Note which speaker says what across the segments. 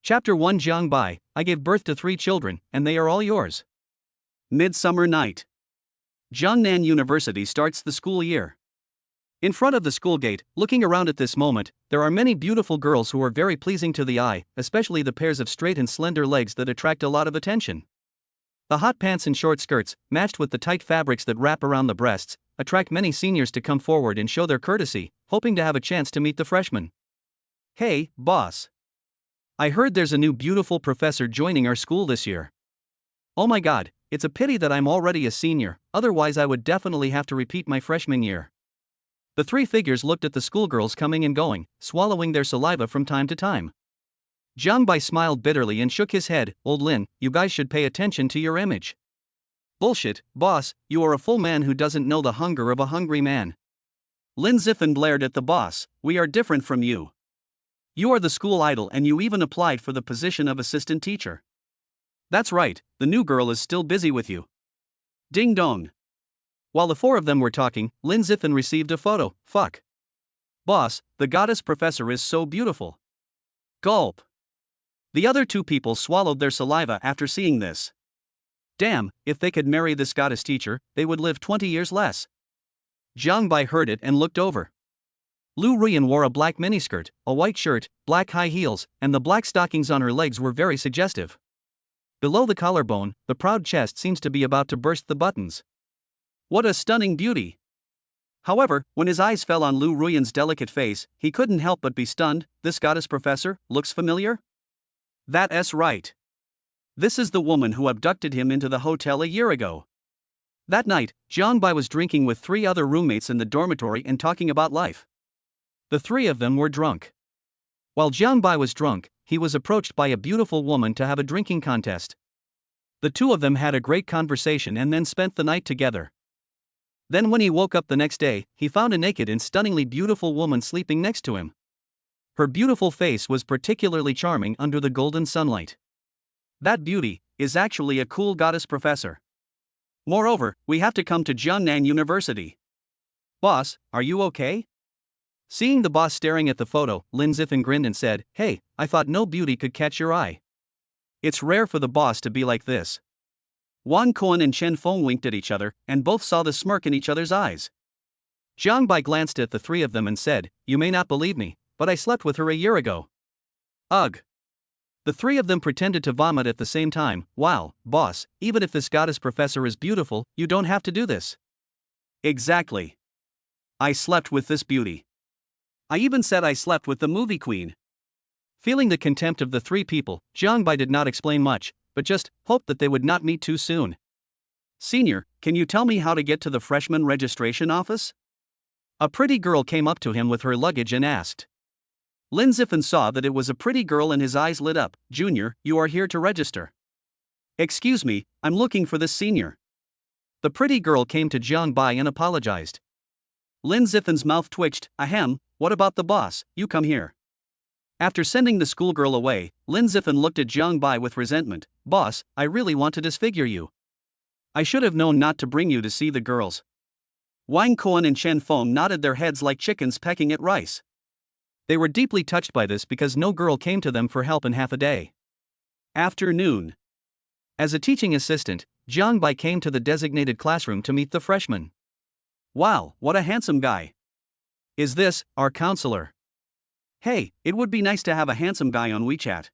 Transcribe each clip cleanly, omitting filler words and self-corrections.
Speaker 1: Chapter 1 Jiangbai, I gave birth to 3 children, and they are all yours. Midsummer Night. Jiangnan University starts the school year. In front of the school gate, looking around at this moment, there are many beautiful girls who are very pleasing to the eye, especially the pairs of straight and slender legs that attract a lot of attention. The hot pants and short skirts, matched with the tight fabrics that wrap around the breasts, attract many seniors to come forward and show their courtesy, hoping to have a chance to meet the freshmen. Hey, boss. I heard there's a new beautiful professor joining our school this year. Oh my god, it's a pity that I'm already a senior, otherwise I would definitely have to repeat my freshman year. The 3 figures looked at the schoolgirls coming and going, swallowing their saliva from time to time. Jiangbai smiled bitterly and shook his head. Old Lin, you guys should pay attention to your image. Bullshit, boss, you are a full man who doesn't know the hunger of a hungry man. Lin Ziffin blared at the boss, we are different from you. You are the school idol and you even applied for the position of assistant teacher. That's right, the new girl is still busy with you. Ding dong. While the 4 of them were talking, Lin Ziffin received a photo. Fuck. Boss, the goddess professor is so beautiful. Gulp. The other 2 people swallowed their saliva after seeing this. Damn, if they could marry this goddess teacher, they would live 20 years less. Jiangbai heard it and looked over. Lu Ruyan wore a black miniskirt, a white shirt, black high heels, and the black stockings on her legs were very suggestive. Below the collarbone, the proud chest seems to be about to burst the buttons. What a stunning beauty! However, when his eyes fell on Lu Ruyan's delicate face, he couldn't help but be stunned. This goddess professor looks familiar? That's right. This is the woman who abducted him into the hotel a year ago. That night, Jiangbai was drinking with 3 other roommates in the dormitory and talking about life. The 3 of them were drunk. While Jiangbai was drunk, he was approached by a beautiful woman to have a drinking contest. The 2 of them had a great conversation and then spent the night together. Then when he woke up the next day, he found a naked and stunningly beautiful woman sleeping next to him. Her beautiful face was particularly charming under the golden sunlight. That beauty is actually a cool goddess professor. Moreover, we have to come to Jiangnan University. Boss, are you okay? Seeing the boss staring at the photo, Lin Ziffin grinned and said, Hey, I thought no beauty could catch your eye. It's rare for the boss to be like this. Wan Kuan and Chen Feng winked at each other, and both saw the smirk in each other's eyes. Jiangbai glanced at the 3 of them and said, You may not believe me, but I slept with her a year ago. Ugh. The 3 of them pretended to vomit at the same time. Wow, boss, even if this goddess professor is beautiful, you don't have to do this. Exactly. I slept with this beauty. I even said I slept with the movie queen. Feeling the contempt of the 3 people, Jiangbai did not explain much, but just hoped that they would not meet too soon. Senior, can you tell me how to get to the freshman registration office? A pretty girl came up to him with her luggage and asked. Lin Ziffin saw that it was a pretty girl and his eyes lit up. Junior, you are here to register. Excuse me, I'm looking for this senior. The pretty girl came to Jiangbai and apologized. Lin Ziffin's mouth twitched. Ahem, what about the boss? You come here. After sending the schoolgirl away, Lin Ziffin looked at Jiangbai with resentment. Boss, I really want to disfigure you. I should have known not to bring you to see the girls. Wang Kuan and Chen Feng nodded their heads like chickens pecking at rice. They were deeply touched by this because no girl came to them for help in half a day. Afternoon. As a teaching assistant, Jiangbai came to the designated classroom to meet the freshmen. Wow, what a handsome guy. Is this our counselor? Hey, it would be nice to have a handsome guy on WeChat.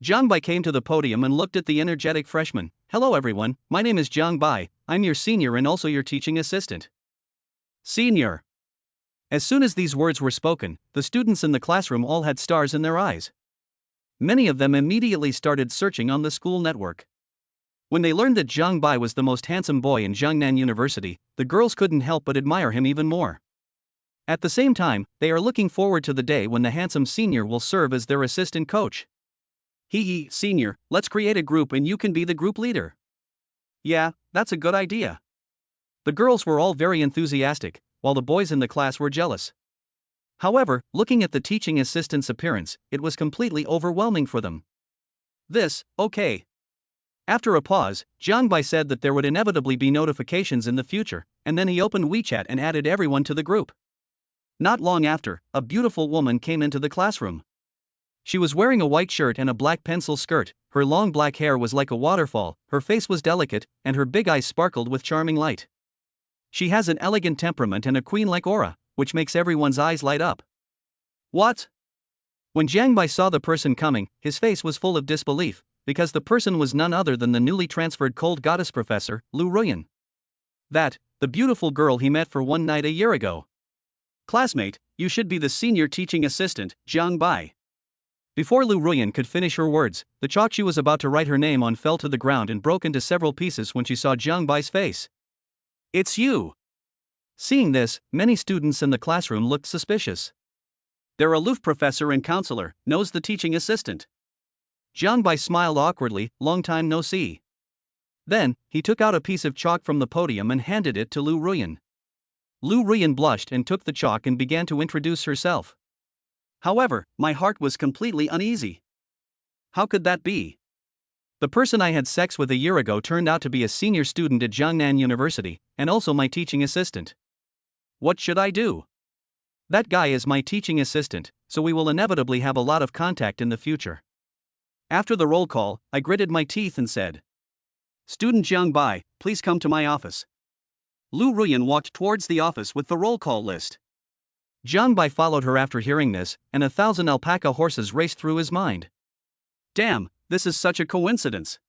Speaker 1: Jiangbai came to the podium and looked at the energetic freshman. Hello everyone, my name is Jiangbai, I'm your senior and also your teaching assistant. Senior. As soon as these words were spoken, the students in the classroom all had stars in their eyes. Many of them immediately started searching on the school network. When they learned that Jiangbai was the most handsome boy in Jiangnan University, the girls couldn't help but admire him even more. At the same time, they are looking forward to the day when the handsome senior will serve as their assistant coach. Hee, senior, let's create a group and you can be the group leader. Yeah, that's a good idea. The girls were all very enthusiastic, while the boys in the class were jealous. However, looking at the teaching assistant's appearance, it was completely overwhelming for them. Okay. After a pause, Jiangbai said that there would inevitably be notifications in the future, and then he opened WeChat and added everyone to the group. Not long after, a beautiful woman came into the classroom. She was wearing a white shirt and a black pencil skirt, her long black hair was like a waterfall, her face was delicate, and her big eyes sparkled with charming light. She has an elegant temperament and a queen-like aura, which makes everyone's eyes light up. What? When Jiang Bai saw the person coming, his face was full of disbelief, because the person was none other than the newly transferred cold goddess professor, Lu Ruyan. The beautiful girl he met for one night a year ago. Classmate, you should be the senior teaching assistant, Jiang Bai. Before Lu Ruyan could finish her words, the chalk she was about to write her name on fell to the ground and broke into several pieces when she saw Jiang Bai's face. It's you! Seeing this, many students in the classroom looked suspicious. Their aloof professor and counselor knows the teaching assistant. Jiang Bai smiled awkwardly, long time no see. Then, he took out a piece of chalk from the podium and handed it to Lu Ruyan. Lu Ruyan blushed and took the chalk and began to introduce herself. However, my heart was completely uneasy. How could that be? The person I had sex with a year ago turned out to be a senior student at Jiangnan University, and also my teaching assistant. What should I do? That guy is my teaching assistant, so we will inevitably have a lot of contact in the future. After the roll call, I gritted my teeth and said, "Student Jiang Bai, please come to my office." Lu Ruyan walked towards the office with the roll call list. Jiang Bai followed her after hearing this, and 1,000 alpaca horses raced through his mind. Damn, this is such a coincidence.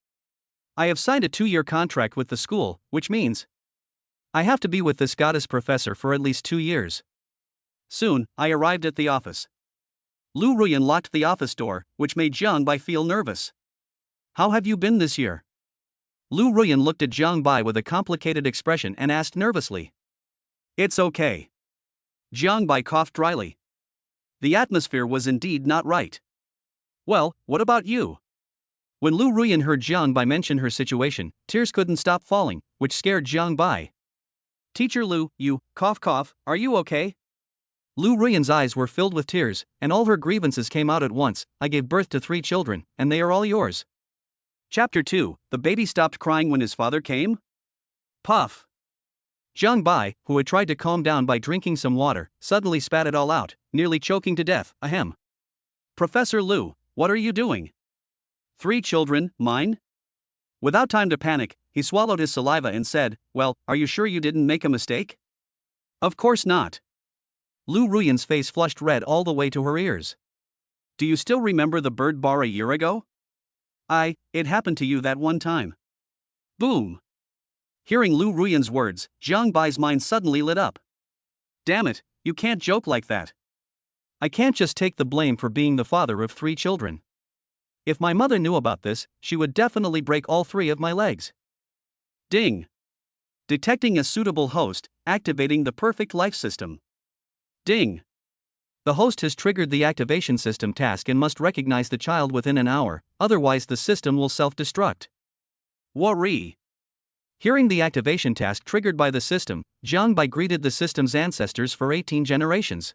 Speaker 1: I have signed a 2-year contract with the school, which means I have to be with this goddess professor for at least 2 years. Soon, I arrived at the office. Lu Ruyan locked the office door, which made Jiang Bai feel nervous. How have you been this year? Lu Ruyan looked at Jiang Bai with a complicated expression and asked nervously. It's okay. Jiang Bai coughed dryly. The atmosphere was indeed not right. Well, what about you? When Lu Ruyan heard Jiang Bai mention her situation, tears couldn't stop falling, which scared Jiang Bai. Teacher Lu, you, cough, are you okay? Lu Ruyan's eyes were filled with tears, and all her grievances came out at once. I gave birth to 3 children, and they are all yours. Chapter 2, the baby stopped crying when his father came? Puff. Jiang Bai, who had tried to calm down by drinking some water, suddenly spat it all out, nearly choking to death. Ahem. Professor Lu, what are you doing? 3 children, mine? Without time to panic, he swallowed his saliva and said, well, are you sure you didn't make a mistake? Of course not. Lu Ruyan's face flushed red all the way to her ears. Do you still remember the bird bar a year ago? It happened to you that one time. Boom. Hearing Lu Ruyan's words, Jiang Bai's mind suddenly lit up. Damn it, you can't joke like that. I can't just take the blame for being the father of 3 children. If my mother knew about this, she would definitely break all 3 of my legs. Ding. Detecting a suitable host, activating the perfect life system. Ding. The host has triggered the activation system task and must recognize the child within an hour, otherwise the system will self-destruct. Worry. Hearing the activation task triggered by the system, Jiang Bai greeted the system's ancestors for 18 generations.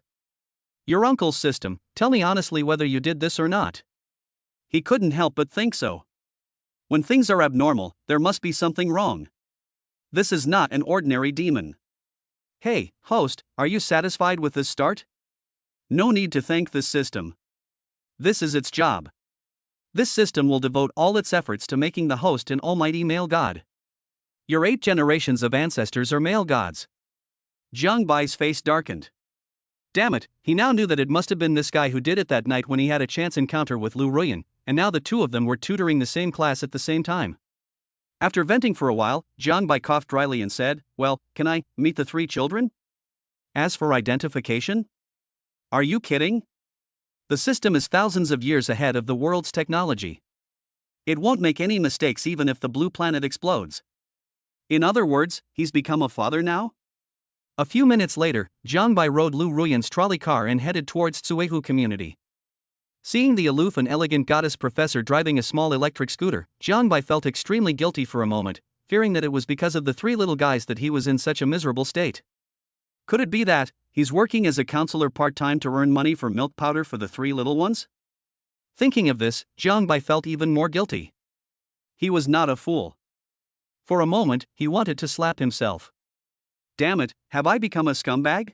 Speaker 1: Your uncle's system, tell me honestly whether you did this or not. He couldn't help but think so. When things are abnormal, there must be something wrong. This is not an ordinary demon. Hey, host, are you satisfied with this start? No need to thank this system. This is its job. This system will devote all its efforts to making the host an almighty male god. Your 8 generations of ancestors are male gods. Jiang Bai's face darkened. Damn it, he now knew that it must have been this guy who did it that night when he had a chance encounter with Lu Ruyan, and now the 2 of them were tutoring the same class at the same time. After venting for a while, Jiang Bai coughed dryly and said, well, can I meet the 3 children? As for identification? Are you kidding? The system is thousands of years ahead of the world's technology. It won't make any mistakes even if the blue planet explodes. In other words, he's become a father now? A few minutes later, Jiang Bai rode Lu Ruyan's trolley car and headed towards Tsuehu community. Seeing the aloof and elegant goddess professor driving a small electric scooter, Jiang Bai felt extremely guilty for a moment, fearing that it was because of the 3 little guys that he was in such a miserable state. Could it be that he's working as a counselor part-time to earn money for milk powder for the 3 little ones? Thinking of this, Jiang Bai felt even more guilty. He was not a fool. For a moment, he wanted to slap himself. Damn it, have I become a scumbag?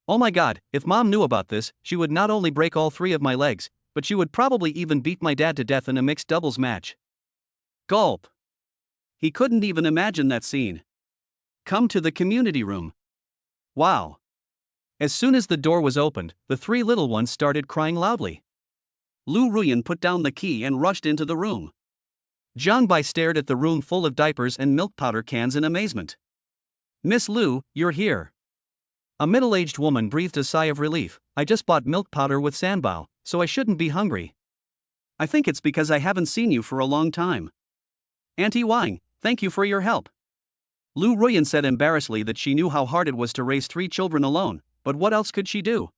Speaker 1: Oh my god, if mom knew about this, she would not only break all 3 of my legs, but she would probably even beat my dad to death in a mixed doubles match. Gulp. He couldn't even imagine that scene. Come to the community room. Wow. As soon as the door was opened, the three little ones started crying loudly. Lu Ruyan put down the key and rushed into the room. Zhang Bai stared at the room full of diapers and milk powder cans in amazement. Miss Lu, you're here. A middle-aged woman breathed a sigh of relief. I just bought milk powder with sanbao, so I shouldn't be hungry. I think it's because I haven't seen you for a long time. Auntie Wang, thank you for your help. Lu Ruyan said embarrassedly that she knew how hard it was to raise 3 children alone, but what else could she do?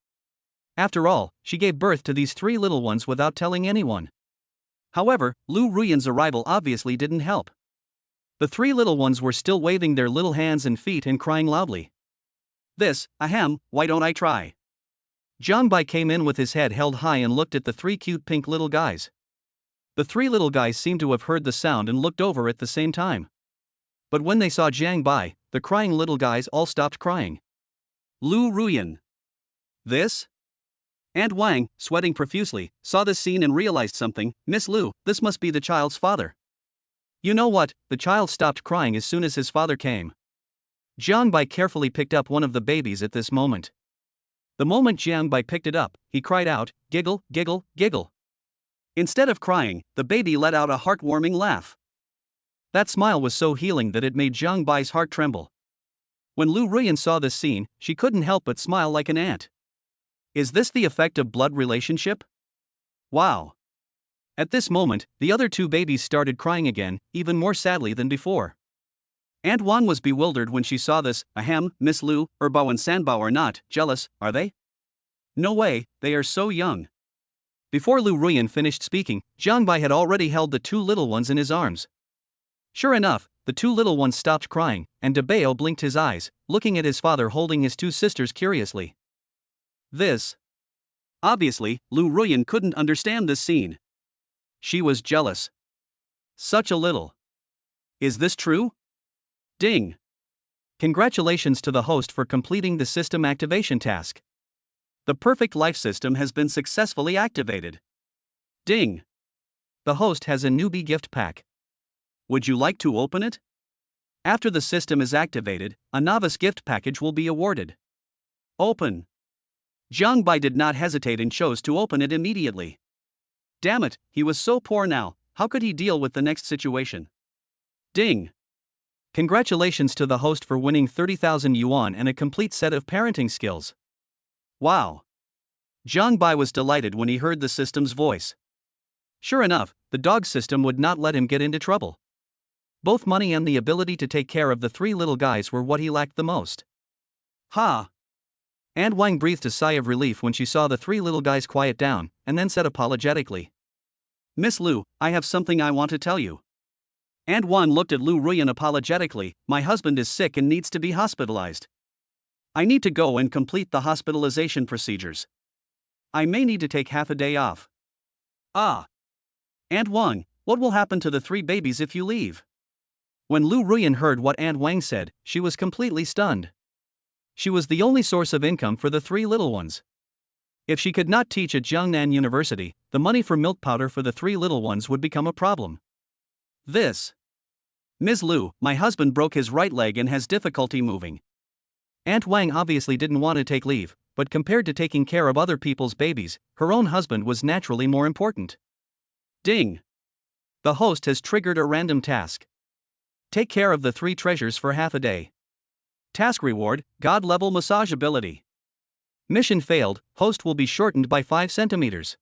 Speaker 1: After all, she gave birth to these 3 little ones without telling anyone. However, Lu Ruyan's arrival obviously didn't help. The 3 little ones were still waving their little hands and feet and crying loudly. This, ahem, why don't I try? Zhang Bai came in with his head held high and looked at the 3 cute pink little guys. The 3 little guys seemed to have heard the sound and looked over at the same time. But when they saw Zhang Bai, the crying little guys all stopped crying. Lu Ruyan. This? Aunt Wang, sweating profusely, saw this scene and realized something. Miss Lu, this must be the child's father. You know what? The child stopped crying as soon as his father came. Zhang Bai carefully picked up one of the babies at this moment. The moment Zhang Bai picked it up, he cried out, giggle, giggle, giggle. Instead of crying, the baby let out a heartwarming laugh. That smile was so healing that it made Zhang Bai's heart tremble. When Lu Ruyan saw this scene, she couldn't help but smile like an ant. Is this the effect of blood relationship? Wow. At this moment, the other 2 babies started crying again, even more sadly than before. Aunt Wan was bewildered when she saw this. Ahem, Miss Lu, Bao and Sanbao are not jealous, are they? No way, they are so young. Before Lu Ruyan finished speaking, Zhang Bai had already held the 2 little ones in his arms. Sure enough, the 2 little ones stopped crying, and De Bao blinked his eyes, looking at his father holding his 2 sisters curiously. This. Obviously, Lu Ruyan couldn't understand this scene. She was jealous. Such a little. Is this true? Ding. Congratulations to the host for completing the system activation task. The perfect life system has been successfully activated. Ding. The host has a newbie gift pack. Would you like to open it? After the system is activated, a novice gift package will be awarded. Open. Zhang Bai did not hesitate and chose to open it immediately. Damn it, he was so poor now, how could he deal with the next situation? Ding. Congratulations to the host for winning 30,000 yuan and a complete set of parenting skills. Wow. Zhang Bai was delighted when he heard the system's voice. Sure enough, the dog system would not let him get into trouble. Both money and the ability to take care of the 3 little guys were what he lacked the most. Ha! Aunt Wang breathed a sigh of relief when she saw the 3 little guys quiet down, and then said apologetically. Miss Lu, I have something I want to tell you. Aunt Wan looked at Lu Ruyan apologetically. My husband is sick and needs to be hospitalized. I need to go and complete the hospitalization procedures. I may need to take half a day off. Ah. Aunt Wang, what will happen to the 3 babies if you leave? When Lu Ruyan heard what Aunt Wang said, she was completely stunned. She was the only source of income for the 3 little ones. If she could not teach at Jiangnan University, the money for milk powder for the 3 little ones would become a problem. This. Ms. Lu, my husband broke his right leg and has difficulty moving. Aunt Wang obviously didn't want to take leave, but compared to taking care of other people's babies, her own husband was naturally more important. Ding. The host has triggered a random task. Take care of the 3 treasures for half a day. Task reward, God level massage ability. Mission failed, host will be shortened by 5 centimeters.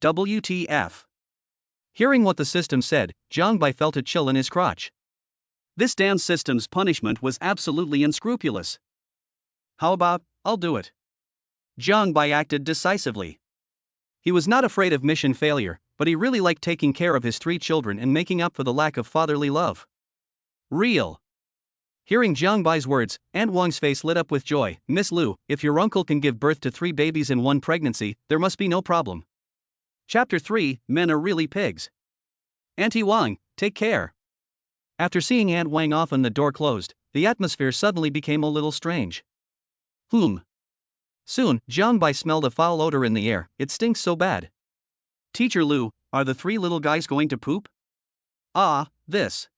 Speaker 1: WTF. Hearing what the system said, Zhang Bai felt a chill in his crotch. This damn system's punishment was absolutely unscrupulous. How about, I'll do it. Zhang Bai acted decisively. He was not afraid of mission failure, but he really liked taking care of his 3 children and making up for the lack of fatherly love. Real. Hearing Zhang Bai's words, Aunt Wang's face lit up with joy. Miss Lu, if your uncle can give birth to 3 babies in 1 pregnancy, there must be no problem. Chapter 3, Men are really pigs. Auntie Wang, take care. After seeing Aunt Wang off and the door closed, the atmosphere suddenly became a little strange. Soon, Zhang Bai smelled a foul odor in the air. It stinks so bad. Teacher Lu, are the three little guys going to poop? Ah, this.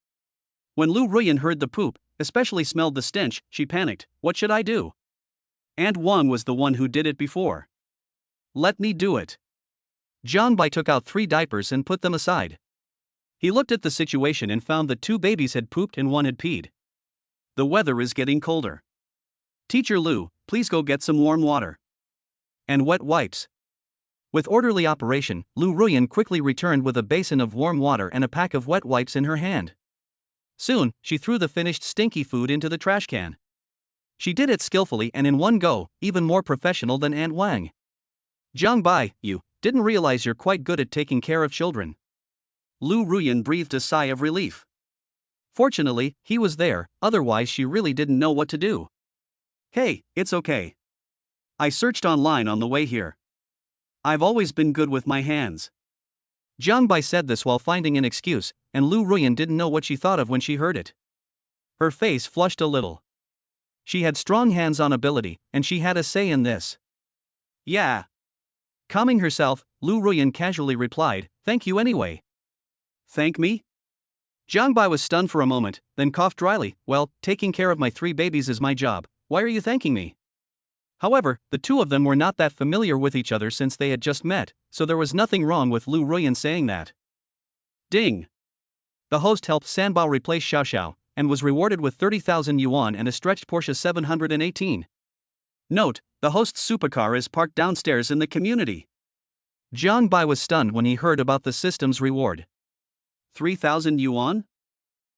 Speaker 1: When Lu Ruyan heard the poop, especially smelled the stench, she panicked. What should I do? Aunt Wang was the one who did it before. Let me do it. Jiang Bai took out 3 diapers and put them aside. He looked at the situation and found that 2 babies had pooped and 1 had peed. The weather is getting colder. Teacher Lu, please go get some warm water. And wet wipes. With orderly operation, Lu Ruyan quickly returned with a basin of warm water and a pack of wet wipes in her hand. Soon, she threw the finished stinky food into the trash can. She did it skillfully and in one go, even more professional than Aunt Wang. Jiang Bai, you didn't realize you're quite good at taking care of children. Lu Ruyan breathed a sigh of relief. Fortunately, he was there, otherwise she really didn't know what to do. Hey, it's okay. I searched online on the way here. I've always been good with my hands. Jiang Bai said this while finding an excuse, and Lu Ruyan didn't know what she thought of when she heard it. Her face flushed a little. She had strong hands-on ability, and she had a say in this. Yeah. Calming herself, Lu Ruyan casually replied, thank you anyway. Thank me? Jiang Bai was stunned for a moment, then coughed dryly, well, taking care of my 3 babies is my job, why are you thanking me? However, the 2 of them were not that familiar with each other since they had just met, so there was nothing wrong with Lu Ruyan saying that. Ding! The host helped Sanbao replace Xiao Xiao, and was rewarded with 30,000 yuan and a stretched Porsche 718. Note, the host's supercar is parked downstairs in the community. Jiang Bai was stunned when he heard about the system's reward. 3,000 yuan?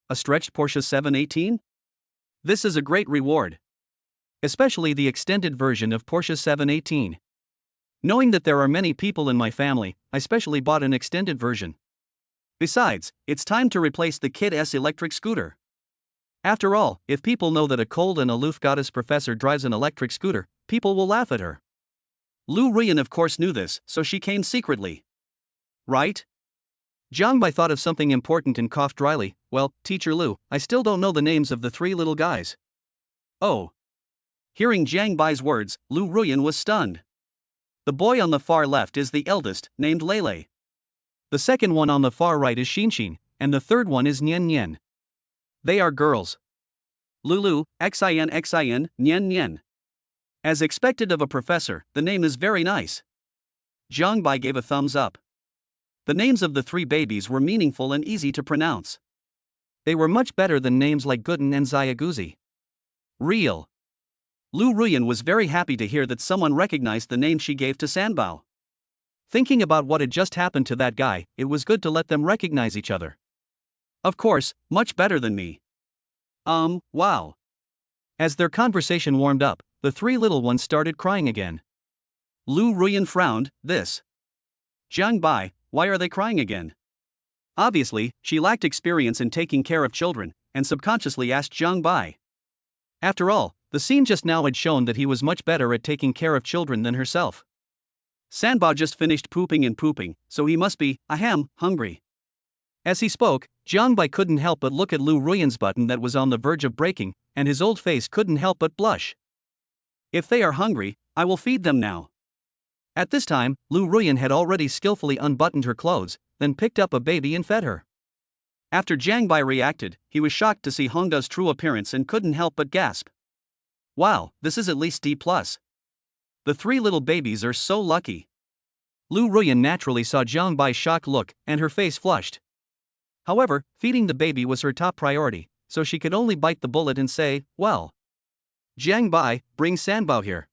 Speaker 1: A stretched Porsche 718? This is a great reward. Especially the extended version of Porsche 718. Knowing that there are many people in my family, I specially bought an extended version. Besides, it's time to replace the Kid S electric scooter. After all, if people know that a cold and aloof goddess professor drives an electric scooter, people will laugh at her. Lu Ruyan of course knew this, so she came secretly. Right? Jiang Bai thought of something important and coughed dryly, well, Teacher Lu, I still don't know the names of the 3 little guys. Oh. Hearing Jiang Bai's words, Lu Ruyan was stunned. The boy on the far left is the eldest, named Lele. The second one on the far right is Xinshin, and the third one is Nian Nian. They are girls. Lulu, Xin, Nian Nian. As expected of a professor, the name is very nice. Jiang Bai gave a thumbs up. The names of the 3 babies were meaningful and easy to pronounce. They were much better than names like Guten and Xiaguzi. Real. Lu Ruyan was very happy to hear that someone recognized the name she gave to Sanbao. Thinking about what had just happened to that guy, it was good to let them recognize each other. Of course, much better than me. Wow. As their conversation warmed up, the 3 little ones started crying again. Lu Ruyan frowned, this. Jiang Bai, why are they crying again? Obviously, she lacked experience in taking care of children, and subconsciously asked Jiang Bai. After all, the scene just now had shown that he was much better at taking care of children than herself. Sanbao just finished pooping, so he must be, hungry. As he spoke, Jiang Bai couldn't help but look at Lu Ruyan's button that was on the verge of breaking, and his old face couldn't help but blush. If they are hungry, I will feed them now. At this time, Lu Ruyan had already skillfully unbuttoned her clothes, then picked up a baby and fed her. After Jiang Bai reacted, he was shocked to see Hongda's true appearance and couldn't help but gasp. Wow, this is at least D+. The 3 little babies are so lucky. Lu Ruyan naturally saw Jiang Bai's shocked look, and her face flushed. However, feeding the baby was her top priority, so she could only bite the bullet and say, well. Jiang Bai, bring Sanbao here.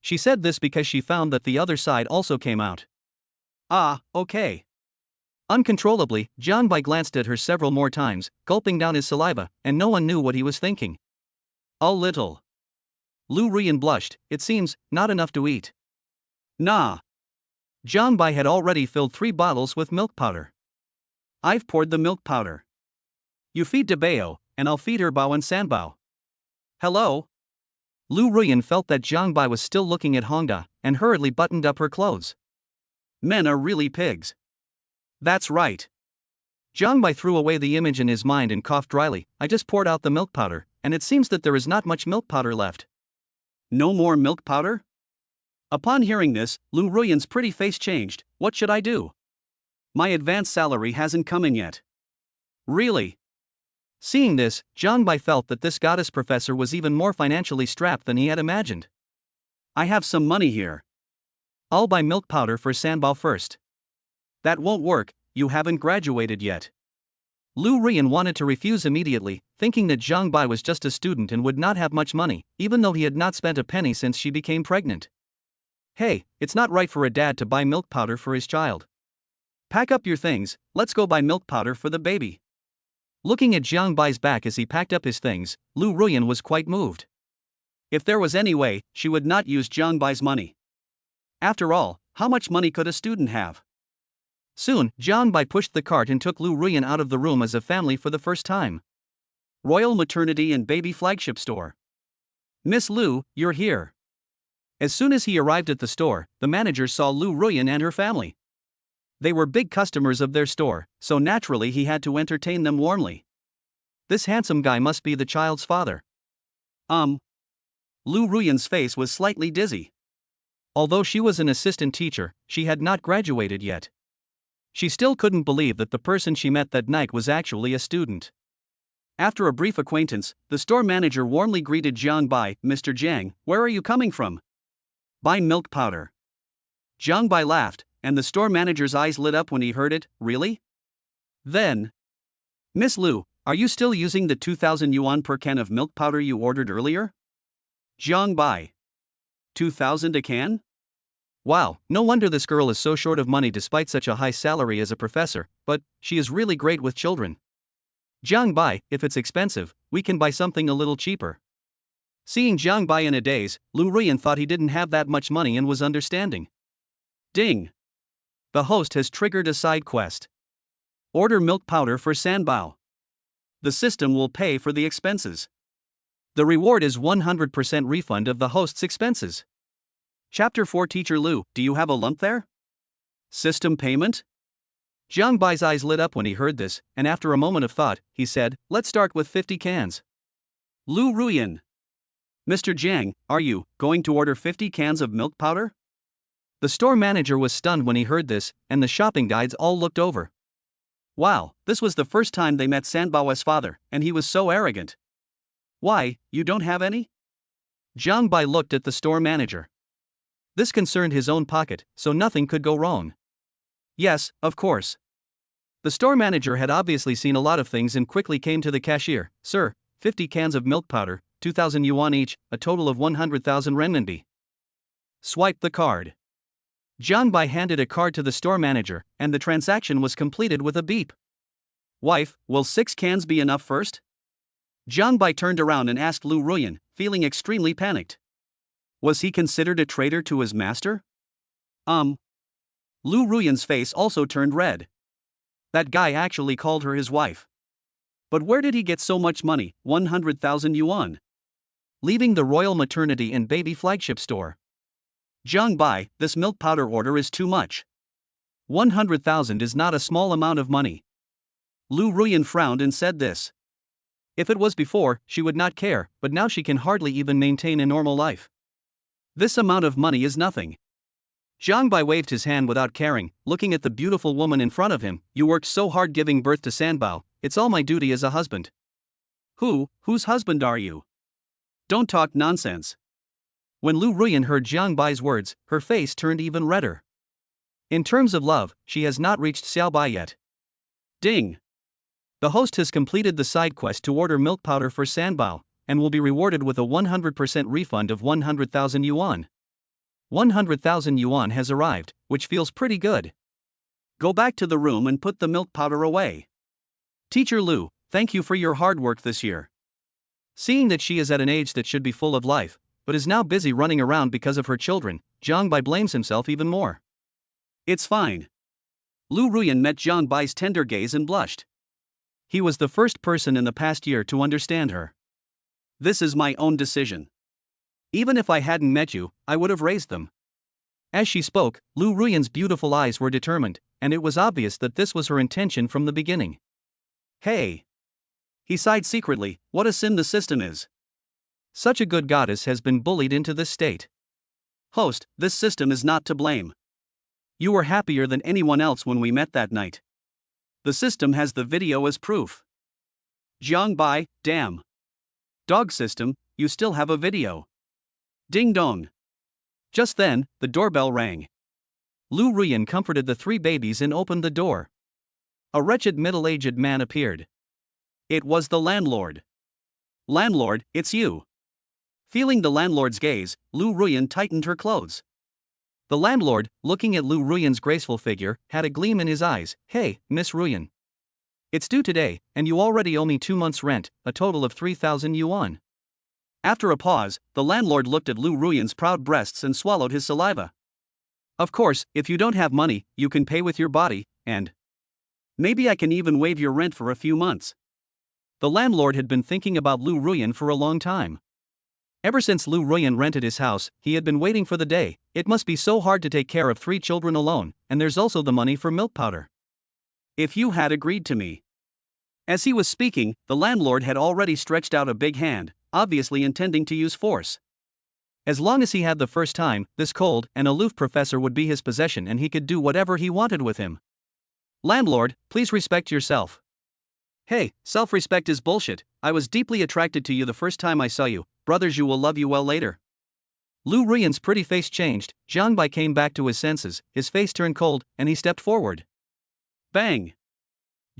Speaker 1: She said this because she found that the other side also came out. Ah, okay. Uncontrollably, Jiang Bai glanced at her several more times, gulping down his saliva, and no one knew what he was thinking. A little. Lu Ruyan blushed, it seems, not enough to eat. Nah. Jiang Bai had already filled 3 bottles with milk powder. I've poured the milk powder. You feed Debao, and I'll feed her Bao and Sanbao. Hello? Lu Ruyan felt that Jiang Bai was still looking at Hongda, and hurriedly buttoned up her clothes. Men are really pigs. That's right. Jiang Bai threw away the image in his mind and coughed dryly, I just poured out the milk powder, and it seems that there is not much milk powder left. No more milk powder? Upon hearing this, Lu Ruyan's pretty face changed, what should I do? My advance salary hasn't come in yet. Really? Seeing this, Jiangbai felt that this goddess professor was even more financially strapped than he had imagined. I have some money here. I'll buy milk powder for Sanbao first. That won't work, you haven't graduated yet. Lu Rian wanted to refuse immediately, thinking that Zhang Bai was just a student and would not have much money, even though he had not spent a penny since she became pregnant. Hey, it's not right for a dad to buy milk powder for his child. Pack up your things, let's go buy milk powder for the baby. Looking at Zhang Bai's back as he packed up his things, Lu Ruyan was quite moved. If there was any way, she would not use Zhang Bai's money. After all, how much money could a student have? Soon, Zhang Bai pushed the cart and took Lu Ruyan out of the room as a family for the first time. Royal Maternity and Baby Flagship Store. Miss Lu, you're here. As soon as he arrived at the store, the manager saw Lu Ruyan and her family. They were big customers of their store, so naturally he had to entertain them warmly. This handsome guy must be the child's father. Lu Ruyan's face was slightly dizzy. Although she was an assistant teacher, she had not graduated yet. She still couldn't believe that the person she met that night was actually a student. After a brief acquaintance, the store manager warmly greeted Jiang Bai. Mr. Jiang, where are you coming from? Buy milk powder. Jiang Bai laughed, and the store manager's eyes lit up when he heard it. Really? Then, Miss Lu, are you still using the 2,000 yuan per can of milk powder you ordered earlier? Jiang Bai. 2,000 a can? Wow, no wonder this girl is so short of money despite such a high salary as a professor, but she is really great with children. Jiang Bai, if it's expensive, we can buy something a little cheaper. Seeing Jiang Bai in a daze, Lu Ruyan thought he didn't have that much money and was understanding. Ding! The host has triggered a side quest. Order milk powder for Sanbao. The system will pay for the expenses. The reward is 100% refund of the host's expenses. Chapter 4. Teacher Lu, do you have a lump there? System payment? Jiang Bai's eyes lit up when he heard this, and after a moment of thought, he said, let's start with 50 cans. Lu Ruyan. Mr. Jiang, are you going to order 50 cans of milk powder? The store manager was stunned when he heard this, and the shopping guides all looked over. Wow, this was the first time they met Sanbao's father, and he was so arrogant. Why, you don't have any? Jiang Bai looked at the store manager. This concerned his own pocket, so nothing could go wrong. Yes, of course. The store manager had obviously seen a lot of things and quickly came to the cashier. Sir, 50 cans of milk powder, 2,000 yuan each, a total of 100,000 renminbi. Swipe the card. Jiang Bai handed a card to the store manager, and the transaction was completed with a beep. Wife, will 6 cans be enough first? Jiang Bai turned around and asked Lu Ruyan, feeling extremely panicked. Was he considered a traitor to his master? Lu Ruyan's face also turned red. That guy actually called her his wife. But where did he get so much money, 100,000 yuan? Leaving the Royal Maternity and Baby Flagship Store. Jiang Bai, this milk powder order is too much. 100,000 is not a small amount of money. Lu Ruyan frowned and said this. If it was before, she would not care, but now she can hardly even maintain a normal life. This amount of money is nothing. Jiang Bai waved his hand without caring, looking at the beautiful woman in front of him. You worked so hard giving birth to Sanbao, it's all my duty as a husband. Whose husband are you? Don't talk nonsense. When Lu Ruyan heard Jiang Bai's words, her face turned even redder. In terms of love, she has not reached Xiao Bai yet. Ding! The host has completed the side quest to order milk powder for Sanbao, and will be rewarded with a 100% refund of 100,000 yuan. 100,000 yuan has arrived, which feels pretty good. Go back to the room and put the milk powder away. Teacher Lu, thank you for your hard work this year. Seeing that she is at an age that should be full of life, but is now busy running around because of her children, Jiang Bai blames himself even more. It's fine. Lu Ruyan met Jiang Bai's tender gaze and blushed. He was the first person in the past year to understand her. This is my own decision. Even if I hadn't met you, I would have raised them. As she spoke, Lu Ruyan's beautiful eyes were determined, and it was obvious that this was her intention from the beginning. Hey! He sighed secretly, what a sin the system is. Such a good goddess has been bullied into this state. Host, this system is not to blame. You were happier than anyone else when we met that night. The system has the video as proof. Jiang Bai, damn. Dog system, you still have a video. Ding dong. Just then, the doorbell rang. Lu Ruyan comforted the 3 babies and opened the door. A wretched middle-aged man appeared. It was the landlord. Landlord, it's you. Feeling the landlord's gaze, Lu Ruyan tightened her clothes. The landlord, looking at Lu Ruyan's graceful figure, had a gleam in his eyes. Hey, Miss Ruyan. It's due today, and you already owe me 2 months' rent, a total of 3,000 yuan. After a pause, the landlord looked at Lu Ruyan's proud breasts and swallowed his saliva. Of course, if you don't have money, you can pay with your body, and maybe I can even waive your rent for a few months. The landlord had been thinking about Lu Ruyan for a long time. Ever since Lu Ruyan rented his house, he had been waiting for the day. It must be so hard to take care of 3 children alone, and there's also the money for milk powder. If you had agreed to me. As he was speaking, the landlord had already stretched out a big hand, obviously intending to use force. As long as he had the first time, this cold and aloof professor would be his possession and he could do whatever he wanted with him. Landlord, please respect yourself. Hey, self-respect is bullshit. I was deeply attracted to you the first time I saw you. Brothers, you will love you well later. Lu Ruyan's pretty face changed. Jiang Bai came back to his senses, his face turned cold, and he stepped forward. Bang!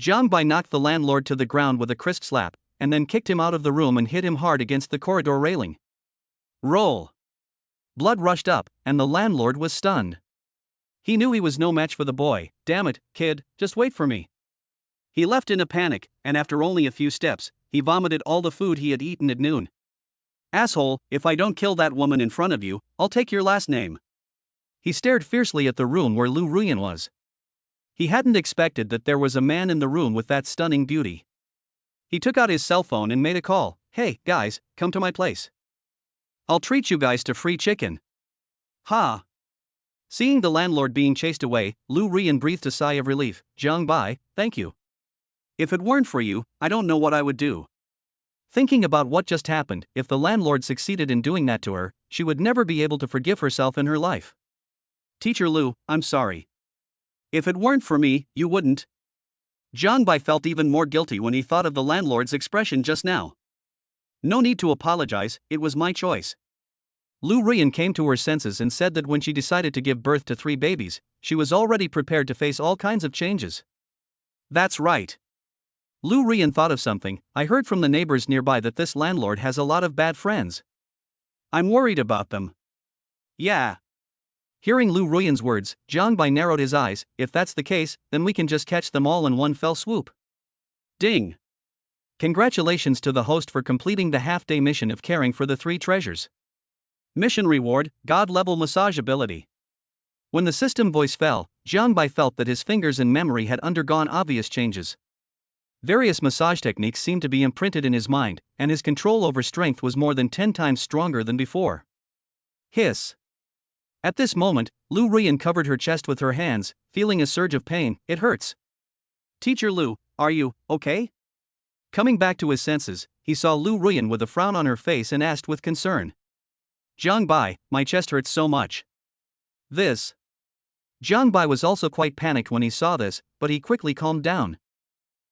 Speaker 1: Jiang Bai knocked the landlord to the ground with a crisp slap, and then kicked him out of the room and hit him hard against the corridor railing. Roll! Blood rushed up, and the landlord was stunned. He knew he was no match for the boy. Damn it, kid, just wait for me. He left in a panic, and after only a few steps, he vomited all the food he had eaten at noon. Asshole, if I don't kill that woman in front of you, I'll take your last name. He stared fiercely at the room where Lu Ruyan was. He hadn't expected that there was a man in the room with that stunning beauty. He took out his cell phone and made a call. Hey, guys, come to my place. I'll treat you guys to free chicken. Ha! Seeing the landlord being chased away, Lu Ruyan breathed a sigh of relief. Jiang Bai, thank you. If it weren't for you, I don't know what I would do. Thinking about what just happened, if the landlord succeeded in doing that to her, she would never be able to forgive herself in her life. Teacher Lu, I'm sorry. If it weren't for me, you wouldn't. Jiang Bai felt even more guilty when he thought of the landlord's expression just now. No need to apologize, it was my choice. Lu Ruyan came to her senses and said that when she decided to give birth to 3 babies, she was already prepared to face all kinds of changes. That's right. Lu Ruyan thought of something. I heard from the neighbors nearby that this landlord has a lot of bad friends. I'm worried about them. Yeah. Hearing Lu Ruyan's words, Jiang Bai narrowed his eyes. If that's the case, then we can just catch them all in one fell swoop. Ding. Congratulations to the host for completing the half-day mission of caring for the 3 treasures. Mission reward, God-level massage ability. When the system voice fell, Jiang Bai felt that his fingers and memory had undergone obvious changes. Various massage techniques seemed to be imprinted in his mind, and his control over strength was more than 10 times stronger than before. Hiss. At this moment, Lu Ruyan covered her chest with her hands, feeling a surge of pain. It hurts. Teacher Lu, are you okay? Coming back to his senses, he saw Lu Ruyan with a frown on her face and asked with concern. Jiang Bai, my chest hurts so much. This. Jiang Bai was also quite panicked when he saw this, but he quickly calmed down.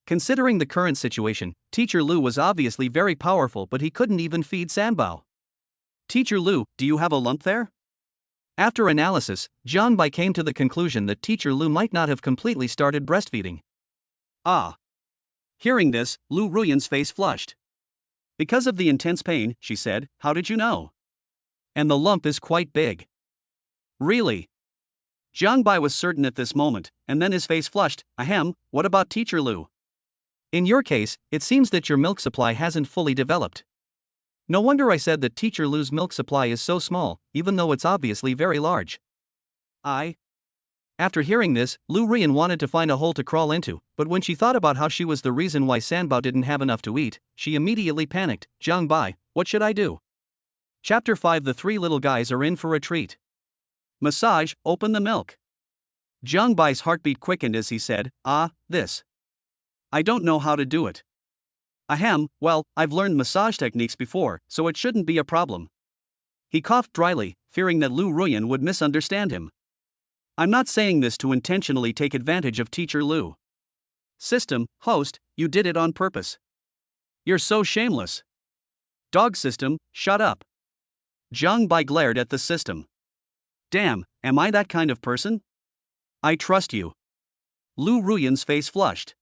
Speaker 1: Considering the current situation, Teacher Lu was obviously very powerful, but he couldn't even feed Sanbao. Teacher Lu, do you have a lump there? After analysis, Jiang Bai came to the conclusion that Teacher Lu might not have completely started breastfeeding. Ah. Hearing this, Lu Ruyan's face flushed. Because of the intense pain, she said, how did you know? And the lump is quite big. Really? Jiang Bai was certain at this moment, and then his face flushed. Ahem, what about Teacher Lu? In your case, it seems that your milk supply hasn't fully developed. No wonder I said that Teacher Lu's milk supply is so small, even though it's obviously very large. After hearing this, Lu Ruyan wanted to find a hole to crawl into, but when she thought about how she was the reason why Sanbao didn't have enough to eat, she immediately panicked. Jiang Bai, what should I do? Chapter 5. The 3 little guys are in for a treat. Massage, open the milk. Jiang Bai's heartbeat quickened as he said, this. I don't know how to do it. Ahem, well, I've learned massage techniques before, so it shouldn't be a problem. He coughed dryly, fearing that Lu Ruyan would misunderstand him. I'm not saying this to intentionally take advantage of Teacher Lu. System, host, you did it on purpose. You're so shameless. Dog system, shut up. Zhang Bai glared at the system. Damn, am I that kind of person? I trust you. Lu Ruyan's face flushed.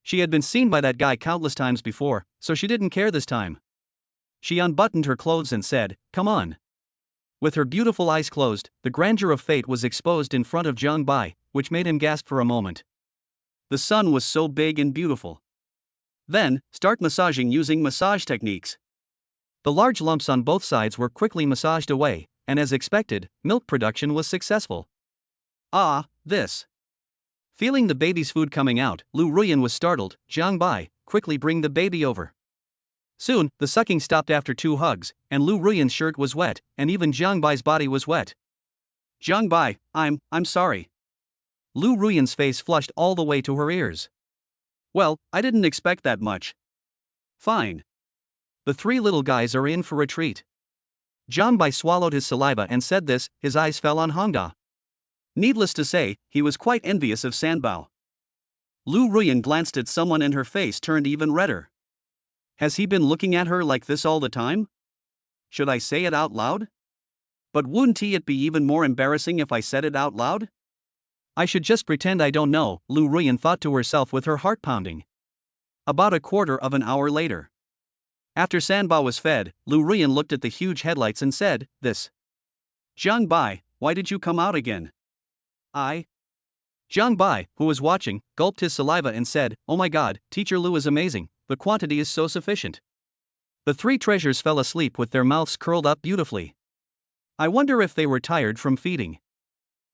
Speaker 1: She had been seen by that guy countless times before, so she didn't care this time. She unbuttoned her clothes and said, "Come on." With her beautiful eyes closed, the grandeur of fate was exposed in front of Zhang Bai, which made him gasp for a moment. The sun was so big and beautiful. Then, start massaging using massage techniques. The large lumps on both sides were quickly massaged away, and as expected, milk production was successful. Ah, this. Feeling the baby's food coming out, Lu Ruyan was startled. Zhang Bai, quickly bring the baby over. Soon, the sucking stopped after 2 hugs, and Lu Ruyan's shirt was wet, and even Zhang Bai's body was wet. Zhang Bai, I'm sorry. Lu Ruyan's face flushed all the way to her ears. Well, I didn't expect that much. Fine. The 3 little guys are in for a treat. Zhang Bai swallowed his saliva and said this, his eyes fell on Hongda. Needless to say, he was quite envious of Sanbao. Lu Ruyan glanced at someone and her face turned even redder. Has he been looking at her like this all the time? Should I say it out loud? But wouldn't it be even more embarrassing if I said it out loud? I should just pretend I don't know, Lu Ruyan thought to herself with her heart pounding. About a quarter of an hour later. After Sanbao was fed, Lu Ruyan looked at the huge headlights and said, "This. Zhang Bai, why did you come out again?" Zhang Bai, who was watching, gulped his saliva and said, "Oh my god, Teacher Lu is amazing, the quantity is so sufficient." The 3 treasures fell asleep with their mouths curled up beautifully. I wonder if they were tired from feeding.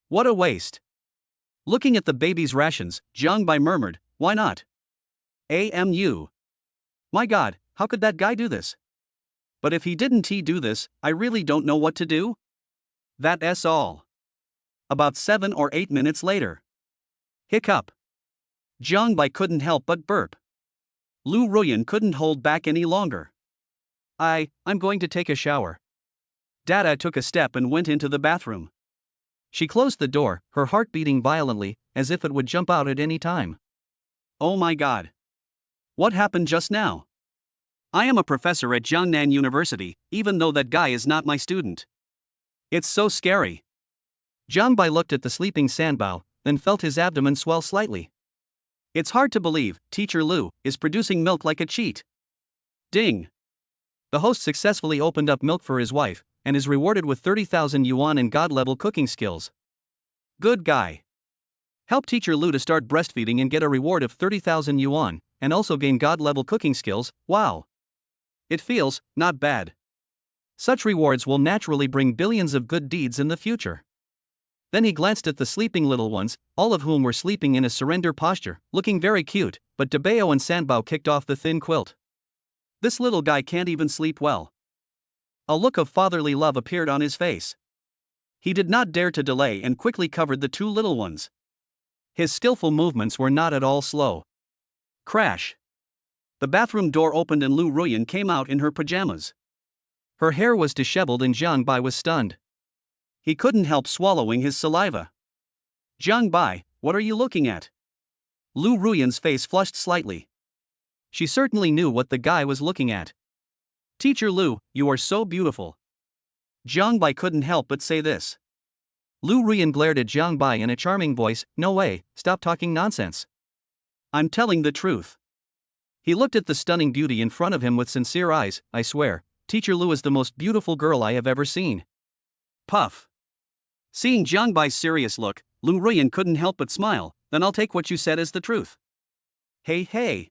Speaker 1: What a waste. Looking at the baby's rations, Zhang Bai murmured, "Why not? AMU. My god, how could that guy do this? But if he didn't do this, I really don't know what to do." That's all. About 7 or 8 minutes later. Hiccup. Zhang Bai couldn't help but burp. Lu Ruyan couldn't hold back any longer. I'm going to take a shower. Dada took a step and went into the bathroom. She closed the door, her heart beating violently, as if it would jump out at any time. Oh my god. What happened just now? I am a professor at Jiangnan University, even though that guy is not my student. It's so scary. Zhang Bai looked at the sleeping Sanbao, then felt his abdomen swell slightly. It's hard to believe, Teacher Lu is producing milk like a cheat. Ding. The host successfully opened up milk for his wife, and is rewarded with 30,000 yuan in god-level cooking skills. Good guy. Help Teacher Lu to start breastfeeding and get a reward of 30,000 yuan, and also gain god-level cooking skills. Wow. It feels not bad. Such rewards will naturally bring billions of good deeds in the future. Then he glanced at the sleeping little ones, all of whom were sleeping in a surrender posture, looking very cute, but Debao and Sanbao kicked off the thin quilt. This little guy can't even sleep well. A look of fatherly love appeared on his face. He did not dare to delay and quickly covered the 2 little ones. His skillful movements were not at all slow. Crash. The bathroom door opened and Lu Ruyan came out in her pajamas. Her hair was disheveled and Zhang Bai was stunned. He couldn't help swallowing his saliva. Zhang Bai, what are you looking at? Lu Ruyan's face flushed slightly. She certainly knew what the guy was looking at. Teacher Lu, you are so beautiful. Zhang Bai couldn't help but say this. Lu Ruyan glared at Zhang Bai in a charming voice, "No way, stop talking nonsense. I'm telling the truth." He looked at the stunning beauty in front of him with sincere eyes. "I swear, Teacher Lu is the most beautiful girl I have ever seen." Puff. Seeing Zhang Bai's serious look, Lu Ruyan couldn't help but smile. "Then I'll take what you said as the truth." Hey.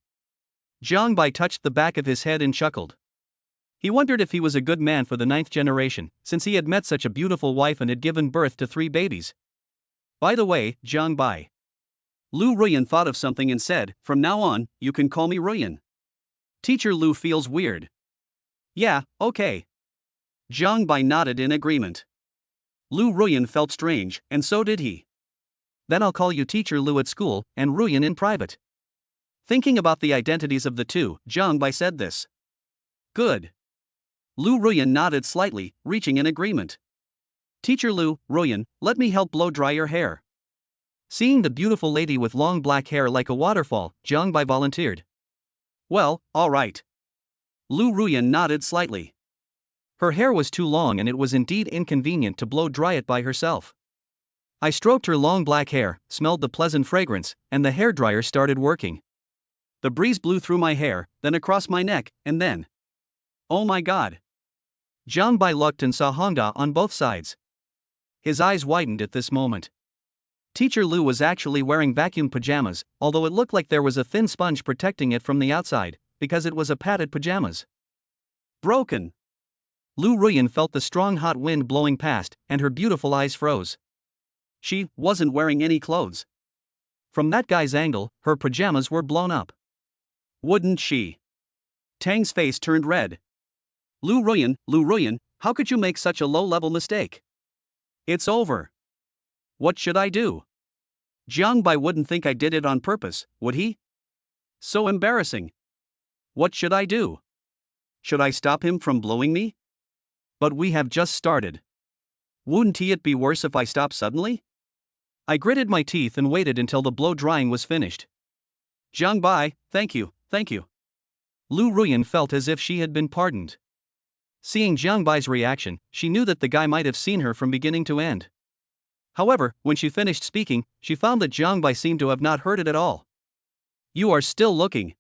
Speaker 1: Zhang Bai touched the back of his head and chuckled. He wondered if he was a good man for the 9th generation, since he had met such a beautiful wife and had given birth to 3 babies. By the way, Zhang Bai. Lu Ruyan thought of something and said, "From now on, you can call me Ruyan." Teacher Lu feels weird. Yeah, okay. Zhang Bai nodded in agreement. Lu Ruyan felt strange, and so did he. Then I'll call you Teacher Lu at school, and Ruyan in private. Thinking about the identities of the 2, Zhang Bai said this. Good. Lu Ruyan nodded slightly, reaching an agreement. Teacher Lu, Ruyan, let me help blow dry your hair. Seeing the beautiful lady with long black hair like a waterfall, Jiang Bai volunteered. Well, all right. Lu Ruyan nodded slightly. Her hair was too long and it was indeed inconvenient to blow dry it by herself. I stroked her long black hair, smelled the pleasant fragrance, and the hairdryer started working. The breeze blew through my hair, then across my neck, and then. Oh my god. Jiang Bai looked and saw Hongda on both sides. His eyes widened at this moment. Teacher Lu was actually wearing vacuum pajamas, although it looked like there was a thin sponge protecting it from the outside, because it was a padded pajamas. Broken. Lu Ruyan felt the strong hot wind blowing past, and her beautiful eyes froze. She wasn't wearing any clothes. From that guy's angle, her pajamas were blown up. Wouldn't she? Tang's face turned red. Lu Ruyan, how could you make such a low-level mistake? It's over. What should I do? Jiang Bai wouldn't think I did it on purpose, would he? So embarrassing. What should I do? Should I stop him from blowing me? But we have just started. Wouldn't it be worse if I stopped suddenly? I gritted my teeth and waited until the blow drying was finished. Jiang Bai, thank you. Lu Ruyan felt as if she had been pardoned. Seeing Jiang Bai's reaction, she knew that the guy might have seen her from beginning to end. However, when she finished speaking, she found that Jiang Bai seemed to have not heard it at all. You are still looking.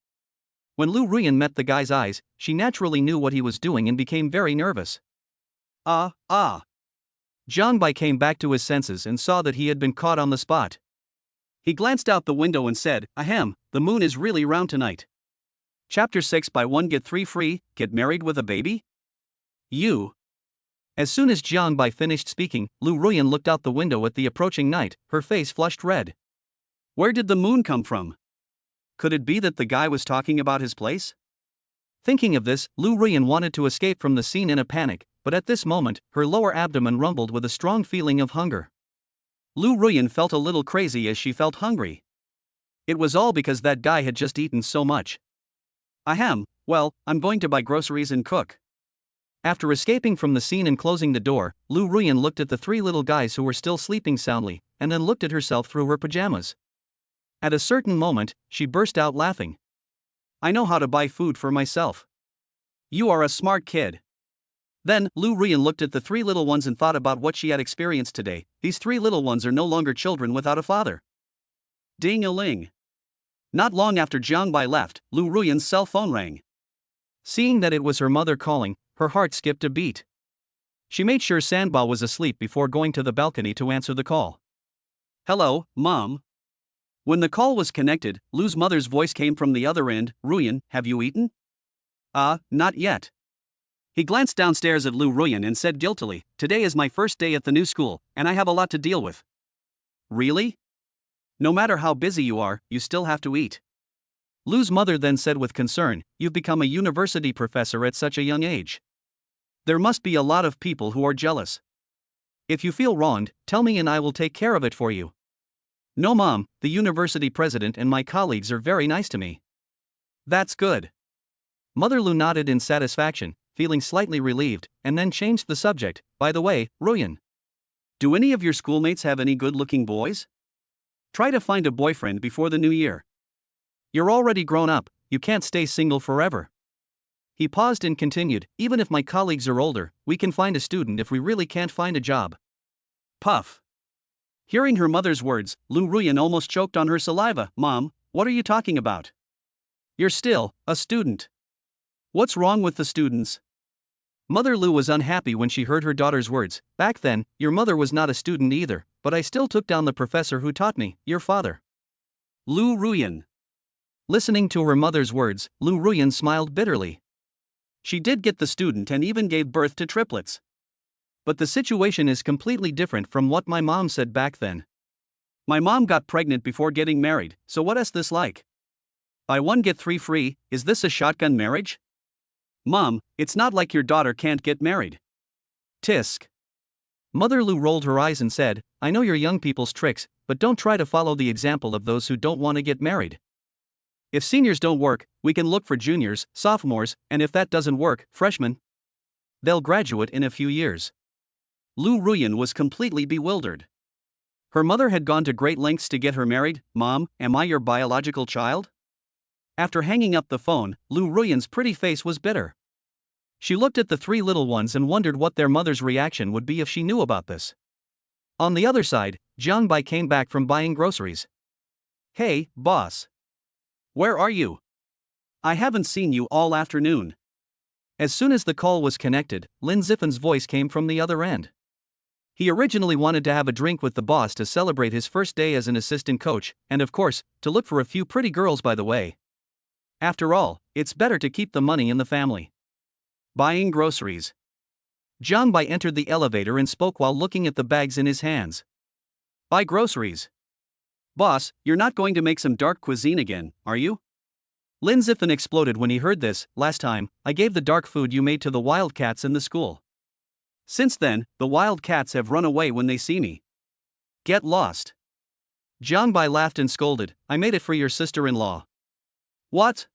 Speaker 1: When Lu Ruyan met the guy's eyes, she naturally knew what he was doing and became very nervous. Jiang Bai came back to his senses and saw that he had been caught on the spot. He glanced out the window and said, Ahem, the moon is really round tonight. Chapter 6 Buy 1 Get 3 Free, Get Married with a Baby? You. As soon as Jiang Bai finished speaking, Lu Ruyan looked out the window at the approaching night, her face flushed red. Where did the moon come from? Could it be that the guy was talking about his place? Thinking of this, Lu Ruyan wanted to escape from the scene in a panic, but at this moment, her lower abdomen rumbled with a strong feeling of hunger. Lu Ruyan felt a little crazy as she felt hungry. It was all because that guy had just eaten so much. Ahem, well, I'm going to buy groceries and cook. After escaping from the scene and closing the door, Lu Ruyan looked at the three little guys who were still sleeping soundly, and then looked at herself through her pajamas. At a certain moment, she burst out laughing. I know how to buy food for myself. You are a smart kid. Then, Lu Ruyan looked at the three little ones and thought about what she had experienced today. These three little ones are no longer children without a father. Ding-a-ling. Not long after Jiang Bai left, Lu Ruyan's cell phone rang. Seeing that it was her mother calling, her heart skipped a beat. She made sure Sanbao was asleep before going to the balcony to answer the call. Hello, Mom. When the call was connected, Lu's mother's voice came from the other end. Ruyan, have you eaten? Not yet. He glanced downstairs at Lu Ruyan and said guiltily, Today is my first day at the new school, and I have a lot to deal with. Really? No matter how busy you are, you still have to eat. Lu's mother then said with concern, You've become a university professor at such a young age. There must be a lot of people who are jealous. If you feel wronged, tell me and I will take care of it for you. No, Mom, the university president and my colleagues are very nice to me. That's good. Mother Lu nodded in satisfaction, feeling slightly relieved, and then changed the subject. By the way, Ruyan, do any of your schoolmates have any good-looking boys? Try to find a boyfriend before the new year. You're already grown up, you can't stay single forever. He paused and continued, Even if my colleagues are older, we can find a student if we really can't find a job. Puff. Hearing her mother's words, Lu Ruyan almost choked on her saliva. Mom, what are you talking about? You're still a student. What's wrong with the students? Mother Lu was unhappy when she heard her daughter's words. Back then, your mother was not a student either, but I still took down the professor who taught me, your father. Lu Ruyan. Listening to her mother's words, Lu Ruyan smiled bitterly. She did get the student and even gave birth to triplets. But the situation is completely different from what my mom said back then. My mom got pregnant before getting married, so what is this like? Buy 1 get 3 free, is this a shotgun marriage? Mom, it's not like your daughter can't get married. Tisk. Mother Lu rolled her eyes and said, I know your young people's tricks, but don't try to follow the example of those who don't want to get married. If seniors don't work, we can look for juniors, sophomores, and if that doesn't work, freshmen. They'll graduate in a few years. Lu Ruyan was completely bewildered. Her mother had gone to great lengths to get her married. Mom, am I your biological child? After hanging up the phone, Lu Ruyan's pretty face was bitter. She looked at the three little ones and wondered what their mother's reaction would be if she knew about this. On the other side, Jiang Bai came back from buying groceries. Hey, boss. Where are you? I haven't seen you all afternoon. As soon as the call was connected, Lin Zifen's voice came from the other end. He originally wanted to have a drink with the boss to celebrate his first day as an assistant coach, and of course, to look for a few pretty girls by the way. After all, it's better to keep the money in the family. Buying groceries. Jiang Bai entered the elevator and spoke while looking at the bags in his hands. Buy groceries. Boss, you're not going to make some dark cuisine again, are you? Lin Zifen exploded when he heard this. Last time, I gave the dark food you made to the wildcats in the school. Since then, the wildcats have run away when they see me. Get lost. Jiang Bai laughed and scolded, I made it for your sister-in-law. What?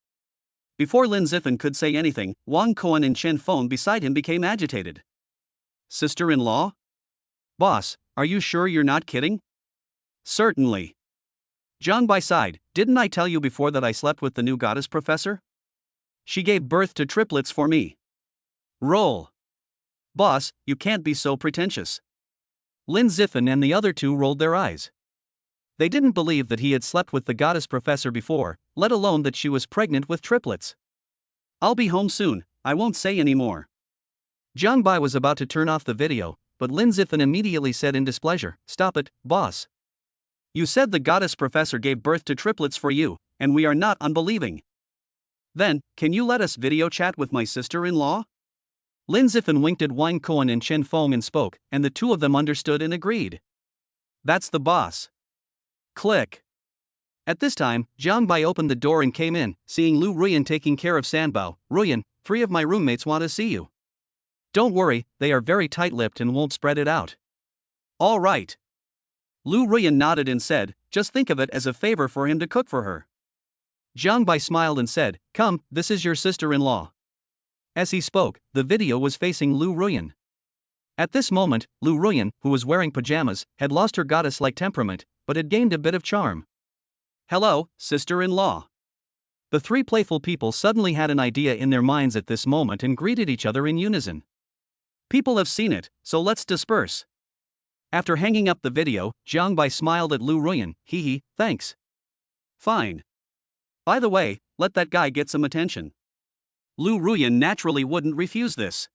Speaker 1: Before Lin Zifen could say anything, Wang Koan and Chen Feng beside him became agitated. Sister-in-law? Boss, are you sure you're not kidding? Certainly. Jiang Bai sighed, didn't I tell you before that I slept with the new goddess professor? She gave birth to triplets for me. Roll. Boss, you can't be so pretentious. Lin Zifen and the other two rolled their eyes. They didn't believe that he had slept with the goddess professor before, let alone that she was pregnant with triplets. I'll be home soon, I won't say any more. Jiang Bai was about to turn off the video, but Lin Zifen immediately said in displeasure, stop it, boss. You said the goddess professor gave birth to triplets for you, and we are not unbelieving. Then, can you let us video chat with my sister-in-law? Lin Zifen winked at Wang Koan and Chen Feng and spoke, and the two of them understood and agreed. That's the boss. Click. At this time, Jiang Bai opened the door and came in, seeing Lu Ruyan taking care of Sanbao. Ruyan, 3 of my roommates want to see you. Don't worry, they are very tight-lipped and won't spread it out. All right. Lu Ruyan nodded and said, just think of it as a favor for him to cook for her. Jiang Bai smiled and said, come, this is your sister-in-law. As he spoke, the video was facing Lu Ruyan. At this moment, Lu Ruyan, who was wearing pajamas, had lost her goddess-like temperament, but had gained a bit of charm. Hello, sister-in-law. The three playful people suddenly had an idea in their minds at this moment and greeted each other in unison. People have seen it, so let's disperse. After hanging up the video, Jiang Bai smiled at Lu Ruyan, hee, thanks. Fine. By the way, let that guy get some attention. Lu Ruyan naturally wouldn't refuse this.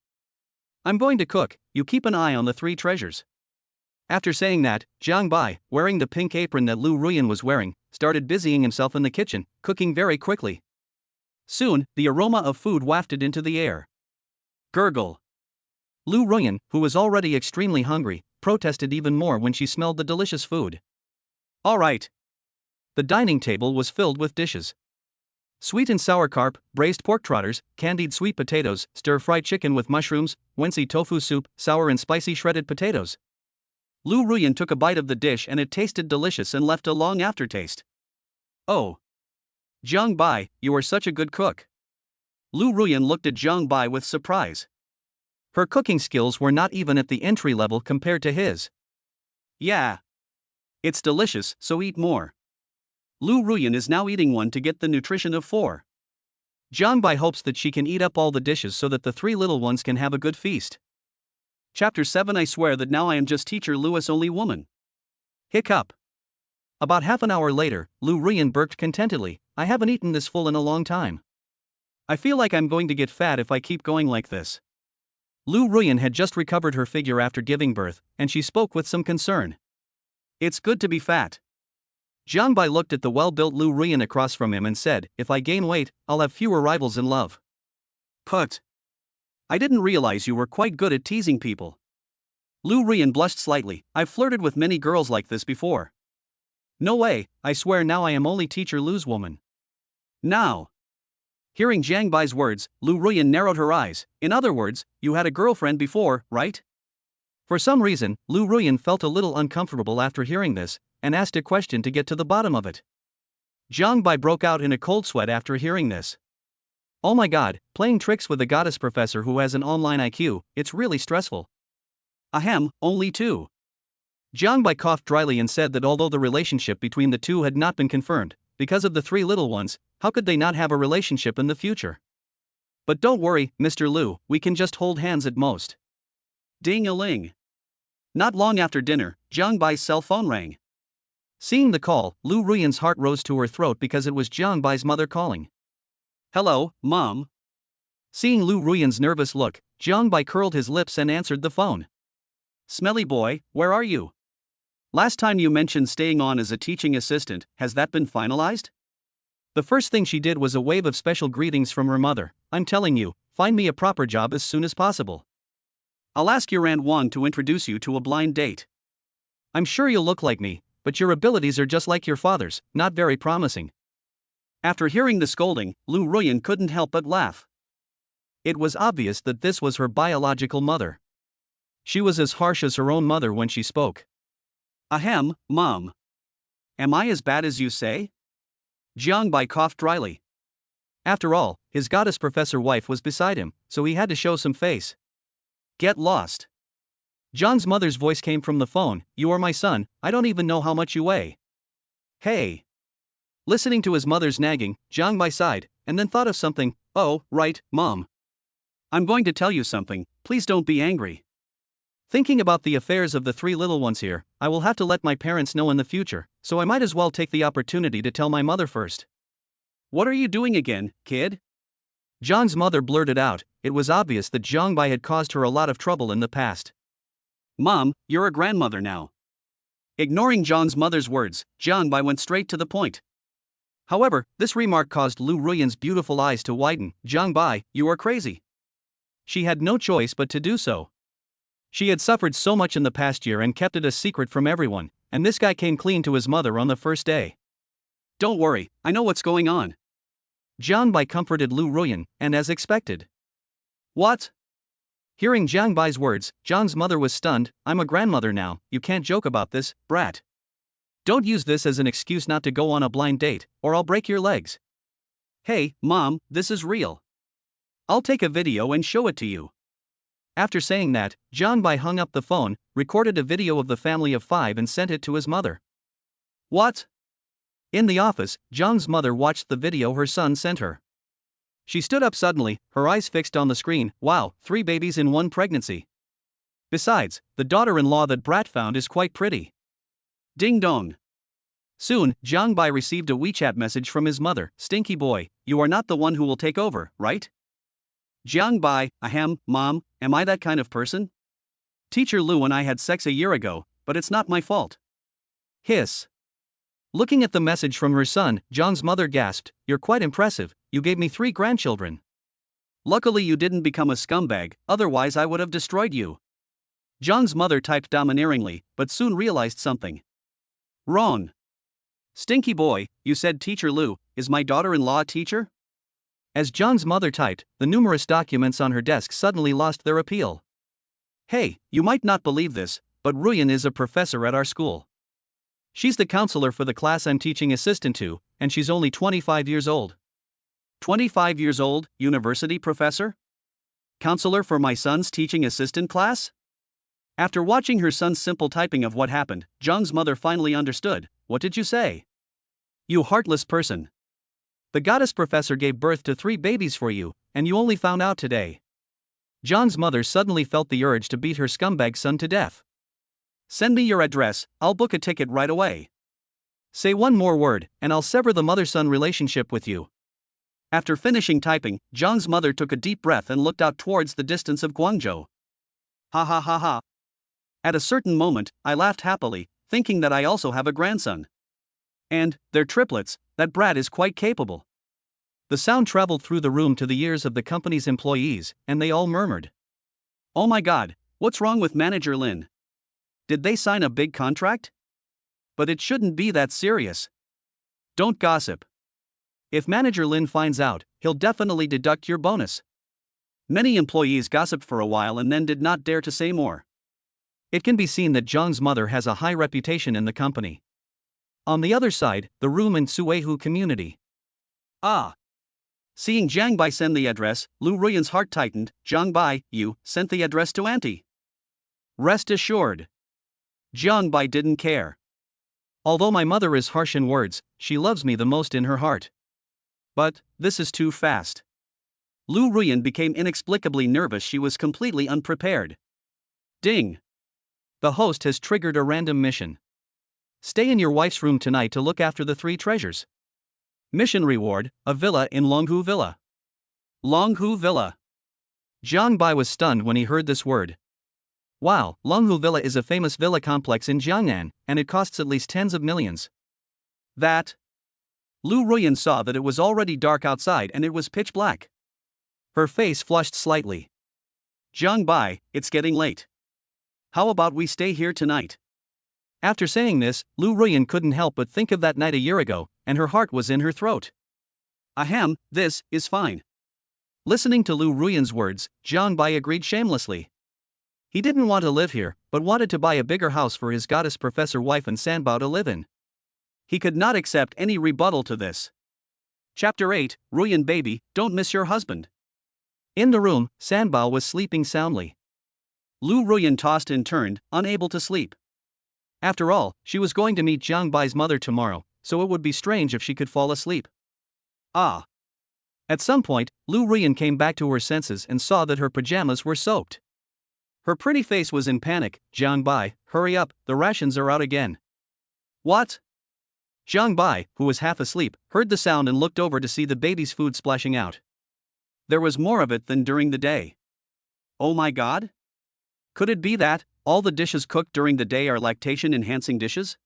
Speaker 1: I'm going to cook, you keep an eye on the 3 treasures. After saying that, Jiang Bai, wearing the pink apron that Lu Ruyan was wearing, started busying himself in the kitchen, cooking very quickly. Soon, the aroma of food wafted into the air. Gurgle. Lu Ruyan, who was already extremely hungry, protested even more when she smelled the delicious food. All right. The dining table was filled with dishes. Sweet and sour carp, braised pork trotters, candied sweet potatoes, stir-fried chicken with mushrooms, wensi tofu soup, sour and spicy shredded potatoes. Lu Ruyan took a bite of the dish and it tasted delicious and left a long aftertaste. Oh. Jiang Bai, you are such a good cook. Lu Ruyan looked at Jiang Bai with surprise. Her cooking skills were not even at the entry level compared to his. Yeah. It's delicious, so eat more. Lu Ruyan is now eating one to get the nutrition of 4. Jiang Bai hopes that she can eat up all the dishes so that the 3 little ones can have a good feast. Chapter 7 I swear that now I am just teacher Louis only woman. Hiccup. About half an hour later, Lu Ruyan burped contentedly, I haven't eaten this full in a long time. I feel like I'm going to get fat if I keep going like this. Lu Ruyan had just recovered her figure after giving birth, and she spoke with some concern. It's good to be fat. Jiang Bai looked at the well-built Lu Ruyan across from him and said, if I gain weight, I'll have fewer rivals in love. Put. I didn't realize you were quite good at teasing people. Lu Ruyan blushed slightly, I've flirted with many girls like this before. No way, I swear now I am only teacher Lu's woman. Now. Hearing Jiang Bai's words, Lu Ruyan narrowed her eyes, in other words, you had a girlfriend before, right? For some reason, Lu Ruyan felt a little uncomfortable after hearing this, and asked a question to get to the bottom of it. Jiang Bai broke out in a cold sweat after hearing this. Oh my god, playing tricks with a goddess professor who has an online IQ, it's really stressful. Ahem, only two. Jiang Bai coughed dryly and said that although the relationship between the two had not been confirmed, because of the three little ones, how could they not have a relationship in the future? But don't worry, Mr. Liu, we can just hold hands at most. Ding-a-ling. Not long after dinner, Jiang Bai's cell phone rang. Seeing the call, Lu Ruyan's heart rose to her throat because it was Jiang Bai's mother calling. Hello, Mom. Seeing Lu Ruyan's nervous look, Jiang Bai curled his lips and answered the phone. Smelly boy, where are you? Last time you mentioned staying on as a teaching assistant, has that been finalized? The first thing she did was a wave of special greetings from her mother. I'm telling you, find me a proper job as soon as possible. I'll ask your Aunt Wang to introduce you to a blind date. I'm sure you'll look like me, but your abilities are just like your father's, not very promising. After hearing the scolding, Lu Ruyan couldn't help but laugh. It was obvious that this was her biological mother. She was as harsh as her own mother when she spoke. Ahem, Mom. Am I as bad as you say? Jiang Bai coughed dryly. After all, his goddess professor wife was beside him, so he had to show some face. Get lost. John's mother's voice came from the phone. You are my son, I don't even know how much you weigh. Hey. Listening to his mother's nagging, Jiang Bai sighed, and then thought of something. Oh, right, Mom. I'm going to tell you something, please don't be angry. Thinking about the affairs of the three little ones here, I will have to let my parents know in the future, so I might as well take the opportunity to tell my mother first. What are you doing again, kid? John's mother blurted out. It was obvious that Jiang Bai had caused her a lot of trouble in the past. Mom, you're a grandmother now. Ignoring John's mother's words, Jiang Bai went straight to the point. However, this remark caused Lu Ruyan's beautiful eyes to widen. Jiang Bai, you are crazy. She had no choice but to do so. She had suffered so much in the past year and kept it a secret from everyone, and this guy came clean to his mother on the first day. Don't worry, I know what's going on. Jiang Bai comforted Lu Ruyan, and as expected. What? Hearing Jiang Bai's words, John's mother was stunned. I'm a grandmother now, you can't joke about this, brat. Don't use this as an excuse not to go on a blind date, or I'll break your legs. Hey, Mom, this is real. I'll take a video and show it to you. After saying that, Jiang Bai hung up the phone, recorded a video of the family of 5 and sent it to his mother. What? In the office, Jiang's mother watched the video her son sent her. She stood up suddenly, her eyes fixed on the screen. Wow, 3 babies in one pregnancy. Besides, the daughter-in-law that brat found is quite pretty. Ding dong. Soon, Jiang Bai received a WeChat message from his mother. Stinky boy, you are not the one who will take over, right? Jiang Bai, ahem, Mom, am I that kind of person? Teacher Lu and I had sex a year ago, but it's not my fault. Hiss. Looking at the message from her son, John's mother gasped, You're quite impressive, you gave me 3 grandchildren. Luckily you didn't become a scumbag, otherwise I would have destroyed you. John's mother typed domineeringly, but soon realized something. Wrong. Stinky boy, you said Teacher Lu, is my daughter-in-law a teacher? As John's mother typed, the numerous documents on her desk suddenly lost their appeal. Hey, you might not believe this, but Ruyan is a professor at our school. She's the counselor for the class I'm teaching assistant to, and she's only 25 years old. 25 years old, university professor? Counselor for my son's teaching assistant class? After watching her son's simple typing of what happened, John's mother finally understood. What did you say? You heartless person. The goddess professor gave birth to 3 babies for you, and you only found out today. John's mother suddenly felt the urge to beat her scumbag son to death. Send me your address, I'll book a ticket right away. Say one more word, and I'll sever the mother-son relationship with you. After finishing typing, John's mother took a deep breath and looked out towards the distance of Guangzhou. Ha ha ha ha. At a certain moment, I laughed happily, thinking that I also have a grandson. And, they're triplets, that brat is quite capable. The sound traveled through the room to the ears of the company's employees, and they all murmured. Oh my god, what's wrong with Manager Lin? Did they sign a big contract? But it shouldn't be that serious. Don't gossip. If Manager Lin finds out, he'll definitely deduct your bonus. Many employees gossiped for a while and then did not dare to say more. It can be seen that Zhang's mother has a high reputation in the company. On the other side, the room in Suihu community. Ah. Seeing Jiang Bai send the address, Lu Ruyan's heart tightened. Jiang Bai, you sent the address to Auntie. Rest assured, Jiang Bai didn't care. Although my mother is harsh in words, she loves me the most in her heart. But this is too fast. Lu Ruyan became inexplicably nervous. She was completely unprepared. Ding! The host has triggered a random mission. Stay in your wife's room tonight to look after the 3 treasures. Mission reward, a villa in Longhu Villa. Longhu Villa. Jiang Bai was stunned when he heard this word. Wow, Longhu Villa is a famous villa complex in Jiangnan, and it costs at least tens of millions. That? Lu Ruyan saw that it was already dark outside and it was pitch black. Her face flushed slightly. Jiang Bai, it's getting late. How about we stay here tonight? After saying this, Lu Ruyan couldn't help but think of that night a year ago, and her heart was in her throat. Ahem, this is fine. Listening to Lu Ruyan's words, Jiang Bai agreed shamelessly. He didn't want to live here, but wanted to buy a bigger house for his goddess professor wife and Sanbao to live in. He could not accept any rebuttal to this. Chapter 8, Ruyan baby, don't miss your husband. In the room, Sanbao was sleeping soundly. Lu Ruyan tossed and turned, unable to sleep. After all, she was going to meet Jiang Bai's mother tomorrow, so it would be strange if she could fall asleep. Ah! At some point, Lu Ruyan came back to her senses and saw that her pajamas were soaked. Her pretty face was in panic. Jiang Bai, hurry up, the rations are out again. What? Jiang Bai, who was half asleep, heard the sound and looked over to see the baby's food splashing out. There was more of it than during the day. Oh my god? Could it be that all the dishes cooked during the day are lactation-enhancing dishes?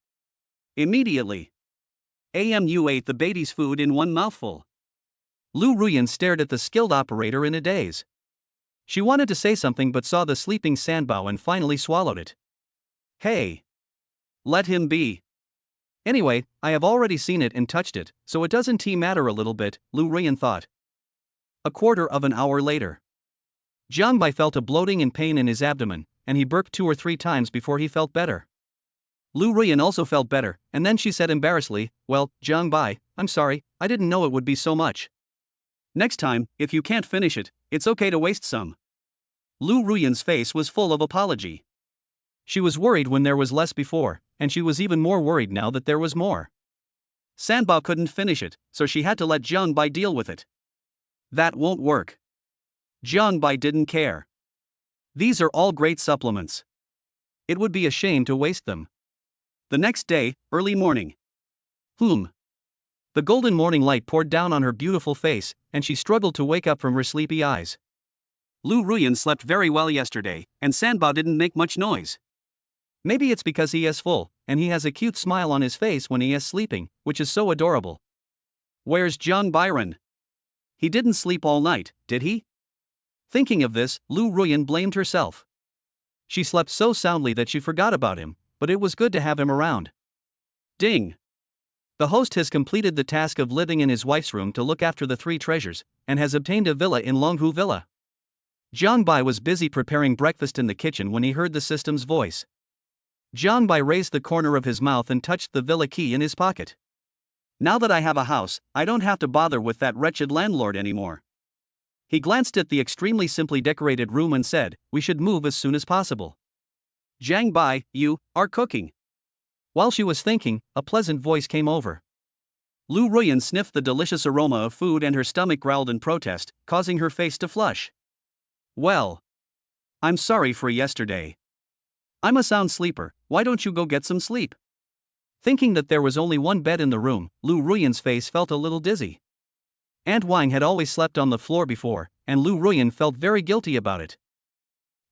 Speaker 1: Immediately, Amu ate the baby's food in one mouthful. Lu Ruyan stared at the skilled operator in a daze. She wanted to say something but saw the sleeping Sanbao and finally swallowed it. Hey! Let him be. Anyway, I have already seen it and touched it, so it doesn't matter a little bit, Lu Ruyan thought. A quarter of an hour later. Jiang Bai felt a bloating and pain in his abdomen, and he burped 2 or 3 times before he felt better. Lu Ruyan also felt better, and then she said embarrassedly, well, Jiang Bai, I'm sorry, I didn't know it would be so much. Next time, if you can't finish it, it's okay to waste some. Lu Ruyan's face was full of apology. She was worried when there was less before, and she was even more worried now that there was more. Sanbao couldn't finish it, so she had to let Jiang Bai deal with it. That won't work. Jiang Bai didn't care. These are all great supplements. It would be a shame to waste them. The next day, early morning. The golden morning light poured down on her beautiful face, and she struggled to wake up from her sleepy eyes. Lu Ruyan slept very well yesterday, and Sanbao didn't make much noise. Maybe it's because he is full, and he has a cute smile on his face when he is sleeping, which is so adorable. Where's Jiang Byron? He didn't sleep all night, did he? Thinking of this, Lu Ruyan blamed herself. She slept so soundly that she forgot about him, but it was good to have him around. Ding! The host has completed the task of living in his wife's room to look after the 3 treasures, and has obtained a villa in Longhu Villa. Jiang Bai was busy preparing breakfast in the kitchen when he heard the system's voice. Jiang Bai raised the corner of his mouth and touched the villa key in his pocket. Now that I have a house, I don't have to bother with that wretched landlord anymore. He glanced at the extremely simply decorated room and said, we should move as soon as possible. Jiang Bai, you are cooking. While she was thinking, a pleasant voice came over. Lu Ruyan sniffed the delicious aroma of food and her stomach growled in protest, causing her face to flush. Well, I'm sorry for yesterday. I'm a sound sleeper, why don't you go get some sleep? Thinking that there was only one bed in the room, Lu Ruyan's face felt a little dizzy. Aunt Wang had always slept on the floor before, and Lu Ruyan felt very guilty about it.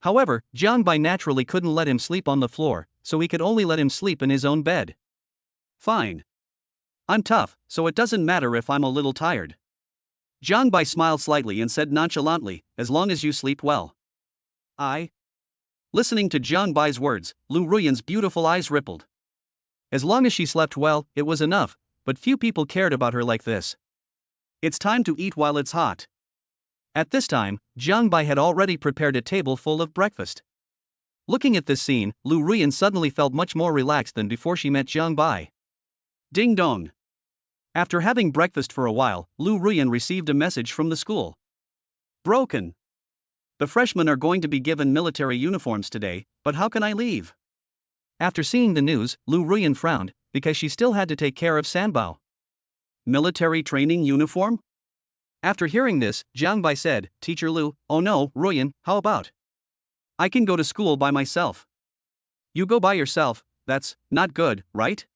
Speaker 1: However, Jiang Bai naturally couldn't let him sleep on the floor, so he could only let him sleep in his own bed. Fine. I'm tough, so it doesn't matter if I'm a little tired. Jiang Bai smiled slightly and said nonchalantly, as long as you sleep well. Listening to Jiang Bai's words, Lu Ruyan's beautiful eyes rippled. As long as she slept well, it was enough, but few people cared about her like this. It's time to eat while it's hot. At this time, Jiang Bai had already prepared a table full of breakfast. Looking at this scene, Lu Ruyan suddenly felt much more relaxed than before she met Jiang Bai. Ding dong. After having breakfast for a while, Lu Ruyan received a message from the school. Broken. The freshmen are going to be given military uniforms today, but how can I leave? After seeing the news, Lu Ruyan frowned, because she still had to take care of Sanbao. Military training uniform? After hearing this, Jiang Bai said, Teacher Lu, oh no, Ruyan, how about? I can go to school by myself. You go by yourself, that's not good, right?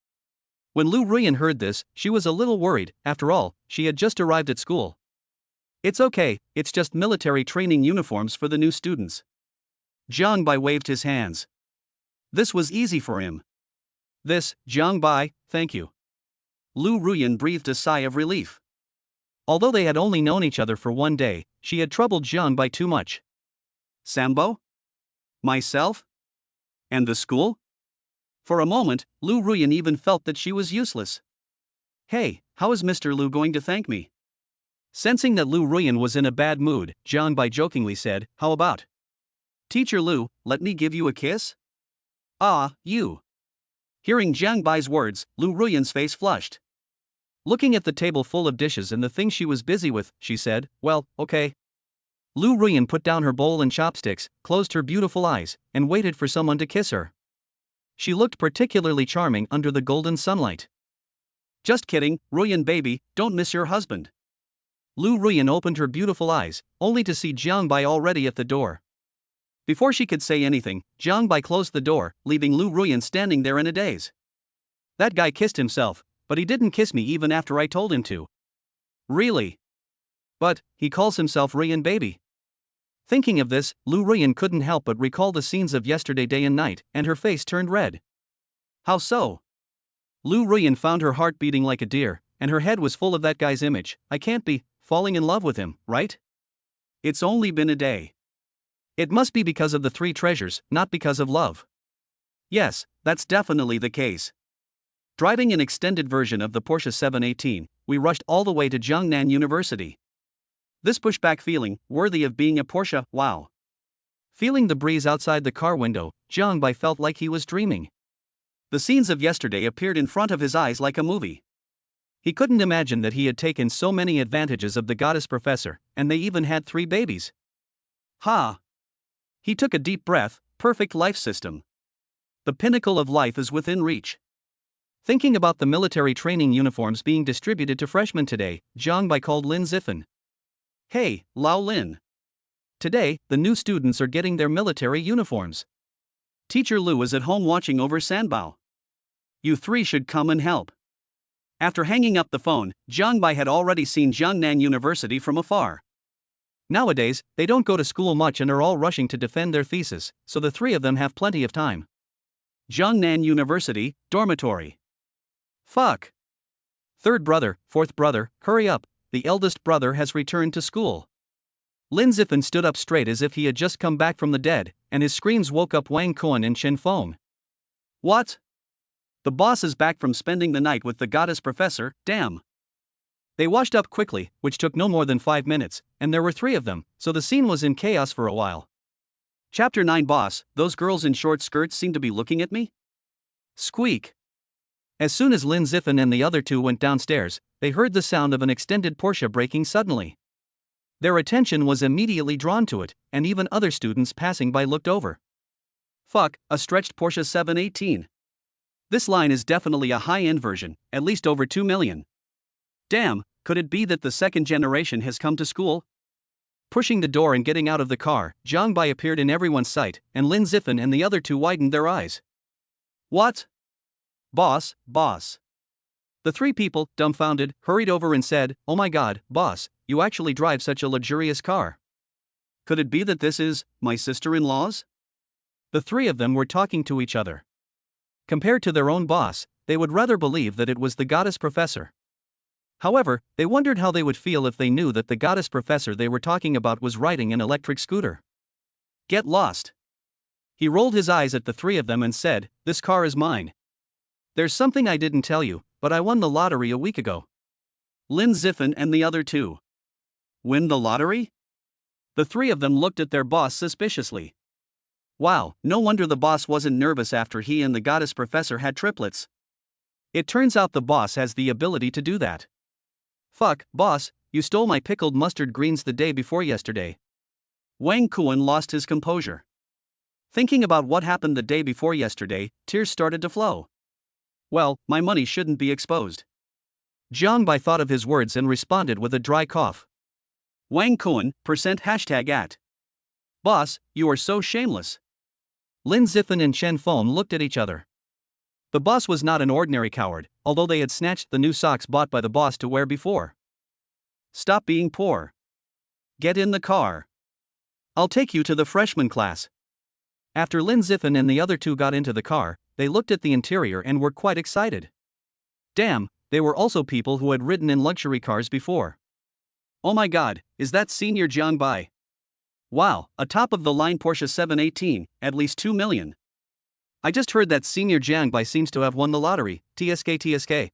Speaker 1: When Lu Ruyan heard this, she was a little worried. After all, she had just arrived at school. It's okay, it's just military training uniforms for the new students. Jiang Bai waved his hands. This was easy for him. This, Jiang Bai, thank you. Lu Ruyan breathed a sigh of relief. Although they had only known each other for one day, she had troubled Jiang Bai too much. Sambo? Myself? And the school? For a moment, Lu Ruyan even felt that she was useless. Hey, how is Mr. Lu going to thank me? Sensing that Lu Ruyan was in a bad mood, Jiang Bai jokingly said, how about? Teacher Lu, let me give you a kiss? Ah, you. Hearing Jiang Bai's words, Lu Ruyan's face flushed. Looking at the table full of dishes and the things she was busy with, she said, well, okay. Lu Ruyan put down her bowl and chopsticks, closed her beautiful eyes, and waited for someone to kiss her. She looked particularly charming under the golden sunlight. Just kidding, Ruyan baby, don't miss your husband. Lu Ruyan opened her beautiful eyes, only to see Jiang Bai already at the door. Before she could say anything, Jiang Bai closed the door, leaving Lu Ruyan standing there in a daze. That guy kissed himself, but he didn't kiss me even after I told him to. Really? But, he calls himself Ruyan baby. Thinking of this, Lu Ruyan couldn't help but recall the scenes of yesterday day and night, and her face turned red. How so? Lu Ruyan found her heart beating like a deer, and her head was full of that guy's image. I can't be falling in love with him, right? It's only been a day. It must be because of the three treasures, not because of love. Yes, that's definitely the case. Driving an extended version of the Porsche 718, we rushed all the way to Jiangnan University. This pushback feeling, worthy of being a Porsche, wow. Feeling the breeze outside the car window, Jiang Bai felt like he was dreaming. The scenes of yesterday appeared in front of his eyes like a movie. He couldn't imagine that he had taken so many advantages of the goddess professor, and they even had 3 babies. Ha! He took a deep breath, perfect life system. The pinnacle of life is within reach. Thinking about the military training uniforms being distributed to freshmen today, Jiang Bai called Lin Zifen. Hey, Lao Lin. Today, the new students are getting their military uniforms. Teacher Lu is at home watching over Sanbao. You 3 should come and help. After hanging up the phone, Jiang Bai had already seen Jiangnan University from afar. Nowadays, they don't go to school much and are all rushing to defend their thesis, so the 3 of them have plenty of time. Jiangnan University, dormitory. Fuck. 3rd brother, 4th brother, hurry up, the eldest brother has returned to school. Lin Zifen stood up straight as if he had just come back from the dead, and his screams woke up Wang Kuan and Chen Feng. What? The boss is back from spending the night with the goddess professor, damn. They washed up quickly, which took no more than 5 minutes, and there were 3 of them, so the scene was in chaos for a while. Chapter 9 Boss, those girls in short skirts seem to be looking at me? Squeak. As soon as Lin Zifen and the other 2 went downstairs, they heard the sound of an extended Porsche braking suddenly. Their attention was immediately drawn to it, and even other students passing by looked over. Fuck, a stretched Porsche 718. This line is definitely a high-end version, at least over 2 million. Damn, could it be that the 2nd generation has come to school? Pushing the door and getting out of the car, Jiang Bai appeared in everyone's sight, and Lin Zifen and the other 2 widened their eyes. What? Boss. The 3 people, dumbfounded, hurried over and said, oh my god, boss, you actually drive such a luxurious car. Could it be that this is my sister-in-law's? The 3 of them were talking to each other. Compared to their own boss, they would rather believe that it was the goddess professor. However, they wondered how they would feel if they knew that the goddess professor they were talking about was riding an electric scooter. Get lost. He rolled his eyes at the 3 of them and said, this car is mine. There's something I didn't tell you, but I won the lottery a week ago. Lin Zifen and the other 2. Win the lottery? The 3 of them looked at their boss suspiciously. Wow, no wonder the boss wasn't nervous after he and the goddess professor had triplets. It turns out the boss has the ability to do that. Fuck, boss, you stole my pickled mustard greens the day before yesterday. Wang Kuan lost his composure. Thinking about what happened the day before yesterday, tears started to flow. Well, my money shouldn't be exposed. Jiang Bai thought of his words and responded with a dry cough. Wang Kuan, %@. Boss, you are so shameless. Lin Zifan and Chen Feng looked at each other. The boss was not an ordinary coward, although they had snatched the new socks bought by the boss to wear before. Stop being poor. Get in the car. I'll take you to the freshman class. After Lin Zifan and the other two got into the car, they looked at the interior and were quite excited. Damn, they were also people who had ridden in luxury cars before. Oh my god, is that Senior Jiang Bai? Wow, a top-of-the-line Porsche 718, at least 2 million. I just heard that Senior Jiang Bai seems to have won the lottery, TSK.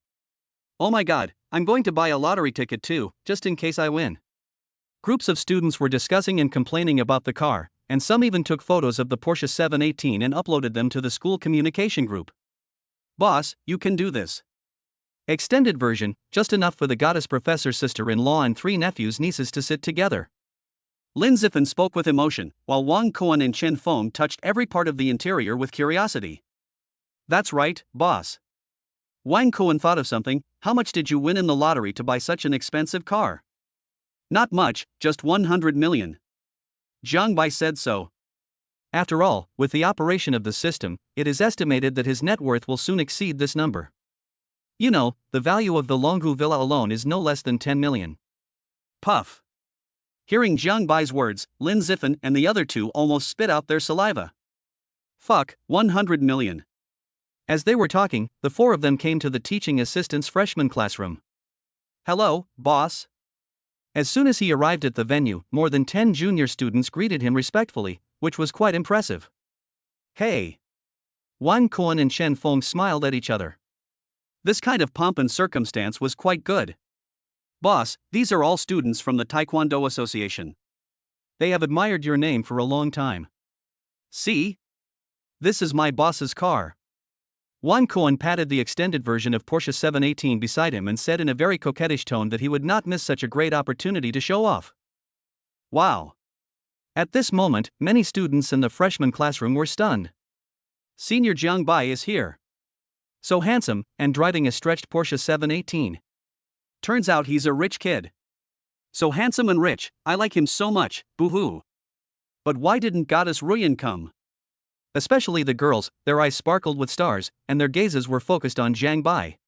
Speaker 1: Oh my god, I'm going to buy a lottery ticket too, just in case I win. Groups of students were discussing and complaining about the car, and some even took photos of the Porsche 718 and uploaded them to the school communication group. Boss, you can do this. Extended version, just enough for the goddess professor's sister-in-law and 3 nephews-nieces to sit together. Lin Zifan spoke with emotion, while Wang Kuan and Chen Feng touched every part of the interior with curiosity. That's right, boss. Wang Kuan thought of something. How much did you win in the lottery to buy such an expensive car? Not much, just 100 million. Jiang Bai said so. After all, with the operation of the system, it is estimated that his net worth will soon exceed this number. You know, the value of the Longhu villa alone is no less than 10 million. Puff. Hearing Jiang Bai's words, Lin Zifan and the other two almost spit out their saliva. Fuck, 100 million. As they were talking, the 4 of them came to the teaching assistant's freshman classroom. Hello, boss. As soon as he arrived at the venue, more than 10 junior students greeted him respectfully, which was quite impressive. Hey. Wang Kuan and Chen Feng smiled at each other. This kind of pomp and circumstance was quite good. Boss, these are all students from the Taekwondo Association. They have admired your name for a long time. See? This is my boss's car. Wang Kuan patted the extended version of Porsche 718 beside him and said in a very coquettish tone that he would not miss such a great opportunity to show off. Wow. At this moment, many students in the freshman classroom were stunned. Senior Jiang Bai is here. So handsome, and driving a stretched Porsche 718. Turns out he's a rich kid. So handsome and rich, I like him so much, boo-hoo. But why didn't Goddess Ruyan come? Especially the girls, their eyes sparkled with stars, and their gazes were focused on Jiang Bai.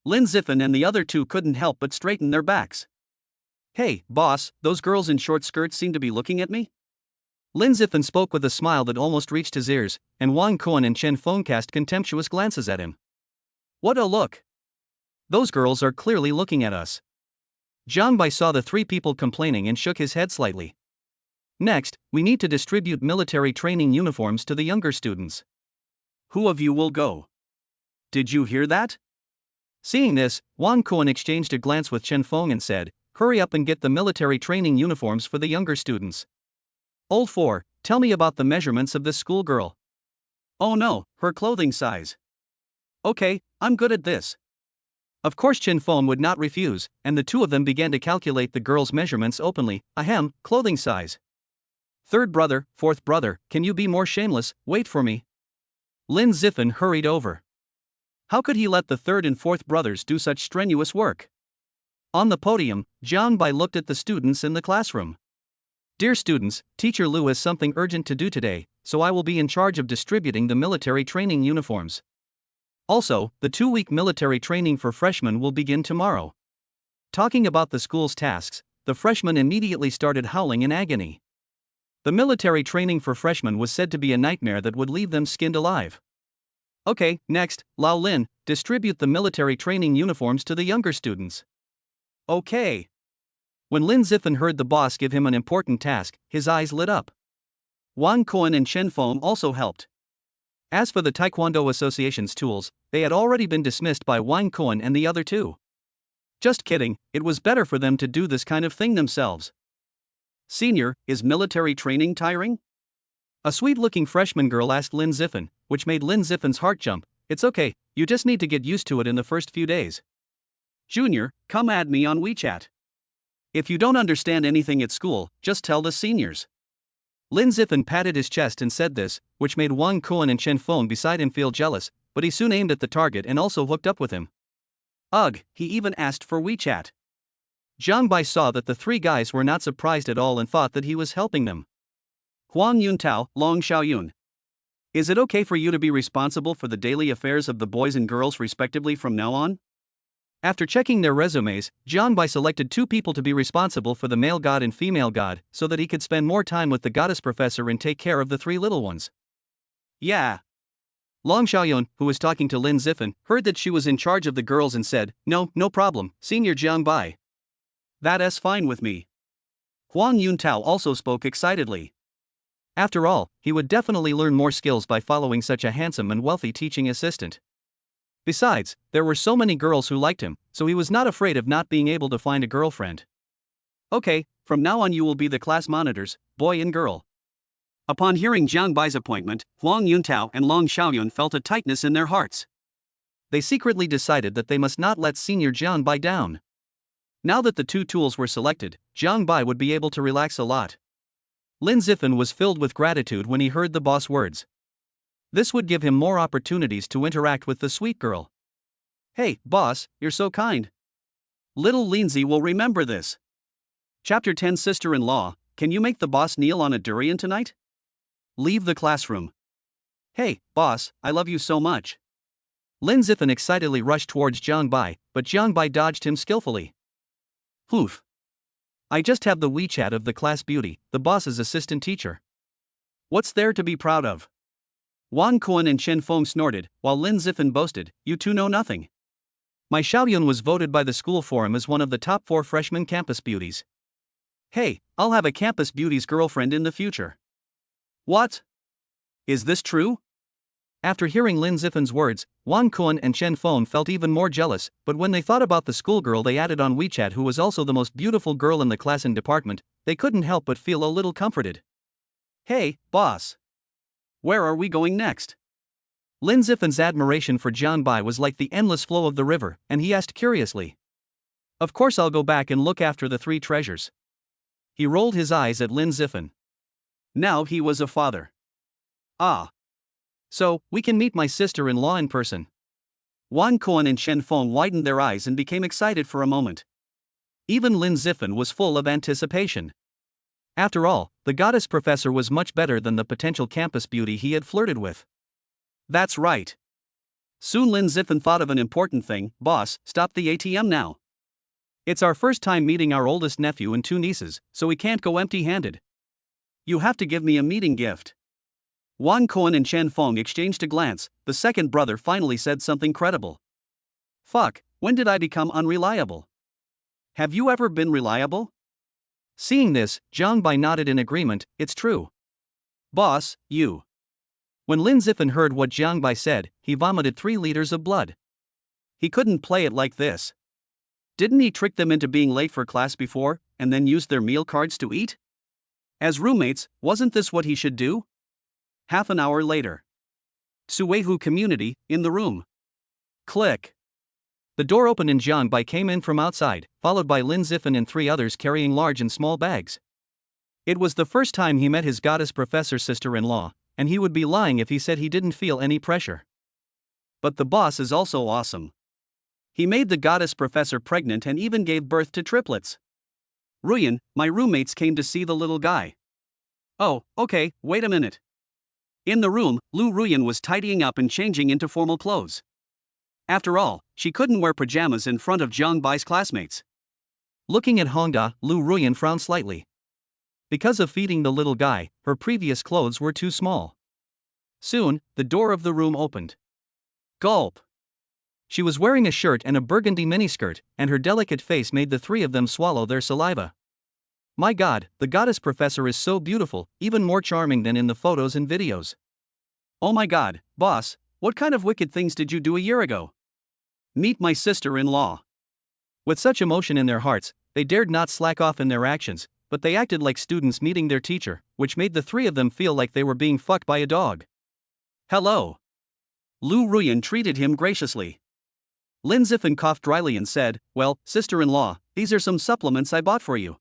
Speaker 1: Lin Zifan and the other two couldn't help but straighten their backs. Hey, boss, those girls in short skirts seem to be looking at me? Lin Zifan spoke with a smile that almost reached his ears, and Wang Kuan and Chen Feng cast contemptuous glances at him. What a look! Those girls are clearly looking at us. Jiang Bai saw the 3 people complaining and shook his head slightly. Next, we need to distribute military training uniforms to the younger students. Who of you will go? Did you hear that? Seeing this, Wang Kuan exchanged a glance with Chen Feng and said, hurry up and get the military training uniforms for the younger students. Old 4, tell me about the measurements of this schoolgirl. Oh no, her clothing size. Okay, I'm good at this. Of course Chen Feng would not refuse, and the 2 of them began to calculate the girl's measurements openly. Ahem, clothing size. 3rd brother, 4th brother, can you be more shameless? Wait for me. Lin Zifan hurried over. How could he let the 3rd and 4th brothers do such strenuous work? On the podium, Jiang Bai looked at the students in the classroom. Dear students, Teacher Lu has something urgent to do today, so I will be in charge of distributing the military training uniforms. Also, the 2-week military training for freshmen will begin tomorrow. Talking about the school's tasks, the freshmen immediately started howling in agony. The military training for freshmen was said to be a nightmare that would leave them skinned alive. Okay, next, Lao Lin, distribute the military training uniforms to the younger students. Okay. When Lin Zifan heard the boss give him an important task, his eyes lit up. Wang Kuan and Chen Feng also helped. As for the Taekwondo Association's tools, they had already been dismissed by Wang Kuan and the other 2. Just kidding, it was better for them to do this kind of thing themselves. Senior, is military training tiring? A sweet-looking freshman girl asked Lin Zifan, which made Lin Zifan's heart jump. It's okay, you just need to get used to it in the first few days. Junior, come add me on WeChat. If you don't understand anything at school, just tell the seniors. Lin Zifan patted his chest and said this, which made Wang Kuan and Chen Feng beside him feel jealous, but he soon aimed at the target and also hooked up with him. Ugh, he even asked for WeChat. Zhang Bai saw that the three guys were not surprised at all and thought that he was helping them. Huang Yuntao, Long Xiaoyun. Is it okay for you to be responsible for the daily affairs of the boys and girls respectively from now on? After checking their resumes, Zhang Bai selected two people to be responsible for the male god and female god so that he could spend more time with the goddess professor and take care of the three little ones. Yeah. Long Xiaoyun, who was talking to Lin Zifan, heard that she was in charge of the girls and said, No problem, Senior Zhang Bai. That's fine with me. Huang Yuntao also spoke excitedly. After all, he would definitely learn more skills by following such a handsome and wealthy teaching assistant. Besides, there were so many girls who liked him, so he was not afraid of not being able to find a girlfriend. Okay, from now on you will be the class monitors, boy and girl. Upon hearing Zhang Bai's appointment, Huang Yuntao and Long Xiaoyun felt a tightness in their hearts. They secretly decided that they must not let Senior Zhang Bai down. Now that the two tools were selected, Zhang Bai would be able to relax a lot. Lin Zifan was filled with gratitude when he heard the boss words. This would give him more opportunities to interact with the sweet girl. Hey, boss, you're so kind. Little Lindsay will remember this. Chapter 10 Sister-in-law, can you make the boss kneel on a durian tonight? Leave the classroom. Hey, boss, I love you so much. Lin Zifan excitedly rushed towards Zhang Bai, but Zhang Bai dodged him skillfully. Poof. I just have the WeChat of the class beauty, the boss's assistant teacher. What's there to be proud of? Wang Kuan and Chen Feng snorted, while Lin Zifan boasted, you two know nothing. My Xiaoyun was voted by the school forum as one of the top 4 freshman campus beauties. Hey, I'll have a campus beauty's girlfriend in the future. What? Is this true? After hearing Lin Zifan's words, Wang Kuan and Chen Feng felt even more jealous, but when they thought about the schoolgirl they added on WeChat who was also the most beautiful girl in the class and department, they couldn't help but feel a little comforted. Hey, boss. Where are we going next? Lin Zifan's admiration for Zhang Bai was like the endless flow of the river, and he asked curiously. Of course I'll go back and look after the 3 treasures. He rolled his eyes at Lin Zifan. Now he was a father. Ah. So, we can meet my sister-in-law in person. Wang Kuan and Chen Feng widened their eyes and became excited for a moment. Even Lin Zifan was full of anticipation. After all, the goddess professor was much better than the potential campus beauty he had flirted with. That's right. Soon Lin Zifan thought of an important thing. Boss, stop the ATM now. It's our first time meeting our oldest nephew and 2 nieces, so we can't go empty-handed. You have to give me a meeting gift. Wang Kuan and Chen Feng exchanged a glance. The second brother finally said something credible. Fuck, when did I become unreliable? Have you ever been reliable? Seeing this, Zhang Bai nodded in agreement. It's true. Boss, you. When Lin Zifan heard what Zhang Bai said, he vomited 3 liters of blood. He couldn't play it like this. Didn't he trick them into being late for class before, and then use their meal cards to eat? As roommates, wasn't this what he should do? Half an hour later. Suehu community, in the room. Click. The door opened and Zhang Bai came in from outside, followed by Lin Zifan and 3 others carrying large and small bags. It was the first time he met his goddess professor sister-in-law, and he would be lying if he said he didn't feel any pressure. But the boss is also awesome. He made the goddess professor pregnant and even gave birth to triplets. Ruyan, my roommates came to see the little guy. Oh, okay, wait a minute. In the room, Lu Ruyan was tidying up and changing into formal clothes. After all, she couldn't wear pajamas in front of Zhang Bai's classmates. Looking at Hongda, Lu Ruyan frowned slightly. Because of feeding the little guy, her previous clothes were too small. Soon, the door of the room opened. Gulp. She was wearing a shirt and a burgundy miniskirt, and her delicate face made the 3 of them swallow their saliva. My god, the goddess professor is so beautiful, even more charming than in the photos and videos. Oh my god, boss, what kind of wicked things did you do a year ago? Meet my sister-in-law. With such emotion in their hearts, they dared not slack off in their actions, but they acted like students meeting their teacher, which made the 3 of them feel like they were being fucked by a dog. Hello. Lu Ruyan treated him graciously. Lin Zifan coughed dryly and said, well, sister-in-law, these are some supplements I bought for you.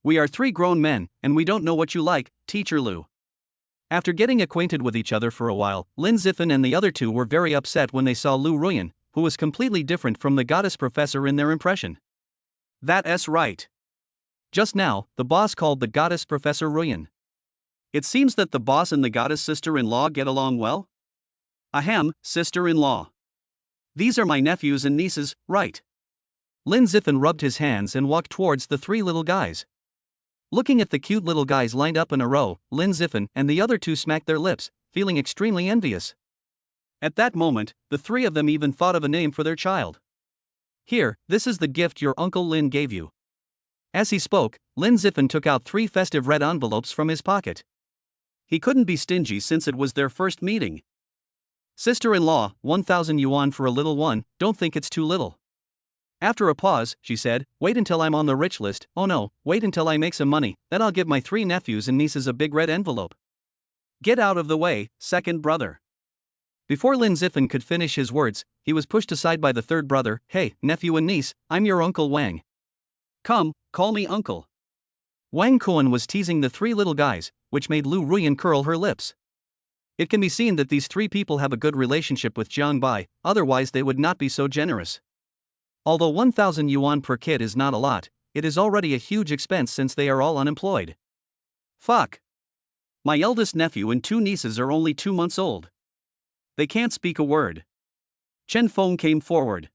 Speaker 1: We are three grown men, and we don't know what you like, Teacher Lu. After getting acquainted with each other for a while, Lin Zifan and the other two were very upset when they saw Lu Ruyan, who was completely different from the goddess professor in their impression. That's right. Just now, the boss called the goddess Professor Ruyan. It seems that the boss and the goddess sister-in-law get along well? Ahem, sister-in-law. These are my nephews and nieces, right? Lin Zifan rubbed his hands and walked towards the three little guys. Looking at the cute little guys lined up in a row, Lin Zifan and the other two smacked their lips, feeling extremely envious. At that moment, the three of them even thought of a name for their child. Here, this is the gift your Uncle Lin gave you. As he spoke, Lin Zifan took out 3 festive red envelopes from his pocket. He couldn't be stingy since it was their first meeting. Sister-in-law, 1,000 yuan for a little one, don't think it's too little. After a pause, she said, wait until I'm on the rich list, oh no, wait until I make some money, then I'll give my 3 nephews and nieces a big red envelope. Get out of the way, second brother. Before Lin Zifan could finish his words, he was pushed aside by the third brother. Hey, nephew and niece, I'm your Uncle Wang. Come, call me uncle. Wang Kuan was teasing the 3 little guys, which made Lu Ruyan curl her lips. It can be seen that these 3 people have a good relationship with Jiang Bai, otherwise they would not be so generous. Although 1,000 yuan per kid is not a lot, it is already a huge expense since they are all unemployed. Fuck. My eldest nephew and 2 nieces are only 2 months old. They can't speak a word. Chen Feng came forward.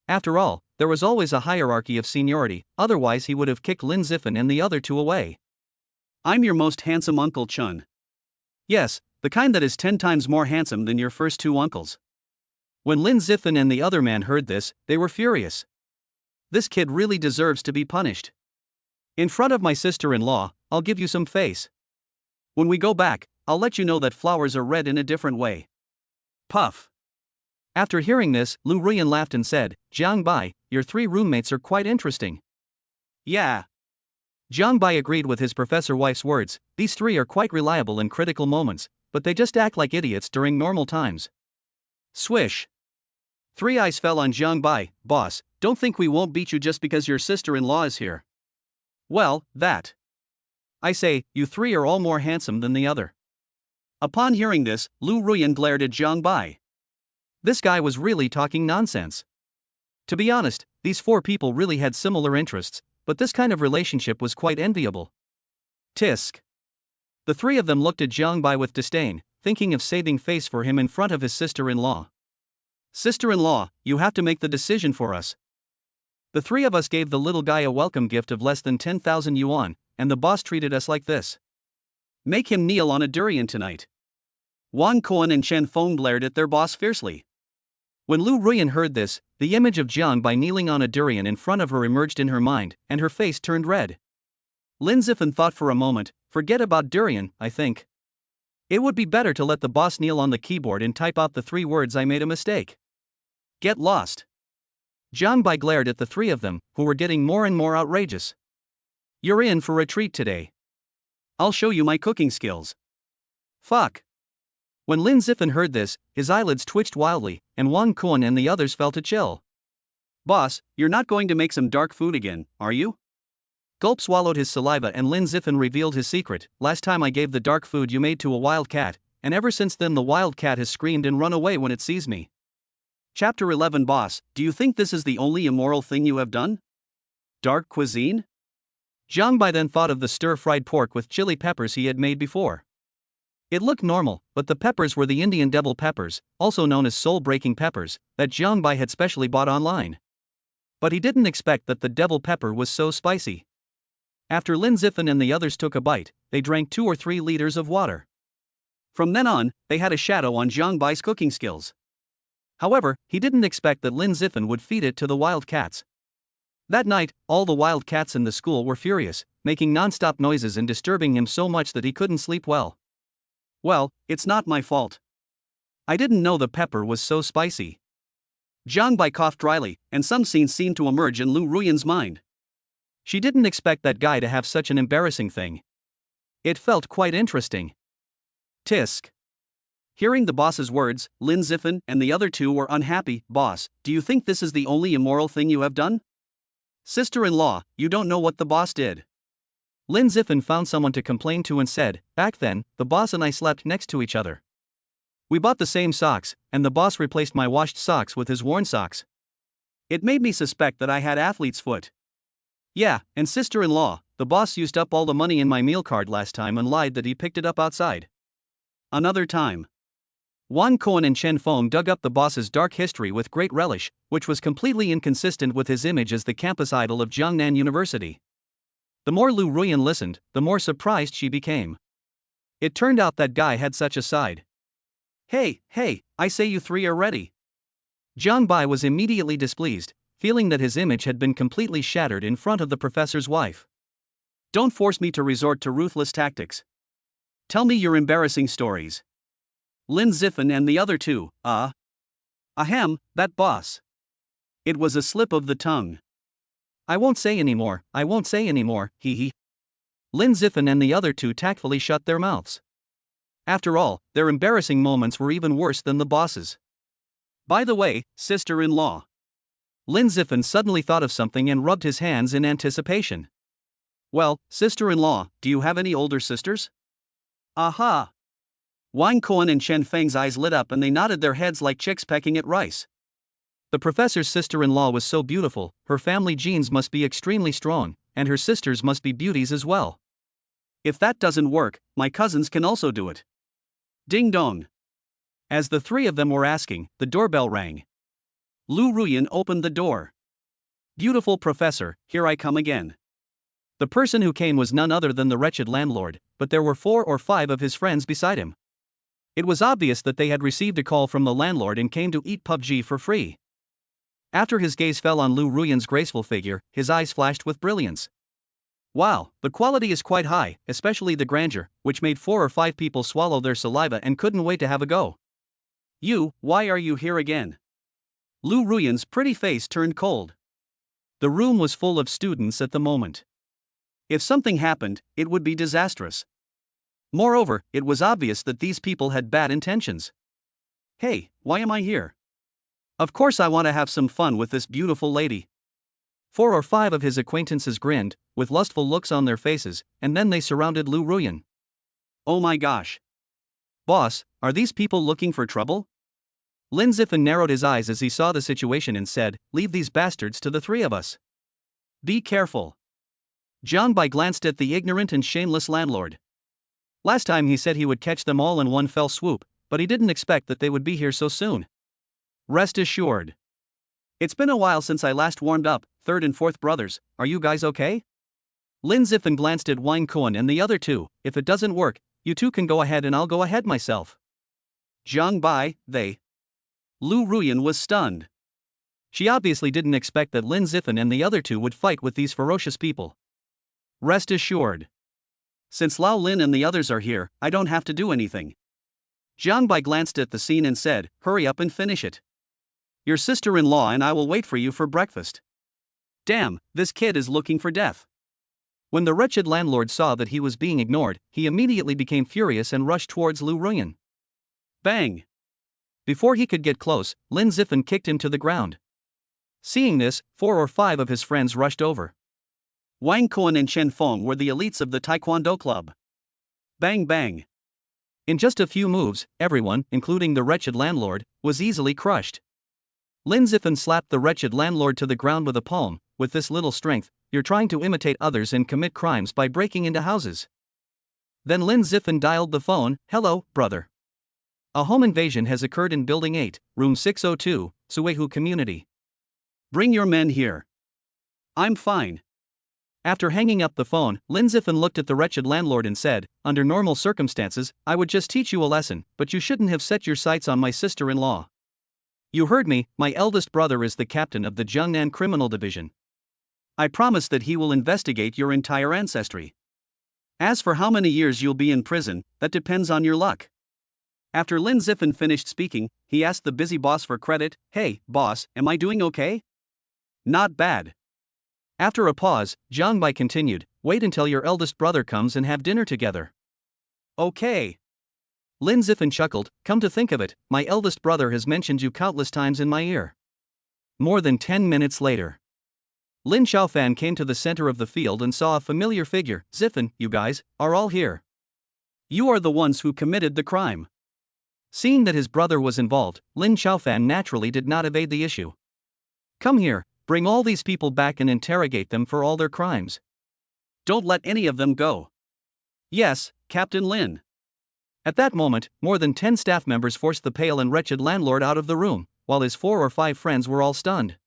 Speaker 1: After all, there was always a hierarchy of seniority, otherwise he would have kicked Lin Zifan and the other 2 away. I'm your most handsome Uncle Chun. Yes, the kind that is 10 times more handsome than your first 2 uncles. When Lin Zifan and the other man heard this, they were furious. This kid really deserves to be punished. In front of my sister-in-law, I'll give you some face. When we go back, I'll let you know that flowers are red in a different way. Puff. After hearing this, Lu Ruyan laughed and said, Jiang Bai, your 3 roommates are quite interesting. Yeah. Jiang Bai agreed with his professor wife's words. These 3 are quite reliable in critical moments, but they just act like idiots during normal times. Swish. 3 eyes fell on Jiang Bai. Boss, don't think we won't beat you just because your sister-in-law is here. Well, that. I say, you 3 are all more handsome than the other. Upon hearing this, Lu Ruyan glared at Jiang Bai. This guy was really talking nonsense. To be honest, these 4 people really had similar interests, but this kind of relationship was quite enviable. Tisk. The 3 of them looked at Jiang Bai with disdain, thinking of saving face for him in front of his sister-in-law. Sister-in-law, you have to make the decision for us. The 3 of us gave the little guy a welcome gift of less than 10,000 yuan, and the boss treated us like this. Make him kneel on a durian tonight. Wang Kuan and Chen Feng glared at their boss fiercely. When Lu Ruyan heard this, the image of Jiang Bai kneeling on a durian in front of her emerged in her mind, and her face turned red. Lin Zifan thought for a moment, forget about durian, I think. It would be better to let the boss kneel on the keyboard and type out the 3 words I made a mistake. Get lost. Jiang Bai glared at the 3 of them, who were getting more and more outrageous. You're in for a treat today. I'll show you my cooking skills. Fuck. When Lin Zifan heard this, his eyelids twitched wildly, and Wang Kuan and the others fell to chill. Boss, you're not going to make some dark food again, are you? Gulp swallowed his saliva and Lin Zifan revealed his secret. Last time I gave the dark food you made to a wild cat, and ever since then the wild cat has screamed and run away when it sees me. Chapter 11 Boss, do you think this is the only immoral thing you have done? Dark cuisine? Jiang Bai then thought of the stir-fried pork with chili peppers he had made before. It looked normal, but the peppers were the Indian devil peppers, also known as soul-breaking peppers, that Jiang Bai had specially bought online. But he didn't expect that the devil pepper was so spicy. After Lin Zifan and the others took a bite, they drank 2 or 3 liters of water. From then on, they had a shadow on Jiang Bai's cooking skills. However, he didn't expect that Lin Zifan would feed it to the wild cats. That night, all the wild cats in the school were furious, making non-stop noises and disturbing him so much that he couldn't sleep well. Well, it's not my fault. I didn't know the pepper was so spicy. Jiang Bai coughed dryly, and some scenes seemed to emerge in Lu Ruyan's mind. She didn't expect that guy to have such an embarrassing thing. It felt quite interesting. Tisk. Hearing the boss's words, Lin Zifan and the other 2 were unhappy. Boss, do you think this is the only immoral thing you have done? Sister-in-law, you don't know what the boss did. Lin Ziffin found someone to complain to and said, "Back then, the boss and I slept next to each other. We bought the same socks, and the boss replaced my washed socks with his worn socks. It made me suspect that I had athlete's foot. Yeah, and sister-in-law, the boss used up all the money in my meal card last time and lied that he picked it up outside." Another time. Wang Cohen and Chen Feng dug up the boss's dark history with great relish, which was completely inconsistent with his image as the campus idol of Jiangnan University. The more Lu Ruyan listened, the more surprised she became. It turned out that guy had such a side. Hey, I say you three are ready." Jiang Bai was immediately displeased, feeling that his image had been completely shattered in front of the professor's wife. "Don't force me to resort to ruthless tactics. Tell me your embarrassing stories." Lin Ziffin and the other two, ahem, that boss. It was a slip of the tongue. I won't say anymore, hee. Lin Ziffin and the other two tactfully shut their mouths. After all, their embarrassing moments were even worse than the boss's. By the way, sister-in-law. Lin Ziffin suddenly thought of something and rubbed his hands in anticipation. Well, sister-in-law, do you have any older sisters? Aha! Wang Cohen and Chen Feng's eyes lit up and they nodded their heads like chicks pecking at rice. The professor's sister-in-law was so beautiful, her family genes must be extremely strong, and her sisters must be beauties as well. If that doesn't work, my cousins can also do it. Ding dong. As the three of them were asking, the doorbell rang. Lu Ruyan opened the door. "Beautiful professor, here I come again." The person who came was none other than the wretched landlord, but there were 4 or 5 of his friends beside him. It was obvious that they had received a call from the landlord and came to eat PUBG for free. After his gaze fell on Lu Ruyan's graceful figure, his eyes flashed with brilliance. Wow, the quality is quite high, especially the grandeur, which made 4 or 5 people swallow their saliva and couldn't wait to have a go. Why are you here again? Lu Ruyan's pretty face turned cold. The room was full of students at the moment. If something happened, it would be disastrous. Moreover, it was obvious that these people had bad intentions. Hey, why am I here? Of course I want to have some fun with this beautiful lady. 4 or 5 of his acquaintances grinned, with lustful looks on their faces, and then they surrounded Lu Ruyan. Oh my gosh. Boss, are these people looking for trouble? Lin Ziffin narrowed his eyes as he saw the situation and said, "Leave these bastards to the 3 of us. Be careful." Jiang Bai glanced at the ignorant and shameless landlord. Last time he said he would catch them all in one fell swoop, but he didn't expect that they would be here so soon. Rest assured. It's been a while since I last warmed up, 3rd and 4th brothers, are you guys okay? Lin Ziffin glanced at Wang Cohen and the other two. If it doesn't work, you two can go ahead and I'll go ahead myself. Jiang Bai, they. Lu Ruyan was stunned. She obviously didn't expect that Lin Ziffin and the other two would fight with these ferocious people. Rest assured. Since Lao Lin and the others are here, I don't have to do anything. Jiang Bai glanced at the scene and said, "Hurry up and finish it. Your sister-in-law and I will wait for you for breakfast." Damn, this kid is looking for death. When the wretched landlord saw that he was being ignored, he immediately became furious and rushed towards Lu Ruyan. Bang! Before he could get close, Lin Ziffin kicked him to the ground. Seeing this, 4 or 5 of his friends rushed over. Wang Cohen and Chen Feng were the elites of the Taekwondo club. Bang bang. In just a few moves, everyone, including the wretched landlord, was easily crushed. Lin Ziffin slapped the wretched landlord to the ground with a palm. With this little strength, you're trying to imitate others and commit crimes by breaking into houses. Then Lin Ziffin dialed the phone. "Hello, brother. A home invasion has occurred in Building 8, Room 602, Suehu Community. Bring your men here." "I'm fine." After hanging up the phone, Lin Ziffin looked at the wretched landlord and said, "Under normal circumstances, I would just teach you a lesson, but you shouldn't have set your sights on my sister-in-law. You heard me, my eldest brother is the captain of the Jiangnan Criminal Division. I promise that he will investigate your entire ancestry. As for how many years you'll be in prison, that depends on your luck." After Lin Ziffin finished speaking, he asked the busy boss for credit. "Hey, boss, am I doing okay?" "Not bad." After a pause, Jiang Bai continued, "Wait until your eldest brother comes and have dinner together." "Okay." Lin Ziffin chuckled, "Come to think of it, my eldest brother has mentioned you countless times in my ear." More than 10 minutes later. Lin Xiaofan came to the center of the field and saw a familiar figure. Ziffan, you guys, are all here. You are the ones who committed the crime. Seeing that his brother was involved, Lin Xiaofan naturally did not evade the issue. Come here, bring all these people back and interrogate them for all their crimes. Don't let any of them go. Yes, Captain Lin. At that moment, more than 10 staff members forced the pale and wretched landlord out of the room, while his 4 or 5 friends were all stunned.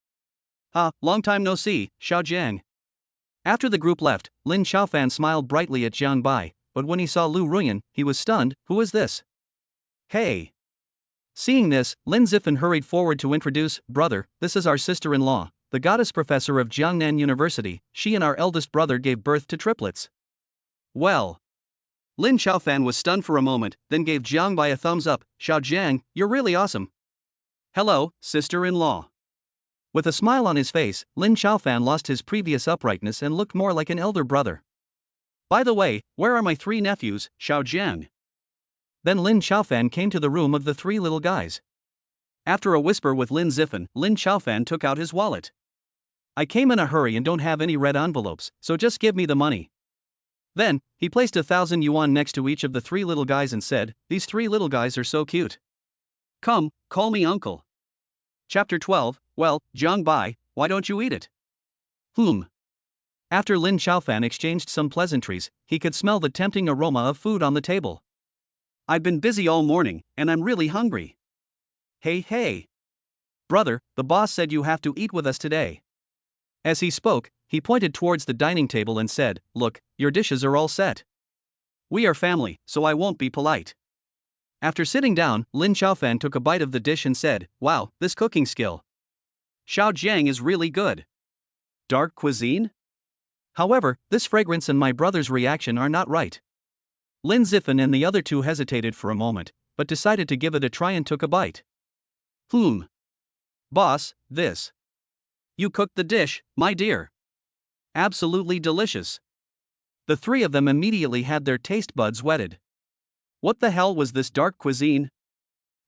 Speaker 1: Long time no see, Xiao Jiang. After the group left, Lin Xiaofan smiled brightly at Jiang Bai, but when he saw Lu Ruyan, he was stunned. Who is this? Hey! Seeing this, Lin Ziffan hurried forward to introduce, brother, this is our sister-in-law, the goddess professor of Jiangnan University. She and our eldest brother gave birth to triplets. Well. Lin Xiaofan was stunned for a moment, then gave Jiang Bai a thumbs up. Xiao Jiang, you're really awesome. Hello, sister-in-law. With a smile on his face, Lin Xiaofan lost his previous uprightness and looked more like an elder brother. By the way, where are my 3 nephews, Xiao Jiang? Then Lin Xiaofan came to the room of the 3 little guys. After a whisper with Lin Ziffan, Lin Xiaofan took out his wallet. I came in a hurry and don't have any red envelopes, so just give me the money. Then, he placed 1,000 yuan next to each of the 3 little guys and said, these 3 little guys are so cute. Come, call me uncle. Chapter 12, well, Jiang Bai, why don't you eat it? After Lin Xiaofan exchanged some pleasantries, he could smell the tempting aroma of food on the table. I've been busy all morning, and I'm really hungry. Hey. Brother, the boss said you have to eat with us today. As he spoke, he pointed towards the dining table and said, look, your dishes are all set. We are family, so I won't be polite. After sitting down, Lin Xiaofan took a bite of the dish and said, wow, this cooking skill. Xiao Jiang is really good. Dark cuisine? However, this fragrance and my brother's reaction are not right. Lin Ziffan and the other 2 hesitated for a moment, but decided to give it a try and took a bite. Boss, this. You cooked the dish, my dear. Absolutely delicious. The 3 of them immediately had their taste buds whetted. What the hell was this dark cuisine?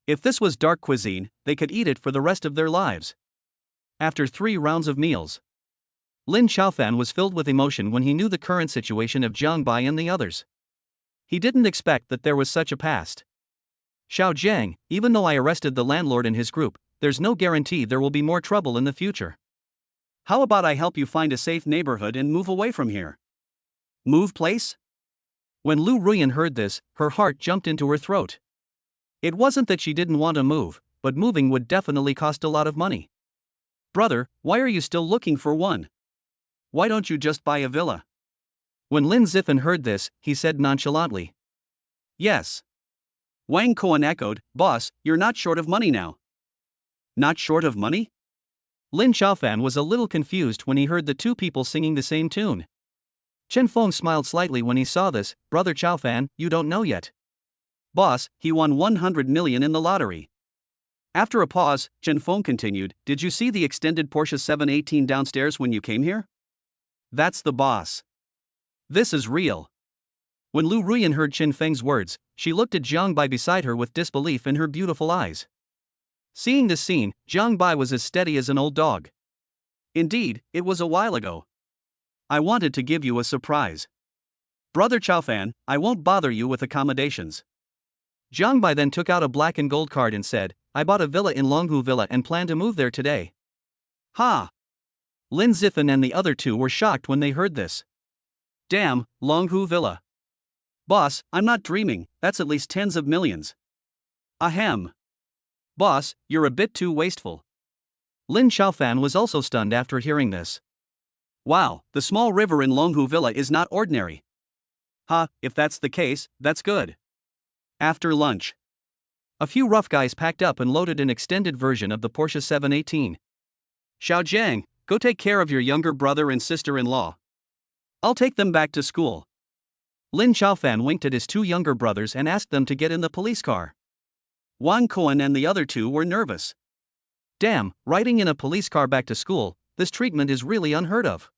Speaker 1: If this was dark cuisine, they could eat it for the rest of their lives. After 3 rounds of meals, Lin Xiaofan was filled with emotion when he knew the current situation of Jiang Bai and the others. He didn't expect that there was such a past. Xiao Jiang, even though I arrested the landlord and his group, there's no guarantee there will be more trouble in the future. How about I help you find a safe neighborhood and move away from here? Move place? When Lu Ruyan heard this, her heart jumped into her throat. It wasn't that she didn't want to move, but moving would definitely cost a lot of money. Brother, why are you still looking for one? Why don't you just buy a villa? When Lin Ziffan heard this, he said nonchalantly. Yes. Wang Kuan echoed, boss, you're not short of money now. Not short of money? Lin Xiaofan was a little confused when he heard the 2 people singing the same tune. Chen Feng smiled slightly when he saw this. Brother Xiaofan, you don't know yet. Boss, he won 100 million in the lottery. After a pause, Chen Feng continued, did you see the extended Porsche 718 downstairs when you came here? That's the boss. This is real. When Lu Ruyan heard Chen Feng's words, she looked at Jiang Bai beside her with disbelief in her beautiful eyes. Seeing this scene, Jiang Bai was as steady as an old dog. Indeed, it was a while ago. I wanted to give you a surprise. Brother Xiaofan, I won't bother you with accommodations. Jiang Bai then took out a black and gold card and said, I bought a villa in Longhu Villa and plan to move there today. Lin Ziffan and the other 2 were shocked when they heard this. Damn, Longhu Villa. Boss, I'm not dreaming, that's at least tens of millions. Ahem. Boss, you're a bit too wasteful. Lin Xiaofan was also stunned after hearing this. Wow, the small river in Longhu Villa is not ordinary. If that's the case, that's good. After lunch, a few rough guys packed up and loaded an extended version of the Porsche 718. Xiao Jiang, go take care of your younger brother and sister-in-law. I'll take them back to school. Lin Xiaofan winked at his 2 younger brothers and asked them to get in the police car. Wang Kuan and the other 2 were nervous. Damn, riding in a police car back to school, this treatment is really unheard of.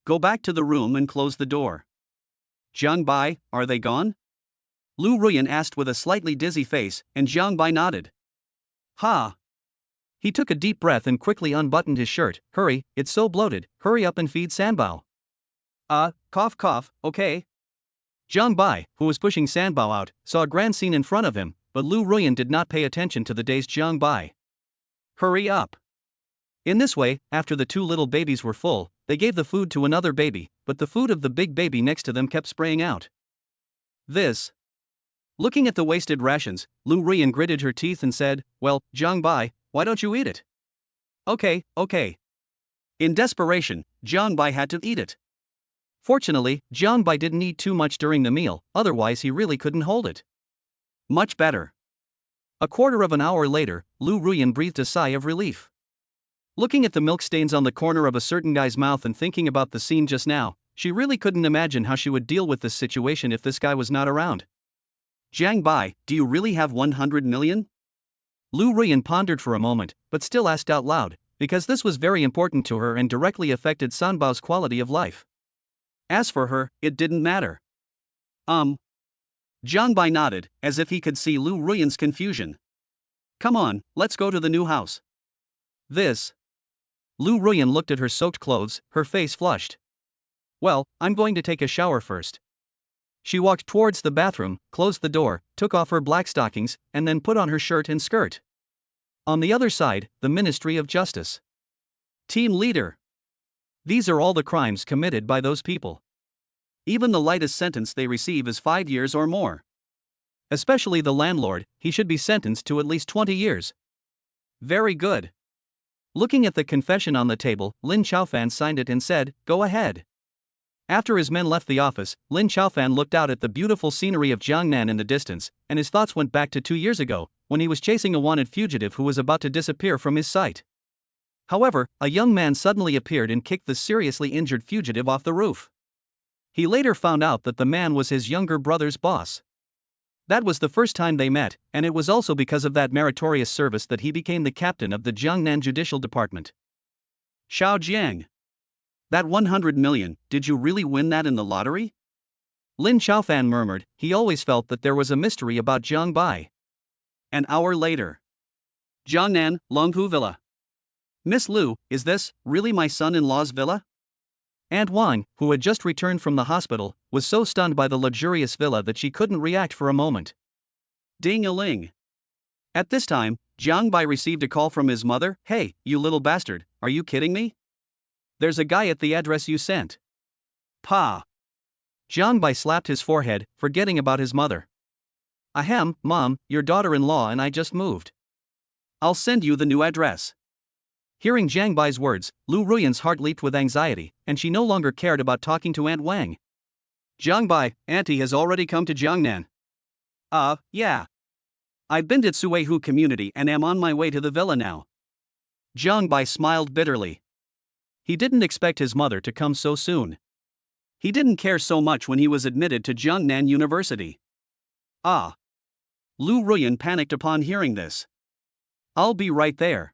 Speaker 1: Go back to the room and close the door. Jiang Bai, are they gone? Lu Ruyan asked with a slightly dizzy face, and Jiang Bai nodded. He took a deep breath and quickly unbuttoned his shirt. Hurry, it's so bloated, hurry up and feed Sanbao. Cough cough, okay. Zhang Bai, who was pushing Sanbao out, saw a grand scene in front of him, but Lu Ruyan did not pay attention to the dazed Zhang Bai. Hurry up. In this way, after the two little babies were full, they gave the food to another baby, but the food of the big baby next to them kept spraying out. This. Looking at the wasted rations, Lu Ruyan gritted her teeth and said, "Well, Zhang Bai, why don't you eat it?" Okay. In desperation, Zhang Bai had to eat it. Fortunately, Zhang Bai didn't eat too much during the meal, otherwise he really couldn't hold it. Much better. A quarter of an hour later, Lu Ruyan breathed a sigh of relief. Looking at the milk stains on the corner of a certain guy's mouth and thinking about the scene just now, she really couldn't imagine how she would deal with this situation if this guy was not around. Zhang Bai, do you really have 100 million? Lu Ruyan pondered for a moment, but still asked out loud, because this was very important to her and directly affected Sanbao's quality of life. As for her, it didn't matter. Zhang Bai nodded, as if he could see Lu Ruyan's confusion. Come on, let's go to the new house. This. Lu Ruyan looked at her soaked clothes, her face flushed. Well, I'm going to take a shower first. She walked towards the bathroom, closed the door, took off her black stockings, and then put on her shirt and skirt. On the other side, the Ministry of Justice. Team leader. These are all the crimes committed by those people. Even the lightest sentence they receive is 5 years or more. Especially the landlord, he should be sentenced to at least 20 years. Very good. Looking at the confession on the table, Lin Chaofan signed it and said, "Go ahead." After his men left the office, Lin Chaofan looked out at the beautiful scenery of Jiangnan in the distance, and his thoughts went back to 2 years ago, when he was chasing a wanted fugitive who was about to disappear from his sight. However, a young man suddenly appeared and kicked the seriously injured fugitive off the roof. He later found out that the man was his younger brother's boss. That was the first time they met, and it was also because of that meritorious service that he became the captain of the Jiangnan Judicial Department. Xiao Jiang. That 100 million, did you really win that in the lottery? Lin Chaofan murmured, he always felt that there was a mystery about Zhang Bai. An hour later. Jiangnan, Longhu Villa. Miss Lu, is this really my son-in-law's villa? Aunt Wang, who had just returned from the hospital, was so stunned by the luxurious villa that she couldn't react for a moment. Ding-a-ling. At this time, Zhang Bai received a call from his mother. Hey, you little bastard, are you kidding me? There's a guy at the address you sent. Pa. Zhang Bai slapped his forehead, forgetting about his mother. Ahem, Mom, your daughter-in-law and I just moved. I'll send you the new address. Hearing Zhang Bai's words, Lu Ruyan's heart leaped with anxiety, and she no longer cared about talking to Aunt Wang. Zhang Bai, Auntie has already come to Jiangnan. Yeah. I've been to Suihu community and am on my way to the villa now. Zhang Bai smiled bitterly. He didn't expect his mother to come so soon. He didn't care so much when he was admitted to Jiangnan University. Lu Ruyan panicked upon hearing this. I'll be right there.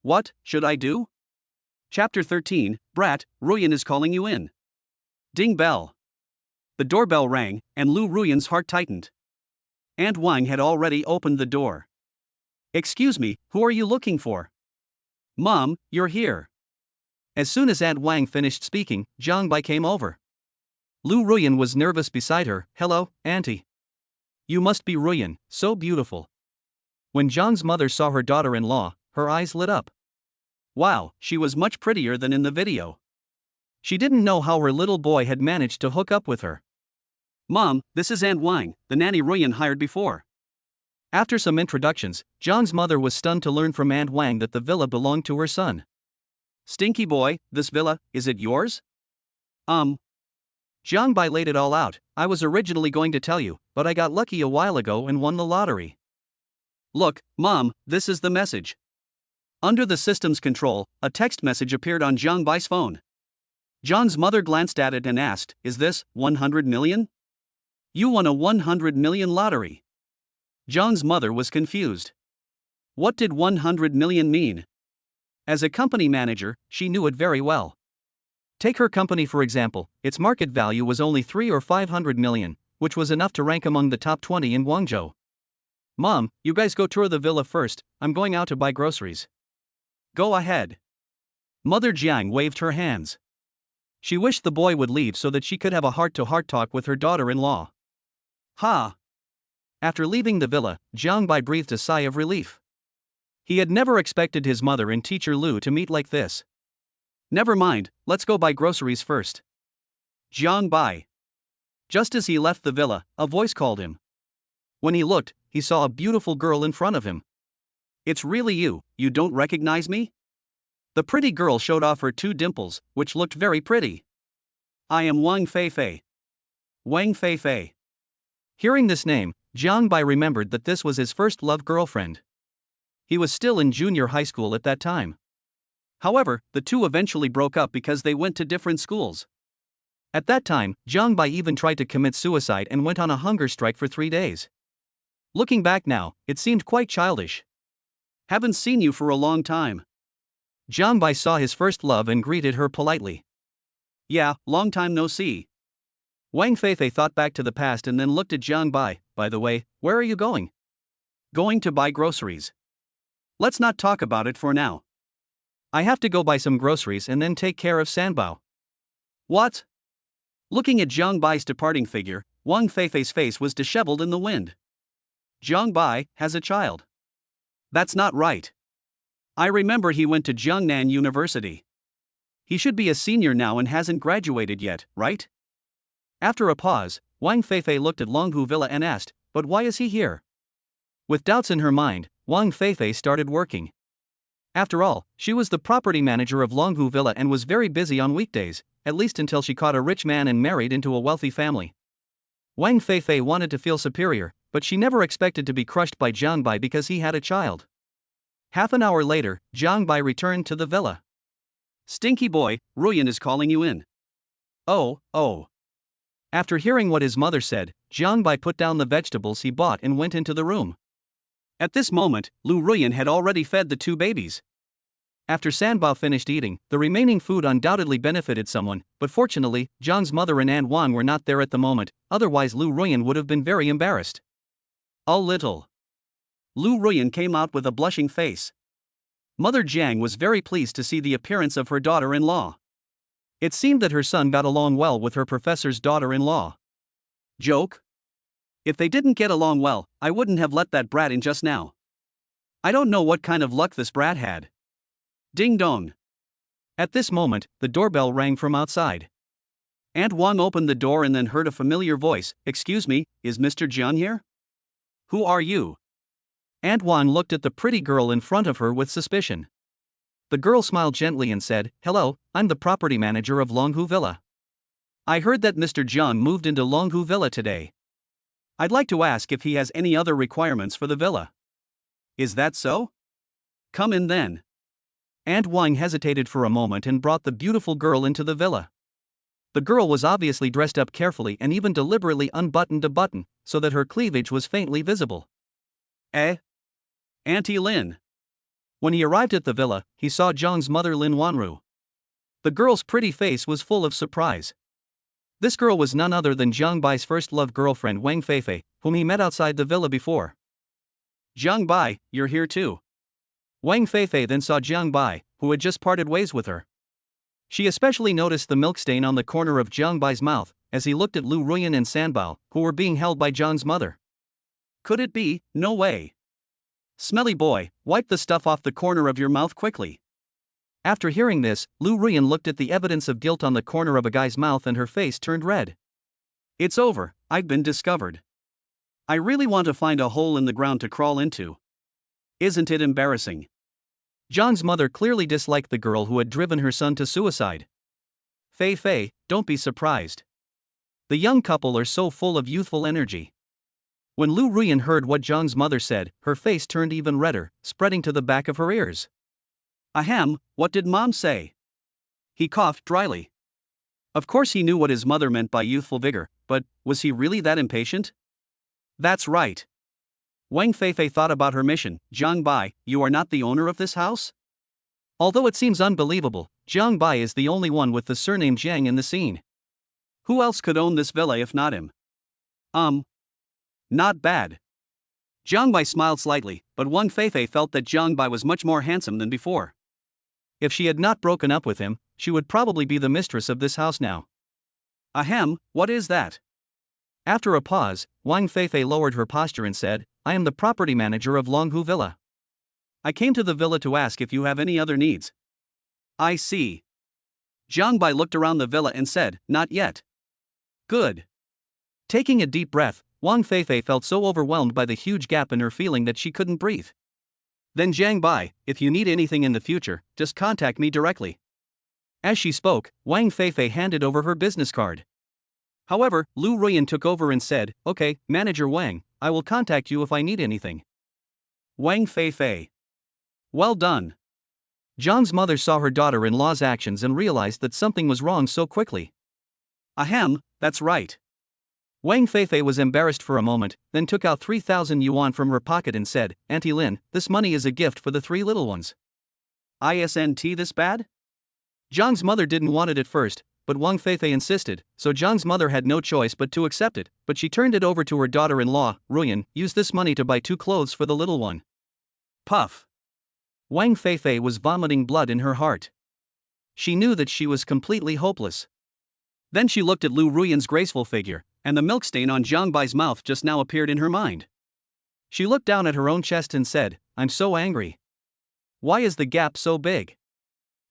Speaker 1: What should I do? Chapter 13, Brat, Ruyan is calling you in. Ding bell. The doorbell rang, and Lu Ruyan's heart tightened. Aunt Wang had already opened the door. Excuse me, who are you looking for? Mom, you're here. As soon as Aunt Wang finished speaking, Zhang Bai came over. Lu Ruyan was nervous beside her. Hello, Auntie. You must be Ruyan, so beautiful. When Zhang's mother saw her daughter-in-law, her eyes lit up. Wow, she was much prettier than in the video. She didn't know how her little boy had managed to hook up with her. Mom, this is Aunt Wang, the nanny Ruyan hired before. After some introductions, Zhang's mother was stunned to learn from Aunt Wang that the villa belonged to her son. Stinky boy, this villa, is it yours? Zhang Bai laid it all out. I was originally going to tell you, but I got lucky a while ago and won the lottery. Look, Mom, this is the message. Under the system's control, a text message appeared on Zhang Bai's phone. Zhang's mother glanced at it and asked, is this 100 million? You won a 100 million lottery. Zhang's mother was confused. What did 100 million mean? As a company manager, she knew it very well. Take her company for example, its market value was only 300 or 500 million, which was enough to rank among the top 20 in Guangzhou. Mom, you guys go tour the villa first, I'm going out to buy groceries. Go ahead. Mother Jiang waved her hands. She wished the boy would leave so that she could have a heart-to-heart talk with her daughter-in-law. Ha! After leaving the villa, Jiang Bai breathed a sigh of relief. He had never expected his mother and teacher Lu to meet like this. Never mind, let's go buy groceries first. Jiang Bai. Just as he left the villa, a voice called him. When he looked, he saw a beautiful girl in front of him. It's really you don't recognize me? The pretty girl showed off her 2 dimples, which looked very pretty. I am Wang Feifei. Wang Feifei. Hearing this name, Jiang Bai remembered that this was his first love girlfriend. He was still in junior high school at that time. However, the two eventually broke up because they went to different schools. At that time, Jiang Bai even tried to commit suicide and went on a hunger strike for 3 days. Looking back now, it seemed quite childish. Haven't seen you for a long time. Jiang Bai saw his first love and greeted her politely. Yeah, long time no see. Wang Feifei thought back to the past and then looked at Jiang Bai. By the way, where are you going? Going to buy groceries. Let's not talk about it for now. I have to go buy some groceries and then take care of Sanbao. What? Looking at Jiang Bai's departing figure, Wang Feifei's face was disheveled in the wind. Jiang Bai has a child. That's not right. I remember he went to Jiangnan University. He should be a senior now and hasn't graduated yet, right? After a pause, Wang Feifei looked at Longhu Villa and asked, but why is he here? With doubts in her mind, Wang Feifei started working. After all, she was the property manager of Longhu Villa and was very busy on weekdays, at least until she caught a rich man and married into a wealthy family. Wang Feifei wanted to feel superior, but she never expected to be crushed by Jiang Bai because he had a child. Half an hour later, Jiang Bai returned to the villa. Stinky boy, Ruyan is calling you in. Oh. After hearing what his mother said, Jiang Bai put down the vegetables he bought and went into the room. At this moment, Lu Ruyan had already fed the 2 babies. After Sanbao finished eating, the remaining food undoubtedly benefited someone, but fortunately, Jiang's mother and Aunt Wang were not there at the moment, otherwise Lu Ruyan would have been very embarrassed. A little. Lu Ruyan came out with a blushing face. Mother Jiang was very pleased to see the appearance of her daughter-in-law. It seemed that her son got along well with her professor's daughter-in-law. Joke? If they didn't get along well, I wouldn't have let that brat in just now. I don't know what kind of luck this brat had. Ding dong. At this moment, the doorbell rang from outside. Aunt Wang opened the door and then heard a familiar voice. Excuse me, is Mr. Jiang here? Who are you? Aunt Wang looked at the pretty girl in front of her with suspicion. The girl smiled gently and said, Hello, I'm the property manager of Longhu Villa. I heard that Mr. Jiang moved into Longhu Villa today. I'd like to ask if he has any other requirements for the villa. Is that so? Come in then. Aunt Wang hesitated for a moment and brought the beautiful girl into the villa. The girl was obviously dressed up carefully and even deliberately unbuttoned a button, so that her cleavage was faintly visible. Auntie Lin. When he arrived at the villa, he saw Zhang's mother Lin Wanru. The girl's pretty face was full of surprise. This girl was none other than Jiang Bai's first love girlfriend Wang Feifei, whom he met outside the villa before. Jiang Bai, you're here too. Wang Feifei then saw Jiang Bai, who had just parted ways with her. She especially noticed the milk stain on the corner of Jiang Bai's mouth, as he looked at Lu Ruyan and Sanbao, who were being held by Zhang's mother. Could it be? No way. Smelly boy, wipe the stuff off the corner of your mouth quickly. After hearing this, Lu Ruyan looked at the evidence of guilt on the corner of a guy's mouth and her face turned red. It's over, I've been discovered. I really want to find a hole in the ground to crawl into. Isn't it embarrassing? Zhang's mother clearly disliked the girl who had driven her son to suicide. Fei, don't be surprised. The young couple are so full of youthful energy. When Lu Ruyan heard what Zhang's mother said, her face turned even redder, spreading to the back of her ears. Ahem, what did Mom say? He coughed dryly. Of course he knew what his mother meant by youthful vigor, but was he really that impatient? That's right. Wang Feifei thought about her mission. Jiang Bai, you are not the owner of this house? Although it seems unbelievable, Jiang Bai is the only one with the surname Jiang in the scene. Who else could own this villa if not him? Not bad. Jiang Bai smiled slightly, but Wang Feifei felt that Jiang Bai was much more handsome than before. If she had not broken up with him, she would probably be the mistress of this house now. Ahem, what is that? After a pause, Wang Feifei lowered her posture and said, I am the property manager of Longhu Villa. I came to the villa to ask if you have any other needs. I see. Jiang Bai looked around the villa and said, not yet. Good. Taking a deep breath, Wang Feifei felt so overwhelmed by the huge gap in her feeling that she couldn't breathe. Then Jiang Bai, if you need anything in the future, just contact me directly. As she spoke, Wang Feifei handed over her business card. However, Lu Ruyan took over and said, okay, Manager Wang, I will contact you if I need anything. Wang Feifei. Well done. Jiang's mother saw her daughter-in-law's actions and realized that something was wrong so quickly. Ahem, that's right. Wang Feifei was embarrassed for a moment, then took out 3,000 yuan from her pocket and said, Auntie Lin, this money is a gift for the 3 little ones. Isn't this bad? Jiang's mother didn't want it at first, but Wang Feifei insisted, so Jiang's mother had no choice but to accept it, but she turned it over to her daughter-in-law, Ruyan, use this money to buy 2 clothes for the little one. Puff. Wang Feifei was vomiting blood in her heart. She knew that she was completely hopeless. Then she looked at Lu Ruyan's graceful figure, and the milk stain on Jiang Bai's mouth just now appeared in her mind. She looked down at her own chest and said, I'm so angry. Why is the gap so big?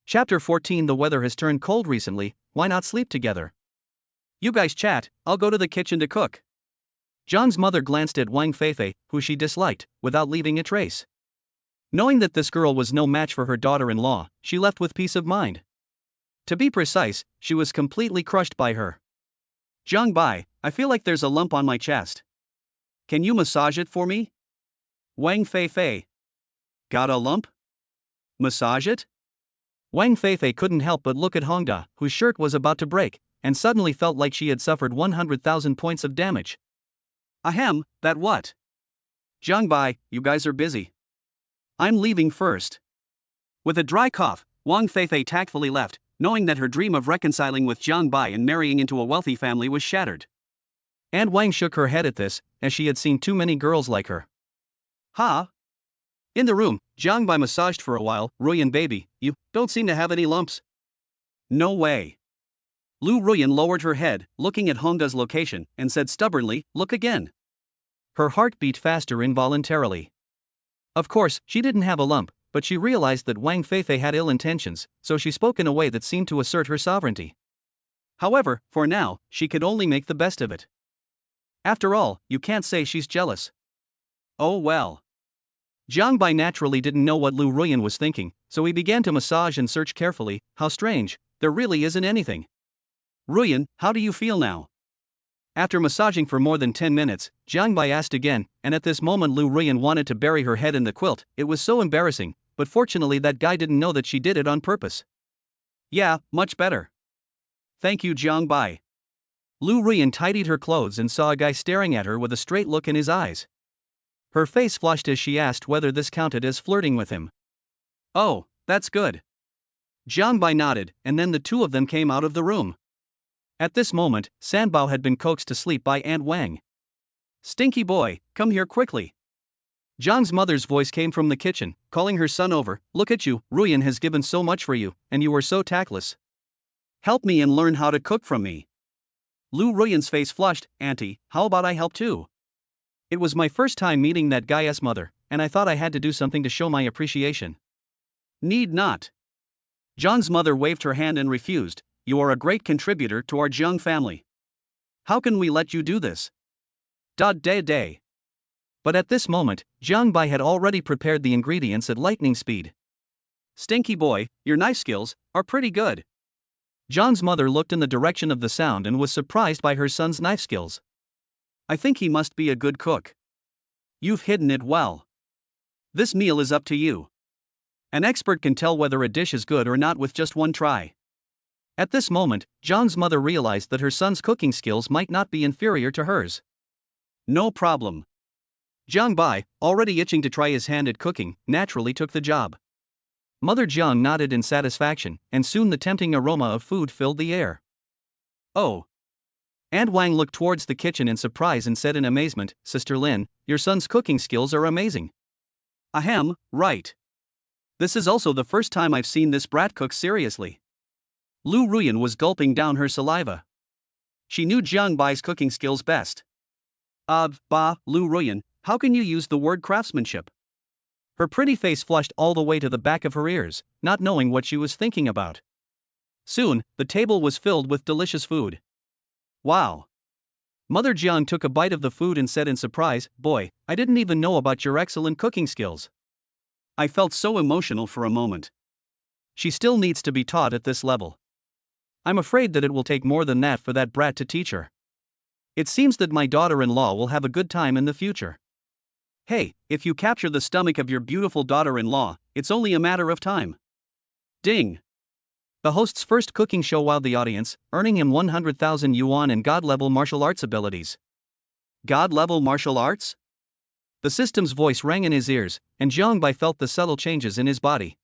Speaker 1: Chapter 14. The weather has turned cold recently, why not sleep together? You guys chat, I'll go to the kitchen to cook. Jiang's mother glanced at Wang Feifei, who she disliked, without leaving a trace. Knowing that this girl was no match for her daughter-in-law, she left with peace of mind. To be precise, she was completely crushed by her. Jiang Bai, I feel like there's a lump on my chest. Can you massage it for me? Wang Feifei. Got a lump? Massage it? Wang Feifei couldn't help but look at Hongda, whose shirt was about to break, and suddenly felt like she had suffered 100,000 points of damage. Ahem, that what? Jiang Bai, you guys are busy. I'm leaving first. With a dry cough, Wang Feifei tactfully left, knowing that her dream of reconciling with Jiang Bai and marrying into a wealthy family was shattered. And Wang shook her head at this, as she had seen too many girls like her. Ha! In the room, Jiang Bai massaged for a while. Ruyan baby, you don't seem to have any lumps. No way. Lu Ruyan lowered her head, looking at Hongda's location, and said stubbornly, look again. Her heart beat faster involuntarily. Of course, she didn't have a lump, but she realized that Wang Feifei had ill intentions, so she spoke in a way that seemed to assert her sovereignty. However, for now, she could only make the best of it. After all, you can't say she's jealous. Oh well. Jiang Bai naturally didn't know what Lu Ruyan was thinking, so he began to massage and search carefully. How strange, there really isn't anything. Ruyan, how do you feel now? After massaging for more than 10 minutes, Jiang Bai asked again, and at this moment Lu Ruyan wanted to bury her head in the quilt. It was so embarrassing, but fortunately that guy didn't know that she did it on purpose. Yeah, much better. Thank you, Jiang Bai. Lu Ruyan tidied her clothes and saw a guy staring at her with a straight look in his eyes. Her face flushed as she asked whether this counted as flirting with him. Oh, that's good. Jiang Bai nodded, and then the two of them came out of the room. At this moment, Sanbao had been coaxed to sleep by Aunt Wang. Stinky boy, come here quickly. Jiang's mother's voice came from the kitchen, calling her son over. Look at you, Ruyan has given so much for you, and you were so tactless. Help me and learn how to cook from me. Lu Ruyan's face flushed. Auntie, how about I help too? It was my first time meeting that guy's mother, and I thought I had to do something to show my appreciation. Need not. Jiang's mother waved her hand and refused. You are a great contributor to our Jiang family. How can we let you do this? Day. But at this moment, Jiang Bai had already prepared the ingredients at lightning speed. Stinky boy, your knife skills are pretty good. Jiang's mother looked in the direction of the sound and was surprised by her son's knife skills. I think he must be a good cook. You've hidden it well. This meal is up to you. An expert can tell whether a dish is good or not with just one try. At this moment, Jiang's mother realized that her son's cooking skills might not be inferior to hers. No problem. Jiang Bai, already itching to try his hand at cooking, naturally took the job. Mother Jiang nodded in satisfaction, and soon the tempting aroma of food filled the air. Oh. And Wang looked towards the kitchen in surprise and said in amazement, Sister Lin, your son's cooking skills are amazing. Ahem, right. This is also the first time I've seen this brat cook seriously. Lu Ruyan was gulping down her saliva. She knew Jiang Bai's cooking skills best. Lu Ruyan, how can you use the word craftsmanship? Her pretty face flushed all the way to the back of her ears, not knowing what she was thinking about. Soon, the table was filled with delicious food. Wow. Mother Jiang took a bite of the food and said in surprise, Boy, I didn't even know about your excellent cooking skills. I felt so emotional for a moment. She still needs to be taught at this level. I'm afraid that it will take more than that for that brat to teach her. It seems that my daughter-in-law will have a good time in the future. Hey, if you capture the stomach of your beautiful daughter-in-law, it's only a matter of time. Ding! The host's first cooking show wowed the audience, earning him 100,000 yuan and God-level martial arts abilities. God-level martial arts? The system's voice rang in his ears, and Jiang Bai felt the subtle changes in his body.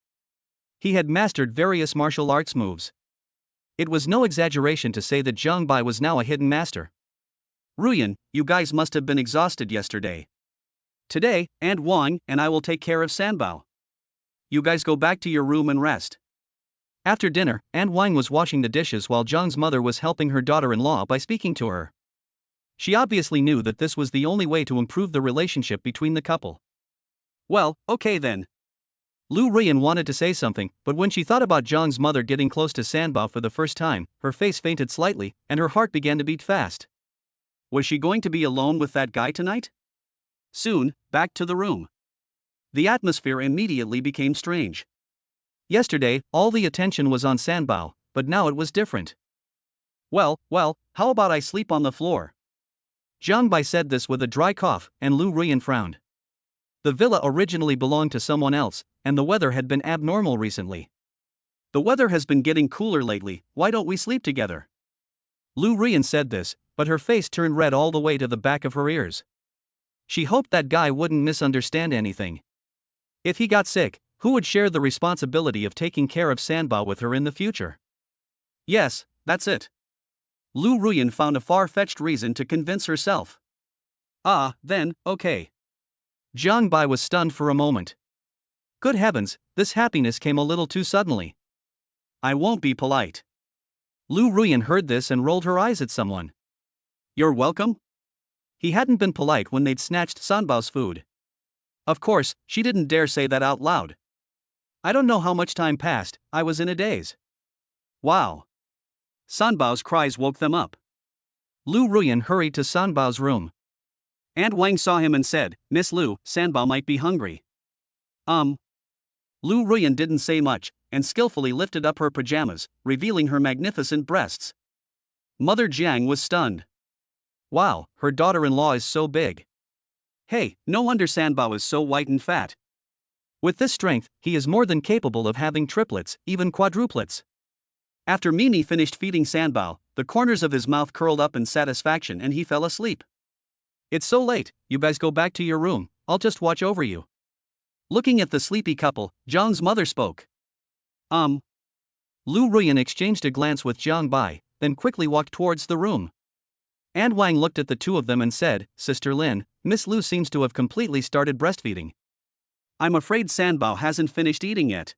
Speaker 1: He had mastered various martial arts moves. It was no exaggeration to say that Jiang Bai was now a hidden master. Ruyan, you guys must have been exhausted yesterday. Today, Aunt Wang and I will take care of Sanbao. You guys go back to your room and rest. After dinner, Aunt Wang was washing the dishes while Jiang's mother was helping her daughter-in-law by speaking to her. She obviously knew that this was the only way to improve the relationship between the couple. Well, okay then. Lu Ruyan wanted to say something, but when she thought about Jiang's mother getting close to Sanbao for the first time, her face fainted slightly, and her heart began to beat fast. Was she going to be alone with that guy tonight? Soon, back to the room. The atmosphere immediately became strange. Yesterday, all the attention was on Sanbao, but now it was different. Well, how about I sleep on the floor? Jiang Bai said this with a dry cough, and Lu Ruyan frowned. The villa originally belonged to someone else, and the weather had been abnormal recently. The weather has been getting cooler lately, why don't we sleep together? Lu Ruyan said this, but her face turned red all the way to the back of her ears. She hoped that guy wouldn't misunderstand anything. If he got sick, who would share the responsibility of taking care of Sanbao with her in the future? Yes, that's it. Lu Ruyan found a far-fetched reason to convince herself. Then, okay. Jiang Bai was stunned for a moment. Good heavens, this happiness came a little too suddenly. I won't be polite. Lu Ruyan heard this and rolled her eyes at someone. You're welcome? He hadn't been polite when they'd snatched Sanbao's food. Of course, she didn't dare say that out loud. I don't know how much time passed, I was in a daze. Wow. Sanbao's cries woke them up. Lu Ruyan hurried to Sanbao's room. Aunt Wang saw him and said, Miss Lu, Sanbao might be hungry. Lu Ruyan didn't say much, and skillfully lifted up her pajamas, revealing her magnificent breasts. Mother Jiang was stunned. Wow, her daughter-in-law is so big. Hey, no wonder Sanbao is so white and fat. With this strength, he is more than capable of having triplets, even quadruplets. After Mimi finished feeding Sanbao, the corners of his mouth curled up in satisfaction and he fell asleep. It's so late, you guys go back to your room, I'll just watch over you. Looking at the sleepy couple, Jiang's mother spoke. Lu Ruyan exchanged a glance with Jiang Bai, then quickly walked towards the room. Aunt Wang looked at the two of them and said, Sister Lin, Miss Lu seems to have completely started breastfeeding. I'm afraid Sanbao hasn't finished eating yet.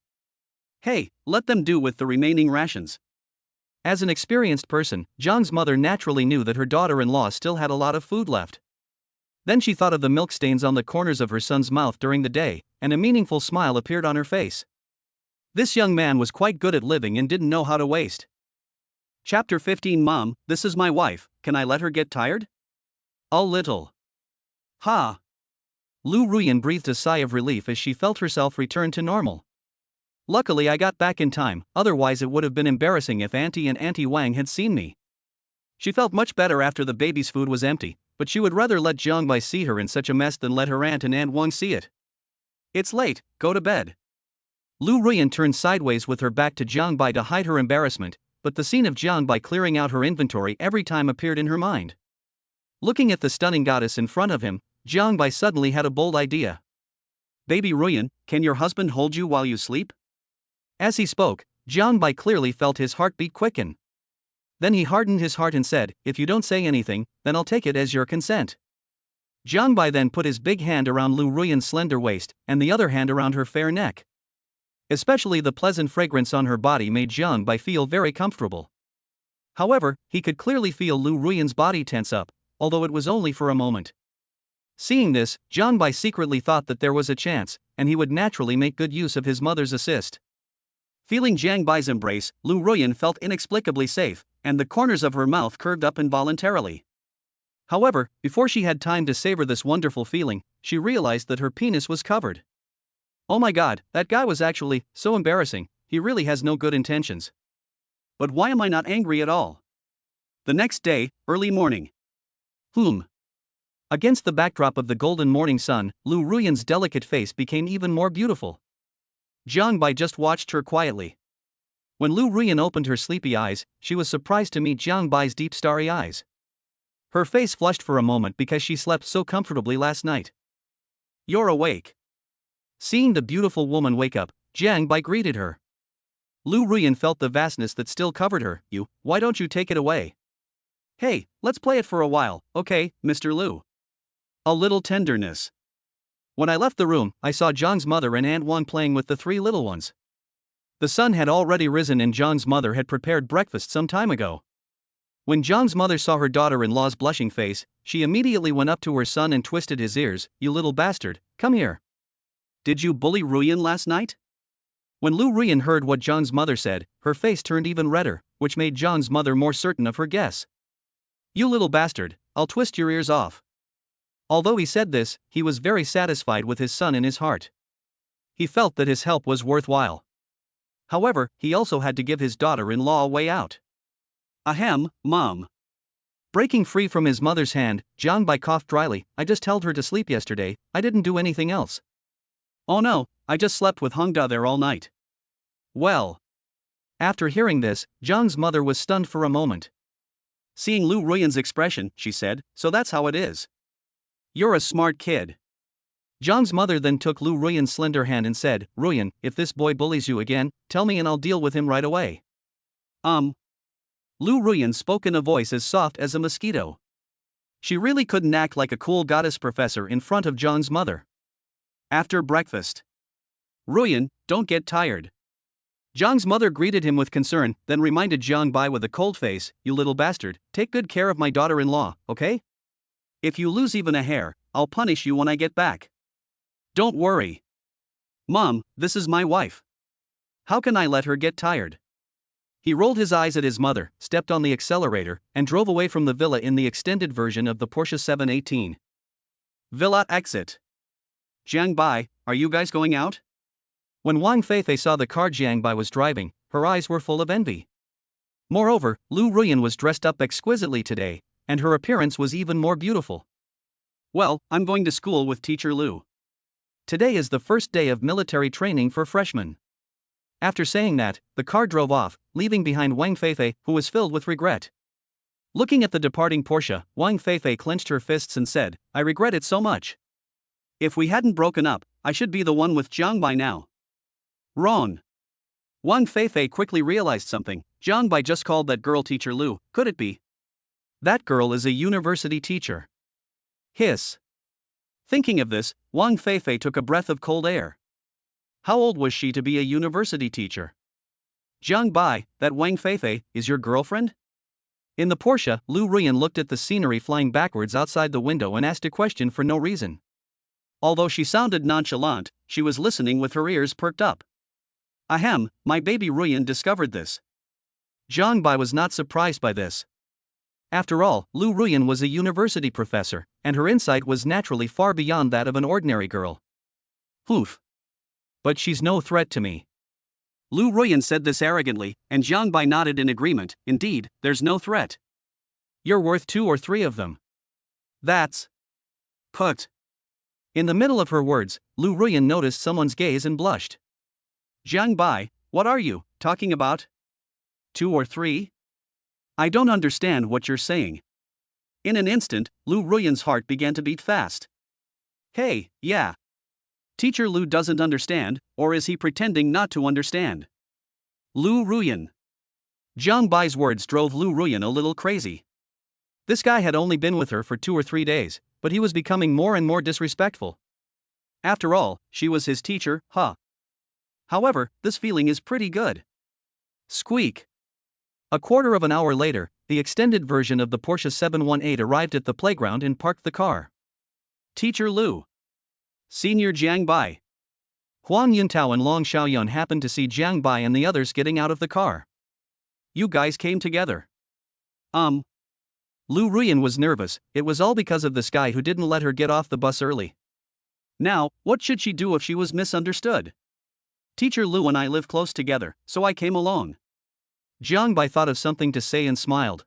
Speaker 1: Hey, let them do with the remaining rations. As an experienced person, Jiang's mother naturally knew that her daughter-in-law still had a lot of food left. Then she thought of the milk stains on the corners of her son's mouth during the day, and a meaningful smile appeared on her face. This young man was quite good at living and didn't know how to waste. Chapter 15 Mom, this is my wife, can I let her get tired? A little. Ha! Lu Ruyan breathed a sigh of relief as she felt herself return to normal. Luckily I got back in time, otherwise it would have been embarrassing if Auntie and Auntie Wang had seen me. She felt much better after the baby's food was empty, but she would rather let Jiang Bai see her in such a mess than let her aunt and Aunt Wang see it. It's late, go to bed. Lu Ruyan turned sideways with her back to Jiang Bai to hide her embarrassment, but the scene of Jiang Bai clearing out her inventory every time appeared in her mind. Looking at the stunning goddess in front of him, Jiang Bai suddenly had a bold idea. Baby Ruyan, can your husband hold you while you sleep? As he spoke, Jiang Bai clearly felt his heartbeat quicken. Then he hardened his heart and said, "If you don't say anything, then I'll take it as your consent." Jiang Bai then put his big hand around Lu Ruyan's slender waist, and the other hand around her fair neck. Especially the pleasant fragrance on her body made Jiang Bai feel very comfortable. However, he could clearly feel Lu Ruyan's body tense up, although it was only for a moment. Seeing this, Jiang Bai secretly thought that there was a chance, and he would naturally make good use of his mother's assist. Feeling Jiang Bai's embrace, Lu Ruyan felt inexplicably safe, and the corners of her mouth curved up involuntarily. However, before she had time to savor this wonderful feeling, she realized that her penis was covered. Oh my god, that guy was actually so embarrassing, he really has no good intentions. But why am I not angry at all? The next day, early morning. Against the backdrop of the golden morning sun, Lu Ruyan's delicate face became even more beautiful. Jiang Bai just watched her quietly. When Lu Ruyan opened her sleepy eyes, she was surprised to meet Jiang Bai's deep starry eyes. Her face flushed for a moment because she slept so comfortably last night. "You're awake." Seeing the beautiful woman wake up, Jiang Bai greeted her. Lu Ruyan felt the vastness that still covered her. Why don't you take it away?" "Hey, let's play it for a while, okay, Mr. Lu?" A little tenderness. When I left the room, I saw Zhang's mother and Aunt Wan playing with the three little ones. The sun had already risen and Zhang's mother had prepared breakfast some time ago. When Zhang's mother saw her daughter-in-law's blushing face, she immediately went up to her son and twisted his ears. "You little bastard, come here. Did you bully Ruyan last night?" When Lu Ruyan heard what Zhang's mother said, her face turned even redder, which made Zhang's mother more certain of her guess. "You little bastard, I'll twist your ears off." Although he said this, he was very satisfied with his son in his heart. He felt that his help was worthwhile. However, he also had to give his daughter-in-law a way out. "Ahem, Mom." Breaking free from his mother's hand, Jiang Bai coughed dryly. "I just held her to sleep yesterday, I didn't do anything else." "Oh no, I just slept with Hongda there all night." "Well." After hearing this, Zhang's mother was stunned for a moment. Seeing Lu Ruyan's expression, she said, "So that's how it is. You're a smart kid." Zhang's mother then took Lu Ruyan's slender hand and said, "Ruyan, if this boy bullies you again, tell me and I'll deal with him right away." Lu Ruyan spoke in a voice as soft as a mosquito. She really couldn't act like a cool goddess professor in front of Zhang's mother. After breakfast. "Ruyan, don't get tired." Zhang's mother greeted him with concern, then reminded Jiang Bai with a cold face, "You little bastard, take good care of my daughter-in-law, okay? If you lose even a hair, I'll punish you when I get back." "Don't worry. Mom, this is my wife. How can I let her get tired?" He rolled his eyes at his mother, stepped on the accelerator, and drove away from the villa in the extended version of the Porsche 718. Villa exit. "Jiang Bai, are you guys going out?" When Wang Feifei saw the car Jiang Bai was driving, her eyes were full of envy. Moreover, Lu Ruyan was dressed up exquisitely today, and her appearance was even more beautiful. "Well, I'm going to school with Teacher Lu. Today is the first day of military training for freshmen." After saying that, the car drove off, leaving behind Wang Feifei, who was filled with regret. Looking at the departing Porsche, Wang Feifei clenched her fists and said, "I regret it so much. If we hadn't broken up, I should be the one with Jiang Bai now." Wrong. Wang Feifei quickly realized something. Jiang Bai just called that girl Teacher Lu, could it be? That girl is a university teacher. Hiss. Thinking of this, Wang Feifei took a breath of cold air. How old was she to be a university teacher? "Jiang Bai, that Wang Feifei, is your girlfriend?" In the Porsche, Lu Ruyan looked at the scenery flying backwards outside the window and asked a question for no reason. Although she sounded nonchalant, she was listening with her ears perked up. "Ahem, my baby Ruyan discovered this." Jiang Bai was not surprised by this. After all, Lu Ruyan was a university professor, and her insight was naturally far beyond that of an ordinary girl. "Oof. But she's no threat to me." Lu Ruyan said this arrogantly, and Jiang Bai nodded in agreement. "Indeed, there's no threat. You're worth 2 or 3 of them. That's put." In the middle of her words, Lu Ruyan noticed someone's gaze and blushed. "Jiang Bai, what are you talking about? 2 or 3? I don't understand what you're saying." In an instant, Lu Ruyan's heart began to beat fast. Hey, yeah. Teacher Lu doesn't understand, or is he pretending not to understand? Lu Ruyan. Jiang Bai's words drove Lu Ruyan a little crazy. This guy had only been with her for 2 or 3 days, but he was becoming more and more disrespectful. After all, she was his teacher, huh? However, this feeling is pretty good. Squeak. A quarter of an hour later, the extended version of the Porsche 718 arrived at the playground and parked the car. Teacher Lu. Senior Jiang Bai. Huang Yuntao and Long Xiaoyun happened to see Jiang Bai and the others getting out of the car. You guys came together. Lu Ruyan was nervous. It was all because of this guy who didn't let her get off the bus early. Now, what should she do if she was misunderstood? Teacher Lu and I live close together, so I came along. Jiang Bai thought of something to say and smiled.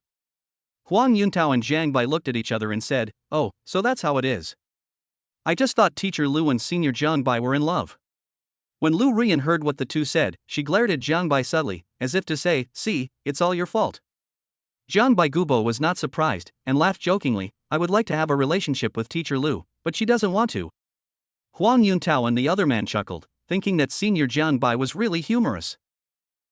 Speaker 1: Huang Yuntao and Jiang Bai looked at each other and said, "Oh, so that's how it is. I just thought Teacher Lu and Senior Jiang Bai were in love." When Lu Ruyan heard what the two said, she glared at Jiang Bai subtly, as if to say, "See, it's all your fault." Jiang Bai Gubo was not surprised, and laughed jokingly, "I would like to have a relationship with Teacher Lu, but she doesn't want to." Huang Yuntao and the other man chuckled, thinking that Senior Jiang Bai was really humorous.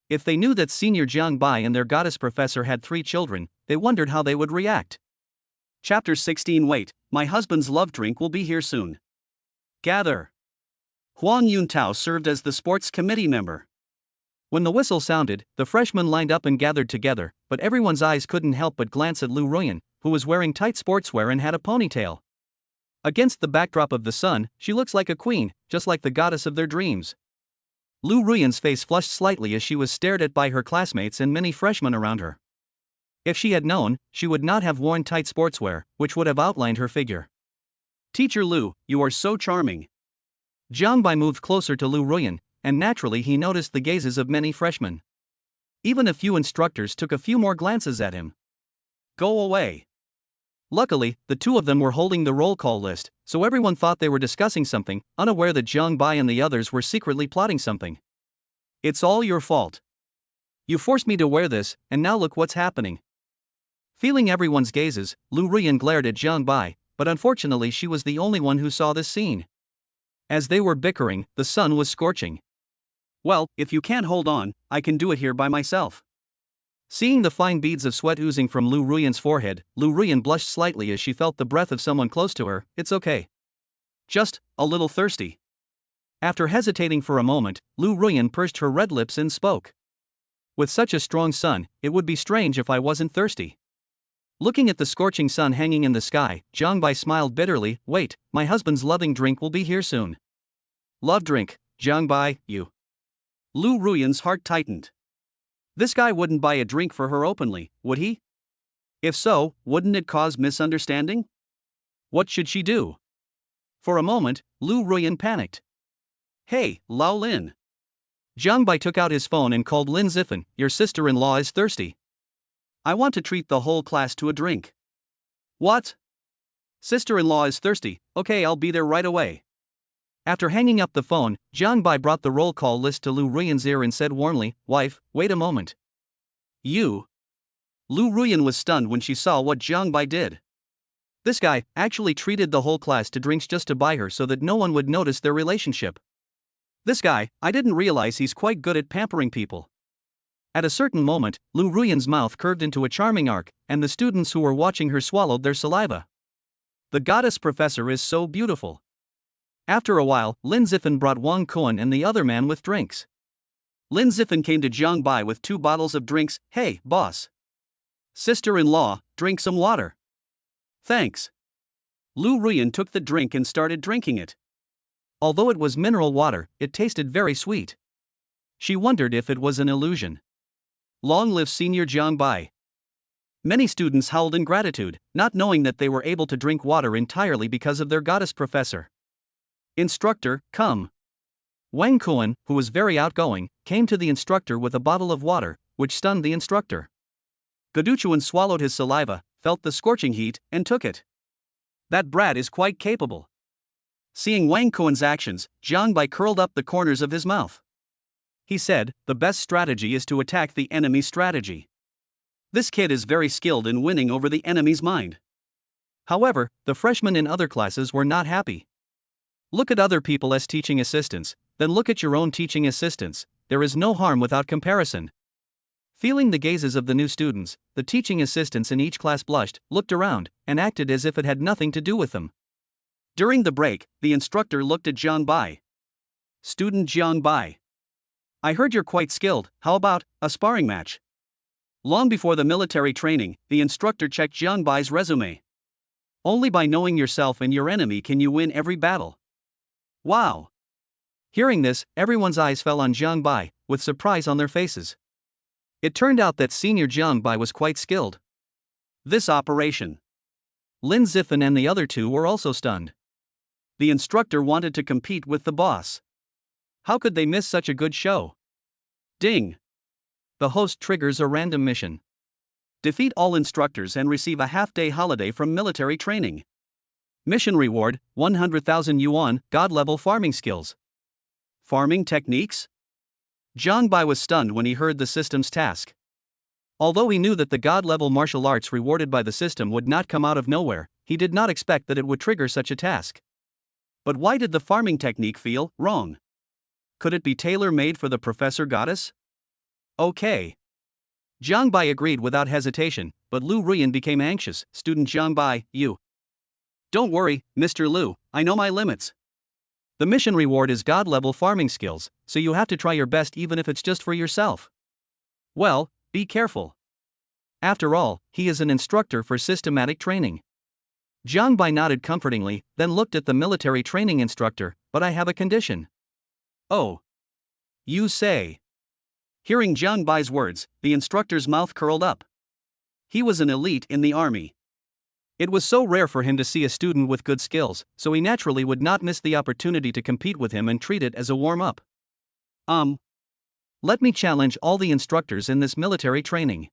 Speaker 1: If they knew that Senior Jiang Bai and their goddess professor had 3 children, they wondered how they would react. Chapter 16. Wait, my husband's love drink will be here soon. Gather. Huang Yuntao served as the sports committee member. When the whistle sounded, the freshmen lined up and gathered together, but everyone's eyes couldn't help but glance at Lu Ruyan, who was wearing tight sportswear and had a ponytail. Against the backdrop of the sun, she looks like a queen, just like the goddess of their dreams. Lu Ruyan's face flushed slightly as she was stared at by her classmates and many freshmen around her. If she had known, she would not have worn tight sportswear, which would have outlined her figure. Teacher Lu, you are so charming. Jiang Bai moved closer to Lu Ruyan, and naturally he noticed the gazes of many freshmen. Even a few instructors took a few more glances at him. Go away. Luckily, the two of them were holding the roll call list, so everyone thought they were discussing something, unaware that Jiang Bai and the others were secretly plotting something. It's all your fault. You forced me to wear this, and now look what's happening. Feeling everyone's gazes, Lu Ruyan glared at Jiang Bai, but unfortunately she was the only one who saw this scene. As they were bickering, the sun was scorching. Well, if you can't hold on, I can do it here by myself. Seeing the fine beads of sweat oozing from Lu Ruyan's forehead, Lu Ruyan blushed slightly as she felt the breath of someone close to her. It's okay. Just a little thirsty. After hesitating for a moment, Lu Ruyan pursed her red lips and spoke. With such a strong sun, it would be strange if I wasn't thirsty. Looking at the scorching sun hanging in the sky, Jiang Bai smiled bitterly. Wait, my husband's loving drink will be here soon. Love drink, Jiang Bai, you. Lu Ruyan's heart tightened. This guy wouldn't buy a drink for her openly, would he? If so, wouldn't it cause misunderstanding? What should she do? For a moment, Lu Ruyan panicked. Hey, Lao Lin. Jiang Bai took out his phone and called Lin Zifan. Your sister-in-law is thirsty. I want to treat the whole class to a drink. What? Sister-in-law is thirsty. Okay, I'll be there right away. After hanging up the phone, Jiang Bai brought the roll call list to Lu Ruyan's ear and said warmly, Wife, wait a moment. You? Lu Ruyan was stunned when she saw what Jiang Bai did. This guy actually treated the whole class to drinks just to buy her so that no one would notice their relationship. This guy, I didn't realize he's quite good at pampering people. At a certain moment, Lu Ruyan's mouth curved into a charming arc, and the students who were watching her swallowed their saliva. The goddess professor is so beautiful. After a while, Lin Zifan brought Wang Kuan and the other man with drinks. Lin Zifan came to Jiang Bai with 2 bottles of drinks. Hey, boss. Sister-in-law, drink some water. Thanks. Lu Ruyan took the drink and started drinking it. Although it was mineral water, it tasted very sweet. She wondered if it was an illusion. Long live Senior Jiang Bai. Many students howled in gratitude, not knowing that they were able to drink water entirely because of their goddess professor. Instructor, come. Wang Kuan, who was very outgoing, came to the instructor with a bottle of water, which stunned the instructor. Gaduchuan swallowed his saliva, felt the scorching heat, and took it. That brat is quite capable. Seeing Wang Kuan's actions, Jiang Bai curled up the corners of his mouth. He said, the best strategy is to attack the enemy's strategy. This kid is very skilled in winning over the enemy's mind. However, the freshmen in other classes were not happy. Look at other people as teaching assistants, then look at your own teaching assistants. There is no harm without comparison. Feeling the gazes of the new students, the teaching assistants in each class blushed, looked around, and acted as if it had nothing to do with them. During the break, the instructor looked at Jiang Bai. Student Jiang Bai. I heard you're quite skilled, how about a sparring match? Long before the military training, the instructor checked Jiang Bai's resume. Only by knowing yourself and your enemy can you win every battle. Wow! Hearing this, everyone's eyes fell on Jiang Bai, with surprise on their faces. It turned out that senior Jiang Bai was quite skilled. This operation. Lin Zifan and the other two were also stunned. The instructor wanted to compete with the boss. How could they miss such a good show? Ding! The host triggers a random mission. Defeat all instructors and receive a half-day holiday from military training. Mission reward, 100,000 yuan, God-level farming skills. Farming techniques? Jiang Bai was stunned when he heard the system's task. Although he knew that the God-level martial arts rewarded by the system would not come out of nowhere, he did not expect that it would trigger such a task. But why did the farming technique feel wrong? Could it be tailor-made for the professor goddess? Okay. Jiang Bai agreed without hesitation, but Lu Ruyan became anxious. Student Jiang Bai, you. Don't worry, Mr. Lu, I know my limits. The mission reward is God-level farming skills, so you have to try your best even if it's just for yourself. Well, be careful. After all, he is an instructor for systematic training. Jiang Bai nodded comfortingly, then looked at the military training instructor. But I have a condition. Oh. You say. Hearing Jiang Bai's words, the instructor's mouth curled up. He was an elite in the army. It was so rare for him to see a student with good skills, so he naturally would not miss the opportunity to compete with him and treat it as a warm-up. Let me challenge all the instructors in this military training.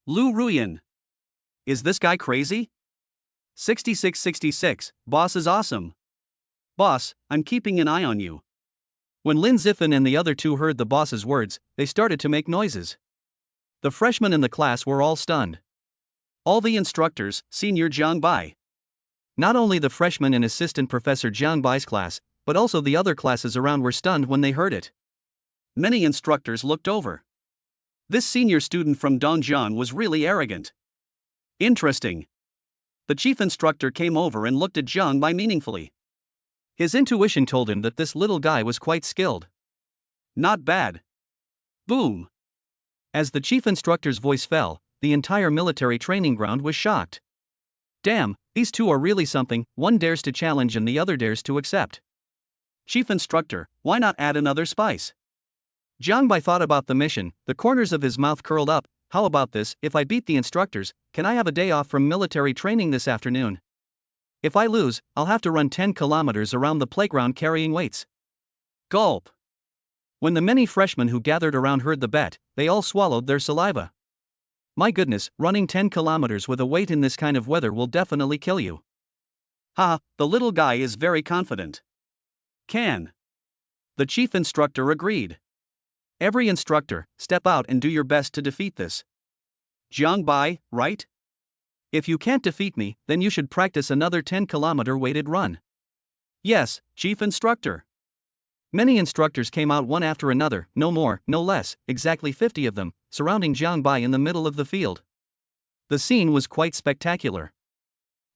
Speaker 1: Lu Ruyan. Is this guy crazy? 6666, boss is awesome. Boss, I'm keeping an eye on you. When Lin Zifan and the other two heard the boss's words, they started to make noises. The freshmen in the class were all stunned. All the instructors, senior Jiang Bai. Not only the freshman and assistant professor Jiang Bai's class, but also the other classes around were stunned when they heard it. Many instructors looked over. This senior student from Dongjiang was really arrogant. Interesting. The chief instructor came over and looked at Jiang Bai meaningfully. His intuition told him that this little guy was quite skilled. Not bad. Boom. As the chief instructor's voice fell, the entire military training ground was shocked. Damn, these two are really something, one dares to challenge and the other dares to accept. Chief instructor, why not add another spice? Jiang Bai thought about the mission, the corners of his mouth curled up. How about this, if I beat the instructors, can I have a day off from military training this afternoon? If I lose, I'll have to run 10 kilometers around the playground carrying weights. Gulp. When the many freshmen who gathered around heard the bet, they all swallowed their saliva. My goodness, running 10 kilometers with a weight in this kind of weather will definitely kill you. Ha, the little guy is very confident. Can. The chief instructor agreed. Every instructor, step out and do your best to defeat this. Jiang Bai, right? If you can't defeat me, then you should practice another 10-kilometer weighted run. Yes, chief instructor. Many instructors came out one after another, no more, no less, exactly 50 of them, surrounding Jiang Bai in the middle of the field. The scene was quite spectacular.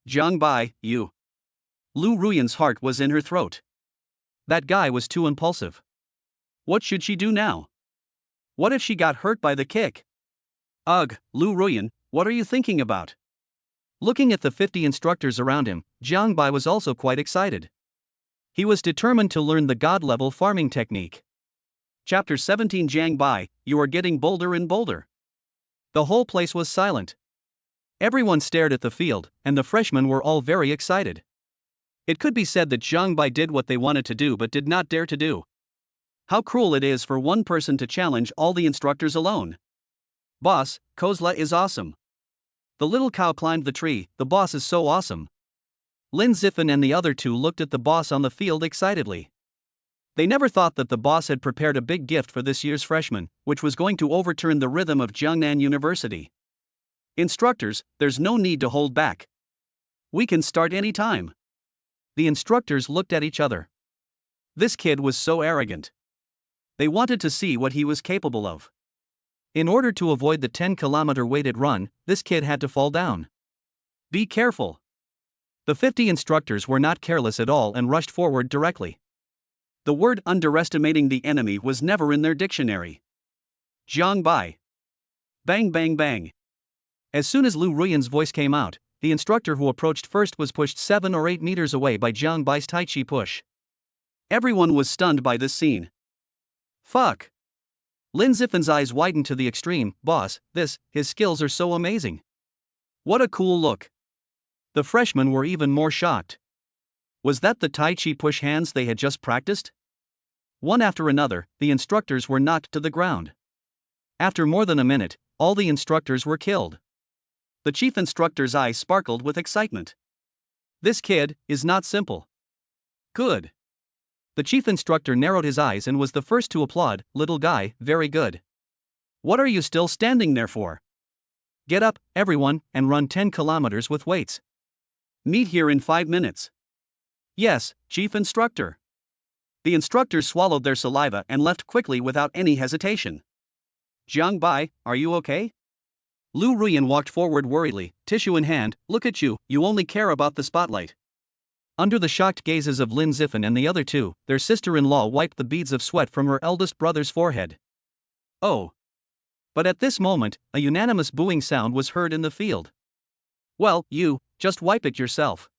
Speaker 1: Jiang Bai, you. Lu Ruyan's heart was in her throat. That guy was too impulsive. What should she do now? What if she got hurt by the kick? Ugh, Lu Ruyan, what are you thinking about? Looking at the 50 instructors around him, Jiang Bai was also quite excited. He was determined to learn the God-level farming technique. Chapter 17 Jiang Bai, you are getting bolder and bolder. The whole place was silent. Everyone stared at the field, and the freshmen were all very excited. It could be said that Jiang Bai did what they wanted to do but did not dare to do. How cruel it is for one person to challenge all the instructors alone. Boss, Kozla is awesome. The little cow climbed the tree, the boss is so awesome. Lin Zifan and the other two looked at the boss on the field excitedly. They never thought that the boss had prepared a big gift for this year's freshmen, which was going to overturn the rhythm of Jiangnan University. Instructors, there's no need to hold back. We can start any time. The instructors looked at each other. This kid was so arrogant. They wanted to see what he was capable of. In order to avoid the 10-kilometer weighted run, this kid had to fall down. Be careful. The 50 instructors were not careless at all and rushed forward directly. The word underestimating the enemy was never in their dictionary. Jiang Bai. Bang bang bang. As soon as Lu Ruyan's voice came out, the instructor who approached first was pushed 7 or 8 meters away by Jiang Bai's Tai Chi push. Everyone was stunned by this scene. Fuck. Lin Zifen's eyes widened to the extreme. Boss, his skills are so amazing. What a cool look. The freshmen were even more shocked. Was that the Tai Chi push hands they had just practiced? One after another, the instructors were knocked to the ground. After more than a minute, all the instructors were killed. The chief instructor's eyes sparkled with excitement. This kid is not simple. Good. The chief instructor narrowed his eyes and was the first to applaud. Little guy, very good. What are you still standing there for? Get up, everyone, and run 10 kilometers with weights. Meet here in 5 minutes. Yes, chief instructor. The instructors swallowed their saliva and left quickly without any hesitation. Jiang Bai, are you okay? Lu Ruyan walked forward worriedly, tissue in hand. Look at you, you only care about the spotlight. Under the shocked gazes of Lin Zifen and the other two, their sister-in-law wiped the beads of sweat from her eldest brother's forehead. Oh. But at this moment, a unanimous booing sound was heard in the field. Well, you, just wipe it yourself.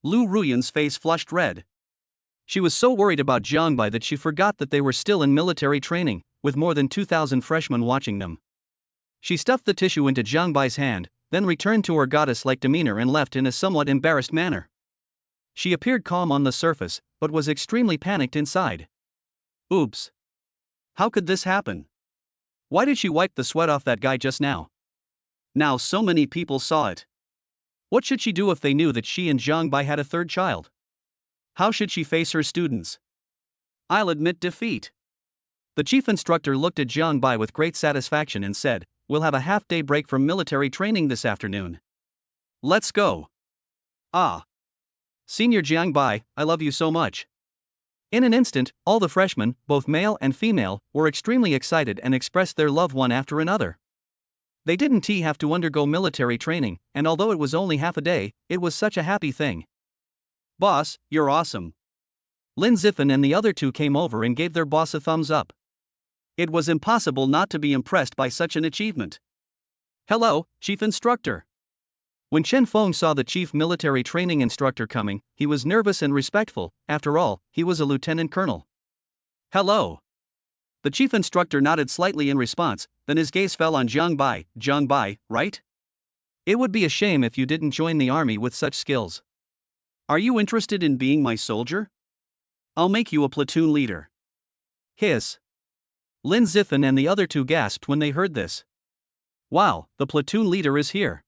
Speaker 1: Lu Ruyan's face flushed red. She was so worried about Jiang Bai that she forgot that they were still in military training, with more than 2,000 freshmen watching them. She stuffed the tissue into Jiang Bai's hand, then returned to her goddess-like demeanor and left in a somewhat embarrassed manner. She appeared calm on the surface, but was extremely panicked inside. Oops. How could this happen? Why did she wipe the sweat off that guy just now? Now so many people saw it. What should she do if they knew that she and Jiang Bai had a third child? How should she face her students? I'll admit defeat. The chief instructor looked at Jiang Bai with great satisfaction and said, We'll have a half-day break from military training this afternoon. Let's go. Ah. Senior Jiang Bai, I love you so much. In an instant, all the freshmen, both male and female, were extremely excited and expressed their love one after another. They didn't have to undergo military training, and although it was only half a day, it was such a happy thing. Boss, you're awesome. Lin Zifen and the other two came over and gave their boss a thumbs up. It was impossible not to be impressed by such an achievement. Hello, chief instructor. When Chen Feng saw the chief military training instructor coming, he was nervous and respectful. After all, he was a lieutenant colonel. Hello. The chief instructor nodded slightly in response, then his gaze fell on Jiang Bai. Jiang Bai, right? It would be a shame if you didn't join the army with such skills. Are you interested in being my soldier? I'll make you a platoon leader. Hiss. Lin Zifen and the other two gasped when they heard this. Wow, the platoon leader is here.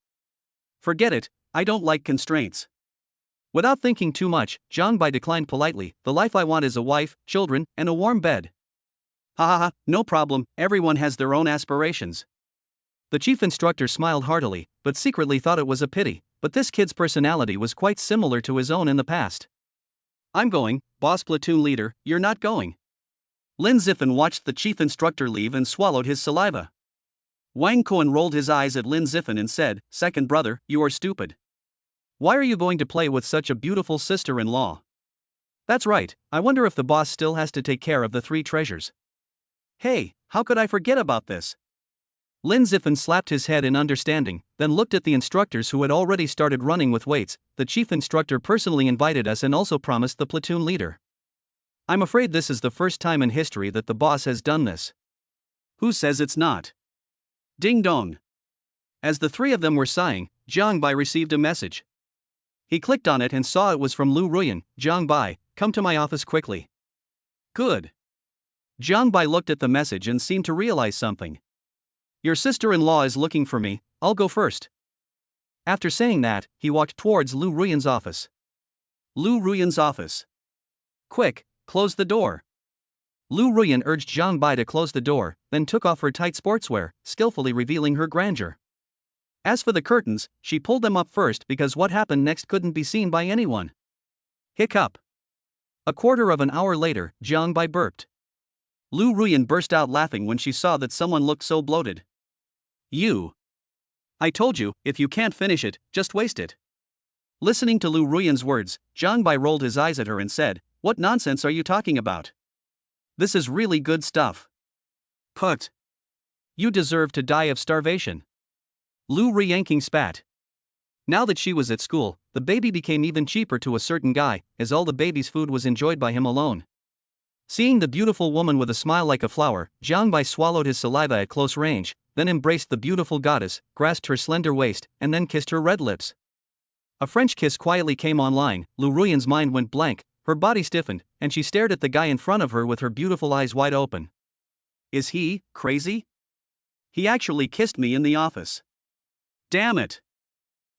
Speaker 1: Forget it, I don't like constraints. Without thinking too much, Jiang Bai declined politely. The life I want is a wife, children, and a warm bed. Ha ha ha, no problem, everyone has their own aspirations. The chief instructor smiled heartily, but secretly thought it was a pity, but this kid's personality was quite similar to his own in the past. I'm going, boss platoon leader, you're not going. Lin Zifen watched the chief instructor leave and swallowed his saliva. Wang Kuan rolled his eyes at Lin Zifen and said, Second brother, you are stupid. Why are you going to play with such a beautiful sister-in-law? That's right, I wonder if the boss still has to take care of the 3 treasures. Hey, how could I forget about this? Lin Zifen slapped his head in understanding, then looked at the instructors who had already started running with weights. The chief instructor personally invited us and also promised the platoon leader. I'm afraid this is the first time in history that the boss has done this. Who says it's not? Ding dong. As the 3 of them were sighing, Jiang Bai received a message. He clicked on it and saw it was from Lu Ruyan. Jiang Bai, come to my office quickly. Good. Jiang Bai looked at the message and seemed to realize something. Your sister-in-law is looking for me, I'll go first. After saying that, he walked towards Lu Ruyan's office. Lu Ruyan's office. Quick, close the door. Lu Ruyan urged Jiang Bai to close the door, then took off her tight sportswear, skillfully revealing her grandeur. As for the curtains, she pulled them up first because what happened next couldn't be seen by anyone. Hiccup. A quarter of an hour later, Jiang Bai burped. Lu Ruyan burst out laughing when she saw that someone looked so bloated. You. I told you, if you can't finish it, just waste it. Listening to Lu Ruyan's words, Zhang Bai rolled his eyes at her and said, "What nonsense are you talking about? This is really good stuff. Put. You deserve to die of starvation." Lu Ruyan spat. Now that she was at school, the baby became even cheaper to a certain guy, as all the baby's food was enjoyed by him alone. Seeing the beautiful woman with a smile like a flower, Zhang Bai swallowed his saliva at close range, then embraced the beautiful goddess, grasped her slender waist, and then kissed her red lips. A French kiss quietly came online. Lu Ruyan's mind went blank, her body stiffened, and she stared at the guy in front of her with her beautiful eyes wide open. Is he crazy? He actually kissed me in the office. Damn it!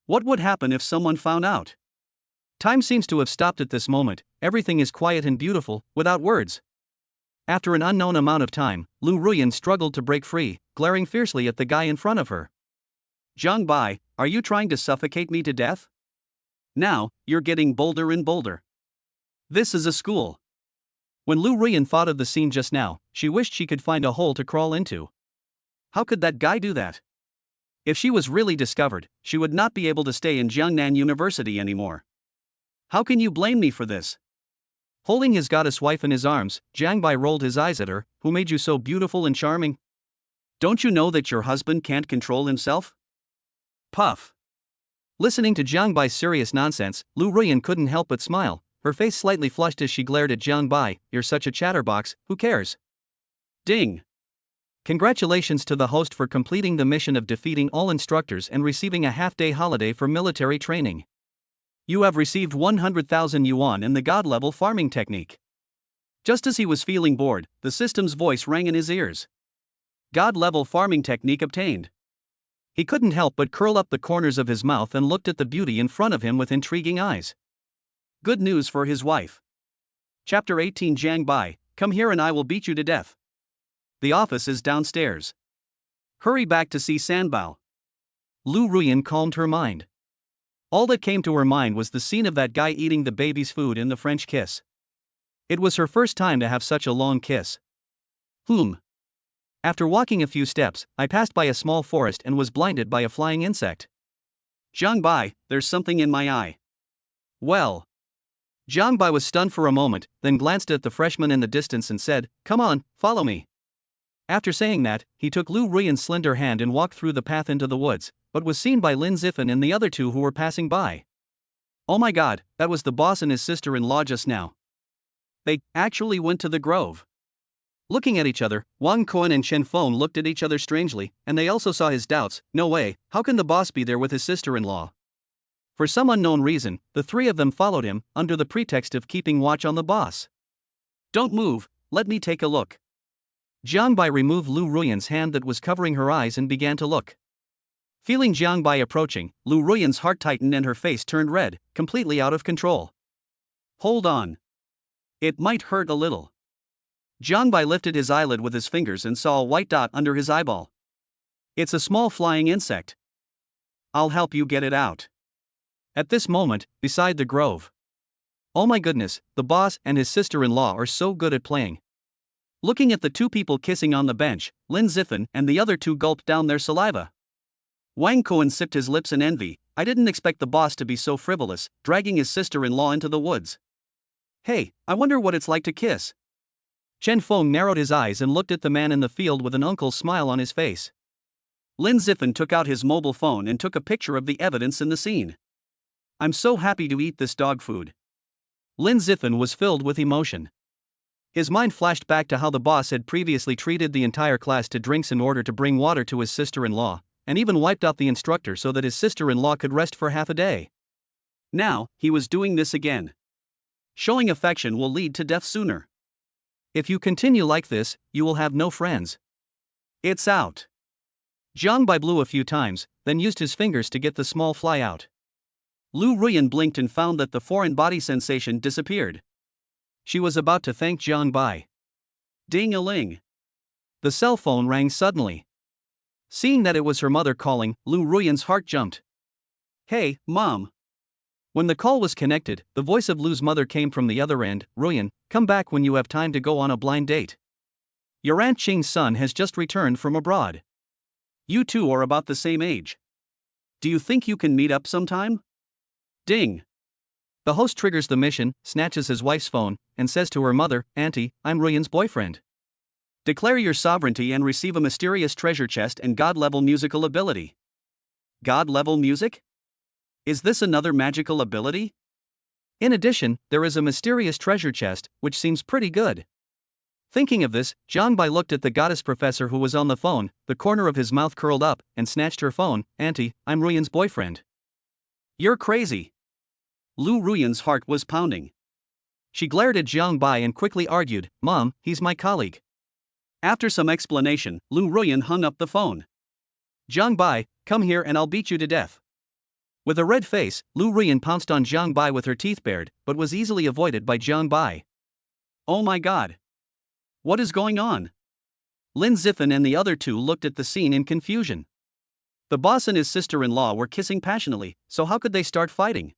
Speaker 1: What would happen if someone found out? Time seems to have stopped at this moment. Everything is quiet and beautiful, without words. After an unknown amount of time, Lu Ruyan struggled to break free, glaring fiercely at the guy in front of her. Zhang Bai, are you trying to suffocate me to death? Now, you're getting bolder and bolder. This is a school. When Lu Ruyan thought of the scene just now, she wished she could find a hole to crawl into. How could that guy do that? If she was really discovered, she would not be able to stay in Jiangnan University anymore. How can you blame me for this? Holding his goddess wife in his arms, Zhang Bai rolled his eyes at her. Who made you so beautiful and charming? Don't you know that your husband can't control himself? Puff. Listening to Zhang Bai's serious nonsense, Lu Ruyan couldn't help but smile, her face slightly flushed as she glared at Zhang Bai. You're such a chatterbox, who cares? Ding. Congratulations to the host for completing the mission of defeating all instructors and receiving a half-day holiday for military training. You have received 100,000 yuan in the god-level farming technique. Just as he was feeling bored, the system's voice rang in his ears. God-level farming technique obtained. He couldn't help but curl up the corners of his mouth and looked at the beauty in front of him with intriguing eyes. Good news for his wife. Chapter 18. Zhang Bai, come here and I will beat you to death. The office is downstairs. Hurry back to see Sanbao. Lu Ruyan calmed her mind. All that came to her mind was the scene of that guy eating the baby's food in the French kiss. It was her first time to have such a long kiss. After walking a few steps, I passed by a small forest and was blinded by a flying insect. Zhang Bai, there's something in my eye. Well. Zhang Bai was stunned for a moment, then glanced at the freshman in the distance and said, "Come on, follow me." After saying that, he took Lu Ruyan's slender hand and walked through the path into the woods, but was seen by Lin Zifan and the other two who were passing by. Oh my god, that was the boss and his sister-in-law just now. They actually went to the grove. Looking at each other, Wang Kuan and Chen Feng looked at each other strangely, and they also saw his doubts. No way, how can the boss be there with his sister-in-law? For some unknown reason, the three of them followed him, under the pretext of keeping watch on the boss. Don't move, let me take a look. Zhang Bai removed Lu Ruyan's hand that was covering her eyes and began to look. Feeling Zhang Bai approaching, Lu Ruyan's heart tightened and her face turned red, completely out of control. Hold on. It might hurt a little. Zhang Bai lifted his eyelid with his fingers and saw a white dot under his eyeball. It's a small flying insect. I'll help you get it out. At this moment, beside the grove. Oh my goodness, the boss and his sister-in-law are so good at playing. Looking at the two people kissing on the bench, Lin Zifan and the other two gulped down their saliva. Wang Kuan sipped his lips in envy. I didn't expect the boss to be so frivolous, dragging his sister-in-law into the woods. Hey, I wonder what it's like to kiss. Chen Feng narrowed his eyes and looked at the man in the field with an uncle's smile on his face. Lin Zifan took out his mobile phone and took a picture of the evidence in the scene. I'm so happy to eat this dog food. Lin Zifan was filled with emotion. His mind flashed back to how the boss had previously treated the entire class to drinks in order to bring water to his sister-in-law, and even wiped out the instructor so that his sister-in-law could rest for half a day. Now, he was doing this again. Showing affection will lead to death sooner. If you continue like this, you will have no friends. It's out. Zhang Bai blew a few times, then used his fingers to get the small fly out. Lu Ruyan blinked and found that the foreign body sensation disappeared. She was about to thank Zhang Bai. Ding-a-ling. The cell phone rang suddenly. Seeing that it was her mother calling, Lu Ruyan's heart jumped. Hey, Mom. When the call was connected, the voice of Lu's mother came from the other end. Ruyan, come back when you have time to go on a blind date. Your Aunt Ching's son has just returned from abroad. You two are about the same age. Do you think you can meet up sometime? Ding. The host triggers the mission, snatches his wife's phone, and says to her mother, Auntie, I'm Ruyan's boyfriend. Declare your sovereignty and receive a mysterious treasure chest and god-level musical ability. God-level music? Is this another magical ability? In addition, there is a mysterious treasure chest, which seems pretty good. Thinking of this, Jiangbai looked at the goddess professor who was on the phone, the corner of his mouth curled up, and snatched her phone. Auntie, I'm Ruyan's boyfriend. You're crazy. Lu Ruyan's heart was pounding. She glared at Jiangbai and quickly argued, Mom, he's my colleague. After some explanation, Lu Ruyan hung up the phone. Jiangbai, come here and I'll beat you to death. With a red face, Lu Ruyan pounced on Jiangbai with her teeth bared, but was easily avoided by Jiangbai. Oh my god. What is going on? Lin Zifan and the other two looked at the scene in confusion. The boss and his sister-in-law were kissing passionately, so how could they start fighting?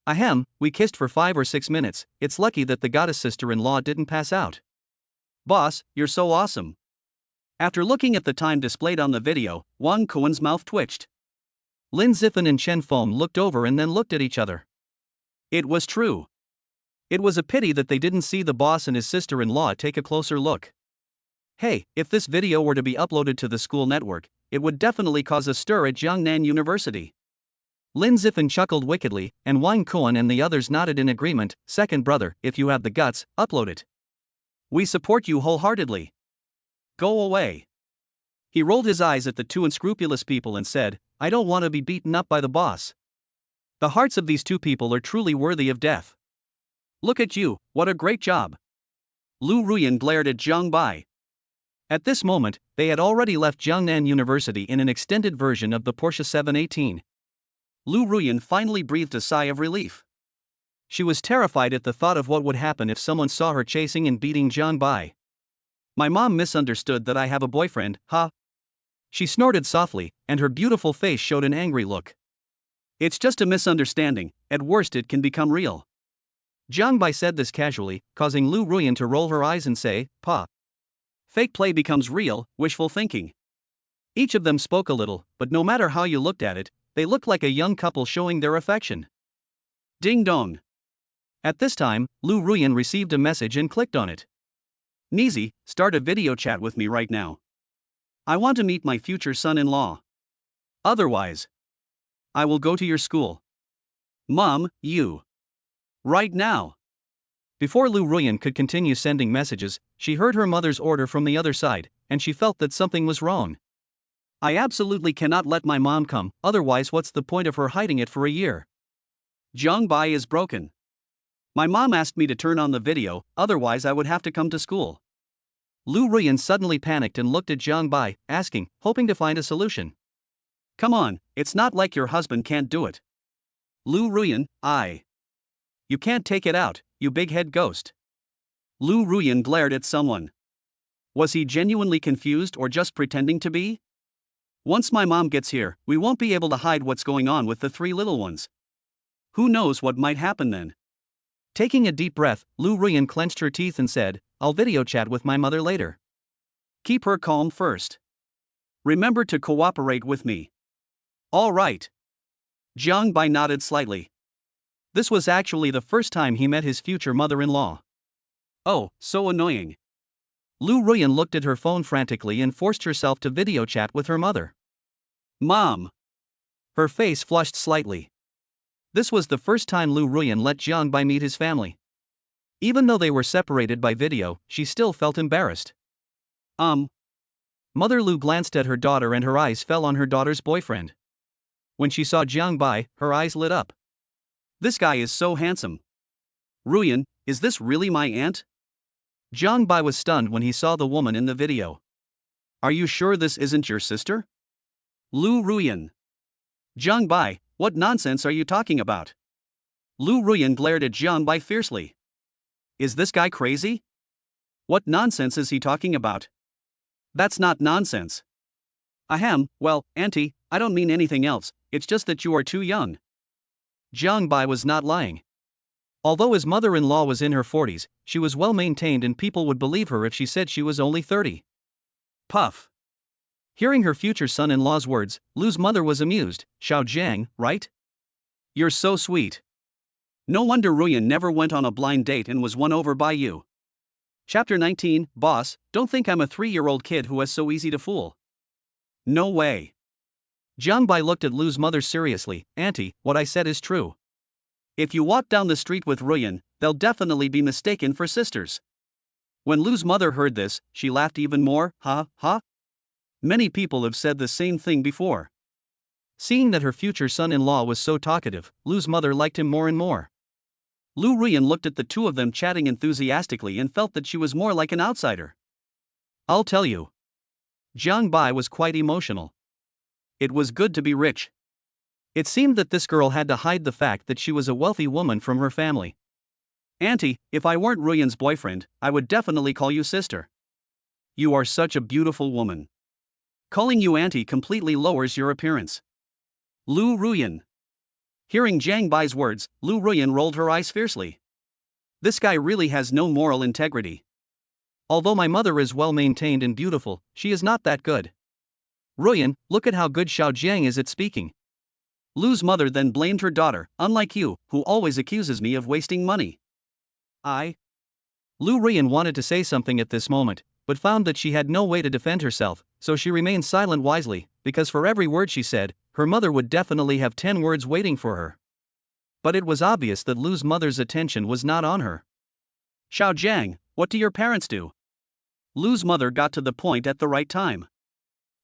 Speaker 1: Ahem, we kissed for 5 or 6 minutes, it's lucky that the goddess sister-in-law didn't pass out. Boss, you're so awesome. After looking at the time displayed on the video, Wang Kuan's mouth twitched. Lin Zifan and Chen Feng looked over and then looked at each other. It was true. It was a pity that they didn't see the boss and his sister-in-law take a closer look. Hey, if this video were to be uploaded to the school network, it would definitely cause a stir at Jiangnan University. Lin Zifan chuckled wickedly, and Wang Kuan and the others nodded in agreement. Second brother, if you have the guts, upload it. We support you wholeheartedly. Go away. He rolled his eyes at the two unscrupulous people and said, I don't want to be beaten up by the boss. The hearts of these two people are truly worthy of death. Look at you, what a great job. Lu Ruyan glared at Jiangbai. At this moment, they had already left Jiangnan University in an extended version of the Porsche 718. Lu Ruyan finally breathed a sigh of relief. She was terrified at the thought of what would happen if someone saw her chasing and beating Jiangbai. My mom misunderstood that I have a boyfriend, huh? She snorted softly, and her beautiful face showed an angry look. It's just a misunderstanding, at worst it can become real. Jiangbai said this casually, causing Lu Ruyan to roll her eyes and say, Pa. Fake play becomes real, wishful thinking. Each of them spoke a little, but no matter how you looked at it, they looked like a young couple showing their affection. Ding dong. At this time, Lu Ruyan received a message and clicked on it. Nizi, start a video chat with me right now. I want to meet my future son-in-law. Otherwise, I will go to your school. Mom, you. Right now. Before Lu Ruyan could continue sending messages, she heard her mother's order from the other side, and she felt that something was wrong. I absolutely cannot let my mom come, otherwise what's the point of her hiding it for a year? Jiangbai is broken. My mom asked me to turn on the video, otherwise I would have to come to school. Lu Ruyan suddenly panicked and looked at Jiangbai, asking, hoping to find a solution. Come on, it's not like your husband can't do it. Lu Ruyan, You can't take it out, you big-head ghost. Lu Ruyan glared at someone. Was he genuinely confused or just pretending to be? Once my mom gets here, we won't be able to hide what's going on with the 3 little ones. Who knows what might happen then? Taking a deep breath, Lu Ruyan clenched her teeth and said, I'll video chat with my mother later. Keep her calm first. Remember to cooperate with me. All right. Jiangbai nodded slightly. This was actually the first time he met his future mother-in-law. Oh, so annoying. Lu Ruyan looked at her phone frantically and forced herself to video chat with her mother. Mom. Her face flushed slightly. This was the first time Lu Ruyan let Jiangbai meet his family. Even though they were separated by video, she still felt embarrassed. Mother Lu glanced at her daughter and her eyes fell on her daughter's boyfriend. When she saw Jiangbai, her eyes lit up. This guy is so handsome. Ruyan, is this really my aunt? Jiangbai was stunned when he saw the woman in the video. Are you sure this isn't your sister? Lu Ruyan. Jiangbai, what nonsense are you talking about? Lu Ruyan glared at Jiangbai fiercely. Is this guy crazy? What nonsense is he talking about? That's not nonsense. Ahem, well, auntie, I don't mean anything else, it's just that you are too young. Jiangbai was not lying. Although his mother-in-law was in her 40s, she was well maintained and people would believe her if she said she was only 30. Puff. Hearing her future son-in-law's words, Lu's mother was amused. Xiao Jiang, right? You're so sweet. No wonder Ruyan never went on a blind date and was won over by you. Chapter 19, Boss, don't think I'm a 3-year-old kid who is so easy to fool. No way. Jiang Bai looked at Lu's mother seriously. Auntie, what I said is true. If you walk down the street with Ruyan, they'll definitely be mistaken for sisters. When Lu's mother heard this, she laughed even more. Ha, ha. Many people have said the same thing before. Seeing that her future son-in-law was so talkative, Lu's mother liked him more and more. Lu Ruyan looked at the two of them chatting enthusiastically and felt that she was more like an outsider. I'll tell you. Jiang Bai was quite emotional. It was good to be rich. It seemed that this girl had to hide the fact that she was a wealthy woman from her family. Auntie, if I weren't Ruyan's boyfriend, I would definitely call you sister. You are such a beautiful woman. Calling you auntie completely lowers your appearance. Lu Ruyan. Hearing Jiang Bai's words, Lu Ruyan rolled her eyes fiercely. This guy really has no moral integrity. Although my mother is well maintained and beautiful, she is not that good. Ruyan, look at how good Xiao Jiang is at speaking. Lu's mother then blamed her daughter, unlike you, who always accuses me of wasting money. Lu Ruyan wanted to say something at this moment, but found that she had no way to defend herself, so she remained silent wisely, because for every word she said, her mother would definitely have 10 words waiting for her. But it was obvious that Lu's mother's attention was not on her. Xiao Jiang, what do your parents do? Lu's mother got to the point at the right time.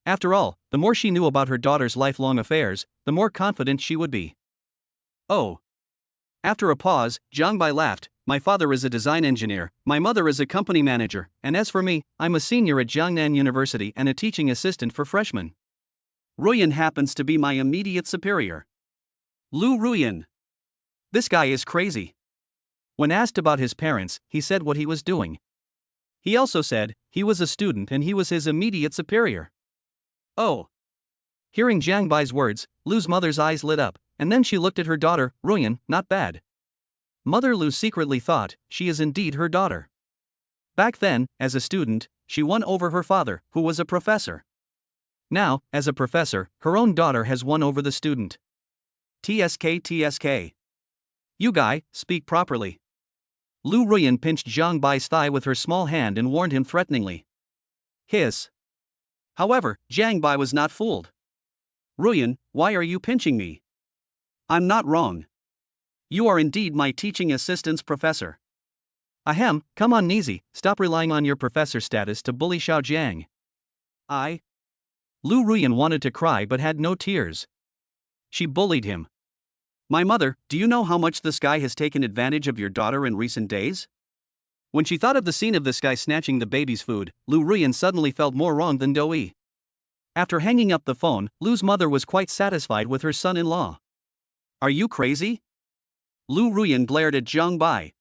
Speaker 1: After all, the more she knew about her daughter's lifelong affairs, the more confident she would be. Oh. After a pause, Jiang Bai laughed. My father is a design engineer, my mother is a company manager, and as for me, I'm a senior at Jiangnan University and a teaching assistant for freshmen. Ruyan happens to be my immediate superior. Lu Ruyan. This guy is crazy. When asked about his parents, he said what he was doing. He also said he was a student and he was his immediate superior. Oh. Hearing Jiang Bai's words, Lu's mother's eyes lit up, and then she looked at her daughter. Ruyan, not bad. Mother Lu secretly thought she is indeed her daughter. Back then, as a student, she won over her father, who was a professor. Now, as a professor, her own daughter has won over the student. TSK. You guy, speak properly. Lu Ruyan pinched Jiang Bai's thigh with her small hand and warned him threateningly. Hiss. However, Jiang Bai was not fooled. Ruyan, why are you pinching me? I'm not wrong. You are indeed my teaching assistant's professor. Ahem, come on Nizi, stop relying on your professor status to bully Xiao Jiang. Lu Ruyan wanted to cry but had no tears. She bullied him. My mother, do you know how much this guy has taken advantage of your daughter in recent days? When she thought of the scene of this guy snatching the baby's food, Lu Ruyan suddenly felt more wrong than Doi. After hanging up the phone, Lu's mother was quite satisfied with her son-in-law. Are you crazy? Lu Ruyan glared at Jiang Bai.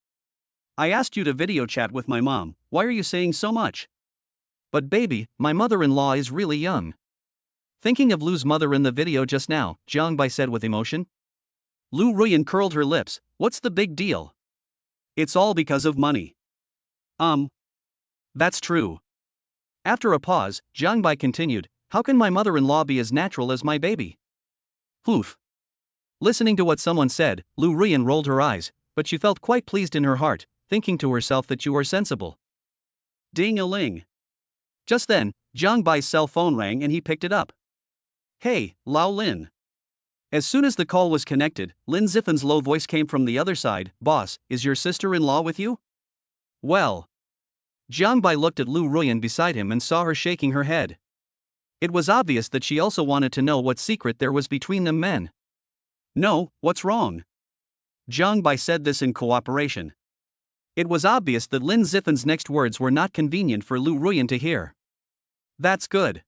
Speaker 1: I asked you to video chat with my mom, why are you saying so much? But baby, my mother-in-law is really young. Thinking of Lu's mother in the video just now, Jiang Bai said with emotion. Lu Ruyan curled her lips. What's the big deal? It's all because of money. That's true. After a pause, Jiang Bai continued, how can my mother-in-law be as natural as my baby? Oof. Listening to what someone said, Lu Ruyan rolled her eyes, but she felt quite pleased in her heart, thinking to herself that you are sensible. Ding-a-ling. Just then, Jiang Bai's cell phone rang and he picked it up. Hey, Lao Lin. As soon as the call was connected, Lin Zifen's low voice came from the other side. Boss, is your sister-in-law with you? Well. Jiang Bai looked at Lu Ruyan beside him and saw her shaking her head. It was obvious that she also wanted to know what secret there was between them men. No, what's wrong? Jiang Bai said this in cooperation. It was obvious that Lin Zifen's next words were not convenient for Lu Ruyan to hear. That's good.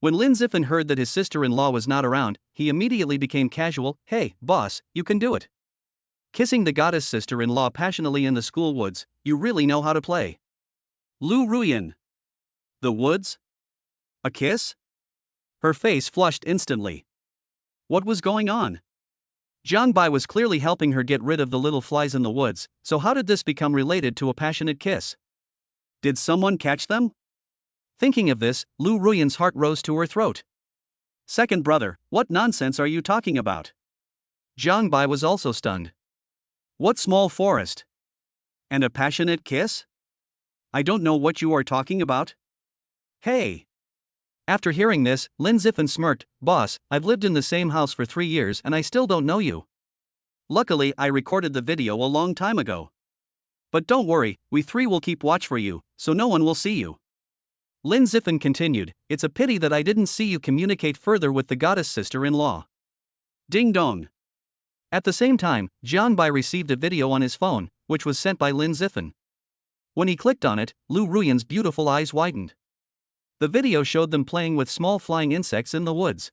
Speaker 1: When Lin Zifen heard that his sister-in-law was not around, he immediately became casual. Hey, boss, you can do it. Kissing the goddess sister-in-law passionately in the school woods, you really know how to play. Lu Ruyan. The woods? A kiss? Her face flushed instantly. What was going on? Jiang Bai was clearly helping her get rid of the little flies in the woods, so how did this become related to a passionate kiss? Did someone catch them? Thinking of this, Lu Ruyan's heart rose to her throat. Second brother, what nonsense are you talking about? Jiang Bai was also stunned. What small forest? And a passionate kiss? I don't know what you are talking about. Hey! After hearing this, Lin Zifen smirked. Boss, I've lived in the same house for 3 years and I still don't know you. Luckily, I recorded the video a long time ago. But don't worry, we three will keep watch for you, so no one will see you. Lin Zifen continued, it's a pity that I didn't see you communicate further with the goddess sister-in-law. Ding dong. At the same time, Jiang Bai received a video on his phone, which was sent by Lin Zifen. When he clicked on it, Lu Ruyan's beautiful eyes widened. The video showed them playing with small flying insects in the woods.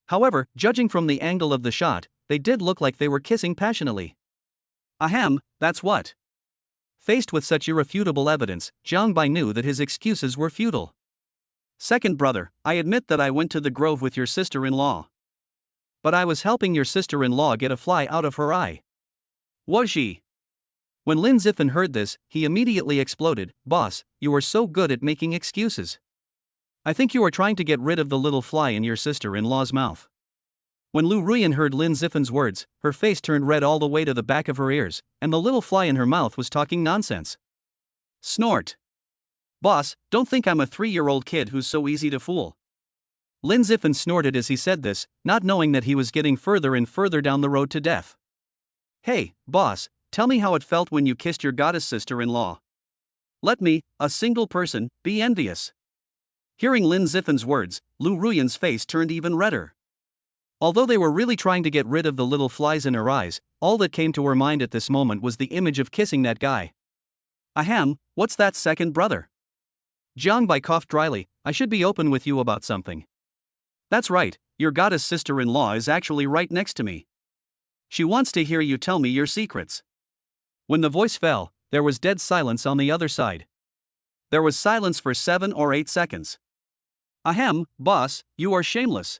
Speaker 1: However, judging from the angle of the shot, they did look like they were kissing passionately. Ahem, that's what. Faced with such irrefutable evidence, Jiang Bai knew that his excuses were futile. Second brother, I admit that I went to the grove with your sister-in-law. But I was helping your sister-in-law get a fly out of her eye. Was she? When Lin Zifen heard this, he immediately exploded. Boss, you are so good at making excuses. I think you are trying to get rid of the little fly in your sister-in-law's mouth. When Lu Ruyan heard Lin Zifen's words, her face turned red all the way to the back of her ears, and the little fly in her mouth was talking nonsense. Snort. Boss, don't think I'm a 3-year-old kid who's so easy to fool. Lin Zifen snorted as he said this, not knowing that he was getting further and further down the road to death. Hey, boss, tell me how it felt when you kissed your goddess sister-in-law. Let me, a single person, be envious. Hearing Lin Zifen's words, Lu Ruyan's face turned even redder. Although they were really trying to get rid of the little flies in her eyes, all that came to her mind at this moment was the image of kissing that guy. Ahem, what's that, second brother? Jiang Bai coughed dryly, I should be open with you about something. That's right, your goddess sister-in-law is actually right next to me. She wants to hear you tell me your secrets. When the voice fell, there was dead silence on the other side. There was silence for 7 or 8 seconds. Ahem, boss, you are shameless.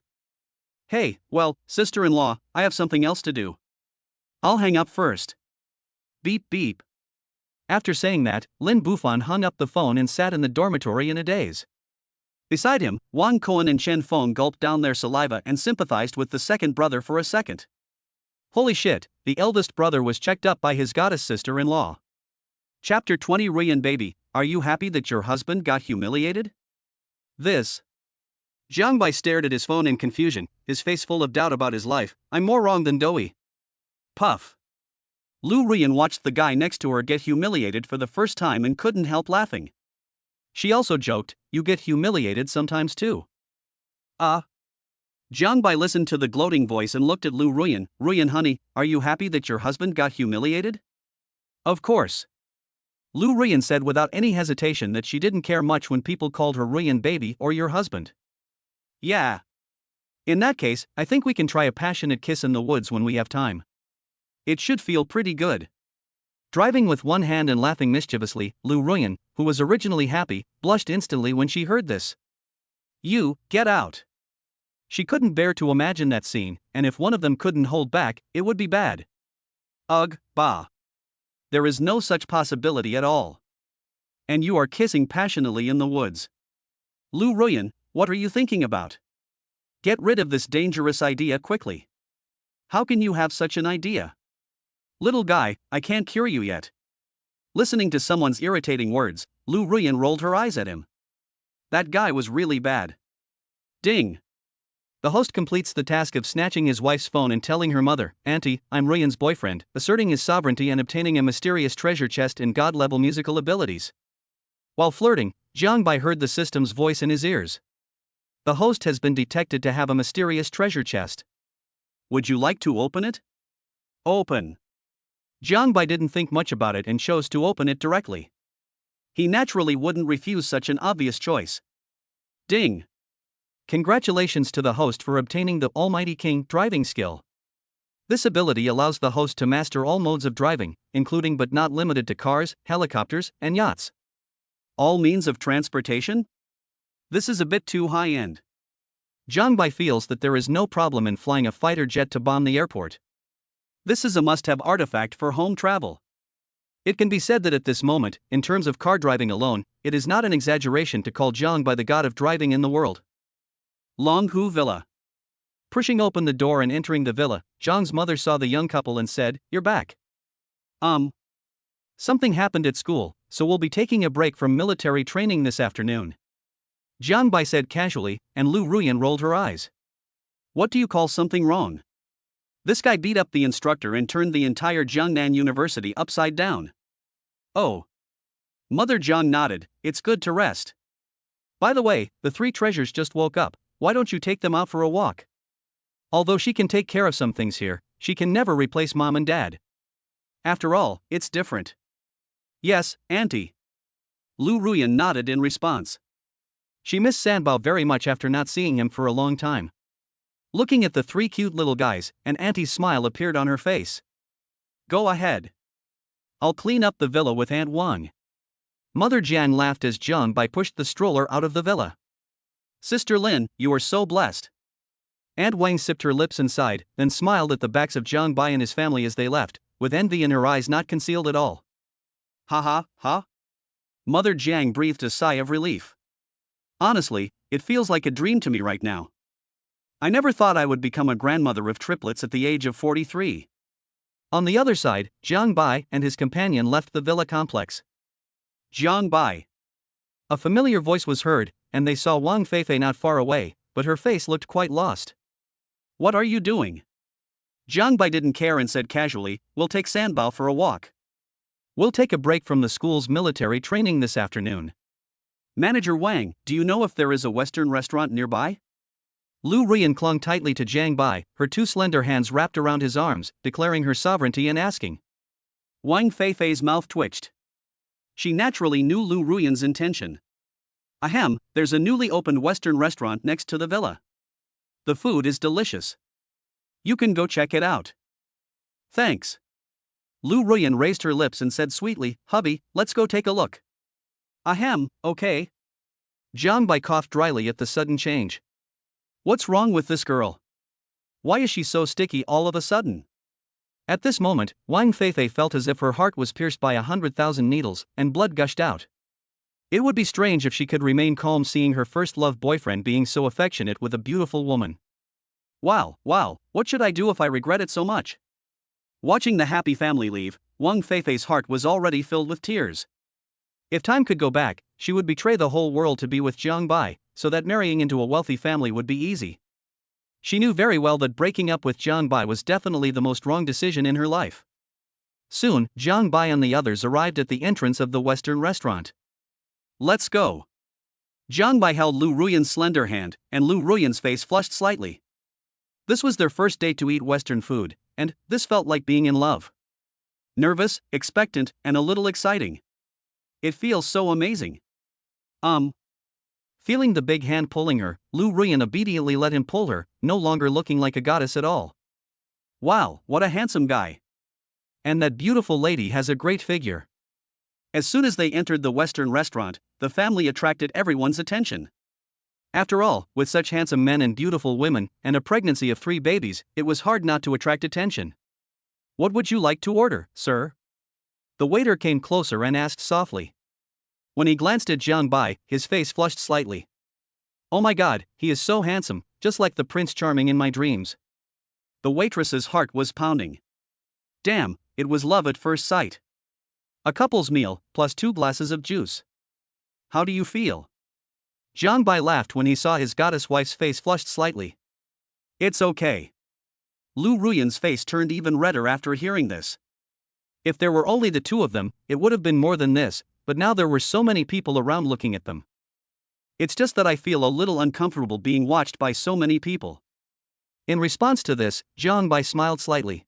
Speaker 1: Hey, well, sister-in-law, I have something else to do. I'll hang up first. Beep beep. After saying that, Lin Bufan hung up the phone and sat in the dormitory in a daze. Beside him, Wang Koan and Chen Feng gulped down their saliva and sympathized with the second brother for a second. Holy shit, the eldest brother was checked up by his goddess sister-in-law. Chapter 20 Ruyan baby, are you happy that your husband got humiliated? This. Jiang Bai stared at his phone in confusion, his face full of doubt about his life. I'm more wrong than Doi. Puff. Lu Ruyan watched the guy next to her get humiliated for the first time and couldn't help laughing. She also joked, you get humiliated sometimes too. Jiang Bai listened to the gloating voice and looked at Lu Ruyan. Ruyan honey, are you happy that your husband got humiliated? Of course. Lu Ruyan said without any hesitation that she didn't care much when people called her Ruyan baby or your husband. Yeah. In that case, I think we can try a passionate kiss in the woods when we have time. It should feel pretty good. Driving with one hand and laughing mischievously, Lu Ruyan, who was originally happy, blushed instantly when she heard this. You, get out. She couldn't bear to imagine that scene, and if one of them couldn't hold back, it would be bad. Ugh, bah. There is no such possibility at all. And you are kissing passionately in the woods. Lu Ruyan, what are you thinking about? Get rid of this dangerous idea quickly. How can you have such an idea? Little guy, I can't cure you yet. Listening to someone's irritating words, Lu Ruyan rolled her eyes at him. That guy was really bad. Ding. The host completes the task of snatching his wife's phone and telling her mother, Auntie, I'm Ruyan's boyfriend, asserting his sovereignty and obtaining a mysterious treasure chest and god-level musical abilities. While flirting, Jiang Bai heard the system's voice in his ears. The host has been detected to have a mysterious treasure chest. Would you like to open it? Open. Jiang Bai didn't think much about it and chose to open it directly. He naturally wouldn't refuse such an obvious choice. Ding. Congratulations to the host for obtaining the Almighty King driving skill. This ability allows the host to master all modes of driving, including but not limited to cars, helicopters, and yachts. All means of transportation? This is a bit too high-end. Jiang Bai feels that there is no problem in flying a fighter jet to bomb the airport. This is a must-have artifact for home travel. It can be said that at this moment, in terms of car driving alone, it is not an exaggeration to call Zhang Bai the god of driving in the world. Longhu Villa. Pushing open the door and entering the villa, Zhang's mother saw the young couple and said, "You're back. Something happened at school, so we'll be taking a break from military training this afternoon." Zhang Bai said casually, and Lu Ruyan rolled her eyes. "What do you call something wrong? This guy beat up the instructor and turned the entire Jiangnan University upside down." "Oh." Mother Zhang nodded, "It's good to rest. By the way, the three treasures just woke up, why don't you take them out for a walk? Although she can take care of some things here, she can never replace mom and dad. After all, it's different." "Yes, auntie." Lu Ruyan nodded in response. She missed Sanbao very much after not seeing him for a long time. Looking at the three cute little guys, an auntie's smile appeared on her face. "Go ahead. I'll clean up the villa with Aunt Wang." Mother Jian laughed as Zhang Bai pushed the stroller out of the villa. "Sister Lin, you are so blessed." Aunt Wang sipped her lips and sighed, then smiled at the backs of Zhang Bai and his family as they left, with envy in her eyes not concealed at all. "Ha ha, ha." Mother Jiang breathed a sigh of relief. "Honestly, it feels like a dream to me right now. I never thought I would become a grandmother of triplets at the age of 43. On the other side, Zhang Bai and his companion left the villa complex. "Zhang Bai." A familiar voice was heard, and they saw Wang Feifei not far away, but her face looked quite lost. "What are you doing?" Zhang Bai didn't care and said casually, "We'll take Sanbao for a walk. We'll take a break from the school's military training this afternoon. Manager Wang, do you know if there is a Western restaurant nearby?" Lu Ruyan clung tightly to Zhang Bai, her two slender hands wrapped around his arms, declaring her sovereignty and asking. Wang Feifei's mouth twitched. She naturally knew Lu Ruyan's intention. "Ahem, there's a newly opened Western restaurant next to the villa. The food is delicious. You can go check it out." "Thanks." Lu Ruyan raised her lips and said sweetly, "Hubby, let's go take a look." "Ahem, okay." Zhang Bai coughed dryly at the sudden change. What's wrong with this girl? Why is she so sticky all of a sudden? At this moment, Wang Feifei felt as if her heart was pierced by 100,000 needles, and blood gushed out. It would be strange if she could remain calm seeing her first love boyfriend being so affectionate with a beautiful woman. Wow, what should I do if I regret it so much? Watching the happy family leave, Wang Feifei's heart was already filled with tears. If time could go back, she would betray the whole world to be with Zhang Bai, so that marrying into a wealthy family would be easy. She knew very well that breaking up with Zhang Bai was definitely the most wrong decision in her life. Soon, Zhang Bai and the others arrived at the entrance of the Western restaurant. "Let's go." Zhang Bai held Lu Ruyan's slender hand, and Lu Ruyan's face flushed slightly. This was their first date to eat Western food, and this felt like being in love. Nervous, expectant, and a little exciting. It feels so amazing. Feeling the big hand pulling her, Lu Ruyan obediently let him pull her, no longer looking like a goddess at all. Wow, what a handsome guy. And that beautiful lady has a great figure. As soon as they entered the Western restaurant, the family attracted everyone's attention. After all, with such handsome men and beautiful women, and a pregnancy of 3 babies, it was hard not to attract attention. "What would you like to order, sir?" The waiter came closer and asked softly. When he glanced at Zhang Bai, his face flushed slightly. "Oh my god, he is so handsome, just like the Prince Charming in my dreams." The waitress's heart was pounding. Damn, it was love at first sight. A couple's meal, plus 2 glasses of juice. "How do you feel?" Zhang Bai laughed when he saw his goddess wife's face flushed slightly. "It's okay." Lu Ruyan's face turned even redder after hearing this. If there were only the two of them, it would have been more than this, but now there were so many people around looking at them. "It's just that I feel a little uncomfortable being watched by so many people." In response to this, Zhang Bai smiled slightly.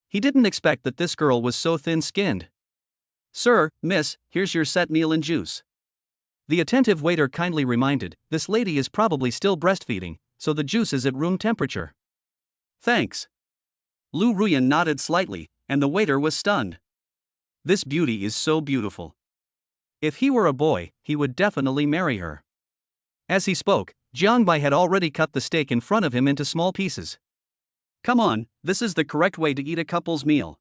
Speaker 1: He didn't expect that this girl was so thin-skinned. "Sir, miss, here's your set meal and juice." The attentive waiter kindly reminded, "This lady is probably still breastfeeding, so the juice is at room temperature." "Thanks." Lu Ruyan nodded slightly, and the waiter was stunned. This beauty is so beautiful. If he were a boy, he would definitely marry her. As he spoke, Zhang Bai had already cut the steak in front of him into small pieces. Come on, this is the correct way to eat a couple's meal.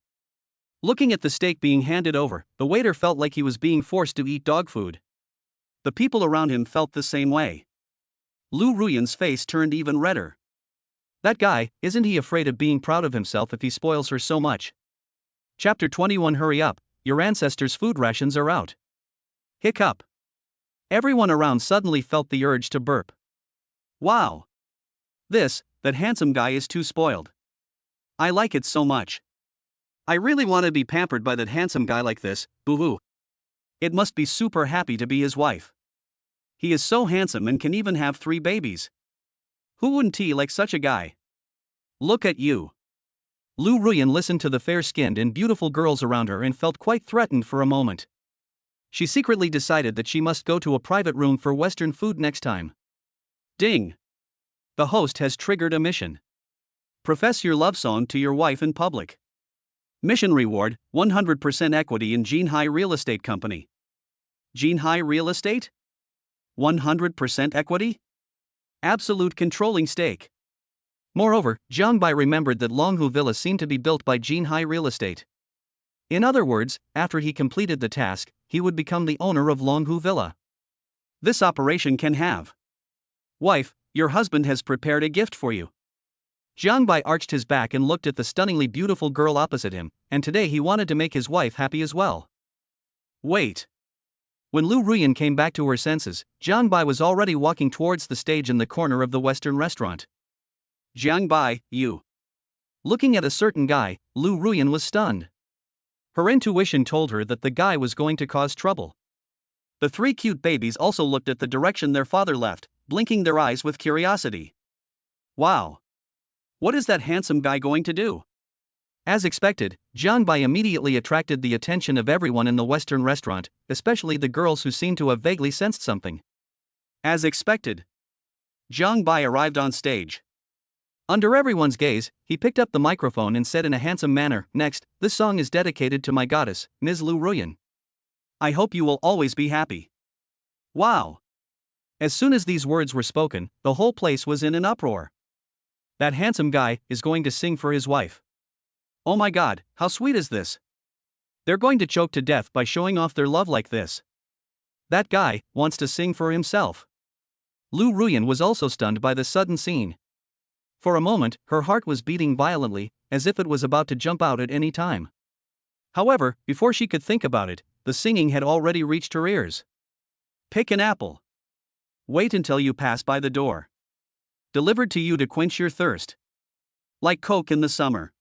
Speaker 1: Looking at the steak being handed over, the waiter felt like he was being forced to eat dog food. The people around him felt the same way. Lu Ruyan's face turned even redder. That guy, isn't he afraid of being proud of himself if he spoils her so much? Chapter 21. Hurry up, your ancestors' food rations are out. Hiccup. Everyone around suddenly felt the urge to burp. Wow. That handsome guy is too spoiled. I like it so much. I really want to be pampered by that handsome guy like this, boo-hoo. It must be super happy to be his wife. He is so handsome and can even have 3 babies. Who wouldn't like such a guy? Look at you. Lu Ruyan listened to the fair-skinned and beautiful girls around her and felt quite threatened for a moment. She secretly decided that she must go to a private room for Western food next time. Ding! The host has triggered a mission. Profess your love song to your wife in public. Mission reward, 100% equity in Jinhai Real Estate Company. Jinhai Real Estate? 100% equity? Absolute controlling stake. Moreover, Jiang Bai remembered that Longhu Villa seemed to be built by Jinhai Real Estate. In other words, after he completed the task, he would become the owner of Longhu Villa. This operation can have. Wife, your husband has prepared a gift for you. Jiang Bai arched his back and looked at the stunningly beautiful girl opposite him, and today he wanted to make his wife happy as well. Wait. When Lu Ruyan came back to her senses, Jiang Bai was already walking towards the stage in the corner of the Western restaurant. Jiang Bai, you. Looking at a certain guy, Lu Ruyan was stunned. Her intuition told her that the guy was going to cause trouble. The 3 cute babies also looked at the direction their father left, blinking their eyes with curiosity. Wow. What is that handsome guy going to do? As expected, Jiang Bai immediately attracted the attention of everyone in the Western restaurant, especially the girls who seemed to have vaguely sensed something. As expected, Jiang Bai arrived on stage. Under everyone's gaze, he picked up the microphone and said in a handsome manner, "Next, this song is dedicated to my goddess, Ms. Lu Ruyan. I hope you will always be happy." Wow! As soon as these words were spoken, the whole place was in an uproar. That handsome guy is going to sing for his wife. Oh my god, how sweet is this? They're going to choke to death by showing off their love like this. That guy wants to sing for himself. Lu Ruyan was also stunned by the sudden scene. For a moment, her heart was beating violently, as if it was about to jump out at any time. However, before she could think about it, the singing had already reached her ears. Pick an apple. Wait until you pass by the door. Delivered to you to quench your thirst. Like Coke in the summer.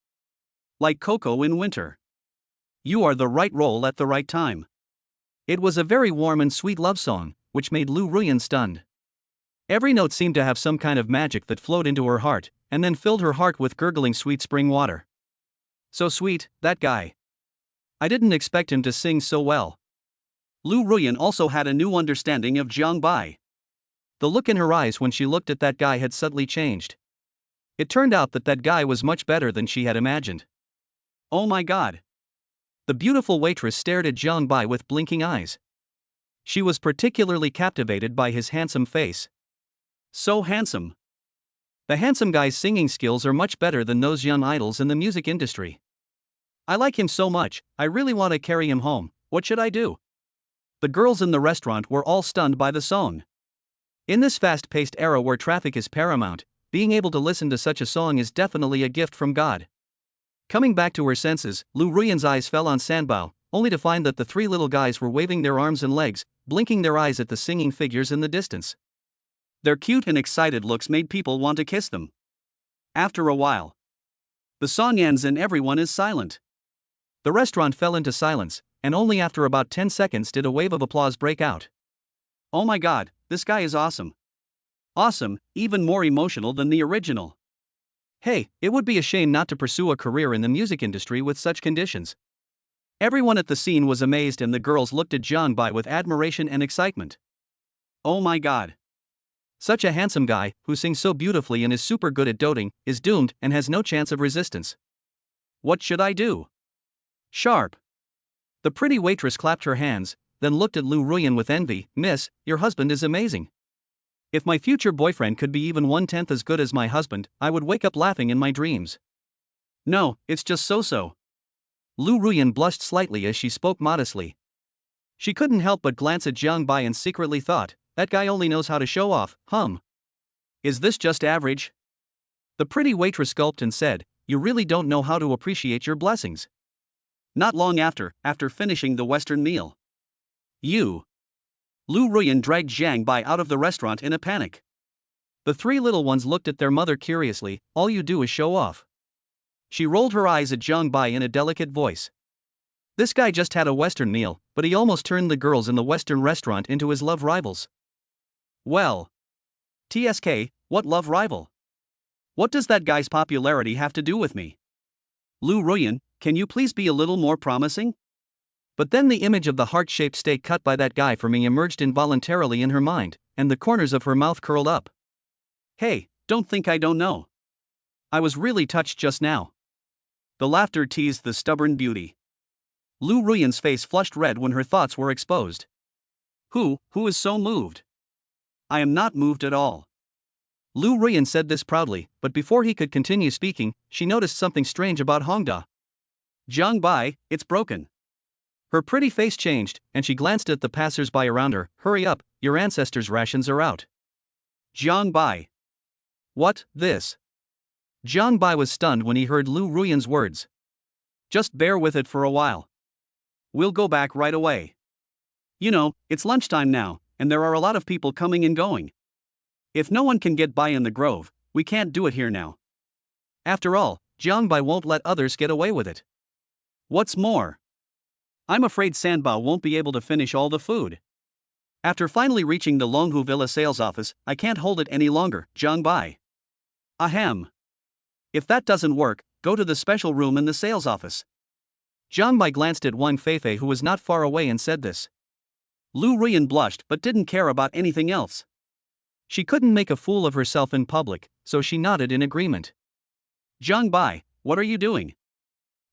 Speaker 1: Like cocoa in winter. You are the right role at the right time. It was a very warm and sweet love song, which made Lu Ruyan stunned. Every note seemed to have some kind of magic that flowed into her heart, and then filled her heart with gurgling sweet spring water. So sweet, that guy. I didn't expect him to sing so well. Lu Ruyan also had a new understanding of Jiang Bai. The look in her eyes when she looked at that guy had subtly changed. It turned out that guy was much better than she had imagined. Oh my god. The beautiful waitress stared at Jiang Bai with blinking eyes. She was particularly captivated by his handsome face. So handsome. The handsome guy's singing skills are much better than those young idols in the music industry. I like him so much, I really want to carry him home. What should I do? The girls in the restaurant were all stunned by the song. In this fast-paced era where traffic is paramount, being able to listen to such a song is definitely a gift from God. Coming back to her senses, Lu Ruyan's eyes fell on Sanbao, only to find that the 3 little guys were waving their arms and legs, blinking their eyes at the singing figures in the distance. Their cute and excited looks made people want to kiss them. After a while, the song ends and everyone is silent. The restaurant fell into silence, and only after about 10 seconds did a wave of applause break out. Oh my god, this guy is awesome. Awesome, even more emotional than the original. Hey, it would be a shame not to pursue a career in the music industry with such conditions. Everyone at the scene was amazed and the girls looked at Jiang Bai with admiration and excitement. Oh my god. Such a handsome guy, who sings so beautifully and is super good at doting, is doomed and has no chance of resistance. What should I do? Sharp. The pretty waitress clapped her hands, then looked at Lu Ruyan with envy. Miss, your husband is amazing. If my future boyfriend could be even 1/10 as good as my husband, I would wake up laughing in my dreams. No, it's just so-so. Lu Ruyan blushed slightly as she spoke modestly. She couldn't help but glance at Jiang Bai and secretly thought, that guy only knows how to show off, Is this just average? The pretty waitress gulped and said, you really don't know how to appreciate your blessings. Not long after finishing the Western meal. Lu Ruyan dragged Jiang Bai out of the restaurant in a panic. The three little ones looked at their mother curiously, all you do is show off. She rolled her eyes at Jiang Bai in a delicate voice. This guy just had a Western meal, but he almost turned the girls in the Western restaurant into his love rivals. Well. TSK, what love rival? What does that guy's popularity have to do with me? Lu Ruyan, can you please be a little more promising? But then the image of the heart-shaped steak cut by that guy for me emerged involuntarily in her mind, and the corners of her mouth curled up. Hey, don't think I don't know. I was really touched just now. The laughter teased the stubborn beauty. Lu Ruyan's face flushed red when her thoughts were exposed. Who is so moved? I am not moved at all. Lu Ruyan said this proudly, but before he could continue speaking, she noticed something strange about Hongda. Jiang Bai, it's broken. Her pretty face changed, and she glanced at the passers-by around her. Hurry up, your ancestors' rations are out. Jiang Bai. What, this? Jiang Bai was stunned when he heard Lu Ruyan's words. Just bear with it for a while. We'll go back right away. You know, it's lunchtime now, and there are a lot of people coming and going. If no one can get by in the grove, we can't do it here now. After all, Jiang Bai won't let others get away with it. What's more, I'm afraid Sanbao won't be able to finish all the food. After finally reaching the Longhu Villa sales office, I can't hold it any longer, Jiang Bai. Ahem. If that doesn't work, go to the special room in the sales office. Jiang Bai glanced at Wang Feifei, who was not far away, and said this. Lu Ruyan blushed but didn't care about anything else. She couldn't make a fool of herself in public, so she nodded in agreement. Jiang Bai, what are you doing?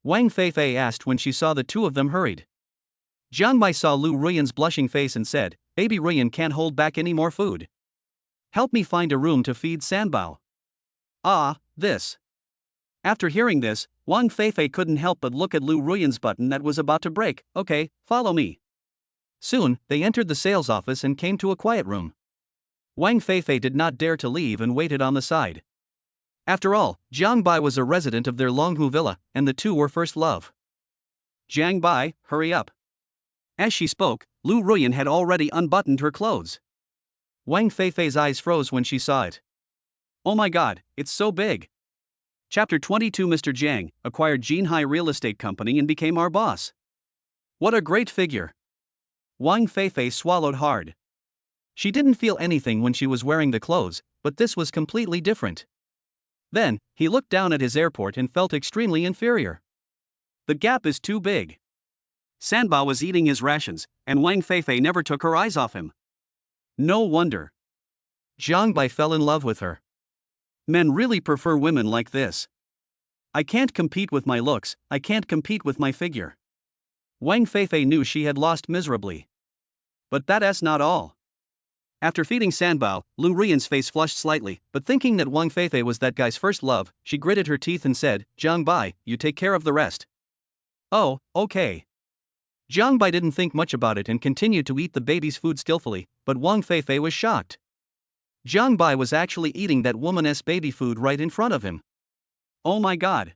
Speaker 1: Wang Feifei asked when she saw the two of them hurried. Jiang Bai saw Lu Ruyan's blushing face and said, Baby Ruyan can't hold back any more food. Help me find a room to feed Sanbao. This. After hearing this, Wang Feifei couldn't help but look at Lu Ruyan's button that was about to break. Okay, follow me. Soon, they entered the sales office and came to a quiet room. Wang Feifei did not dare to leave and waited on the side. After all, Jiang Bai was a resident of their Longhu Villa, and the two were first love. Jiang Bai, hurry up. As she spoke, Lu Ruyan had already unbuttoned her clothes. Wang Feifei's eyes froze when she saw it. Oh my god, it's so big. Chapter 22. Mr. Jiang acquired Jinhai Real Estate Company and became our boss. What a great figure. Wang Feifei swallowed hard. She didn't feel anything when she was wearing the clothes, but this was completely different. Then, he looked down at his airport and felt extremely inferior. The gap is too big. Sanbao was eating his rations, and Wang Feifei never took her eyes off him. No wonder. Jiang Bai fell in love with her. Men really prefer women like this. I can't compete with my looks, I can't compete with my figure. Wang Feifei knew she had lost miserably. But that's not all. After feeding Sanbao, Lu Ruyan's face flushed slightly, but thinking that Wang Feifei was that guy's first love, she gritted her teeth and said, Jiang Bai, you take care of the rest. Oh, okay. Jiang Bai didn't think much about it and continued to eat the baby's food skillfully, but Wang Feifei was shocked. Jiang Bai was actually eating that woman's baby food right in front of him. Oh my god.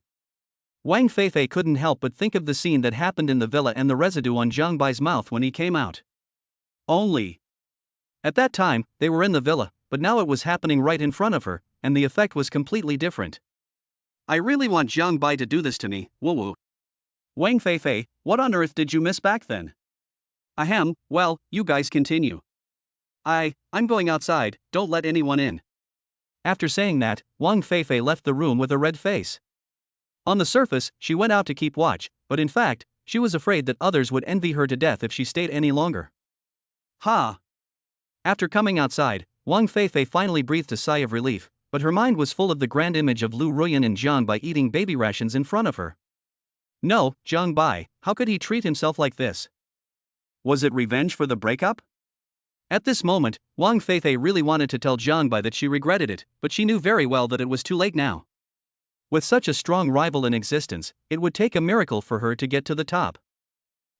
Speaker 1: Wang Feifei couldn't help but think of the scene that happened in the villa and the residue on Jiang Bai's mouth when he came out. Only. At that time, they were in the villa, but now it was happening right in front of her, and the effect was completely different. I really want Jiang Bai to do this to me, woo-woo. Wang Feifei, what on earth did you miss back then? Ahem, well, you guys continue. I'm going outside, don't let anyone in. After saying that, Wang Feifei left the room with a red face. On the surface, she went out to keep watch, but in fact, she was afraid that others would envy her to death if she stayed any longer. Ha! After coming outside, Wang Feifei finally breathed a sigh of relief, but her mind was full of the grand image of Lu Ruyan and Jiang Bai eating baby rations in front of her. No, Jiang Bai, how could he treat himself like this? Was it revenge for the breakup? At this moment, Wang Feifei really wanted to tell Jiang Bai that she regretted it, but she knew very well that it was too late now. With such a strong rival in existence, it would take a miracle for her to get to the top.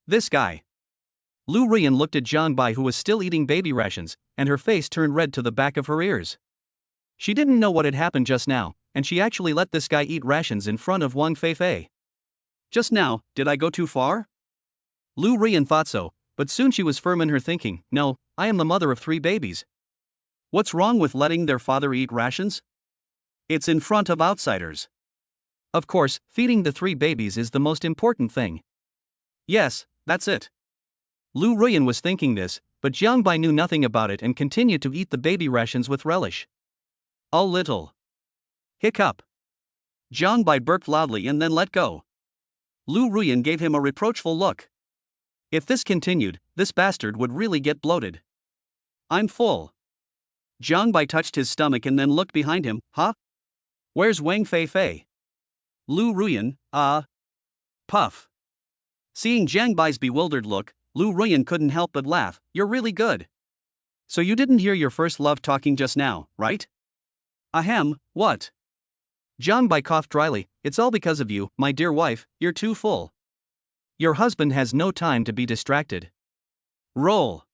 Speaker 1: This guy. Lu Rian looked at Jiang Bai, who was still eating baby rations, and her face turned red to the back of her ears. She didn't know what had happened just now, and she actually let this guy eat rations in front of Wang Feifei. Just now, did I go too far? Lu Rian thought so, but soon she was firm in her thinking. No, I am the mother of 3 babies. What's wrong with letting their father eat rations? It's in front of outsiders. Of course, feeding the 3 babies is the most important thing. Yes, that's it. Lu Rian was thinking this, but Jiang Bai knew nothing about it and continued to eat the baby rations with relish. A little. Hiccup. Jiang Bai burped loudly and then let go. Lu Rian gave him a reproachful look. If this continued, this bastard would really get bloated. I'm full. Jiang Bai touched his stomach and then looked behind him. Huh? Where's Wang Feifei? Lu Rian, puff. Seeing Jiang Bai's bewildered look, Lu Rian couldn't help but laugh. You're really good. So you didn't hear your first love talking just now, right? Ahem, what? Jiang Bai coughed dryly. It's all because of you, my dear wife, you're too full. Your husband has no time to be distracted. Roll.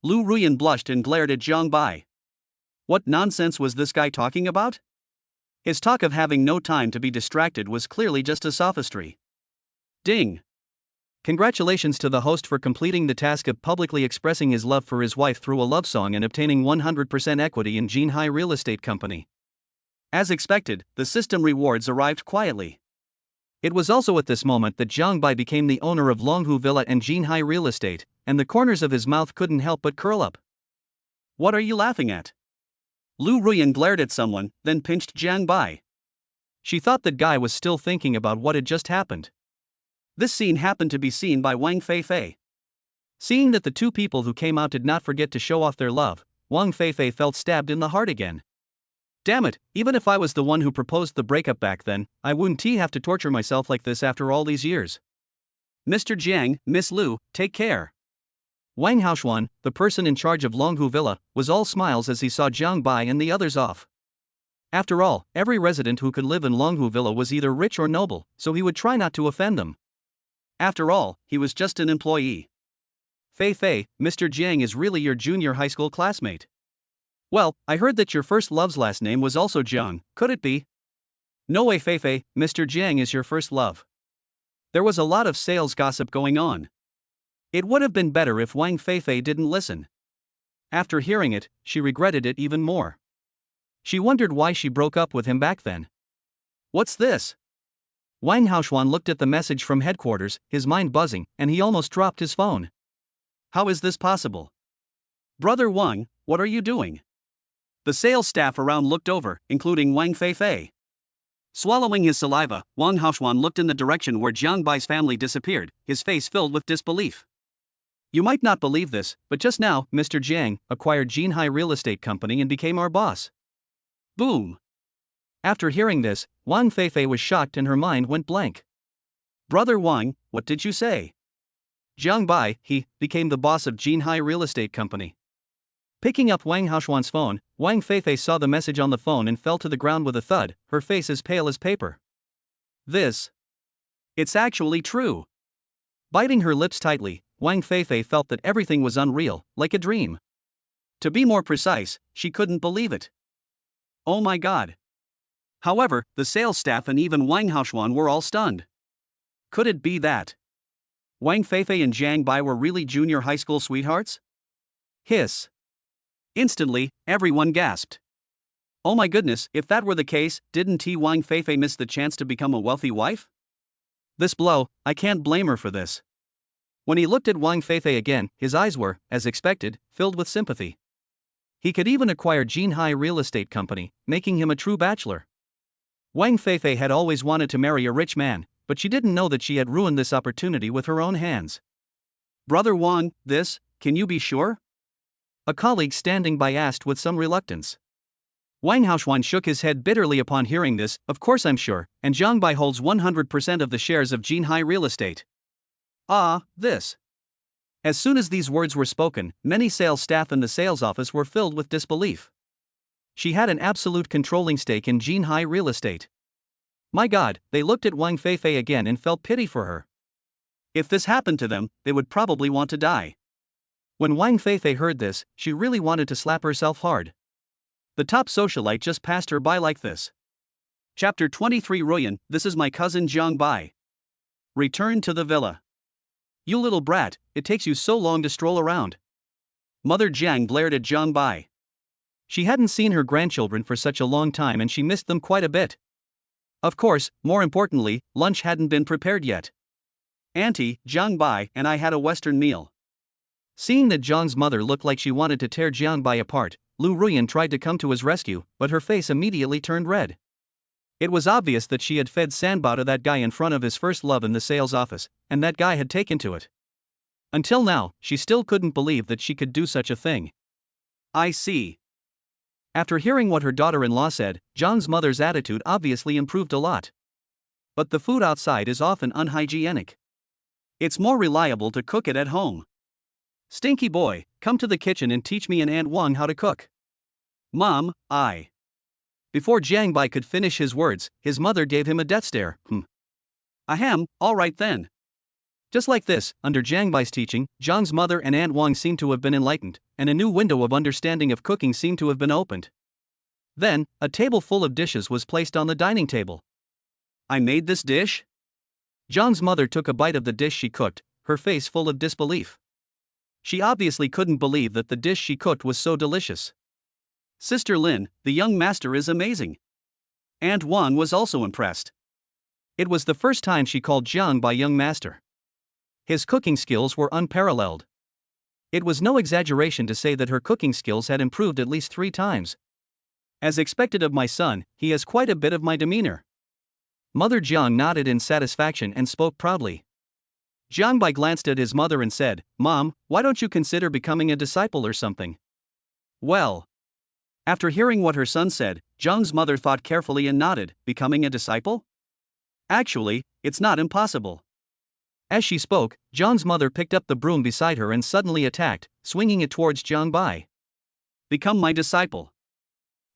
Speaker 1: Lu Rian blushed and glared at Jiang Bai. What nonsense was this guy talking about? His talk of having no time to be distracted was clearly just a sophistry. Ding. Congratulations to the host for completing the task of publicly expressing his love for his wife through a love song and obtaining 100% equity in Jinhai Real Estate Company. As expected, the system rewards arrived quietly. It was also at this moment that Jiang Bai became the owner of Longhu Villa and Jinhai Real Estate, and the corners of his mouth couldn't help but curl up. What are you laughing at? Lu Rian glared at someone, then pinched Jiang Bai. She thought that guy was still thinking about what had just happened. This scene happened to be seen by Wang Feifei. Seeing that the 2 people who came out did not forget to show off their love, Wang Feifei felt stabbed in the heart again. Damn it, even if I was the one who proposed the breakup back then, I wouldn't have to torture myself like this after all these years. Mr. Jiang, Miss Lu, take care. Wang Haoshuan, the person in charge of Longhu Villa, was all smiles as he saw Jiang Bai and the others off. After all, every resident who could live in Longhu Villa was either rich or noble, so he would try not to offend them. After all, he was just an employee. Feifei, Mr. Jiang is really your junior high school classmate. Well, I heard that your first love's last name was also Jiang, could it be? No way, Feifei, Mr. Jiang is your first love. There was a lot of sales gossip going on. It would have been better if Wang Feifei didn't listen. After hearing it, she regretted it even more. She wondered why she broke up with him back then. What's this? Wang Haoshuan looked at the message from headquarters, his mind buzzing, and he almost dropped his phone. How is this possible? Brother Wang, what are you doing? The sales staff around looked over, including Wang Feifei. Swallowing his saliva, Wang Haoshuan looked in the direction where Jiang Bai's family disappeared, his face filled with disbelief. You might not believe this, but just now, Mr. Jiang acquired Jinhai Real Estate Company and became our boss. Boom. After hearing this, Wang Feifei was shocked and her mind went blank. Brother Wang, what did you say? Jiang Bai, he became the boss of Jinhai Real Estate Company. Picking up Wang Haoshuan's phone, Wang Feifei saw the message on the phone and fell to the ground with a thud, her face as pale as paper. It's actually true. Biting her lips tightly, Wang Feifei felt that everything was unreal, like a dream. To be more precise, she couldn't believe it. Oh my god. However, the sales staff and even Wang Haoshuan were all stunned. Could it be that Wang Feifei and Jiang Bai were really junior high school sweethearts? Hiss. Instantly, everyone gasped. Oh my goodness, if that were the case, didn't Wang Feifei miss the chance to become a wealthy wife? This blow, I can't blame her for this. When he looked at Wang Feifei again, his eyes were, as expected, filled with sympathy. He could even acquire Jinhai Real Estate Company, making him a true bachelor. Wang Feifei had always wanted to marry a rich man, but she didn't know that she had ruined this opportunity with her own hands. Brother Wang, can you be sure? A colleague standing by asked with some reluctance. Wang Haoshuan shook his head bitterly upon hearing this. Of course I'm sure, and Jiang Bai holds 100% of the shares of Jinhai Real Estate. As soon as these words were spoken, many sales staff in the sales office were filled with disbelief. She had an absolute controlling stake in Jinhai Real Estate. My God, they looked at Wang Feifei again and felt pity for her. If this happened to them, they would probably want to die. When Wang Feifei heard this, she really wanted to slap herself hard. The top socialite just passed her by like this. Chapter 23 Ruyan, this is my cousin Jiang Bai. Return to the villa. You little brat, it takes you so long to stroll around. Mother Jiang glared at Jiang Bai. She hadn't seen her grandchildren for such a long time and she missed them quite a bit. Of course, more importantly, lunch hadn't been prepared yet. Auntie, Jiang Bai and I had a Western meal. Seeing that Jiang's mother looked like she wanted to tear Jiang Bai apart, Lu Ruyan tried to come to his rescue, but her face immediately turned red. It was obvious that she had fed Sanbao to that guy in front of his first love in the sales office, and that guy had taken to it. Until now, she still couldn't believe that she could do such a thing. I see. After hearing what her daughter-in-law said, Jiang's mother's attitude obviously improved a lot. But the food outside is often unhygienic. It's more reliable to cook it at home. Stinky boy, come to the kitchen and teach me and Aunt Wang how to cook. Mom, I. Before Jiang Bai could finish his words, his mother gave him a death stare. Ahem, all right then. Just like this, under Jiang Bai's teaching, Jiang's mother and Aunt Wang seemed to have been enlightened, and a new window of understanding of cooking seemed to have been opened. Then, a table full of dishes was placed on the dining table. I made this dish? Jiang's mother took a bite of the dish she cooked, her face full of disbelief. She obviously couldn't believe that the dish she cooked was so delicious. Sister Lin, the young master is amazing. Aunt Wang was also impressed. It was the first time she called Jiang Bai young master. His cooking skills were unparalleled. It was no exaggeration to say that her cooking skills had improved at least 3 times. As expected of my son, he has quite a bit of my demeanor. Mother Jiang nodded in satisfaction and spoke proudly. Jiang Bai glanced at his mother and said, Mom, why don't you consider becoming a disciple or something? Well. After hearing what her son said, Jiang's mother thought carefully and nodded, becoming a disciple? Actually, it's not impossible. As she spoke, Jiang's mother picked up the broom beside her and suddenly attacked, swinging it towards Jiang Bai. Become my disciple.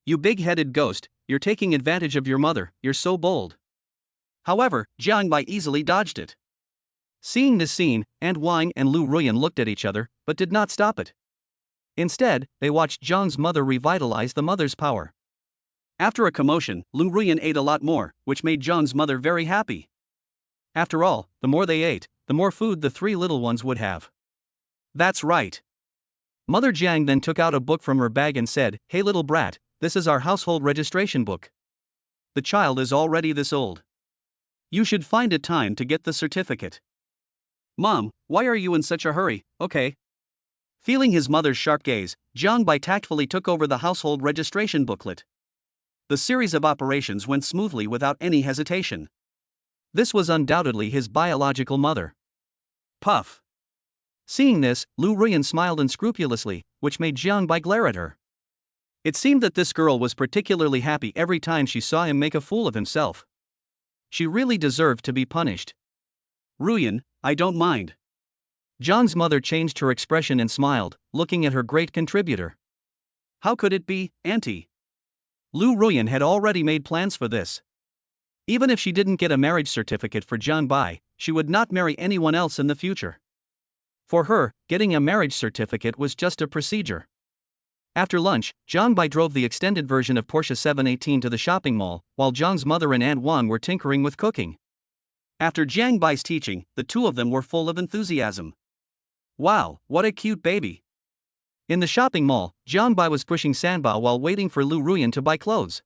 Speaker 1: You big-headed ghost, you're taking advantage of your mother, you're so bold. However, Jiang Bai easily dodged it. Seeing this scene, Aunt Wang and Lu Ruyan looked at each other, but did not stop it. Instead, they watched Jiang's mother revitalize the mother's power. After a commotion, Lu Ruyan ate a lot more, which made Jiang's mother very happy. After all, the more they ate, the more food the 3 little ones would have. That's right. Mother Jiang then took out a book from her bag and said, Hey little brat, this is our household registration book. The child is already this old. You should find a time to get the certificate. Mom, why are you in such a hurry? Okay. Feeling his mother's sharp gaze, Jiang Bai tactfully took over the household registration booklet. The series of operations went smoothly without any hesitation. This was undoubtedly his biological mother. Puff. Seeing this, Lu Ruyan smiled unscrupulously, which made Jiang Bai glare at her. It seemed that this girl was particularly happy every time she saw him make a fool of himself. She really deserved to be punished. Ruyan, I don't mind. Jiang's mother changed her expression and smiled, looking at her great contributor. How could it be, Auntie? Lu Ruyan had already made plans for this. Even if she didn't get a marriage certificate for Jiang Bai, she would not marry anyone else in the future. For her, getting a marriage certificate was just a procedure. After lunch, Jiang Bai drove the extended version of Porsche 718 to the shopping mall, while Jiang's mother and Aunt Wang were tinkering with cooking. After Jiang Bai's teaching, the 2 of them were full of enthusiasm. Wow, what a cute baby. In the shopping mall, Jiang Bai was pushing Sanbao while waiting for Lu Ruyan to buy clothes.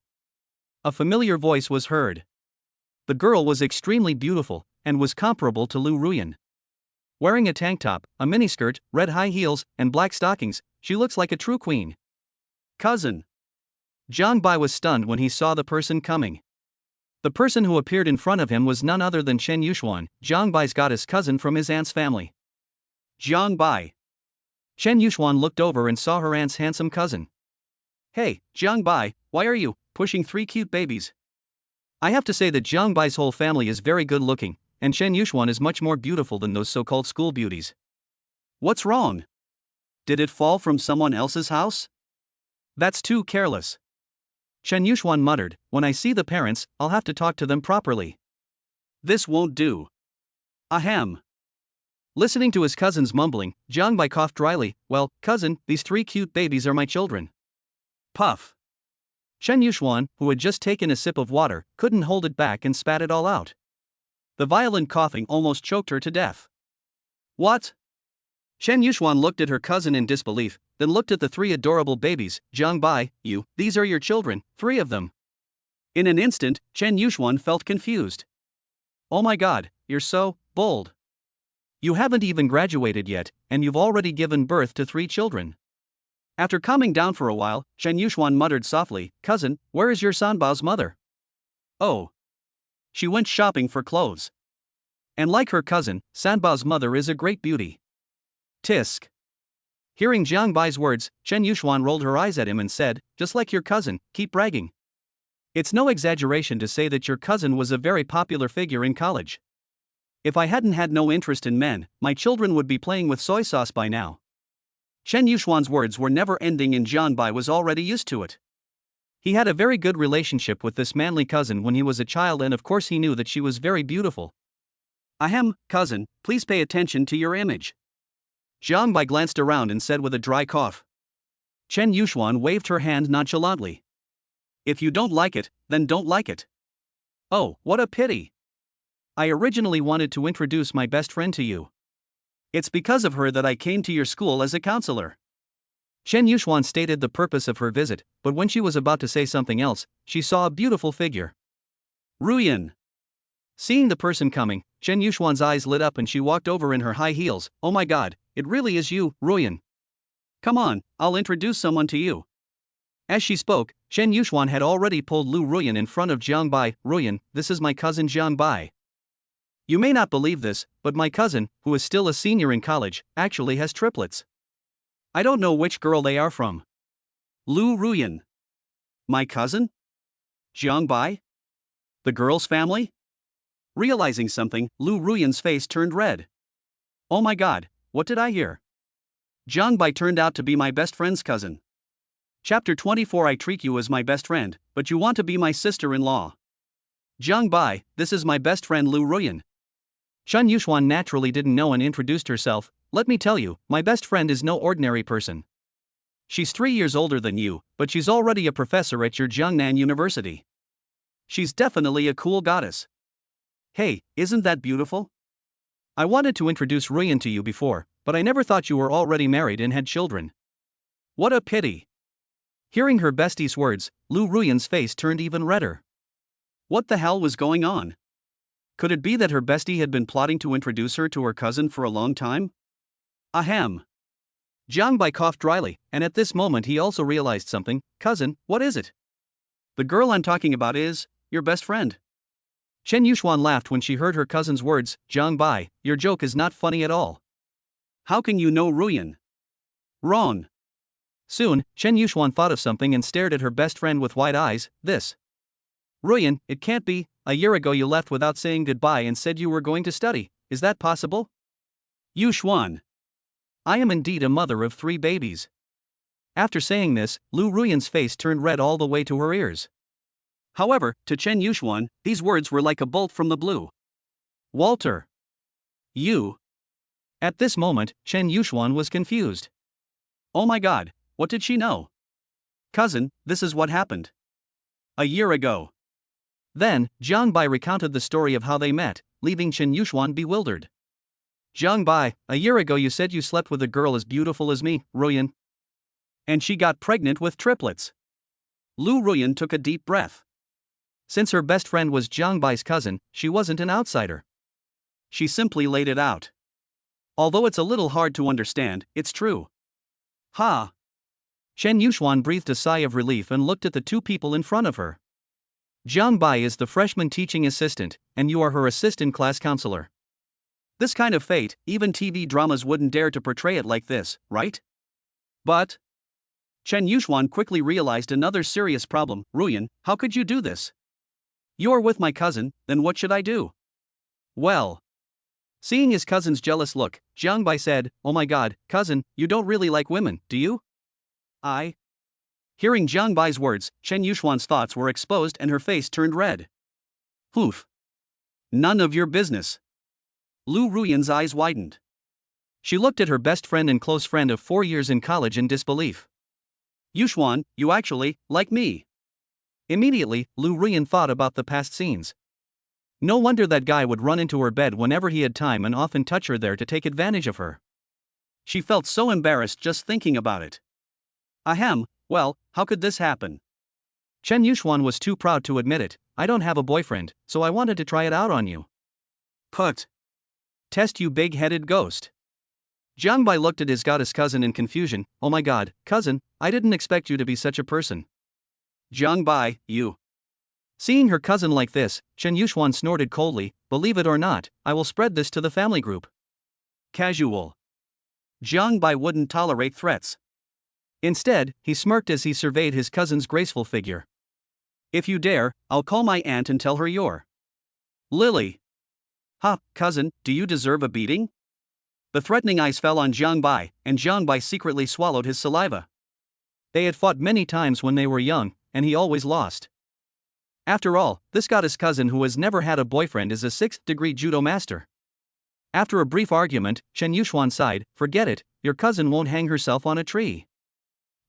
Speaker 1: A familiar voice was heard. The girl was extremely beautiful, and was comparable to Lu Ruyan. Wearing a tank top, a miniskirt, red high heels, and black stockings, she looks like a true queen. Cousin. Jiang Bai was stunned when he saw the person coming. The person who appeared in front of him was none other than Chen Yuxuan, Jiang Bai's goddess cousin from his aunt's family. Jiang Bai. Chen Yuxuan looked over and saw her aunt's handsome cousin. Hey, Jiang Bai, why are you pushing 3 cute babies? I have to say that Jiang Bai's whole family is very good looking, and Chen Yuxuan is much more beautiful than those so-called school beauties. What's wrong? Did it fall from someone else's house? That's too careless. Chen Yuxuan muttered, when I see the parents, I'll have to talk to them properly. This won't do. Ahem. Listening to his cousin's mumbling, Jiang Bai coughed dryly. Well, cousin, these 3 cute babies are my children. Puff. Chen Yuxuan, who had just taken a sip of water, couldn't hold it back and spat it all out. The violent coughing almost choked her to death. What? Chen Yuxuan looked at her cousin in disbelief, then looked at the 3 adorable babies. Jiang Bai, these are your children, 3 of them. In an instant, Chen Yuxuan felt confused. Oh my god, you're so bold. You haven't even graduated yet, and you've already given birth to 3 children. After calming down for a while, Chen Yuxuan muttered softly, Cousin, where is your Sanbao's mother? Oh. She went shopping for clothes. And like her cousin, Sanbao's mother is a great beauty. Tisk. Hearing Jiang Bai's words, Chen Yuxuan rolled her eyes at him and said, just like your cousin, keep bragging. It's no exaggeration to say that your cousin was a very popular figure in college. If I hadn't had no interest in men, my children would be playing with soy sauce by now. Chen Yuxuan's words were never ending and Jiang Bai was already used to it. He had a very good relationship with this manly cousin when he was a child and of course he knew that she was very beautiful. Ahem, cousin, please pay attention to your image. Jiang Bai glanced around and said with a dry cough. Chen Yuxuan waved her hand nonchalantly. If you don't like it, then don't like it. Oh, what a pity. I originally wanted to introduce my best friend to you. It's because of her that I came to your school as a counselor. Chen Yuxuan stated the purpose of her visit, but when she was about to say something else, she saw a beautiful figure. Ruyan. Seeing the person coming, Chen Yuxuan's eyes lit up and she walked over in her high heels. Oh my god, it really is you, Ruyan. Come on, I'll introduce someone to you. As she spoke, Chen Yuxuan had already pulled Lu Ruyan in front of Jiang Bai. Ruyan, this is my cousin Jiang Bai. You may not believe this, but my cousin, who is still a senior in college, actually has triplets. I don't know which girl they are from. Lu Ruyan. My cousin? Jiang Bai? The girl's family? Realizing something, Lu Ruyan's face turned red. Oh my god, what did I hear? Jiang Bai turned out to be my best friend's cousin. Chapter 24 I treat you as my best friend, but you want to be my sister-in-law. Jiang Bai, this is my best friend Lu Ruyan. Chen Yuxuan naturally didn't know and introduced herself. Let me tell you, my best friend is no ordinary person. She's 3 years older than you, but she's already a professor at your Jiangnan University. She's definitely a cool goddess. Hey, isn't that beautiful? I wanted to introduce Ruyan to you before, but I never thought you were already married and had children. What a pity. Hearing her bestie's words, Lu Ruyan's face turned even redder. What the hell was going on? Could it be that her bestie had been plotting to introduce her to her cousin for a long time? Ahem. Jiang Bai coughed dryly, and at this moment he also realized something. Cousin, what is it? The girl I'm talking about is your best friend. Chen Yuxuan laughed when she heard her cousin's words. Jiang Bai, your joke is not funny at all. How can you know Ruyan? Wrong. Soon, Chen Yuxuan thought of something and stared at her best friend with wide eyes. This. Ruyan, it can't be. A year ago you left without saying goodbye and said you were going to study. Is that possible? Yuxuan. I am indeed a mother of 3 babies. After saying this, Lu Ruyan's face turned red all the way to her ears. However, to Chen Yuxuan, these words were like a bolt from the blue. Walter. You. At this moment, Chen Yuxuan was confused. Oh my god, what did she know? Cousin, this is what happened. A year ago. Then, Jiang Bai recounted the story of how they met, leaving Chen Yuxuan bewildered. Jiang Bai, a year ago you said you slept with a girl as beautiful as me, Ruyan. And she got pregnant with triplets. Lu Ruyan took a deep breath. Since her best friend was Jiang Bai's cousin, she wasn't an outsider. She simply laid it out. Although it's a little hard to understand, it's true. Ha! Chen Yuxuan breathed a sigh of relief and looked at the 2 people in front of her. Jiang Bai is the freshman teaching assistant, and you are her assistant class counselor. This kind of fate, even TV dramas wouldn't dare to portray it like this, right? But Chen Yuxuan quickly realized another serious problem. Ruyan, how could you do this? You're with my cousin, then what should I do? Well. Seeing his cousin's jealous look, Jiang Bai said, Oh my god, cousin, you don't really like women, do you? Hearing Jiang Bai's words, Chen Yuxuan's thoughts were exposed and her face turned red. Oof. None of your business. Lu Ruyan's eyes widened. She looked at her best friend and close friend of 4 years in college in disbelief. Yuxuan, you actually like me. Immediately, Lu Ruyan thought about the past scenes. No wonder that guy would run into her bed whenever he had time and often touch her there to take advantage of her. She felt so embarrassed just thinking about it. Ahem, well, how could this happen? Chen Yuxuan was too proud to admit it. I don't have a boyfriend, so I wanted to try it out on you. Put. Test, you big-headed ghost. Jiang Bai looked at his goddess cousin in confusion. Oh my god, cousin, I didn't expect you to be such a person. Jiang Bai, you. Seeing her cousin like this, Chen Yuxuan snorted coldly. Believe it or not, I will spread this to the family group. Casual. Jiang Bai wouldn't tolerate threats. Instead, he smirked as he surveyed his cousin's graceful figure. If you dare, I'll call my aunt and tell her you're Lily. Ha, cousin, do you deserve a beating? The threatening eyes fell on Jiang Bai, and Jiang Bai secretly swallowed his saliva. They had fought many times when they were young, and he always lost. After all, this goddess cousin who has never had a boyfriend is a 6th-degree judo master. After a brief argument, Chen Yuxuan sighed. Forget it, your cousin won't hang herself on a tree.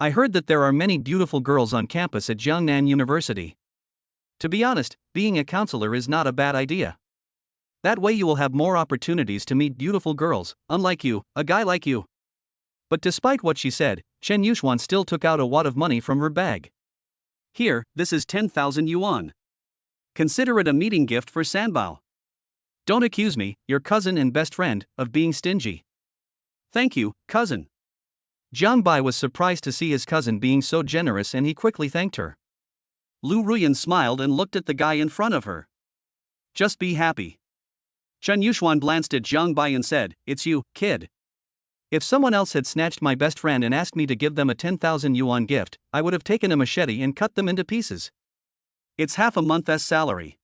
Speaker 1: I heard that there are many beautiful girls on campus at Jiangnan University. To be honest, being a counselor is not a bad idea. That way you will have more opportunities to meet beautiful girls, unlike you, a guy like you. But despite what she said, Chen Yuxuan still took out a wad of money from her bag. Here, this is 10,000 yuan. Consider it a meeting gift for Sanbao. Don't accuse me, your cousin and best friend, of being stingy. Thank you, cousin. Jiang Bai was surprised to see his cousin being so generous and he quickly thanked her. Lu Ruyan smiled and looked at the guy in front of her. Just be happy. Chen Yuxuan glanced at Jiang Bai and said, It's you, kid. If someone else had snatched my best friend and asked me to give them a 10,000 yuan gift, I would have taken a machete and cut them into pieces. It's half a month's salary.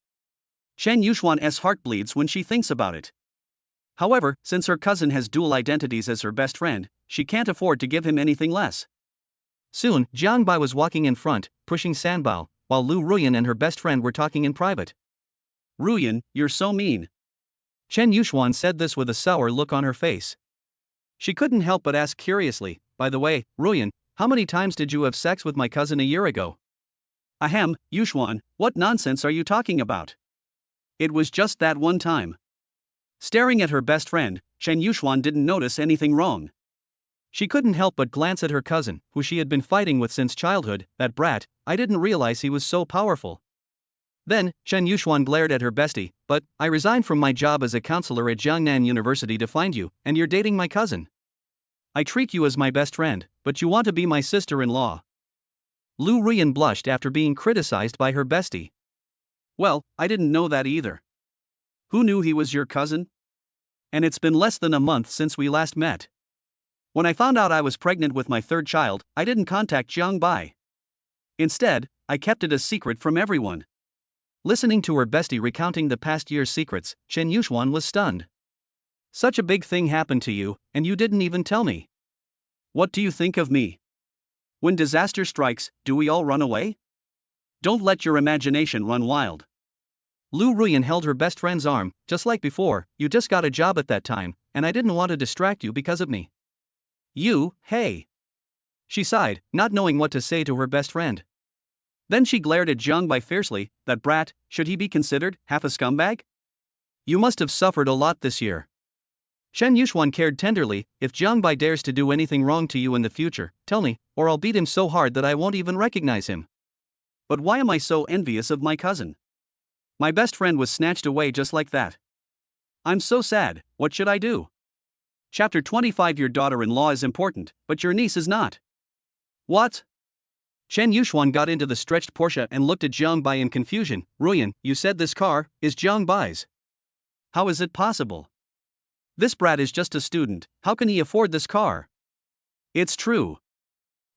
Speaker 1: Chen Yuxuan's heart bleeds when she thinks about it. However, since her cousin has dual identities as her best friend, she can't afford to give him anything less. Soon, Jiang Bai was walking in front, pushing Sanbao, while Lu Ruyan and her best friend were talking in private. Ruyan, you're so mean. Chen Yuxuan said this with a sour look on her face. She couldn't help but ask curiously, by the way, Ruyan, how many times did you have sex with my cousin a year ago? Ahem, Yuxuan, what nonsense are you talking about? It was just that one time. Staring at her best friend, Chen Yuxuan didn't notice anything wrong. She couldn't help but glance at her cousin, who she had been fighting with since childhood. That brat, I didn't realize he was so powerful. Then, Chen Yuxuan glared at her bestie. But, I resigned from my job as a counselor at Jiangnan University to find you, and you're dating my cousin. I treat you as my best friend, but you want to be my sister-in-law. Lu Ruyan blushed after being criticized by her bestie. Well, I didn't know that either. Who knew he was your cousin? And it's been less than a month since we last met. When I found out I was pregnant with my third child, I didn't contact Jiang Bai. Instead, I kept it a secret from everyone. Listening to her bestie recounting the past year's secrets, Chen Yuxuan was stunned. Such a big thing happened to you, and you didn't even tell me. What do you think of me? When disaster strikes, do we all run away? Don't let your imagination run wild. Lu Ruyan held her best friend's arm. Just like before, you just got a job at that time, and I didn't want to distract you because of me. You, hey. She sighed, not knowing what to say to her best friend. Then she glared at Jiang Bai fiercely. That brat, should he be considered half a scumbag? You must have suffered a lot this year. Chen Yuxuan cared tenderly. If Jiang Bai dares to do anything wrong to you in the future, tell me, or I'll beat him so hard that I won't even recognize him. But why am I so envious of my cousin? My best friend was snatched away just like that. I'm so sad. What should I do? Chapter 25. Your daughter-in-law is important, but your niece is not. What? Chen Yuxuan got into the stretched Porsche and looked at Jiang Bai in confusion. Ruyan, you said this car is Jiang Bai's. How is it possible? This brat is just a student, how can he afford this car? It's true.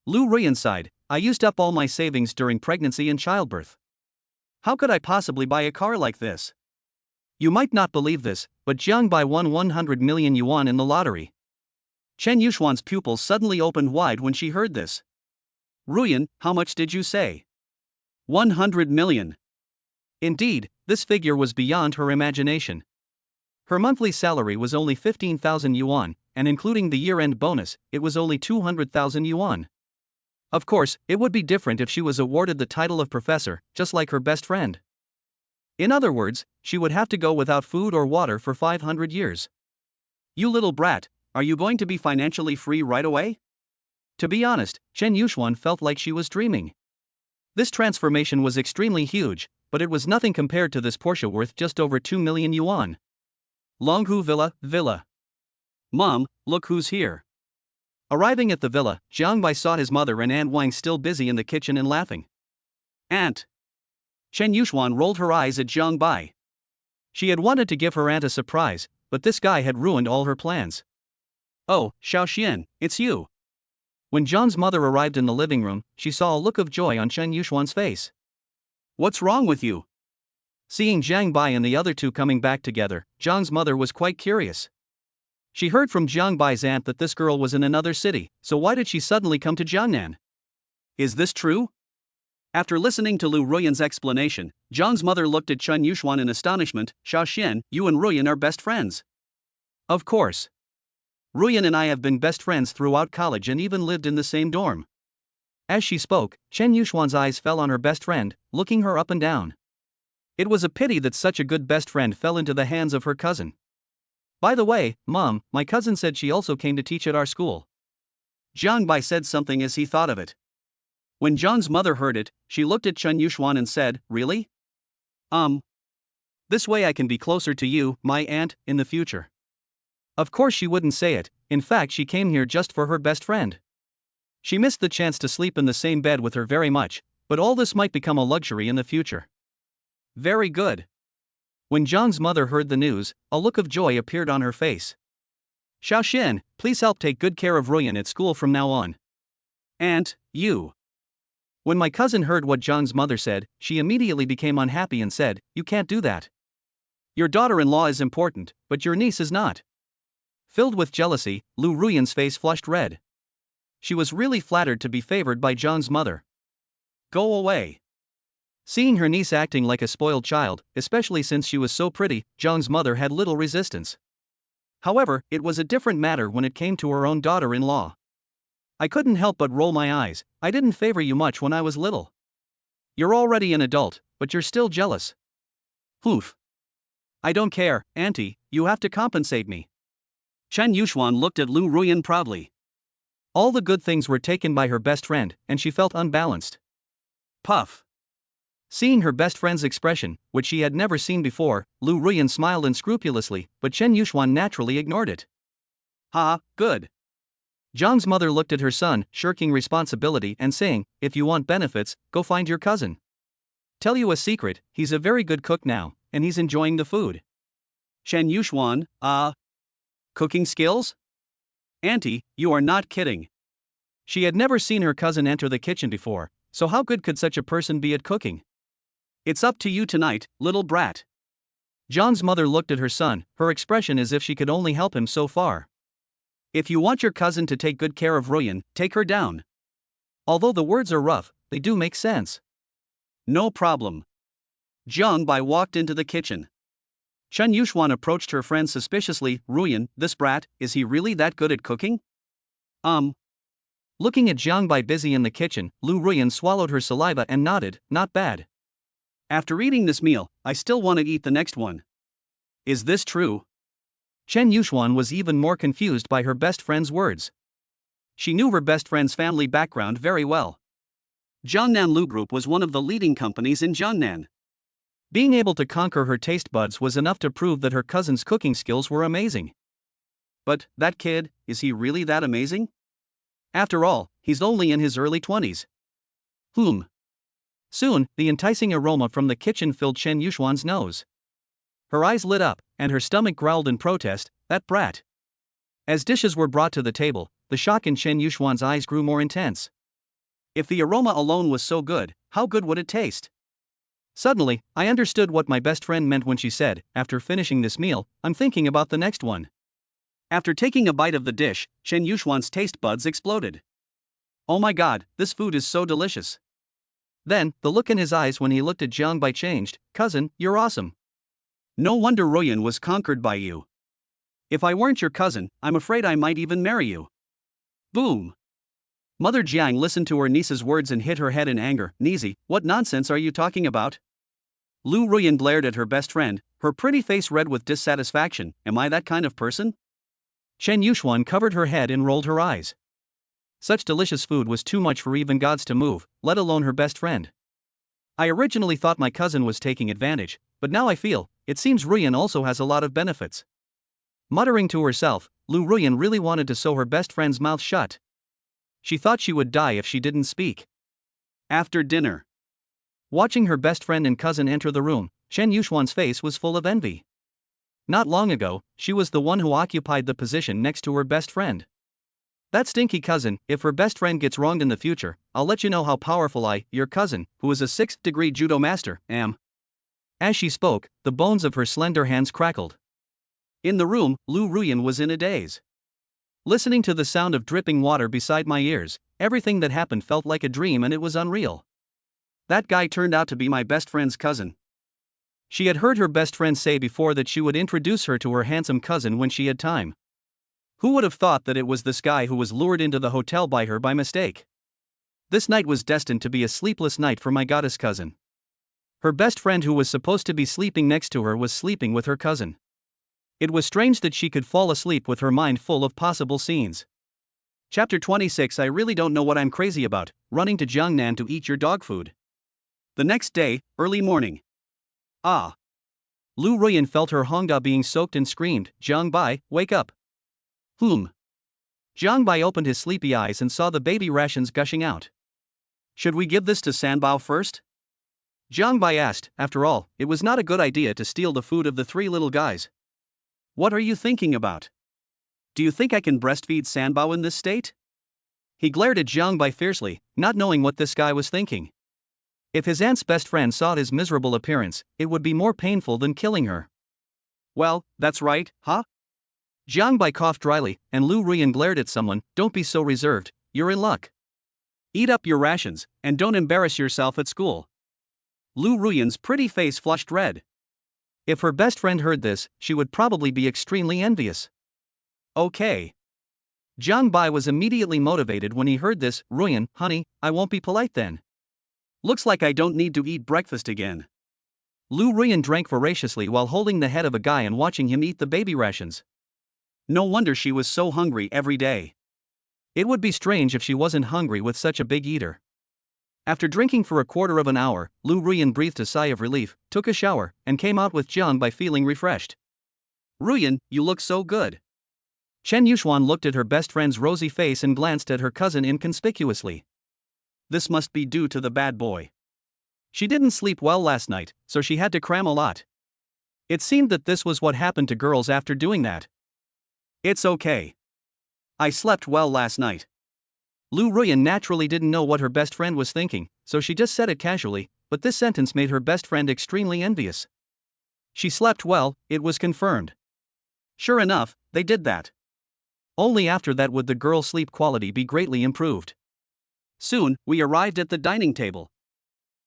Speaker 1: Lu Ruyan sighed. I used up all my savings during pregnancy and childbirth. How could I possibly buy a car like this? You might not believe this, but Jiang Bai won 100 million yuan in the lottery. Chen Yuxuan's pupils suddenly opened wide when she heard this. Ruyan, how much did you say? 100 million. Indeed, this figure was beyond her imagination. Her monthly salary was only 15,000 yuan, and including the year-end bonus, it was only 200,000 yuan. Of course, it would be different if she was awarded the title of professor, just like her best friend. In other words, she would have to go without food or water for 500 years. You little brat, are you going to be financially free right away? To be honest, Chen Yuxuan felt like she was dreaming. This transformation was extremely huge, but it was nothing compared to this Porsche worth just over 2 million yuan. Longhu Villa. Mom, look who's here. Arriving at the villa, Jiang Bai saw his mother and Aunt Wang still busy in the kitchen and laughing. Aunt. Chen Yuxuan rolled her eyes at Jiang Bai. She had wanted to give her aunt a surprise, but this guy had ruined all her plans. Oh, Xiaoxian, it's you. When Zhang's mother arrived in the living room, she saw a look of joy on Chen Yuxuan's face. What's wrong with you? Seeing Jiang Bai and the other two coming back together, Zhang's mother was quite curious. She heard from Jiang Bai's aunt that this girl was in another city, so why did she suddenly come to Jiangnan? Is this true? After listening to Lu Ruyan's explanation, Zhang's mother looked at Chen Yuxuan in astonishment. Xiaoxian, you and Ruyan are best friends. Of course. Ruyan and I have been best friends throughout college and even lived in the same dorm. As she spoke, Chen Yuxuan's eyes fell on her best friend, looking her up and down. It was a pity that such a good best friend fell into the hands of her cousin. By the way, Mom, my cousin said she also came to teach at our school. Jiang Bai said something as he thought of it. When Zhang's mother heard it, she looked at Chen Yuxuan and said, Really? This way I can be closer to you, my aunt, in the future. Of course she wouldn't say it, in fact she came here just for her best friend. She missed the chance to sleep in the same bed with her very much, but all this might become a luxury in the future. Very good. When Zhang's mother heard the news, a look of joy appeared on her face. Xiaoxian, please help take good care of Ruyan at school from now on. Aunt, you. When my cousin heard what Zhang's mother said, she immediately became unhappy and said, You can't do that. Your daughter-in-law is important, but your niece is not. Filled with jealousy, Lu Ruyan's face flushed red. She was really flattered to be favored by Zhang's mother. Go away. Seeing her niece acting like a spoiled child, especially since she was so pretty, Zhang's mother had little resistance. However, it was a different matter when it came to her own daughter-in-law. I couldn't help but roll my eyes. I didn't favor you much when I was little. You're already an adult, but you're still jealous. Oof. I don't care, Auntie, you have to compensate me. Chen Yuxuan looked at Lu Ruyan proudly. All the good things were taken by her best friend, and she felt unbalanced. Puff. Seeing her best friend's expression, which she had never seen before, Lu Ruyan smiled unscrupulously, but Chen Yuxuan naturally ignored it. Ha, good. Zhang's mother looked at her son, shirking responsibility and saying, If you want benefits, go find your cousin. Tell you a secret, he's a very good cook now, and he's enjoying the food. Chen Yuxuan, cooking skills? Auntie, you are not kidding. She had never seen her cousin enter the kitchen before, so how good could such a person be at cooking? It's up to you tonight, little brat. Zhang's mother looked at her son, her expression as if she could only help him so far. If you want your cousin to take good care of Ruyan, take her down. Although the words are rough, they do make sense. No problem. Jiang Bai walked into the kitchen. Chen Yuxuan approached her friend suspiciously. Ruyan, this brat, is he really that good at cooking? Looking at Jiang Bai busy in the kitchen, Lu Ruyan swallowed her saliva and nodded, not bad. After eating this meal, I still want to eat the next one. Is this true? Chen Yuxuan was even more confused by her best friend's words. She knew her best friend's family background very well. Jiangnan Lu Group was one of the leading companies in Jiangnan. Being able to conquer her taste buds was enough to prove that her cousin's cooking skills were amazing. But, that kid, is he really that amazing? After all, he's only in his early 20s. Soon, the enticing aroma from the kitchen filled Chen Yuxuan's nose. Her eyes lit up, and her stomach growled in protest, that brat. As dishes were brought to the table, the shock in Chen Yuxuan's eyes grew more intense. If the aroma alone was so good, how good would it taste? Suddenly, I understood what my best friend meant when she said, after finishing this meal, I'm thinking about the next one. After taking a bite of the dish, Chen Yuxuan's taste buds exploded. Oh my god, this food is so delicious. Then, the look in his eyes when he looked at Jiang Bai changed. Cousin, you're awesome. No wonder Ruyan was conquered by you. If I weren't your cousin, I'm afraid I might even marry you. Boom. Mother Jiang listened to her niece's words and hit her head in anger. Niece, what nonsense are you talking about? Lu Ruyan glared at her best friend, her pretty face red with dissatisfaction. Am I that kind of person? Chen Yuxuan covered her head and rolled her eyes. Such delicious food was too much for even gods to move, let alone her best friend. I originally thought my cousin was taking advantage, but now I feel, it seems Ruyan also has a lot of benefits. Muttering to herself, Lu Ruyan really wanted to sew her best friend's mouth shut. She thought she would die if she didn't speak. After dinner. Watching her best friend and cousin enter the room, Chen Yuxuan's face was full of envy. Not long ago, she was the one who occupied the position next to her best friend. That stinky cousin, if her best friend gets wronged in the future, I'll let you know how powerful I, your cousin, who is a 6th degree judo master, am. As she spoke, the bones of her slender hands crackled. In the room, Lu Ruyan was in a daze. Listening to the sound of dripping water beside my ears, everything that happened felt like a dream and it was unreal. That guy turned out to be my best friend's cousin. She had heard her best friend say before that she would introduce her to her handsome cousin when she had time. Who would have thought that it was this guy who was lured into the hotel by her by mistake? This night was destined to be a sleepless night for my goddess cousin. Her best friend who was supposed to be sleeping next to her was sleeping with her cousin. It was strange that she could fall asleep with her mind full of possible scenes. Chapter 26. I really don't know what I'm crazy about, running to Jiangnan to eat your dog food. The next day, early morning. Ah. Lu Ruyan felt her Hongda being soaked and screamed, Jiang Bai, wake up. Jiang Bai opened his sleepy eyes and saw the baby rations gushing out. Should we give this to Sanbao first? Jiang Bai asked. After all, it was not a good idea to steal the food of the 3 little guys. What are you thinking about? Do you think I can breastfeed Sanbao in this state? He glared at Jiang Bai fiercely, not knowing what this guy was thinking. If his aunt's best friend saw his miserable appearance, it would be more painful than killing her. Well, that's right, huh? Jiang Bai coughed dryly, and Lu Ruyan glared at someone. Don't be so reserved, you're in luck. Eat up your rations, and don't embarrass yourself at school. Lu Ruyan's pretty face flushed red. If her best friend heard this, she would probably be extremely envious. Okay. Jiang Bai was immediately motivated when he heard this. Ruyan, honey, I won't be polite then. Looks like I don't need to eat breakfast again. Lu Ruyan drank voraciously while holding the head of a guy and watching him eat the baby rations. No wonder she was so hungry every day. It would be strange if she wasn't hungry with such a big eater. After drinking for a quarter of an hour, Lu Ruyan breathed a sigh of relief, took a shower, and came out with Jiang Bai feeling refreshed. Ruyan, you look so good. Chen Yuxuan looked at her best friend's rosy face and glanced at her cousin inconspicuously. This must be due to the bad boy. She didn't sleep well last night, so she had to cram a lot. It seemed that this was what happened to girls after doing that. It's okay. I slept well last night. Lu Ruyan naturally didn't know what her best friend was thinking, so she just said it casually, but this sentence made her best friend extremely envious. She slept well, it was confirmed. Sure enough, they did that. Only after that would the girl's sleep quality be greatly improved. Soon, we arrived at the dining table.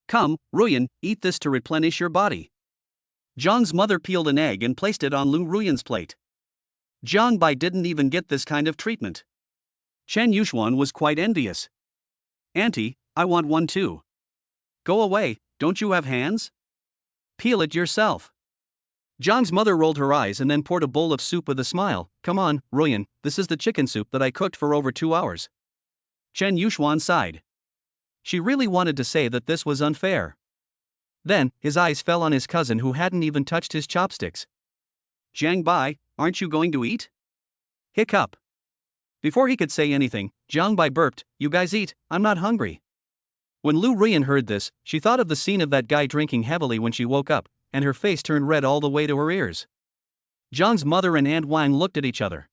Speaker 1: Come, Ruyan, eat this to replenish your body. Jiang's mother peeled an egg and placed it on Lu Ruyan's plate. Jiang Bai didn't even get this kind of treatment. Chen Yuxuan was quite envious. Auntie, I want one too. Go away, don't you have hands? Peel it yourself. Jiang's mother rolled her eyes and then poured a bowl of soup with a smile. Come on, Ruyan, this is the chicken soup that I cooked for over 2 hours. Chen Yuxuan sighed. She really wanted to say that this was unfair. Then, his eyes fell on his cousin who hadn't even touched his chopsticks. Jiang Bai, aren't you going to eat? Hiccup. Before he could say anything, Jiang Bai burped, you guys eat, I'm not hungry. When Lu Ruyan heard this, she thought of the scene of that guy drinking heavily when she woke up, and her face turned red all the way to her ears. Jiang's mother and Aunt Wang looked at each other.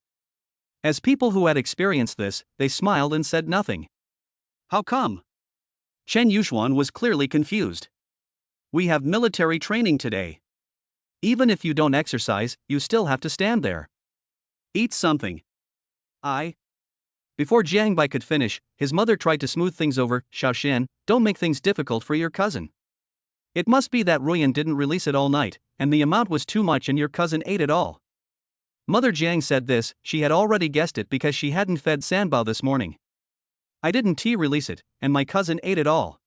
Speaker 1: As people who had experienced this, they smiled and said nothing. How come? Chen Yuxuan was clearly confused. We have military training today. Even if you don't exercise, you still have to stand there. Eat something. Before Jiang Bai could finish, his mother tried to smooth things over. Xiaoshan, don't make things difficult for your cousin. It must be that Ruyan didn't release it all night, and the amount was too much and your cousin ate it all. Mother Jiang said this, she had already guessed it because she hadn't fed Sanbao this morning. I didn't release it, and my cousin ate it all.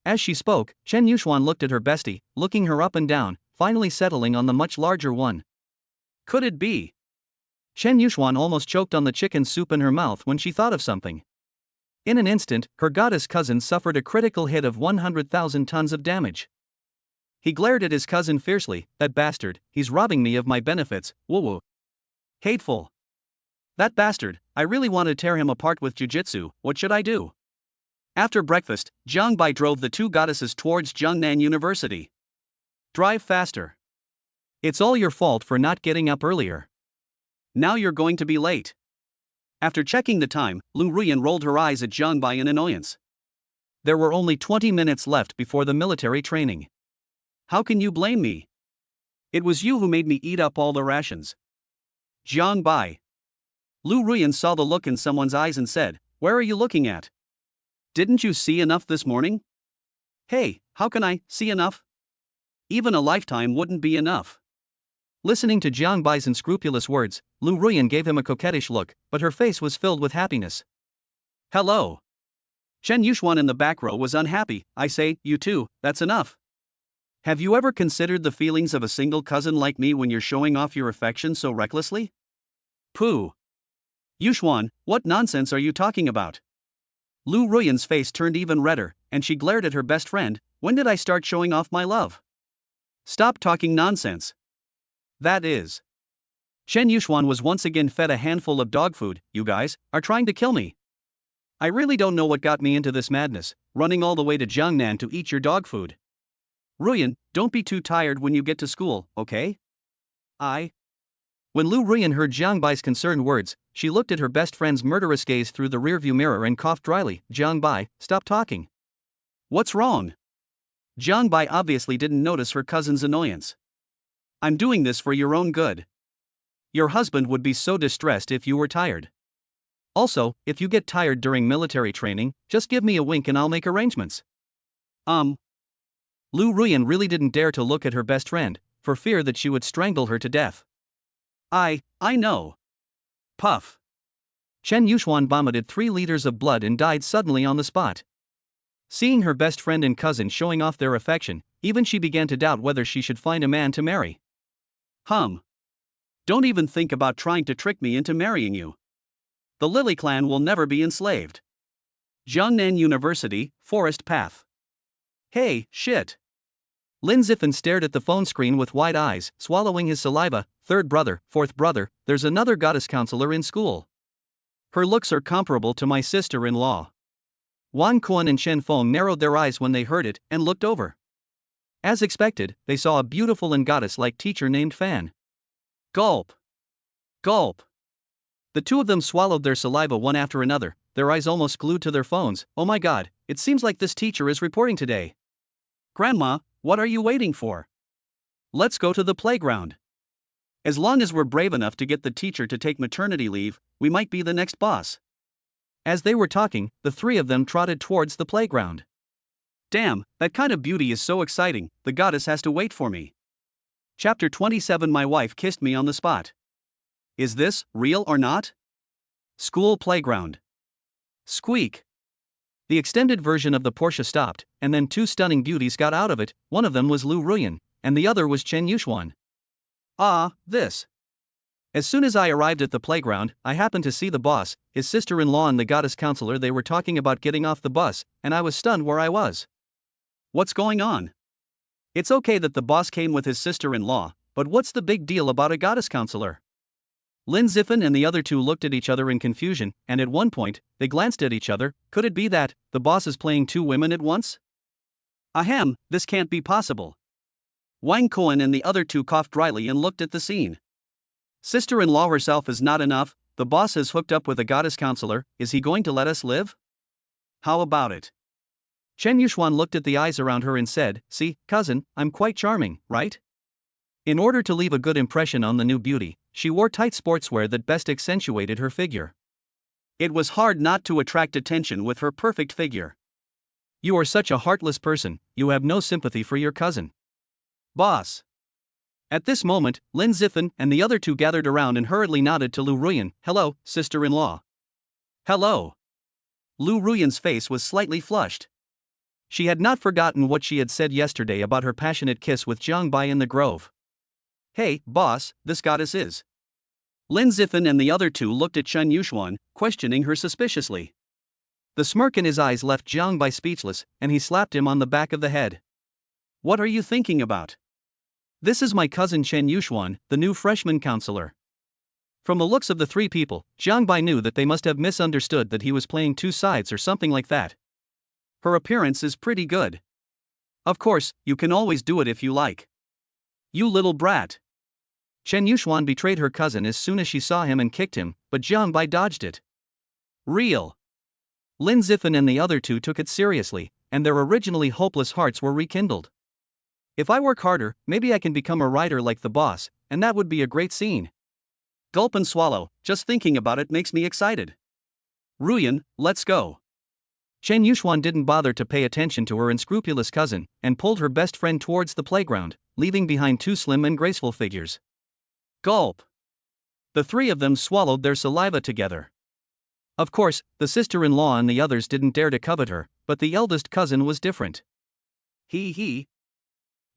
Speaker 1: As she spoke, Chen Yuxuan looked at her bestie, looking her up and down, finally settling on the much larger one. Could it be? Chen Yuxuan almost choked on the chicken soup in her mouth when she thought of something. In an instant, her goddess cousin suffered a critical hit of 100,000 tons of damage. He glared at his cousin fiercely, that bastard, he's robbing me of my benefits, woo-woo. Hateful. That bastard, I really want to tear him apart with jujitsu, what should I do? After breakfast, Jiang Bai drove the two goddesses towards Jiangnan University. Drive faster. It's all your fault for not getting up earlier. Now you're going to be late. After checking the time, Lu Ruyan rolled her eyes at Jiang Bai in annoyance. There were only 20 minutes left before the military training. How can you blame me? It was you who made me eat up all the rations. Jiang Bai. Lu Ruyan saw the look in someone's eyes and said, where are you looking at? Didn't you see enough this morning? Hey, how can I see enough? Even a lifetime wouldn't be enough. Listening to Jiang Bai's unscrupulous words, Lu Ruyan gave him a coquettish look, but her face was filled with happiness. Hello. Chen Yuxuan in the back row was unhappy. I say, you too, that's enough. Have you ever considered the feelings of a single cousin like me when you're showing off your affection so recklessly? Pooh. Yuxuan, what nonsense are you talking about? Lu Ruyan's face turned even redder, and she glared at her best friend. When did I start showing off my love? Stop talking nonsense. That is. Chen Yuxuan was once again fed a handful of dog food. You guys are trying to kill me. I really don't know what got me into this madness, running all the way to Jiangnan to eat your dog food. Ruyan, don't be too tired when you get to school, okay? When Lu Ruyan heard Jiang Bai's concerned words, she looked at her best friend's murderous gaze through the rearview mirror and coughed dryly. Jiang Bai, stop talking. What's wrong? Jiang Bai obviously didn't notice her cousin's annoyance. I'm doing this for your own good. Your husband would be so distressed if you were tired. Also, if you get tired during military training, just give me a wink and I'll make arrangements. Lu Ruyan really didn't dare to look at her best friend, for fear that she would strangle her to death. I know. Puff. Chen Yuxuan vomited 3 liters of blood and died suddenly on the spot. Seeing her best friend and cousin showing off their affection, even she began to doubt whether she should find a man to marry. Don't even think about trying to trick me into marrying you. The Lily clan will never be enslaved. Jiangnan University, Forest Path. Hey, shit. Lin Zifen stared at the phone screen with wide eyes, swallowing his saliva. Third brother, fourth brother, there's another goddess counselor in school. Her looks are comparable to my sister-in-law. Wang Kuan and Chen Feng narrowed their eyes when they heard it and looked over. As expected, they saw a beautiful and goddess-like teacher named Fan. Gulp. Gulp. The two of them swallowed their saliva one after another, their eyes almost glued to their phones. Oh my god, it seems like this teacher is reporting today. Grandma, what are you waiting for? Let's go to the playground. As long as we're brave enough to get the teacher to take maternity leave, we might be the next boss. As they were talking, the 3 of them trotted towards the playground. Damn, that kind of beauty is so exciting, the goddess has to wait for me. Chapter 27. My wife kissed me on the spot. Is this real or not? School playground. Squeak. The extended version of the Porsche stopped, and then 2 stunning beauties got out of it. One of them was Lu Ruyan, and the other was Chen Yuxuan. This. As soon as I arrived at the playground, I happened to see the boss, his sister-in-law and the goddess counselor. They were talking about getting off the bus, and I was stunned where I was. What's going on? It's okay that the boss came with his sister-in-law, but what's the big deal about a goddess counselor? Lin Zifen and the other 2 looked at each other in confusion, and at one point, they glanced at each other. Could it be that the boss is playing 2 women at once? Ahem, this can't be possible. Wang Kuan and the other 2 coughed dryly and looked at the scene. Sister-in-law herself is not enough, the boss has hooked up with a goddess counselor. Is he going to let us live? How about it? Chen Yuxuan looked at the eyes around her and said, see, cousin, I'm quite charming, right? In order to leave a good impression on the new beauty, she wore tight sportswear that best accentuated her figure. It was hard not to attract attention with her perfect figure. You are such a heartless person, you have no sympathy for your cousin. Boss. At this moment, Lin Zifan and the other two gathered around and hurriedly nodded to Lu Ruyan. Hello, sister-in-law. Hello. Lu Ruyan's face was slightly flushed. She had not forgotten what she had said yesterday about her passionate kiss with Jiang Bai in the grove. Hey, boss, this goddess is. Lin Zifan and the other two looked at Chen Yuxuan, questioning her suspiciously. The smirk in his eyes left Jiang Bai speechless, and he slapped him on the back of the head. What are you thinking about? This is my cousin Chen Yuxuan, the new freshman counselor. From the looks of the three people, Jiang Bai knew that they must have misunderstood that he was playing two sides or something like that. Her appearance is pretty good. Of course, you can always do it if you like. You little brat. Chen Yuxuan betrayed her cousin as soon as she saw him and kicked him, but Jiang Bai dodged it. Real. Lin Zifan and the other two took it seriously, and their originally hopeless hearts were rekindled. If I work harder, maybe I can become a writer like the boss, and that would be a great scene. Gulp and swallow, just thinking about it makes me excited. Ruyan, let's go. Chen Yuxuan didn't bother to pay attention to her unscrupulous cousin, and pulled her best friend towards the playground, leaving behind two slim and graceful figures. Gulp. The three of them swallowed their saliva together. Of course, the sister-in-law and the others didn't dare to covet her, but the eldest cousin was different. He.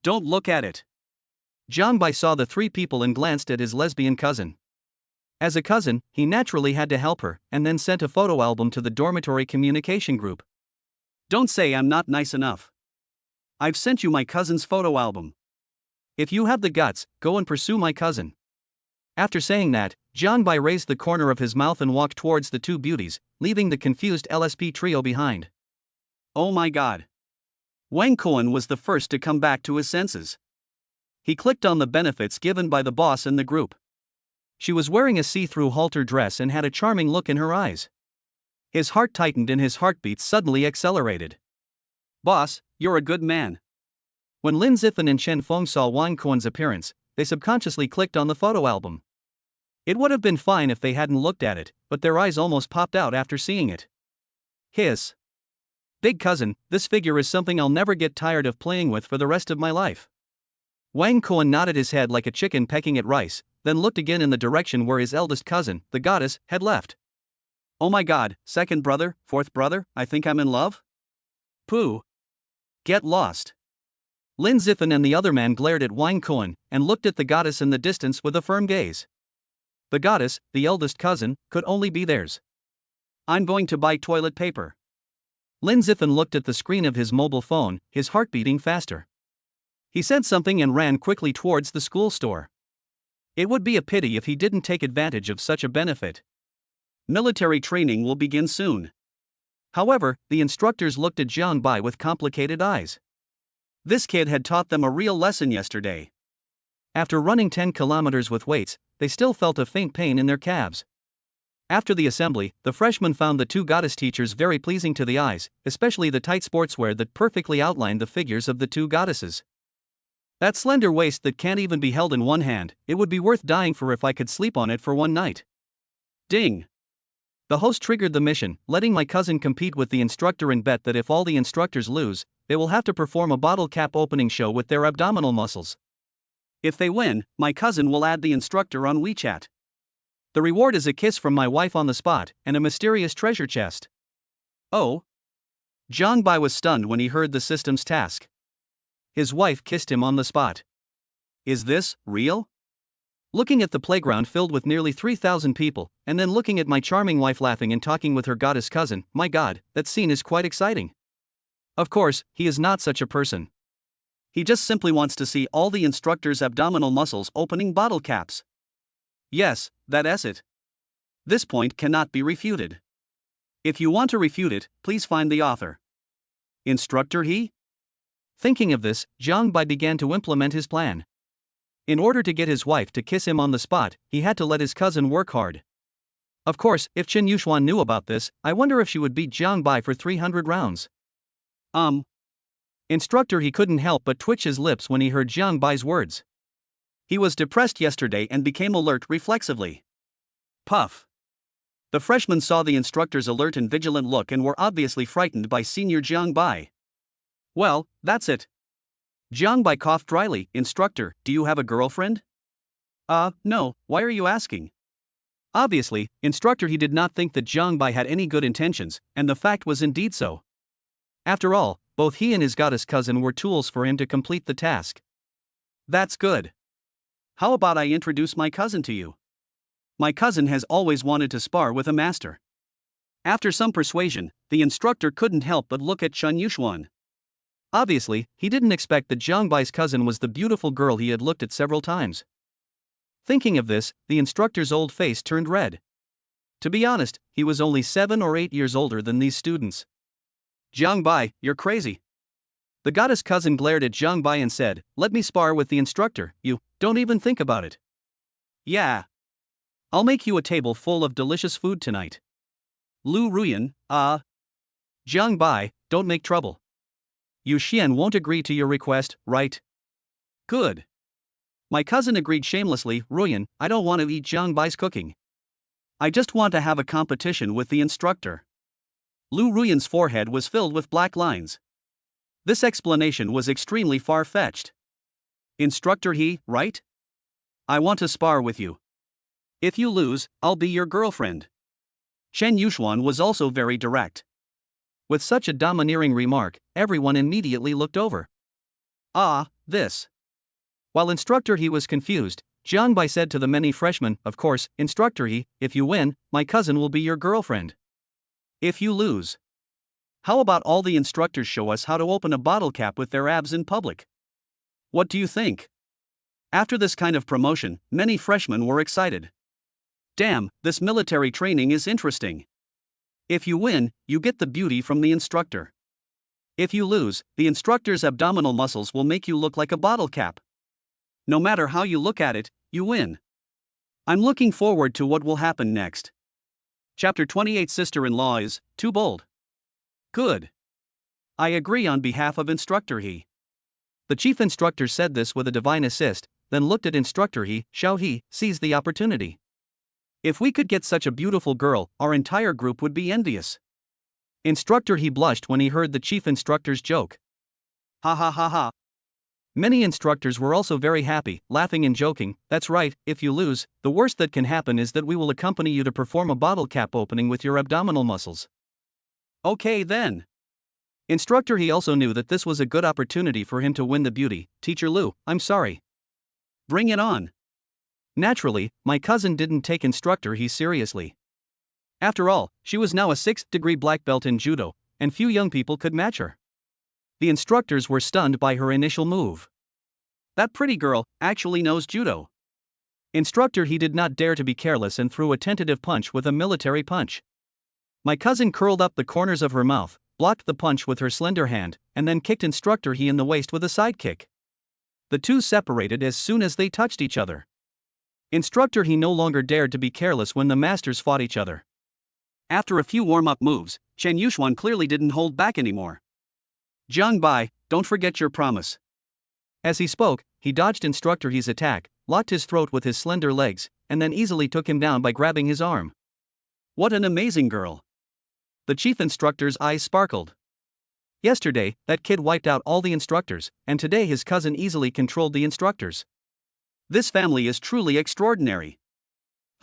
Speaker 1: Don't look at it. Jiang Bai saw the three people and glanced at his lesbian cousin. As a cousin, he naturally had to help her, and then sent a photo album to the dormitory communication group. Don't say I'm not nice enough. I've sent you my cousin's photo album. If you have the guts, go and pursue my cousin. After saying that, Jiang Bai raised the corner of his mouth and walked towards the two beauties, leaving the confused LSP trio behind. Oh my god. Wang Kuan was the first to come back to his senses. He clicked on the benefits given by the boss in the group. She was wearing a see-through halter dress and had a charming look in her eyes. His heart tightened and his heartbeat suddenly accelerated. Boss, you're a good man. When Lin Zifan and Chen Feng saw Wang Kuan's appearance, they subconsciously clicked on the photo album. It would have been fine if they hadn't looked at it, but their eyes almost popped out after seeing it. Hiss. Big cousin, this figure is something I'll never get tired of playing with for the rest of my life. Wang Kuan nodded his head like a chicken pecking at rice, then looked again in the direction where his eldest cousin, the goddess, had left. Oh my god, second brother, fourth brother, I think I'm in love? Pooh. Get lost. Lin Zifan and the other man glared at Wang Kuan, and looked at the goddess in the distance with a firm gaze. The goddess, the eldest cousin, could only be theirs. I'm going to buy toilet paper. Lin Zifan looked at the screen of his mobile phone, his heart beating faster. He said something and ran quickly towards the school store. It would be a pity if he didn't take advantage of such a benefit. Military training will begin soon. However, the instructors looked at Jiang Bai with complicated eyes. This kid had taught them a real lesson yesterday. After running 10 kilometers with weights, they still felt a faint pain in their calves. After the assembly, the freshmen found the two goddess teachers very pleasing to the eyes, especially the tight sportswear that perfectly outlined the figures of the two goddesses. That slender waist that can't even be held in one hand, it would be worth dying for if I could sleep on it for one night. Ding! The host triggered the mission, letting my cousin compete with the instructor and bet that if all the instructors lose, they will have to perform a bottle cap opening show with their abdominal muscles. If they win, my cousin will add the instructor on WeChat. The reward is a kiss from my wife on the spot, and a mysterious treasure chest. Oh? Jiang Bai was stunned when he heard the system's task. His wife kissed him on the spot. Is this real? Looking at the playground filled with nearly 3,000 people, and then looking at my charming wife laughing and talking with her goddess cousin, my god, that scene is quite exciting. Of course, he is not such a person. He just simply wants to see all the instructor's abdominal muscles opening bottle caps. Yes, that's it. This point cannot be refuted. If you want to refute it, please find the author. Instructor he? Thinking of this, Jiang Bai began to implement his plan. In order to get his wife to kiss him on the spot, he had to let his cousin work hard. Of course, if Chen Yuxuan knew about this, I wonder if she would beat Jiang Bai for 300 rounds. Instructor he couldn't help but twitch his lips when he heard Jiang Bai's words. He was depressed yesterday and became alert reflexively. Puff. The freshmen saw the instructor's alert and vigilant look and were obviously frightened by senior Jiang Bai. Well, that's it. Jiang Bai coughed dryly. Instructor, do you have a girlfriend? No, why are you asking? Obviously, instructor, he did not think that Jiang Bai had any good intentions, and the fact was indeed so. After all, both he and his goddess cousin were tools for him to complete the task. That's good. How about I introduce my cousin to you? My cousin has always wanted to spar with a master. After some persuasion, the instructor couldn't help but look at Chen Yuxuan. Obviously, he didn't expect that Jiang Bai's cousin was the beautiful girl he had looked at several times. Thinking of this, the instructor's old face turned red. To be honest, he was only 7 or 8 years older than these students. Jiang Bai, you're crazy. The goddess cousin glared at Jiang Bai and said, let me spar with the instructor, you, don't even think about it. Yeah. I'll make you a table full of delicious food tonight. Lu Ruyan, Jiang Bai, don't make trouble. Yu Xian won't agree to your request, right? Good. My cousin agreed shamelessly. Ruyan, I don't want to eat Jiang Bai's cooking. I just want to have a competition with the instructor. Lu Ruyan's forehead was filled with black lines. This explanation was extremely far-fetched. Instructor he, right? I want to spar with you. If you lose, I'll be your girlfriend. Chen Yuxuan was also very direct. With such a domineering remark, everyone immediately looked over. This. While instructor he was confused, Jiang Bai said to the many freshmen, of course, instructor he, if you win, my cousin will be your girlfriend. If you lose. How about all the instructors show us how to open a bottle cap with their abs in public? What do you think? After this kind of promotion, many freshmen were excited. Damn, this military training is interesting. If you win, you get the beauty from the instructor. If you lose, the instructor's abdominal muscles will make you look like a bottle cap. No matter how you look at it, you win. I'm looking forward to what will happen next. Chapter 28. Sister-in-law is too bold. Good. I agree on behalf of instructor he. The chief instructor said this with a divine assist, then looked at instructor he, Xiao he, seized the opportunity. If we could get such a beautiful girl, our entire group would be envious. Instructor he blushed when he heard the chief instructor's joke. Ha ha ha ha. Many instructors were also very happy, laughing and joking. That's right, if you lose, the worst that can happen is that we will accompany you to perform a bottle cap opening with your abdominal muscles. Okay then. Instructor he also knew that this was a good opportunity for him to win the beauty. Teacher Lu, I'm sorry. Bring it on. Naturally, my cousin didn't take instructor he seriously. After all, she was now a 6th-degree black belt in judo, and few young people could match her. The instructors were stunned by her initial move. That pretty girl actually knows judo. Instructor he did not dare to be careless and threw a tentative punch with a military punch. My cousin curled up the corners of her mouth, blocked the punch with her slender hand, and then kicked instructor he in the waist with a side kick. The two separated as soon as they touched each other. Instructor he no longer dared to be careless when the masters fought each other. After a few warm-up moves, Chen Yuxuan clearly didn't hold back anymore. Jiang Bai, don't forget your promise. As he spoke, he dodged instructor he's attack, locked his throat with his slender legs, and then easily took him down by grabbing his arm. What an amazing girl. The chief instructor's eyes sparkled. Yesterday, that kid wiped out all the instructors, and today his cousin easily controlled the instructors. This family is truly extraordinary.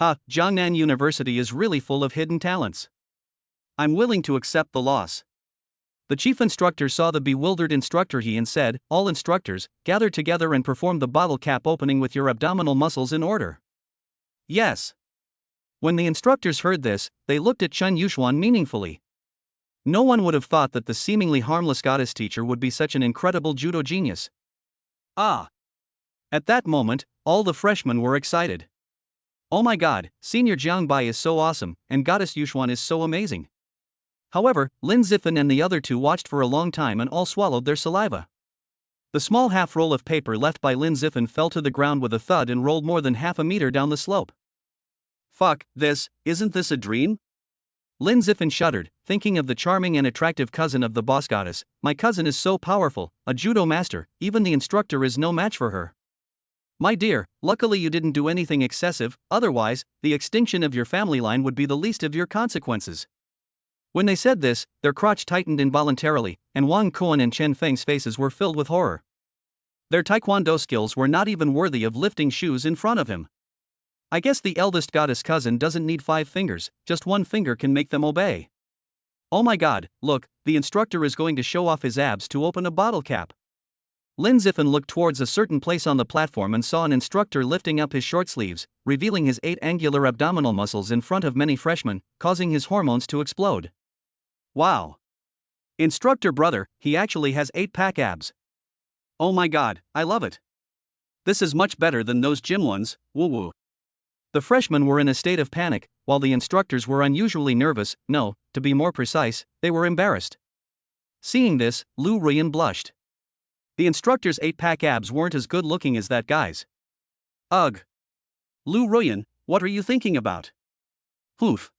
Speaker 1: Jiangnan University is really full of hidden talents. I'm willing to accept the loss. The chief instructor saw the bewildered instructor he and said, all instructors, gather together and perform the bottle cap opening with your abdominal muscles in order. Yes. When the instructors heard this, they looked at Chen Yuxuan meaningfully. No one would have thought that the seemingly harmless goddess teacher would be such an incredible judo genius. At that moment, all the freshmen were excited. Oh my god, Senior Jiang Bai is so awesome, and Goddess Yuxuan is so amazing. However, Lin Zifan and the other two watched for a long time and all swallowed their saliva. The small half roll of paper left by Lin Zifan fell to the ground with a thud and rolled more than half a meter down the slope. Fuck, isn't this a dream? Lin Zifan shuddered, thinking of the charming and attractive cousin of the boss goddess. My cousin is so powerful, a judo master, even the instructor is no match for her. My dear, luckily you didn't do anything excessive, otherwise, the extinction of your family line would be the least of your consequences. When they said this, their crotch tightened involuntarily, and Wang Kuan and Chen Feng's faces were filled with horror. Their taekwondo skills were not even worthy of lifting shoes in front of him. I guess the eldest goddess cousin doesn't need 5 fingers, just 1 finger can make them obey. Oh my god, look, the instructor is going to show off his abs to open a bottle cap. Lin Ziffin looked towards a certain place on the platform and saw an instructor lifting up his short sleeves, revealing his 8 angular abdominal muscles in front of many freshmen, causing his hormones to explode. Wow. Instructor brother, he actually has 8-pack abs. Oh my god, I love it. This is much better than those gym ones, woo woo. The freshmen were in a state of panic, while the instructors were unusually nervous, no, to be more precise, they were embarrassed. Seeing this, Lu Ruyan blushed. The instructor's 8-pack abs weren't as good looking as that guy's. Ugh. Lu Ruyan, what are you thinking about? Poof.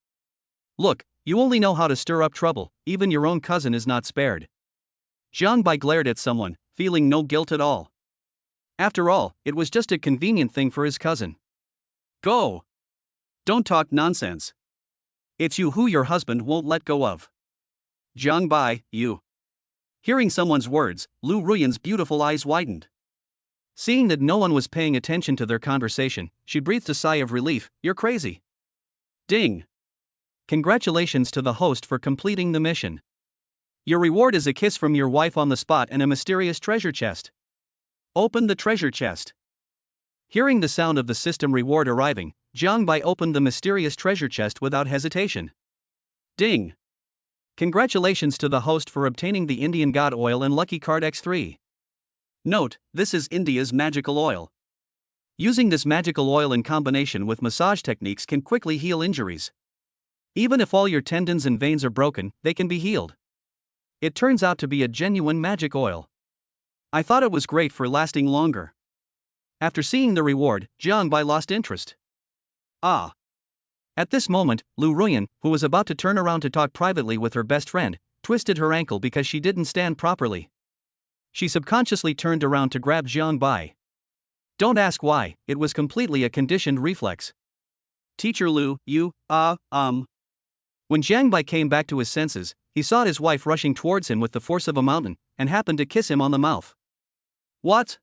Speaker 1: Look, you only know how to stir up trouble, even your own cousin is not spared. Jiang Bai glared at someone, feeling no guilt at all. After all, it was just a convenient thing for his cousin. Go! Don't talk nonsense. It's you who your husband won't let go of. Jiang Bai, you. Hearing someone's words, Lu Ruyan's beautiful eyes widened. Seeing that no one was paying attention to their conversation, she breathed a sigh of relief. You're crazy. Ding! Congratulations to the host for completing the mission. Your reward is a kiss from your wife on the spot and a mysterious treasure chest. Open the treasure chest. Hearing the sound of the system reward arriving, Jiang Bai opened the mysterious treasure chest without hesitation. Ding! Congratulations to the host for obtaining the Indian God Oil and Lucky Card X3. Note, this is India's magical oil. Using this magical oil in combination with massage techniques can quickly heal injuries. Even if all your tendons and veins are broken, they can be healed. It turns out to be a genuine magic oil. I thought it was great for lasting longer. After seeing the reward, Jiang Bai lost interest. Ah. At this moment, Lu Ruyan, who was about to turn around to talk privately with her best friend, twisted her ankle because she didn't stand properly. She subconsciously turned around to grab Jiang Bai. Don't ask why, it was completely a conditioned reflex. Teacher Lu, you, When Jiang Bai came back to his senses, he saw his wife rushing towards him with the force of a mountain, and happened to kiss him on the mouth. What?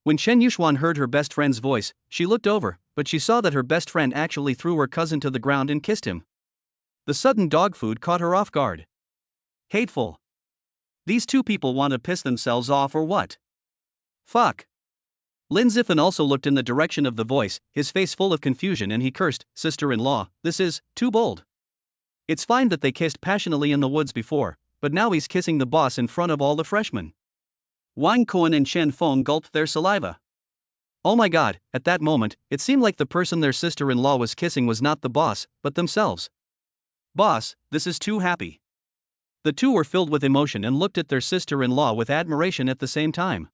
Speaker 1: When Chen Yuxuan heard her best friend's voice, she looked over, but she saw that her best friend actually threw her cousin to the ground and kissed him. The sudden dog food caught her off guard. Hateful. These two people want to piss themselves off or what? Fuck. Lin Ziffin also looked in the direction of the voice, his face full of confusion, and he cursed, sister-in-law, this is too bold. It's fine that they kissed passionately in the woods before, but now he's kissing the boss in front of all the freshmen. Wang Kuan and Chen Feng gulped their saliva. Oh my god, at that moment, it seemed like the person their sister-in-law was kissing was not the boss, but themselves. Boss, this is too happy. The two were filled with emotion and looked at their sister-in-law with admiration at the same time.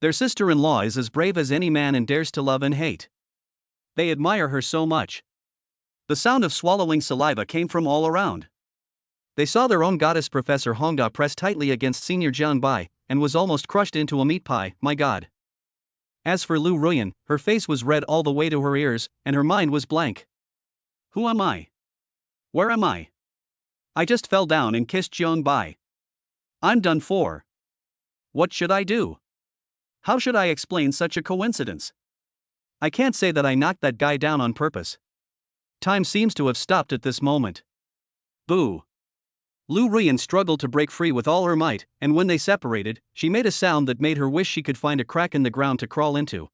Speaker 1: Their sister-in-law is as brave as any man and dares to love and hate. They admire her so much. The sound of swallowing saliva came from all around. They saw their own goddess Professor Hongda press tightly against Senior Jiang Bai, and was almost crushed into a meat pie, my god. As for Lu Ruyan, her face was red all the way to her ears, and her mind was blank. Who am I? Where am I? I just fell down and kissed Jiang Bai. I'm done for. What should I do? How should I explain such a coincidence? I can't say that I knocked that guy down on purpose. Time seems to have stopped at this moment. Boo. Lu Ruyan struggled to break free with all her might, and when they separated, she made a sound that made her wish she could find a crack in the ground to crawl into.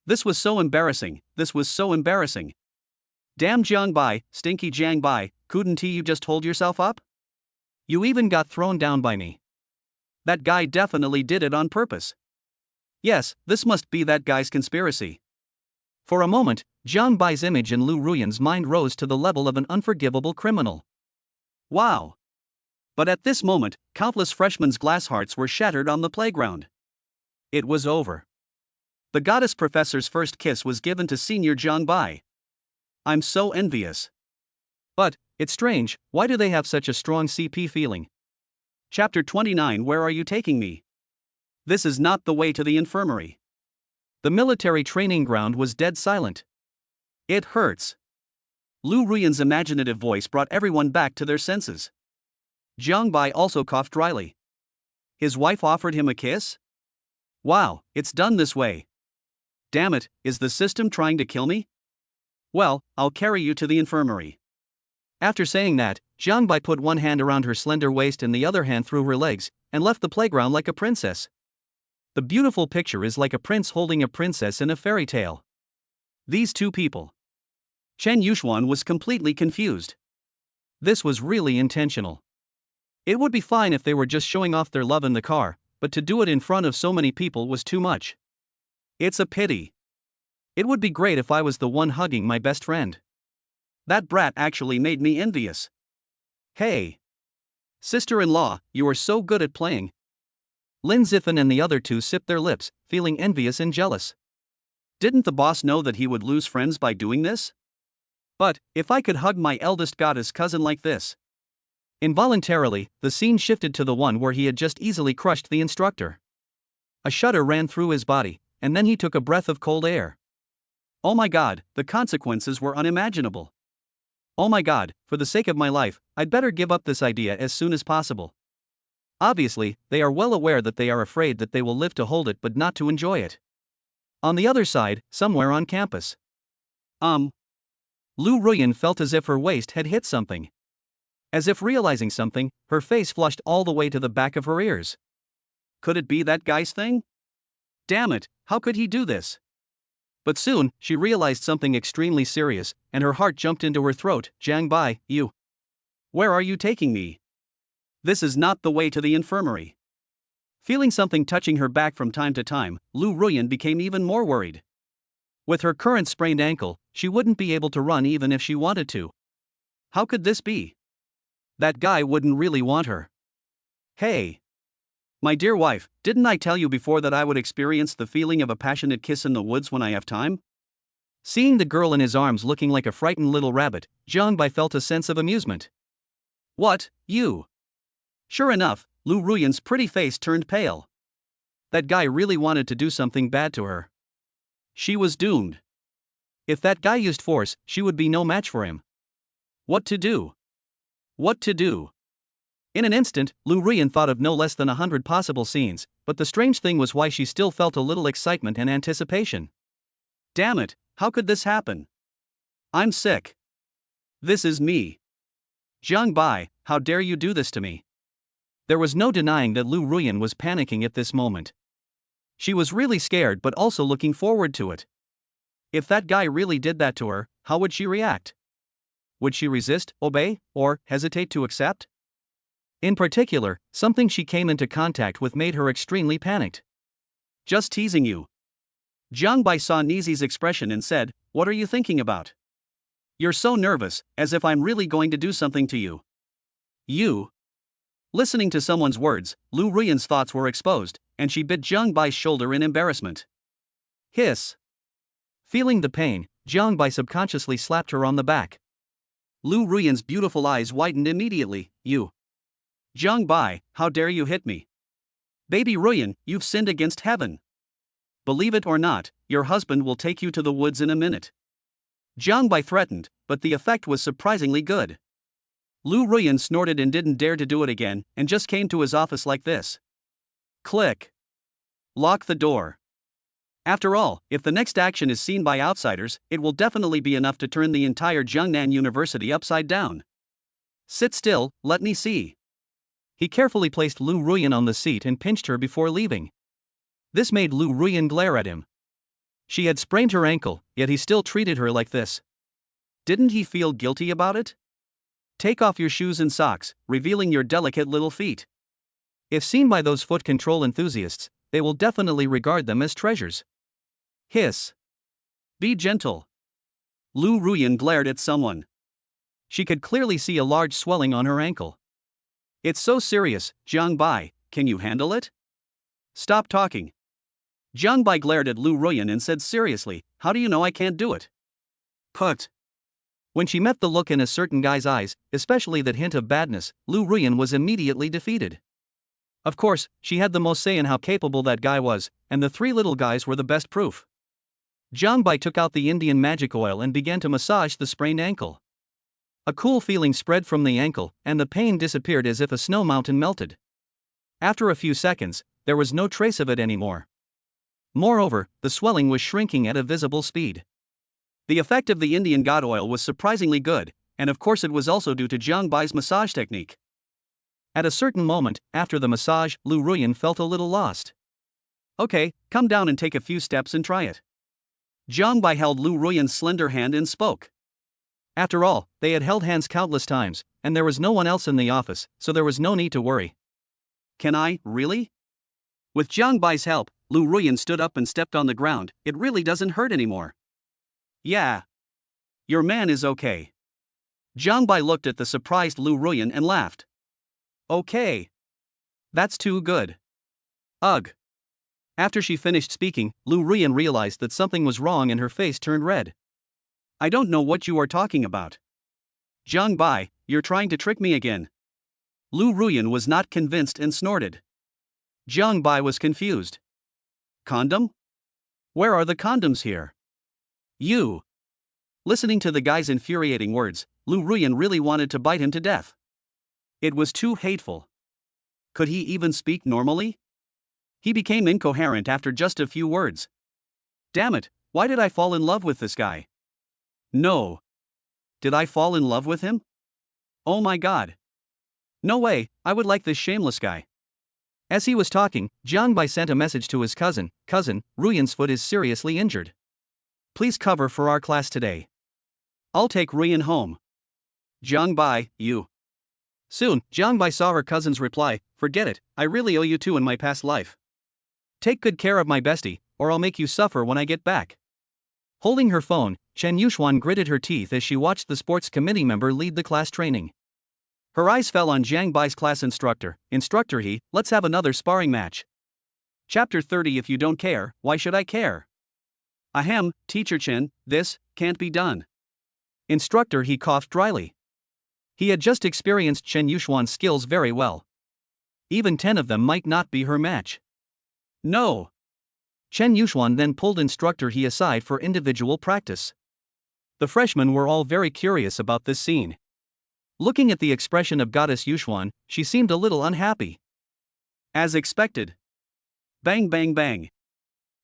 Speaker 1: This was so embarrassing, this was so embarrassing. Damn Jiang Bai, stinky Jiang Bai, couldn't you just hold yourself up? You even got thrown down by me. That guy definitely did it on purpose. Yes, this must be that guy's conspiracy. For a moment, Jiang Bai's image in Lu Ruyan's mind rose to the level of an unforgivable criminal. Wow. But at this moment, countless freshmen' glass hearts were shattered on the playground. It was over. The goddess professor's first kiss was given to Senior Jiang Bai. I'm so envious. But, it's strange, why do they have such a strong CP feeling? Chapter 29. Where are you taking me? This is not the way to the infirmary. The military training ground was dead silent. It hurts. Lu Ruyan's imaginative voice brought everyone back to their senses. Jiang Bai also coughed dryly. His wife offered him a kiss? Wow, it's done this way. Damn it, is the system trying to kill me? Well, I'll carry you to the infirmary. After saying that, Jiang Bai put one hand around her slender waist and the other hand through her legs, and left the playground like a princess. The beautiful picture is like a prince holding a princess in a fairy tale. These two people. Chen Yuxuan was completely confused. This was really intentional. It would be fine if they were just showing off their love in the car, but to do it in front of so many people was too much. It's a pity. It would be great if I was the one hugging my best friend. That brat actually made me envious. Hey! Sister-in-law, you are so good at playing. Lin Zifan and the other two sipped their lips, feeling envious and jealous. Didn't the boss know that he would lose friends by doing this? But, if I could hug my eldest goddess cousin like this. Involuntarily, the scene shifted to the one where he had just easily crushed the instructor. A shudder ran through his body, and then he took a breath of cold air. Oh my god, the consequences were unimaginable. Oh my god, for the sake of my life, I'd better give up this idea as soon as possible. Obviously, they are well aware that they are afraid that they will live to hold it but not to enjoy it. On the other side, somewhere on campus. Lu Ruyan felt as if her waist had hit something. As if realizing something, her face flushed all the way to the back of her ears. Could it be that guy's thing? Damn it, how could he do this? But soon, she realized something extremely serious, and her heart jumped into her throat. Jiang Bai, you. Where are you taking me? This is not the way to the infirmary. Feeling something touching her back from time to time, Lu Ruyan became even more worried. With her current sprained ankle, she wouldn't be able to run even if she wanted to. How could this be? That guy wouldn't really want her. Hey! My dear wife, didn't I tell you before that I would experience the feeling of a passionate kiss in the woods when I have time? Seeing the girl in his arms looking like a frightened little rabbit, Jiang Bai felt a sense of amusement. What, you? Sure enough, Lu Ruyan's pretty face turned pale. That guy really wanted to do something bad to her. She was doomed. If that guy used force, she would be no match for him. What to do? What to do? In an instant, Lu Ruyan thought of no less than 100 possible scenes, but the strange thing was why she still felt a little excitement and anticipation. Damn it, how could this happen? I'm sick. This is me. Jiang Bai, how dare you do this to me? There was no denying that Lu Ruyan was panicking at this moment. She was really scared but also looking forward to it. If that guy really did that to her, how would she react? Would she resist, obey, or hesitate to accept? In particular, something she came into contact with made her extremely panicked. Just teasing you. Jiang Bai saw Nizi's expression and said, What are you thinking about? You're so nervous, as if I'm really going to do something to you. You? Listening to someone's words, Lu Ruyan's thoughts were exposed, and she bit Jiang Bai's shoulder in embarrassment. Hiss. Feeling the pain, Jiang Bai subconsciously slapped her on the back. Lu Ruyan's beautiful eyes widened immediately. You. Jiang Bai, how dare you hit me? Baby Ruyan, you've sinned against heaven. Believe it or not, your husband will take you to the woods in a minute. Jiang Bai threatened, but the effect was surprisingly good. Lu Ruyan snorted and didn't dare to do it again, and just came to his office like this. Click. Lock the door. After all, if the next action is seen by outsiders, it will definitely be enough to turn the entire Jiangnan University upside down. Sit still, let me see. He carefully placed Lu Ruyan on the seat and pinched her before leaving. This made Lu Ruyan glare at him. She had sprained her ankle, yet he still treated her like this. Didn't he feel guilty about it? Take off your shoes and socks, revealing your delicate little feet. If seen by those foot control enthusiasts, they will definitely regard them as treasures. Hiss. Be gentle. Lu Ruyan glared at someone. She could clearly see a large swelling on her ankle. It's so serious, Jiang Bai, can you handle it? Stop talking. Jiang Bai glared at Lu Ruyan and said seriously, How do you know I can't do it? Put. When she met the look in a certain guy's eyes, especially that hint of badness, Lu Ruyan was immediately defeated. Of course, she had the most say in how capable that guy was, and the three little guys were the best proof. Jiang Bai took out the Indian magic oil and began to massage the sprained ankle. A cool feeling spread from the ankle, and the pain disappeared as if a snow mountain melted. After a few seconds, there was no trace of it anymore. Moreover, the swelling was shrinking at a visible speed. The effect of the Indian god oil was surprisingly good, and of course it was also due to Jiang Bai's massage technique. At a certain moment, after the massage, Lu Ruyan felt a little lost. Okay, come down and take a few steps and try it. Jiang Bai held Lu Ruyan's slender hand and spoke. After all, they had held hands countless times, and there was no one else in the office, so there was no need to worry. Can I, really? With Jiang Bai's help, Lu Ruyan stood up and stepped on the ground. It really doesn't hurt anymore. Yeah. Your man is okay. Jiang Bai looked at the surprised Lu Ruyan and laughed. Okay. That's too good. Ugh. After she finished speaking, Lu Ruyan realized that something was wrong and her face turned red. I don't know what you are talking about. Jiang Bai, you're trying to trick me again. Lu Ruyan was not convinced and snorted. Jiang Bai was confused. Condom? Where are the condoms here? You. Listening to the guy's infuriating words, Lu Ruyan really wanted to bite him to death. It was too hateful. Could he even speak normally? He became incoherent after just a few words. Damn it, why did I fall in love with this guy? No. Did I fall in love with him? Oh my god. No way, I would like this shameless guy. As he was talking, Jiang Bai sent a message to his cousin, Ruyan's foot is seriously injured. Please cover for our class today. I'll take Ruyan home. Jiang Bai, you. Soon, Jiang Bai saw her cousin's reply, forget it, I really owe you two in my past life. Take good care of my bestie, or I'll make you suffer when I get back. Holding her phone, Chen Yuxuan gritted her teeth as she watched the sports committee member lead the class training. Her eyes fell on Jiang Bai's class instructor. Instructor he, let's have another sparring match. Chapter 30 If you don't care, why should I care? Ahem, Teacher Chen, this can't be done. Instructor he coughed dryly. He had just experienced Chen Yuxuan's skills very well. Even 10 of them might not be her match. No. Chen Yuxuan then pulled Instructor he aside for individual practice. The freshmen were all very curious about this scene. Looking at the expression of Goddess Yuxuan, she seemed a little unhappy. As expected. Bang bang bang.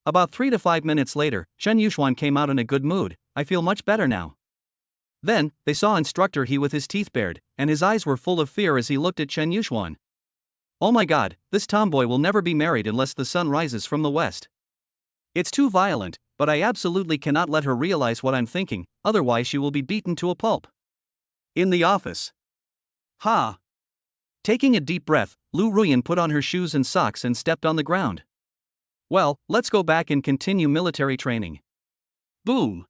Speaker 1: About 3 to 5 minutes later, Chen Yuxuan came out in a good mood. I feel much better now. Then, they saw Instructor he with his teeth bared, and his eyes were full of fear as he looked at Chen Yuxuan. Oh my god, this tomboy will never be married unless the sun rises from the west. It's too violent, but I absolutely cannot let her realize what I'm thinking, otherwise she will be beaten to a pulp. In the office. Ha! Taking a deep breath, Lu Ruyan put on her shoes and socks and stepped on the ground. Well, let's go back and continue military training. Boom!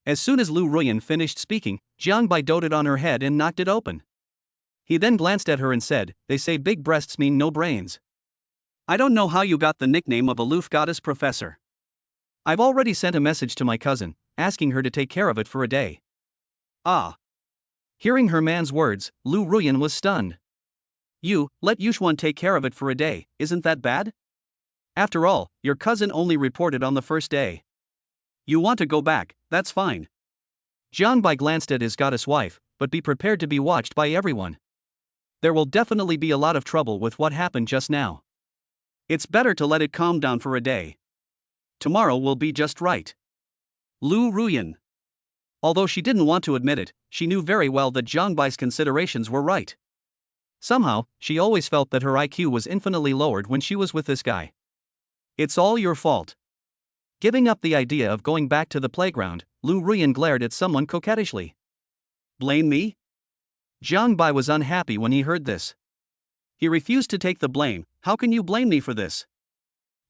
Speaker 1: As soon as Lu Ruyan finished speaking, Jiang Bai doted on her head and knocked it open. He then glanced at her and said, they say big breasts mean no brains. I don't know how you got the nickname of aloof goddess professor. I've already sent a message to my cousin, asking her to take care of it for a day. Ah. Hearing her man's words, Lu Ruyan was stunned. You, let Yuxuan take care of it for a day, isn't that bad? After all, your cousin only reported on the first day. You want to go back, that's fine. Jiang Bai glanced at his goddess wife, but be prepared to be watched by everyone. There will definitely be a lot of trouble with what happened just now. It's better to let it calm down for a day. Tomorrow will be just right. Lu Ruyan. Although she didn't want to admit it, she knew very well that Jiang Bai's considerations were right. Somehow, she always felt that her IQ was infinitely lowered when she was with this guy. It's all your fault. Giving up the idea of going back to the playground, Lu Ruyan glared at someone coquettishly. Blame me? Jiang Bai was unhappy when he heard this. He refused to take the blame. How can you blame me for this?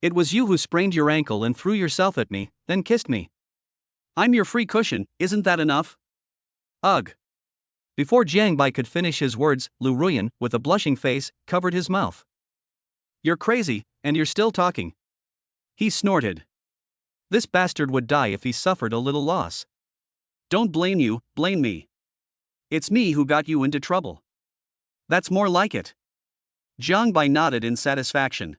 Speaker 1: It was you who sprained your ankle and threw yourself at me, then kissed me. I'm your free cushion, isn't that enough? Ugh. Before Jiang Bai could finish his words, Lu Ruyan, with a blushing face, covered his mouth. You're crazy, and you're still talking. He snorted. This bastard would die if he suffered a little loss. Don't blame you, blame me. It's me who got you into trouble. That's more like it. Jiang Bai nodded in satisfaction.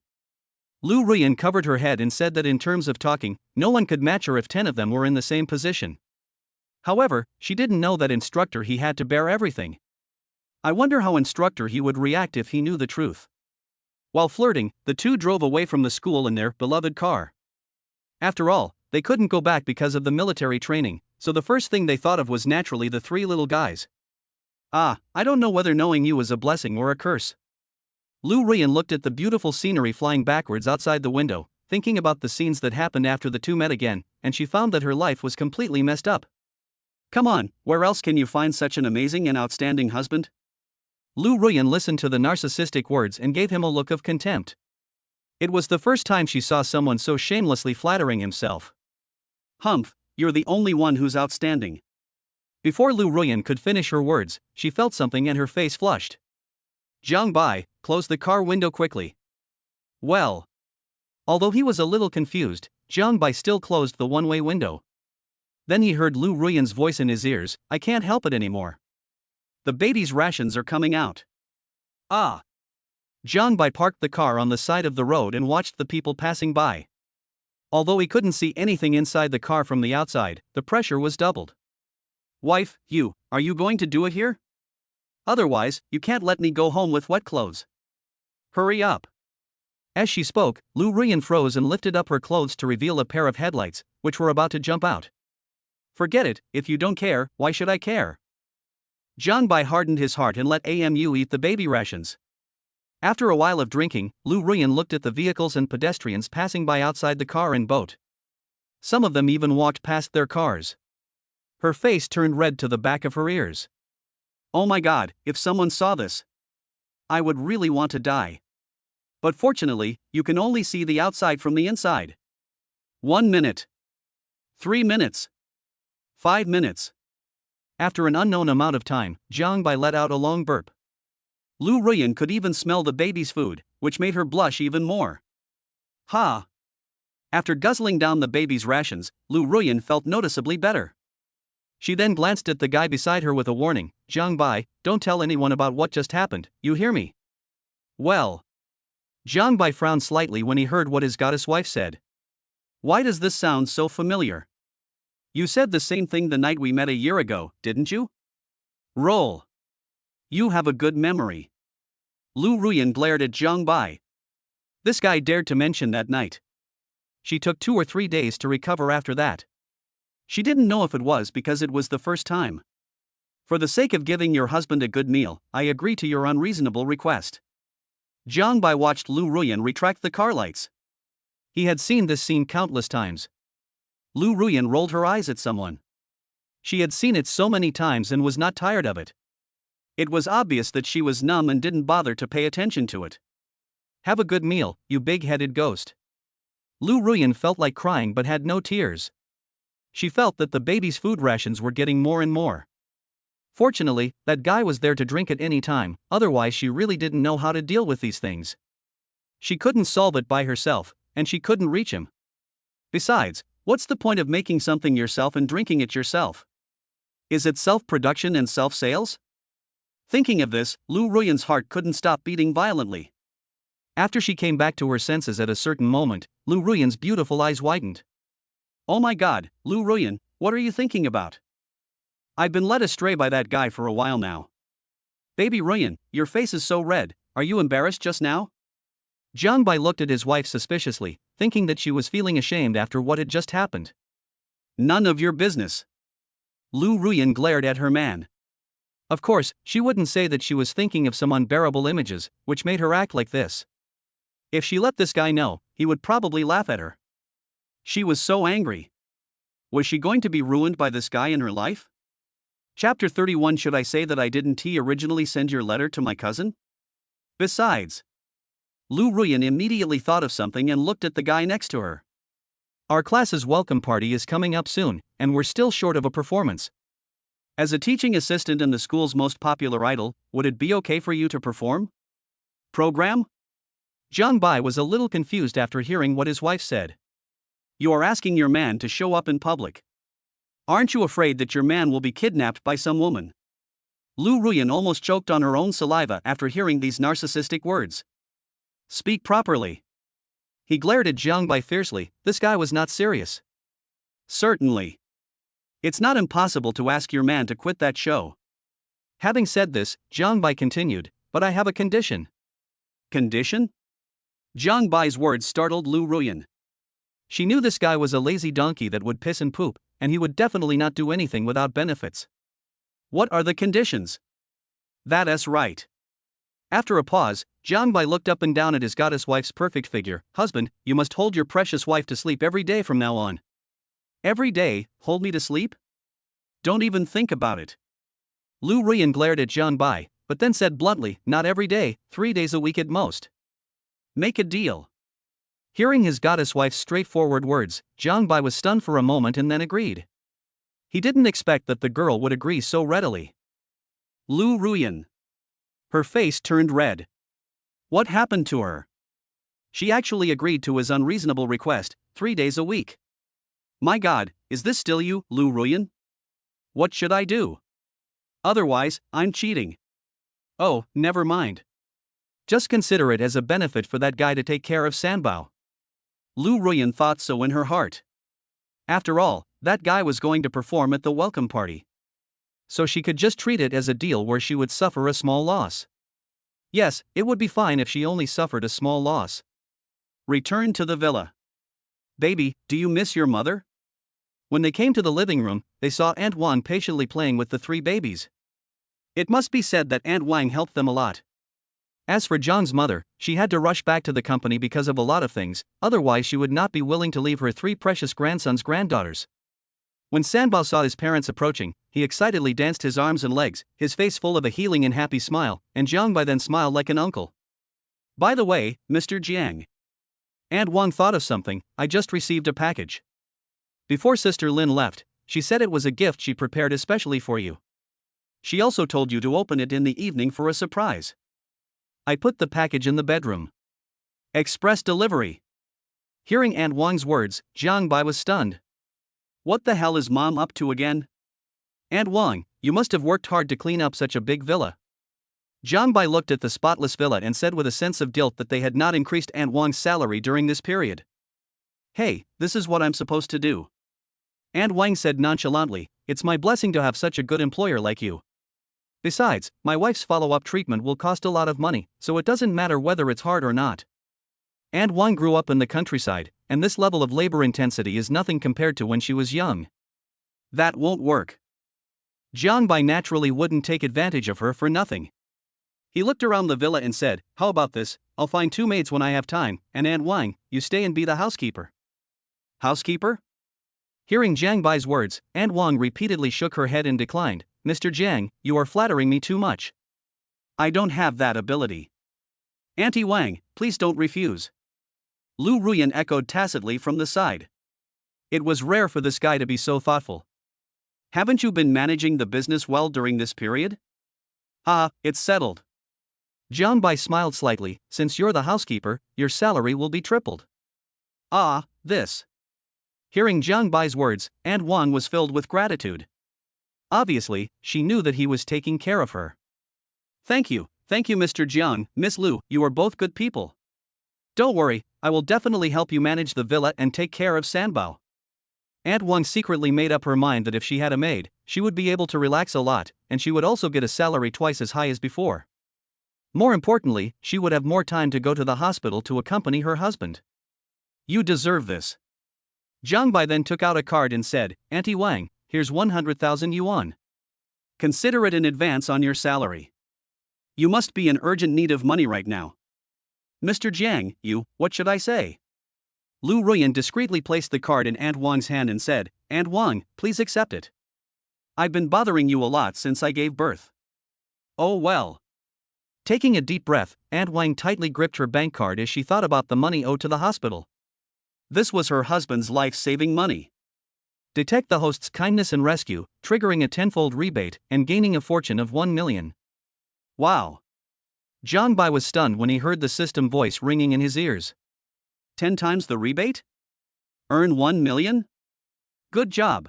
Speaker 1: Lu Ruyan covered her head and said that in terms of talking, no one could match her if 10 of them were in the same position. However, she didn't know that instructor he had to bear everything. I wonder how instructor he would react if he knew the truth. While flirting, the two drove away from the school in their beloved car. After all, they couldn't go back because of the military training, so the first thing they thought of was naturally the three little guys. I don't know whether knowing you is a blessing or a curse. Lu Ruyan looked at the beautiful scenery flying backwards outside the window, thinking about the scenes that happened after the two met again, and she found that her life was completely messed up. Come on, where else can you find such an amazing and outstanding husband? Lu Ruyan listened to the narcissistic words and gave him a look of contempt. It was the first time she saw someone so shamelessly flattering himself. Humph, you're the only one who's outstanding. Before Lu Ruyan could finish her words, she felt something and her face flushed. Jiang Bai, close the car window quickly. Well. Although he was a little confused, Jiang Bai still closed the one-way window. Then he heard Lu Ruyan's voice in his ears, I can't help it anymore. The baby's rations are coming out. Jiang Bai parked the car on the side of the road and watched the people passing by. Although he couldn't see anything inside the car from the outside, the pressure was doubled. Wife, are you going to do it here? Otherwise, you can't let me go home with wet clothes. Hurry up. As she spoke, Lu Ruyan froze and lifted up her clothes to reveal a pair of headlights, which were about to jump out. Forget it, if you don't care, why should I care? Jiang Bai hardened his heart and let Amu eat the baby rations. After a while of drinking, Lu Ruyan looked at the vehicles and pedestrians passing by outside the car and boat. Some of them even walked past their cars. Her face turned red to the back of her ears. Oh my God, if someone saw this, I would really want to die. But fortunately, you can only see the outside from the inside. 1 minute. 3 minutes. 5 minutes. After an unknown amount of time, Jiang Bai let out a long burp. Lu Ruyan could even smell the baby's food, which made her blush even more. After guzzling down the baby's rations, Lu Ruyan felt noticeably better. She then glanced at the guy beside her with a warning, Jiang Bai, don't tell anyone about what just happened, you hear me? Well. Jiang Bai frowned slightly when he heard what his goddess wife said. Why does this sound so familiar? You said the same thing the night we met a year ago, didn't you? Roll. You have a good memory. Lu Ruyan glared at Jiang Bai. This guy dared to mention that night. She took 2 or 3 days to recover after that. She didn't know if it was because it was the first time. For the sake of giving your husband a good meal, I agree to your unreasonable request. Jiang Bai watched Lu Ruyan retract the car lights. He had seen this scene countless times. Lu Ruyan rolled her eyes at someone. She had seen it so many times and was not tired of it. It was obvious that she was numb and didn't bother to pay attention to it. Have a good meal, you big-headed ghost. Lu Ruyan felt like crying but had no tears. She felt that the baby's food rations were getting more and more. Fortunately, that guy was there to drink at any time, otherwise she really didn't know how to deal with these things. She couldn't solve it by herself, and she couldn't reach him. Besides, what's the point of making something yourself and drinking it yourself? Is it self-production and self-sales? Thinking of this, Lu Ruyan's heart couldn't stop beating violently. After she came back to her senses at a certain moment, Lu Ruyan's beautiful eyes widened. Oh my God, Lu Ruyan, what are you thinking about? I've been led astray by that guy for a while now. Baby Ruyan, your face is so red, are you embarrassed just now? Jiang Bai looked at his wife suspiciously, thinking that she was feeling ashamed after what had just happened. None of your business. Lu Ruyan glared at her man. Of course, she wouldn't say that she was thinking of some unbearable images, which made her act like this. If she let this guy know, he would probably laugh at her. She was so angry. Was she going to be ruined by this guy in her life? Chapter 31. Should I say that I didn't originally send your letter to my cousin? Besides. Lu Ruyan immediately thought of something and looked at the guy next to her. Our class's welcome party is coming up soon, and we're still short of a performance. As a teaching assistant and the school's most popular idol, would it be okay for you to perform? Program? Jiang Bai was a little confused after hearing what his wife said. You are asking your man to show up in public. Aren't you afraid that your man will be kidnapped by some woman? Lu Ruyan almost choked on her own saliva after hearing these narcissistic words. Speak properly. He glared at Jiang Bai fiercely. This guy was not serious. Certainly. It's not impossible to ask your man to quit that show. Having said this, Jiang Bai continued, but I have a condition. Condition? Jiang Bai's words startled Lu Ruyan. She knew this guy was a lazy donkey that would piss and poop, and he would definitely not do anything without benefits. What are the conditions? That's right. After a pause, Jiang Bai looked up and down at his goddess wife's perfect figure. Husband, you must hold your precious wife to sleep every day from now on. Every day, hold me to sleep? Don't even think about it. Lu Ruyan glared at Jiang Bai, but then said bluntly, not every day, 3 days a week at most. Make a deal. Hearing his goddess wife's straightforward words, Jiang Bai was stunned for a moment and then agreed. He didn't expect that the girl would agree so readily. Lu Ruyan. Her face turned red. What happened to her? She actually agreed to his unreasonable request, 3 days a week. My God, is this still you, Lu Ruyan? What should I do? Otherwise, I'm cheating. Oh, never mind. Just consider it as a benefit for that guy to take care of Sanbao. Lu Ruyan thought so in her heart. After all, that guy was going to perform at the welcome party. So she could just treat it as a deal where she would suffer a small loss. Yes, it would be fine if she only suffered a small loss. Return to the villa. Baby, do you miss your mother? When they came to the living room, they saw Aunt Wang patiently playing with the 3 babies. It must be said that Aunt Wang helped them a lot. As for Zhang's mother, she had to rush back to the company because of a lot of things, otherwise she would not be willing to leave her 3 precious grandsons' granddaughters. When Sanbao saw his parents approaching, he excitedly danced his arms and legs, his face full of a healing and happy smile, and Jiang Bai then smiled like an uncle. By the way, Mr. Jiang. Aunt Wang thought of something. I just received a package. Before Sister Lin left, she said it was a gift she prepared especially for you. She also told you to open it in the evening for a surprise. I put the package in the bedroom. Express delivery. Hearing Aunt Wang's words, Jiang Bai was stunned. What the hell is Mom up to again? Aunt Wang, you must have worked hard to clean up such a big villa. Jiang Bai looked at the spotless villa and said with a sense of guilt that they had not increased Aunt Wang's salary during this period. Hey, this is what I'm supposed to do. Aunt Wang said nonchalantly, it's my blessing to have such a good employer like you. Besides, my wife's follow-up treatment will cost a lot of money, so it doesn't matter whether it's hard or not. Aunt Wang grew up in the countryside, and this level of labor intensity is nothing compared to when she was young. That won't work. Jiang Bai naturally wouldn't take advantage of her for nothing. He looked around the villa and said, how about this, I'll find 2 maids when I have time, and Aunt Wang, you stay and be the housekeeper. Housekeeper? Hearing Jiang Bai's words, Aunt Wang repeatedly shook her head and declined. Mr. Jiang, you are flattering me too much. I don't have that ability. Auntie Wang, please don't refuse. Lu Ruyan echoed tacitly from the side. It was rare for this guy to be so thoughtful. Haven't you been managing the business well during this period? It's settled. Jiang Bai smiled slightly. Since you're the housekeeper, your salary will be tripled. This. Hearing Jiang Bai's words, Aunt Wang was filled with gratitude. Obviously, she knew that he was taking care of her. Thank you, Mr. Jiang, Miss Lu, you are both good people. Don't worry, I will definitely help you manage the villa and take care of Sanbao. Aunt Wang secretly made up her mind that if she had a maid, she would be able to relax a lot, and she would also get a salary twice as high as before. More importantly, she would have more time to go to the hospital to accompany her husband. You deserve this. Jiang Bai then took out a card and said, Auntie Wang, here's 100,000 yuan. Consider it in advance on your salary. You must be in urgent need of money right now. Mr. Jiang, what should I say? Lu Ruyan discreetly placed the card in Aunt Wang's hand and said, Aunt Wang, please accept it. I've been bothering you a lot since I gave birth. Oh well. Taking a deep breath, Aunt Wang tightly gripped her bank card as she thought about the money owed to the hospital. This was her husband's life-saving money. Detect the host's kindness and rescue, triggering a 10-fold rebate and gaining a fortune of 1 million. Wow. Jiang Bai was stunned when he heard the system voice ringing in his ears. 10 times the rebate? Earn 1 million? Good job.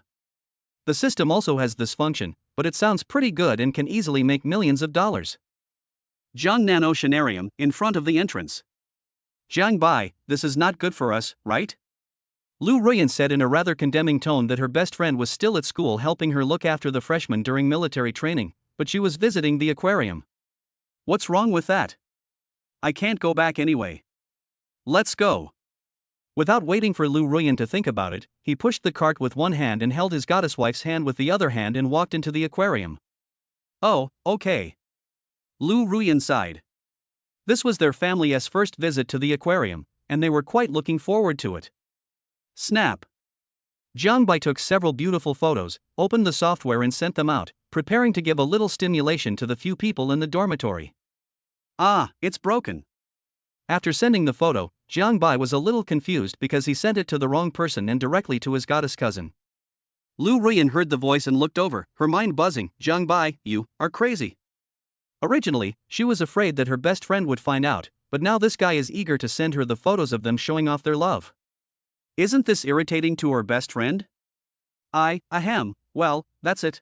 Speaker 1: The system also has this function, but it sounds pretty good and can easily make millions of dollars. Jiangnan Oceanarium, in front of the entrance. Jiang Bai, this is not good for us, right? Lu Ruyan said in a rather condemning tone that her best friend was still at school helping her look after the freshmen during military training, but she was visiting the aquarium. What's wrong with that? I can't go back anyway. Let's go. Without waiting for Lu Ruyan to think about it, he pushed the cart with one hand and held his goddess wife's hand with the other hand and walked into the aquarium. Oh, okay. Lu Ruyan sighed. This was their family's first visit to the aquarium, and they were quite looking forward to it. Snap. Jiang Bai took several beautiful photos, opened the software and sent them out, preparing to give a little stimulation to the few people in the dormitory. Ah, it's broken. After sending the photo, Jiang Bai was a little confused because he sent it to the wrong person and directly to his goddess cousin. Lu Ruyan heard the voice and looked over, her mind buzzing. Jiang Bai, you are crazy. Originally, she was afraid that her best friend would find out, but now this guy is eager to send her the photos of them showing off their love. Isn't this irritating to her best friend? Ahem, well, that's it.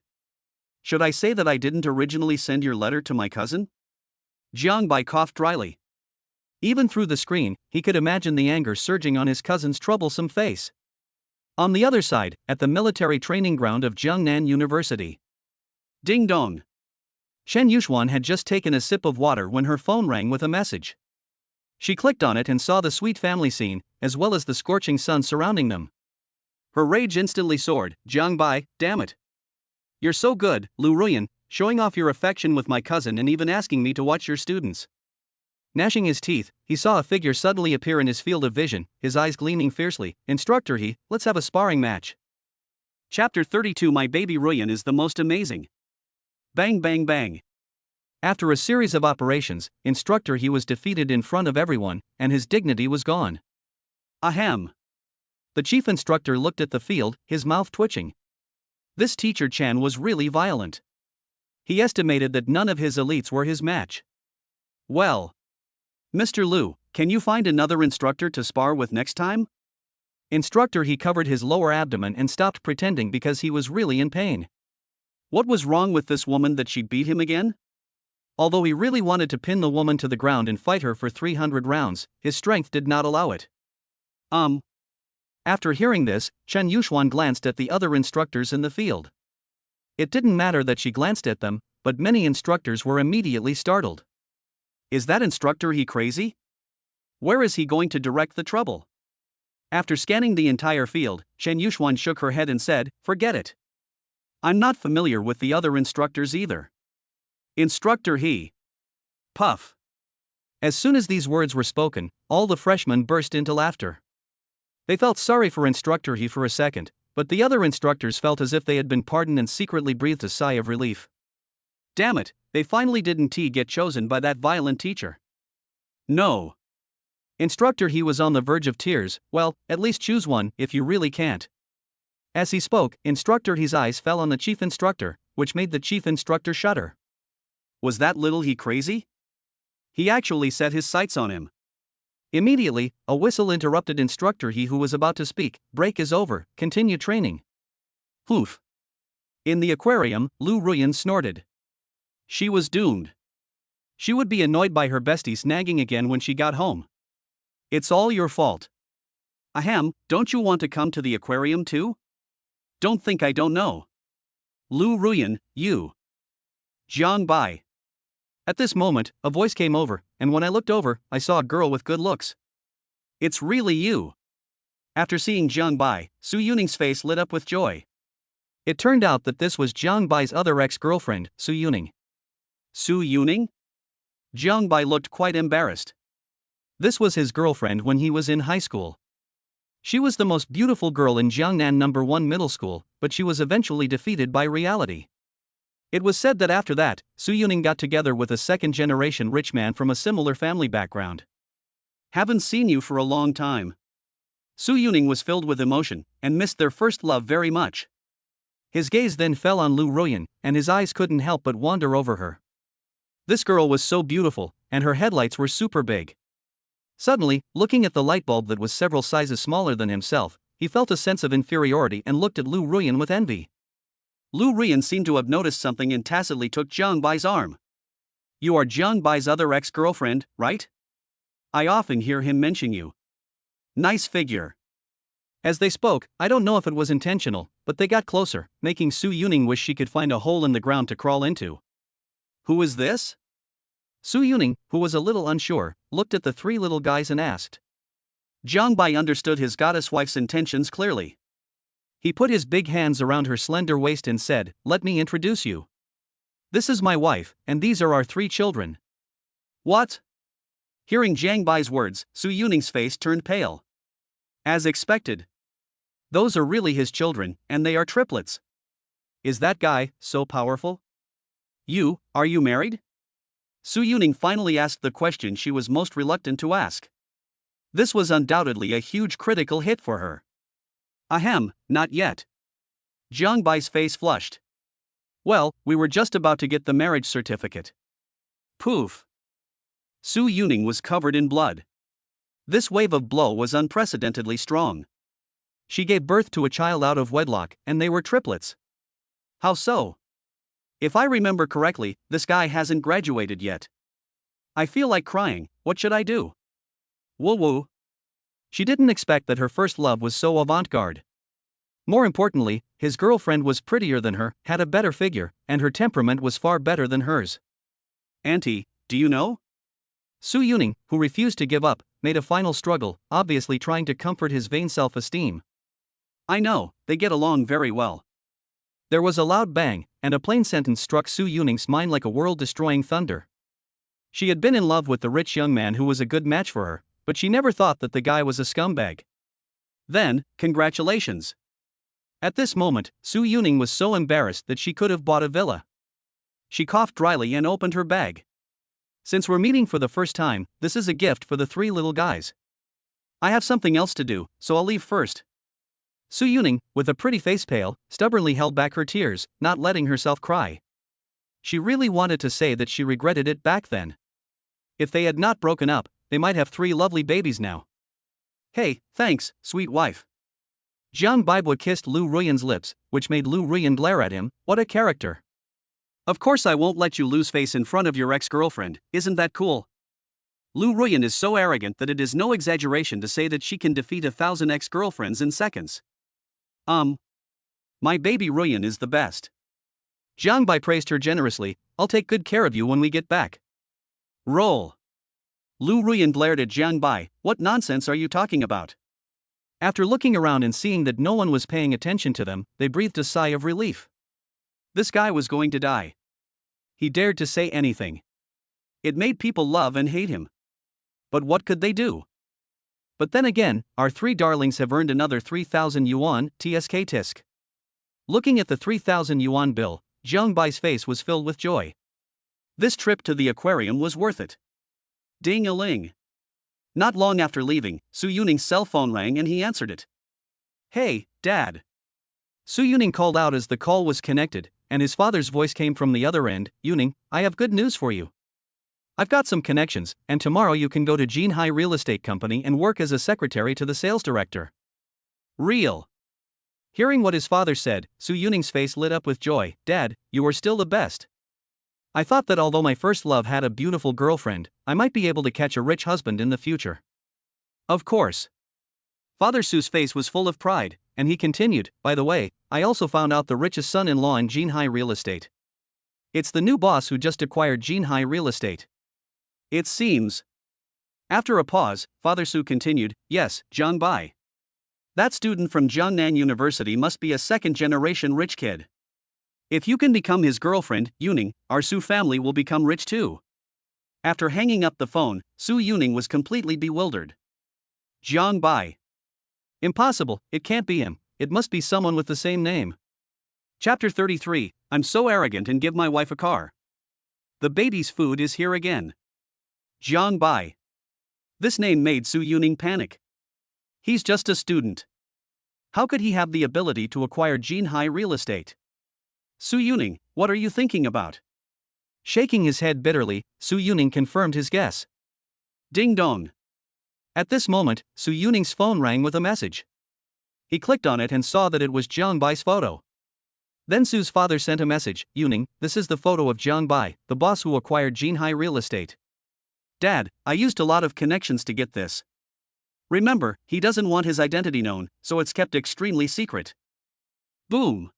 Speaker 1: Should I say that I didn't originally send your letter to my cousin? Jiang Bai coughed dryly. Even through the screen, he could imagine the anger surging on his cousin's troublesome face. On the other side, at the military training ground of Jiangnan University. Ding dong. Chen Yuxuan had just taken a sip of water when her phone rang with a message. She clicked on it and saw the sweet family scene, as well as the scorching sun surrounding them. Her rage instantly soared. Jiang Bai, damn it. You're so good, Lu Ruyan, showing off your affection with my cousin and even asking me to watch your students. Gnashing his teeth, he saw a figure suddenly appear in his field of vision, his eyes gleaming fiercely. Instructor let's have a sparring match. Chapter 32 My baby Ruyan is the most amazing. Bang bang bang. After a series of operations, Instructor he was defeated in front of everyone, and his dignity was gone. Ahem. The chief instructor looked at the field, his mouth twitching. This teacher Chan was really violent. He estimated that none of his elites were his match. Well. Mr. Lu, can you find another instructor to spar with next time? Instructor he covered his lower abdomen and stopped pretending because he was really in pain. What was wrong with this woman that she beat him again? Although he really wanted to pin the woman to the ground and fight her for 300 rounds, his strength did not allow it. After hearing this, Chen Yuxuan glanced at the other instructors in the field. It didn't matter that she glanced at them, but many instructors were immediately startled. Is that instructor he crazy? Where is he going to direct the trouble? After scanning the entire field, Chen Yuxuan shook her head and said, forget it. I'm not familiar with the other instructors either. Instructor he. Puff. As soon as these words were spoken, all the freshmen burst into laughter. They felt sorry for Instructor he for a second, but the other instructors felt as if they had been pardoned and secretly breathed a sigh of relief. Damn it, they finally didn't get chosen by that violent teacher. No. Instructor he was on the verge of tears. Well, at least choose one if you really can't. As he spoke, Instructor he's eyes fell on the chief instructor, which made the chief instructor shudder. Was that little he crazy? He actually set his sights on him. Immediately, a whistle interrupted Instructor he who was about to speak. Break is over, continue training. Poof. In the aquarium, Lu Ruyan snorted. She was doomed. She would be annoyed by her besties nagging again when she got home. It's all your fault. Ahem, don't you want to come to the aquarium too? Don't think I don't know. Lu Ruyan, you. Jiang Bai. At this moment, a voice came over, and when I looked over, I saw a girl with good looks. It's really you. After seeing Jiang Bai, Su Yuning's face lit up with joy. It turned out that this was Jiang Bai's other ex-girlfriend, Su Yuning. Su Yuning? Jiang Bai looked quite embarrassed. This was his girlfriend when he was in high school. She was the most beautiful girl in Jiangnan No. 1 middle school, but she was eventually defeated by reality. It was said that after that, Su Yuning got together with a second-generation rich man from a similar family background. Haven't seen you for a long time. Su Yuning was filled with emotion, and missed their first love very much. His gaze then fell on Lu Ruyan, and his eyes couldn't help but wander over her. This girl was so beautiful, and her headlights were super big. Suddenly, looking at the light bulb that was several sizes smaller than himself, he felt a sense of inferiority and looked at Lu Ruyan with envy. Lu Ruyan seemed to have noticed something and tacitly took Jiang Bai's arm. You are Jiang Bai's other ex-girlfriend, right? I often hear him mention you. Nice figure. As they spoke, I don't know if it was intentional, but they got closer, making Su Yuning wish she could find a hole in the ground to crawl into. Who is this? Su Yuning, who was a little unsure, looked at the three little guys and asked. Jiang Bai understood his goddess wife's intentions clearly. He put his big hands around her slender waist and said, "Let me introduce you. This is my wife, and these are our 3 children." What? Hearing Jiang Bai's words, Su Yuning's face turned pale. As expected. Those are really his children, and they are triplets. Is that guy so powerful? Are you married? Su Yuning finally asked the question she was most reluctant to ask. This was undoubtedly a huge critical hit for her. Ahem, not yet. Jiang Bai's face flushed. Well, we were just about to get the marriage certificate. Poof. Su Yuning was covered in blood. This wave of blow was unprecedentedly strong. She gave birth to a child out of wedlock, and they were triplets. How so? If I remember correctly, this guy hasn't graduated yet. I feel like crying. What should I do? Woo woo. She didn't expect that her first love was so avant-garde. More importantly, his girlfriend was prettier than her, had a better figure, and her temperament was far better than hers. Auntie, do you know? Su Yuning, who refused to give up, made a final struggle, obviously trying to comfort his vain self-esteem. I know, they get along very well. There was a loud bang, and a plain sentence struck Su Yuning's mind like a world-destroying thunder. She had been in love with the rich young man who was a good match for her, but she never thought that the guy was a scumbag. Then, congratulations. At this moment, Su Yuning was so embarrassed that she could have bought a villa. She coughed dryly and opened her bag. Since we're meeting for the first time, this is a gift for the 3 little guys. I have something else to do, so I'll leave first. Su Yuning, with a pretty face pale, stubbornly held back her tears, not letting herself cry. She really wanted to say that she regretted it back then. If they had not broken up, they might have 3 lovely babies now. Hey, thanks, sweet wife. Jiang Baibo kissed Lu Ruyan's lips, which made Lu Ruyan glare at him. What a character. Of course I won't let you lose face in front of your ex-girlfriend, isn't that cool? Lu Ruyan is so arrogant that it is no exaggeration to say that she can defeat 1,000 ex-girlfriends in seconds. My baby Ruyan is the best. Jiang Bai praised her generously. I'll take good care of you when we get back. Roll. Lu Ruyan glared at Jiang Bai. What nonsense are you talking about? After looking around and seeing that no one was paying attention to them, they breathed a sigh of relief. This guy was going to die. He dared to say anything. It made people love and hate him. But what could they do? But then again, our 3 darlings have earned another 3,000 yuan, tsk tisk. Looking at the 3,000 yuan bill, Jiang Bai's face was filled with joy. This trip to the aquarium was worth it. Ding-a-ling. Not long after leaving, Su Yuning's cell phone rang and he answered it. Hey, Dad. Su Yuning called out as the call was connected, and his father's voice came from the other end. Yuning, I have good news for you. I've got some connections, and tomorrow you can go to Jinhai Real Estate Company and work as a secretary to the sales director. Real. Hearing what his father said, Su Yuning's face lit up with joy. Dad, you are still the best. I thought that although my first love had a beautiful girlfriend, I might be able to catch a rich husband in the future. Of course. Father Su's face was full of pride, and he continued, by the way, I also found out the richest son-in-law in Jinhai Real Estate. It's the new boss who just acquired Jinhai Real Estate. It seems. After a pause, Father Su continued, yes, Jiang Bai. That student from Jiangnan University must be a second-generation rich kid. If you can become his girlfriend, Yuning, our Su family will become rich too. After hanging up the phone, Su Yuning was completely bewildered. Jiang Bai. Impossible, it can't be him, it must be someone with the same name. Chapter 33, I'm so arrogant and give my wife a car. The baby's food is here again. Jiang Bai. This name made Su Yuning panic. He's just a student. How could he have the ability to acquire Jinhai Real Estate? Su Yuning, what are you thinking about? Shaking his head bitterly, Su Yuning confirmed his guess. Ding dong. At this moment, Su Yuning's phone rang with a message. He clicked on it and saw that it was Jiang Bai's photo. Then Su's father sent a message, Yuning, this is the photo of Jiang Bai, the boss who acquired Jinhai Real Estate. Dad, I used a lot of connections to get this. Remember, he doesn't want his identity known, so it's kept extremely secret. Boom.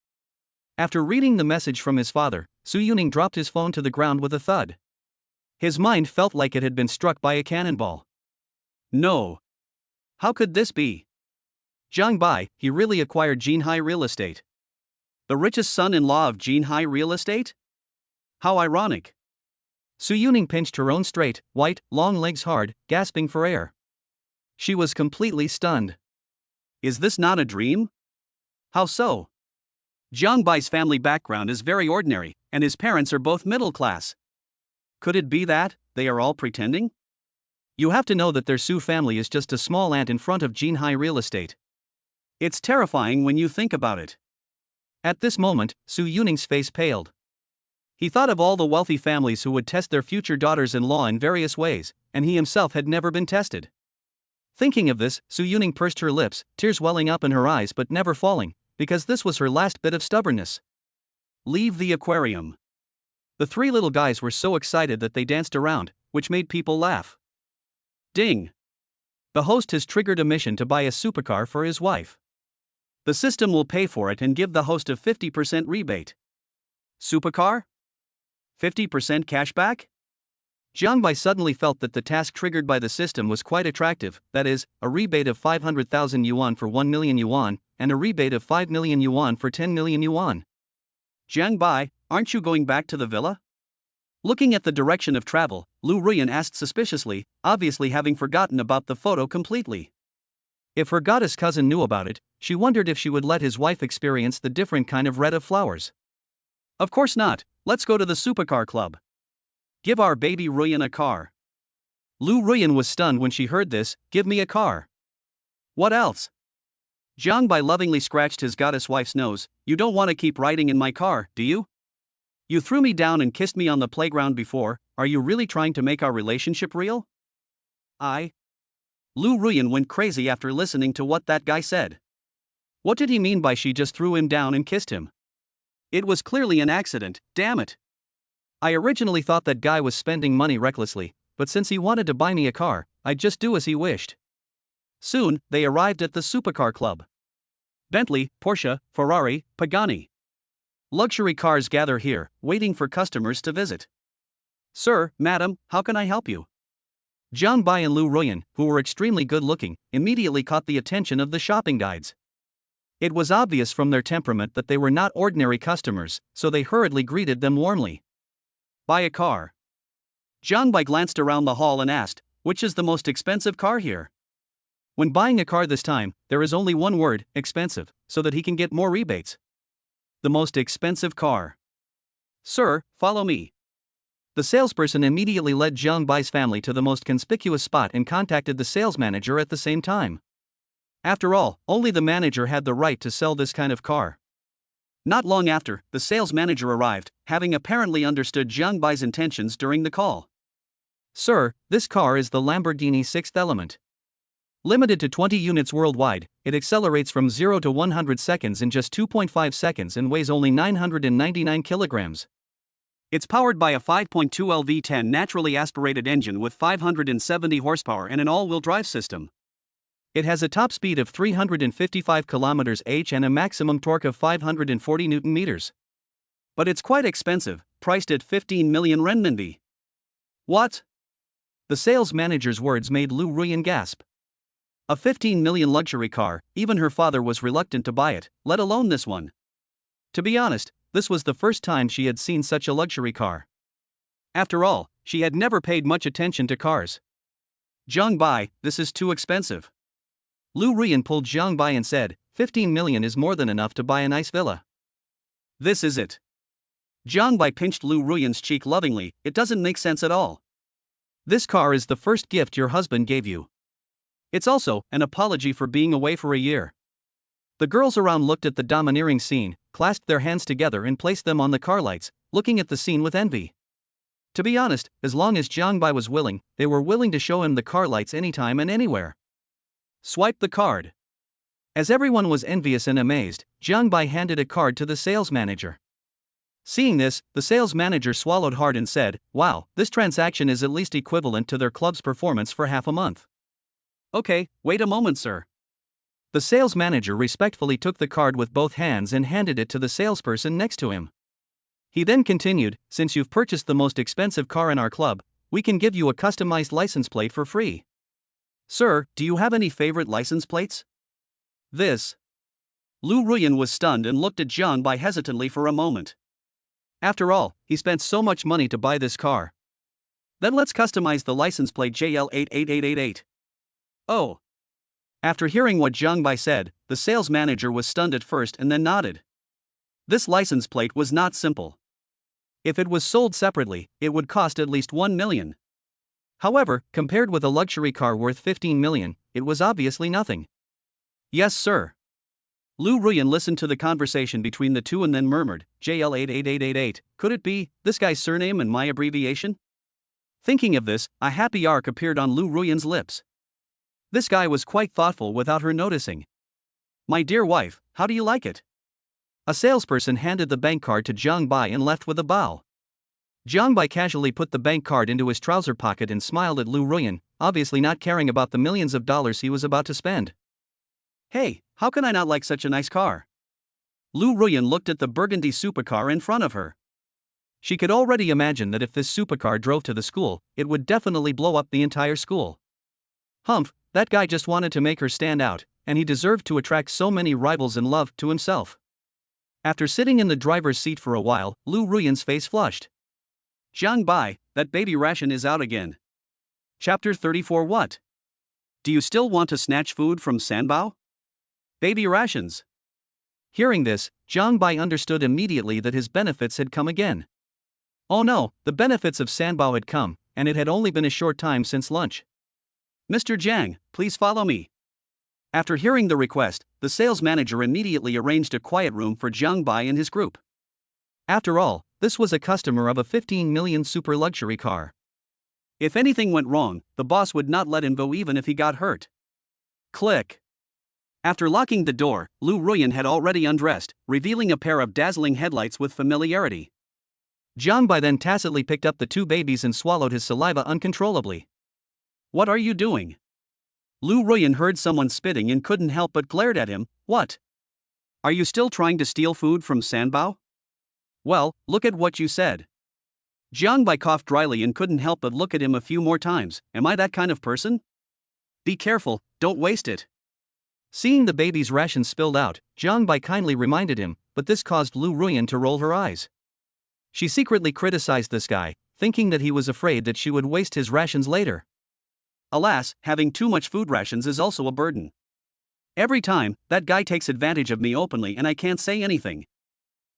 Speaker 1: After reading the message from his father, Su Yuning dropped his phone to the ground with a thud. His mind felt like it had been struck by a cannonball. No. How could this be? Zhang Bai, he really acquired Jinhai Real Estate. The richest son-in-law of Jinhai Real Estate? How ironic. Su Yuning pinched her own straight, white, long legs hard, gasping for air. She was completely stunned. Is this not a dream? How so? Zhang Bai's family background is very ordinary, and his parents are both middle class. Could it be that they are all pretending? You have to know that their Su family is just a small ant in front of Jinhai Real Estate. It's terrifying when you think about it. At this moment, Su Yuning's face paled. He thought of all the wealthy families who would test their future daughters-in-law in various ways, and he himself had never been tested. Thinking of this, Su Yuning pursed her lips, tears welling up in her eyes but never falling, because this was her last bit of stubbornness. Leave the aquarium. The three little guys were so excited that they danced around, which made people laugh. Ding! The host has triggered a mission to buy a supercar for his wife. The system will pay for it and give the host a 50% rebate. Supercar? 50% cashback? Zhang Bai suddenly felt that the task triggered by the system was quite attractive, that is, a rebate of 500,000 yuan for 1 million yuan, and a rebate of 5 million yuan for 10 million yuan. Zhang Bai, aren't you going back to the villa? Looking at the direction of travel, Lu Ruyan asked suspiciously, obviously having forgotten about the photo completely. If her goddess cousin knew about it, she wondered if she would let his wife experience the different kind of red of flowers. Of course not, let's go to the supercar club. Give our baby Ruyan a car. Lu Ruyan was stunned when she heard this, give me a car. What else? Zhang Bai lovingly scratched his goddess wife's nose, you don't want to keep riding in my car, do you? You threw me down and kissed me on the playground before, are you really trying to make our relationship real? Lu Ruyan went crazy after listening to what that guy said. What did he mean by she just threw him down and kissed him? It was clearly an accident, damn it. I originally thought that guy was spending money recklessly, but since he wanted to buy me a car, I'd just do as he wished. Soon, they arrived at the supercar club. Bentley, Porsche, Ferrari, Pagani. Luxury cars gather here, waiting for customers to visit. Sir, madam, how can I help you? Zhang Bai and Lu Ruyan, who were extremely good-looking, immediately caught the attention of the shopping guides. It was obvious from their temperament that they were not ordinary customers, so they hurriedly greeted them warmly. Buy a car. Zhang Bai glanced around the hall and asked, which is the most expensive car here? When buying a car this time, there is only one word, expensive, so that he can get more rebates. The most expensive car. Sir, follow me. The salesperson immediately led Zhang Bai's family to the most conspicuous spot and contacted the sales manager at the same time. After all, only the manager had the right to sell this kind of car. Not long after, the sales manager arrived, having apparently understood Zhang Bai's intentions during the call. Sir, this car is the Lamborghini Sixth Element. Limited to 20 units worldwide, it accelerates from 0 to 100 seconds in just 2.5 seconds and weighs only 999 kilograms. It's powered by a 5.2L V10 naturally aspirated engine with 570 horsepower and an all-wheel drive system. It has a top speed of 355 km/h and a maximum torque of 540 Nm. But it's quite expensive, priced at 15 million renminbi. What? The sales manager's words made Lu Ruyan gasp. A 15 million luxury car, even her father was reluctant to buy it, let alone this one. To be honest, this was the first time she had seen such a luxury car. After all, she had never paid much attention to cars. Zhang Bai, this is too expensive. Lu Ruyan pulled Zhang Bai and said, 15 million is more than enough to buy a nice villa. This is it. Zhang Bai pinched Lu Ruyan's cheek lovingly, it doesn't make sense at all. This car is the first gift your husband gave you. It's also an apology for being away for a year. The girls around looked at the domineering scene, clasped their hands together and placed them on the car lights, looking at the scene with envy. To be honest, as long as Zhang Bai was willing, they were willing to show him the car lights anytime and anywhere. Swipe the card. As everyone was envious and amazed, Zhang Bai handed a card to the sales manager. Seeing this, the sales manager swallowed hard and said, "Wow, this transaction is at least equivalent to their club's performance for half a month." "Okay, wait a moment, sir." The sales manager respectfully took the card with both hands and handed it to the salesperson next to him. He then continued, "Since you've purchased the most expensive car in our club, we can give you a customized license plate for free. Sir, do you have any favorite license plates?" This. Lu Ruyan was stunned and looked at Jiang Bai hesitantly for a moment. After all, he spent so much money to buy this car. Then let's customize the license plate JL88888. Oh. After hearing what Jiang Bai said, the sales manager was stunned at first and then nodded. This license plate was not simple. If it was sold separately, it would cost at least 1 million. However, compared with a luxury car worth 15 million, it was obviously nothing. "Yes, sir." Lu Ruyan listened to the conversation between the two and then murmured, "JL88888, could it be this guy's surname and my abbreviation?" Thinking of this, a happy arc appeared on Lu Ruyan's lips. This guy was quite thoughtful without her noticing. "My dear wife, how do you like it?" A salesperson handed the bank card to Jiang Bai and left with a bow. Jiang Bai casually put the bank card into his trouser pocket and smiled at Lu Ruyan, obviously not caring about the millions of dollars he was about to spend. "Hey, how can I not like such a nice car?" Lu Ruyan looked at the burgundy supercar in front of her. She could already imagine that if this supercar drove to the school, it would definitely blow up the entire school. Humph, that guy just wanted to make her stand out, and he deserved to attract so many rivals and love to himself. After sitting in the driver's seat for a while, Lu Ruyan's face flushed. "Jiang Bai, that baby ration is out again." Chapter 34. What? Do you still want to snatch food from Sanbao? Baby rations. Hearing this, Jiang Bai understood immediately that his benefits had come again. Oh no, the benefits of Sanbao had come, and it had only been a short time since lunch. "Mr. Jiang, please follow me." After hearing the request, the sales manager immediately arranged a quiet room for Jiang Bai and his group. After all, this was a customer of a 15 million super luxury car. If anything went wrong, the boss would not let him go even if he got hurt. Click. After locking the door, Lu Ruyan had already undressed, revealing a pair of dazzling headlights with familiarity. Jiang Bai then tacitly picked up the two babies and swallowed his saliva uncontrollably. "What are you doing?" Lu Ruyan heard someone spitting and couldn't help but glared at him. "What? Are you still trying to steal food from Sanbao?" "Well, look at what you said." Jiang Bai coughed dryly and couldn't help but look at him a few more times. "Am I that kind of person?" "Be careful, don't waste it." Seeing the baby's rations spilled out, Jiang Bai kindly reminded him, but this caused Lu Ruyan to roll her eyes. She secretly criticized this guy, thinking that he was afraid that she would waste his rations later. Alas, having too much food rations is also a burden. Every time, that guy takes advantage of me openly and I can't say anything.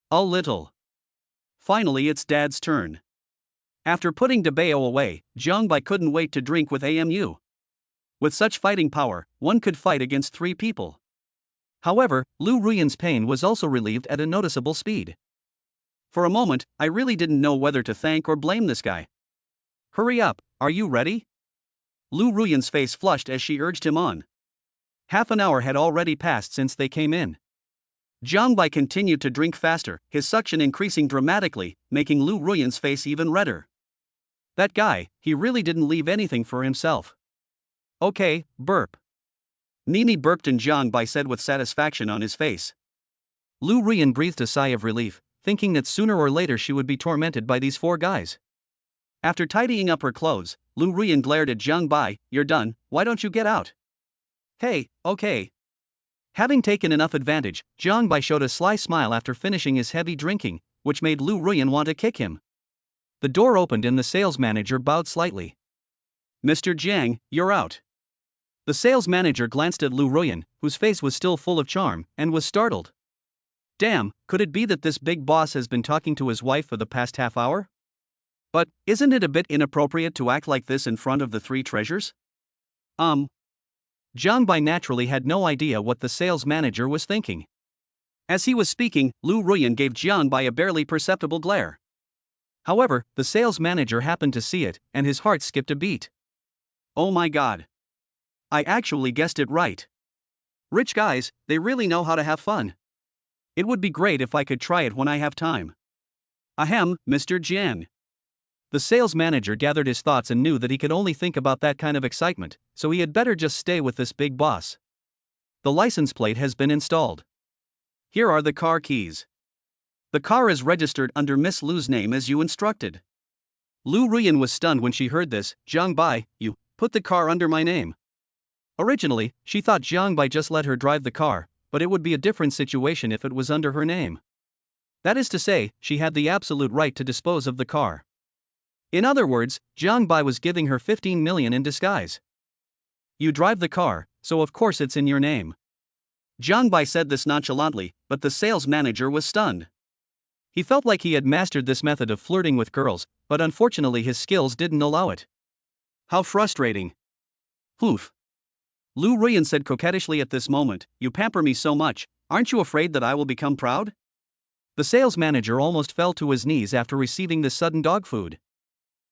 Speaker 1: A little. Finally, it's Dad's turn. After putting Debao away, Jiang Bai couldn't wait to drink with Amu. With such fighting power, one could fight against 3 people. However, Lu Ruyan's pain was also relieved at a noticeable speed. For a moment, I really didn't know whether to thank or blame this guy. "Hurry up, are you ready?" Lu Ruyan's face flushed as she urged him on. Half an hour had already passed since they came in. Jiang Bai continued to drink faster, his suction increasing dramatically, making Lu Ruyan's face even redder. That guy, he really didn't leave anything for himself. "Okay, burp." Nini burped and Jiang Bai said with satisfaction on his face. Lu Ruyan breathed a sigh of relief, thinking that sooner or later she would be tormented by these 4 guys. After tidying up her clothes, Lu Ruyan glared at Jiang Bai. "You're done, why don't you get out?" "Hey, okay." Having taken enough advantage, Jiang Bai showed a sly smile after finishing his heavy drinking, which made Lu Ruyan want to kick him. The door opened and the sales manager bowed slightly. "Mr. Jiang, you're out." The sales manager glanced at Lu Ruyan, whose face was still full of charm, and was startled. Damn, could it be that this big boss has been talking to his wife for the past half hour? But, isn't it a bit inappropriate to act like this in front of the 3 treasures? Jiang Bai naturally had no idea what the sales manager was thinking. As he was speaking, Lu Ruyan gave Jiang Bai a barely perceptible glare. However, the sales manager happened to see it, and his heart skipped a beat. Oh my god. I actually guessed it right. Rich guys, they really know how to have fun. It would be great if I could try it when I have time. Ahem, Mr. Jian. The sales manager gathered his thoughts and knew that he could only think about that kind of excitement, so he had better just stay with this big boss. The license plate has been installed. Here are the car keys. The car is registered under Miss Lu's name as you instructed. Lu Ruyan was stunned when she heard this. Jiang Bai, you put the car under my name. Originally, she thought Jiang Bai just let her drive the car, but it would be a different situation if it was under her name. That is to say, she had the absolute right to dispose of the car. In other words, Jiang Bai was giving her 15 million in disguise. You drive the car, so of course it's in your name. Jiang Bai said this nonchalantly, but the sales manager was stunned. He felt like he had mastered this method of flirting with girls, but unfortunately his skills didn't allow it. How frustrating. Oof. Lu Ruyan said coquettishly at this moment, you pamper me so much, aren't you afraid that I will become proud? The sales manager almost fell to his knees after receiving this sudden dog food.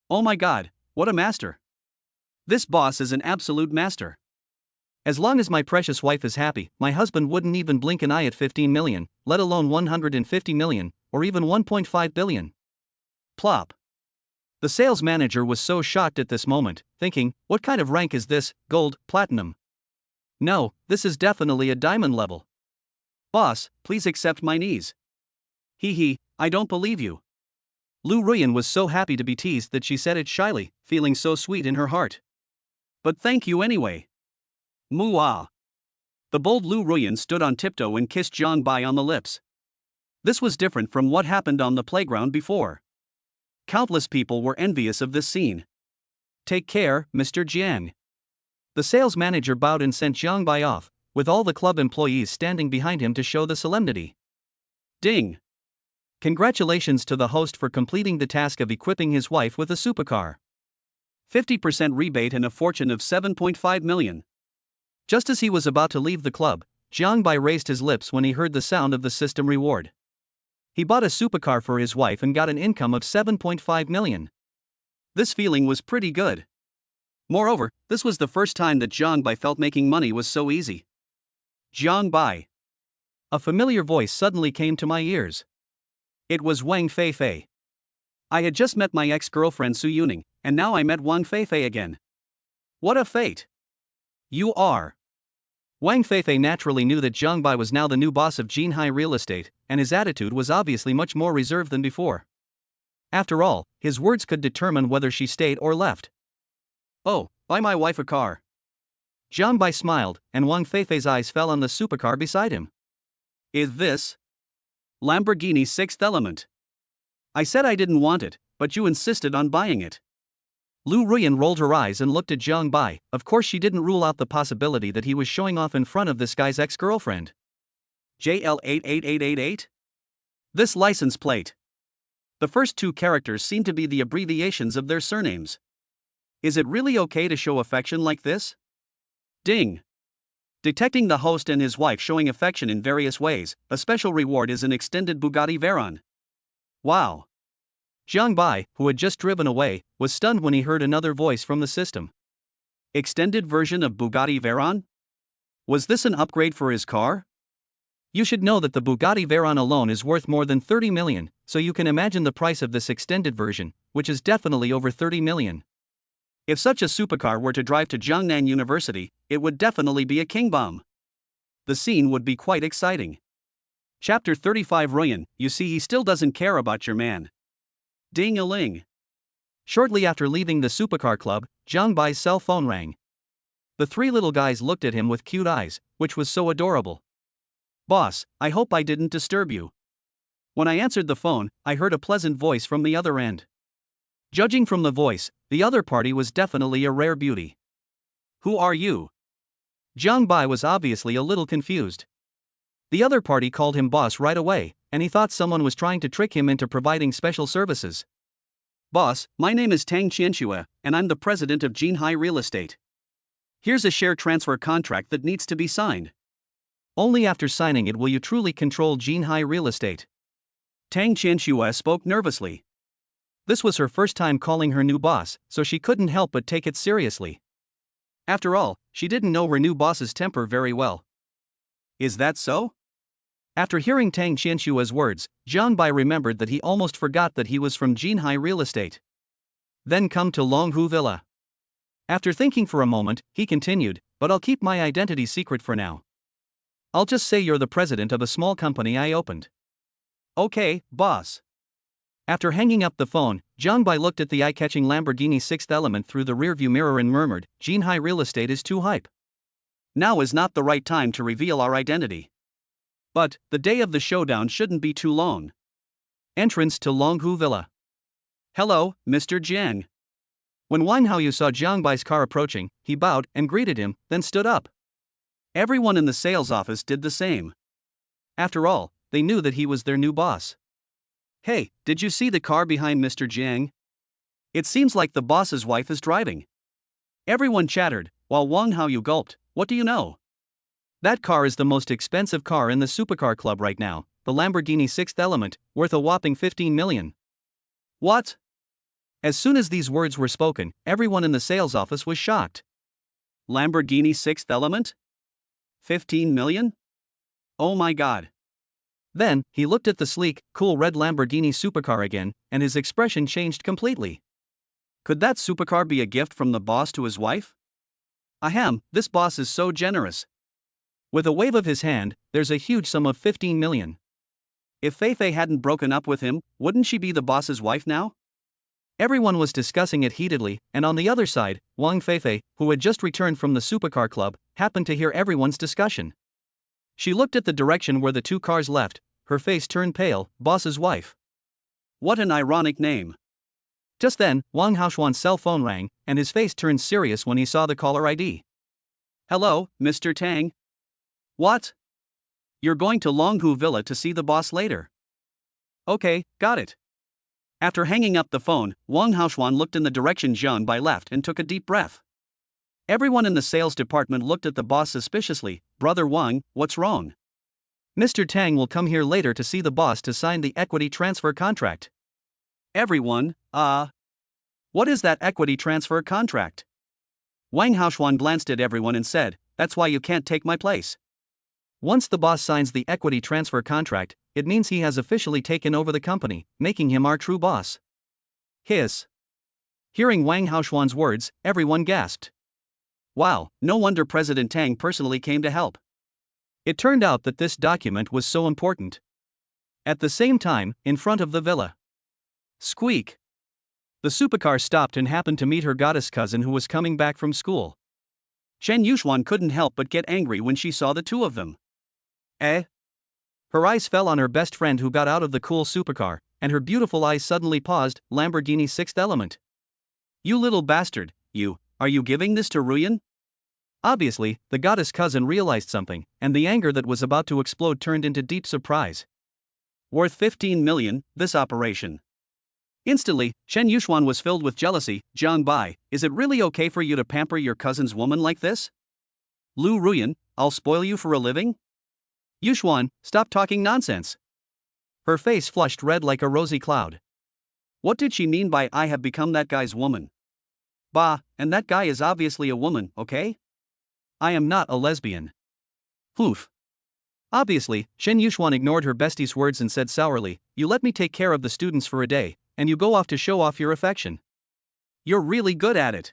Speaker 1: Oh my god, what a master. This boss is an absolute master. As long as my precious wife is happy, my husband wouldn't even blink an eye at 15 million, let alone 150 million, or even 1.5 billion. Plop. The sales manager was so shocked at this moment, thinking, what kind of rank is this, gold, platinum? No, this is definitely a diamond level. Boss, please accept my knees. Hee, I don't believe you. Lu Ruyan was so happy to be teased that she said it shyly, feeling so sweet in her heart. But thank you anyway. Moo-ah. The bold Lu Ruyan stood on tiptoe and kissed Jiang Bai on the lips. This was different from what happened on the playground before. Countless people were envious of this scene. Take care, Mr. Jiang. The sales manager bowed and sent Jiang Bai off, with all the club employees standing behind him to show the solemnity. Ding! Congratulations to the host for completing the task of equipping his wife with a supercar. 50% rebate and a fortune of 7.5 million. Just as he was about to leave the club, Jiang Bai raised his lips when he heard the sound of the system reward. He bought a supercar for his wife and got an income of 7.5 million. This feeling was pretty good. Moreover, this was the first time that Jiang Bai felt making money was so easy. Jiang Bai. A familiar voice suddenly came to my ears. It was Wang Feifei. I had just met my ex-girlfriend Su Yuning, and now I met Wang Feifei again. What a fate! You are. Wang Feifei naturally knew that Jiang Bai was now the new boss of Jinhai Real Estate, and his attitude was obviously much more reserved than before. After all, his words could determine whether she stayed or left. Oh, buy my wife a car. Jiang Bai smiled, and Wang Feifei's eyes fell on the supercar beside him. Is this Lamborghini Sixth Element? I said I didn't want it, but you insisted on buying it. Lu Ruyan rolled her eyes and looked at Jiang Bai. Of course she didn't rule out the possibility that he was showing off in front of this guy's ex-girlfriend. JL88888? This license plate. The first two characters seem to be the abbreviations of their surnames. Is it really okay to show affection like this? Ding. Detecting the host and his wife showing affection in various ways, a special reward is an extended Bugatti Veyron. Wow. Jiang Bai, who had just driven away, was stunned when he heard another voice from the system. Extended version of Bugatti Veyron? Was this an upgrade for his car? You should know that the Bugatti Veyron alone is worth more than 30 million, so you can imagine the price of this extended version, which is definitely over 30 million. If such a supercar were to drive to Jiangnan University, it would definitely be a king bomb. The scene would be quite exciting. Chapter 35 Ruyan, you see he still doesn't care about your man. Ding-a-ling. Shortly after leaving the supercar club, Jiang Bai's cell phone rang. The three little guys looked at him with cute eyes, which was so adorable. Boss, I hope I didn't disturb you. When I answered the phone, I heard a pleasant voice from the other end. Judging from the voice, the other party was definitely a rare beauty. Who are you? Jiang Bai was obviously a little confused. The other party called him boss right away, and he thought someone was trying to trick him into providing special services. Boss, my name is Tang Qianxue, and I'm the president of Jinhai Real Estate. Here's a share transfer contract that needs to be signed. Only after signing it will you truly control Jinhai Real Estate. Tang Qianxue spoke nervously. This was her first time calling her new boss, so she couldn't help but take it seriously. After all, she didn't know her new boss's temper very well. Is that so? After hearing Tang Qianshua's words, Jiang Bai remembered that he almost forgot that he was from Jinhai Real Estate. Then come to Longhu Villa. After thinking for a moment, he continued, but I'll keep my identity secret for now. I'll just say you're the president of a small company I opened. Okay, boss. After hanging up the phone, Jiang Bai looked at the eye-catching Lamborghini Sixth Element through the rearview mirror and murmured, Jinhai Real Estate is too hype. Now is not the right time to reveal our identity. But, the day of the showdown shouldn't be too long. Entrance to Longhu Villa. Hello, Mr. Jiang. When Wang Haoyu saw Jiang Bai's car approaching, he bowed and greeted him, then stood up. Everyone in the sales office did the same. After all, they knew that he was their new boss. Hey, did you see the car behind Mr. Jiang? It seems like the boss's wife is driving. Everyone chattered, while Wang Haoyu gulped, what do you know? That car is the most expensive car in the supercar club right now, the Lamborghini Sixth Element, worth a whopping 15 million. What? As soon as these words were spoken, everyone in the sales office was shocked. Lamborghini Sixth Element? 15 million? Oh my god. Then, he looked at the sleek, cool red Lamborghini supercar again, and his expression changed completely. Could that supercar be a gift from the boss to his wife? Ahem, this boss is so generous. With a wave of his hand, there's a huge sum of 15 million. If Feifei hadn't broken up with him, wouldn't she be the boss's wife now? Everyone was discussing it heatedly, and on the other side, Wang Feifei, who had just returned from the supercar club, happened to hear everyone's discussion. She looked at the direction where the two cars left, her face turned pale, boss's wife. What an ironic name. Just then, Wang Haoshuan's cell phone rang, and his face turned serious when he saw the caller ID. Hello, Mr. Tang. What? You're going to Longhu Villa to see the boss later. Okay, got it. After hanging up the phone, Wang Haoshuan looked in the direction Jiang Bai left and took a deep breath. Everyone in the sales department looked at the boss suspiciously. Brother Wang, what's wrong? Mr. Tang will come here later to see the boss to sign the equity transfer contract. Everyone, what is that equity transfer contract? Wang Haoshuan glanced at everyone and said, that's why you can't take my place. Once the boss signs the equity transfer contract, it means he has officially taken over the company, making him our true boss. Hiss. Hearing Wang Haoshuan's words, everyone gasped. Wow, no wonder President Tang personally came to help. It turned out that this document was so important. At the same time, in front of the villa. Squeak. The supercar stopped and happened to meet her goddess cousin who was coming back from school. Chen Yuxuan couldn't help but get angry when she saw the two of them. Her eyes fell on her best friend who got out of the cool supercar, and her beautiful eyes suddenly paused. Lamborghini Sixth Element. You little bastard, are you giving this to Ruyan? Obviously, the goddess cousin realized something, and the anger that was about to explode turned into deep surprise. Worth 15 million, this operation. Instantly, Chen Yuxuan was filled with jealousy. Jiang Bai, is it really okay for you to pamper your cousin's woman like this? Lu Ruyan, I'll spoil you for a living? Yuxuan, stop talking nonsense. Her face flushed red like a rosy cloud. What did she mean by I have become that guy's woman? Bah, and that guy is obviously a woman, okay? I am not a lesbian. Oof. Obviously, Chen Yuxuan ignored her bestie's words and said sourly, you let me take care of the students for a day, and you go off to show off your affection. You're really good at it.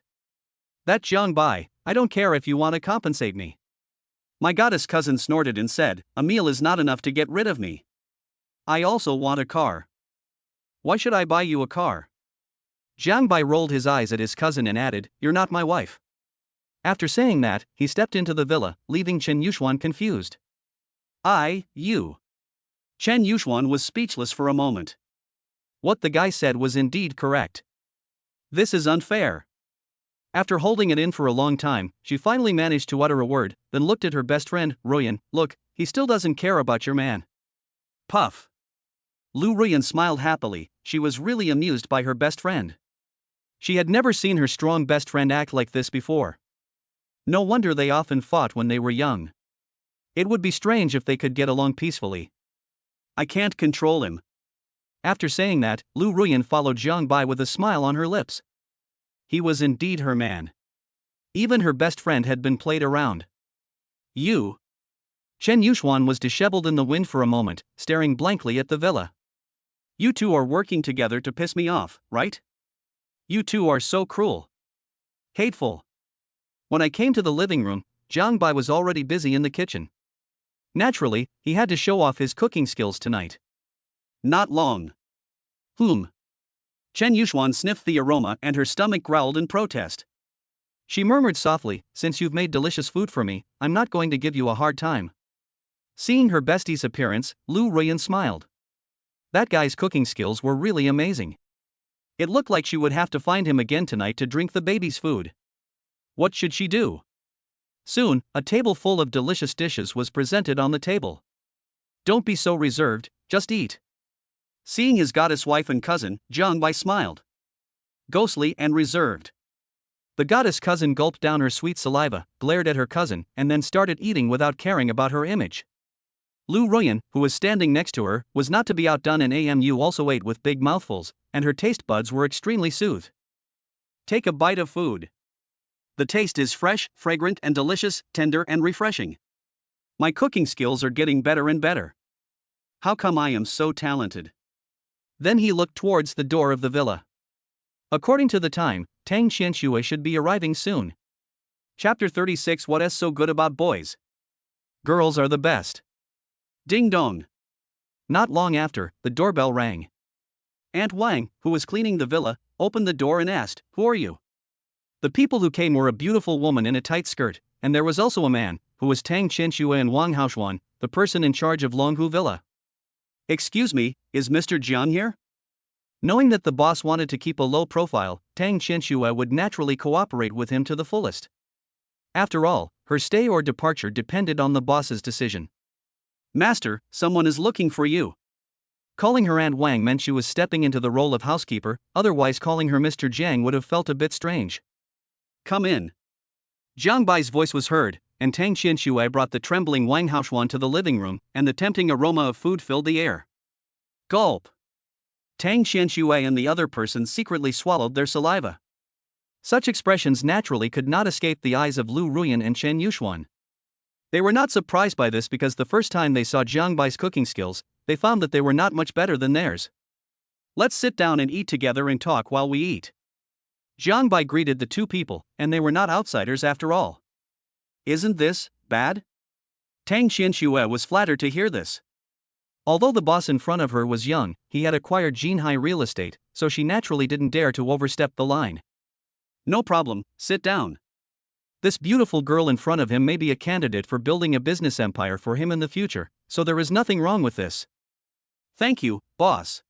Speaker 1: That Jiang Bai, I don't care if you want to compensate me. My goddess cousin snorted and said, a meal is not enough to get rid of me. I also want a car. Why should I buy you a car? Jiang Bai rolled his eyes at his cousin and added, you're not my wife. After saying that, he stepped into the villa, leaving Chen Yuxuan confused. You. Chen Yuxuan was speechless for a moment. What the guy said was indeed correct. This is unfair. After holding it in for a long time, she finally managed to utter a word, then looked at her best friend, Ruyan. Look, he still doesn't care about your man. Puff. Lu Ruyan smiled happily. She was really amused by her best friend. She had never seen her strong best friend act like this before. No wonder they often fought when they were young. It would be strange if they could get along peacefully. I can't control him. After saying that, Lu Ruyan followed Jiang Bai with a smile on her lips. He was indeed her man. Even her best friend had been played around. You. Chen Yuxuan was disheveled in the wind for a moment, staring blankly at the villa. You two are working together to piss me off, right? You two are so cruel. Hateful. When I came to the living room, Jiang Bai was already busy in the kitchen. Naturally, he had to show off his cooking skills tonight. Not long. Chen Yuxuan sniffed the aroma and her stomach growled in protest. She murmured softly, "Since you've made delicious food for me, I'm not going to give you a hard time." Seeing her bestie's appearance, Lu Ruyan smiled. That guy's cooking skills were really amazing. It looked like she would have to find him again tonight to drink the baby's food. What should she do? Soon, a table full of delicious dishes was presented on the table. Don't be so reserved, just eat. Seeing his goddess wife and cousin, Jiang Bai smiled. Ghostly and reserved. The goddess cousin gulped down her sweet saliva, glared at her cousin, and then started eating without caring about her image. Lu Ruyan, who was standing next to her, was not to be outdone, and Amu also ate with big mouthfuls, and her taste buds were extremely soothed. Take a bite of food. The taste is fresh, fragrant and delicious, tender and refreshing. My cooking skills are getting better and better. How come I am so talented? Then he looked towards the door of the villa. According to the time, Tang Qianxue should be arriving soon. Chapter 36. What is so good about boys? Girls are the best. Ding dong. Not long after, the doorbell rang. Aunt Wang, who was cleaning the villa, opened the door and asked, "Who are you?" The people who came were a beautiful woman in a tight skirt, and there was also a man, who was Tang Qianxue and Wang Haoshuan, the person in charge of Longhu Villa. "Excuse me, is Mr. Jiang here?" Knowing that the boss wanted to keep a low profile, Tang Qianxue would naturally cooperate with him to the fullest. After all, her stay or departure depended on the boss's decision. "Master, someone is looking for you." Calling her Aunt Wang meant she was stepping into the role of housekeeper, otherwise calling her Mr. Jiang would have felt a bit strange. "Come in." Jiang Bai's voice was heard, and Tang Qianxue brought the trembling Wang Haoshuan to the living room, and the tempting aroma of food filled the air. Gulp. Tang Qianxue and the other person secretly swallowed their saliva. Such expressions naturally could not escape the eyes of Lu Ruyan and Chen Yuxuan. They were not surprised by this because the first time they saw Jiang Bai's cooking skills, they found that they were not much better than theirs. "Let's sit down and eat together and talk while we eat." Jiang Bai greeted the two people, and they were not outsiders after all. "Isn't this bad?" Tang Qianxue was flattered to hear this. Although the boss in front of her was young, he had acquired Jinhai real estate, so she naturally didn't dare to overstep the line. "No problem, sit down." This beautiful girl in front of him may be a candidate for building a business empire for him in the future, so there is nothing wrong with this. "Thank you, boss."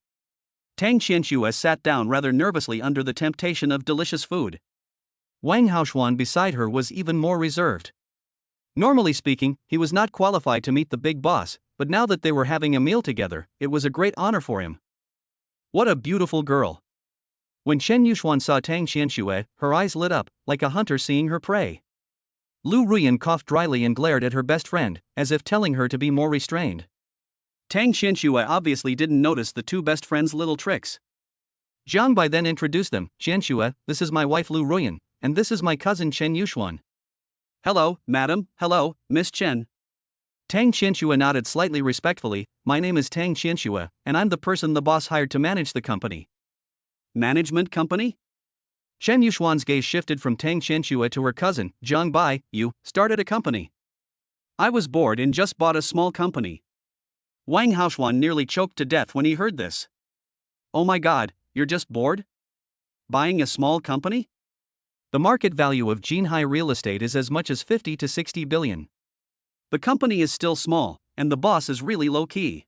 Speaker 1: Tang Qianxue sat down rather nervously under the temptation of delicious food. Wang Haoshuan beside her was even more reserved. Normally speaking, he was not qualified to meet the big boss, but now that they were having a meal together, it was a great honor for him. What a beautiful girl. When Chen Yuxuan saw Tang Qianxue, her eyes lit up, like a hunter seeing her prey. Lu Ruyan coughed dryly and glared at her best friend, as if telling her to be more restrained. Tang Qianxue obviously didn't notice the two best friends' little tricks. Jiang Bai then introduced them. "Qianxue, this is my wife Lu Ruyan, and this is my cousin Chen Yuxuan." "Hello, madam, hello, Miss Chen." Tang Qianxue nodded slightly respectfully. "My name is Tang Qianxue, and I'm the person the boss hired to manage the company." "Management company?" Chen Yuxuan's gaze shifted from Tang Qianxue to her cousin, Jiang Bai. "You started a company?" "I was bored and just bought a small company." Wang Haoshuan nearly choked to death when he heard this. "Oh my god, you're just bored? Buying a small company?" The market value of Jinhai real estate is as much as 50 to 60 billion. The company is still small, and the boss is really low-key.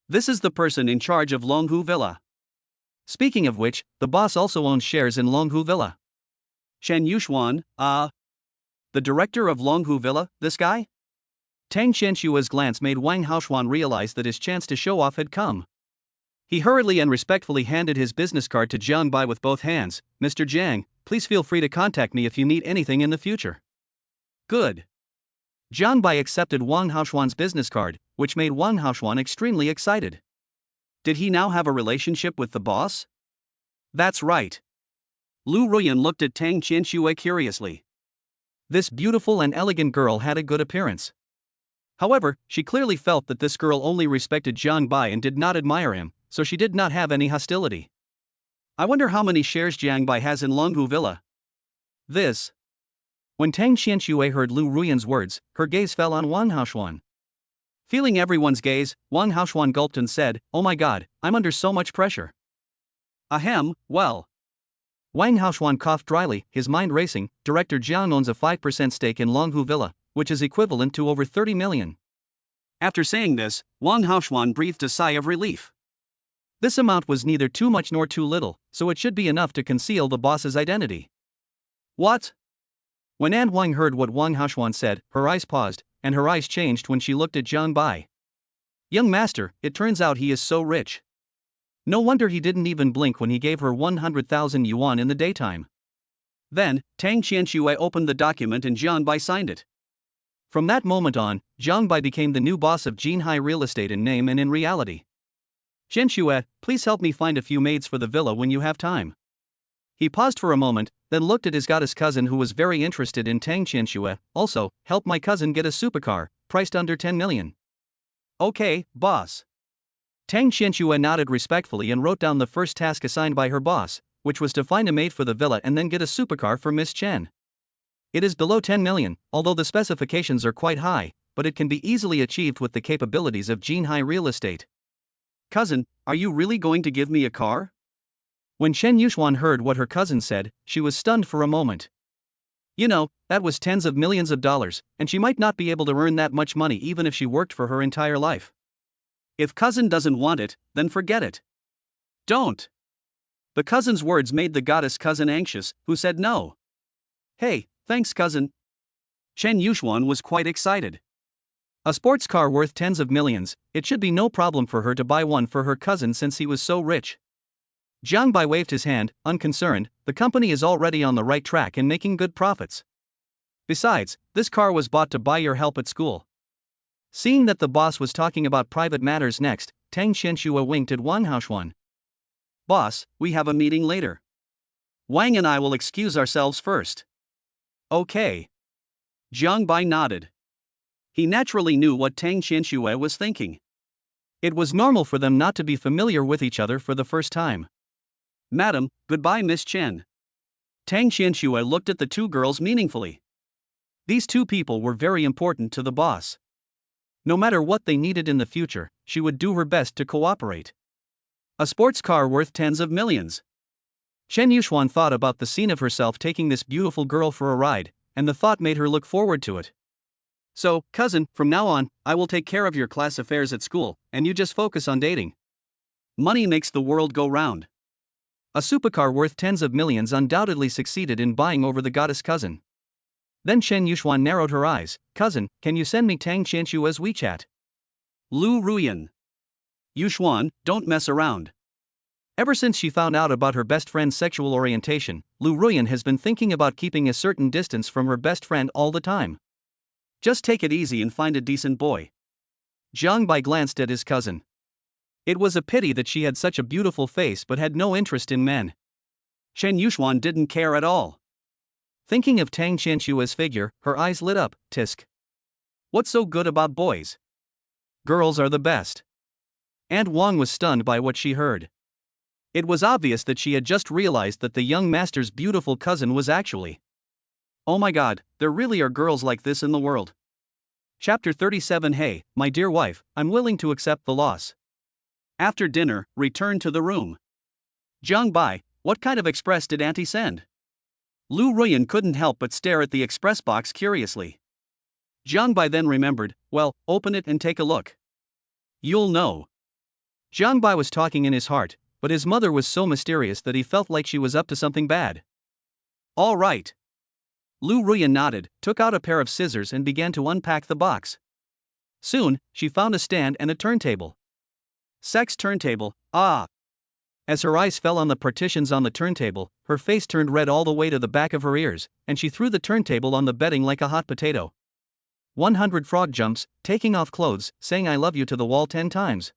Speaker 1: This is the person in charge of Longhu Villa. Speaking of which, the boss also owns shares in Longhu Villa. Chen Yuxuan, the director of Longhu Villa, this guy? Tang Qianxue's glance made Wang Haoshuan realize that his chance to show off had come. He hurriedly and respectfully handed his business card to Jiang Bai with both hands. "Mr. Jiang, please feel free to contact me if you need anything in the future." Good. Jiang Bai accepted Wang Haoshuan's business card, which made Wang Haoshuan extremely excited. Did he now have a relationship with the boss? That's right. Lu Ruyan looked at Tang Qianxue curiously. This beautiful and elegant girl had a good appearance. However, she clearly felt that this girl only respected Jiang Bai and did not admire him, so she did not have any hostility. I wonder how many shares Jiang Bai has in Longhu Villa. This. When Tang Qianxue heard Lu Ruyan's words, her gaze fell on Wang Haoshuan. Feeling everyone's gaze, Wang Haoshuan gulped and said, "Oh my god, I'm under so much pressure." Ahem, well. Wang Haoshuan coughed dryly, his mind racing. Director Jiang owns a 5% stake in Longhu Villa, which is equivalent to over 30 million. After saying this, Wang Haoshuan breathed a sigh of relief. This amount was neither too much nor too little, so it should be enough to conceal the boss's identity. What? When An Huang heard what Wang Haoshuan said, her eyes paused, and her eyes changed when she looked at Jiang Bai. Young master, it turns out he is so rich. No wonder he didn't even blink when he gave her 100,000 yuan in the daytime. Then, Tang Qianxue opened the document and Jiang Bai signed it. From that moment on, Jiang Bai became the new boss of Jinhai Real Estate in name and in reality. "Qianxue, please help me find a few maids for the villa when you have time." He paused for a moment, then looked at his goddess cousin who was very interested in Tang Qianxue. "Also, help my cousin get a supercar, priced under 10 million. Okay, boss." Tang Qianxue nodded respectfully and wrote down the first task assigned by her boss, which was to find a maid for the villa and then get a supercar for Miss Chen. It is below 10 million, although the specifications are quite high, but it can be easily achieved with the capabilities of Jinhai Real Estate. "Cousin, are you really going to give me a car?" When Chen Yuxuan heard what her cousin said, she was stunned for a moment. You know, that was tens of millions of dollars, and she might not be able to earn that much money even if she worked for her entire life. If cousin doesn't want it, then forget it. Don't. The cousin's words made the goddess cousin anxious, who said no. "Hey, thanks cousin." Chen Yuxuan was quite excited. A sports car worth tens of millions, it should be no problem for her to buy one for her cousin since he was so rich. Jiang Bai waved his hand, unconcerned. The company is already on the right track and making good profits. Besides, this car was bought to buy your help at school. Seeing that the boss was talking about private matters next, Tang Qianxue winked at Wang Haoshuan. "Boss, we have a meeting later. Wang and I will excuse ourselves first." "Okay." Jiang Bai nodded. He naturally knew what Tang Qianxue was thinking. It was normal for them not to be familiar with each other for the first time. "Madam, goodbye Miss Chen." Tang Qianxue looked at the two girls meaningfully. These two people were very important to the boss. No matter what they needed in the future, she would do her best to cooperate. A sports car worth tens of millions. Chen Yuxuan thought about the scene of herself taking this beautiful girl for a ride, and the thought made her look forward to it. "So, cousin, from now on, I will take care of your class affairs at school, and you just focus on dating. Money makes the world go round." A supercar worth tens of millions undoubtedly succeeded in buying over the goddess cousin. Then Chen Yuxuan narrowed her eyes. "Cousin, can you send me Tang Qianxue's WeChat?" Lu Ruyan. "Yuxuan, don't mess around." Ever since she found out about her best friend's sexual orientation, Lu Ruyan has been thinking about keeping a certain distance from her best friend all the time. Just take it easy and find a decent boy. Jiang Bai glanced at his cousin. It was a pity that she had such a beautiful face but had no interest in men. Chen Yuxuan didn't care at all. Thinking of Tang Qianxue's figure, her eyes lit up. Tisk. What's so good about boys? Girls are the best. Aunt Wang was stunned by what she heard. It was obvious that she had just realized that the young master's beautiful cousin was actually. Oh my god, there really are girls like this in the world. Chapter 37. Hey, my dear wife, I'm willing to accept the loss. After dinner, return to the room. Jiang Bai, what kind of express did Auntie send? Lu Ruyan couldn't help but stare at the express box curiously. Jiang Bai then remembered, well, open it and take a look. You'll know. Jiang Bai was talking in his heart, but his mother was so mysterious that he felt like she was up to something bad. All right. Lu Ruyan nodded, took out a pair of scissors and began to unpack the box. Soon, she found a stand and a turntable. Sex turntable, ah! As her eyes fell on the partitions on the turntable, her face turned red all the way to the back of her ears, and she threw the turntable on the bedding like a hot potato. 100 frog jumps, taking off clothes, saying "I love you" to the wall 10 times.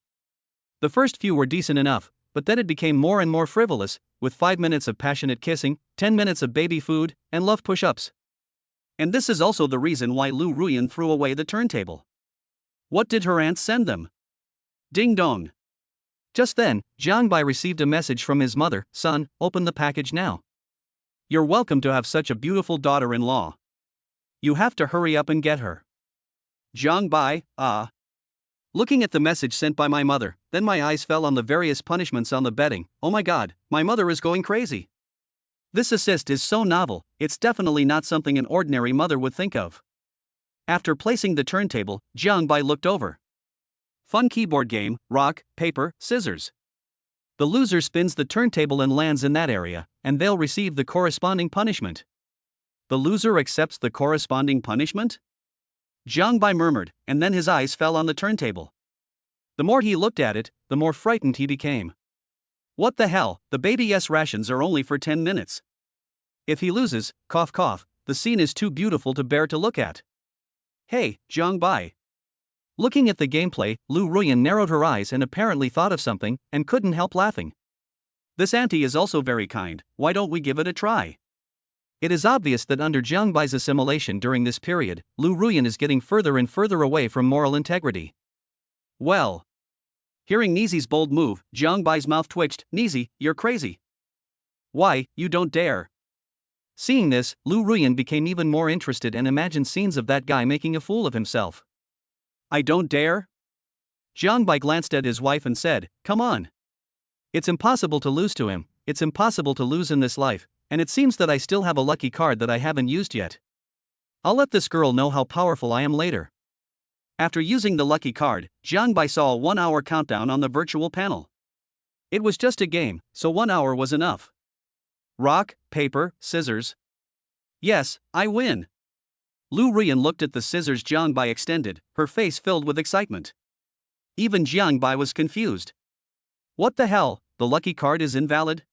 Speaker 1: The first few were decent enough, but then it became more and more frivolous, with 5 minutes of passionate kissing, 10 minutes of baby food, and love push-ups. And this is also the reason why Lu Ruyan threw away the turntable. What did her aunt send them? Ding dong. Just then, Jiang Bai received a message from his mother. Son, open the package now. You're welcome to have such a beautiful daughter-in-law. You have to hurry up and get her. Jiang Bai, Looking at the message sent by my mother, then my eyes fell on the various punishments on the bedding. Oh my god, my mother is going crazy. This assist is so novel, it's definitely not something an ordinary mother would think of. After placing the turntable, Jiang Bai looked over. Fun keyboard game, rock, paper, scissors. The loser spins the turntable and lands in that area, and they'll receive the corresponding punishment. The loser accepts the corresponding punishment? Jiang Bai murmured, and then his eyes fell on the turntable. The more he looked at it, the more frightened he became. What the hell, the baby's rations are only for 10 minutes. If he loses, cough cough, the scene is too beautiful to bear to look at. Hey, Jiang Bai. Looking at the gameplay, Lu Ruyan narrowed her eyes and apparently thought of something, and couldn't help laughing. This auntie is also very kind, why don't we give it a try? It is obvious that under Jiang Bai's assimilation during this period, Lu Ruyan is getting further and further away from moral integrity. Well. Hearing Nizi's bold move, Jiang Bai's mouth twitched. Nizi, you're crazy. Why, you don't dare. Seeing this, Lu Ruyan became even more interested and imagined scenes of that guy making a fool of himself. I don't dare? Jiang Bai glanced at his wife and said, come on. It's impossible to lose to him, it's impossible to lose in this life, and it seems that I still have a lucky card that I haven't used yet. I'll let this girl know how powerful I am later. After using the lucky card, Jiang Bai saw a 1-hour countdown on the virtual panel. It was just a game, so 1 hour was enough. Rock, paper, scissors. Yes, I win. Lu Ruyan looked at the scissors Jiang Bai extended, her face filled with excitement. Even Jiang Bai was confused. What the hell, the lucky card is invalid?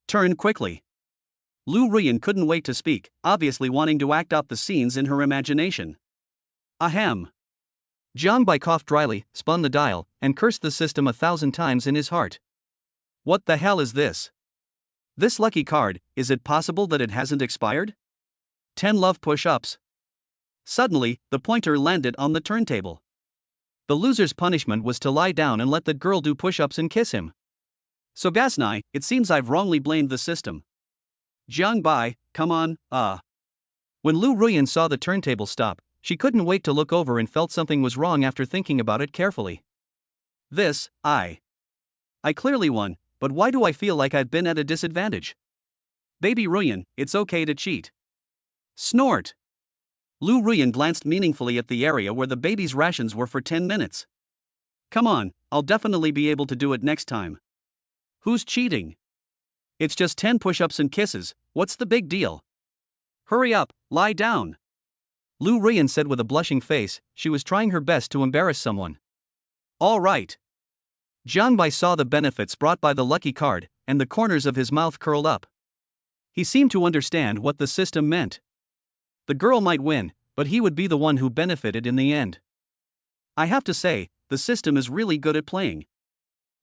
Speaker 1: Turn quickly. Lu Ruyan couldn't wait to speak, obviously wanting to act out the scenes in her imagination. Ahem. Jiang Bai coughed dryly, spun the dial, and cursed the system 1,000 times in his heart. What the hell is this? This lucky card, is it possible that it hasn't expired? 10 love push-ups. Suddenly, the pointer landed on the turntable. The loser's punishment was to lie down and let the girl do push-ups and kiss him. So Gasnai, it seems I've wrongly blamed the system. Jiang Bai, come on, When Lu Ruyan saw the turntable stop, she couldn't wait to look over and felt something was wrong after thinking about it carefully. I clearly won, but why do I feel like I've been at a disadvantage? Baby Ruyan, it's okay to cheat. Snort. Lu Ruyan glanced meaningfully at the area where the baby's rations were for 10 minutes. Come on, I'll definitely be able to do it next time. Who's cheating? It's just 10 push-ups and kisses, what's the big deal? Hurry up, lie down. Lu Ruyan said with a blushing face, she was trying her best to embarrass someone. All right. Jiang Bai saw the benefits brought by the lucky card, and the corners of his mouth curled up. He seemed to understand what the system meant. The girl might win, but he would be the one who benefited in the end. I have to say, the system is really good at playing.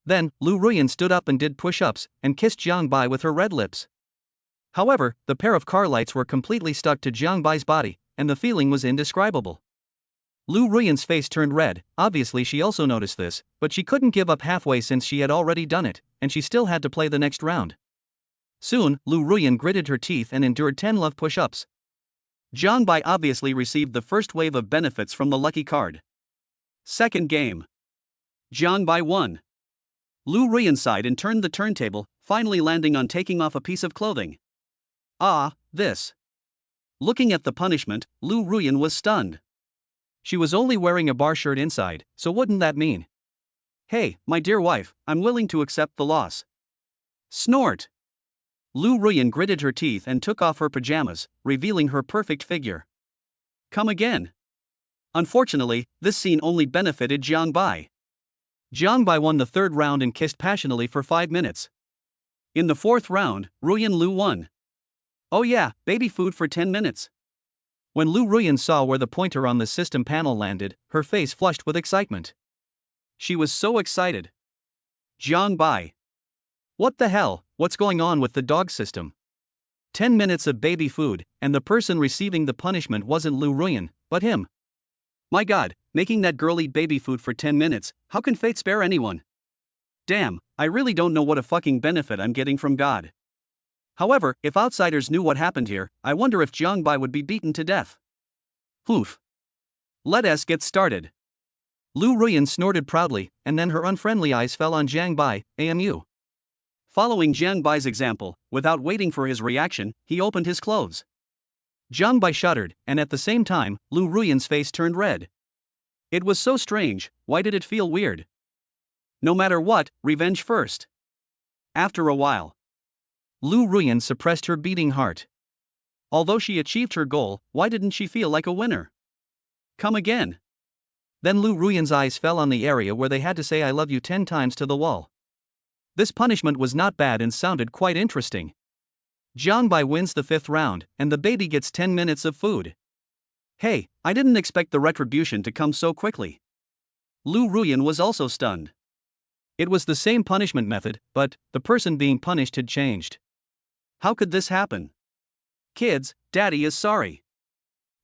Speaker 1: Then, Lu Ruyan stood up and did push-ups, and kissed Jiang Bai with her red lips. However, the pair of car lights were completely stuck to Jiang Bai's body, and the feeling was indescribable. Lu Ruyan's face turned red, obviously she also noticed this, but she couldn't give up halfway since she had already done it, and she still had to play the next round. Soon, Lu Ruyan gritted her teeth and endured 10 love push-ups. Jiang Bai obviously received the first wave of benefits from the lucky card. Second game. Jiang Bai won. Lu Ruyan sighed and turned the turntable, finally landing on taking off a piece of clothing. This. Looking at the punishment, Lu Ruyan was stunned. She was only wearing a bar shirt inside, so wouldn't that mean? Hey, my dear wife, I'm willing to accept the loss. Snort. Lu Ruyan gritted her teeth and took off her pajamas, revealing her perfect figure. Come again. Unfortunately, this scene only benefited Jiang Bai. Jiang Bai won the third round and kissed passionately for 5 minutes. In the fourth round, Ruyan Lu won. Oh yeah, baby food for 10 minutes. When Lu Ruyan saw where the pointer on the system panel landed, her face flushed with excitement. She was so excited. Jiang Bai. What the hell, what's going on with the dog system? 10 minutes of baby food, and the person receiving the punishment wasn't Lu Ruyan, but him. My god, making that girl eat baby food for 10 minutes, how can fate spare anyone? Damn, I really don't know what a fucking benefit I'm getting from God. However, if outsiders knew what happened here, I wonder if Jiang Bai would be beaten to death. Oof. Let us get started. Lu Ruyan snorted proudly, and then her unfriendly eyes fell on Jiang Bai, AMU. Following Jiang Bai's example, without waiting for his reaction, he opened his clothes. Jiang Bai shuddered, and at the same time, Lu Ruyan's face turned red. It was so strange. Why did it feel weird? No matter what, revenge first. After a while, Lu Ruyan suppressed her beating heart. Although she achieved her goal, why didn't she feel like a winner? Come again. Then Lu Ruyan's eyes fell on the area where they had to say I love you 10 times to the wall. This punishment was not bad and sounded quite interesting. Jiang Bai wins the 5th round, and the baby gets 10 minutes of food. Hey, I didn't expect the retribution to come so quickly. Lu Ruyan was also stunned. It was the same punishment method, but the person being punished had changed. How could this happen? Kids, Daddy is sorry.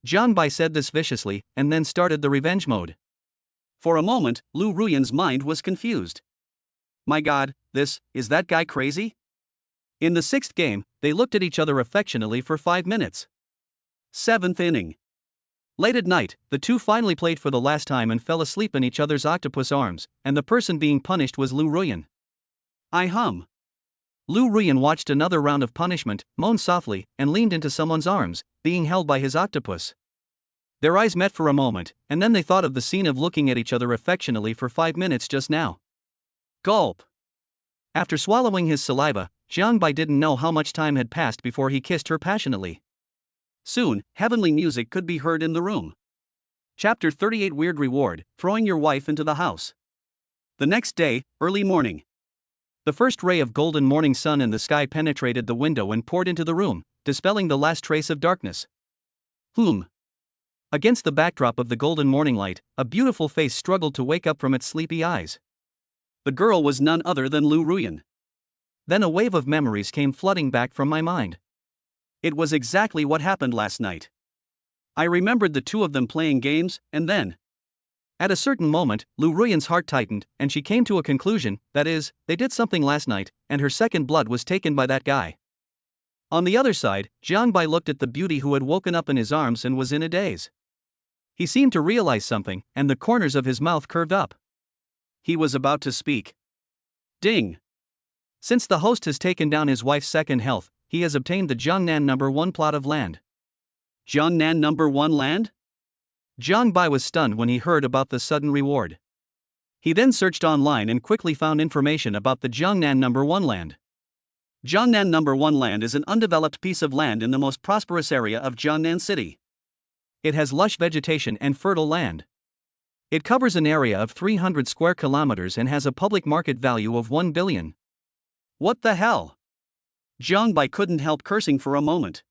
Speaker 1: Jiang Bai said this viciously, and then started the revenge mode. For a moment, Lu Ruyan's mind was confused. My god, is that guy crazy? In the 6th game, they looked at each other affectionately for 5 minutes. 7th inning. Late at night, the two finally played for the last time and fell asleep in each other's octopus arms, and the person being punished was Lu Ruyan. I hum. Lu Ruyan watched another round of punishment, moaned softly, and leaned into someone's arms, being held by his octopus. Their eyes met for a moment, and then they thought of the scene of looking at each other affectionately for 5 minutes just now. Gulp. After swallowing his saliva, Jiang Bai didn't know how much time had passed before he kissed her passionately. Soon, heavenly music could be heard in the room. Chapter 38 Weird Reward, Throwing Your Wife into the House. The next day, early morning. The first ray of golden morning sun in the sky penetrated the window and poured into the room, dispelling the last trace of darkness. Against the backdrop of the golden morning light, a beautiful face struggled to wake up from its sleepy eyes. The girl was none other than Lu Ruyan. Then a wave of memories came flooding back from my mind. It was exactly what happened last night. I remembered the two of them playing games, and then, at a certain moment, Lu Ruyan's heart tightened, and she came to a conclusion, that is, they did something last night, and her second blood was taken by that guy. On the other side, Jiang Bai looked at the beauty who had woken up in his arms and was in a daze. He seemed to realize something, and the corners of his mouth curved up. He was about to speak. Ding! Since the host has taken down his wife's second health, he has obtained the Jiangnan No. 1 plot of land. Jiangnan No. 1 land? Jiang Bai was stunned when he heard about the sudden reward. He then searched online and quickly found information about the Jiangnan No. 1 land. Jiangnan No. 1 land is an undeveloped piece of land in the most prosperous area of Jiangnan City. It has lush vegetation and fertile land. It covers an area of 300 square kilometers and has a public market value of 1 billion. What the hell? Jiang Bai couldn't help cursing for a moment.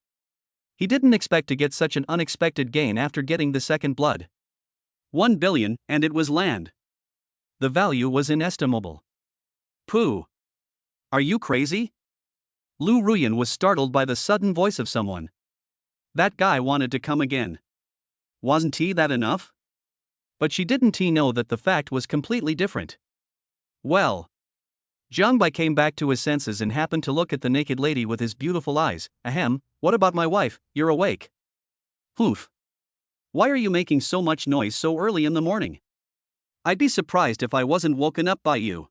Speaker 1: He didn't expect to get such an unexpected gain after getting the second blood. 1 billion, and it was land. The value was inestimable. Pooh. Are you crazy? Lu Ruyan was startled by the sudden voice of someone. That guy wanted to come again. Wasn't he that enough? But she didn't know that the fact was completely different. Well. Jiang Bai came back to his senses and happened to look at the naked lady with his beautiful eyes. Ahem, what about my wife, you're awake? Oof. Why are you making so much noise so early in the morning? I'd be surprised if I wasn't woken up by you.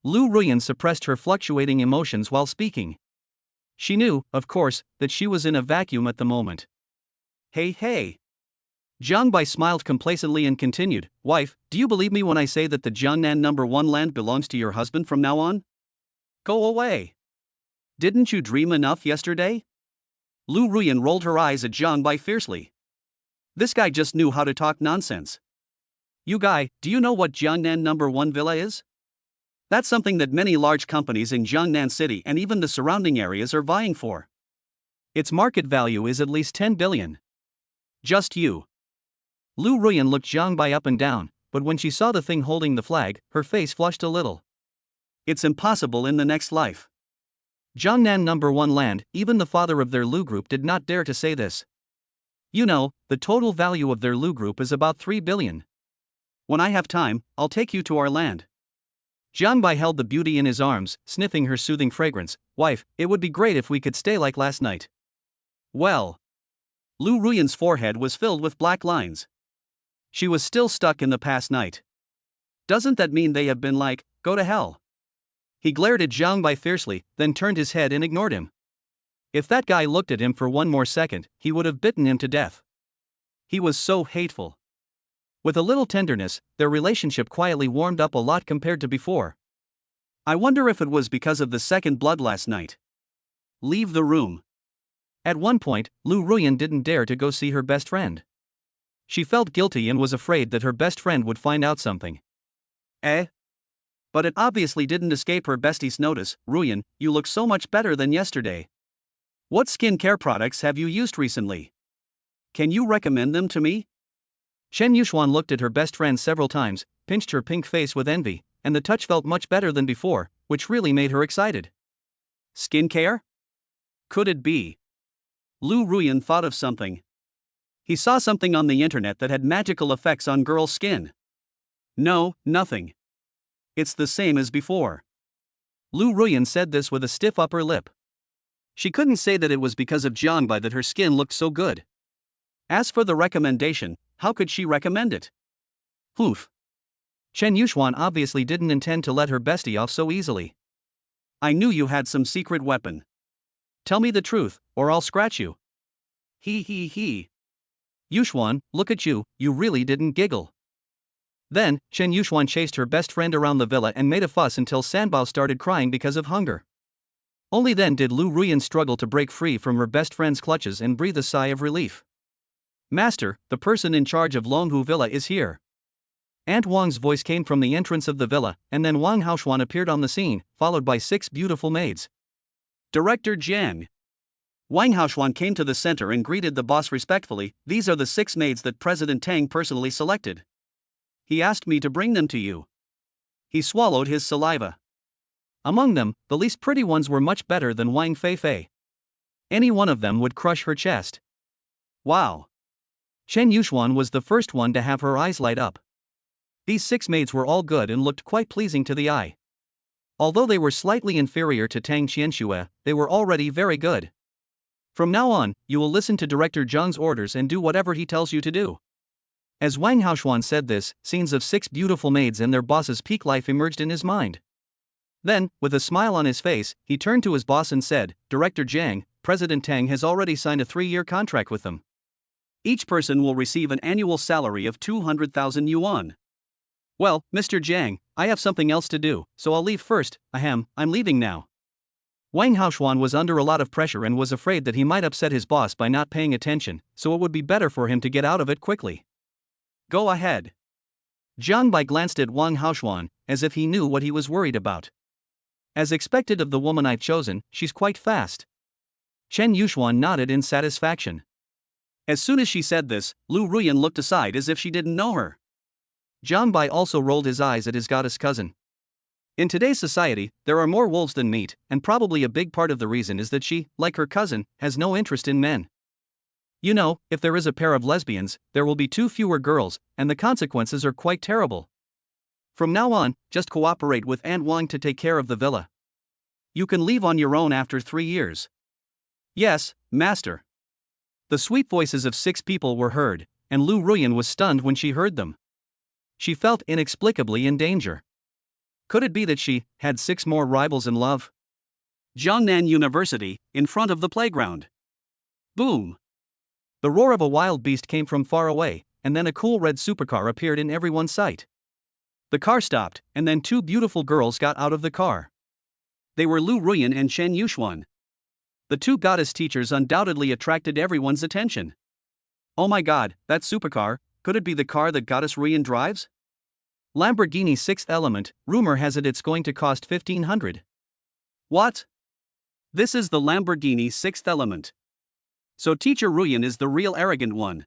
Speaker 1: Lu Ruyan suppressed her fluctuating emotions while speaking. She knew, of course, that she was in a vacuum at the moment. Hey. Jiang Bai smiled complacently and continued, Wife, do you believe me when I say that the Jiangnan No. 1 land belongs to your husband from now on? Go away. Didn't you dream enough yesterday? Lu Ruyan rolled her eyes at Jiang Bai fiercely. This guy just knew how to talk nonsense. You guy, do you know what Jiangnan No. 1 villa is? That's something that many large companies in Jiangnan City and even the surrounding areas are vying for. Its market value is at least 10 billion. Just you. Lu Ruyan looked Jiang Bai up and down, but when she saw the thing holding the flag, her face flushed a little. It's impossible in the next life. Jiangnan No. 1 land, even the father of their Lu group did not dare to say this. You know, the total value of their Lu group is about 3 billion. When I have time, I'll take you to our land. Jiangbai held the beauty in his arms, sniffing her soothing fragrance. Wife, it would be great if we could stay like last night. Well. Lu Ruyan's forehead was filled with black lines. She was still stuck in the past night. Doesn't that mean they have been like, go to hell? He glared at Jiangbai fiercely, then turned his head and ignored him. If that guy looked at him for one more second, he would have bitten him to death. He was so hateful. With a little tenderness, their relationship quietly warmed up a lot compared to before. I wonder if it was because of the second blood last night. Leave the room. At one point, Lu Ruyan didn't dare to go see her best friend. She felt guilty and was afraid that her best friend would find out something. But it obviously didn't escape her bestie's notice. Ruyan, you look so much better than yesterday. What skincare products have you used recently? Can you recommend them to me? Chen Yuxuan looked at her best friend several times, pinched her pink face with envy, and the touch felt much better than before, which really made her excited. Skincare? Could it be? Lu Ruyan thought of something. He saw something on the internet that had magical effects on girls' skin. No, nothing. It's the same as before. Lu Ruyan said this with a stiff upper lip. She couldn't say that it was because of Jiangbai that her skin looked so good. As for the recommendation, how could she recommend it? Oof. Chen Yuxuan obviously didn't intend to let her bestie off so easily. I knew you had some secret weapon. Tell me the truth, or I'll scratch you. He. Yuxuan, look at you, you really didn't giggle. Then, Chen Yuxuan chased her best friend around the villa and made a fuss until Sanbao started crying because of hunger. Only then did Lu Ruyan struggle to break free from her best friend's clutches and breathe a sigh of relief. Master, the person in charge of Longhu Villa is here. Aunt Wang's voice came from the entrance of the villa, and then Wang Haoshuan appeared on the scene, followed by 6 beautiful maids. Director Jiang. Wang Haoshuan came to the center and greeted the boss respectfully. These are the 6 maids that President Tang personally selected. He asked me to bring them to you. He swallowed his saliva. Among them, the least pretty ones were much better than Wang Feifei. Any one of them would crush her chest. Wow. Chen Yuxuan was the first one to have her eyes light up. These 6 maids were all good and looked quite pleasing to the eye. Although they were slightly inferior to Tang Qianxue, they were already very good. From now on, you will listen to Director Zheng's orders and do whatever he tells you to do. As Wang Haoshuan said this, scenes of 6 beautiful maids and their boss's peak life emerged in his mind. Then, with a smile on his face, he turned to his boss and said, Director Zheng, President Tang has already signed a 3-year contract with them. Each person will receive an annual salary of 200,000 yuan. Well, Mr. Zhang, I have something else to do, so I'll leave first. I'm leaving now. Wang Haoshuan was under a lot of pressure and was afraid that he might upset his boss by not paying attention, so it would be better for him to get out of it quickly. Go ahead. Jiangbai glanced at Wang Haoshuan, as if he knew what he was worried about. As expected of the woman I've chosen, she's quite fast. Chen Yuxuan nodded in satisfaction. As soon as she said this, Lu Ruyan looked aside as if she didn't know her. Jiangbai also rolled his eyes at his goddess cousin. In today's society, there are more wolves than meat, and probably a big part of the reason is that she, like her cousin, has no interest in men. You know, if there is a pair of lesbians, there will be 2 fewer girls, and the consequences are quite terrible. From now on, just cooperate with Aunt Wang to take care of the villa. You can leave on your own after 3 years. Yes, master. The sweet voices of 6 people were heard, and Lu Ruyan was stunned when she heard them. She felt inexplicably in danger. Could it be that she had 6 more rivals in love? Jiangnan University, in front of the playground. Boom! The roar of a wild beast came from far away, and then a cool red supercar appeared in everyone's sight. The car stopped, and then 2 beautiful girls got out of the car. They were Lu Ruyan and Chen Yuxuan. The 2 goddess teachers undoubtedly attracted everyone's attention. Oh my god, that supercar, could it be the car that Goddess Ruyan drives? Lamborghini 6th Element, rumor has it it's going to cost 1,500. What? This is the Lamborghini 6th Element. So Teacher Ruyan is the real arrogant one.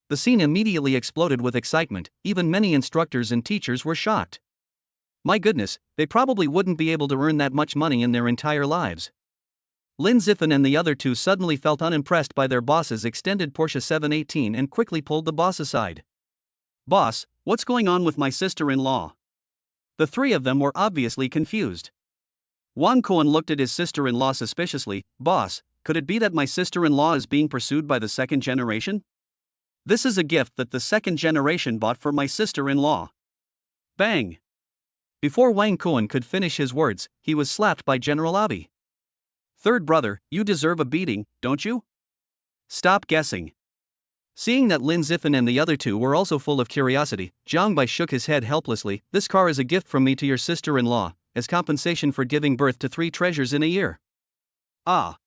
Speaker 1: The scene immediately exploded with excitement, even many instructors and teachers were shocked. My goodness, they probably wouldn't be able to earn that much money in their entire lives. Lin Ziffin and the other two suddenly felt unimpressed by their boss's extended Porsche 718 and quickly pulled the boss aside. "Boss, what's going on with my sister-in-law?" The three of them were obviously confused. Wang Kuan looked at his sister-in-law suspiciously. "Boss, could it be that my sister-in-law is being pursued by the second generation? This is a gift that the second generation bought for my sister-in-law." Bang! Before Wang Kuan could finish his words, he was slapped by General Abi. "Third brother, you deserve a beating, don't you? Stop guessing." Seeing that Lin Ziffin and the other two were also full of curiosity, Jiang Bai shook his head helplessly. "This car is a gift from me to your sister-in-law, as compensation for giving birth to 3 treasures in a year." Ah!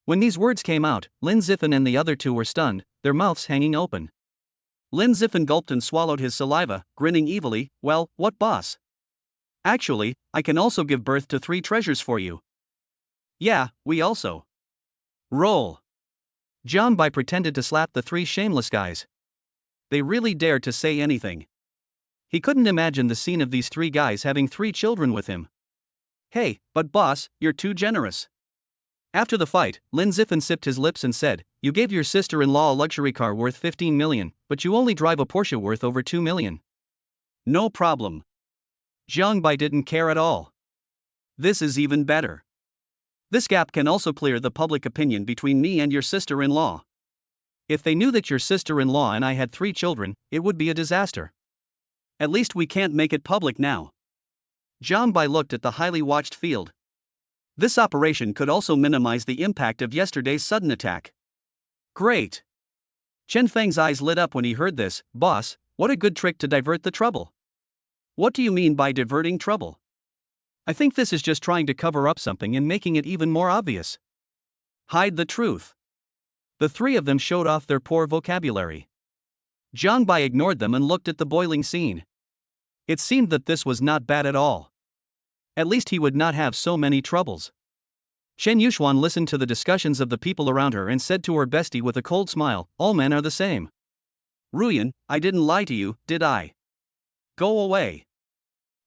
Speaker 1: When these words came out, Lin Ziffin and the other two were stunned, their mouths hanging open. Lin Ziffin gulped and swallowed his saliva, grinning evilly. "Well, what, boss? Actually, I can also give birth to 3 treasures for you." "Yeah, we also." Roll. Jiang Bai pretended to slap the 3 shameless guys. They really dared to say anything. He couldn't imagine the scene of these 3 guys having 3 children with him. "Hey, but boss, you're too generous." After the fight, Lin Ziffin sipped his lips and said, "You gave your sister-in-law a luxury car worth 15 million, but you only drive a Porsche worth over 2 million. No problem." Jiang Bai didn't care at all. "This is even better. This gap can also clear the public opinion between me and your sister-in-law. If they knew that your sister-in-law and I had 3 children, it would be a disaster. At least we can't make it public now." Jiang Bai looked at the highly watched field. This operation could also minimize the impact of yesterday's sudden attack. Great! Chen Feng's eyes lit up when he heard this. "Boss, what a good trick to divert the trouble." "What do you mean by diverting trouble?" "I think this is just trying to cover up something and making it even more obvious." "Hide the truth." The 3 of them showed off their poor vocabulary. Jiang Bai ignored them and looked at the boiling scene. It seemed that this was not bad at all. At least he would not have so many troubles. Chen Yuxuan listened to the discussions of the people around her and said to her bestie with a cold smile, "All men are the same." "Ruyan, I didn't lie to you, did I? Go away."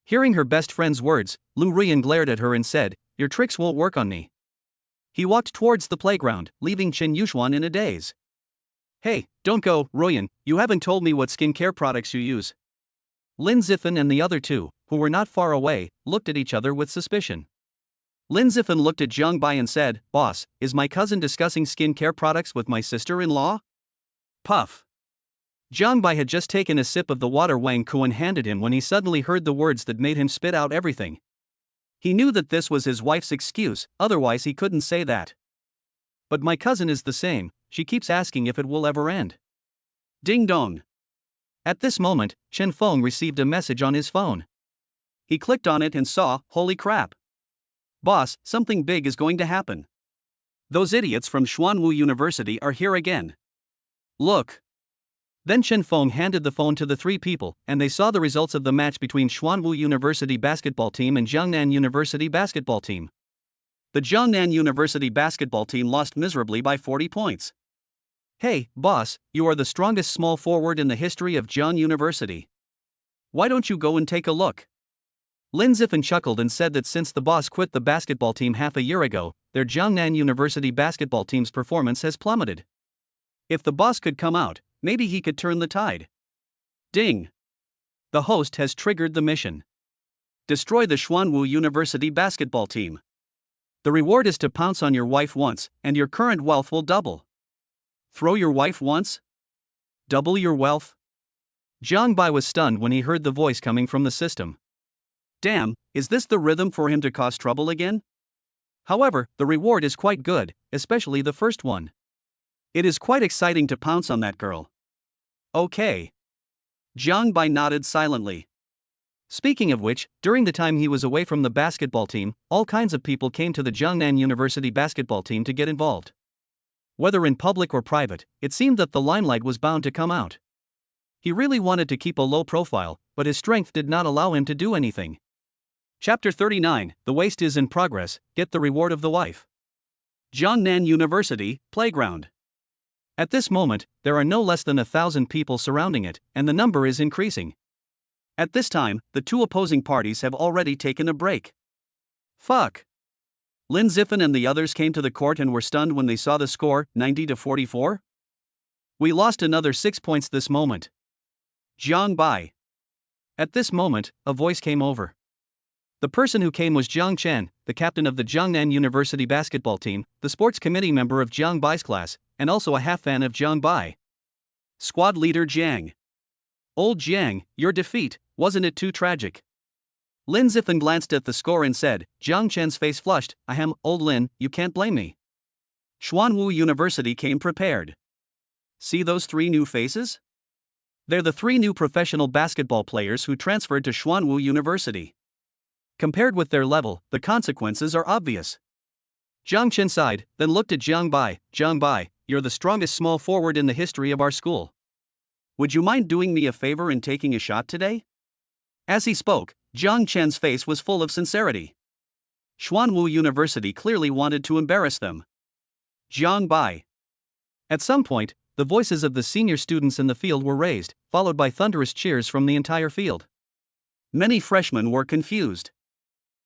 Speaker 1: Hearing her best friend's words, Lu Ruyan glared at her and said, "Your tricks won't work on me." He walked towards the playground, leaving Chen Yuxuan in a daze. "Hey, don't go, Ruyan, you haven't told me what skincare products you use." Lin Ziffin and the other two, who were not far away, looked at each other with suspicion. Lin Ziffin looked at Jiang Bai and said, "Boss, is my cousin discussing skincare products with my sister-in-law?" Puff. Jiang Bai had just taken a sip of the water Wang Kuan handed him when he suddenly heard the words that made him spit out everything. He knew that this was his wife's excuse, otherwise he couldn't say that. "But my cousin is the same, she keeps asking if it will ever end." Ding dong. At this moment, Chen Feng received a message on his phone. He clicked on it and saw, "Holy crap. Boss, something big is going to happen. Those idiots from Xuanwu University are here again. Look." Then Chen Feng handed the phone to the 3 people, and they saw the results of the match between Xuanwu University basketball team and Jiangnan University basketball team. The Jiangnan University basketball team lost miserably by 40 points. "Hey, boss, you are the strongest small forward in the history of Jiang University. Why don't you go and take a look?" Lin Ziffin chuckled and said that since the boss quit the basketball team half a year ago, their Jiangnan University basketball team's performance has plummeted. If the boss could come out, maybe he could turn the tide. Ding! The host has triggered the mission. Destroy the Xuanwu University basketball team. The reward is to pounce on your wife once, and your current wealth will double. Throw your wife once? Double your wealth? Jiang Bai was stunned when he heard the voice coming from the system. Damn, is this the rhythm for him to cause trouble again? However, the reward is quite good, especially the first one. It is quite exciting to pounce on that girl. Okay. Jiang Bai nodded silently. Speaking of which, during the time he was away from the basketball team, all kinds of people came to the Jiangnan University basketball team to get involved. Whether in public or private, it seemed that the limelight was bound to come out. He really wanted to keep a low profile, but his strength did not allow him to do anything. Chapter 39, The Waste is in Progress, Get the Reward of the Wife. Jiangnan University, Playground. At this moment, there are no less than 1,000 people surrounding it, and the number is increasing. At this time, the 2 opposing parties have already taken a break. Fuck. Lin Ziffin and the others came to the court and were stunned when they saw the score, 90-44. We lost another 6 points this moment. Jiang Bai. At this moment, a voice came over. The person who came was Jiang Chen, the captain of the Jiangnan University basketball team, the sports committee member of Jiang Bai's class, and also a half-fan of Jiang Bai. Squad leader Jiang. Old Jiang, your defeat, wasn't it too tragic? Lin Ziffin glanced at the score and said, Jiang Chen's face flushed, ahem, old Lin, you can't blame me. Xuanwu University came prepared. See those 3 new faces? They're the 3 new professional basketball players who transferred to Xuanwu University. Compared with their level, the consequences are obvious. Jiang Chen sighed, then looked at Jiang Bai. Jiang Bai, you're the strongest small forward in the history of our school. Would you mind doing me a favor and taking a shot today? As he spoke, Jiang Chen's face was full of sincerity. Xuanwu University clearly wanted to embarrass them. Jiang Bai. At some point, the voices of the senior students in the field were raised, followed by thunderous cheers from the entire field. Many freshmen were confused.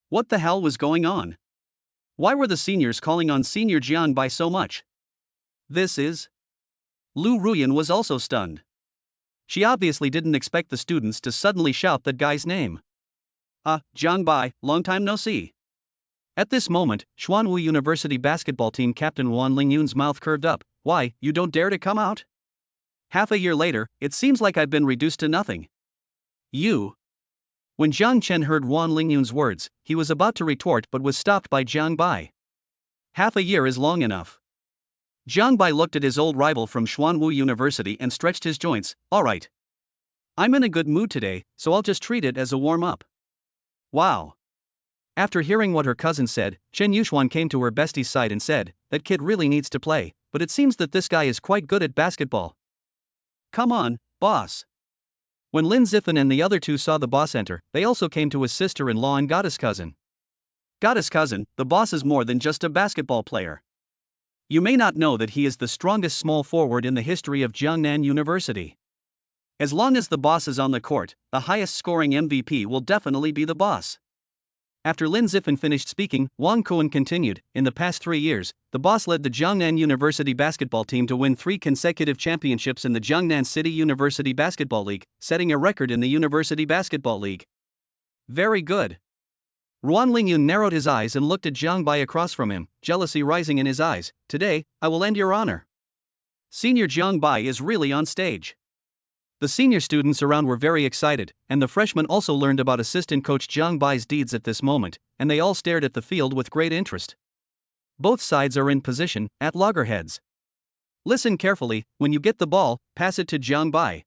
Speaker 1: What the hell was going on? Why were the seniors calling on senior Jiang Bai so much? This is... Lu Ruyan was also stunned. She obviously didn't expect the students to suddenly shout that guy's name. Jiang Bai, long time no see. At this moment, Xuanwu University basketball team captain Wan Lingyun's mouth curved up. Why, you don't dare to come out? Half a year later, it seems like I've been reduced to nothing. You. When Jiang Chen heard Wan Lingyun's words, he was about to retort but was stopped by Jiang Bai. Half a year is long enough. Jiang Bai looked at his old rival from Xuanwu University and stretched his joints. All right. I'm in a good mood today, so I'll just treat it as a warm-up. Wow. After hearing what her cousin said, Chen Yuxuan came to her bestie's side and said, that kid really needs to play, but it seems that this guy is quite good at basketball. Come on, boss. When Lin Ziffin and the other 2 saw the boss enter, they also came to his sister-in-law and goddess cousin. Goddess cousin, the boss is more than just a basketball player. You may not know that he is the strongest small forward in the history of Jiangnan University. As long as the boss is on the court, the highest scoring MVP will definitely be the boss. After Lin Ziffin finished speaking, Wang Kuan continued, in the past 3 years, the boss led the Jiangnan University basketball team to win 3 consecutive championships in the Jiangnan City University Basketball League, setting a record in the University Basketball League. Very good. Ruan Lingyun narrowed his eyes and looked at Jiang Bai across from him, jealousy rising in his eyes. Today, I will end your honor. Senior Jiang Bai is really on stage. The senior students around were very excited, and the freshmen also learned about assistant coach Jiang Bai's deeds at this moment, and they all stared at the field with great interest. Both sides are in position, at loggerheads. Listen carefully, when you get the ball, pass it to Jiang Bai.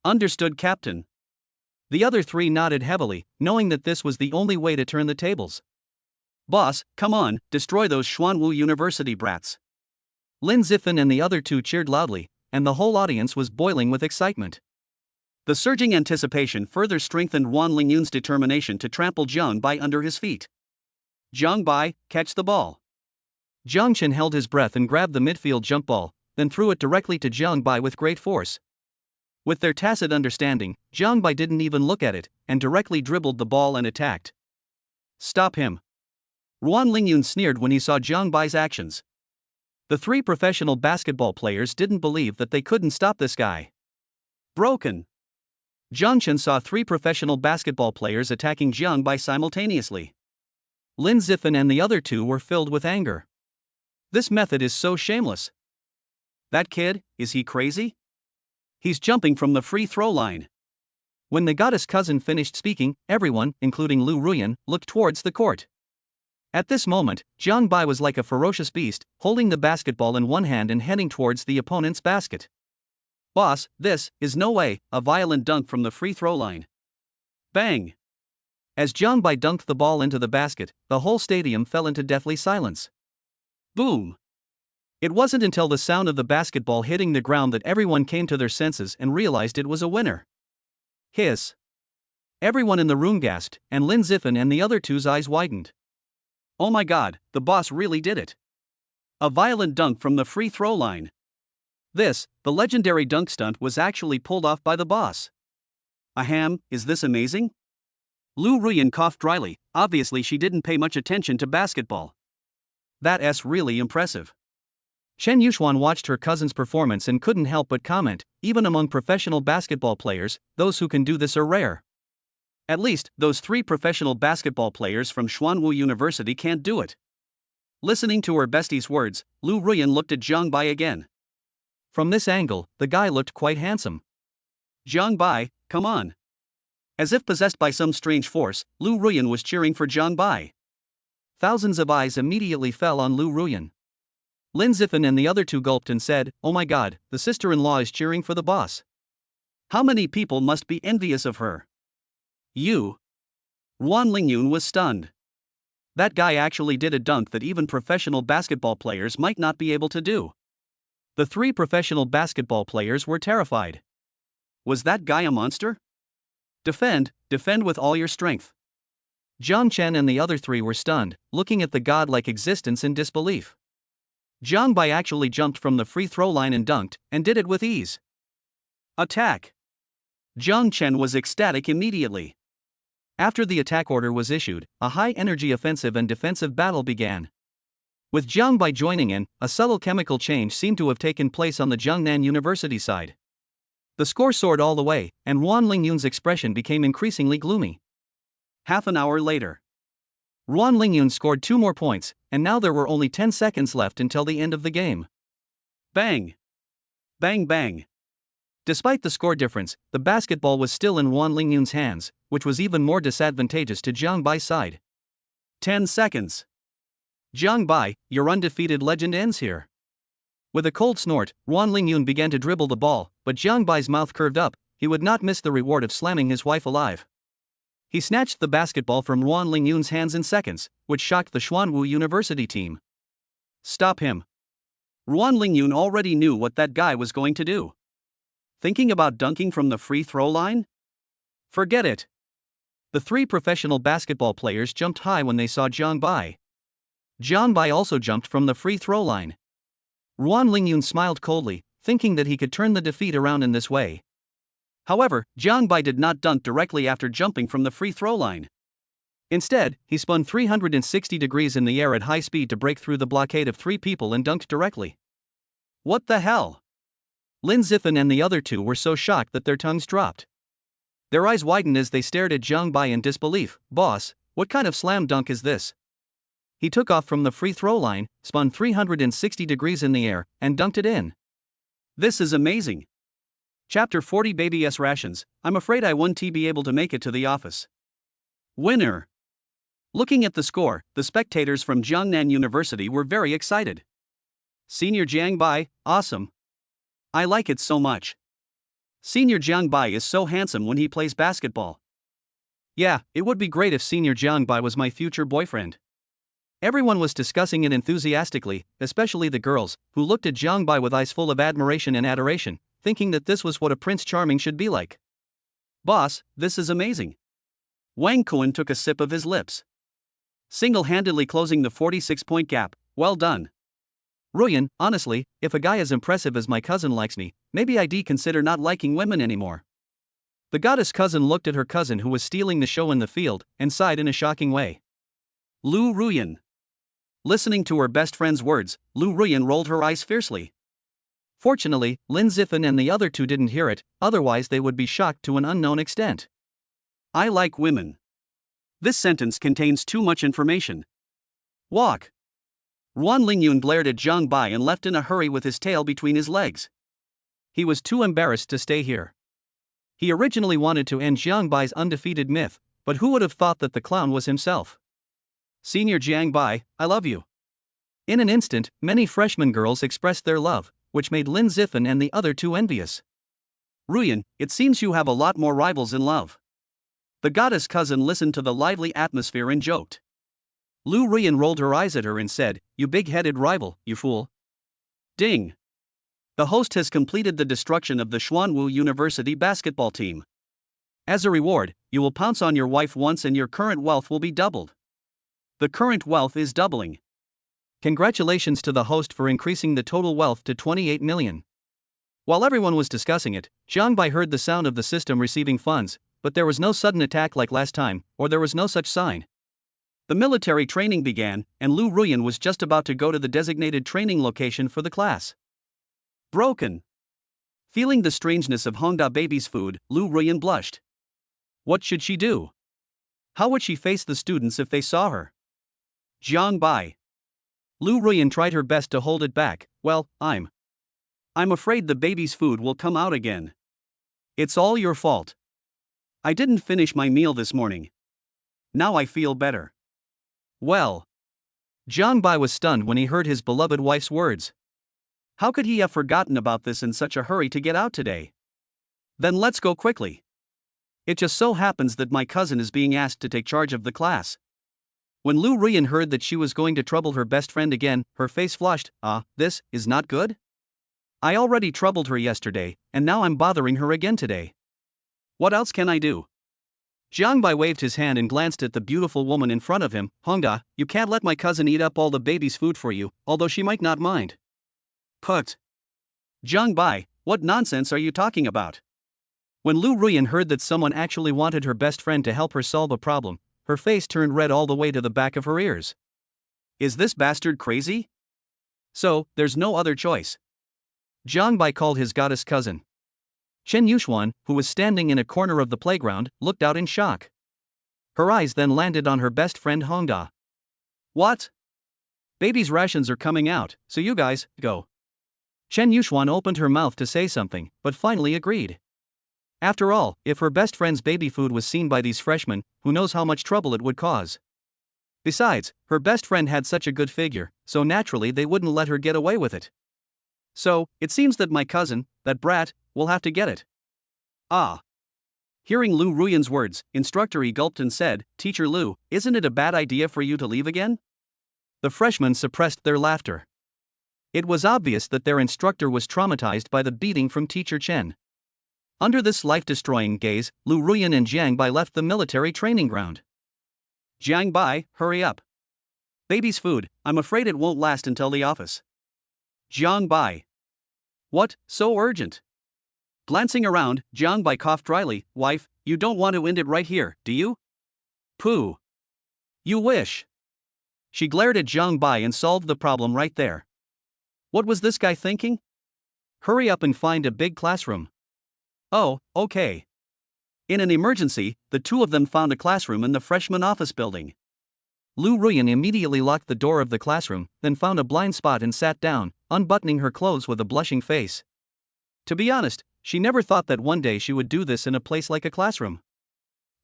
Speaker 1: Understood, Captain. The other 3 nodded heavily, knowing that this was the only way to turn the tables. Boss, come on, destroy those Xuanwu University brats. Lin Ziffin and the other 2 cheered loudly, and the whole audience was boiling with excitement. The surging anticipation further strengthened Wan Lingyun's determination to trample Jiang Bai under his feet. Jiang Bai, catch the ball. Jiang Chen held his breath and grabbed the midfield jump ball, then threw it directly to Jiang Bai with great force. With their tacit understanding, Jiang Bai didn't even look at it, and directly dribbled the ball and attacked. Stop him. Ruan Lingyun sneered when he saw Jiang Bai's actions. The 3 professional basketball players didn't believe that they couldn't stop this guy. Broken. Jiang Chen saw 3 professional basketball players attacking Jiang Bai simultaneously. Lin Ziffin and the other 2 were filled with anger. This method is so shameless. That kid, is he crazy? He's jumping from the free throw line. When the goddess cousin finished speaking, everyone, including Lu Ruyan, looked towards the court. At this moment, Jiang Bai was like a ferocious beast, holding the basketball in one hand and heading towards the opponent's basket. Boss, this is no way, a violent dunk from the free throw line. Bang! As Jiang Bai dunked the ball into the basket, the whole stadium fell into deathly silence. Boom! It wasn't until the sound of the basketball hitting the ground that everyone came to their senses and realized it was a winner. Hiss! Everyone in the room gasped, and Lin Ziffin and the other 2's eyes widened. Oh my god, the boss really did it. A violent dunk from the free throw line. This, the legendary dunk stunt, was actually pulled off by the boss. Ahem, is this amazing? Lu Ruyan coughed dryly. Obviously she didn't pay much attention to basketball. That's really impressive. Chen Yuxuan watched her cousin's performance and couldn't help but comment, even among professional basketball players, those who can do this are rare. At least, those 3 professional basketball players from Xuanwu University can't do it. Listening to her bestie's words, Lu Ruyan looked at Zhang Bai again. From this angle, the guy looked quite handsome. Zhang Bai, come on. As if possessed by some strange force, Lu Ruyan was cheering for Zhang Bai. Thousands of eyes immediately fell on Lu Ruyan. Lin Zifan and the other 2 gulped and said, "Oh my god, the sister-in-law is cheering for the boss. How many people must be envious of her?" Wan Lingyun was stunned. That guy actually did a dunk that even professional basketball players might not be able to do. The 3 professional basketball players were terrified. Was that guy a monster? Defend with all your strength. Zhang Chen and the other 3 were stunned, looking at the godlike existence in disbelief. Zhang Bai actually jumped from the free throw line and dunked, and did it with ease. Attack! Zhang Chen was ecstatic immediately. After the attack order was issued, a high-energy offensive and defensive battle began. With Zhang Bai joining in, a subtle chemical change seemed to have taken place on the Jiangnan University side. The score soared all the way, and Wan Lingyun's expression became increasingly gloomy. Half an hour later, Wan Lingyun scored 2 more points, and now there were only 10 seconds left until the end of the game. Bang! Bang bang! Despite the score difference, the basketball was still in Wan Lingyun's hands, which was even more disadvantageous to Zhang Bai's side. 10 seconds. Zhang Bai, your undefeated legend ends here. With a cold snort, Wan Lingyun began to dribble the ball, but Zhang Bai's mouth curved up. He would not miss the reward of slamming his wife alive. He snatched the basketball from Wan Lingyun's hands in seconds, which shocked the Xuanwu University team. Stop him. Wan Lingyun already knew what that guy was going to do. Thinking about dunking from the free throw line? Forget it. The 3 professional basketball players jumped high when they saw Zhang Bai. Zhang Bai also jumped from the free throw line. Wan Lingyun smiled coldly, thinking that he could turn the defeat around in this way. However, Zhang Bai did not dunk directly after jumping from the free throw line. Instead, he spun 360 degrees in the air at high speed to break through the blockade of 3 people and dunked directly. What the hell? Lin Zifan and the other 2 were so shocked that their tongues dropped. Their eyes widened as they stared at Zhang Bai in disbelief. Boss, what kind of slam dunk is this? He took off from the free throw line, spun 360 degrees in the air, and dunked it in. This is amazing. Chapter 40 Baby S Rations, I'm afraid I won't be able to make it to the office. Winner. Looking at the score, the spectators from Jiangnan University were very excited. Senior Zhang Bai, awesome. I like it so much. Senior Zhang Bai is so handsome when he plays basketball. Yeah, it would be great if Senior Zhang Bai was my future boyfriend. Everyone was discussing it enthusiastically, especially the girls, who looked at Zhang Bai with eyes full of admiration and adoration, thinking that this was what a Prince Charming should be like. Boss, this is amazing. Wang Kuan took a sip of his lips. Single-handedly closing the 46-point gap, well done. Ruyan, honestly, if a guy as impressive as my cousin likes me, maybe I'd consider not liking women anymore. The goddess cousin looked at her cousin who was stealing the show in the field, and sighed in a shocking way. Lu Ruyan. Listening to her best friend's words, Lu Ruyan rolled her eyes fiercely. Fortunately, Lin Zifan and the other 2 didn't hear it, otherwise they would be shocked to an unknown extent. I like women. This sentence contains too much information. Walk. Wan Lingyun glared at Zhang Bai and left in a hurry with his tail between his legs. He was too embarrassed to stay here. He originally wanted to end Zhang Bai's undefeated myth, but who would have thought that the clown was himself? Senior Zhang Bai, I love you. In an instant, many freshman girls expressed their love, which made Lin Zifan and the other 2 envious. Ruyan, it seems you have a lot more rivals in love. The goddess cousin listened to the lively atmosphere and joked. Lu Ruyan rolled her eyes at her and said, You big-headed rival, you fool. Ding. The host has completed the destruction of the Xuanwu University basketball team. As a reward, you will pounce on your wife once and your current wealth will be doubled. The current wealth is doubling. Congratulations to the host for increasing the total wealth to 28 million. While everyone was discussing it, Zhang Bai heard the sound of the system receiving funds, but there was no sudden attack like last time, or there was no such sign. The military training began, and Lu Ruyan was just about to go to the designated training location for the class. Broken. Feeling the strangeness of Hongda baby's food, Lu Ruyan blushed. What should she do? How would she face the students if they saw her? Jiang Bai. Lu Ruyan tried her best to hold it back. Well, I'm afraid the baby's food will come out again. It's all your fault. I didn't finish my meal this morning. Now I feel better. Well. Jiang Bai was stunned when he heard his beloved wife's words. How could he have forgotten about this in such a hurry to get out today? Then let's go quickly. It just so happens that my cousin is being asked to take charge of the class. When Lu Ruyan heard that she was going to trouble her best friend again, her face flushed. This is not good? I already troubled her yesterday, and now I'm bothering her again today. What else can I do? Jiang Bai waved his hand and glanced at the beautiful woman in front of him. Hongda, you can't let my cousin eat up all the baby's food for you, although she might not mind. Put. Jiang Bai, what nonsense are you talking about? When Lu Ruyan heard that someone actually wanted her best friend to help her solve a problem, her face turned red all the way to the back of her ears. Is this bastard crazy? So, there's no other choice. Jiang Bai called his goddess cousin. Chen Yuxuan, who was standing in a corner of the playground, looked out in shock. Her eyes then landed on her best friend Hongda. What? Baby's rations are coming out, so you guys, go. Chen Yuxuan opened her mouth to say something, but finally agreed. After all, if her best friend's baby food was seen by these freshmen, who knows how much trouble it would cause. Besides, her best friend had such a good figure, so naturally they wouldn't let her get away with it. So, it seems that my cousin, that brat, will have to get it. Hearing Lu Ruyan's words, Instructor Yi gulped and said, Teacher Lu, isn't it a bad idea for you to leave again? The freshmen suppressed their laughter. It was obvious that their instructor was traumatized by the beating from Teacher Chen. Under this life-destroying gaze, Lu Ruyan and Jiang Bai left the military training ground. Jiang Bai, hurry up. Baby's food, I'm afraid it won't last until the office. Jiang Bai. What, so urgent? Glancing around, Jiang Bai coughed dryly. Wife, you don't want to end it right here, do you? Pooh. You wish. She glared at Jiang Bai and solved the problem right there. What was this guy thinking? Hurry up and find a big classroom. Oh, okay. In an emergency, the two of them found a classroom in the freshman office building. Lu Ruyan immediately locked the door of the classroom, then found a blind spot and sat down, unbuttoning her clothes with a blushing face. To be honest, she never thought that one day she would do this in a place like a classroom.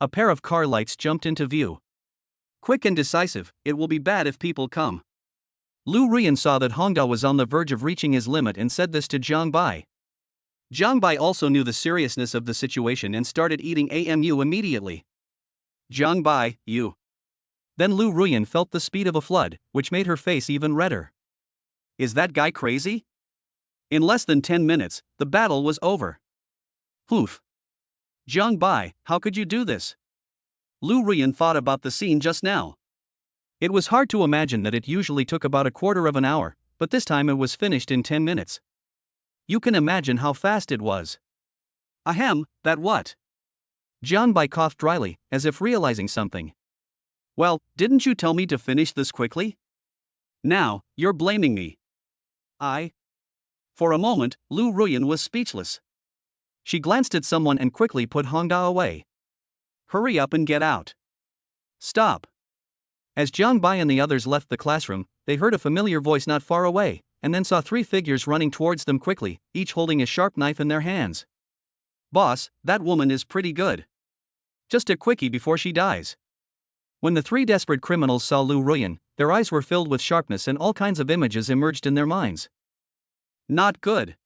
Speaker 1: A pair of car lights jumped into view. Quick and decisive, it will be bad if people come. Lu Ruyan saw that Hongda was on the verge of reaching his limit and said this to Jiang Bai. Jiang Bai also knew the seriousness of the situation and started eating AMU immediately. Jiang Bai, you. Then Lu Ruyan felt the speed of a flood, which made her face even redder. Is that guy crazy? In less than 10 minutes, the battle was over. Oof. Jiang Bai, how could you do this? Lu Ruyan thought about the scene just now. It was hard to imagine that it usually took about a quarter of an hour, but this time it was finished in 10 minutes. You can imagine how fast it was. Ahem, that what? Jiang Bai coughed dryly, as if realizing something. Well, didn't you tell me to finish this quickly? Now, you're blaming me. For a moment, Lu Ruyan was speechless. She glanced at someone and quickly put Hongda away. Hurry up and get out. Stop. As Jiang Bai and the others left the classroom, they heard a familiar voice not far away, and then saw three figures running towards them quickly, each holding a sharp knife in their hands. Boss, that woman is pretty good. Just a quickie before she dies. When the three desperate criminals saw Lu Ruyan, their eyes were filled with sharpness and all kinds of images emerged in their minds. Not good.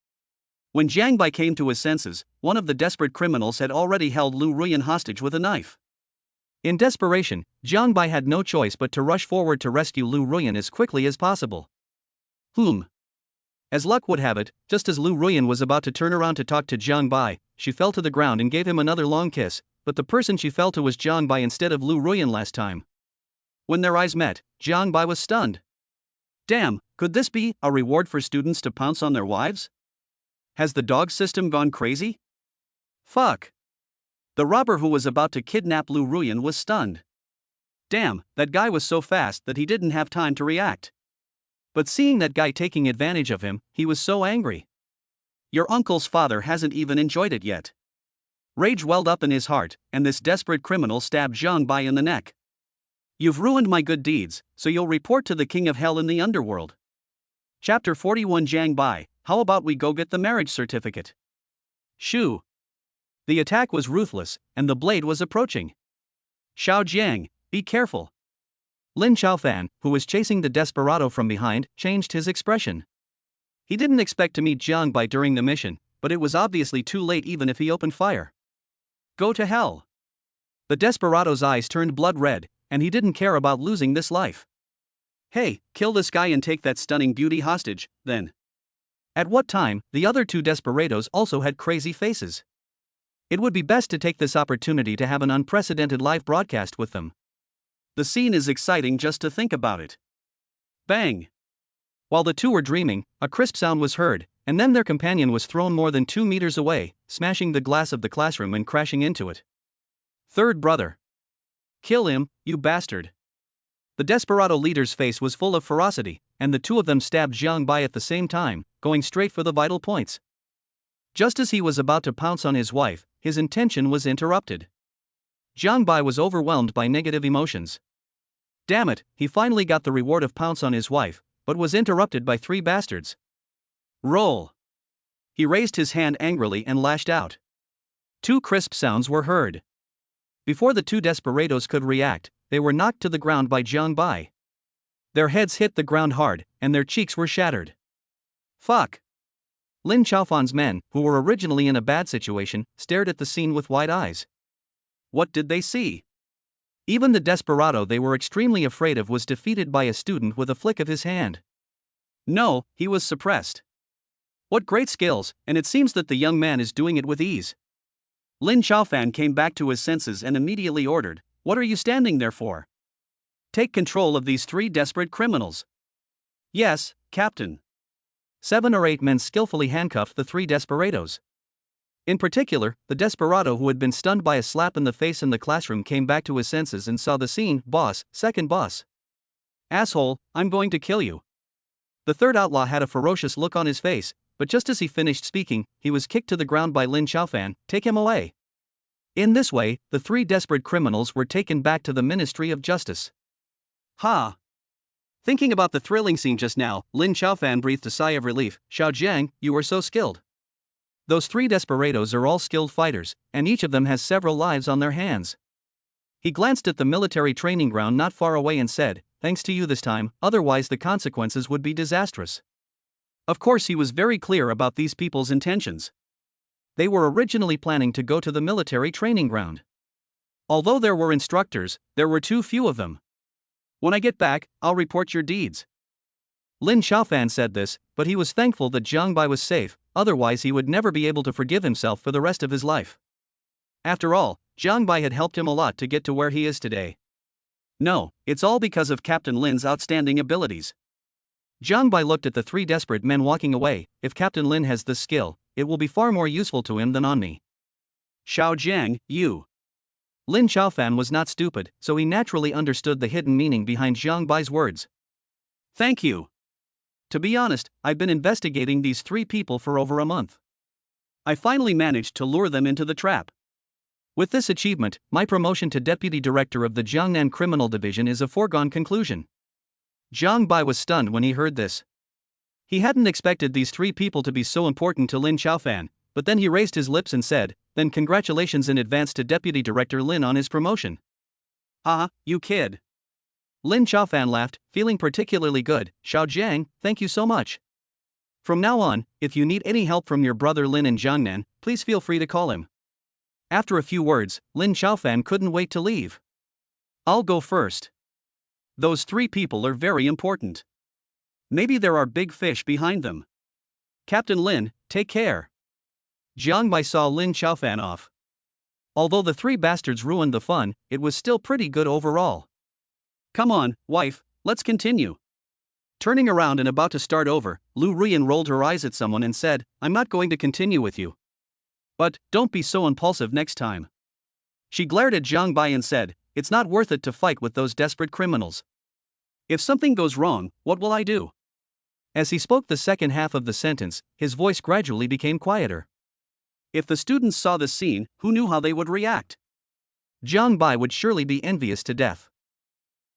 Speaker 1: When Jiang Bai came to his senses, one of the desperate criminals had already held Lu Ruyan hostage with a knife. In desperation, Jiang Bai had no choice but to rush forward to rescue Lu Ruyan as quickly as possible. As luck would have it, just as Lu Ruyan was about to turn around to talk to Jiang Bai, she fell to the ground and gave him another long kiss, but the person she fell to was Jiang Bai instead of Lu Ruyan last time. When their eyes met, Jiang Bai was stunned. Damn, could this be a reward for students to pounce on their wives? Has the dog system gone crazy? Fuck. The robber who was about to kidnap Lu Ruyan was stunned. Damn, that guy was so fast that he didn't have time to react. But seeing that guy taking advantage of him, he was so angry. Your uncle's father hasn't even enjoyed it yet. Rage welled up in his heart, and this desperate criminal stabbed Zhang Bai in the neck. You've ruined my good deeds, so you'll report to the king of hell in the underworld. Chapter 41 Zhang Bai, how about we go get the marriage certificate? Shoo. The attack was ruthless, and the blade was approaching. Xiao Jiang, be careful. Lin Xiaofan, who was chasing the desperado from behind, changed his expression. He didn't expect to meet Zhang Bai during the mission, but it was obviously too late even if he opened fire. Go to hell. The desperado's eyes turned blood red, and he didn't care about losing this life. Hey, kill this guy and take that stunning beauty hostage, then. At what time, the other two desperados also had crazy faces. It would be best to take this opportunity to have an unprecedented live broadcast with them. The scene is exciting just to think about it. Bang! While the two were dreaming, a crisp sound was heard, and then their companion was thrown more than 2 meters away, smashing the glass of the classroom and crashing into it. Third brother. Kill him, you bastard. The desperado leader's face was full of ferocity, and the two of them stabbed Zhang Bai at the same time, going straight for the vital points. Just as he was about to pounce on his wife, his intention was interrupted. Zhang Bai was overwhelmed by negative emotions. Damn it, he finally got the reward of pounce on his wife, but was interrupted by 3 bastards. Roll. He raised his hand angrily and lashed out. 2 crisp sounds were heard. Before the 2 desperados could react, they were knocked to the ground by Zhang Bai. Their heads hit the ground hard, and their cheeks were shattered. Fuck. Lin Xiaofan's men, who were originally in a bad situation, stared at the scene with wide eyes. What did they see? Even the desperado they were extremely afraid of was defeated by a student with a flick of his hand. No, he was suppressed. What great skills, and it seems that the young man is doing it with ease. Lin Xiaofan came back to his senses and immediately ordered, "What are you standing there for? Take control of these 3 desperate criminals." Yes, Captain. 7 or 8 men skillfully handcuffed the 3 desperados. In particular, the desperado who had been stunned by a slap in the face in the classroom came back to his senses and saw the scene. Boss, second boss. Asshole, I'm going to kill you. The third outlaw had a ferocious look on his face, but just as he finished speaking, he was kicked to the ground by Lin Xiaofan. Take him away. In this way, the 3 desperate criminals were taken back to the Ministry of Justice. Ha! Thinking about the thrilling scene just now, Lin Xiaofan breathed a sigh of relief. Xiao Jiang, you were so skilled. Those 3 desperados are all skilled fighters, and each of them has several lives on their hands. He glanced at the military training ground not far away and said, thanks to you this time, otherwise the consequences would be disastrous. Of course, he was very clear about these people's intentions. They were originally planning to go to the military training ground. Although there were instructors, there were too few of them. When I get back, I'll report your deeds. Lin Xiaofan said this, but he was thankful that Zhang Bai was safe, otherwise he would never be able to forgive himself for the rest of his life. After all, Zhang Bai had helped him a lot to get to where he is today. No, it's all because of Captain Lin's outstanding abilities. Zhang Bai looked at the 3 desperate men walking away. If Captain Lin has this skill, it will be far more useful to him than on me. Xiao Jiang, you. Lin Xiaofan was not stupid, so he naturally understood the hidden meaning behind Zhang Bai's words. Thank you. To be honest, I've been investigating these 3 people for over a month. I finally managed to lure them into the trap. With this achievement, my promotion to Deputy Director of the Jiangnan Criminal Division is a foregone conclusion. Zhang Bai was stunned when he heard this. He hadn't expected these 3 people to be so important to Lin Xiaofan, but then he raised his lips and said, then congratulations in advance to Deputy Director Lin on his promotion. Ah, you kid. Lin Xiaofan laughed, feeling particularly good. Xiao Jiang, thank you so much. From now on, if you need any help from your brother Lin in Jiangnan, please feel free to call him. After a few words, Lin Xiaofan couldn't wait to leave. I'll go first. Those 3 people are very important. Maybe there are big fish behind them. Captain Lin, take care. Zhang Bai saw Lin Xiaofan off. Although the 3 bastards ruined the fun, it was still pretty good overall. Come on, wife, let's continue. Turning around and about to start over, Lu Ruyan rolled her eyes at someone and said, I'm not going to continue with you. But, don't be so impulsive next time. She glared at Zhang Bai and said, it's not worth it to fight with those desperate criminals. If something goes wrong, what will I do? As he spoke the second half of the sentence, his voice gradually became quieter. If the students saw this scene, who knew how they would react? Jiang Bai would surely be envious to death.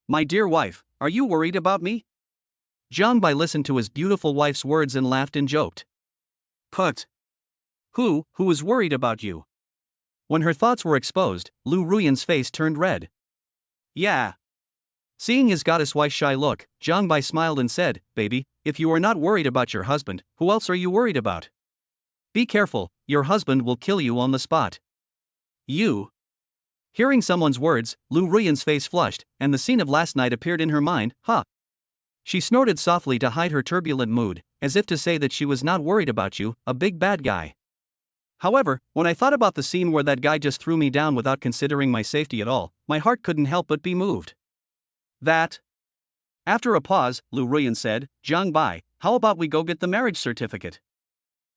Speaker 1: My dear wife, are you worried about me? Jiang Bai listened to his beautiful wife's words and laughed and joked. Put. Who is worried about you? When her thoughts were exposed, Lu Ruyan's face turned red. Yeah. Seeing his goddess wife's shy look, Jiang Bai smiled and said, Baby, if you are not worried about your husband, who else are you worried about? Be careful, your husband will kill you on the spot. You. Hearing someone's words, Lu Ruyan's face flushed, and the scene of last night appeared in her mind. She snorted softly to hide her turbulent mood, as if to say that she was not worried about you, a big bad guy. However, when I thought about the scene where that guy just threw me down without considering my safety at all, my heart couldn't help but be moved. That. After a pause, Lu Ruyan said, Jiang Bai, how about we go get the marriage certificate?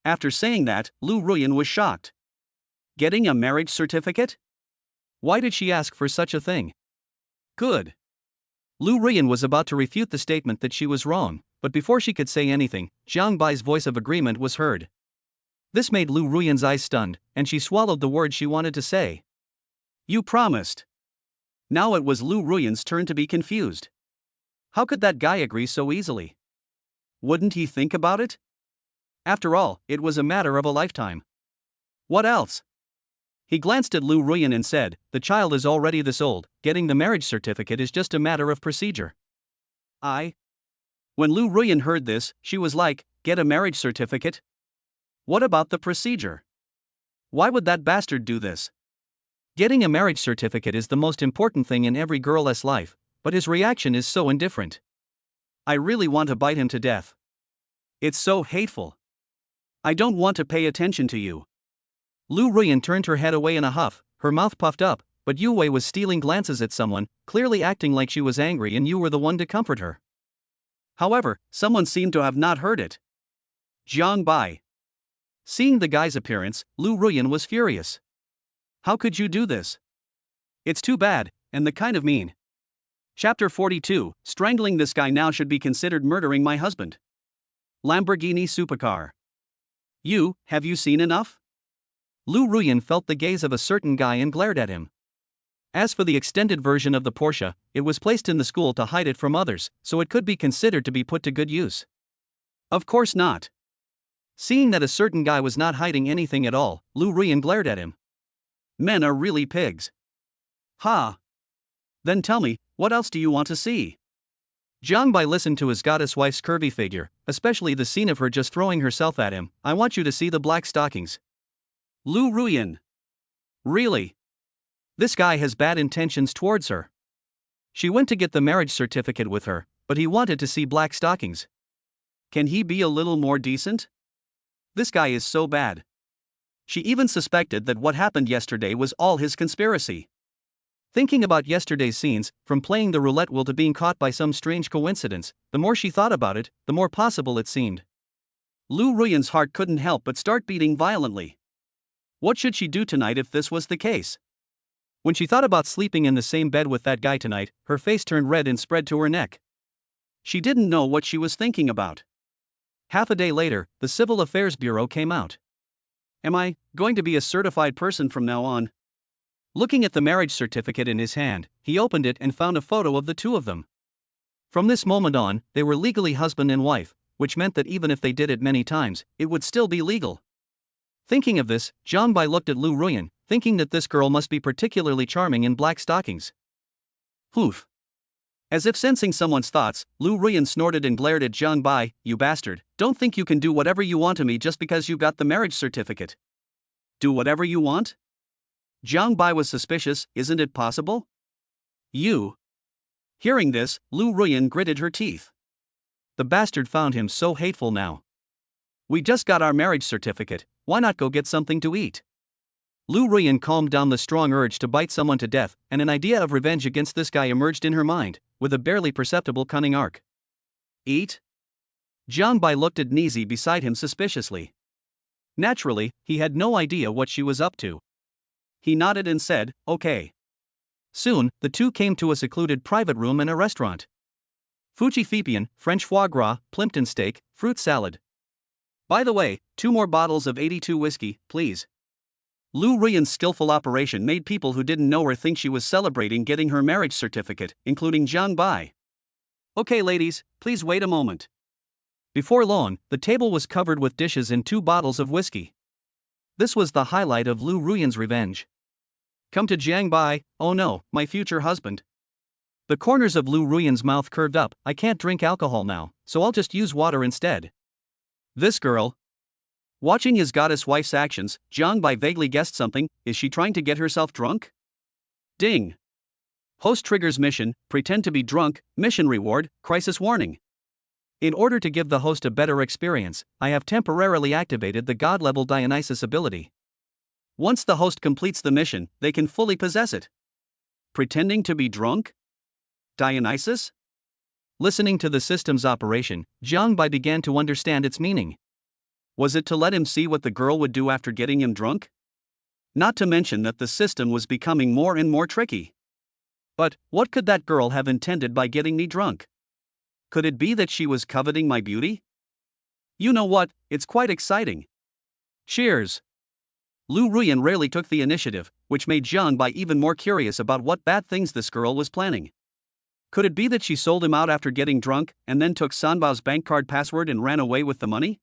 Speaker 1: After saying that, Lu Ruyan was shocked. Getting a marriage certificate? Why did she ask for such a thing? Good. Lu Ruyan was about to refute the statement that she was wrong, but before she could say anything, Jiang Bai's voice of agreement was heard. This made Lu Ruyan's eyes stunned, and she swallowed the words she wanted to say. You promised. Now it was Lu Ruyan's turn to be confused. How could that guy agree so easily? Wouldn't he think about it? After all, it was a matter of a lifetime. What else? He glanced at Lu Ruyan and said, the child is already this old, getting the marriage certificate is just a matter of procedure. When Lu Ruyan heard this, she was like, get a marriage certificate? What about the procedure? Why would that bastard do this? Getting a marriage certificate is the most important thing in every girl's life, but his reaction is so indifferent. I really want to bite him to death. It's so hateful. I don't want to pay attention to you. Lu Ruyan turned her head away in a huff, her mouth puffed up, but Yu Wei was stealing glances at someone, clearly acting like she was angry and you were the one to comfort her. However, someone seemed to have not heard it. Jiang Bai. Seeing the guy's appearance, Lu Ruyan was furious. How could you do this? It's too bad, and the kind of mean. Chapter 42, strangling this guy now should be considered murdering my husband. Lamborghini supercar. Have you seen enough? Lu Ruyan felt the gaze of a certain guy and glared at him. As for the extended version of the Porsche, it was placed in the school to hide it from others, so it could be considered to be put to good use. Of course not. Seeing that a certain guy was not hiding anything at all, Lu Ruyan glared at him. Men are really pigs. Then tell me, what else do you want to see? Jiang Bai listened to his goddess wife's curvy figure, especially the scene of her just throwing herself at him. I want you to see the black stockings. Lu Ruyan. Really? This guy has bad intentions towards her. She went to get the marriage certificate with her, but he wanted to see black stockings. Can he be a little more decent? This guy is so bad. She even suspected that what happened yesterday was all his conspiracy. Thinking about yesterday's scenes, from playing the roulette wheel to being caught by some strange coincidence, the more she thought about it, the more possible it seemed. Lu Ruyan's heart couldn't help but start beating violently. What should she do tonight if this was the case? When she thought about sleeping in the same bed with that guy tonight, her face turned red and spread to her neck. She didn't know what she was thinking about. Half a day later, the Civil Affairs Bureau came out. Am I going to be a certified person from now on? Looking at the marriage certificate in his hand, he opened it and found a photo of the two of them. From this moment on, they were legally husband and wife, which meant that even if they did it many times, it would still be legal. Thinking of this, Jiang Bai looked at Lu Ruyan, thinking that this girl must be particularly charming in black stockings. Poof. As if sensing someone's thoughts, Lu Ruyan snorted and glared at Jiang Bai. You bastard, don't think you can do whatever you want to me just because you got the marriage certificate. Do whatever you want? Jiang Bai was suspicious. Isn't it possible? You. Hearing this, Lu Ruyan gritted her teeth. The bastard found him so hateful now. We just got our marriage certificate, why not go get something to eat? Lu Ruyan calmed down the strong urge to bite someone to death, and an idea of revenge against this guy emerged in her mind, with a barely perceptible cunning arc. Eat? Jiang Bai looked at Nizi beside him suspiciously. Naturally, he had no idea what she was up to. He nodded and said, okay. Soon, the two came to a secluded private room in a restaurant. Fuji Fipian, French foie gras, Plimpton steak, fruit salad. By the way, 2 more bottles of 82 whiskey, please. Lu Ruyan's skillful operation made people who didn't know her think she was celebrating getting her marriage certificate, including Jiang Bai. Okay ladies, please wait a moment. Before long, the table was covered with dishes and 2 bottles of whiskey. This was the highlight of Lu Ruyan's revenge. Come to Jiang Bai, oh no, my future husband. The corners of Lu Ruyan's mouth curved up. I can't drink alcohol now, so I'll just use water instead. This girl. Watching his goddess wife's actions, Jiang Bai vaguely guessed something. Is she trying to get herself drunk? Ding. Host triggers mission, pretend to be drunk, mission reward, crisis warning. In order to give the host a better experience, I have temporarily activated the god-level Dionysus ability. Once the host completes the mission, they can fully possess it. Pretending to be drunk? Dionysus? Listening to the system's operation, Jiang Bai began to understand its meaning. Was it to let him see what the girl would do after getting him drunk? Not to mention that the system was becoming more and more tricky. But, what could that girl have intended by getting me drunk? Could it be that she was coveting my beauty? You know what, it's quite exciting. Cheers. Lu Ruyan rarely took the initiative, which made Jiang Bai even more curious about what bad things this girl was planning. Could it be that she sold him out after getting drunk, and then took Sanbao's bank card password and ran away with the money?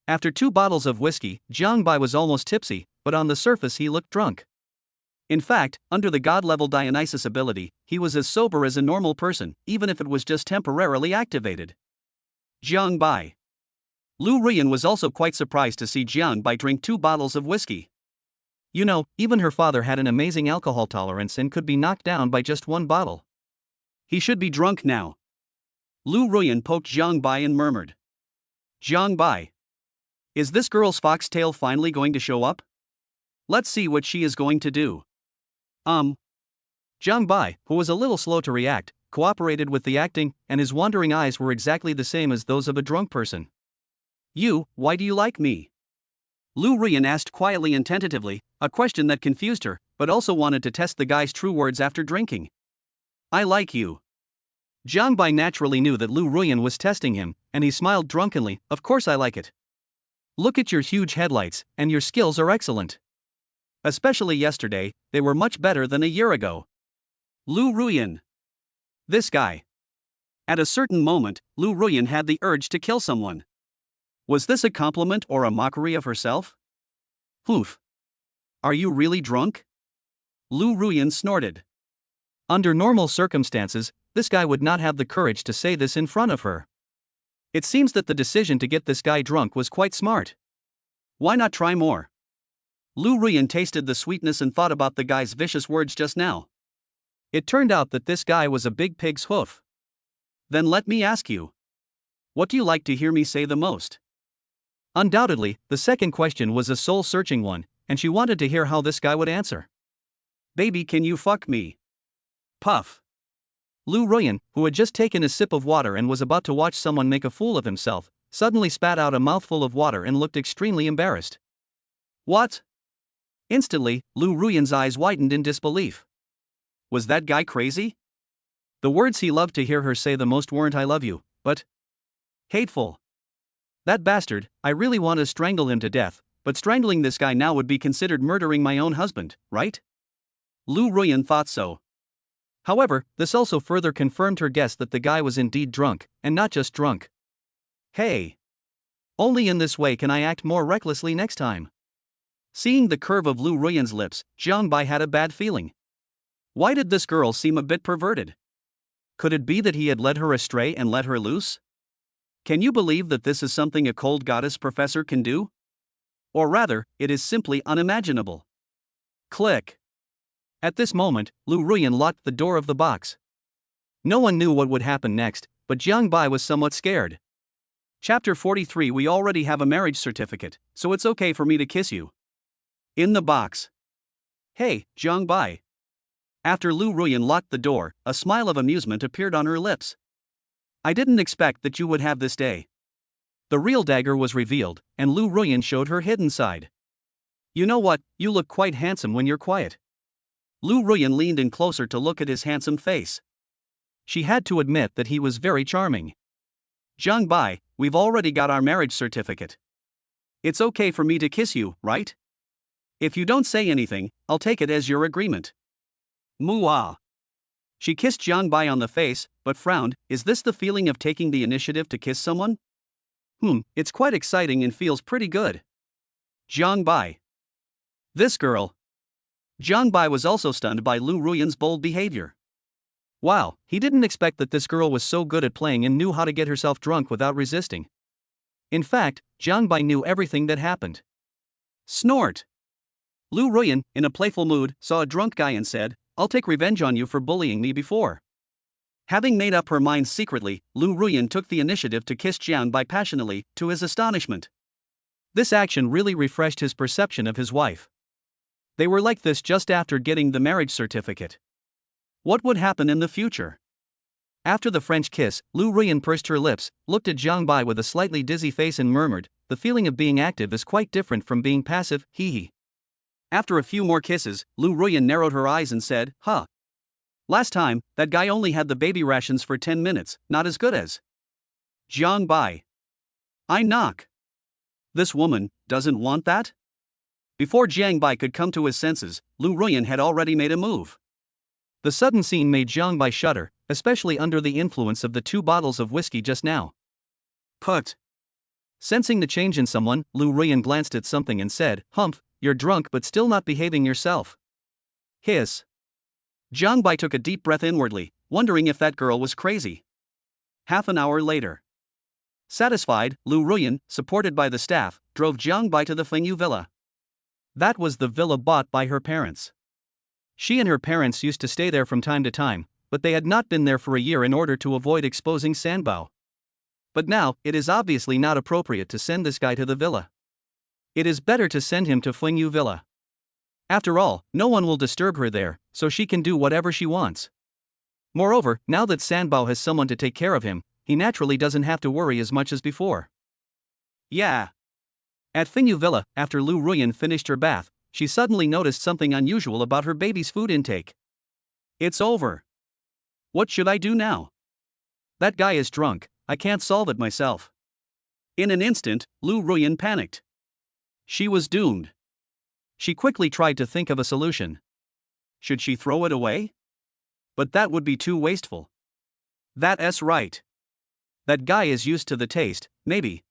Speaker 1: After 2 bottles of whiskey, Jiang Bai was almost tipsy, but on the surface he looked drunk. In fact, under the god-level Dionysus ability, he was as sober as a normal person, even if it was just temporarily activated. Jiang Bai. Lu Ruyan was also quite surprised to see Jiang Bai drink 2 bottles of whiskey. You know, even her father had an amazing alcohol tolerance and could be knocked down by just 1 bottle. He should be drunk now. Lu Ruyan poked Jiang Bai and murmured. Jiang Bai. Is this girl's foxtail finally going to show up? Let's see what she is going to do. Jiang Bai, who was a little slow to react, cooperated with the acting, and his wandering eyes were exactly the same as those of a drunk person. Why do you like me? Lu Ruyan asked quietly and tentatively, a question that confused her, but also wanted to test the guy's true words after drinking. I like you. Jiang Bai naturally knew that Lu Ruyan was testing him, and he smiled drunkenly. Of course I like it. Look at your huge headlights, and your skills are excellent. Especially yesterday, they were much better than a year ago. Lu Ruyan. This guy. At a certain moment, Lu Ruyan had the urge to kill someone. Was this a compliment or a mockery of herself? Oof. Are you really drunk? Lu Ruyan snorted. Under normal circumstances, this guy would not have the courage to say this in front of her. It seems that the decision to get this guy drunk was quite smart. Why not try more? Lu Ruyan tasted the sweetness and thought about the guy's vicious words just now. It turned out that this guy was a big pig's hoof. Then let me ask you. What do you like to hear me say the most? Undoubtedly, the second question was a soul-searching one, and she wanted to hear how this guy would answer. Baby, can you fuck me? Puff. Lu Ruyan, who had just taken a sip of water and was about to watch someone make a fool of himself, suddenly spat out a mouthful of water and looked extremely embarrassed. What? Instantly, Lu Ruyan's eyes widened in disbelief. Was that guy crazy? The words he loved to hear her say the most weren't "I love you," but hateful. That bastard, I really want to strangle him to death, but strangling this guy now would be considered murdering my own husband, right? Lu Ruyan thought so. However, this also further confirmed her guess that the guy was indeed drunk, and not just drunk. Hey! Only in this way can I act more recklessly next time. Seeing the curve of Lu Ruyan's lips, Jiang Bai had a bad feeling. Why did this girl seem a bit perverted? Could it be that he had led her astray and let her loose? Can you believe that this is something a cold goddess professor can do? Or rather, it is simply unimaginable. Click. At this moment, Lu Ruyan locked the door of the box. No one knew what would happen next, but Jiang Bai was somewhat scared. Chapter 43. We already have a marriage certificate, so it's okay for me to kiss you. In the box. Hey, Jiang Bai. After Lu Ruyan locked the door, a smile of amusement appeared on her lips. I didn't expect that you would have this day. The real dagger was revealed, and Lu Ruyan showed her hidden side. You know what, you look quite handsome when you're quiet. Lu Ruyan leaned in closer to look at his handsome face. She had to admit that he was very charming. Jiang Bai, we've already got our marriage certificate. It's okay for me to kiss you, right? If you don't say anything, I'll take it as your agreement. Muah. She kissed Jiang Bai on the face, but frowned. Is this the feeling of taking the initiative to kiss someone? It's quite exciting and feels pretty good. Jiang Bai. This girl. Jiang Bai was also stunned by Lu Ruyan's bold behavior. Wow, he didn't expect that this girl was so good at playing and knew how to get herself drunk without resisting. In fact, Jiang Bai knew everything that happened. Snort. Lu Ruyan, in a playful mood, saw a drunk guy and said, I'll take revenge on you for bullying me before. Having made up her mind secretly, Lu Ruyan took the initiative to kiss Jiang Bai passionately, to his astonishment. This action really refreshed his perception of his wife. They were like this just after getting the marriage certificate. What would happen in the future? After the French kiss, Lu Ruyan pursed her lips, looked at Jiang Bai with a slightly dizzy face and murmured, the feeling of being active is quite different from being passive, hee. After a few more kisses, Lu Ruyan narrowed her eyes and said, Last time, that guy only had the baby rations for 10 minutes, not as good as Jiang Bai. I knock. This woman doesn't want that? Before Jiang Bai could come to his senses, Lu Ruyan had already made a move. The sudden scene made Jiang Bai shudder, especially under the influence of the 2 bottles of whiskey just now. Put. Sensing the change in someone, Lu Ruyan glanced at something and said, Humph, you're drunk but still not behaving yourself. Hiss. Jiang Bai took a deep breath inwardly, wondering if that girl was crazy. Half an hour later. Satisfied, Lu Ruyan, supported by the staff, drove Jiang Bai to the Fengyu villa. That was the villa bought by her parents. She and her parents used to stay there from time to time, but they had not been there for a year in order to avoid exposing Sanbao. But now, it is obviously not appropriate to send this guy to the villa. It is better to send him to Fengyu villa. After all, no one will disturb her there, so she can do whatever she wants. Moreover, now that Sanbao has someone to take care of him, he naturally doesn't have to worry as much as before. Yeah. At Fengyu villa, after Lu Ruyan finished her bath, she suddenly noticed something unusual about her baby's food intake. It's over. What should I do now? That guy is drunk, I can't solve it myself. In an instant, Lu Ruyan panicked. She was doomed. She quickly tried to think of a solution. Should she throw it away? But that would be too wasteful. That's right. That guy is used to the taste, maybe.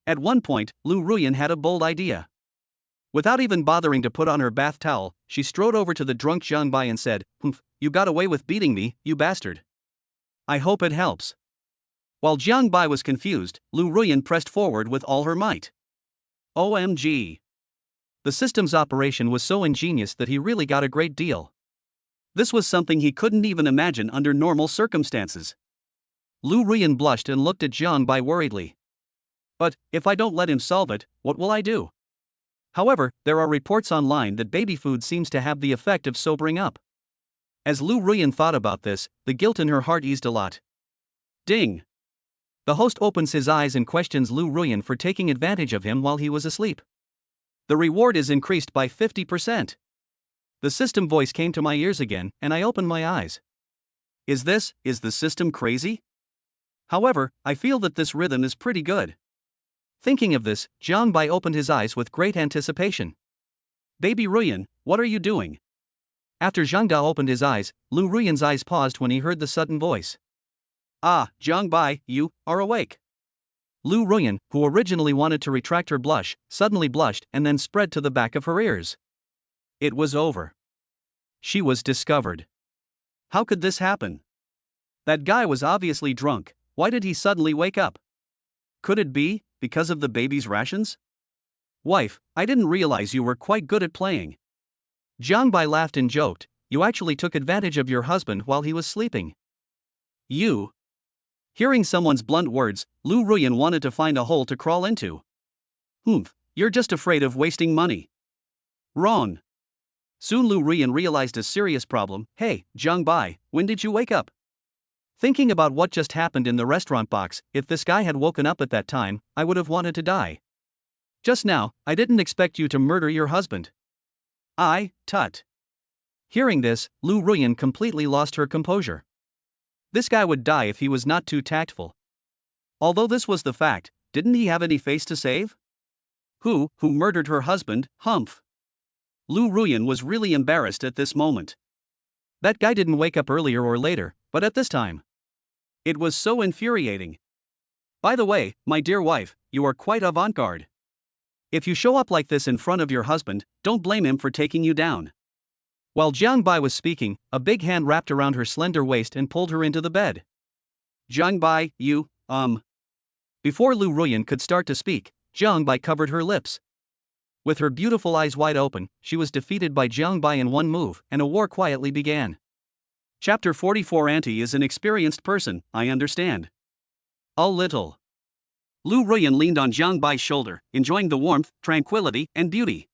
Speaker 1: At one point, Lu Ruyan had a bold idea. Without even bothering to put on her bath towel, she strode over to the drunk Jiang Bai and said, You got away with beating me, you bastard. I hope it helps. While Jiang Bai was confused, Lu Ruyan pressed forward with all her might. OMG. The system's operation was so ingenious that he really got a great deal. This was something he couldn't even imagine under normal circumstances. Lu Ruyan blushed and looked at Jiang Bai worriedly. But, if I don't let him solve it, what will I do? However, there are reports online that baby food seems to have the effect of sobering up. As Lu Ruyan thought about this, the guilt in her heart eased a lot. Ding! The host opens his eyes and questions Lu Ruyan for taking advantage of him while he was asleep. The reward is increased by 50%. The system voice came to my ears again, and I opened my eyes. Is the system crazy? However, I feel that this rhythm is pretty good. Thinking of this, Jiang Bai opened his eyes with great anticipation. Baby Ruyan, what are you doing? After Jiang Da opened his eyes, Lu Ruyan's eyes paused when he heard the sudden voice. Ah, Jiang Bai, you are awake. Lu Ruyan, who originally wanted to retract her blush, suddenly blushed and then spread to the back of her ears. It was over. She was discovered. How could this happen? That guy was obviously drunk. Why did he suddenly wake up? Could it be because of the baby's rations? Wife, I didn't realize you were quite good at playing. Jiang Bai laughed and joked, you actually took advantage of your husband while he was sleeping. You. Hearing someone's blunt words, Lu Ruyan wanted to find a hole to crawl into. You're just afraid of wasting money. Wrong. Soon Lu Ruyan realized a serious problem. Hey, Jiang Bai, when did you wake up? Thinking about what just happened in the restaurant box, if this guy had woken up at that time, I would have wanted to die. Just now, I didn't expect you to murder your husband. Tut. Hearing this, Lu Ruyan completely lost her composure. This guy would die if he was not too tactful. Although this was the fact, didn't he have any face to save? Who murdered her husband, Humph? Lu Ruyan was really embarrassed at this moment. That guy didn't wake up earlier or later, but at this time. It was so infuriating. By the way, my dear wife, you are quite avant-garde. If you show up like this in front of your husband, don't blame him for taking you down. While Jiang Bai was speaking, a big hand wrapped around her slender waist and pulled her into the bed. Jiang Bai, you. Before Lu Ruyan could start to speak, Jiang Bai covered her lips. With her beautiful eyes wide open, she was defeated by Jiang Bai in one move, and a war quietly began. Chapter 44. Auntie is an experienced person, I understand. A little. Lu Ruyan leaned on Jiang Bai's shoulder, enjoying the warmth, tranquility, and beauty.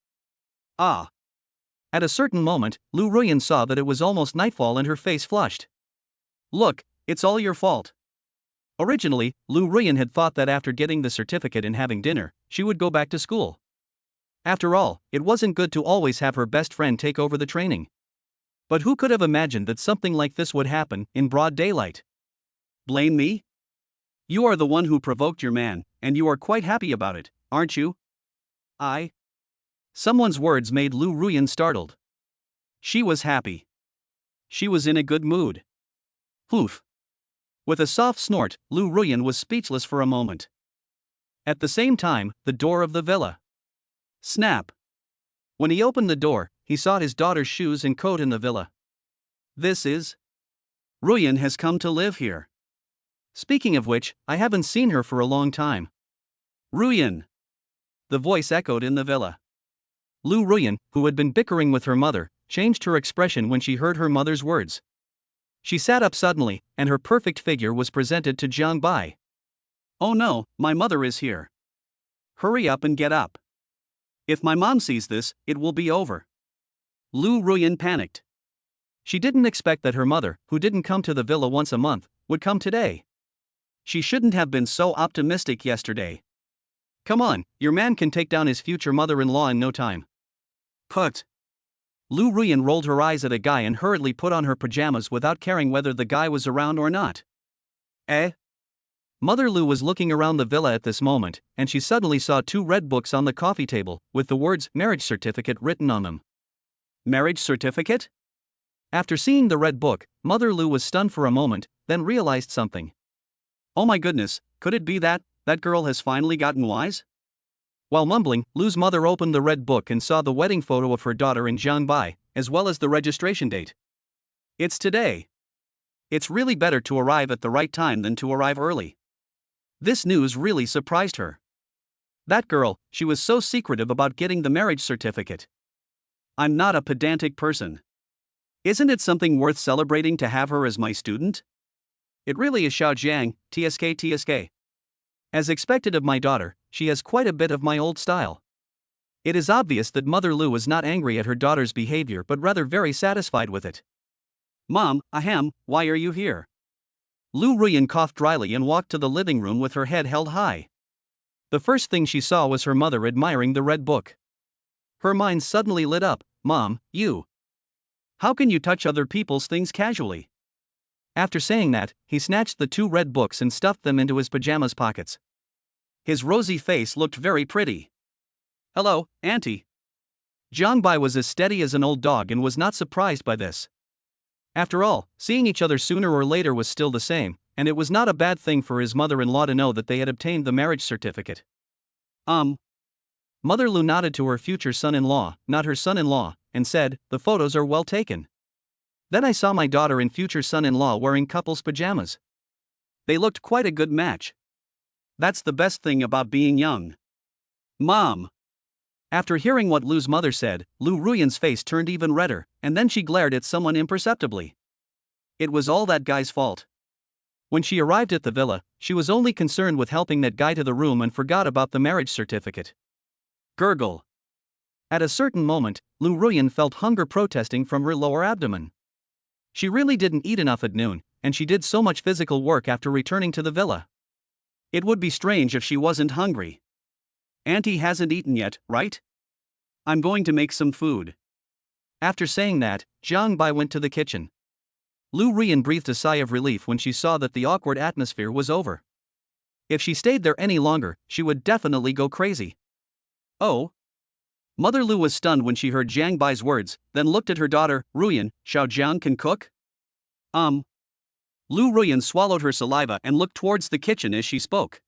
Speaker 1: Ah. At a certain moment, Lu Ruyan saw that it was almost nightfall and her face flushed. Look, it's all your fault. Originally, Lu Ruyan had thought that after getting the certificate and having dinner, she would go back to school. After all, it wasn't good to always have her best friend take over the training. But who could have imagined that something like this would happen in broad daylight? Blame me? You are the one who provoked your man, and you are quite happy about it, aren't you? Someone's words made Lu Ruyan startled. She was happy. She was in a good mood. Poof. With a soft snort, Lu Ruyan was speechless for a moment. At the same time, the door of the villa. Snap. When he opened the door, he saw his daughter's shoes and coat in the villa. This is? Ruyan has come to live here. Speaking of which, I haven't seen her for a long time. Ruyan. The voice echoed in the villa. Lu Ruyan, who had been bickering with her mother, changed her expression when she heard her mother's words. She sat up suddenly, and her perfect figure was presented to Jiang Bai. Oh no, my mother is here. Hurry up and get up. If my mom sees this, it will be over. Lu Ruyan panicked. She didn't expect that her mother, who didn't come to the villa once a month, would come today. She shouldn't have been so optimistic yesterday. Come on, your man can take down his future mother-in-law in no time. Put. Lu Ruyan rolled her eyes at a guy and hurriedly put on her pajamas without caring whether the guy was around or not. Mother Lu was looking around the villa at this moment, and she suddenly saw 2 red books on the coffee table, with the words marriage certificate written on them. Marriage certificate? After seeing the red book, Mother Lu was stunned for a moment, then realized something. Oh my goodness, could it be that girl has finally gotten wise? While mumbling, Lu's mother opened the red book and saw the wedding photo of her daughter and Jiang Bai, as well as the registration date. It's today. It's really better to arrive at the right time than to arrive early. This news really surprised her. That girl, she was so secretive about getting the marriage certificate. I'm not a pedantic person. Isn't it something worth celebrating to have her as my student? It really is Xiao Jiang, TSK. As expected of my daughter, she has quite a bit of my old style. It is obvious that Mother Lu was not angry at her daughter's behavior but rather very satisfied with it. Mom, ahem, why are you here? Lu Ruyan coughed dryly and walked to the living room with her head held high. The first thing she saw was her mother admiring the red book. Her mind suddenly lit up. Mom, you. How can you touch other people's things casually? After saying that, he snatched the 2 red books and stuffed them into his pajamas pockets. His rosy face looked very pretty. Hello, Auntie. Jiang Bai was as steady as an old dog and was not surprised by this. After all, seeing each other sooner or later was still the same, and it was not a bad thing for his mother-in-law to know that they had obtained the marriage certificate. Mother Lu nodded to her future son-in-law, not her son-in-law, and said, the photos are well taken. Then I saw my daughter and future son-in-law wearing couple's pajamas. They looked quite a good match. That's the best thing about being young. Mom. After hearing what Lu's mother said, Lu Ruyan's face turned even redder, and then she glared at someone imperceptibly. It was all that guy's fault. When she arrived at the villa, she was only concerned with helping that guy to the room and forgot about the marriage certificate. Gurgle. At a certain moment, Lu Ruyan felt hunger protesting from her lower abdomen. She really didn't eat enough at noon, and she did so much physical work after returning to the villa. It would be strange if she wasn't hungry. Auntie hasn't eaten yet, right? I'm going to make some food. After saying that, Jiang Bai went to the kitchen. Lu Ruyan breathed a sigh of relief when she saw that the awkward atmosphere was over. If she stayed there any longer, she would definitely go crazy. Oh? Mother Lu was stunned when she heard Jiang Bai's words, then looked at her daughter, Ruyan. Xiao Jiang can cook? Lu Ruyan swallowed her saliva and looked towards the kitchen as she spoke.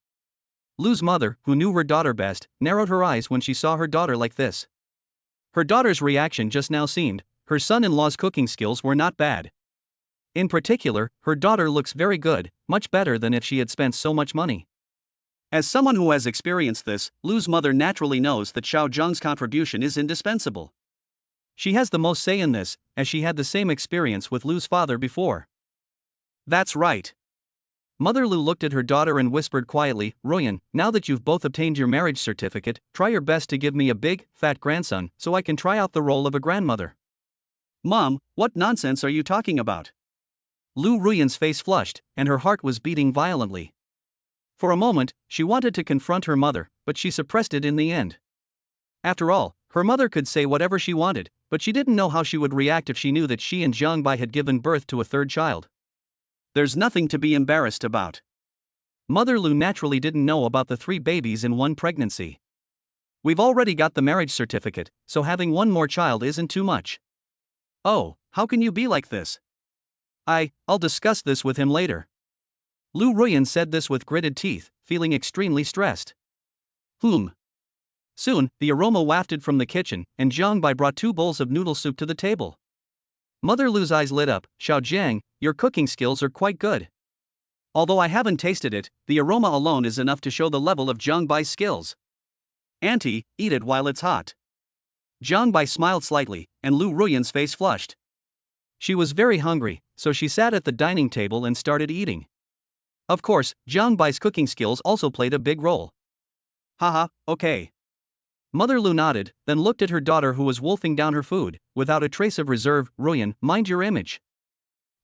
Speaker 1: Lu's mother, who knew her daughter best, narrowed her eyes when she saw her daughter like this. Her daughter's reaction just now seemed, her son-in-law's cooking skills were not bad. In particular, her daughter looks very good, much better than if she had spent so much money. As someone who has experienced this, Lu's mother naturally knows that Xiao Zhang's contribution is indispensable. She has the most say in this, as she had the same experience with Lu's father before. That's right. Mother Lu looked at her daughter and whispered quietly, Ruyan, now that you've both obtained your marriage certificate, try your best to give me a big, fat grandson so I can try out the role of a grandmother. Mom, what nonsense are you talking about? Lu Ruyan's face flushed, and her heart was beating violently. For a moment, she wanted to confront her mother, but she suppressed it in the end. After all, her mother could say whatever she wanted, but she didn't know how she would react if she knew that she and Jiang Bai had given birth to a third child. There's nothing to be embarrassed about. Mother Lu naturally didn't know about the 3 babies in one pregnancy. We've already got the marriage certificate, so having one more child isn't too much. Oh, how can you be like this? I'll discuss this with him later. Lu Ruyan said this with gritted teeth, feeling extremely stressed. Soon, the aroma wafted from the kitchen, and Jiang Bai brought 2 bowls of noodle soup to the table. Mother Lu's eyes lit up. Xiao Jiang, your cooking skills are quite good. Although I haven't tasted it, the aroma alone is enough to show the level of Jiang Bai's skills. Auntie, eat it while it's hot. Jiang Bai smiled slightly, and Lu Ruyan's face flushed. She was very hungry, so she sat at the dining table and started eating. Of course, Jiang Bai's cooking skills also played a big role. Haha, okay. Mother Lu nodded, then looked at her daughter who was wolfing down her food, without a trace of reserve. Ruyan, mind your image.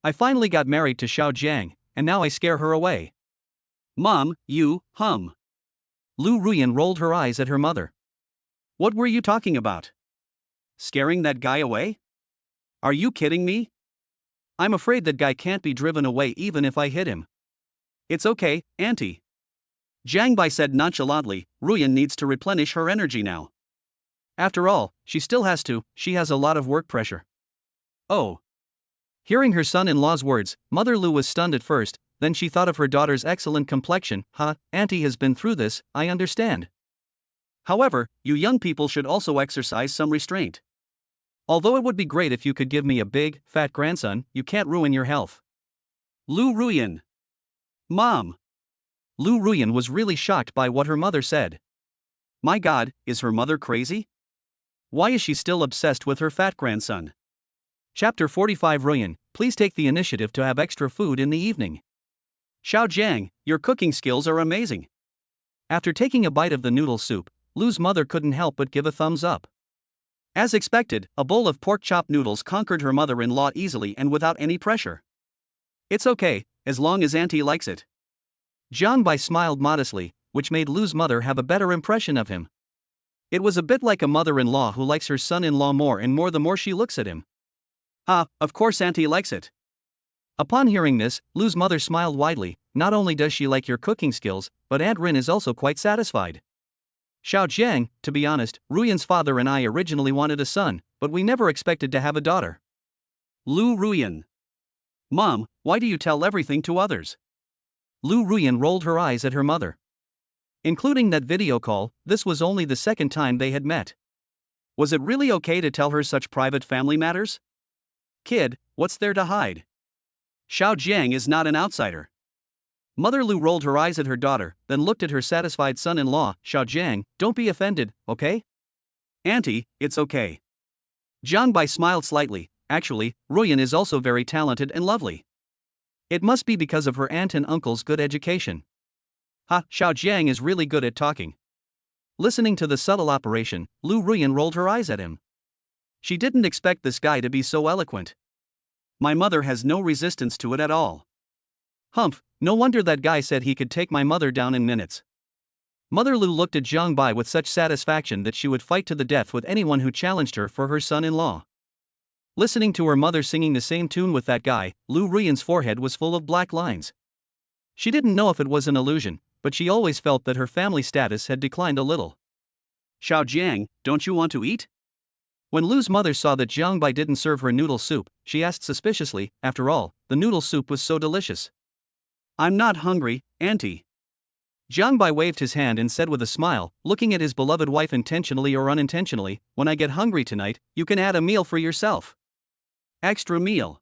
Speaker 1: I finally got married to Xiao Jiang, and now I scare her away. Mom, you. Lu Ruyan rolled her eyes at her mother. What were you talking about? Scaring that guy away? Are you kidding me? I'm afraid that guy can't be driven away even if I hit him. It's okay, Auntie. Jiang Bai said nonchalantly. Ruyan needs to replenish her energy now. After all, she still has to, she has a lot of work pressure. Oh. Hearing her son-in-law's words, Mother Lu was stunned at first, then she thought of her daughter's excellent complexion. Auntie has been through this, I understand. However, you young people should also exercise some restraint. Although it would be great if you could give me a big, fat grandson, you can't ruin your health. Lu Ruyan. Mom. Lu Ruyan was really shocked by what her mother said. My God, is her mother crazy? Why is she still obsessed with her fat grandson? Chapter 45 Ruyan, please take the initiative to have extra food in the evening. Xiao Jiang, your cooking skills are amazing. After taking a bite of the noodle soup, Lu's mother couldn't help but give a thumbs up. As expected, a bowl of pork chop noodles conquered her mother-in-law easily and without any pressure. It's okay, as long as Auntie likes it. Jiang Bai smiled modestly, which made Lu's mother have a better impression of him. It was a bit like a mother-in-law who likes her son-in-law more and more the more she looks at him. Of course Auntie likes it. Upon hearing this, Lu's mother smiled widely. Not only does she like your cooking skills, but Aunt Rin is also quite satisfied. Xiao Jiang, to be honest, Ruyan's father and I originally wanted a son, but we never expected to have a daughter. Lu Ruyan. Mom, why do you tell everything to others? Lu Ruyan rolled her eyes at her mother. Including that video call, this was only the second time they had met. Was it really okay to tell her such private family matters? Kid, what's there to hide? Xiao Jiang is not an outsider. Mother Lu rolled her eyes at her daughter, then looked at her satisfied son-in-law. Xiao Jiang, don't be offended, okay? Auntie, it's okay. Jiang Bai smiled slightly. Actually, Ruyan is also very talented and lovely. It must be because of her aunt and uncle's good education. Xiao Jiang is really good at talking. Listening to the subtle operation, Lu Ruyan rolled her eyes at him. She didn't expect this guy to be so eloquent. My mother has no resistance to it at all. Humph, no wonder that guy said he could take my mother down in minutes. Mother Lu looked at Jiang Bai with such satisfaction that she would fight to the death with anyone who challenged her for her son-in-law. Listening to her mother singing the same tune with that guy, Lu Ruyan's forehead was full of black lines. She didn't know if it was an illusion, but she always felt that her family status had declined a little. Xiao Jiang, don't you want to eat? When Lu's mother saw that Jiang Bai didn't serve her noodle soup, she asked suspiciously. After all, the noodle soup was so delicious. I'm not hungry, Auntie. Jiang Bai waved his hand and said with a smile, looking at his beloved wife intentionally or unintentionally, when I get hungry tonight, you can add a meal for yourself. Extra meal.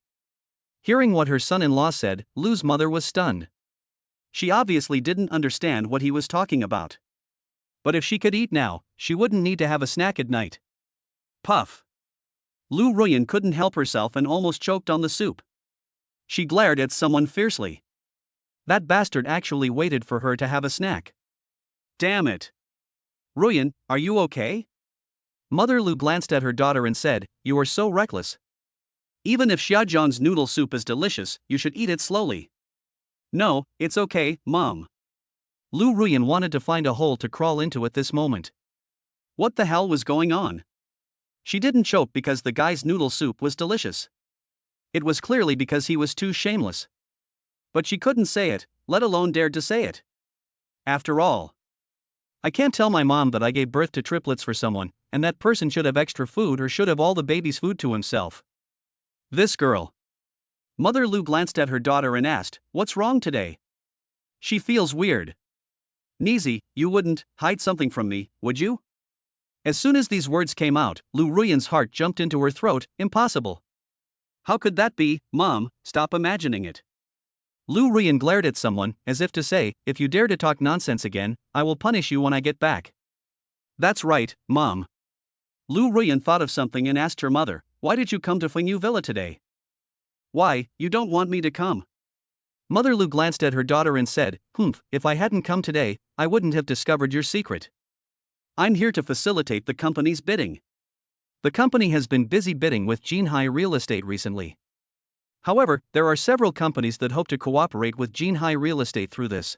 Speaker 1: Hearing what her son-in-law said, Lu's mother was stunned. She obviously didn't understand what he was talking about. But if she could eat now, she wouldn't need to have a snack at night. Puff. Lu Ruyan couldn't help herself and almost choked on the soup. She glared at someone fiercely. That bastard actually waited for her to have a snack. Damn it. Ruyan, are you okay? Mother Lu glanced at her daughter and said, You are so reckless. Even if Xiaozhang's noodle soup is delicious, you should eat it slowly. No, it's okay, Mom. Lu Ruyan wanted to find a hole to crawl into at this moment. What the hell was going on? She didn't choke because the guy's noodle soup was delicious. It was clearly because he was too shameless. But she couldn't say it, let alone dared to say it. After all, I can't tell my mom that I gave birth to triplets for someone, and that person should have extra food or should have all the baby's food to himself. This girl. Mother Lu glanced at her daughter and asked, What's wrong today? She feels weird. Nizi, you wouldn't hide something from me, would you? As soon as these words came out, Lu Ruyan's heart jumped into her throat. Impossible. How could that be, Mom? Stop imagining it. Lu Ruyan glared at someone, as if to say, If you dare to talk nonsense again, I will punish you when I get back. That's right, Mom. Lu Ruyan thought of something and asked her mother, Why did you come to Fengyu Villa today? Why, you don't want me to come? Mother Lu glanced at her daughter and said, If I hadn't come today, I wouldn't have discovered your secret. I'm here to facilitate the company's bidding. The company has been busy bidding with Jinhai Real Estate recently. However, there are several companies that hope to cooperate with Jinhai Real Estate through this.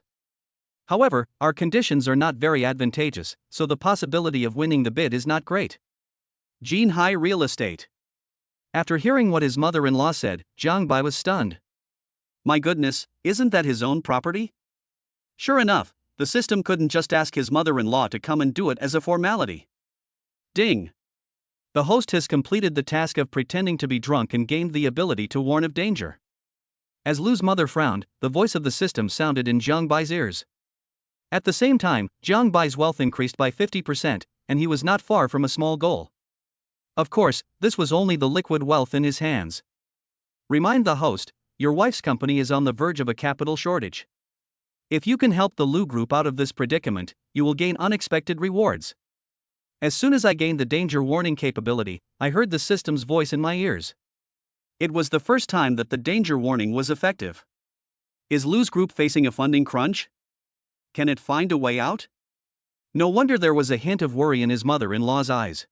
Speaker 1: However, our conditions are not very advantageous, so the possibility of winning the bid is not great. Jinhai Real Estate. After hearing what his mother-in-law said, Jiang Bai was stunned. My goodness, isn't that his own property? Sure enough, the system couldn't just ask his mother-in-law to come and do it as a formality. Ding. The host has completed the task of pretending to be drunk and gained the ability to warn of danger. As Lu's mother frowned, the voice of the system sounded in Jiang Bai's ears. At the same time, Jiang Bai's wealth increased by 50%, and he was not far from a small goal. Of course, this was only the liquid wealth in his hands. Remind the host, your wife's company is on the verge of a capital shortage. If you can help the Lu Group out of this predicament, you will gain unexpected rewards. As soon as I gained the danger warning capability, I heard the system's voice in my ears. It was the first time that the danger warning was effective. Is Lu's group facing a funding crunch? Can it find a way out? No wonder there was a hint of worry in his mother-in-law's eyes.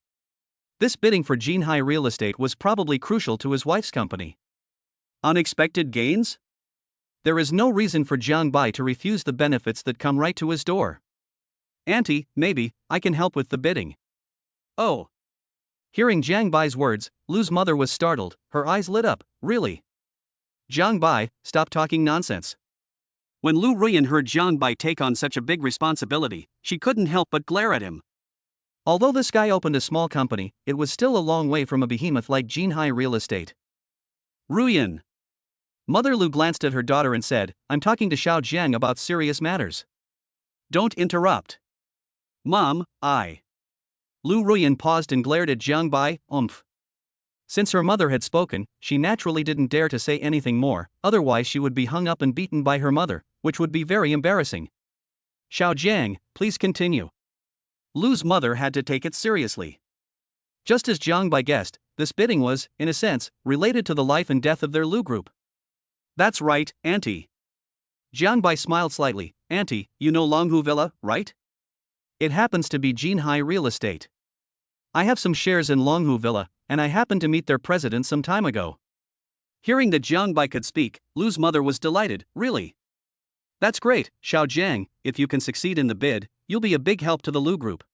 Speaker 1: This bidding for Jinhai Real Estate was probably crucial to his wife's company. Unexpected gains? There is no reason for Jiang Bai to refuse the benefits that come right to his door. Auntie, maybe, I can help with the bidding. Oh. Hearing Jiang Bai's words, Lu's mother was startled, her eyes lit up. Really? Jiang Bai, stop talking nonsense. When Lu Ruyan heard Jiang Bai take on such a big responsibility, she couldn't help but glare at him. Although this guy opened a small company, it was still a long way from a behemoth like Jinhai Real Estate. Ruyan. Mother Lu glanced at her daughter and said, I'm talking to Xiao Jiang about serious matters. Don't interrupt. Mom, Lu Ruyan paused and glared at Jiang Bai. Since her mother had spoken, she naturally didn't dare to say anything more, otherwise she would be hung up and beaten by her mother, which would be very embarrassing. Xiao Jiang, please continue. Lu's mother had to take it seriously. Just as Jiang Bai guessed, this bidding was, in a sense, related to the life and death of their Lu Group. That's right, Auntie. Jiang Bai smiled slightly. Auntie, you know Longhu Villa, right? It happens to be Jinhai Real Estate. I have some shares in Longhu Villa, and I happened to meet their president some time ago. Hearing that Jiang Bai could speak, Lu's mother was delighted. Really? That's great, Xiao Jiang. If you can succeed in the bid, you'll be a big help to the Lu Group.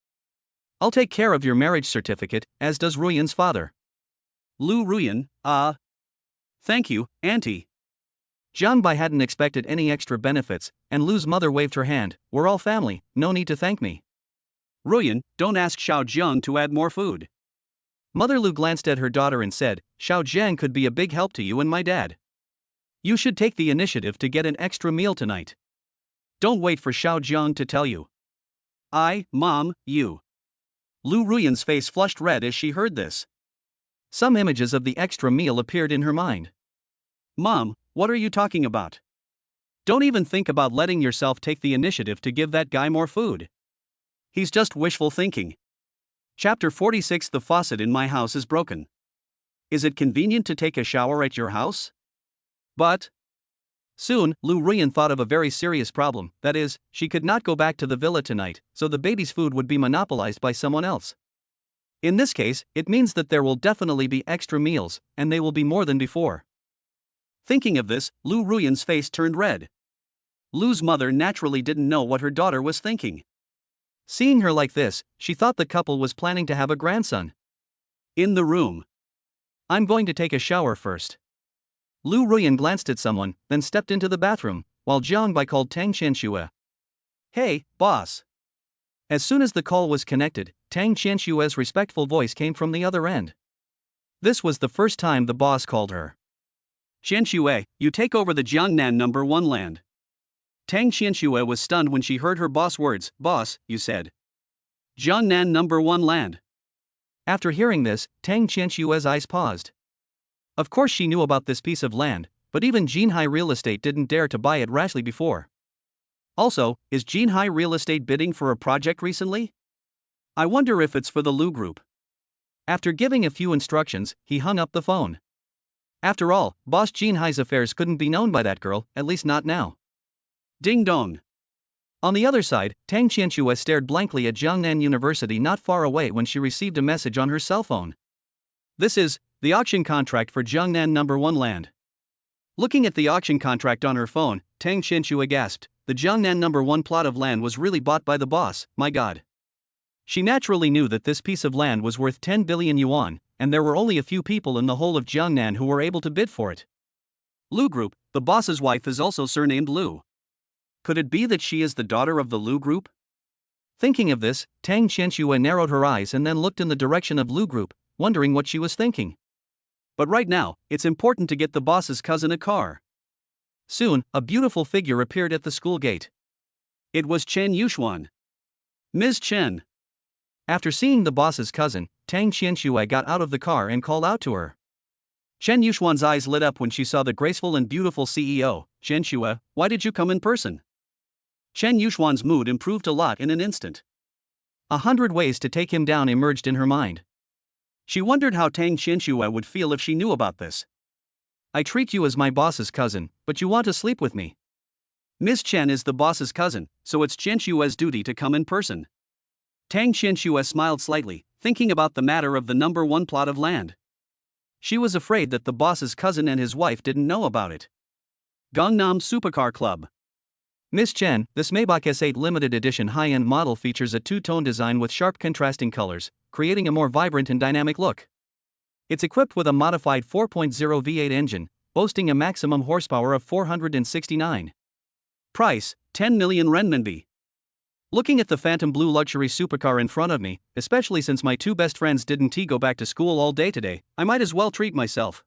Speaker 1: I'll take care of your marriage certificate, as does Ruyan's father. Lu Ruyan, thank you, Auntie. Jiang Bai hadn't expected any extra benefits, and Lu's mother waved her hand. We're all family, no need to thank me. Ruyan, don't ask Xiao Jiang to add more food. Mother Lu glanced at her daughter and said, Xiao Jiang could be a big help to you and my dad. You should take the initiative to get an extra meal tonight. Don't wait for Xiao Jiang to tell you. Mom, you. Lu Ruyan's face flushed red as she heard this. Some images of the extra meal appeared in her mind. Mom, what are you talking about? Don't even think about letting yourself take the initiative to give that guy more food. He's just wishful thinking. Chapter 46. The faucet in my house is broken. Is it convenient to take a shower at your house? But soon, Lu Ruyan thought of a very serious problem, that is, she could not go back to the villa tonight, so the baby's food would be monopolized by someone else. In this case, it means that there will definitely be extra meals, and they will be more than before. Thinking of this, Lu Ruyan's face turned red. Lu's mother naturally didn't know what her daughter was thinking. Seeing her like this, she thought the couple was planning to have a grandson. In the room. I'm going to take a shower first. Lu Ruyan glanced at someone, then stepped into the bathroom, while Jiang Bai called Tang Qianxue. Hey, boss. As soon as the call was connected, Tang Qianxue's respectful voice came from the other end. This was the first time the boss called her. Qianxue, you take over the Jiangnan number 1 land. Tang Qianxue was stunned when she heard her boss words. Boss, you said. Jiangnan number 1 land. After hearing this, Tang Qianxue's eyes paused. Of course she knew about this piece of land, but even Jinhai Real Estate didn't dare to buy it rashly before. Also, is Jinhai Real Estate bidding for a project recently? I wonder if it's for the Lu Group. After giving a few instructions, he hung up the phone. After all, boss Jinhai's affairs couldn't be known by that girl, at least not now. Ding dong. On the other side, Tang Qianxue stared blankly at Jiangnan University not far away when she received a message on her cell phone. This is the auction contract for Jiangnan number 1 land. Looking at the auction contract on her phone, Tang Qianxue gasped. The Jiangnan number 1 plot of land was really bought by the boss, my god. She naturally knew that this piece of land was worth 10 billion yuan, and there were only a few people in the whole of Jiangnan who were able to bid for it. Lu Group, the boss's wife, is also surnamed Lu. Could it be that she is the daughter of the Lu Group? Thinking of this, Tang Qianxue narrowed her eyes and then looked in the direction of Lu Group, wondering what she was thinking. But right now, it's important to get the boss's cousin a car. Soon, a beautiful figure appeared at the school gate. It was Chen Yuxuan. Ms. Chen. After seeing the boss's cousin, Tang Qianxue got out of the car and called out to her. Chen Yuxuan's eyes lit up when she saw the graceful and beautiful CEO. Qianxue, why did you come in person? Chen Yuxuan's mood improved a lot in an instant. 100 ways to take him down emerged in her mind. She wondered how Tang Qianxue would feel if she knew about this. I treat you as my boss's cousin, but you want to sleep with me. Miss Chen is the boss's cousin, so it's Qianxue's duty to come in person. Tang Qianxue smiled slightly, thinking about the matter of the number 1 plot of land. She was afraid that the boss's cousin and his wife didn't know about it. Gangnam Supercar Club. Miss Chen, this Maybach S8 limited edition high-end model features a two-tone design with sharp contrasting colors, creating a more vibrant and dynamic look. It's equipped with a modified 4.0 V8 engine, boasting a maximum horsepower of 469. Price, 10 million renminbi. Looking at the phantom blue luxury supercar in front of me, especially since my 2 best friends didn't go back to school all day today, I might as well treat myself.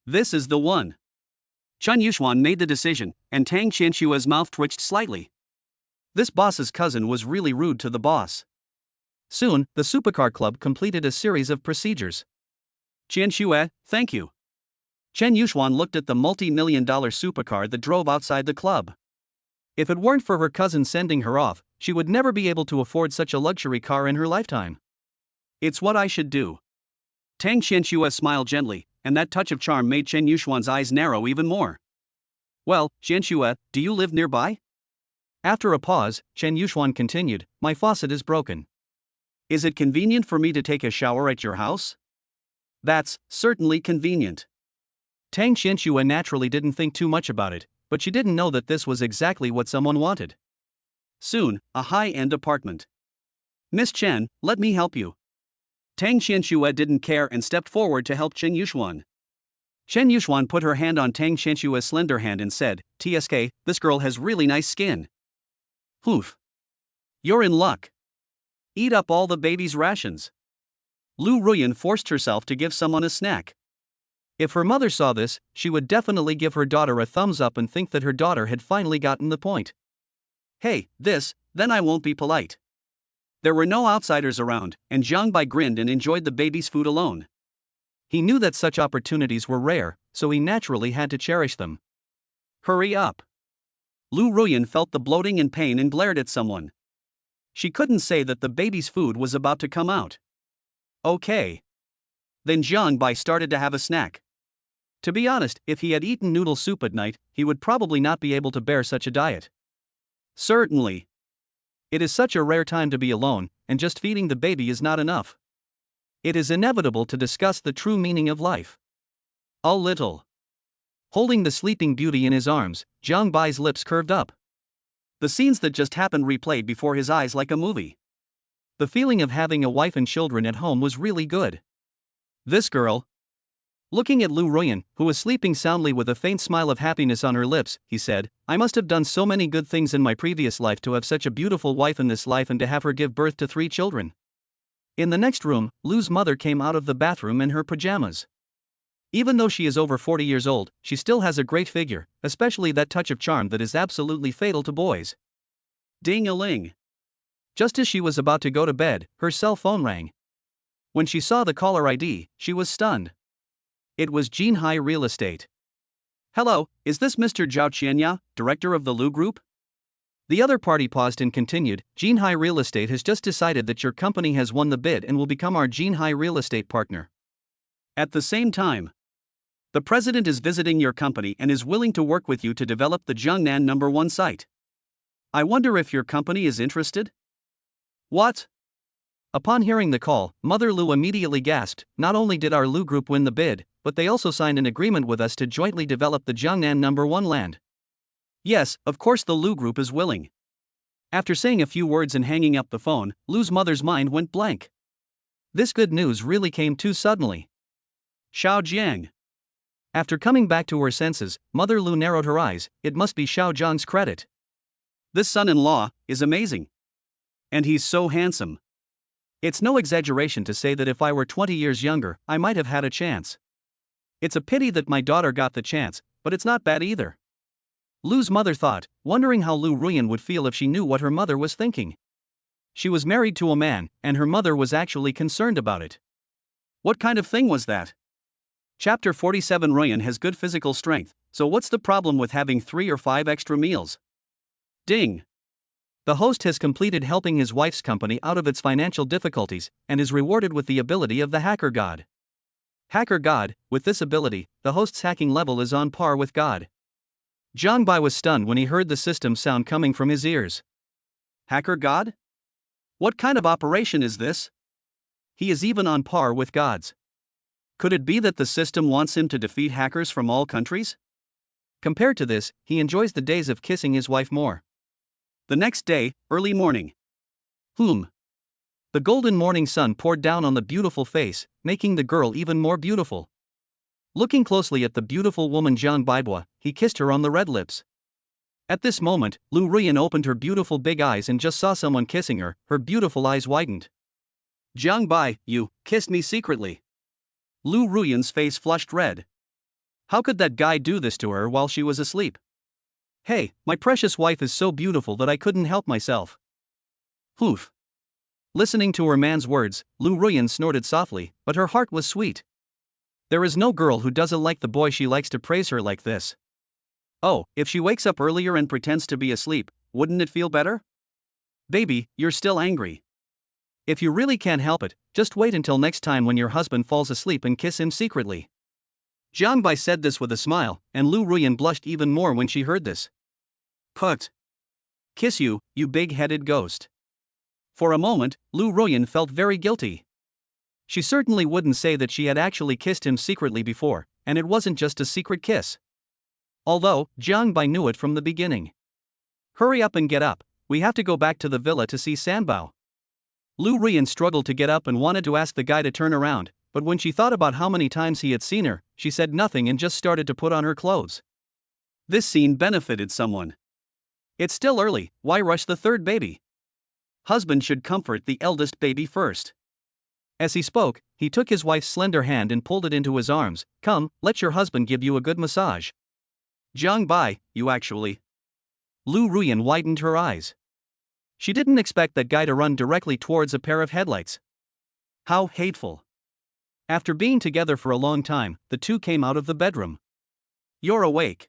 Speaker 1: This is the one. Chen Yuxuan made the decision, and Tang Qianxue's mouth twitched slightly. This boss's cousin was really rude to the boss. Soon, the supercar club completed a series of procedures. Qianxue, thank you. Chen Yuxuan looked at the multi-million-dollar supercar that drove outside the club. If it weren't for her cousin sending her off, she would never be able to afford such a luxury car in her lifetime. It's what I should do. Tang Qianxue smiled gently, and that touch of charm made Chen Yuxuan's eyes narrow even more. Well, Qianxue, do you live nearby? After a pause, Chen Yuxuan continued, my faucet is broken. Is it convenient for me to take a shower at your house? That's certainly convenient. Tang Qianxue naturally didn't think too much about it, but she didn't know that this was exactly what someone wanted. Soon, a high-end apartment. Miss Chen, let me help you. Tang Xianxue didn't care and stepped forward to help Chen Yuxuan. Chen Yuxuan put her hand on Tang Xianxue's slender hand and said, "TSK, this girl has really nice skin." "Oof. You're in luck. Eat up all the baby's rations." Lu Ruyan forced herself to give someone a snack. If her mother saw this, she would definitely give her daughter a thumbs up and think that her daughter had finally gotten the point. "Hey, then I won't be polite." There were no outsiders around, and Zhang Bai grinned and enjoyed the baby's food alone. He knew that such opportunities were rare, so he naturally had to cherish them. "Hurry up." Lu Ruyan felt the bloating and pain and glared at someone. She couldn't say that the baby's food was about to come out. Okay. Then Zhang Bai started to have a snack. To be honest, if he had eaten noodle soup at night, he would probably not be able to bear such a diet. Certainly. It is such a rare time to be alone, and just feeding the baby is not enough. It is inevitable to discuss the true meaning of life. A little. Holding the sleeping beauty in his arms, Zhang Bai's lips curved up. The scenes that just happened replayed before his eyes like a movie. The feeling of having a wife and children at home was really good. This girl. Looking at Lu Ruyan, who was sleeping soundly with a faint smile of happiness on her lips, he said, "I must have done so many good things in my previous life to have such a beautiful wife in this life and to have her give birth to 3 children." In the next room, Lu's mother came out of the bathroom in her pajamas. Even though she is over 40 years old, she still has a great figure, especially that touch of charm that is absolutely fatal to boys. Ding-a-ling. Just as she was about to go to bed, her cell phone rang. When she saw the caller ID, she was stunned. It was Jinhai Real Estate. "Hello, is this Mr. Zhao Qianya, director of the Lu Group?" The other party paused and continued, "Jinhai Real Estate has just decided that your company has won the bid and will become our Jinhai Real Estate partner. At the same time, the president is visiting your company and is willing to work with you to develop the Jiangnan #1 site. I wonder if your company is interested?" What? Upon hearing the call, Mother Lu immediately gasped, "Not only did our Lu Group win the bid, but they also signed an agreement with us to jointly develop the Jiangnan #1 land." Yes, of course the Lu Group is willing. After saying a few words and hanging up the phone, Lu's mother's mind went blank. This good news really came too suddenly. Xiao Jiang. After coming back to her senses, Mother Lu narrowed her eyes. It must be Xiao Zhang's credit. This son-in-law is amazing. And he's so handsome. It's no exaggeration to say that if I were 20 years younger, I might have had a chance. It's a pity that my daughter got the chance, but it's not bad either. Lu's mother thought, wondering how Lu Ruyan would feel if she knew what her mother was thinking. She was married to a man, and her mother was actually concerned about it. What kind of thing was that? Chapter 47. Ruyan has good physical strength, so what's the problem with having 3 or 5 extra meals? Ding. The host has completed helping his wife's company out of its financial difficulties, and is rewarded with the ability of the Hacker God. Hacker God, with this ability, the host's hacking level is on par with God. Zhang Bai was stunned when he heard the system sound coming from his ears. Hacker God? What kind of operation is this? He is even on par with gods. Could it be that the system wants him to defeat hackers from all countries? Compared to this, he enjoys the days of kissing his wife more. The next day, early morning. The golden morning sun poured down on the beautiful face, making the girl even more beautiful. Looking closely at the beautiful woman Zhang Baibua, he kissed her on the red lips. At this moment, Lu Ruyan opened her beautiful big eyes and just saw someone kissing her. Her beautiful eyes widened. Zhang Bai, you kissed me secretly. Lu Ruyan's face flushed red. How could that guy do this to her while she was asleep? Hey, my precious wife is so beautiful that I couldn't help myself. Oof. Listening to her man's words, Lu Ruyan snorted softly, but her heart was sweet. There is no girl who doesn't like the boy she likes to praise her like this. Oh, if she wakes up earlier and pretends to be asleep, wouldn't it feel better? Baby, you're still angry. If you really can't help it, just wait until next time when your husband falls asleep and kiss him secretly. Zhang Bai said this with a smile, and Lu Ruyan blushed even more when she heard this. Put. Kiss you, you big-headed ghost. For a moment, Lu Ruyan felt very guilty. She certainly wouldn't say that she had actually kissed him secretly before, and it wasn't just a secret kiss. Although, Zhang Bai knew it from the beginning. Hurry up and get up, we have to go back to the villa to see Sanbao. Lu Ruyan struggled to get up and wanted to ask the guy to turn around, but when she thought about how many times he had seen her, she said nothing and just started to put on her clothes. This scene benefited someone. It's still early, why rush the third baby? Husband should comfort the eldest baby first. As he spoke, he took his wife's slender hand and pulled it into his arms. Come, let your husband give you a good massage. Jiang Bai, you actually. Lu Ruyan widened her eyes. She didn't expect that guy to run directly towards a pair of headlights. How hateful. After being together for a long time, the two came out of the bedroom. You're awake.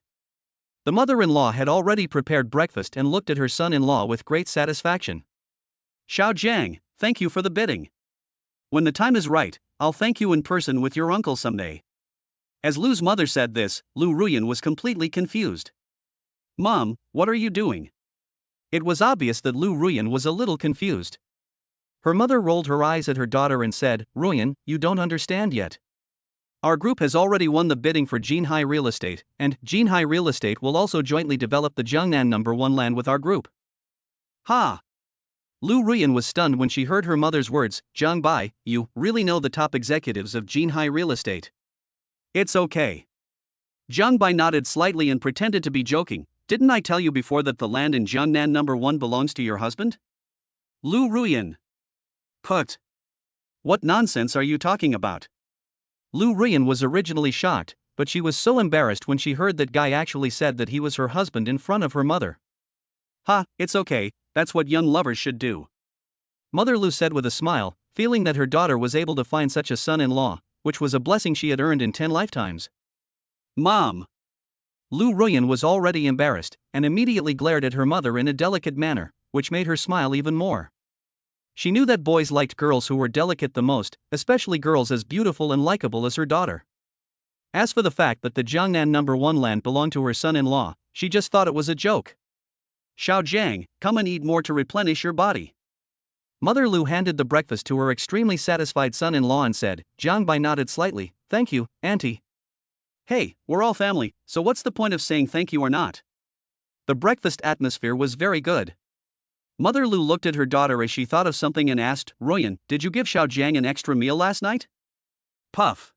Speaker 1: The mother-in-law had already prepared breakfast and looked at her son-in-law with great satisfaction. Xiao Jiang, thank you for the bidding. When the time is right, I'll thank you in person with your uncle someday. As Lu's mother said this, Lu Ruyan was completely confused. Mom, what are you doing? It was obvious that Lu Ruyan was a little confused. Her mother rolled her eyes at her daughter and said, Ruyan, you don't understand yet. Our group has already won the bidding for Jinhai Real Estate, and Jinhai Real Estate will also jointly develop the Jiangnan No. 1 land with our group. Ha! Lu Ruyan was stunned when she heard her mother's words. Jiang Bai, you really know the top executives of Jinhai Real Estate. It's okay. Jiang Bai nodded slightly and pretended to be joking. Didn't I tell you before that the land in Jiangnan No. 1 belongs to your husband? Lu Ruyan. Put. What nonsense are you talking about? Lu Ruyan was originally shocked, but she was so embarrassed when she heard that guy actually said that he was her husband in front of her mother. Ha, it's okay, that's what young lovers should do. Mother Lu said with a smile, feeling that her daughter was able to find such a son-in-law, which was a blessing she had earned in 10 lifetimes. Mom! Lu Ruyan was already embarrassed, and immediately glared at her mother in a delicate manner, which made her smile even more. She knew that boys liked girls who were delicate the most, especially girls as beautiful and likable as her daughter. As for the fact that the Jiangnan No. 1 land belonged to her son-in-law, she just thought it was a joke. Xiao Jiang, come and eat more to replenish your body. Mother Lu handed the breakfast to her extremely satisfied son-in-law and said. Jiang Bai nodded slightly. Thank you, Auntie. Hey, we're all family, so what's the point of saying thank you or not? The breakfast atmosphere was very good. Mother Lu looked at her daughter as she thought of something and asked, Ruyan, did you give Xiao Jiang an extra meal last night? Puff.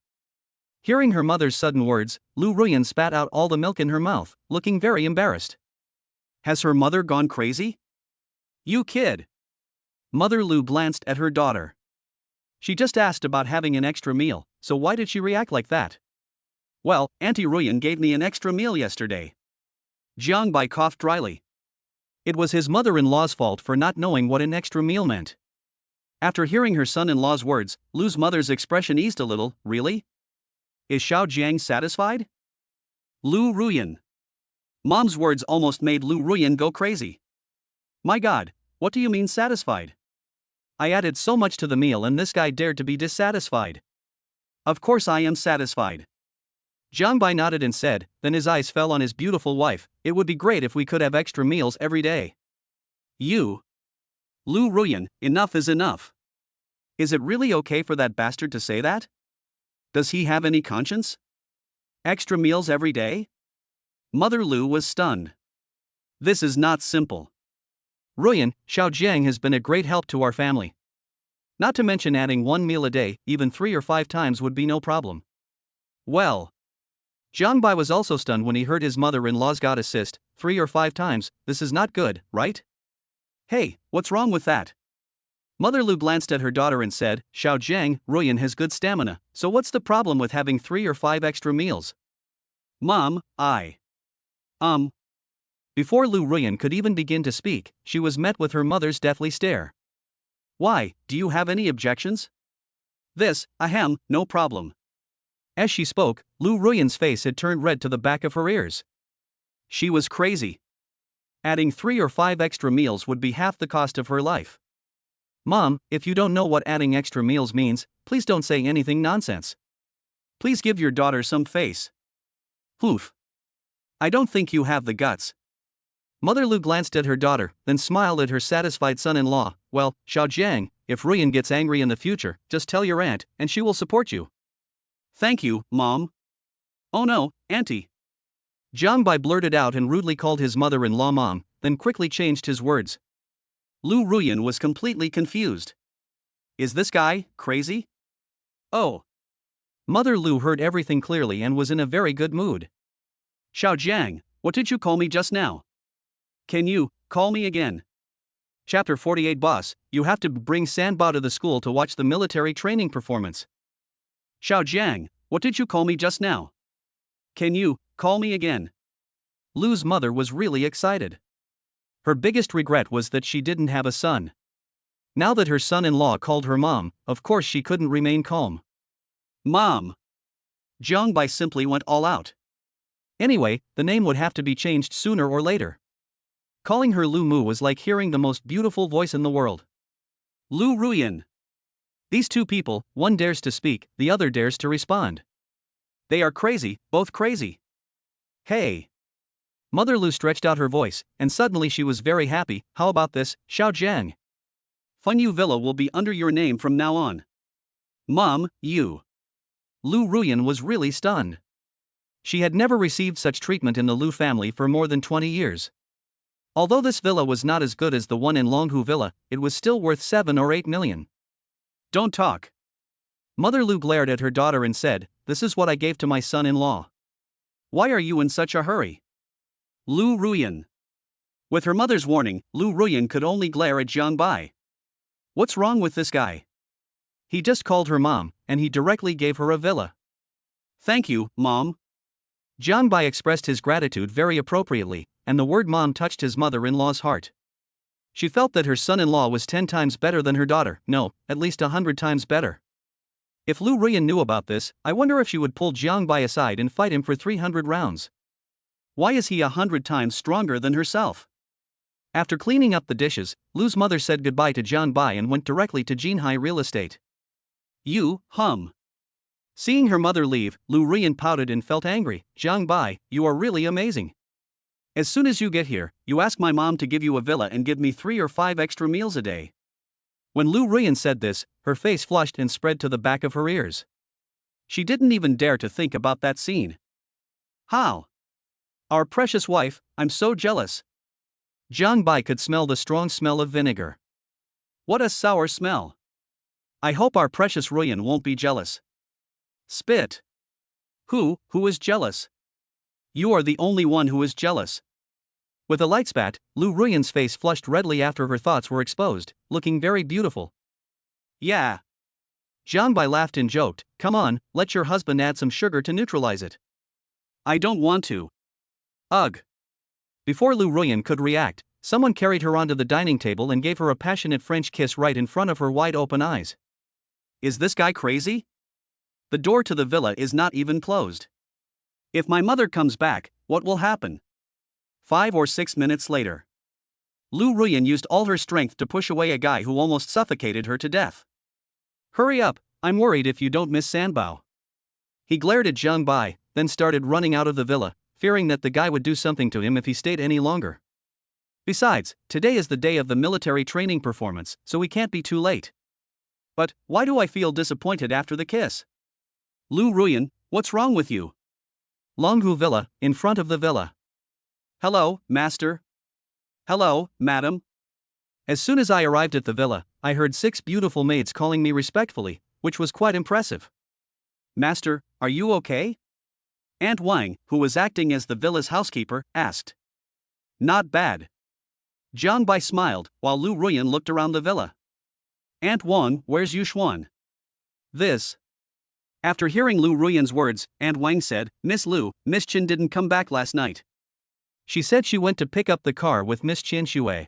Speaker 1: Hearing her mother's sudden words, Lu Ruyan spat out all the milk in her mouth, looking very embarrassed. Has her mother gone crazy? You kid. Mother Lu glanced at her daughter. She just asked about having an extra meal, so why did she react like that? Well, Auntie Ruyan gave me an extra meal yesterday. Jiang Bai coughed dryly. It was his mother-in-law's fault for not knowing what an extra meal meant. After hearing her son-in-law's words, Lu's mother's expression eased a little. Really? Is Xiao Jiang satisfied? Lu Ruyan. Mom's words almost made Lu Ruyan go crazy. My God, what do you mean satisfied? I added so much to the meal and this guy dared to be dissatisfied. Of course I am satisfied. Jiang Bai nodded and said, then his eyes fell on his beautiful wife. It would be great if we could have extra meals every day. You. Lu Ruyan, enough is enough. Is it really okay for that bastard to say that? Does he have any conscience? Extra meals every day? Mother Lu was stunned. This is not simple. Ruyan, Xiao Jiang has been a great help to our family. Not to mention adding one meal a day, even 3 or 5 times would be no problem. Well. Jiang Bai was also stunned when he heard his mother-in-law's God assist, 3 or 5 times. This is not good, right? Hey, what's wrong with that? Mother Lu glanced at her daughter and said, Xiao Jiang, Ruyan has good stamina, so what's the problem with having 3 or 5 extra meals? Mom, Before Lu Ruyan could even begin to speak, she was met with her mother's deathly stare. Why, do you have any objections? This, ahem, no problem. As she spoke, Lu Ruyan's face had turned red to the back of her ears. She was crazy. Adding 3 or 5 extra meals would be half the cost of her life. Mom, if you don't know what adding extra meals means, please don't say anything nonsense. Please give your daughter some face. Oof. I don't think you have the guts. Mother Lu glanced at her daughter, then smiled at her satisfied son-in-law. Well, Xiao Jiang, if Ruyan gets angry in the future, just tell your aunt, and she will support you. Thank you, Mom. Oh no, Auntie. Jiang Bai blurted out and rudely called his mother-in-law Mom, then quickly changed his words. Lu Ruyan was completely confused. Is this guy crazy? Oh. Mother Lu heard everything clearly and was in a very good mood. Xiao Jiang, what did you call me just now? Can you call me again? Chapter 48. Boss, you have to bring Sanbao to the school to watch the military training performance. Xiao Jiang, what did you call me just now? Can you call me again? Lu's mother was really excited. Her biggest regret was that she didn't have a son. Now that her son-in-law called her mom, of course she couldn't remain calm. Mom! Jiang Bai simply went all out. Anyway, the name would have to be changed sooner or later. Calling her Lu Mu was like hearing the most beautiful voice in the world. Lu Ruyan. These two people, one dares to speak, the other dares to respond. They are crazy, both crazy. Hey! Mother Lu stretched out her voice, and suddenly she was very happy. How about this, Xiao Jiang? Funyu Villa will be under your name from now on. Mom, you. Lu Ruyan was really stunned. She had never received such treatment in the Lu family for more than 20 years. Although this villa was not as good as the one in Longhu Villa, it was still worth 7 or 8 million. Don't talk. Mother Lu glared at her daughter and said, "This is what I gave to my son-in-law. Why are you in such a hurry?" Lu Ruyan. With her mother's warning, Lu Ruyan could only glare at Jiang Bai. What's wrong with this guy? He just called her mom, and he directly gave her a villa. Thank you, Mom. Jiang Bai expressed his gratitude very appropriately, and the word mom touched his mother-in-law's heart. She felt that her son-in-law was 10 times better than her daughter, no, at least 100 times better. If Lu Ruyan knew about this, I wonder if she would pull Jiang Bai aside and fight him for 300 rounds. Why is he 100 times stronger than herself? After cleaning up the dishes, Lu's mother said goodbye to Jiang Bai and went directly to Jinhai Real Estate. You, hum. Seeing her mother leave, Lu Ruyan pouted and felt angry. Jiang Bai, you are really amazing. As soon as you get here, you ask my mom to give you a villa and give me 3 or 5 extra meals a day. When Lu Ruyan said this, her face flushed and spread to the back of her ears. She didn't even dare to think about that scene. How? Our precious wife, I'm so jealous. Jiang Bai could smell the strong smell of vinegar. What a sour smell. I hope our precious Ruyan won't be jealous. Spit. Who is jealous? You are the only one who is jealous. With a light spat, Lu Ruyan's face flushed redly after her thoughts were exposed, looking very beautiful. Yeah. Jiang Bai laughed and joked, come on, let your husband add some sugar to neutralize it. I don't want to. Ugh. Before Lu Ruyan could react, someone carried her onto the dining table and gave her a passionate French kiss right in front of her wide-open eyes. Is this guy crazy? The door to the villa is not even closed. If my mother comes back, what will happen? 5 or 6 minutes later. Lu Ruyan used all her strength to push away a guy who almost suffocated her to death. Hurry up, I'm worried if you don't miss Sanbao. He glared at Jiang Bai, then started running out of the villa, fearing that the guy would do something to him if he stayed any longer. Besides, today is the day of the military training performance, so we can't be too late. But why do I feel disappointed after the kiss? Lu Ruyan, what's wrong with you? Longhu Villa, in front of the villa. Hello, master. Hello, madam. As soon as I arrived at the villa, I heard 6 beautiful maids calling me respectfully, which was quite impressive. Master, are you okay? Aunt Wang, who was acting as the villa's housekeeper, asked. Not bad. Jiang Bai smiled, while Lu Ruyan looked around the villa. Aunt Wang, where's Yuxuan? This. After hearing Lu Ruyan's words, Aunt Wang said, Miss Lu, Miss Chen didn't come back last night. She said she went to pick up the car with Miss Chen Xue.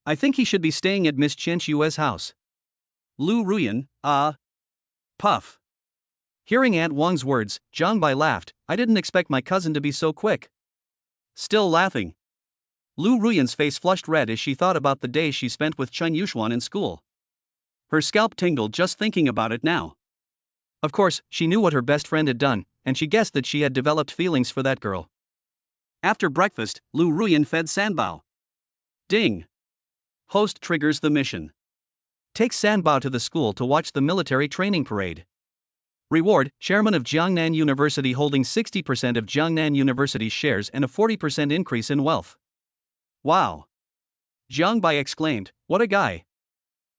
Speaker 1: I think he should be staying at Miss Chen Xue's house. Lu Ruyan, puff. Hearing Aunt Wang's words, Jiang Bai laughed. I didn't expect my cousin to be so quick. Still laughing. Lu Ruyan's face flushed red as she thought about the days she spent with Chen Yuxuan in school. Her scalp tingled just thinking about it now. Of course, she knew what her best friend had done, and she guessed that she had developed feelings for that girl. After breakfast, Lu Ruyan fed Sanbao. Ding. Host triggers the mission. Take Sanbao to the school to watch the military training parade. Reward, chairman of Jiangnan University holding 60% of Jiangnan University's shares and a 40% increase in wealth. Wow. Jiang Bai exclaimed, what a guy.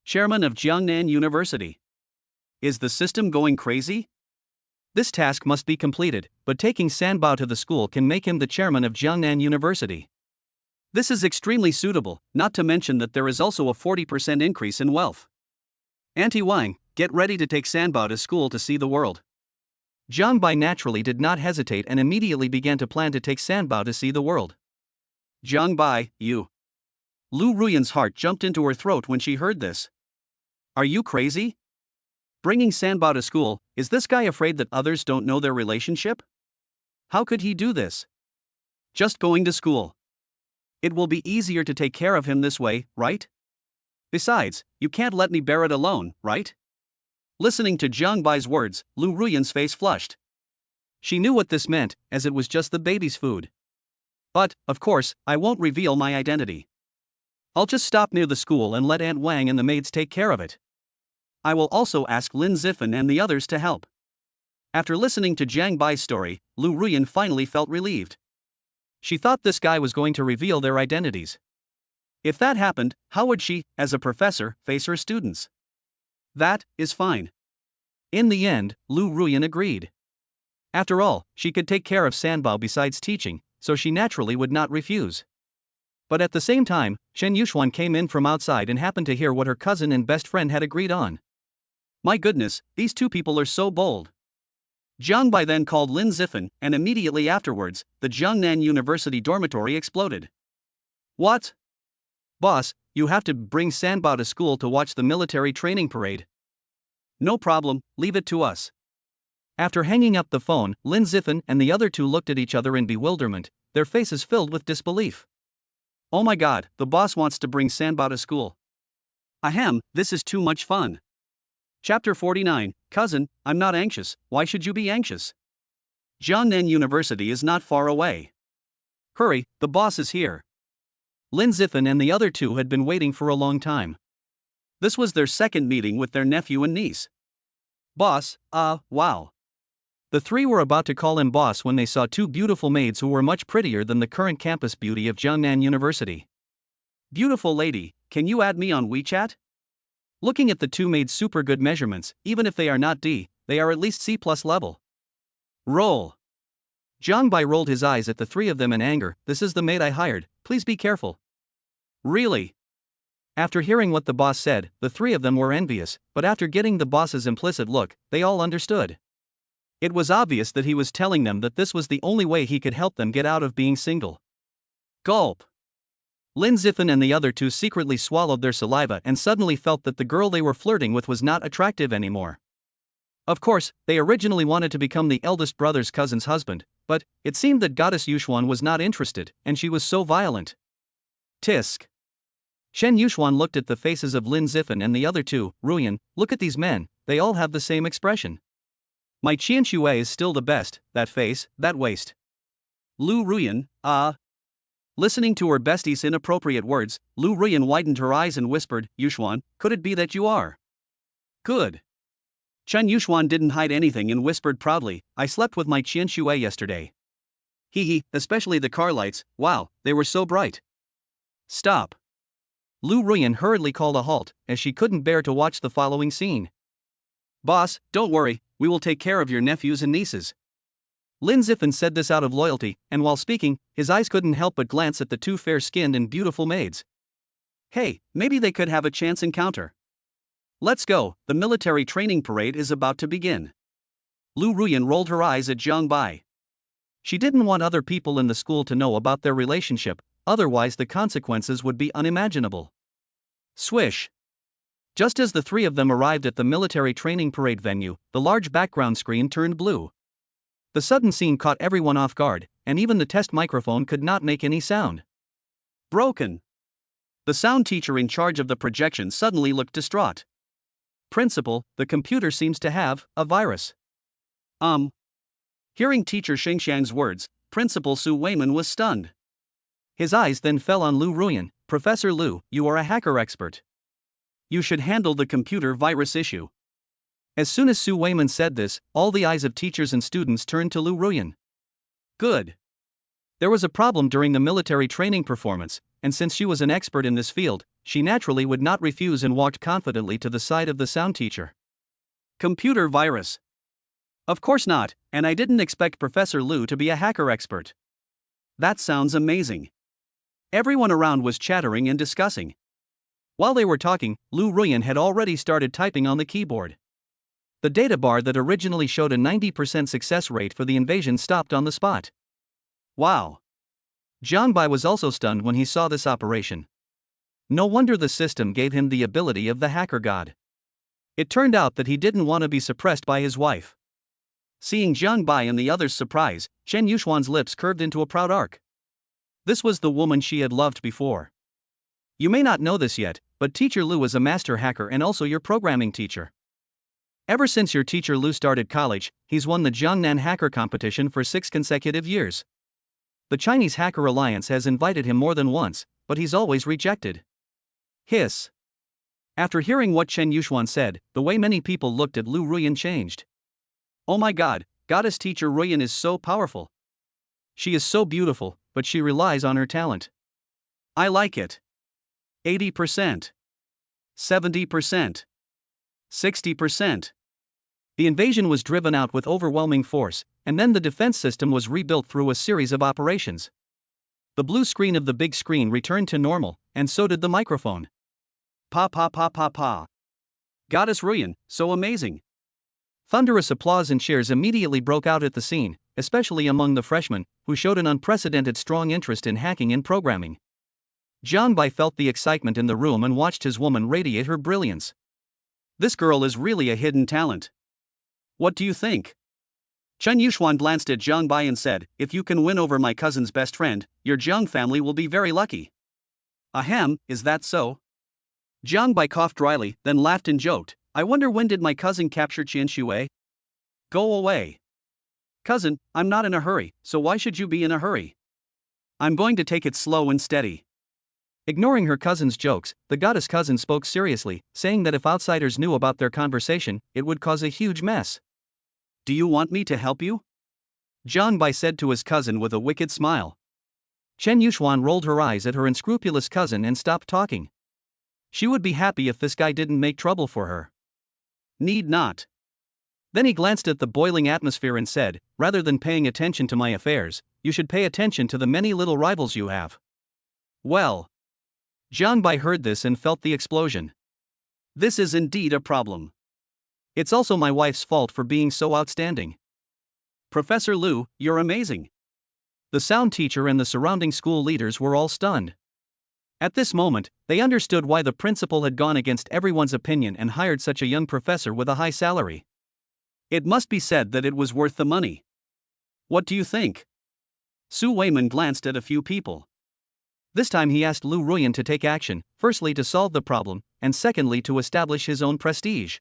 Speaker 1: chairman of Jiangnan University. Is the system going crazy? This task must be completed, but taking Sanbao to the school can make him the chairman of Jiangnan University. This is extremely suitable, not to mention that there is also a 40% increase in wealth. Auntie Wang, get ready to take Sanbao to school to see the world. Zhang Bai naturally did not hesitate and immediately began to plan to take Sanbao to see the world. Zhang Bai, you. Lu Ruyan's heart jumped into her throat when she heard this. Are you crazy? Bringing Sanbao to school, is this guy afraid that others don't know their relationship? How could he do this? Just going to school. It will be easier to take care of him this way, right? Besides, you can't let me bear it alone, right? Listening to Zhang Bai's words, Lu Ruyan's face flushed. She knew what this meant, as it was just the baby's food. But, of course, I won't reveal my identity. I'll just stop near the school and let Aunt Wang and the maids take care of it. I will also ask Lin Zifan and the others to help. After listening to Zhang Bai's story, Lu Ruyan finally felt relieved. She thought this guy was going to reveal their identities. If that happened, how would she, as a professor, face her students? That is fine. In the end, Lu Ruyan agreed. After all, she could take care of Sanbao besides teaching, so she naturally would not refuse. But at the same time, Chen Yuxuan came in from outside and happened to hear what her cousin and best friend had agreed on. My goodness, these two people are so bold. Zhang Bai then called Lin Zifan, and immediately afterwards, the Jiangnan University dormitory exploded. What? Boss, you have to bring Sanbao to school to watch the military training parade. No problem, leave it to us. After hanging up the phone, Lin Zifan and the other two looked at each other in bewilderment, their faces filled with disbelief. Oh my god, the boss wants to bring Sanbao to school. Ahem, this is too much fun. Chapter 49, Cousin, I'm not anxious, why should you be anxious? Jiangnan University is not far away. Hurry, the boss is here. Lin Zifan and the other two had been waiting for a long time. This was their second meeting with their nephew and niece. Boss, wow. The three were about to call him boss when they saw two beautiful maids who were much prettier than the current campus beauty of Jiangnan University. Beautiful lady, can you add me on WeChat? Looking at the two maids' super good measurements, even if they are not D, they are at least C+ level. Roll. Zhang Bai rolled his eyes at the three of them in anger. This is the maid I hired, please be careful. Really? After hearing what the boss said, the three of them were envious, but after getting the boss's implicit look, they all understood. It was obvious that he was telling them that this was the only way he could help them get out of being single. Gulp. Lin Zifan and the other two secretly swallowed their saliva and suddenly felt that the girl they were flirting with was not attractive anymore. Of course, they originally wanted to become the eldest brother's cousin's husband, but it seemed that Goddess Yuxuan was not interested, and she was so violent. Tisk. Chen Yuxuan looked at the faces of Lin Zifan and the other two. Ruyan, look at these men, they all have the same expression. My Qian Xue is still the best, that face, that waist. Lu Ruyan, Listening to her bestie's inappropriate words, Lu Ruyan widened her eyes and whispered, Yuxuan, could it be that you are? Good. Chen Yuxuan didn't hide anything and whispered proudly, I slept with my Qian Xue yesterday. Hee, especially the car lights, wow, they were so bright. Stop. Lu Ruyan hurriedly called a halt, as she couldn't bear to watch the following scene. Boss, don't worry, we will take care of your nephews and nieces. Lin Zifan said this out of loyalty, and while speaking, his eyes couldn't help but glance at the two fair-skinned and beautiful maids. Hey, maybe they could have a chance encounter. Let's go, the military training parade is about to begin. Lu Ruyan rolled her eyes at Zhang Bai. She didn't want other people in the school to know about their relationship, otherwise the consequences would be unimaginable. Swish. Just as the three of them arrived at the military training parade venue, the large background screen turned blue. The sudden scene caught everyone off guard, and even the test microphone could not make any sound. Broken. The sound teacher in charge of the projection suddenly looked distraught. Principal, the computer seems to have a virus. Hearing teacher Xingxiang's words, Principal Su Weiman was stunned. His eyes then fell on Lu Ruyan. Professor Lu, you are a hacker expert. You should handle the computer virus issue. As soon as Su Weiman said this, all the eyes of teachers and students turned to Lu Ruyan. Good. There was a problem during the military training performance, and since she was an expert in this field, she naturally would not refuse and walked confidently to the side of the sound teacher. Computer virus. Of course not, and I didn't expect Professor Lu to be a hacker expert. That sounds amazing. Everyone around was chattering and discussing. While they were talking, Lu Ruyan had already started typing on the keyboard. The data bar that originally showed a 90% success rate for the invasion stopped on the spot. Wow. Jiang Bai was also stunned when he saw this operation. No wonder the system gave him the ability of the hacker god. It turned out that he didn't want to be suppressed by his wife. Seeing Jiang Bai and the others' surprise, Chen Yuxuan's lips curved into a proud arc. This was the woman she had loved before. You may not know this yet, but Teacher Lu is a master hacker and also your programming teacher. Ever since your teacher Lu started college, he's won the Jiangnan hacker competition for 6 consecutive years. The Chinese Hacker Alliance has invited him more than once, but he's always rejected. Hiss. After hearing what Chen Yuxuan said, the way many people looked at Lu Ruyan changed. Oh my god, goddess teacher Ruyan is so powerful. She is so beautiful, but she relies on her talent. I like it. 80%. 70%. 60%. The invasion was driven out with overwhelming force, and then the defense system was rebuilt through a series of operations. The blue screen of the big screen returned to normal, and so did the microphone. Pa pa pa pa pa. Goddess Ruyan, so amazing. Thunderous applause and cheers immediately broke out at the scene, especially among the freshmen, who showed an unprecedented strong interest in hacking and programming. Jiang Bai felt the excitement in the room and watched his woman radiate her brilliance. This girl is really a hidden talent. What do you think? Chen Yuxuan glanced at Jiang Bai and said, if you can win over my cousin's best friend, your Jiang family will be very lucky. Ahem, is that so? Jiang Bai coughed dryly, then laughed and joked, I wonder when did my cousin capture Qian Xue? Go away. Cousin, I'm not in a hurry, so why should you be in a hurry? I'm going to take it slow and steady. Ignoring her cousin's jokes, the goddess cousin spoke seriously, saying that if outsiders knew about their conversation, it would cause a huge mess. Do you want me to help you? Jiang Bai said to his cousin with a wicked smile. Chen Yuxuan rolled her eyes at her unscrupulous cousin and stopped talking. She would be happy if this guy didn't make trouble for her. Need not. Then he glanced at the boiling atmosphere and said, rather than paying attention to my affairs, you should pay attention to the many little rivals you have. Well. Jiang Bai heard this and felt the explosion. This is indeed a problem. It's also my wife's fault for being so outstanding. Professor Lu, you're amazing. The sound teacher and the surrounding school leaders were all stunned. At this moment, they understood why the principal had gone against everyone's opinion and hired such a young professor with a high salary. It must be said that it was worth the money. What do you think? Su Weiman glanced at a few people. This time he asked Lu Ruyan to take action, firstly to solve the problem, and secondly to establish his own prestige.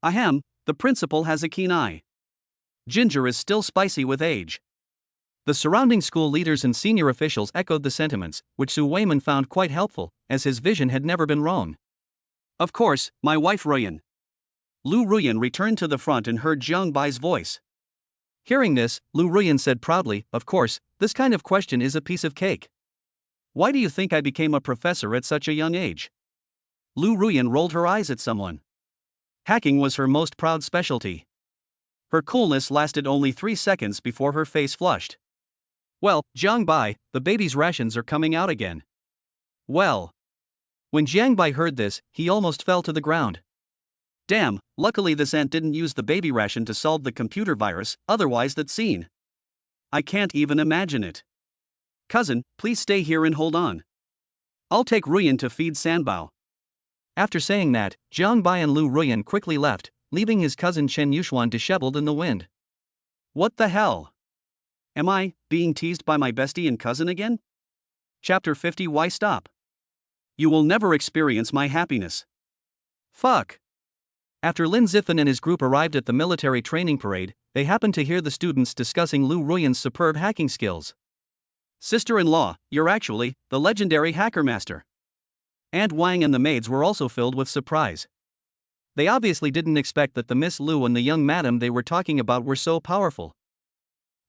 Speaker 1: Ahem, the principal has a keen eye. Ginger is still spicy with age. The surrounding school leaders and senior officials echoed the sentiments, which Su Weiman found quite helpful, as his vision had never been wrong. Of course, my wife Ruyan. Lu Ruyan returned to the front and heard Jiang Bai's voice. Hearing this, Lu Ruyan said proudly, of course, this kind of question is a piece of cake. Why do you think I became a professor at such a young age? Lu Ruyan rolled her eyes at someone. Hacking was her most proud specialty. Her coolness lasted only 3 seconds before her face flushed. Well, Jiang Bai, the baby's rations are coming out again. Well. When Jiang Bai heard this, he almost fell to the ground. Damn, luckily this ant didn't use the baby ration to solve the computer virus, otherwise that scene. I can't even imagine it. Cousin, please stay here and hold on. I'll take Ruyan to feed Sanbao. After saying that, Jiang Bai and Lu Ruyan quickly left, leaving his cousin Chen Yuxuan disheveled in the wind. What the hell? Am I being teased by my bestie and cousin again? Chapter 50. Why stop? You will never experience my happiness. Fuck. After Lin Zifan and his group arrived at the military training parade, they happened to hear the students discussing Lu Ruyan's superb hacking skills. Sister-in-law, you're actually the legendary hacker master. Aunt Wang and the maids were also filled with surprise. They obviously didn't expect that the Miss Lu and the young madam they were talking about were so powerful.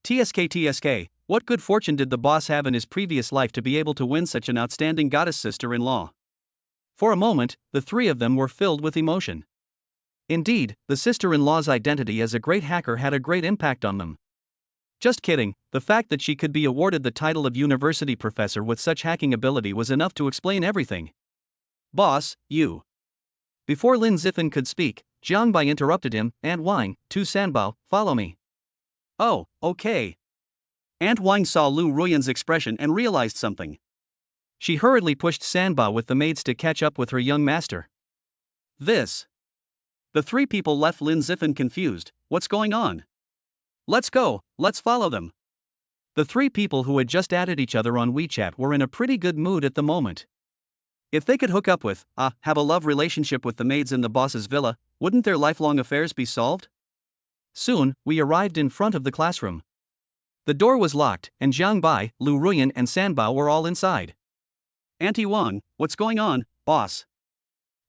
Speaker 1: TSK, what good fortune did the boss have in his previous life to be able to win such an outstanding goddess sister-in-law? For a moment, the three of them were filled with emotion. Indeed, the sister-in-law's identity as a great hacker had a great impact on them. Just kidding, the fact that she could be awarded the title of university professor with such hacking ability was enough to explain everything. Boss, you. Before Lin Zifan could speak, Jiang Bai interrupted him. Aunt Wang, to Sanbao, follow me. Oh, okay. Aunt Wang saw Lu Ruyan's expression and realized something. She hurriedly pushed Sanbao with the maids to catch up with her young master. The three people left Lin Zifan confused. What's going on? Let's go, let's follow them. The three people who had just added each other on WeChat were in a pretty good mood at the moment. If they could hook up with, have a love relationship with the maids in the boss's villa, wouldn't their lifelong affairs be solved? Soon, we arrived in front of the classroom. The door was locked, and Jiang Bai, Lu Ruyan and Sanbao were all inside. Auntie Wang, what's going on, boss?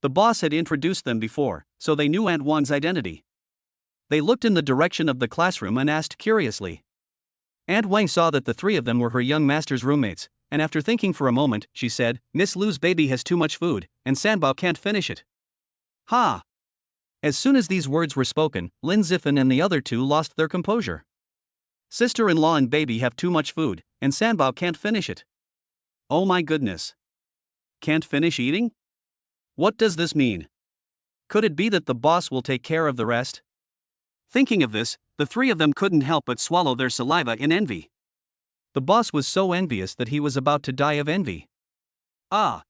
Speaker 1: The boss had introduced them before, so they knew Aunt Wang's identity. They looked in the direction of the classroom and asked curiously. Aunt Wang saw that the three of them were her young master's roommates, and after thinking for a moment, she said, Miss Lu's baby has too much food, and Sanbao can't finish it. Ha! As soon as these words were spoken, Lin Zifan and the other two lost their composure. Sister-in-law and baby have too much food, and Sanbao can't finish it. Oh my goodness. Can't finish eating? What does this mean? Could it be that the boss will take care of the rest? Thinking of this, the three of them couldn't help but swallow their saliva in envy. The boss was so envious that he was about to die of envy. Ah!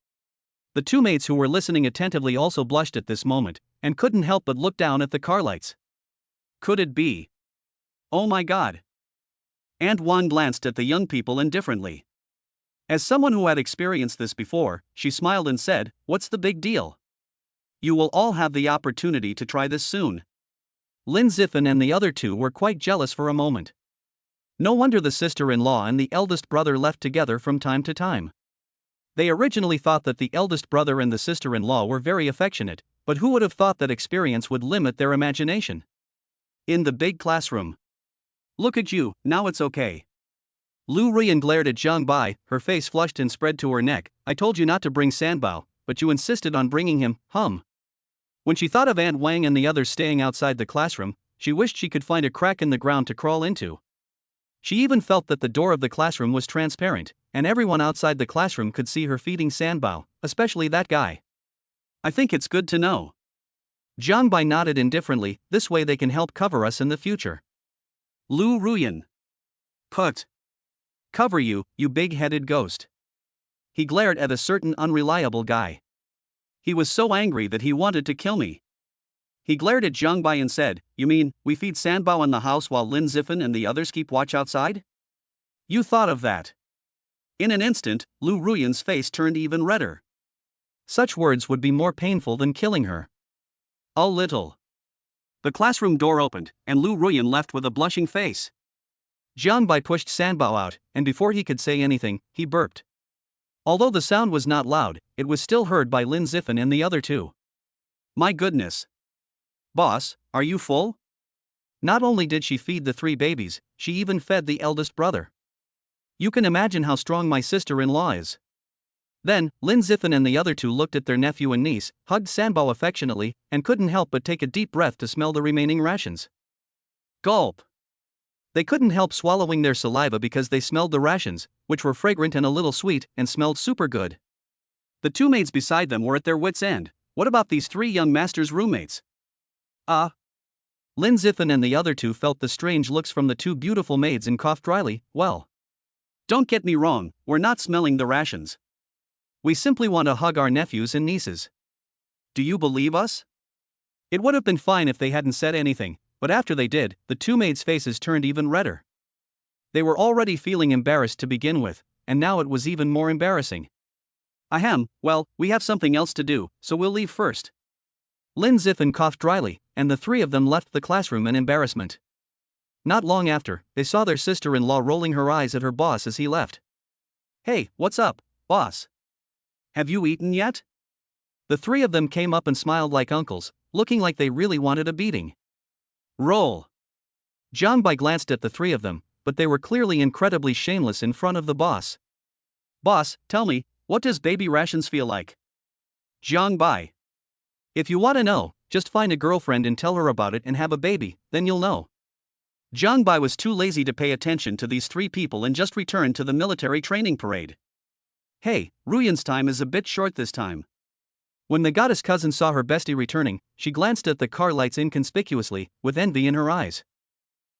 Speaker 1: The two maids who were listening attentively also blushed at this moment, and couldn't help but look down at the car lights. Could it be? Oh my god! Aunt Wang glanced at the young people indifferently. As someone who had experienced this before, she smiled and said, What's the big deal? You will all have the opportunity to try this soon. Lin Zifan and the other two were quite jealous for a moment. No wonder the sister-in-law and the eldest brother left together from time to time. They originally thought that the eldest brother and the sister-in-law were very affectionate, but who would have thought that experience would limit their imagination? In the big classroom. Look at you, now it's okay. Lu Ruyan glared at Jiang Bai, her face flushed and spread to her neck. I told you not to bring Sanbao, but you insisted on bringing him, When she thought of Aunt Wang and the others staying outside the classroom, she wished she could find a crack in the ground to crawl into. She even felt that the door of the classroom was transparent, and everyone outside the classroom could see her feeding Sanbao, especially that guy. I think it's good to know. Jiang Bai nodded indifferently. This way they can help cover us in the future. Lu Ruyan. Cover you, you big-headed ghost. He glared at a certain unreliable guy. He was so angry that he wanted to kill me. He glared at Jiang Bai and said, You mean, we feed Sanbao in the house while Lin Zifan and the others keep watch outside? You thought of that. In an instant, Lu Ruyan's face turned even redder. Such words would be more painful than killing her. A little. The classroom door opened, and Lu Ruyan left with a blushing face. Jiang Bai pushed Sanbao out, and before he could say anything, he burped. Although the sound was not loud, it was still heard by Lin Zifan and the other two. My goodness. Boss, are you full? Not only did she feed the three babies, she even fed the eldest brother. You can imagine how strong my sister-in-law is. Then, Lin Zifan and the other two looked at their nephew and niece, hugged Sanbao affectionately, and couldn't help but take a deep breath to smell the remaining rations. Gulp! They couldn't help swallowing their saliva because they smelled the rations, which were fragrant and a little sweet, and smelled super good. The two maids beside them were at their wits' end. What about these three young masters' roommates? Lin Zifan and the other two felt the strange looks from the two beautiful maids and coughed dryly. Well, don't get me wrong, we're not smelling the rations. We simply want to hug our nephews and nieces. Do you believe us? It would have been fine if they hadn't said anything, but after they did, the two maids' faces turned even redder. They were already feeling embarrassed to begin with, and now it was even more embarrassing. Ahem, well, we have something else to do, so we'll leave first. Lin Zifan coughed dryly, and the three of them left the classroom in embarrassment. Not long after, they saw their sister-in-law rolling her eyes at her boss as he left. Hey, what's up, boss? Have you eaten yet? The three of them came up and smiled like uncles, looking like they really wanted a beating. Roll. Jiang Bai glanced at the three of them, but they were clearly incredibly shameless in front of the boss. Boss, tell me, what does baby rations feel like? Jiang Bai. If you want to know, just find a girlfriend and tell her about it and have a baby, then you'll know. Jiang Bai was too lazy to pay attention to these three people and just returned to the military training parade. Hey, Ruyan's time is a bit short this time. When the goddess cousin saw her bestie returning, she glanced at the car lights inconspicuously, with envy in her eyes.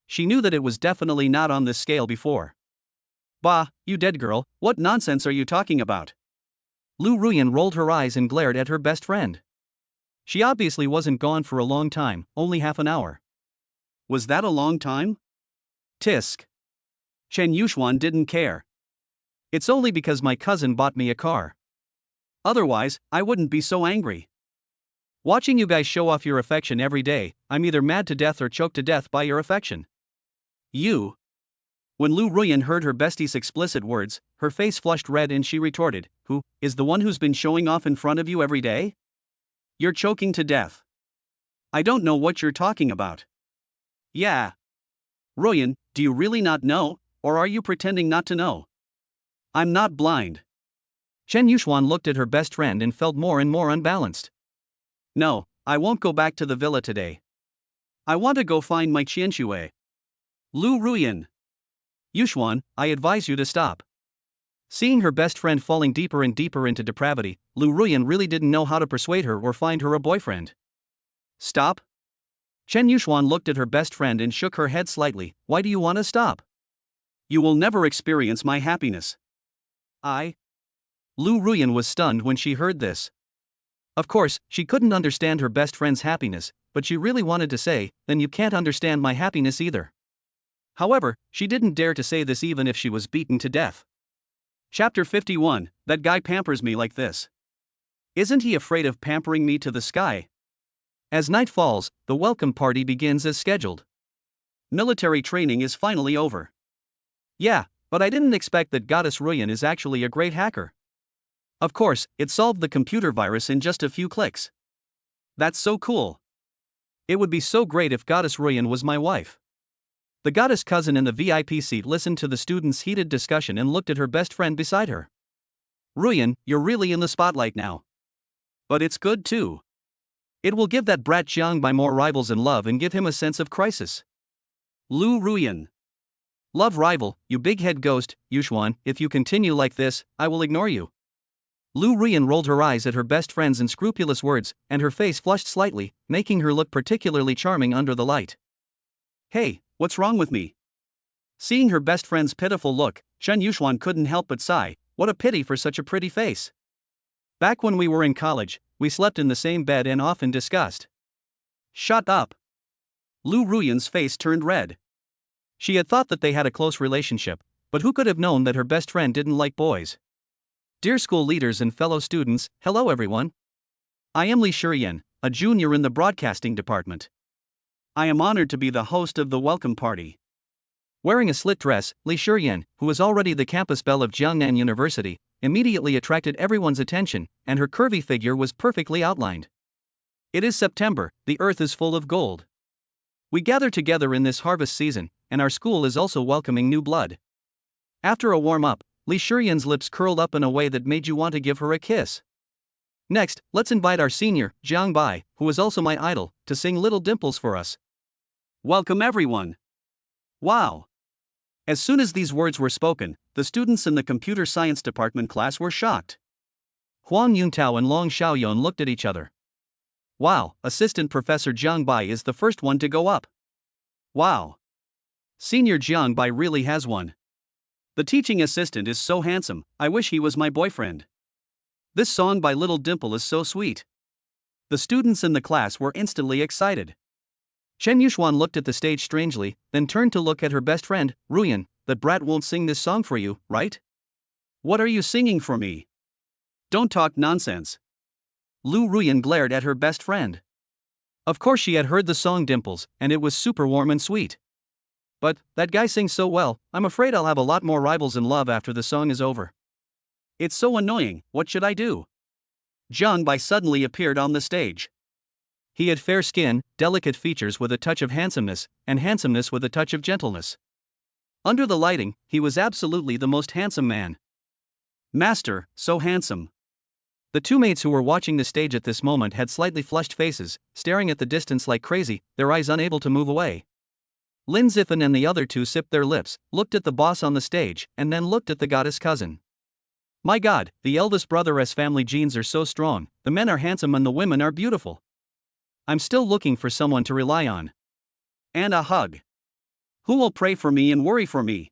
Speaker 1: She knew that it was definitely not on this scale before. Bah, you dead girl, what nonsense are you talking about? Lu Ruyan rolled her eyes and glared at her best friend. She obviously wasn't gone for a long time, only half an hour. Was that a long time? Tisk. Chen Yuxuan didn't care. It's only because my cousin bought me a car. Otherwise, I wouldn't be so angry. Watching you guys show off your affection every day, I'm either mad to death or choked to death by your affection. You. When Lu Ruyan heard her bestie's explicit words, her face flushed red and she retorted, Who is the one who's been showing off in front of you every day? You're choking to death. I don't know what you're talking about. Yeah. Ruyan, do you really not know, or are you pretending not to know? I'm not blind. Chen Yuxuan looked at her best friend and felt more and more unbalanced. No, I won't go back to the villa today. I want to go find my Qianxue. Lu Ruyan. Yuxuan, I advise you to stop. Seeing her best friend falling deeper and deeper into depravity, Lu Ruyan really didn't know how to persuade her or find her a boyfriend. Stop? Chen Yuxuan looked at her best friend and shook her head slightly. Why do you want to stop? You will never experience my happiness. Lu Ruyan was stunned when she heard this. Of course, she couldn't understand her best friend's happiness, but she really wanted to say, then you can't understand my happiness either. However, she didn't dare to say this even if she was beaten to death. Chapter 51, That guy pampers me like this. Isn't he afraid of pampering me to the sky? As night falls, the welcome party begins as scheduled. Military training is finally over. Yeah, but I didn't expect that Goddess Ruyan is actually a great hacker. Of course, it solved the computer virus in just a few clicks. That's so cool. It would be so great if Goddess Ruyan was my wife. The goddess cousin in the VIP seat listened to the students' heated discussion and looked at her best friend beside her. Ruyan, you're really in the spotlight now. But it's good too. It will give that brat Jiang Bai more rivals in love and give him a sense of crisis. Lu Ruyan. Love rival, you big head ghost, Yuxuan, if you continue like this, I will ignore you. Lu Ruyan rolled her eyes at her best friend's unscrupulous words, and her face flushed slightly, making her look particularly charming under the light. Hey, what's wrong with me? Seeing her best friend's pitiful look, Chen Yuxuan couldn't help but sigh, what a pity for such a pretty face. Back when we were in college, we slept in the same bed and often discussed. Shut up. Lu Ruyan's face turned red. She had thought that they had a close relationship, but who could have known that her best friend didn't like boys? Dear school leaders and fellow students, hello everyone. I am Li Shiyan, a junior in the broadcasting department. I am honored to be the host of the welcome party. Wearing a slit dress, Li Shiyan, who was already the campus belle of Jiangnan University, immediately attracted everyone's attention, and her curvy figure was perfectly outlined. It is September, the earth is full of gold. We gather together in this harvest season, and our school is also welcoming new blood. After a warm-up, Li Shiyan's lips curled up in a way that made you want to give her a kiss. Next, let's invite our senior, Jiang Bai, who is also my idol, to sing Little Dimples for us. Welcome everyone. Wow. As soon as these words were spoken, the students in the computer science department class were shocked. Huang Yuntao and Long Xiaoyun looked at each other. Wow, Assistant Professor Jiang Bai is the first one to go up. Wow. Senior Jiang Bai really has one. The teaching assistant is so handsome, I wish he was my boyfriend. This song by Little Dimple is so sweet. The students in the class were instantly excited. Chen Yuxuan looked at the stage strangely, then turned to look at her best friend, Ruyan. That brat won't sing this song for you, right? What are you singing for me? Don't talk nonsense. Lu Ruyan glared at her best friend. Of course she had heard the song Dimples, and it was super warm and sweet. But, that guy sings so well, I'm afraid I'll have a lot more rivals in love after the song is over. It's so annoying, what should I do? Jiang Bai suddenly appeared on the stage. He had fair skin, delicate features with a touch of handsomeness, and handsomeness with a touch of gentleness. Under the lighting, he was absolutely the most handsome man. Master, so handsome. The two maids who were watching the stage at this moment had slightly flushed faces, staring at the distance like crazy, their eyes unable to move away. Lin Zithan and the other two sipped their lips, looked at the boss on the stage, and then looked at the goddess cousin. My god, the eldest brother's family genes are so strong, the men are handsome and the women are beautiful. I'm still looking for someone to rely on. And a hug. Who will pray for me and worry for me?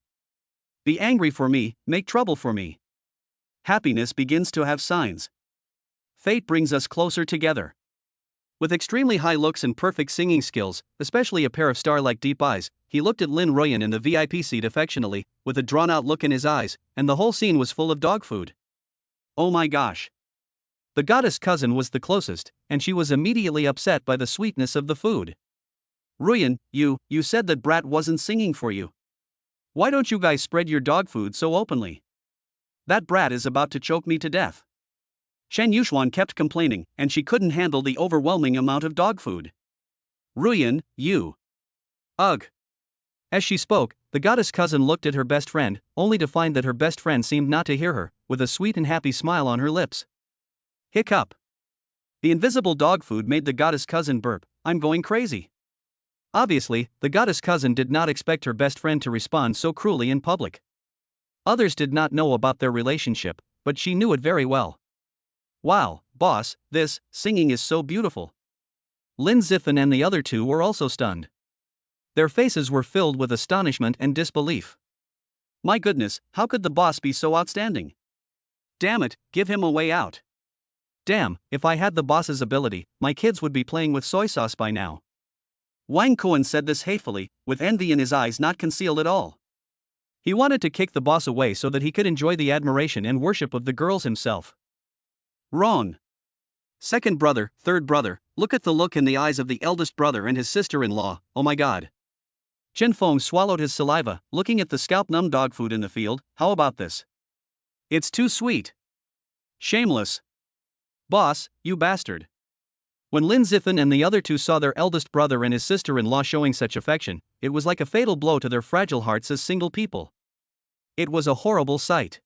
Speaker 1: Be angry for me, make trouble for me. Happiness begins to have signs. Fate brings us closer together. With extremely high looks and perfect singing skills, especially a pair of star-like deep eyes, he looked at Lin Ruyan in the VIP seat affectionately, with a drawn-out look in his eyes, and the whole scene was full of dog food. Oh my gosh. The goddess cousin was the closest, and she was immediately upset by the sweetness of the food. Ruyan, you said that Brat wasn't singing for you. Why don't you guys spread your dog food so openly? That Brat is about to choke me to death. Shen Yuxuan kept complaining, and she couldn't handle the overwhelming amount of dog food. Ruyan, you. Ugh. As she spoke, the goddess cousin looked at her best friend, only to find that her best friend seemed not to hear her, with a sweet and happy smile on her lips. Hiccup. The invisible dog food made the goddess cousin burp. I'm going crazy. Obviously, the goddess cousin did not expect her best friend to respond so cruelly in public. Others did not know about their relationship, but she knew it very well. Wow, boss, this singing is so beautiful. Lin Zithan and the other two were also stunned. Their faces were filled with astonishment and disbelief. My goodness, how could the boss be so outstanding? Damn it, give him a way out. Damn, if I had the boss's ability, my kids would be playing with soy sauce by now. Wang Kuan said this hatefully, with envy in his eyes not concealed at all. He wanted to kick the boss away so that he could enjoy the admiration and worship of the girls himself. Wrong. Second brother, third brother, look at the look in the eyes of the eldest brother and his sister-in-law, oh my god. Chen Feng swallowed his saliva, looking at the scalp-numb dog food in the field. How about this? It's too sweet. Shameless. Boss, you bastard. When Lin Zithan and the other two saw their eldest brother and his sister-in-law showing such affection, it was like a fatal blow to their fragile hearts as single people. It was a horrible sight.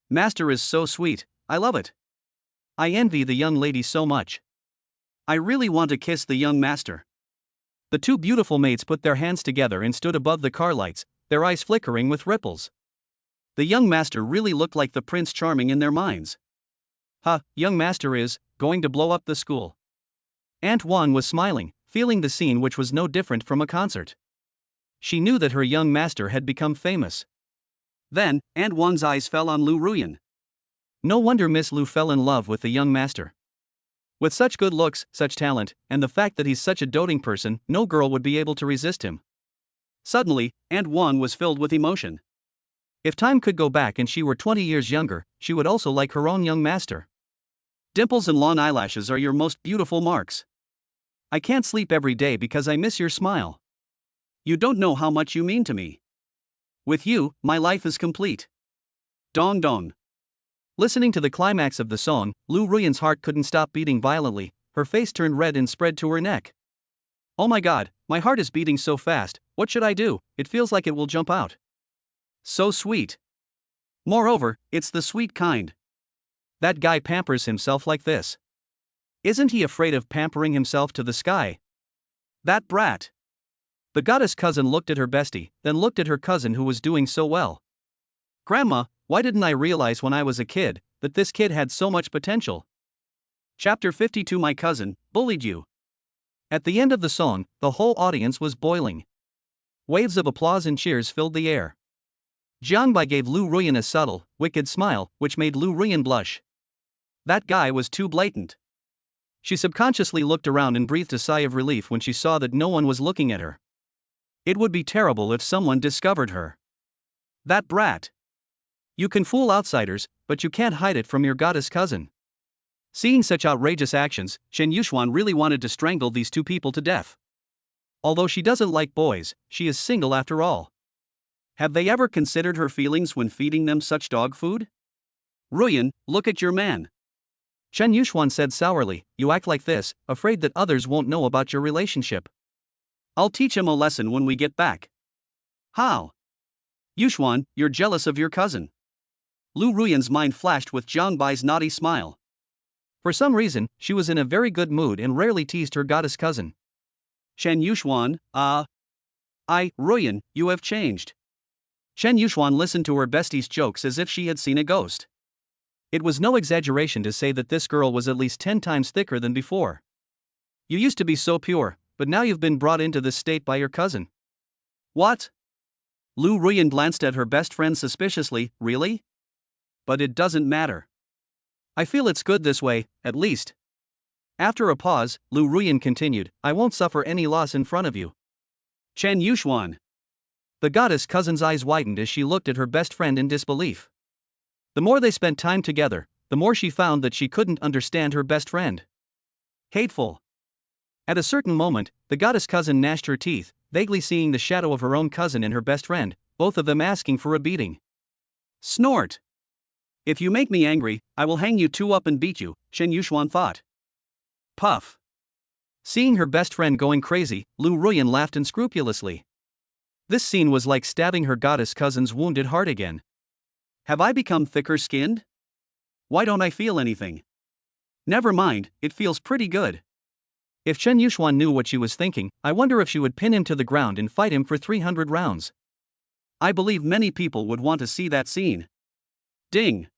Speaker 1: Master is so sweet, I love it. I envy the young lady so much. I really want to kiss the young master. The two beautiful maids put their hands together and stood above the car lights, their eyes flickering with ripples. The young master really looked like the Prince Charming in their minds. Young master is going to blow up the school. Aunt Wan was smiling, feeling the scene which was no different from a concert. She knew that her young master had become famous. Then, Aunt Wan's eyes fell on Lu Ruyan. No wonder Miss Lu fell in love with the young master. With such good looks, such talent, and the fact that he's such a doting person, no girl would be able to resist him. Suddenly, Aunt Wan was filled with emotion. If time could go back and she were 20 years younger, she would also like her own young master. Dimples and long eyelashes are your most beautiful marks. I can't sleep every day because I miss your smile. You don't know how much you mean to me. With you, my life is complete. Dong dong. Listening to the climax of the song, Lu Ruyan's heart couldn't stop beating violently, her face turned red and spread to her neck. Oh my god, my heart is beating so fast, what should I do? It feels like it will jump out. So sweet. Moreover, it's the sweet kind. That guy pampers himself like this. Isn't he afraid of pampering himself to the sky? That brat. The goddess cousin looked at her bestie, then looked at her cousin who was doing so well. Grandma, why didn't I realize when I was a kid that this kid had so much potential? Chapter 52. My cousin bullied you. At the end of the song, the whole audience was boiling. Waves of applause and cheers filled the air. Jiang Bai gave Lu Ruyan a subtle, wicked smile, which made Lu Ruyan blush. That guy was too blatant. She subconsciously looked around and breathed a sigh of relief when she saw that no one was looking at her. It would be terrible if someone discovered her. That brat. You can fool outsiders, but you can't hide it from your goddess cousin. Seeing such outrageous actions, Shen Yuxuan really wanted to strangle these two people to death. Although she doesn't like boys, she is single after all. Have they ever considered her feelings when feeding them such dog food? Ruyan, look at your man. Shen Yuxuan said sourly, you act like this, afraid that others won't know about your relationship. I'll teach him a lesson when we get back. How? Yuxuan, you're jealous of your cousin. Lu Ruyan's mind flashed with Jiang Bai's naughty smile. For some reason, she was in a very good mood and rarely teased her goddess cousin. Chen Yuxuan, Ruyan, you have changed. Chen Yuxuan listened to her bestie's jokes as if she had seen a ghost. It was no exaggeration to say that this girl was at least 10 times thicker than before. You used to be so pure, but now you've been brought into this state by your cousin. What? Lu Ruyan glanced at her best friend suspiciously. Really? But it doesn't matter. I feel it's good this way, at least. After a pause, Lu Ruyan continued, I won't suffer any loss in front of you. Chen Yuxuan. The goddess cousin's eyes widened as she looked at her best friend in disbelief. The more they spent time together, the more she found that she couldn't understand her best friend. Hateful. At a certain moment, the goddess cousin gnashed her teeth, vaguely seeing the shadow of her own cousin and her best friend, both of them asking for a beating. Snort. If you make me angry, I will hang you two up and beat you, Chen Yuxuan thought. Puff. Seeing her best friend going crazy, Lu Ruyan laughed unscrupulously. This scene was like stabbing her goddess cousin's wounded heart again. Have I become thicker-skinned? Why don't I feel anything? Never mind, it feels pretty good. If Chen Yuxuan knew what she was thinking, I wonder if she would pin him to the ground and fight him for 300 rounds. I believe many people would want to see that scene. Ding!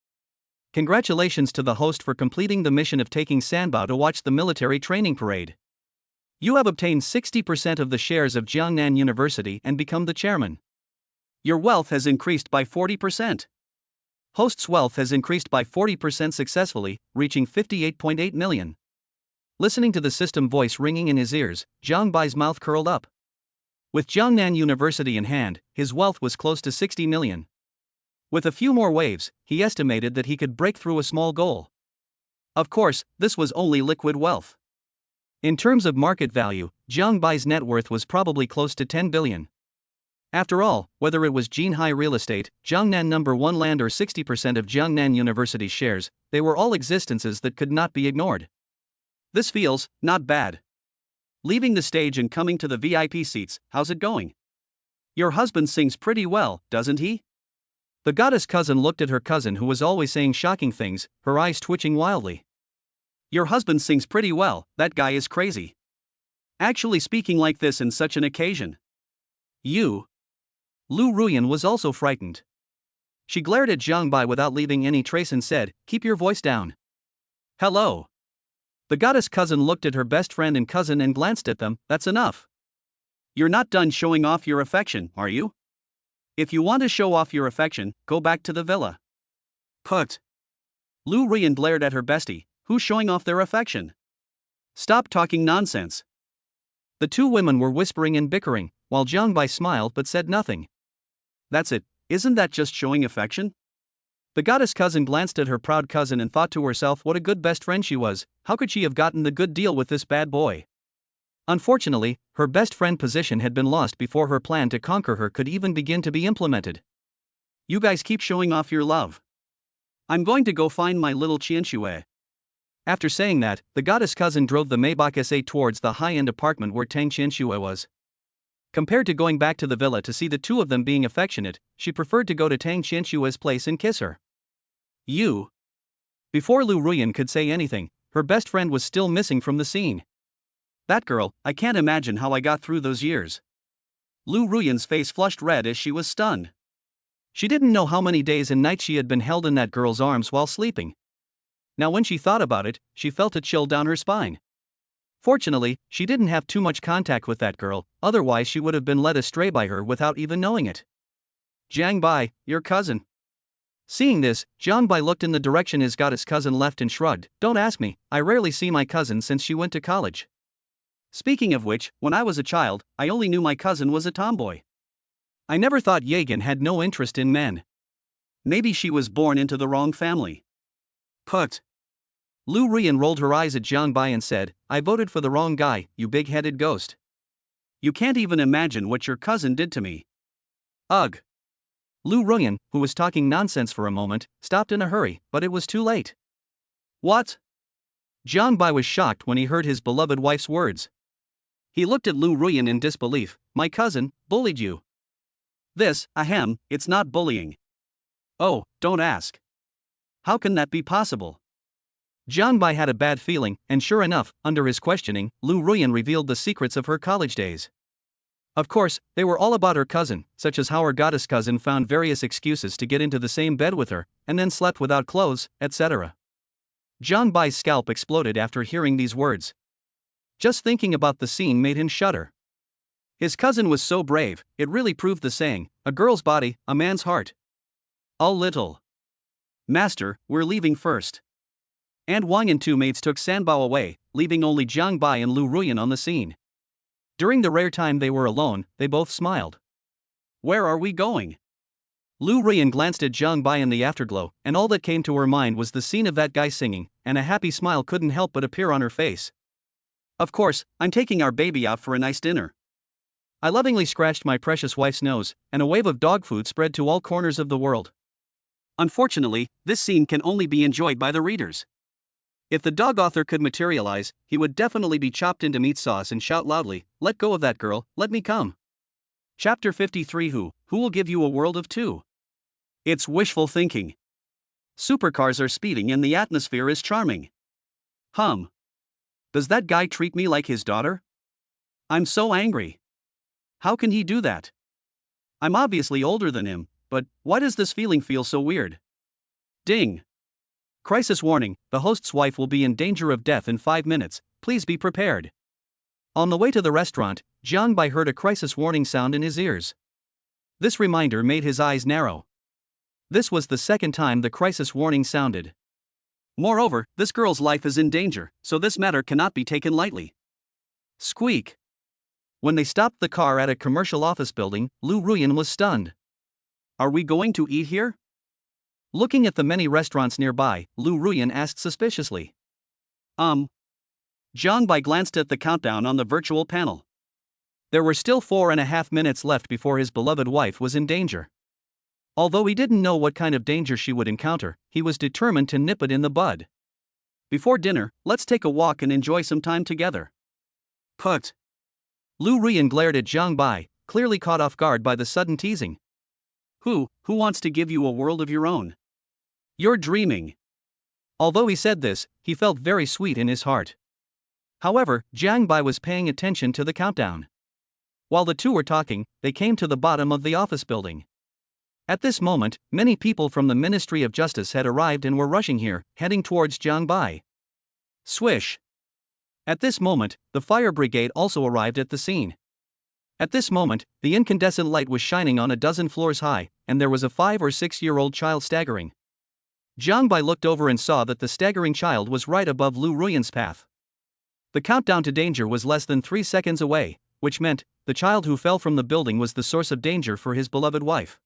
Speaker 1: Congratulations to the host for completing the mission of taking Sanbao to watch the military training parade. You have obtained 60% of the shares of Jiangnan University and become the chairman. Your wealth has increased by 40%. Host's wealth has increased by 40% successfully, reaching 58.8 million. Listening to the system voice ringing in his ears, Zhang Bai's mouth curled up. With Jiangnan University in hand, his wealth was close to 60 million. With a few more waves, he estimated that he could break through a small goal. Of course, this was only liquid wealth. In terms of market value, Zhang Bai's net worth was probably close to 10 billion. After all, whether it was Jinhai Real Estate, Jiangnan No. 1 Land or 60% of Jiangnan University's shares, they were all existences that could not be ignored. This feels not bad. Leaving the stage and coming to the VIP seats, how's it going? Your husband sings pretty well, doesn't he? The goddess cousin looked at her cousin who was always saying shocking things, her eyes twitching wildly. Your husband sings pretty well, that guy is crazy. Actually speaking like this in such an occasion. You. Lu Ruyan was also frightened. She glared at Zhang Bai without leaving any trace and said, keep your voice down. Hello. The goddess cousin looked at her best friend and cousin and glanced at them, that's enough. You're not done showing off your affection, are you? If you want to show off your affection, go back to the villa. Put. Lu Ruyan glared at her bestie, who's showing off their affection? Stop talking nonsense. The two women were whispering and bickering, while Zhang Bai smiled but said nothing. That's it, isn't that just showing affection? The goddess cousin glanced at her proud cousin and thought to herself what a good best friend she was, how could she have gotten the good deal with this bad boy? Unfortunately, her best friend position had been lost before her plan to conquer her could even begin to be implemented. You guys keep showing off your love. I'm going to go find my little Qianxue. After saying that, the goddess cousin drove the Maybach S8 towards the high-end apartment where Tang Qianxue was. Compared to going back to the villa to see the two of them being affectionate, she preferred to go to Tang Qianxue's place and kiss her. You. Before Lu Ruyan could say anything, her best friend was still missing from the scene. That girl, I can't imagine how I got through those years. Lu Ruyan's face flushed red as she was stunned. She didn't know how many days and nights she had been held in that girl's arms while sleeping. Now when she thought about it, she felt a chill down her spine. Fortunately, she didn't have too much contact with that girl, otherwise she would have been led astray by her without even knowing it. Zhang Bai, your cousin. Seeing this, Zhang Bai looked in the direction his goddess cousin left and shrugged. Don't ask me, I rarely see my cousin since she went to college. Speaking of which, when I was a child, I only knew my cousin was a tomboy. I never thought Yagan had no interest in men. Maybe she was born into the wrong family. Put. Lu Ruyan rolled her eyes at Zhang Bai and said, I voted for the wrong guy, you big-headed ghost. You can't even imagine what your cousin did to me. Ugh. Lu Ruyan, who was talking nonsense for a moment, stopped in a hurry, but it was too late. What? Zhang Bai was shocked when he heard his beloved wife's words. He looked at Lu Ruyan in disbelief. My cousin bullied you. This, it's not bullying. Oh, don't ask. How can that be possible? Jiang Bai had a bad feeling, and sure enough, under his questioning, Lu Ruyan revealed the secrets of her college days. Of course, they were all about her cousin, such as how her goddess cousin found various excuses to get into the same bed with her, and then slept without clothes, etc. Jiang Bai's scalp exploded after hearing these words. Just thinking about the scene made him shudder. His cousin was so brave, it really proved the saying, a girl's body, a man's heart. A little. Master, we're leaving first. And Wang and two maids took Sanbao away, leaving only Jiang Bai and Lu Ruyan on the scene. During the rare time they were alone, they both smiled. Where are we going? Lu Ruyan glanced at Jiang Bai in the afterglow, and all that came to her mind was the scene of that guy singing, and a happy smile couldn't help but appear on her face. Of course, I'm taking our baby out for a nice dinner. I lovingly scratched my precious wife's nose, and a wave of dog food spread to all corners of the world. Unfortunately, this scene can only be enjoyed by the readers. If the dog author could materialize, he would definitely be chopped into meat sauce and shout loudly, "Let go of that girl, let me come." Chapter 53 Who will give you a world of two? It's wishful thinking. Supercars are speeding and the atmosphere is charming. Does that guy treat me like his daughter? I'm so angry. How can he do that? I'm obviously older than him, but why does this feeling feel so weird? Ding. Crisis warning, the host's wife will be in danger of death in 5 minutes, please be prepared. On the way to the restaurant, Jiang Bai heard a crisis warning sound in his ears. This reminder made his eyes narrow. This was the second time the crisis warning sounded. Moreover, this girl's life is in danger, so this matter cannot be taken lightly. Squeak. When they stopped the car at a commercial office building, Lu Ruyan was stunned. Are we going to eat here? Looking at the many restaurants nearby, Lu Ruyan asked suspiciously. Jiang Bai glanced at the countdown on the virtual panel. There were still 4.5 minutes left before his beloved wife was in danger. Although he didn't know what kind of danger she would encounter, he was determined to nip it in the bud. Before dinner, let's take a walk and enjoy some time together. Put. Lu Ruyan glared at Jiang Bai, clearly caught off guard by the sudden teasing. Who wants to give you a world of your own? You're dreaming. Although he said this, he felt very sweet in his heart. However, Jiang Bai was paying attention to the countdown. While the two were talking, they came to the bottom of the office building. At this moment, many people from the Ministry of Justice had arrived and were rushing here, heading towards Jiang Bai. Swish. At this moment, the fire brigade also arrived at the scene. At this moment, the incandescent light was shining on a dozen floors high, and there was a 5 or 6-year-old child staggering. Jiang Bai looked over and saw that the staggering child was right above Lu Ruyan's path. The countdown to danger was less than 3 seconds away, which meant the child who fell from the building was the source of danger for his beloved wife.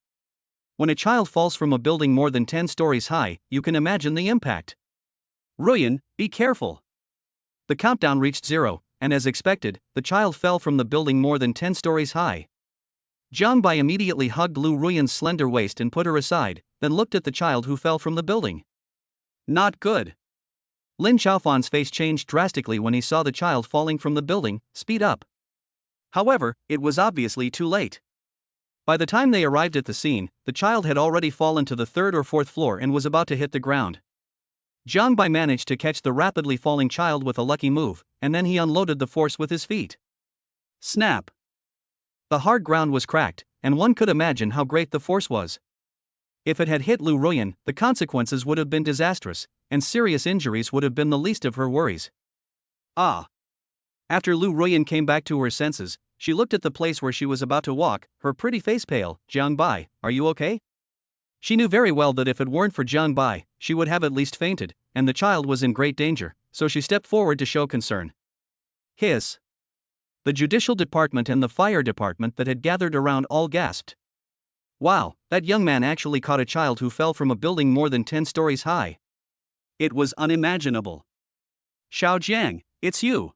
Speaker 1: When a child falls from a building more than 10 stories high, you can imagine the impact. Ruyan, be careful. The countdown reached 0, and as expected, the child fell from the building more than 10 stories high. Jiang Bai immediately hugged Lu Ruyan's slender waist and put her aside, then looked at the child who fell from the building. Not good. Lin Xiaofan's face changed drastically when he saw the child falling from the building. Speed up. However, it was obviously too late. By the time they arrived at the scene, the child had already fallen to the 3rd or 4th floor and was about to hit the ground. Jiang Bai managed to catch the rapidly falling child with a lucky move, and then he unloaded the force with his feet. Snap. The hard ground was cracked, and one could imagine how great the force was. If it had hit Lu Ruyan, the consequences would have been disastrous, and serious injuries would have been the least of her worries. After Lu Ruyan came back to her senses, she looked at the place where she was about to walk, her pretty face pale. Jiang Bai, are you okay? She knew very well that if it weren't for Jiang Bai, she would have at least fainted, and the child was in great danger, so she stepped forward to show concern. Hiss. The judicial department and the fire department that had gathered around all gasped. Wow, that young man actually caught a child who fell from a building more than 10 stories high. It was unimaginable. Xiao Jiang, it's you.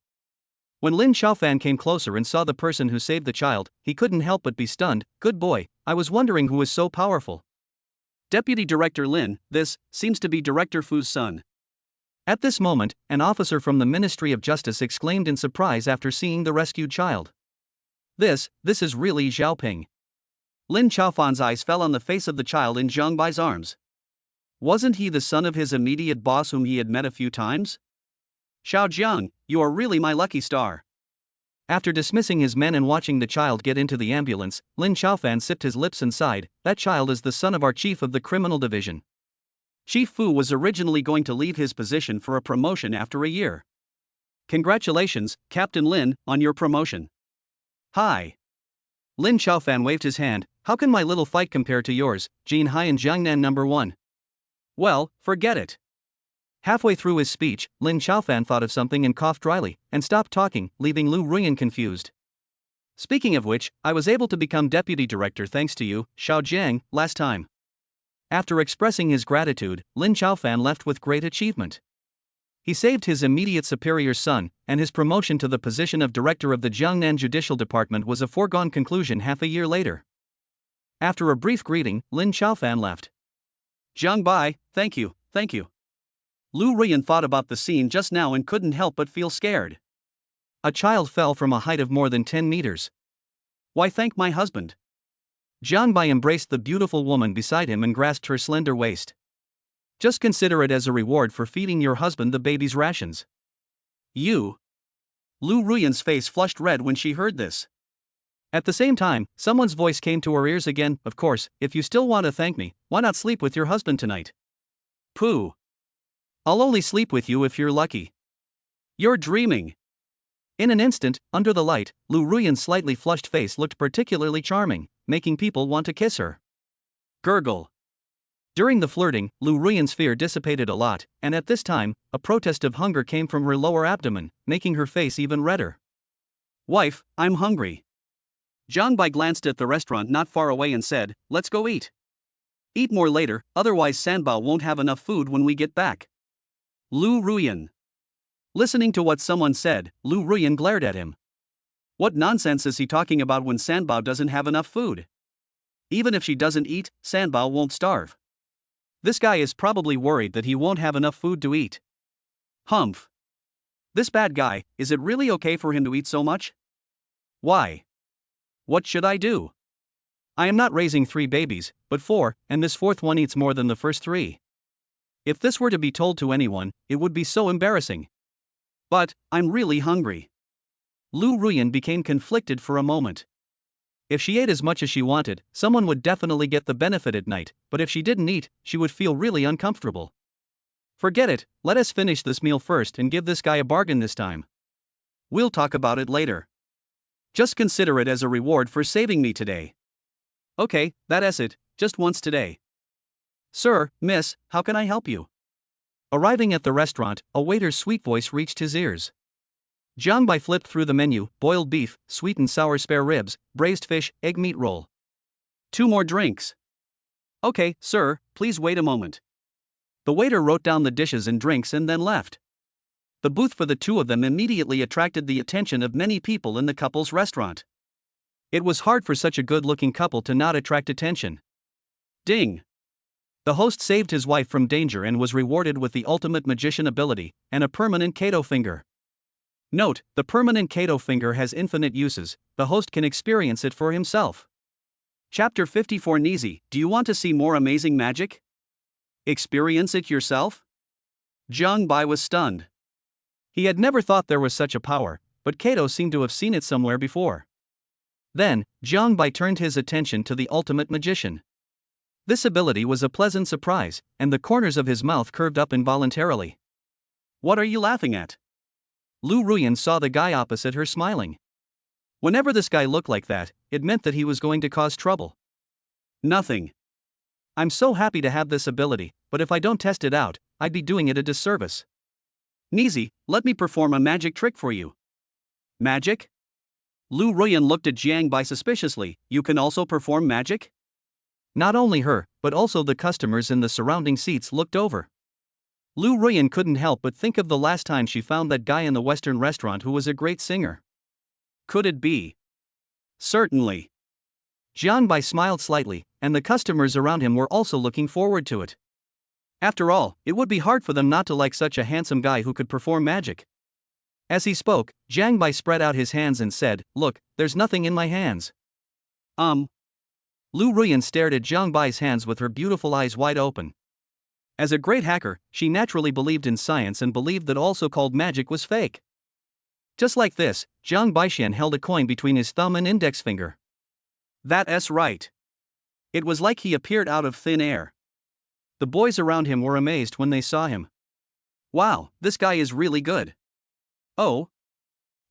Speaker 1: When Lin Xiaofan came closer and saw the person who saved the child, he couldn't help but be stunned. Good boy, I was wondering who was so powerful. Deputy Director Lin, this seems to be Director Fu's son. At this moment, an officer from the Ministry of Justice exclaimed in surprise after seeing the rescued child. This is really Xiaoping. Lin Xiaofan's eyes fell on the face of the child in Jiang Bai's arms. Wasn't he the son of his immediate boss whom he had met a few times? Xiao Jiang, you are really my lucky star. After dismissing his men and watching the child get into the ambulance, Lin Xiaofan sipped his lips and sighed. That child is the son of our chief of the criminal division. Chief Fu was originally going to leave his position for a promotion after a year. Congratulations, Captain Lin, on your promotion. Hi. Lin Xiaofan waved his hand. How can my little fight compare to yours, Jin Hai and Jiangnan number 1? Well, forget it. Halfway through his speech, Lin Xiaofan thought of something and coughed dryly, and stopped talking, leaving Lu Ruyan confused. Speaking of which, I was able to become deputy director thanks to you, Xiao Jiang, last time. After expressing his gratitude, Lin Xiaofan left with great achievement. He saved his immediate superior's son, and his promotion to the position of director of the Jiangnan Judicial Department was a foregone conclusion half a year later. After a brief greeting, Lin Xiaofan left. Jiang Bai, thank you, thank you. Lu Ruyan thought about the scene just now and couldn't help but feel scared. A child fell from a height of more than 10 meters. Why thank my husband? Jiang Bai embraced the beautiful woman beside him and grasped her slender waist. Just consider it as a reward for feeding your husband the baby's rations. You. Lu Ruyan's face flushed red when she heard this. At the same time, someone's voice came to her ears again. Of course, if you still want to thank me, why not sleep with your husband tonight? Pooh. I'll only sleep with you if you're lucky. You're dreaming. In an instant, under the light, Lu Ruyan's slightly flushed face looked particularly charming, making people want to kiss her. Gurgle. During the flirting, Lu Ruyan's fear dissipated a lot, and at this time, a protest of hunger came from her lower abdomen, making her face even redder. Wife, I'm hungry. Jiang Bai glanced at the restaurant not far away and said, let's go eat. Eat more later, otherwise Sanbao won't have enough food when we get back. Lu Ruyan. Listening to what someone said, Lu Ruyan glared at him. What nonsense is he talking about when Sanbao doesn't have enough food? Even if she doesn't eat, Sanbao won't starve. This guy is probably worried that he won't have enough food to eat. Humph. This bad guy, is it really okay for him to eat so much? Why? What should I do? I am not raising 3 babies, but 4, and this 4th one eats more than the first 3. If this were to be told to anyone, it would be so embarrassing. But, I'm really hungry. Lu Ruyan became conflicted for a moment. If she ate as much as she wanted, someone would definitely get the benefit at night, but if she didn't eat, she would feel really uncomfortable. Forget it, let us finish this meal first and give this guy a bargain this time. We'll talk about it later. Just consider it as a reward for saving me today. Okay, that's it, just once today. Sir, miss, how can I help you? Arriving at the restaurant, a waiter's sweet voice reached his ears. Jiang Bai flipped through the menu: boiled beef, sweet and sour spare ribs, braised fish, egg meat roll. 2 more drinks. Okay, sir, please wait a moment. The waiter wrote down the dishes and drinks and then left. The booth for the 2 of them immediately attracted the attention of many people in the couple's restaurant. It was hard for such a good-looking couple to not attract attention. Ding! The host saved his wife from danger and was rewarded with the ultimate magician ability, and a permanent Kato finger. Note, the permanent Kato finger has infinite uses, the host can experience it for himself. Chapter 54 Nizi, do you want to see more amazing magic? Experience it yourself? Jiang Bai was stunned. He had never thought there was such a power, but Kato seemed to have seen it somewhere before. Then, Jiang Bai turned his attention to the ultimate magician. This ability was a pleasant surprise, and the corners of his mouth curved up involuntarily. What are you laughing at? Lu Ruyan saw the guy opposite her smiling. Whenever this guy looked like that, it meant that he was going to cause trouble. Nothing. I'm so happy to have this ability, but if I don't test it out, I'd be doing it a disservice. Nizi, let me perform a magic trick for you. Magic? Lu Ruyan looked at Jiang Bai suspiciously. You can also perform magic? Not only her, but also the customers in the surrounding seats looked over. Lu Ruyan couldn't help but think of the last time she found that guy in the Western restaurant who was a great singer. Could it be? Certainly. Jiang Bai smiled slightly, and the customers around him were also looking forward to it. After all, it would be hard for them not to like such a handsome guy who could perform magic. As he spoke, Jiang Bai spread out his hands and said, "Look, there's nothing in my hands." Lu Ruyan stared at Jiang Bai's hands with her beautiful eyes wide open. As a great hacker, she naturally believed in science and believed that all so-called magic was fake. Just like this, Jiang Baixian held a coin between his thumb and index finger. That's right. It was like he appeared out of thin air. The boys around him were amazed when they saw him. Wow, this guy is really good. Oh.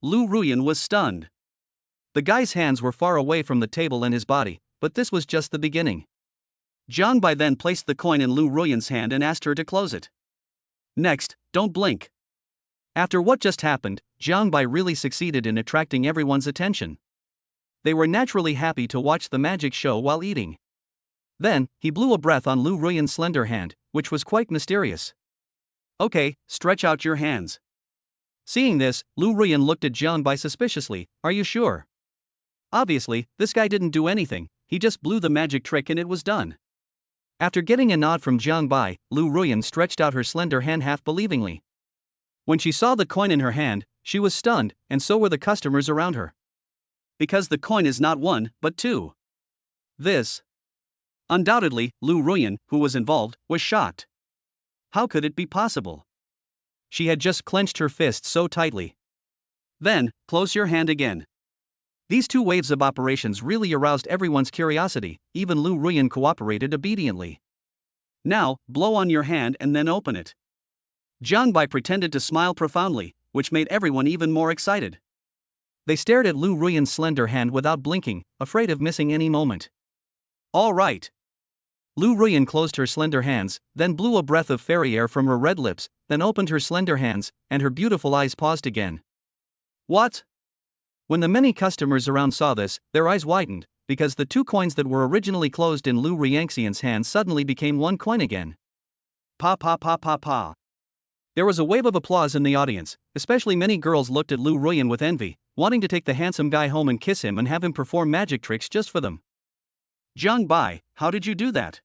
Speaker 1: Lu Ruyan was stunned. The guy's hands were far away from the table and his body, but this was just the beginning. Jiang Bai then placed the coin in Lu Ruyan's hand and asked her to close it. Next, don't blink. After what just happened, Jiang Bai really succeeded in attracting everyone's attention. They were naturally happy to watch the magic show while eating. Then, he blew a breath on Lu Ruyan's slender hand, which was quite mysterious. Okay, stretch out your hands. Seeing this, Lu Ruyan looked at Jiang Bai suspiciously. Are you sure? Obviously, this guy didn't do anything, he just blew the magic trick and it was done. After getting a nod from Jiang Bai, Lu Ruyan stretched out her slender hand half-believingly. When she saw the coin in her hand, she was stunned, and so were the customers around her. Because the coin is not one, but two. This. Undoubtedly, Lu Ruyan, who was involved, was shocked. How could it be possible? She had just clenched her fist so tightly. Then, close your hand again. These two waves of operations really aroused everyone's curiosity, even Lu Ruyan cooperated obediently. Now, blow on your hand and then open it. Jiang Bai pretended to smile profoundly, which made everyone even more excited. They stared at Lu Ruyan's slender hand without blinking, afraid of missing any moment. All right. Lu Ruyan closed her slender hands, then blew a breath of fairy air from her red lips, then opened her slender hands, and her beautiful eyes paused again. What? When the many customers around saw this, their eyes widened, because the two coins that were originally closed in Lu Ruyanxian's hand suddenly became one coin again. Pa pa pa pa pa. There was a wave of applause in the audience, especially many girls looked at Lu Ruyan with envy, wanting to take the handsome guy home and kiss him and have him perform magic tricks just for them. Jiang Bai, how did you do that?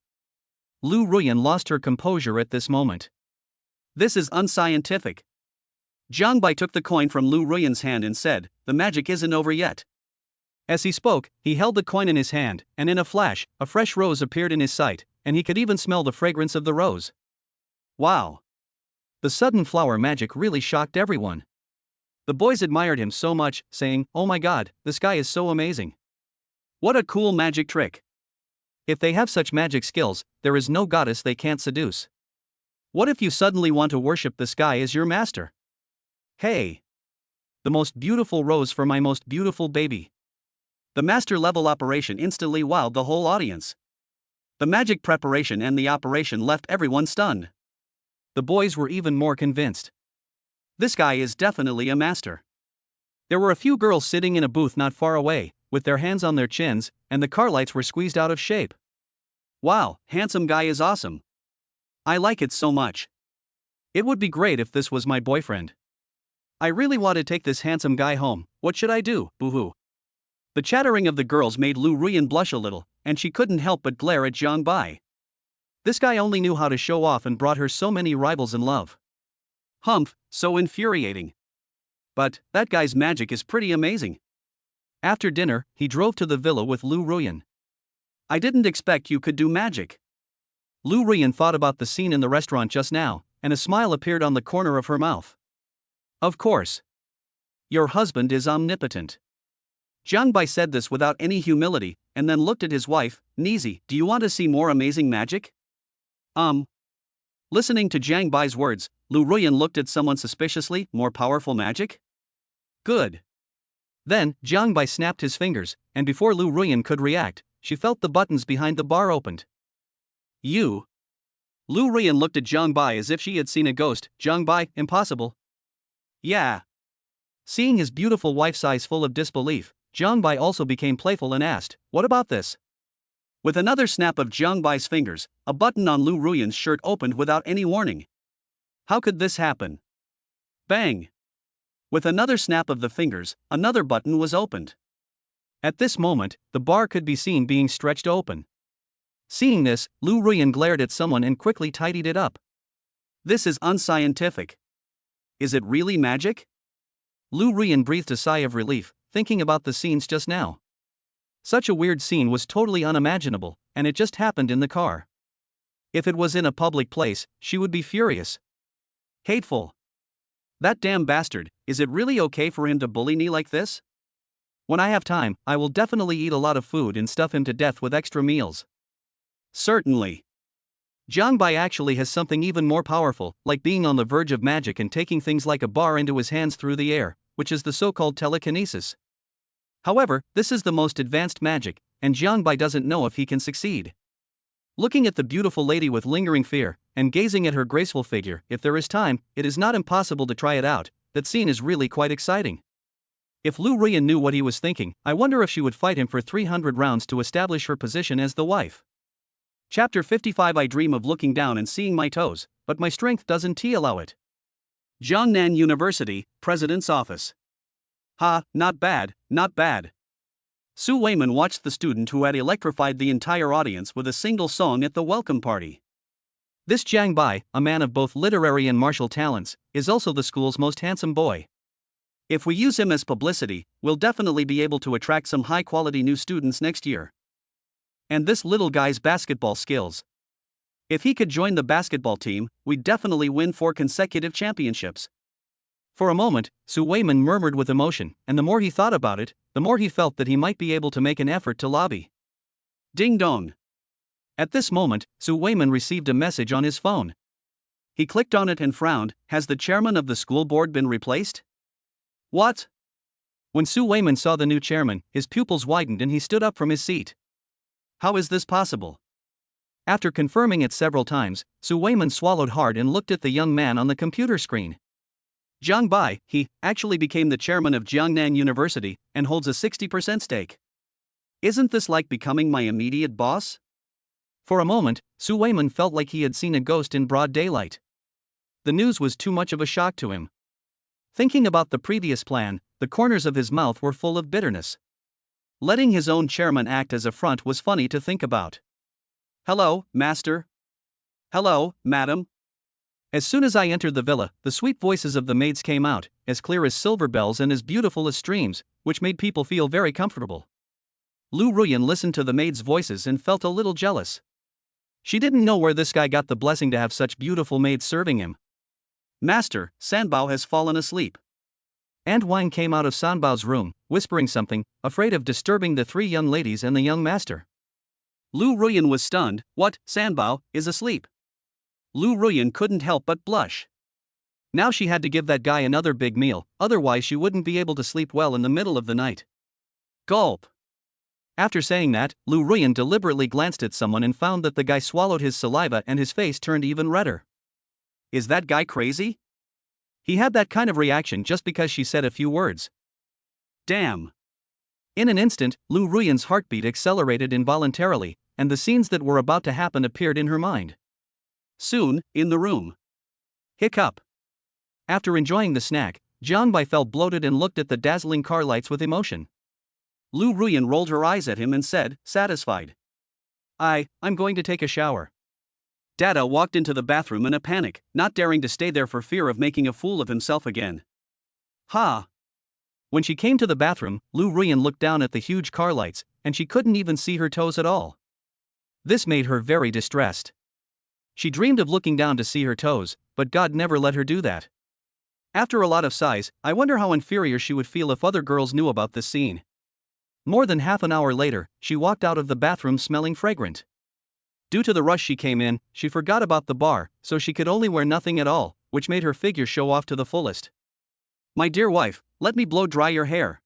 Speaker 1: Lu Ruyan lost her composure at this moment. This is unscientific. Jiang Bai took the coin from Lu Ruyan's hand and said, the magic isn't over yet. As he spoke, he held the coin in his hand, and in a flash, a fresh rose appeared in his sight, and he could even smell the fragrance of the rose. Wow! The sudden flower magic really shocked everyone. The boys admired him so much, saying, oh my god, this guy is so amazing. What a cool magic trick. If they have such magic skills, there is no goddess they can't seduce. What if you suddenly want to worship this guy as your master? Hey! The most beautiful rose for my most beautiful baby. The master level operation instantly wowed the whole audience. The magic preparation and the operation left everyone stunned. The boys were even more convinced. This guy is definitely a master. There were a few girls sitting in a booth not far away, with their hands on their chins, and the car lights were squeezed out of shape. Wow, handsome guy is awesome. I like it so much. It would be great if this was my boyfriend. I really want to take this handsome guy home, what should I do, boo-hoo? The chattering of the girls made Lu Ruyan blush a little, and she couldn't help but glare at Jiang Bai. This guy only knew how to show off and brought her so many rivals in love. Humph, so infuriating. But, that guy's magic is pretty amazing. After dinner, he drove to the villa with Lu Ruyan. I didn't expect you could do magic. Lu Ruyan thought about the scene in the restaurant just now, and a smile appeared on the corner of her mouth. Of course. Your husband is omnipotent. Jiang Bai said this without any humility, and then looked at his wife, Nizi, do you want to see more amazing magic? Listening to Jiang Bai's words, Lu Ruyan looked at someone suspiciously, more powerful magic? Good. Then, Jiang Bai snapped his fingers, and before Lu Ruyan could react, she felt the buttons behind the bar opened. You. Lu Ruyan looked at Jiang Bai as if she had seen a ghost. Jiang Bai, impossible. Yeah. Seeing his beautiful wife's eyes full of disbelief, Jiang Bai also became playful and asked, what about this? With another snap of Jiang Bai's fingers, a button on Lu Ruyan's shirt opened without any warning. How could this happen? Bang! With another snap of the fingers, another button was opened. At this moment, the bar could be seen being stretched open. Seeing this, Lu Ruyan glared at someone and quickly tidied it up. This is unscientific. Is it really magic? Lu Ruyan breathed a sigh of relief, thinking about the scenes just now. Such a weird scene was totally unimaginable, and it just happened in the car. If it was in a public place, she would be furious. Hateful. That damn bastard, is it really okay for him to bully me like this? When I have time, I will definitely eat a lot of food and stuff him to death with extra meals. Certainly. Jiang Bai actually has something even more powerful, like being on the verge of magic and taking things like a bar into his hands through the air, which is the so-called telekinesis. However, this is the most advanced magic, and Jiang Bai doesn't know if he can succeed. Looking at the beautiful lady with lingering fear, and gazing at her graceful figure, if there is time, it is not impossible to try it out. That scene is really quite exciting. If Lu Ruyan knew what he was thinking, I wonder if she would fight him for 300 rounds to establish her position as the wife. Chapter 55. I dream of looking down and seeing my toes, but my strength doesn't allow it. Jiangnan University, President's Office. Ha, not bad, not bad. Su Weiman watched the student who had electrified the entire audience with a single song at the welcome party. This Jiang Bai, a man of both literary and martial talents, is also the school's most handsome boy. If we use him as publicity, we'll definitely be able to attract some high-quality new students next year. And this little guy's basketball skills. If he could join the basketball team, we'd definitely win 4 consecutive championships. For a moment, Su Weiman murmured with emotion, and the more he thought about it, the more he felt that he might be able to make an effort to lobby. Ding dong. At this moment, Su Weiman received a message on his phone. He clicked on it and frowned. Has the chairman of the school board been replaced? What? When Su Weiman saw the new chairman, his pupils widened and he stood up from his seat. How is this possible? After confirming it several times, Su Weiman swallowed hard and looked at the young man on the computer screen. Jiang Bai, he actually became the chairman of Jiangnan University and holds a 60% stake. Isn't this like becoming my immediate boss? For a moment, Su Weiman felt like he had seen a ghost in broad daylight. The news was too much of a shock to him. Thinking about the previous plan, the corners of his mouth were full of bitterness. Letting his own chairman act as a front was funny to think about. Hello, master. Hello, madam. As soon as I entered the villa, the sweet voices of the maids came out, as clear as silver bells and as beautiful as streams, which made people feel very comfortable. Lu Ruyan listened to the maids' voices and felt a little jealous. She didn't know where this guy got the blessing to have such beautiful maids serving him. Master, Sanbao has fallen asleep. Aunt Wang came out of Sanbao's room, whispering something, afraid of disturbing the 3 young ladies and the young master. Lu Ruyan was stunned. What, Sanbao, is asleep? Lu Ruyan couldn't help but blush. Now she had to give that guy another big meal, otherwise she wouldn't be able to sleep well in the middle of the night. Gulp. After saying that, Lu Ruyan deliberately glanced at someone and found that the guy swallowed his saliva and his face turned even redder. Is that guy crazy? He had that kind of reaction just because she said a few words. Damn. In an instant, Lu Ruyan's heartbeat accelerated involuntarily, and the scenes that were about to happen appeared in her mind. Soon, in the room. Hiccup. After enjoying the snack, Jiang Bai felt bloated and looked at the dazzling car lights with emotion. Lu Ruyan rolled her eyes at him and said, satisfied. I'm going to take a shower. Dada walked into the bathroom in a panic, not daring to stay there for fear of making a fool of himself again. Ha! When she came to the bathroom, Lu Ruyan looked down at the huge car lights, and she couldn't even see her toes at all. This made her very distressed. She dreamed of looking down to see her toes, but God never let her do that. After a lot of sighs, I wonder how inferior she would feel if other girls knew about this scene. More than half an hour later, she walked out of the bathroom smelling fragrant. Due to the rush she came in, she forgot about the bar, so she could only wear nothing at all, which made her figure show off to the fullest. My dear wife, let me blow dry your hair.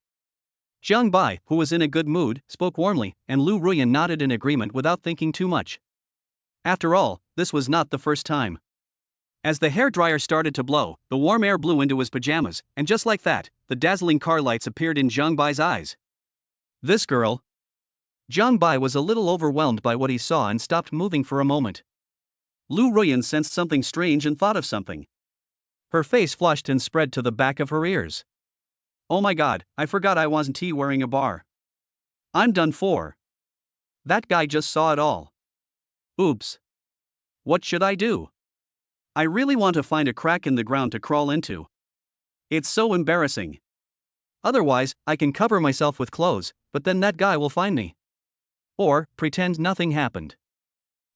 Speaker 1: Jiang Bai, who was in a good mood, spoke warmly, and Lu Ruyan nodded in agreement without thinking too much. After all, this was not the first time. As the hairdryer started to blow, the warm air blew into his pajamas, and just like that, the dazzling car lights appeared in Jiang Bai's eyes. This girl. Jiang Bai was a little overwhelmed by what he saw and stopped moving for a moment. Lu Ruyan sensed something strange and thought of something. Her face flushed and spread to the back of her ears. Oh my god, I forgot I wasn't wearing a bar. I'm done for. That guy just saw it all. Oops. What should I do? I really want to find a crack in the ground to crawl into. It's so embarrassing. Otherwise, I can cover myself with clothes, but then that guy will find me. Or, pretend nothing happened.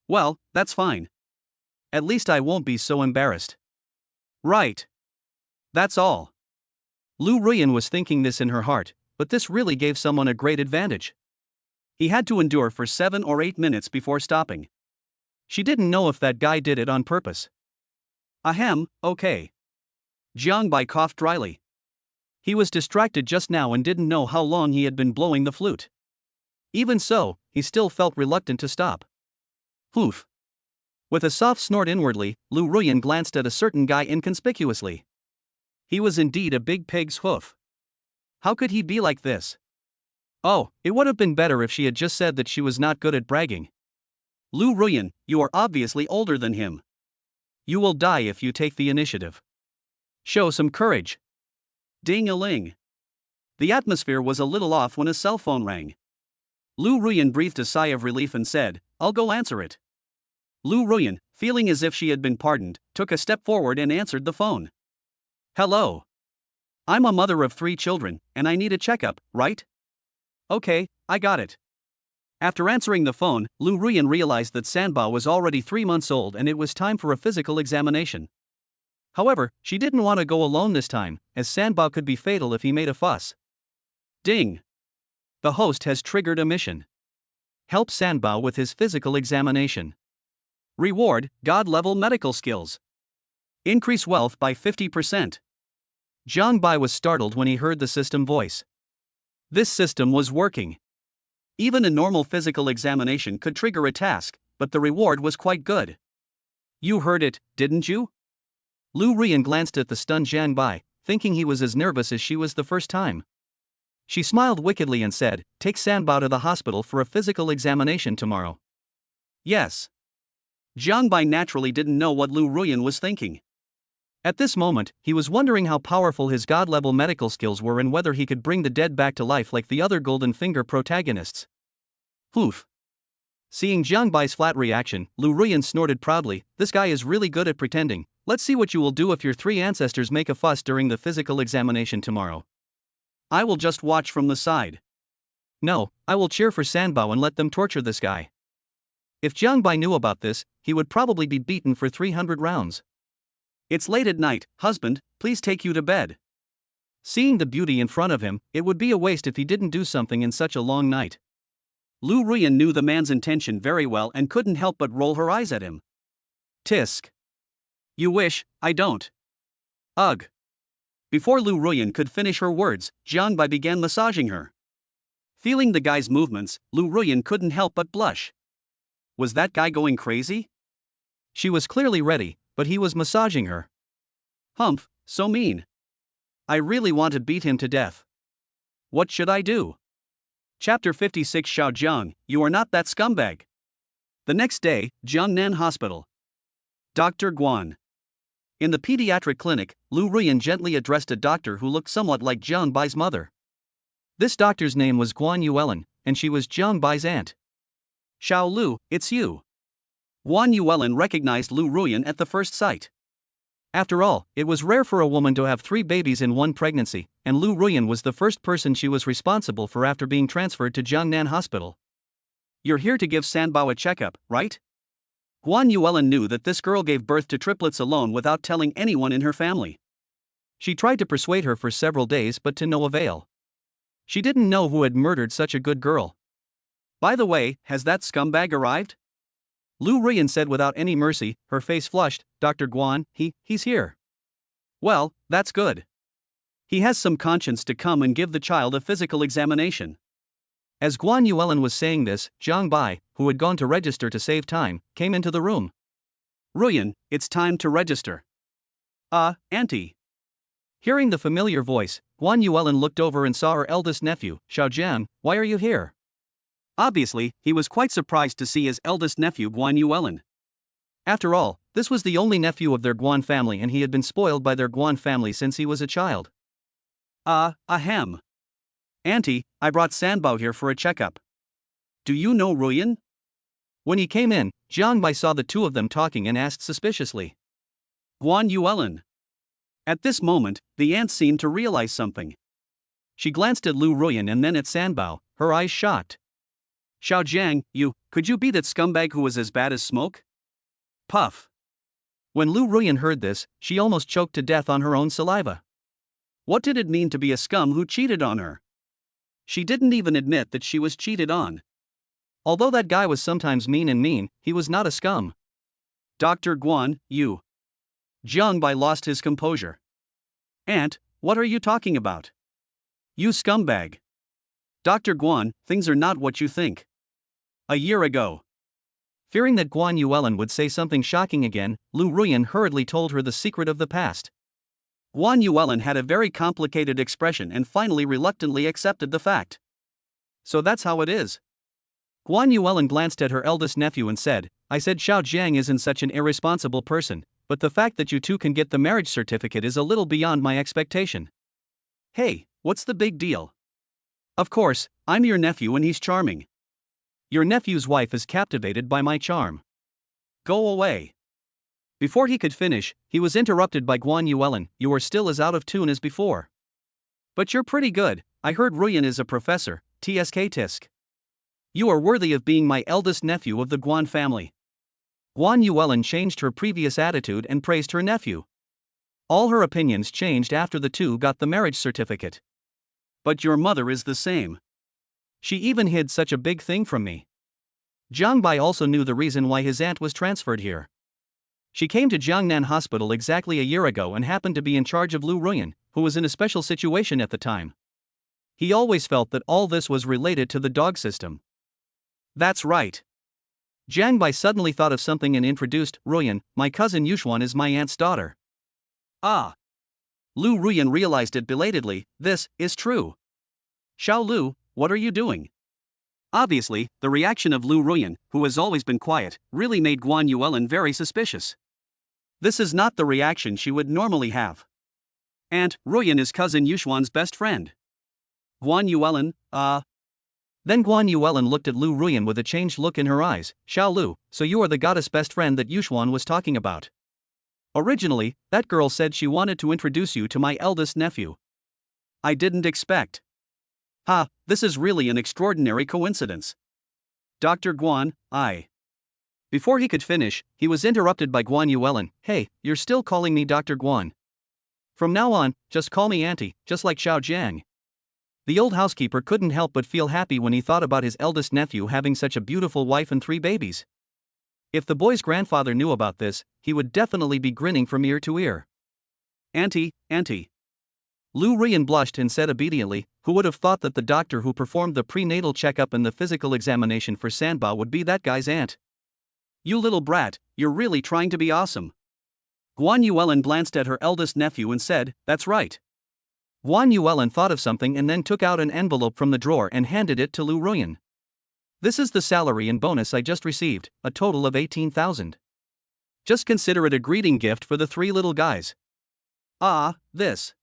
Speaker 1: Well, that's fine. At least I won't be so embarrassed. Right. That's all. Lu Ruyan was thinking this in her heart, but this really gave someone a great advantage. He had to endure for 7 or 8 minutes before stopping. She didn't know if that guy did it on purpose. Ahem, okay. Jiang Bai coughed dryly. He was distracted just now and didn't know how long he had been blowing the flute. Even so, he still felt reluctant to stop. Oof. With a soft snort inwardly, Lu Ruyan glanced at a certain guy inconspicuously. He was indeed a big pig's hoof. How could he be like this? Oh, it would have been better if she had just said that she was not good at bragging. Lu Ruyan, you are obviously older than him. You will die if you take the initiative. Show some courage. Ding-a-ling. The atmosphere was a little off when a cell phone rang. Lu Ruyan breathed a sigh of relief and said, I'll go answer it. Lu Ruyan, feeling as if she had been pardoned, took a step forward and answered the phone. Hello. I'm a mother of 3 children, and I need a checkup, right? Okay, I got it. After answering the phone, Lu Ruyan realized that Sanbao was already 3 months old and it was time for a physical examination. However, she didn't want to go alone this time, as Sanbao could be fatal if he made a fuss. Ding! The host has triggered a mission. Help Sanbao with his physical examination. Reward, God-level medical skills. Increase wealth by 50%. Jiang Bai was startled when he heard the system voice. This system was working. Even a normal physical examination could trigger a task, but the reward was quite good. You heard it, didn't you? Lu Ruyan glanced at the stunned Jiang Bai, thinking he was as nervous as she was the first time. She smiled wickedly and said, Take Sanbao to the hospital for a physical examination tomorrow. Yes. Jiang Bai naturally didn't know what Lu Ruyan was thinking. At this moment, he was wondering how powerful his god-level medical skills were and whether he could bring the dead back to life like the other Golden Finger protagonists. Oof. Seeing Jiang Bai's flat reaction, Lu Ruyan snorted proudly, This guy is really good at pretending. Let's see what you will do if your 3 ancestors make a fuss during the physical examination tomorrow. I will just watch from the side. No, I will cheer for Sanbao and let them torture this guy. If Jiang Bai knew about this, he would probably be beaten for 300 rounds. It's late at night, husband, please take you to bed. Seeing the beauty in front of him, it would be a waste if he didn't do something in such a long night. Lu Ruyan knew the man's intention very well and couldn't help but roll her eyes at him. Tisk. You wish, I don't. Ugh. Before Lu Ruyan could finish her words, Jiang Bai began massaging her. Feeling the guy's movements, Lu Ruyan couldn't help but blush. Was that guy going crazy? She was clearly ready, but he was massaging her. Humph, so mean. I really want to beat him to death. What should I do? Chapter 56 Xiao Jiang, you are not that scumbag. The next day, Jiangnan Hospital. Dr. Guan. In the pediatric clinic, Lu Ruyan gently addressed a doctor who looked somewhat like Jiang Bai's mother. This doctor's name was Guan Yuelin, and she was Jiang Bai's aunt. Xiao Lu, it's you. Guan Yuelin recognized Lu Ruyan at the first sight. After all, it was rare for a woman to have 3 babies in one pregnancy, and Lu Ruyan was the first person she was responsible for after being transferred to Jiangnan Hospital. You're here to give Sanbao a checkup, right? Guan Yuelin knew that this girl gave birth to triplets alone without telling anyone in her family. She tried to persuade her for several days but to no avail. She didn't know who had murdered such a good girl. By the way, has that scumbag arrived? Lu Ruyan said without any mercy, her face flushed, Dr. Guan, he's here. Well, that's good. He has some conscience to come and give the child a physical examination. As Guan Yuelin was saying this, Jiang Bai, who had gone to register to save time, came into the room. Ruyan, it's time to register. Auntie. Hearing the familiar voice, Guan Yuelin looked over and saw her eldest nephew, Xiaojiang. Why are you here? Obviously, he was quite surprised to see his eldest nephew Guan Yuelin. After all, this was the only nephew of their Guan family and he had been spoiled by their Guan family since he was a child. Ahem. Auntie, I brought Sanbao here for a checkup. Do you know Ruyan? When he came in, Jiang Bai saw the two of them talking and asked suspiciously. Guan Yuelin. At this moment, the aunt seemed to realize something. She glanced at Lu Ruyan and then at Sanbao, her eyes shocked. Xiaojiang, could you be that scumbag who was as bad as smoke? Puff. When Lu Ruyan heard this, she almost choked to death on her own saliva. What did it mean to be a scum who cheated on her? She didn't even admit that she was cheated on. Although that guy was sometimes mean, he was not a scum. Dr. Guan, you. Jiang Bai lost his composure. Aunt, what are you talking about? You scumbag. Dr. Guan, things are not what you think. A year ago. Fearing that Guan Yuelin would say something shocking again, Lu Ruyan hurriedly told her the secret of the past. Guan Yuelin had a very complicated expression and finally reluctantly accepted the fact. So that's how it is. Guan Yuelin glanced at her eldest nephew and said, I said Xiao Jiang isn't such an irresponsible person, but the fact that you two can get the marriage certificate is a little beyond my expectation. Hey, what's the big deal? Of course, I'm your nephew and he's charming. Your nephew's wife is captivated by my charm. Go away. Before he could finish, he was interrupted by Guan Yuelin. You are still as out of tune as before. But you're pretty good. I heard Ruyan is a professor, tsk tisk. You are worthy of being my eldest nephew of the Guan family. Guan Yuelin changed her previous attitude and praised her nephew. All her opinions changed after the two got the marriage certificate. But your mother is the same. She even hid such a big thing from me. Jiang Bai also knew the reason why his aunt was transferred here. She came to Jiangnan Hospital exactly a year ago and happened to be in charge of Lu Ruyan, who was in a special situation at the time. He always felt that all this was related to the dog system. That's right. Jiang Bai suddenly thought of something and introduced, Ruyan, my cousin Yushuan is my aunt's daughter. Ah. Lu Ruyan realized it belatedly, this is true. Xiao Lu, what are you doing? Obviously, the reaction of Lu Ruyan, who has always been quiet, really made Guan Yuelin very suspicious. This is not the reaction she would normally have. Aunt, Ruyan is cousin Yushuan's best friend. Guan Yuelin, Then Guan Yuelin looked at Lu Ruyan with a changed look in her eyes. Xiao Lu, so you are the goddess best friend that Yushuan was talking about. Originally, that girl said she wanted to introduce you to my eldest nephew. I didn't expect. Ha, this is really an extraordinary coincidence. Dr. Guan, Before he could finish, he was interrupted by Guan Yuelin. Hey, you're still calling me Dr. Guan. From now on, just call me Auntie, just like Xiao Jiang. The old housekeeper couldn't help but feel happy when he thought about his eldest nephew having such a beautiful wife and 3 babies. If the boy's grandfather knew about this, he would definitely be grinning from ear to ear. Auntie. Lu Ruyan blushed and said obediently, who would have thought that the doctor who performed the prenatal checkup and the physical examination for Sanbao would be that guy's aunt? You little brat, you're really trying to be awesome. Guan Yuelin glanced at her eldest nephew and said, that's right. Guan Yuelin thought of something and then took out an envelope from the drawer and handed it to Lu Ruyan. This is the salary and bonus I just received, a total of 18,000. Just consider it a greeting gift for the 3 little guys. This.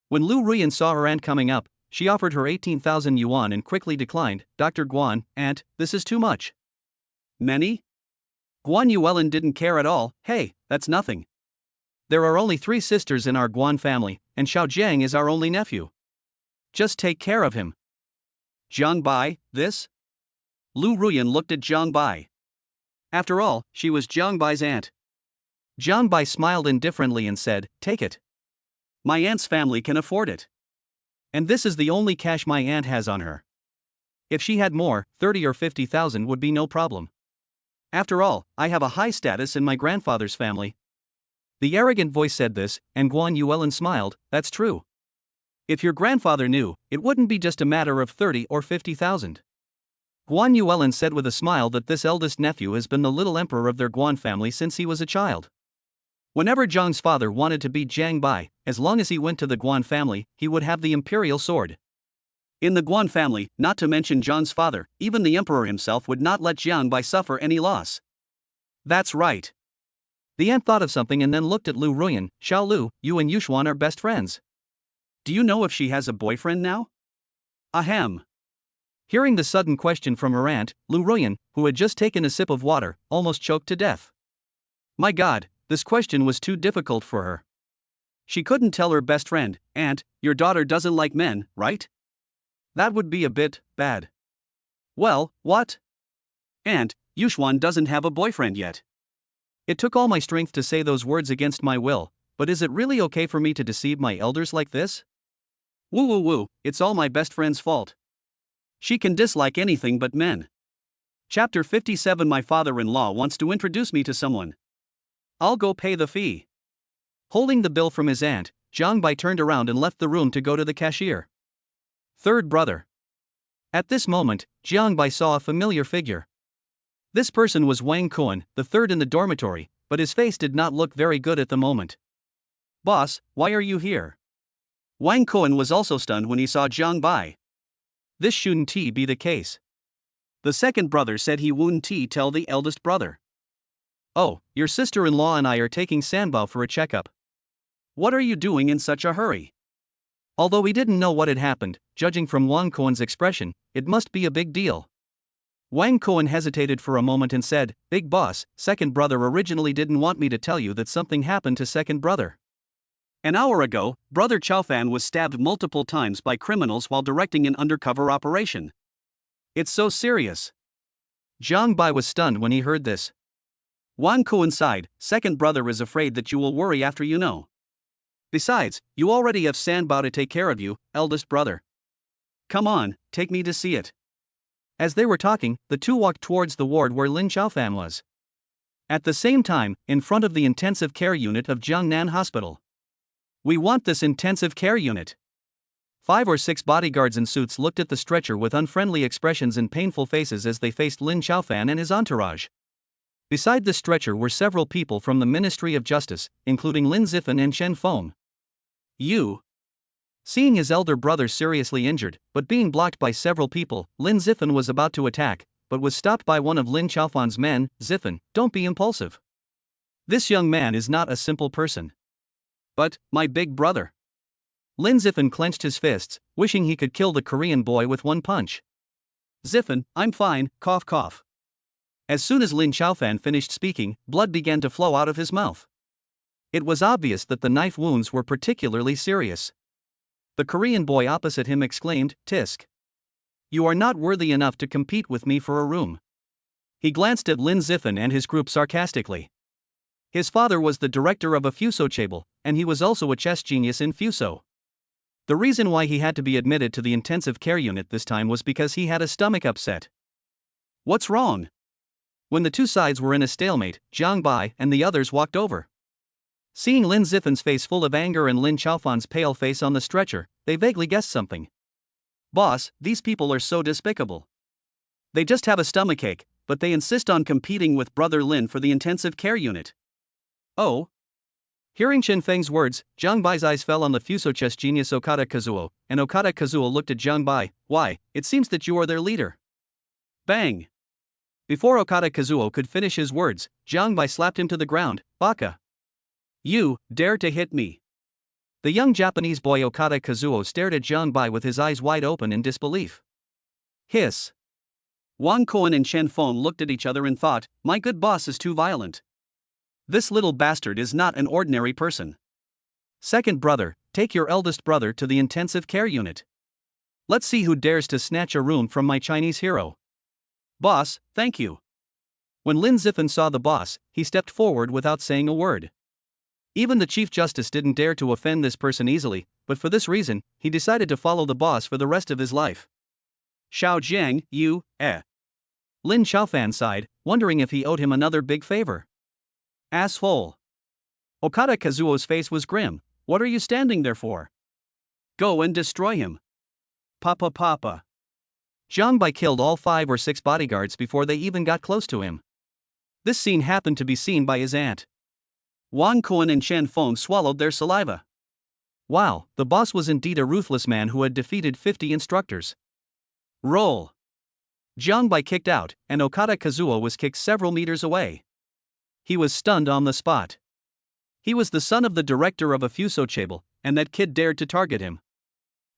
Speaker 1: When Lu Ruyan saw her aunt coming up, she offered her 18,000 yuan and quickly declined. Dr. Guan, aunt, this is too much. Many? Guan Yuelin didn't care at all. Hey, that's nothing. There are only 3 sisters in our Guan family, and Xiao Jiang is our only nephew. Just take care of him. Jiang Bai, this? Lu Ruyan looked at Jiang Bai. After all, she was Jiang Bai's aunt. Jiang Bai smiled indifferently and said, take it. My aunt's family can afford it. And this is the only cash my aunt has on her. If she had more, 30 or 50,000 would be no problem. After all, I have a high status in my grandfather's family. The arrogant voice said this, and Guan Yuelin smiled, that's true. If your grandfather knew, it wouldn't be just a matter of 30 or 50,000. Guan Yuelin said with a smile that this eldest nephew has been the little emperor of their Guan family since he was a child. Whenever Zhang's father wanted to beat Jiang Bai, as long as he went to the Guan family, he would have the imperial sword. In the Guan family, not to mention Zhang's father, even the emperor himself would not let Jiang Bai suffer any loss. That's right. The aunt thought of something and then looked at Lu Ruyan. Xiao Lu, you and Yushuan are best friends. Do you know if she has a boyfriend now? Ahem. Hearing the sudden question from her aunt, Lu Ruyan, who had just taken a sip of water, almost choked to death. My God, this question was too difficult for her. She couldn't tell her best friend, Aunt, your daughter doesn't like men, right? That would be a bit bad. Well, what? Aunt, Yushuan doesn't have a boyfriend yet. It took all my strength to say those words against my will, but is it really okay for me to deceive my elders like this? Woo woo woo, it's all my best friend's fault. She can dislike anything but men. Chapter 57. My father-in-law wants to introduce me to someone. I'll go pay the fee. Holding the bill from his aunt, Jiang Bai turned around and left the room to go to the cashier. Third brother. At this moment, Jiang Bai saw a familiar figure. This person was Wang Kuan, the third in the dormitory, but his face did not look very good at the moment. Boss, why are you here? Wang Kuan was also stunned when he saw Jiang Bai. This shouldn't be the case. The second brother said he wouldn't tell the eldest brother. Oh, your sister-in-law and I are taking Sanbao for a checkup. What are you doing in such a hurry? Although he didn't know what had happened, judging from Wang Kuan's expression, it must be a big deal. Wang Kuan hesitated for a moment and said, Big boss, second brother originally didn't want me to tell you that something happened to second brother. An hour ago, brother Chaofan was stabbed multiple times by criminals while directing an undercover operation. It's so serious. Jiang Bai was stunned when he heard this. Wang Kuan sighed, second brother is afraid that you will worry after you know. Besides, you already have Sanbao to take care of you, eldest brother. Come on, take me to see it. As they were talking, the two walked towards the ward where Lin Chaofan was. At the same time, in front of the intensive care unit of Jiangnan Hospital. We want this intensive care unit. 5 or 6 bodyguards in suits looked at the stretcher with unfriendly expressions and painful faces as they faced Lin Chaofan and his entourage. Beside the stretcher were several people from the Ministry of Justice, including Lin Zifan and Shen Feng. Seeing his elder brother seriously injured, but being blocked by several people, Lin Zifan was about to attack, but was stopped by one of Lin Chaofan's men. Zifan, don't be impulsive. This young man is not a simple person. But, my big brother. Lin Zifan clenched his fists, wishing he could kill the Korean boy with one punch. Zifan, I'm fine, cough cough. As soon as Lin Chaofan finished speaking, blood began to flow out of his mouth. It was obvious that the knife wounds were particularly serious. The Korean boy opposite him exclaimed, Tisk. You are not worthy enough to compete with me for a room. He glanced at Lin Zifan and his group sarcastically. His father was the director of a Fuso Chable, and he was also a chess genius in Fuso. The reason why he had to be admitted to the intensive care unit this time was because he had a stomach upset. What's wrong? When the two sides were in a stalemate, Jiang Bai and the others walked over. Seeing Lin Zifan's face full of anger and Lin Chaofan's pale face on the stretcher, they vaguely guessed something. Boss, these people are so despicable. They just have a stomachache, but they insist on competing with brother Lin for the intensive care unit. Oh? Hearing Shen Feng's words, Jiang Bai's eyes fell on the Fuso chess genius Okada Kazuo, and Okada Kazuo looked at Jiang Bai. Why, it seems that you are their leader. Bang! Before Okada Kazuo could finish his words, Jiang Bai slapped him to the ground. Baka! You dare to hit me? The young Japanese boy Okada Kazuo stared at Jiang Bai with his eyes wide open in disbelief. Hiss! Wang Kuan and Shen Feng looked at each other and thought, my good boss is too violent. This little bastard is not an ordinary person. Second brother, take your eldest brother to the intensive care unit. Let's see who dares to snatch a room from my Chinese hero. Boss, thank you. When Lin Zifan saw the boss, he stepped forward without saying a word. Even the Chief Justice didn't dare to offend this person easily, but for this reason, he decided to follow the boss for the rest of his life. Xiao Jiang, you, Lin Chaofan sighed, wondering if he owed him another big favor. Asshole. Okada Kazuo's face was grim. What are you standing there for? Go and destroy him. Papa. Jiang Bai killed all 5 or 6 bodyguards before they even got close to him. This scene happened to be seen by his aunt. Wang Kuan and Shen Feng swallowed their saliva. Wow, the boss was indeed a ruthless man who had defeated 50 instructors. Roll. Jiang Bai kicked out, and Okada Kazuo was kicked several meters away. He was stunned on the spot. He was the son of the director of a Fuso Chable, and that kid dared to target him.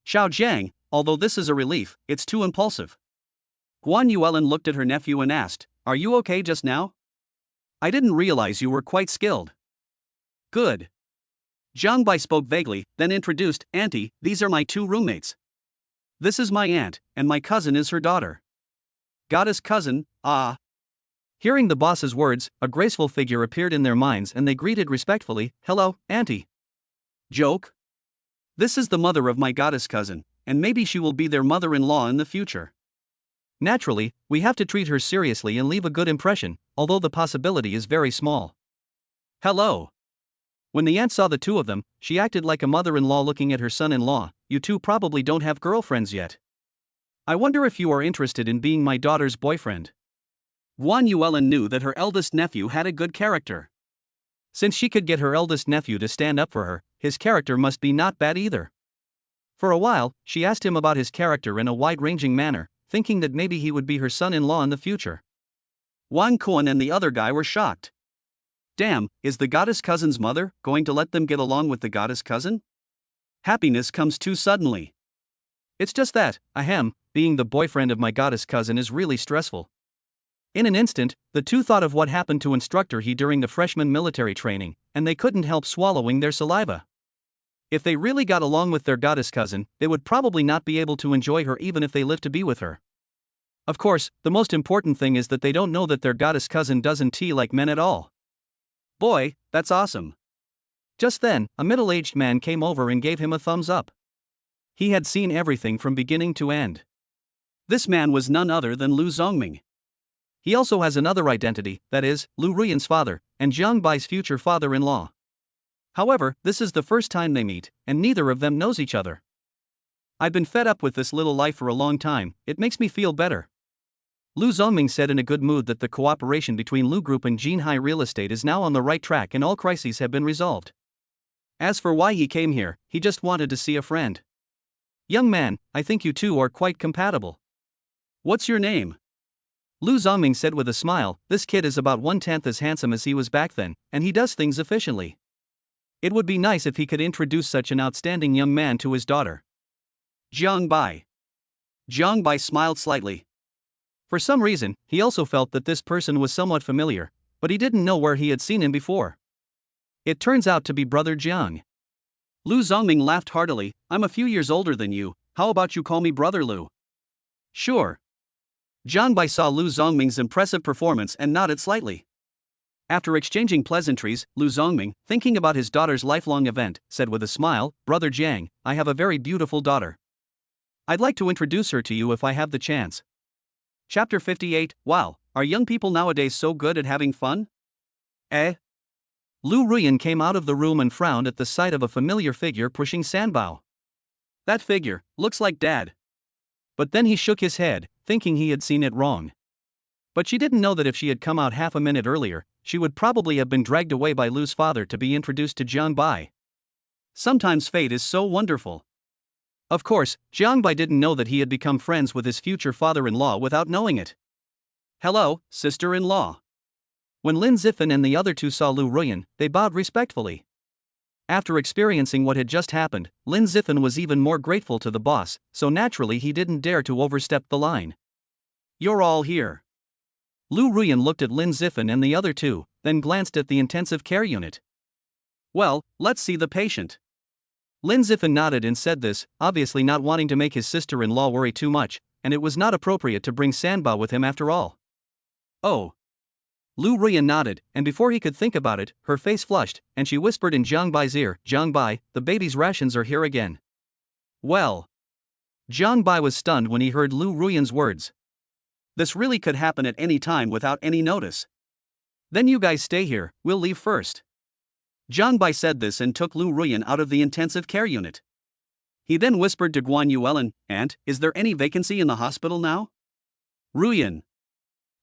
Speaker 1: Xiao Jiang, although this is a relief, it's too impulsive. Guan Yuelin looked at her nephew and asked, are you okay just now? I didn't realize you were quite skilled. Good. Jiang Bai spoke vaguely, then introduced, Auntie, these are my 2 roommates. This is my aunt, and my cousin is her daughter. Goddess cousin, ah. Hearing the boss's words, a graceful figure appeared in their minds and they greeted respectfully, "Hello, Auntie." Joke? This is the mother of my goddess cousin, and maybe she will be their mother-in-law in the future. Naturally, we have to treat her seriously and leave a good impression, although the possibility is very small. Hello. When the aunt saw the two of them, she acted like a mother-in-law looking at her son-in-law. You two probably don't have girlfriends yet. I wonder if you are interested in being my daughter's boyfriend. Guan Yuelin knew that her eldest nephew had a good character. Since she could get her eldest nephew to stand up for her, his character must be not bad either. For a while, she asked him about his character in a wide-ranging manner, thinking that maybe he would be her son-in-law in the future. Wang Kuan and the other guy were shocked. Damn, is the goddess cousin's mother going to let them get along with the goddess cousin? Happiness comes too suddenly. It's just that, ahem, being the boyfriend of my goddess cousin is really stressful. In an instant, the two thought of what happened to Instructor He during the freshman military training, and they couldn't help swallowing their saliva. If they really got along with their goddess cousin, they would probably not be able to enjoy her even if they lived to be with her. Of course, the most important thing is that they don't know that their goddess cousin doesn't like men at all. Boy, that's awesome. Just then, a middle-aged man came over and gave him a thumbs up. He had seen everything from beginning to end. This man was none other than Lu Zongming. He also has another identity, that is, Lu Ruyan's father, and Jiang Bai's future father-in-law. However, this is the first time they meet, and neither of them knows each other. I've been fed up with this little life for a long time, it makes me feel better. Lu Zongming said in a good mood that the cooperation between Lu Group and Jinhai Real Estate is now on the right track and all crises have been resolved. As for why he came here, he just wanted to see a friend. Young man, I think you two are quite compatible. What's your name? Lu Zongming said with a smile, this kid is about 1/10 as handsome as he was back then, and he does things efficiently. It would be nice if he could introduce such an outstanding young man to his daughter. Jiang Bai. Jiang Bai smiled slightly. For some reason, he also felt that this person was somewhat familiar, but he didn't know where he had seen him before. It turns out to be Brother Jiang. Lu Zongming laughed heartily, I'm a few years older than you, how about you call me Brother Lu? Sure. Jiang Bai saw Lu Zongming's impressive performance and nodded slightly. After exchanging pleasantries, Lu Zongming, thinking about his daughter's lifelong event, said with a smile, Brother Jiang, I have a very beautiful daughter. I'd like to introduce her to you if I have the chance. Chapter 58, Wow, are young people nowadays so good at having fun? Eh? Lu Ruyan came out of the room and frowned at the sight of a familiar figure pushing Sanbao. That figure, looks like Dad. But then he shook his head, thinking he had seen it wrong. But she didn't know that if she had come out half a minute earlier, she would probably have been dragged away by Lu's father to be introduced to Jiang Bai. Sometimes fate is so wonderful. Of course, Jiang Bai didn't know that he had become friends with his future father-in-law without knowing it. Hello, sister-in-law. When Lin Zifan and the other two saw Lu Ruyan, they bowed respectfully. After experiencing what had just happened, Lin Zifan was even more grateful to the boss, so naturally he didn't dare to overstep the line. You're all here. Lu Ruyan looked at Lin Zifan and the other two, then glanced at the intensive care unit. Well, let's see the patient. Lin Zifan nodded and said this, obviously not wanting to make his sister-in-law worry too much, and it was not appropriate to bring Sanbao with him after all. Oh. Lu Ruyan nodded, and before he could think about it, her face flushed, and she whispered in Jiang Bai's ear, Jiang Bai, the baby's rations are here again. Well. Jiang Bai was stunned when he heard Lu Ruyan's words. This really could happen at any time without any notice. Then you guys stay here, we'll leave first. Jiang Bai said this and took Lu Ruyan out of the intensive care unit. He then whispered to Guan Yuelin, Aunt, is there any vacancy in the hospital now? Ruyan.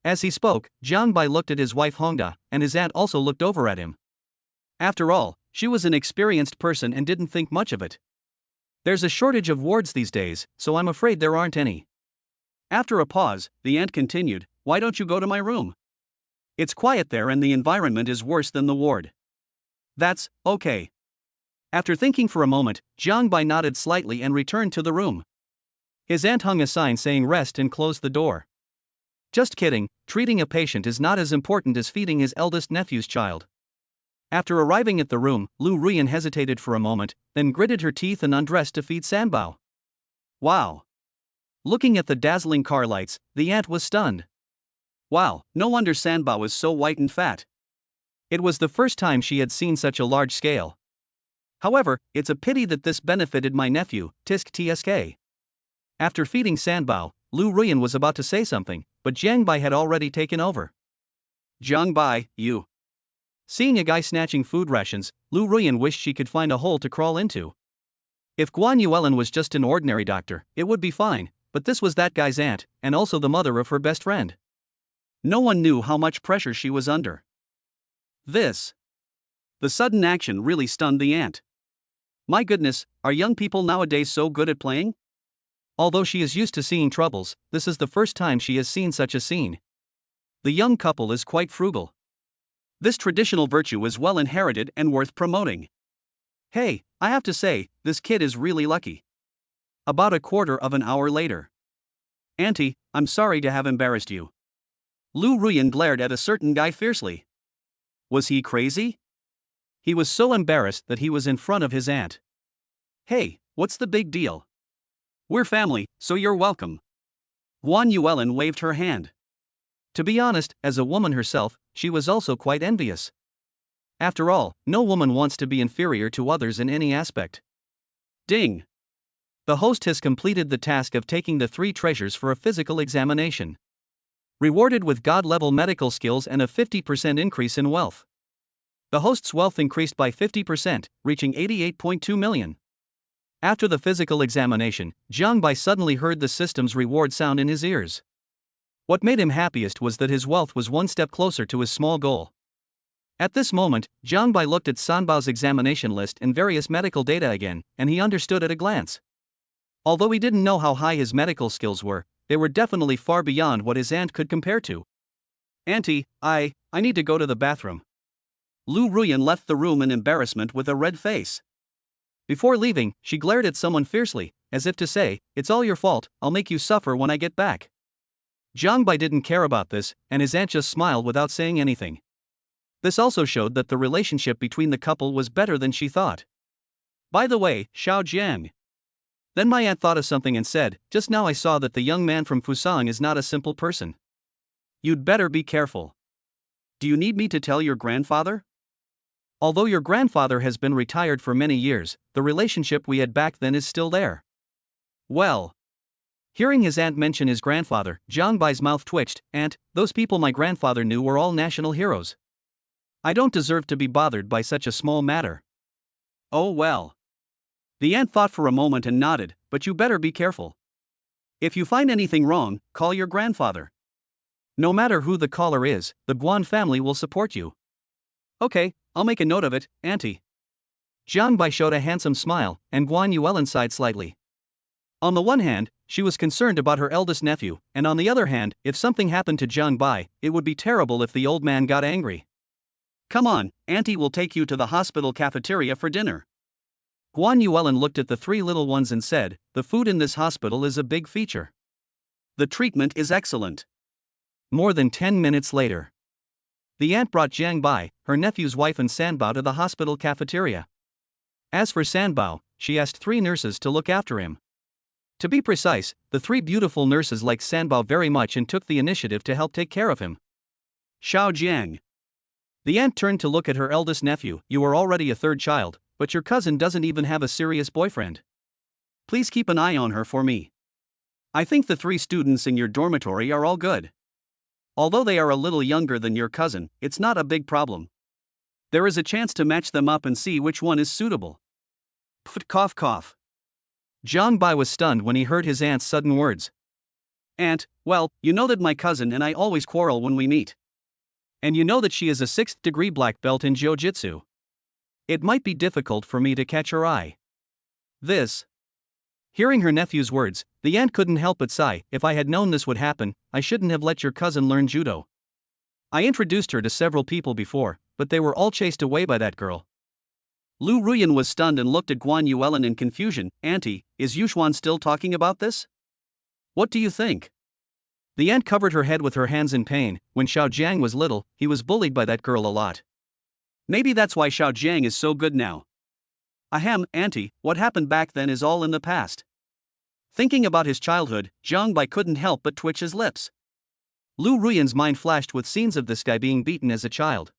Speaker 1: As he spoke, Jiang Bai looked at his wife Hongda, and his aunt also looked over at him. After all, she was an experienced person and didn't think much of it. There's a shortage of wards these days, so I'm afraid there aren't any. After a pause, the aunt continued, why don't you go to my room? It's quiet there and the environment is worse than the ward. That's okay. After thinking for a moment, Jiang Bai nodded slightly and returned to the room. His aunt hung a sign saying rest and closed the door. Just kidding, treating a patient is not as important as feeding his eldest nephew's child. After arriving at the room, Lu Ruyan hesitated for a moment, then gritted her teeth and undressed to feed Sanbao. Wow. Looking at the dazzling car lights, the aunt was stunned. Wow, no wonder Sanbao is so white and fat. It was the first time she had seen such a large scale. However, it's a pity that this benefited my nephew, Tisk Tsk. After feeding Sanbao, Lu Ruyan was about to say something, but Jiang Bai had already taken over. Jiang Bai, you. Seeing a guy snatching food rations, Lu Ruyan wished she could find a hole to crawl into. If Guan Yuelin was just an ordinary doctor, it would be fine, but this was that guy's aunt, and also the mother of her best friend. No one knew how much pressure she was under. The sudden action really stunned the aunt. My goodness, are young people nowadays so good at playing? Although she is used to seeing troubles, this is the first time she has seen such a scene. The young couple is quite frugal. This traditional virtue is well inherited and worth promoting. Hey, I have to say, this kid is really lucky. About a quarter of an hour later. Auntie, I'm sorry to have embarrassed you. Lu Ruyan glared at a certain guy fiercely. Was he crazy? He was so embarrassed that he was in front of his aunt. Hey, what's the big deal? We're family, so you're welcome. Guan Yuelin waved her hand. To be honest, as a woman herself, she was also quite envious. After all, no woman wants to be inferior to others in any aspect. Ding! The host has completed the task of taking the 3 treasures for a physical examination. Rewarded with God-level medical skills and a 50% increase in wealth. The host's wealth increased by 50%, reaching 88.2 million. After the physical examination, Jiang Bai suddenly heard the system's reward sound in his ears. What made him happiest was that his wealth was one step closer to his small goal. At this moment, Jiang Bai looked at Sanbao's examination list and various medical data again, and he understood at a glance. Although he didn't know how high his medical skills were, they were definitely far beyond what his aunt could compare to. Auntie, I need to go to the bathroom. Lu Ruyan left the room in embarrassment with a red face. Before leaving, she glared at someone fiercely, as if to say, "It's all your fault, I'll make you suffer when I get back." Jiang Bai didn't care about this, and his aunt just smiled without saying anything. This also showed that the relationship between the couple was better than she thought. By the way, Xiao Jiang. Then my aunt thought of something and said, "Just now I saw that the young man from Fusang is not a simple person. You'd better be careful. Do you need me to tell your grandfather? Although your grandfather has been retired for many years, the relationship we had back then is still there." Well. Hearing his aunt mention his grandfather, Jiang Bai's mouth twitched. "Aunt, those people my grandfather knew were all national heroes. I don't deserve to be bothered by such a small matter." Oh well. The aunt thought for a moment and nodded, "But you better be careful. If you find anything wrong, call your grandfather. No matter who the caller is, the Guan family will support you." "Okay, I'll make a note of it, Auntie." Jiang Bai showed a handsome smile, and Guan Yuelin sighed slightly. On the one hand, she was concerned about her eldest nephew, and on the other hand, if something happened to Jiang Bai, it would be terrible if the old man got angry. "Come on, Auntie will take you to the hospital cafeteria for dinner." Guan Yuelin looked at the 3 little ones and said, "The food in this hospital is a big feature. The treatment is excellent." More than 10 minutes later. The aunt brought Jiang Bai, her nephew's wife, and Sanbao to the hospital cafeteria. As for Sanbao, she asked 3 nurses to look after him. To be precise, the 3 beautiful nurses liked Sanbao very much and took the initiative to help take care of him. Xiao Jiang. The aunt turned to look at her eldest nephew. "You are already a 3rd child, but your cousin doesn't even have a serious boyfriend. Please keep an eye on her for me. I think the 3 students in your dormitory are all good. Although they are a little younger than your cousin, it's not a big problem. There is a chance to match them up and see which one is suitable." Pft, cough cough. Jiang Bai was stunned when he heard his aunt's sudden words. "Aunt, well, you know that my cousin and I always quarrel when we meet. And you know that she is a 6th-degree black belt in jiu-jitsu. It might be difficult for me to catch her eye." Hearing her nephew's words, the aunt couldn't help but sigh. "If I had known this would happen, I shouldn't have let your cousin learn judo. I introduced her to several people before, but they were all chased away by that girl." Lu Ruyan was stunned and looked at Guan Yuelin in confusion. "Auntie, is Yuxuan still talking about this? What do you think?" The aunt covered her head with her hands in pain. "When Xiao Jiang was little, he was bullied by that girl a lot. Maybe that's why Xiao Jiang is so good now. Ahem, Auntie, what happened back then is all in the past." Thinking about his childhood, Jiang Bai couldn't help but twitch his lips. Lu Ruyan's mind flashed with scenes of this guy being beaten as a child.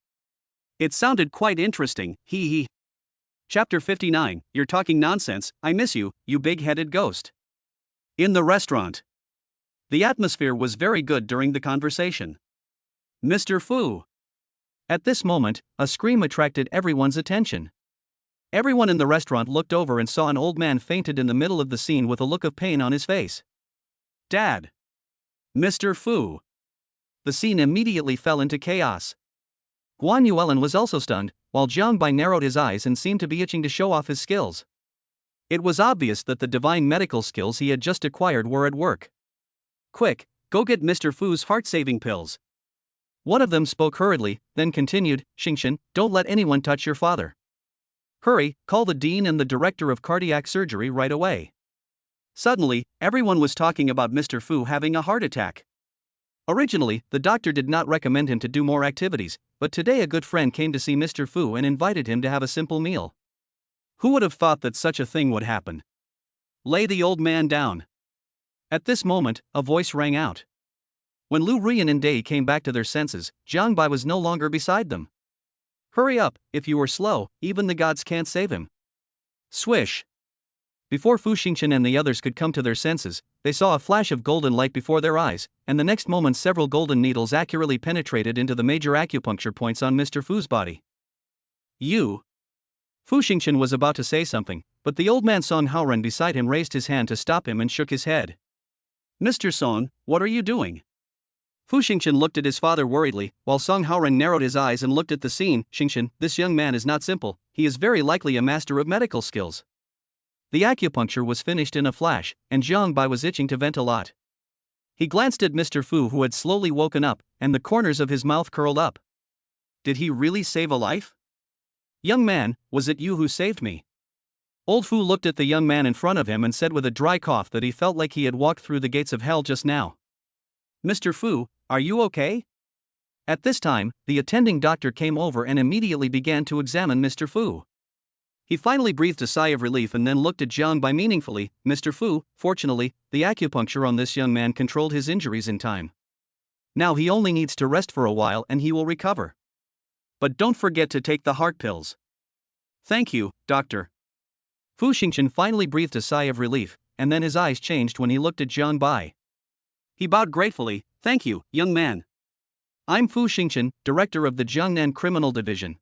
Speaker 1: It sounded quite interesting, hee. Chapter 59, You're talking nonsense, I miss you, you big-headed ghost. In the restaurant. The atmosphere was very good during the conversation. Mr. Fu. At this moment, a scream attracted everyone's attention. Everyone in the restaurant looked over and saw an old man fainted in the middle of the scene with a look of pain on his face. Dad. Mr. Fu. The scene immediately fell into chaos. Guan Yuelin was also stunned, while Jiang Bai narrowed his eyes and seemed to be itching to show off his skills. It was obvious that the divine medical skills he had just acquired were at work. Quick, go get Mr. Fu's heart-saving pills. One of them spoke hurriedly, then continued, Xingxin, don't let anyone touch your father. Hurry, call the dean and the director of cardiac surgery right away. Suddenly, everyone was talking about Mr. Fu having a heart attack. Originally, the doctor did not recommend him to do more activities, but today a good friend came to see Mr. Fu and invited him to have a simple meal. Who would have thought that such a thing would happen? Lay the old man down. At this moment, a voice rang out. When Lu Ruyan and Dai came back to their senses, Jiang Bai was no longer beside them. Hurry up, if you are slow, even the gods can't save him. Swish. Before Fu Xingchen and the others could come to their senses, they saw a flash of golden light before their eyes, and the next moment several golden needles accurately penetrated into the major acupuncture points on Mr. Fu's body. You. Fu Xingchen was about to say something, but the old man Song Haoren beside him raised his hand to stop him and shook his head. Mr. Song, what are you doing? Fu Xingchen looked at his father worriedly, while Song Haoren narrowed his eyes and looked at the scene. Xingchen, this young man is not simple, he is very likely a master of medical skills. The acupuncture was finished in a flash, and Jiang Bai was itching to vent a lot. He glanced at Mr. Fu, who had slowly woken up, and the corners of his mouth curled up. Did he really save a life? Young man, was it you who saved me? Old Fu looked at the young man in front of him and said with a dry cough that he felt like he had walked through the gates of hell just now. Mr. Fu, are you okay? At this time, the attending doctor came over and immediately began to examine Mr. Fu. He finally breathed a sigh of relief and then looked at Jiang Bai meaningfully. Mr. Fu, fortunately, the acupuncture on this young man controlled his injuries in time. Now he only needs to rest for a while and he will recover. But don't forget to take the heart pills. Thank you, doctor. Fu Xingchen finally breathed a sigh of relief, and then his eyes changed when he looked at Jiang Bai. He bowed gratefully. Thank you, young man. I'm Fu Xingchen, director of the Jiangnan Criminal Division.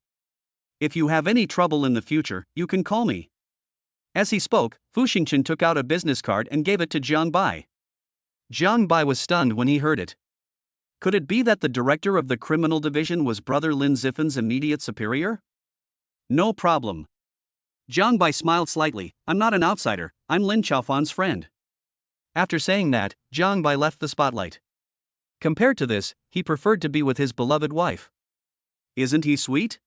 Speaker 1: If you have any trouble in the future, you can call me. As he spoke, Fu Xingchen took out a business card and gave it to Jiang Bai. Jiang Bai was stunned when he heard it. Could it be that the director of the criminal division was Brother Lin Zifen's immediate superior? No problem. Jiang Bai smiled slightly. I'm not an outsider, I'm Lin Chaofan's friend. After saying that, Jiang Bai left the spotlight. Compared to this, he preferred to be with his beloved wife. Isn't he sweet?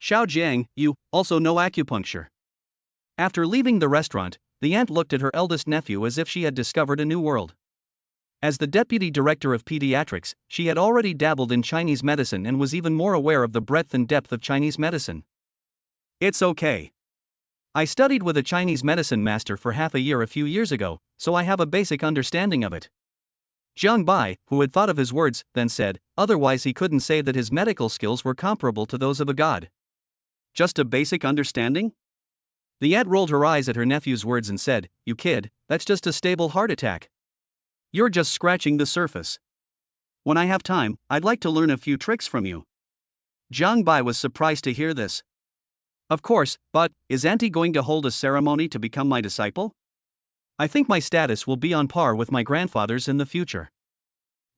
Speaker 1: Xiao Jiang, you also know acupuncture. After leaving the restaurant, the aunt looked at her eldest nephew as if she had discovered a new world. As the deputy director of pediatrics, she had already dabbled in Chinese medicine and was even more aware of the breadth and depth of Chinese medicine. It's okay. I studied with a Chinese medicine master for half a year a few years ago, so I have a basic understanding of it. Jiang Bai, who had thought of his words, then said, otherwise he couldn't say that his medical skills were comparable to those of a god. Just a basic understanding? The aunt rolled her eyes at her nephew's words and said, you kid, that's just a stable heart attack. You're just scratching the surface. When I have time, I'd like to learn a few tricks from you. Jiang Bai was surprised to hear this. Of course, but, is Auntie going to hold a ceremony to become my disciple? I think my status will be on par with my grandfather's in the future.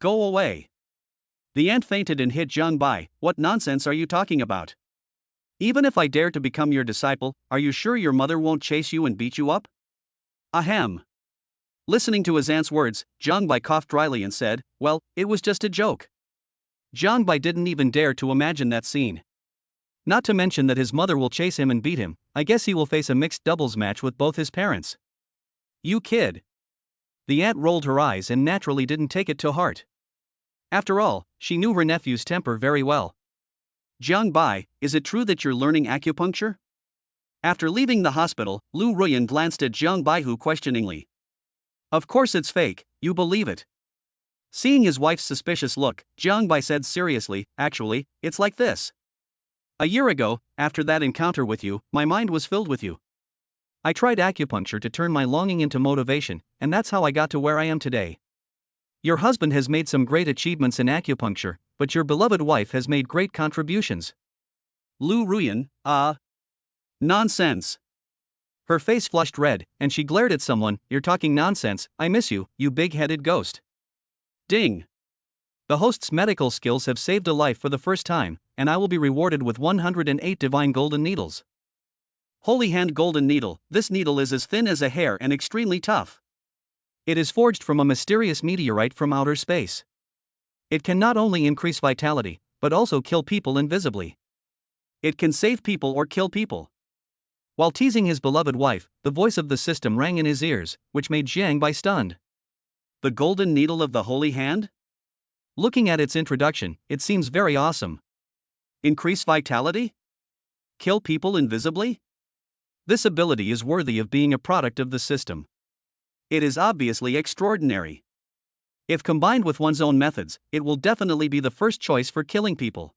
Speaker 1: Go away. The aunt fainted and hit Jiang Bai. What nonsense are you talking about? Even if I dare to become your disciple, are you sure your mother won't chase you and beat you up? Ahem. Listening to his aunt's words, Jiang Bai coughed dryly and said, well, it was just a joke. Jiang Bai didn't even dare to imagine that scene. Not to mention that his mother will chase him and beat him. I guess he will face a mixed doubles match with both his parents. You kid. The aunt rolled her eyes and naturally didn't take it to heart. After all, she knew her nephew's temper very well. Jiang Bai, is it true that you're learning acupuncture? After leaving the hospital, Lu Ruyan glanced at Jiang Bai questioningly. Of course it's fake, you believe it. Seeing his wife's suspicious look, Jiang Bai said seriously, "Actually, it's like this. A year ago, after that encounter with you, my mind was filled with you. I tried acupuncture to turn my longing into motivation, and that's how I got to where I am today. Your husband has made some great achievements in acupuncture, but your beloved wife has made great contributions." Lu Ruyan, nonsense. Her face flushed red, and she glared at someone. "You're talking nonsense, I miss you, you big-headed ghost." Ding. The host's medical skills have saved a life for the first time, and I will be rewarded with 108 divine golden needles. Holy Hand Golden Needle. This needle is as thin as a hair and extremely tough. It is forged from a mysterious meteorite from outer space. It can not only increase vitality, but also kill people invisibly. It can save people or kill people. While teasing his beloved wife, the voice of the system rang in his ears, which made Jiang Bai stunned. The Golden Needle of the Holy Hand? Looking at its introduction, it seems very awesome. Increase vitality? Kill people invisibly? This ability is worthy of being a product of the system. It is obviously extraordinary. If combined with one's own methods, it will definitely be the first choice for killing people.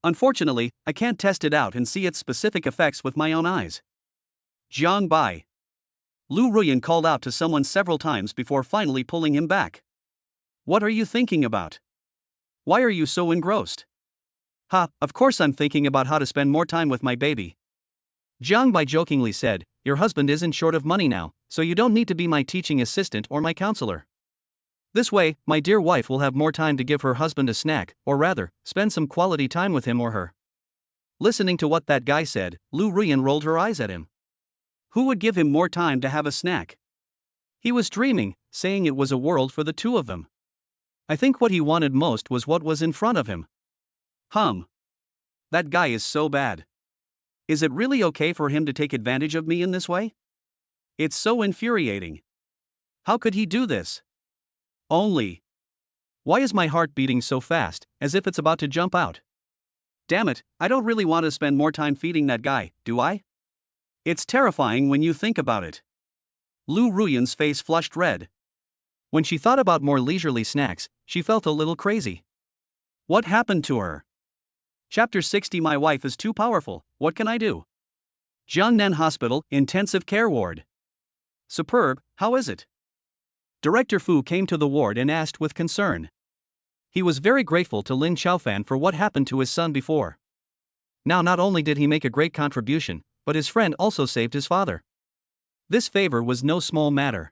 Speaker 1: Unfortunately, I can't test it out and see its specific effects with my own eyes. Jiang Bai. Lu Ruyan called out to someone several times before finally pulling him back. What are you thinking about? Why are you so engrossed? Of course I'm thinking about how to spend more time with my baby. Jiang Bai jokingly said, "Your husband isn't short of money now, so you don't need to be my teaching assistant or my counselor. This way, my dear wife will have more time to give her husband a snack, or rather, spend some quality time with him or her." Listening to what that guy said, Lu Ruyan rolled her eyes at him. Who would give him more time to have a snack? He was dreaming, saying it was a world for the two of them. I think what he wanted most was what was in front of him. That guy is so bad. Is it really okay for him to take advantage of me in this way? It's so infuriating. How could he do this? Why is my heart beating so fast, as if it's about to jump out? Damn it, I don't really want to spend more time feeding that guy, do I? It's terrifying when you think about it. Lu Ruyan's face flushed red. When she thought about more leisurely snacks, she felt a little crazy. What happened to her? Chapter 60. My wife is too powerful, what can I do? Jiangnan Hospital, Intensive Care Ward. Superb, how is it? Director Fu came to the ward and asked with concern. He was very grateful to Lin Xiaofan for what happened to his son before. Now not only did he make a great contribution, but his friend also saved his father. This favor was no small matter.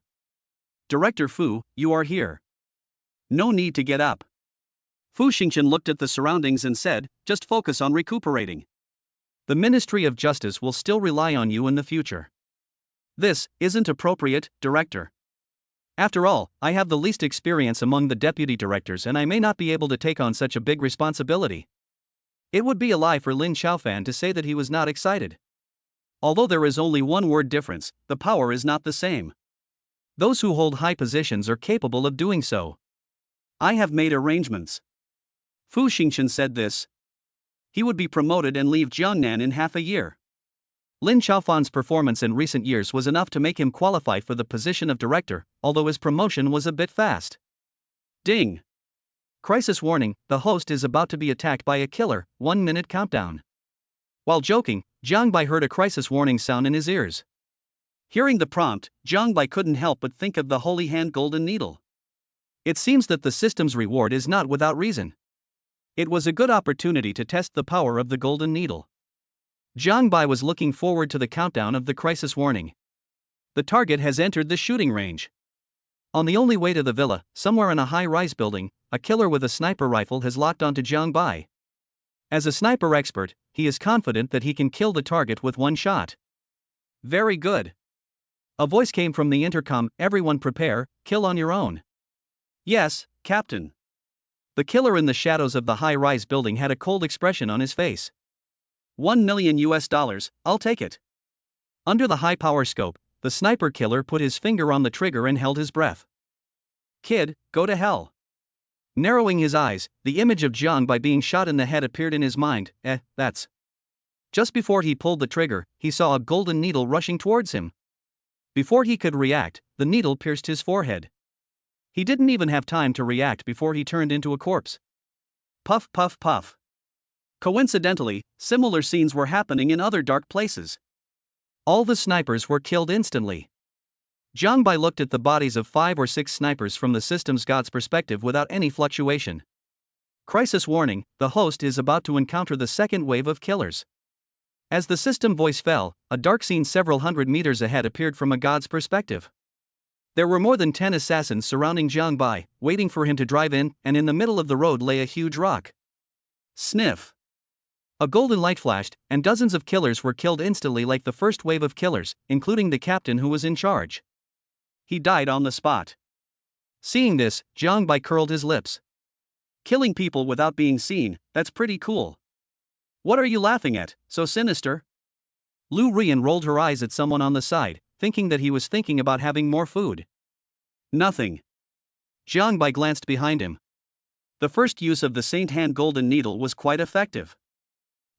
Speaker 1: Director Fu, you are here. No need to get up. Fu Xingqian looked at the surroundings and said, just focus on recuperating. The Ministry of Justice will still rely on you in the future. This isn't appropriate, Director. After all, I have the least experience among the deputy directors and I may not be able to take on such a big responsibility. It would be a lie for Lin Xiaofan to say that he was not excited. Although there is only one word difference, the power is not the same. Those who hold high positions are capable of doing so. I have made arrangements. Fu Xingqian said this. He would be promoted and leave Jiangnan in half a year. Lin Xiaofan's performance in recent years was enough to make him qualify for the position of director, although his promotion was a bit fast. Ding! Crisis warning, the host is about to be attacked by a killer, 1-minute countdown. While joking, Jiang Bai heard a crisis warning sound in his ears. Hearing the prompt, Jiang Bai couldn't help but think of the Holy Hand Golden Needle. It seems that the system's reward is not without reason. It was a good opportunity to test the power of the Golden Needle. Jiang Bai was looking forward to the countdown of the crisis warning. The target has entered the shooting range. On the only way to the villa, somewhere in a high-rise building, a killer with a sniper rifle has locked onto Jiang Bai. As a sniper expert, he is confident that he can kill the target with one shot. Very good. A voice came from the intercom, everyone prepare, kill on your own. Yes, Captain. The killer in the shadows of the high-rise building had a cold expression on his face. $1 million, I'll take it. Under the high-power scope, the sniper killer put his finger on the trigger and held his breath. Kid, go to hell. Narrowing his eyes, the image of Jiang Bai being shot in the head appeared in his mind. That's. Just before he pulled the trigger, he saw a golden needle rushing towards him. Before he could react, the needle pierced his forehead. He didn't even have time to react before he turned into a corpse. Puff, puff, puff. Coincidentally, similar scenes were happening in other dark places. All the snipers were killed instantly. Jiang Bai looked at the bodies of 5 or 6 snipers from the system's god's perspective without any fluctuation. Crisis warning, the host is about to encounter the second wave of killers. As the system voice fell, a dark scene several hundred meters ahead appeared from a god's perspective. There were more than 10 assassins surrounding Jiang Bai, waiting for him to drive in, and in the middle of the road lay a huge rock. Sniff. A golden light flashed, and dozens of killers were killed instantly like the first wave of killers, including the captain who was in charge. He died on the spot. Seeing this, Jiang Bai curled his lips. Killing people without being seen, that's pretty cool. What are you laughing at, so sinister? Lu Rian rolled her eyes at someone on the side, thinking that he was thinking about having more food. Nothing. Jiang Bai glanced behind him. The first use of the Saint Hand Golden Needle was quite effective.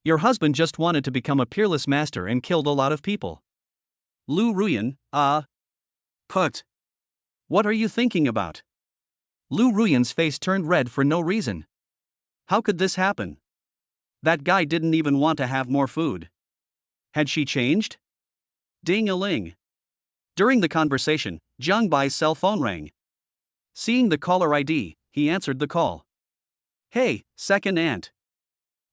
Speaker 1: Your husband just wanted to become a peerless master and killed a lot of people. Lu Ruyan, Put. What are you thinking about? Lu Ruyan's face turned red for no reason. How could this happen? That guy didn't even want to have more food. Had she changed? Ding-a-ling. During the conversation, Jiang Bai's cell phone rang. Seeing the caller ID, he answered the call. Hey, second aunt.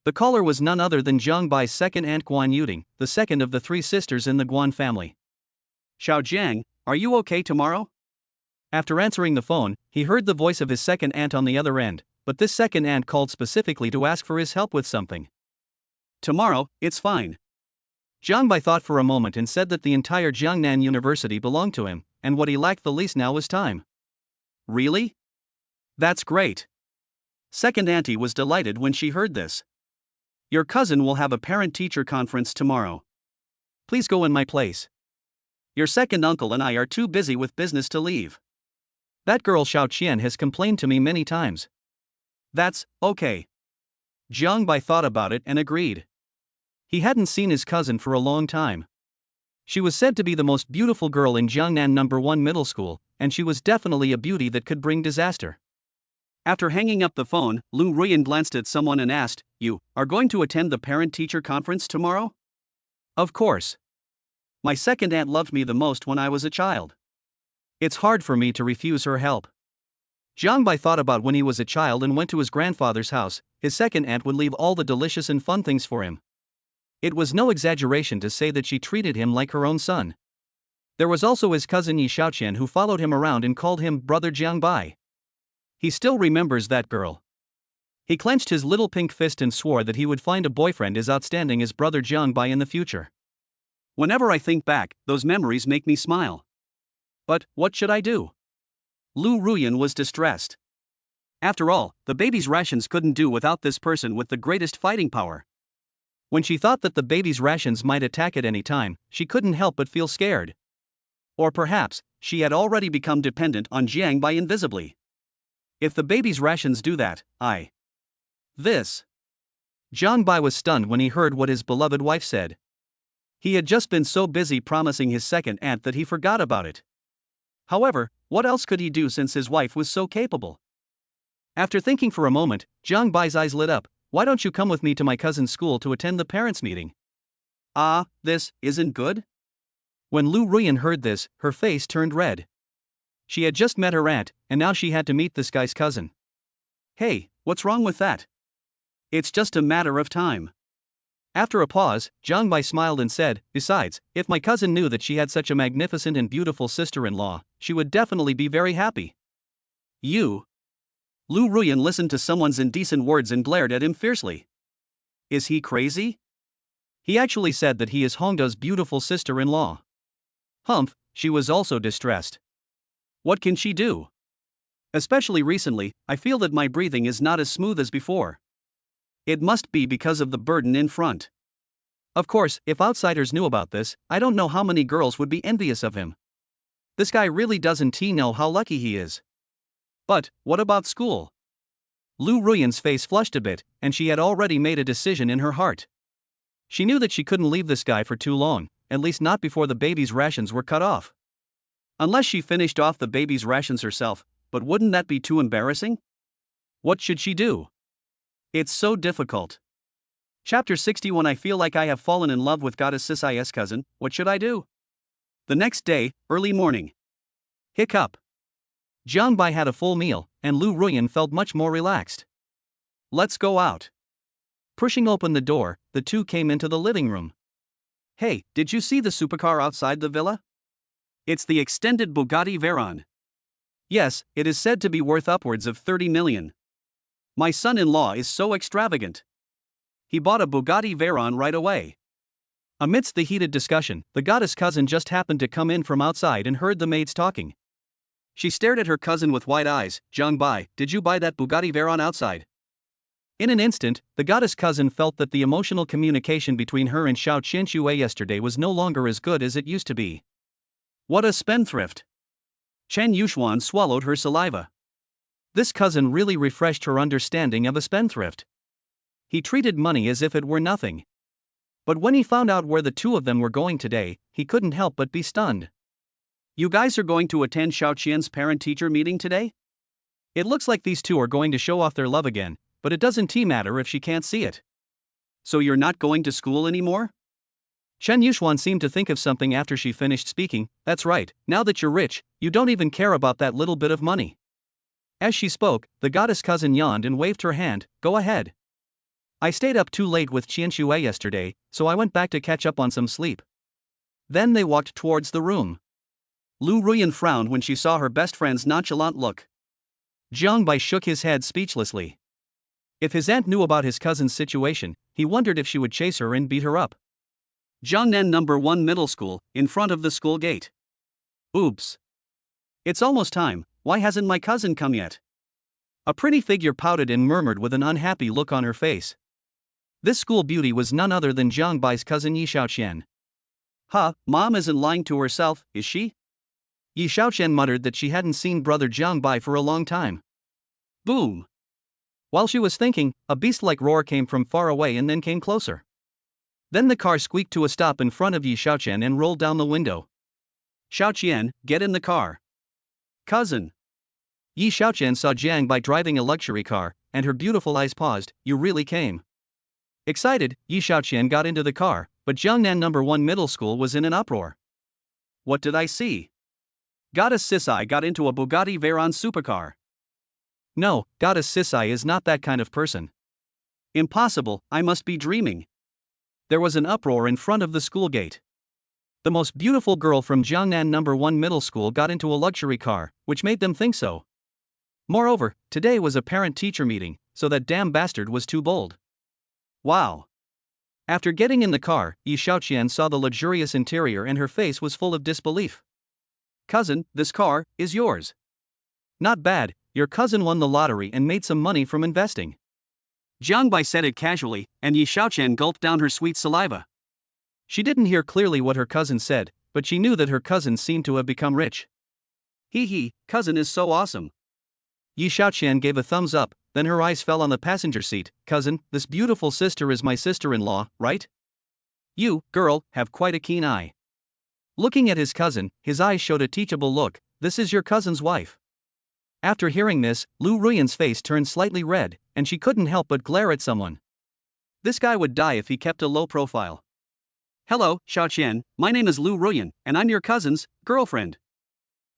Speaker 1: The caller was none other than Jiang Bai's second aunt Guan Yuding, the second of the 3 sisters in the Guan family. Xiao Jiang, are you okay tomorrow? After answering the phone, he heard the voice of his second aunt on the other end, but this second aunt called specifically to ask for his help with something. Tomorrow, it's fine. Jiang Bai thought for a moment and said that the entire Jiangnan University belonged to him, and what he lacked the least now was time. Really? That's great. Second auntie was delighted when she heard this. Your cousin will have a parent-teacher conference tomorrow. Please go in my place. Your second uncle and I are too busy with business to leave. That girl Xiao Qian has complained to me many times. That's okay. Jiang Bai thought about it and agreed. He hadn't seen his cousin for a long time. She was said to be the most beautiful girl in Jiangnan No. 1 middle school, and she was definitely a beauty that could bring disaster. After hanging up the phone, Lu Ruyan glanced at someone and asked, You are going to attend the parent-teacher conference tomorrow? Of course. My second aunt loved me the most when I was a child. It's hard for me to refuse her help. Jiang Bai thought about when he was a child and went to his grandfather's house. His second aunt would leave all the delicious and fun things for him. It was no exaggeration to say that she treated him like her own son. There was also his cousin Yi Xiaoqian who followed him around and called him Brother Jiang Bai. He still remembers that girl. He clenched his little pink fist and swore that he would find a boyfriend as outstanding as Brother Jiang Bai in the future. Whenever I think back, those memories make me smile. But what should I do? Lu Ruyan was distressed. After all, the baby's rations couldn't do without this person with the greatest fighting power. When she thought that the baby's rations might attack at any time, she couldn't help but feel scared. Or perhaps, she had already become dependent on Jiang Bai invisibly. If the baby's rations do that, This. Jiang Bai was stunned when he heard what his beloved wife said. He had just been so busy promising his second aunt that he forgot about it. However, what else could he do since his wife was so capable? After thinking for a moment, Jiang Bai's eyes lit up. Why don't you come with me to my cousin's school to attend the parents' meeting? This isn't good? When Lu Ruyan heard this, her face turned red. She had just met her aunt, and now she had to meet this guy's cousin. Hey, what's wrong with that? It's just a matter of time. After a pause, Jiang Bai smiled and said, Besides, if my cousin knew that she had such a magnificent and beautiful sister-in-law, she would definitely be very happy. You? Lu Ruyan listened to someone's indecent words and glared at him fiercely. Is he crazy? He actually said that he is Hongda's beautiful sister-in-law. Humph, she was also distressed. What can she do? Especially recently, I feel that my breathing is not as smooth as before. It must be because of the burden in front. Of course, if outsiders knew about this, I don't know how many girls would be envious of him. This guy really doesn't know how lucky he is. But, what about school? Lu Ruyan's face flushed a bit, and she had already made a decision in her heart. She knew that she couldn't leave this guy for too long, at least not before the baby's rations were cut off. Unless she finished off the baby's rations herself, but wouldn't that be too embarrassing? What should she do? It's so difficult. Chapter 61. I feel like I have fallen in love with Goddess Sis' cousin, what should I do? The next day, early morning. Hiccup. Jiang Bai had a full meal, and Lu Ruyan felt much more relaxed. Let's go out. Pushing open the door, the two came into the living room. Hey, did you see the supercar outside the villa? It's the extended Bugatti Veyron. Yes, it is said to be worth upwards of 30 million. My son-in-law is so extravagant. He bought a Bugatti Veyron right away. Amidst the heated discussion, the goddess cousin just happened to come in from outside and heard the maids talking. She stared at her cousin with wide eyes. Jiang Bai, did you buy that Bugatti Veyron outside? In an instant, the goddess cousin felt that the emotional communication between her and Xiao Qianxue yesterday was no longer as good as it used to be. What a spendthrift! Chen Yuxuan swallowed her saliva. This cousin really refreshed her understanding of a spendthrift. He treated money as if it were nothing. But when he found out where the two of them were going today, he couldn't help but be stunned. You guys are going to attend Xiao Qian's parent-teacher meeting today? It looks like these two are going to show off their love again, but it doesn't matter if she can't see it. So you're not going to school anymore? Chen Yuxuan seemed to think of something after she finished speaking. That's right, now that you're rich, you don't even care about that little bit of money. As she spoke, the goddess cousin yawned and waved her hand. Go ahead. I stayed up too late with Qianxue yesterday, so I went back to catch up on some sleep. Then they walked towards the room. Lu Ruyan frowned when she saw her best friend's nonchalant look. Jiang Bai shook his head speechlessly. If his aunt knew about his cousin's situation, he wondered if she would chase her and beat her up. Jiangnan No. 1 Middle School, in front of the school gate. Oops. It's almost time, why hasn't my cousin come yet? A pretty figure pouted and murmured with an unhappy look on her face. This school beauty was none other than Jiang Bai's cousin Yi Xiaoqian. Huh, mom isn't lying to herself, is she? Yi Xiaoqian muttered that she hadn't seen brother Jiang Bai for a long time. Boom! While she was thinking, a beast-like roar came from far away and then came closer. Then the car squeaked to a stop in front of Yi Xiaoqian and rolled down the window. Xiaoqian, get in the car. Cousin. Yi Xiaoqian saw Jiang Bai driving a luxury car, and her beautiful eyes paused. You really came. Excited, Yi Xiaoqian got into the car, but Jiangnan No. 1 Middle School was in an uproar. What did I see? Goddess Sisai got into a Bugatti Veyron supercar. No, Goddess Sisai is not that kind of person. Impossible, I must be dreaming. There was an uproar in front of the school gate. The most beautiful girl from Jiangnan No. 1 Middle School got into a luxury car, which made them think so. Moreover, today was a parent-teacher meeting, so that damn bastard was too bold. Wow. After getting in the car, Yi Xiaoqian saw the luxurious interior and her face was full of disbelief. Cousin, this car is yours. Not bad, your cousin won the lottery and made some money from investing. Jiang Bai said it casually, and Yi Xiaoqian gulped down her sweet saliva. She didn't hear clearly what her cousin said, but she knew that her cousin seemed to have become rich. Hee, cousin is so awesome. Yi Xiaoqian gave a thumbs up, then her eyes fell on the passenger seat. Cousin, this beautiful sister is my sister-in-law, right? You, girl, have quite a keen eye. Looking at his cousin, his eyes showed a teachable look. This is your cousin's wife. After hearing this, Lu Ruyan's face turned slightly red, and she couldn't help but glare at someone. This guy would die if he kept a low profile. Hello, Xiaoqian, my name is Lu Ruyan, and I'm your cousin's girlfriend.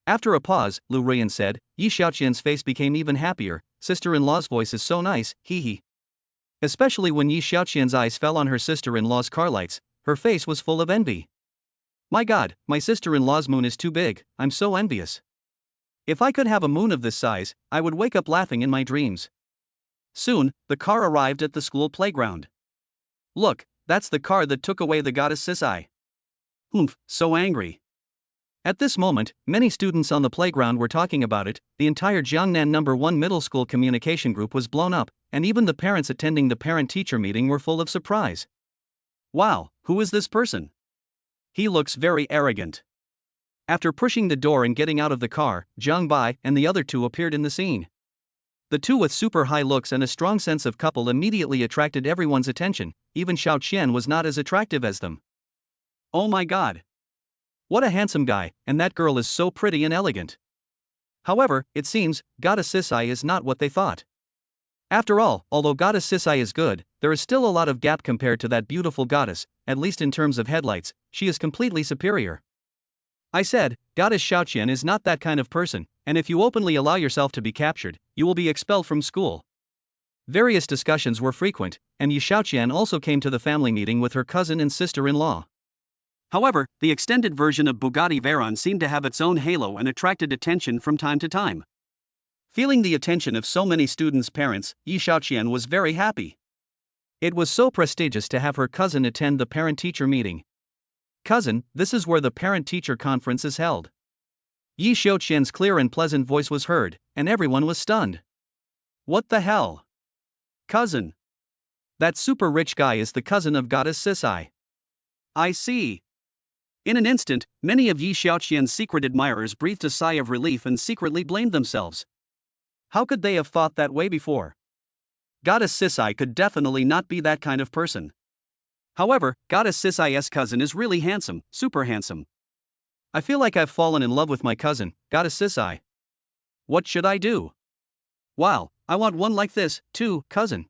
Speaker 1: After a pause, Lu Ruyan said. Yi Xiaoqian's face became even happier. Sister-in-law's voice is so nice, hee. Especially when Yi Xiaoqian's eyes fell on her sister-in-law's car lights, her face was full of envy. My god, my sister-in-law's moon is too big, I'm so envious. If I could have a moon of this size, I would wake up laughing in my dreams. Soon, the car arrived at the school playground. Look, that's the car that took away the goddess Sisai. Humph, so angry. At this moment, many students on the playground were talking about it. The entire Jiangnan No. 1 Middle School communication group was blown up, and even the parents attending the parent-teacher meeting were full of surprise. Wow, who is this person? He looks very arrogant. After pushing the door and getting out of the car, Jiang Bai and the other two appeared in the scene. The two with super high looks and a strong sense of couple immediately attracted everyone's attention. Even Xiao Qian was not as attractive as them. Oh my god. What a handsome guy, and that girl is so pretty and elegant. However, it seems, Goddess Sisai is not what they thought. After all, although Goddess Sisai is good, there is still a lot of gap compared to that beautiful goddess, at least in terms of headlights, she is completely superior. I said, Goddess Xiaoqian is not that kind of person, and if you openly allow yourself to be captured, you will be expelled from school. Various discussions were frequent, and Yi Xiaoqian also came to the family meeting with her cousin and sister-in-law. However, the extended version of Bugatti Veyron seemed to have its own halo and attracted attention from time to time. Feeling the attention of so many students' parents, Yi Xiaoqian was very happy. It was so prestigious to have her cousin attend the parent-teacher meeting. Cousin, this is where the parent-teacher conference is held. Yi Xiaoqian's clear and pleasant voice was heard, and everyone was stunned. What the hell? Cousin. That super rich guy is the cousin of Goddess Sisai. I see. In an instant, many of Yi Xiaoqian's secret admirers breathed a sigh of relief and secretly blamed themselves. How could they have thought that way before? Goddess Sisai could definitely not be that kind of person. However, Goddess Sisai's cousin is really handsome, super handsome. I feel like I've fallen in love with my cousin, Goddess Sisai. What should I do? Wow, I want one like this, too, cousin.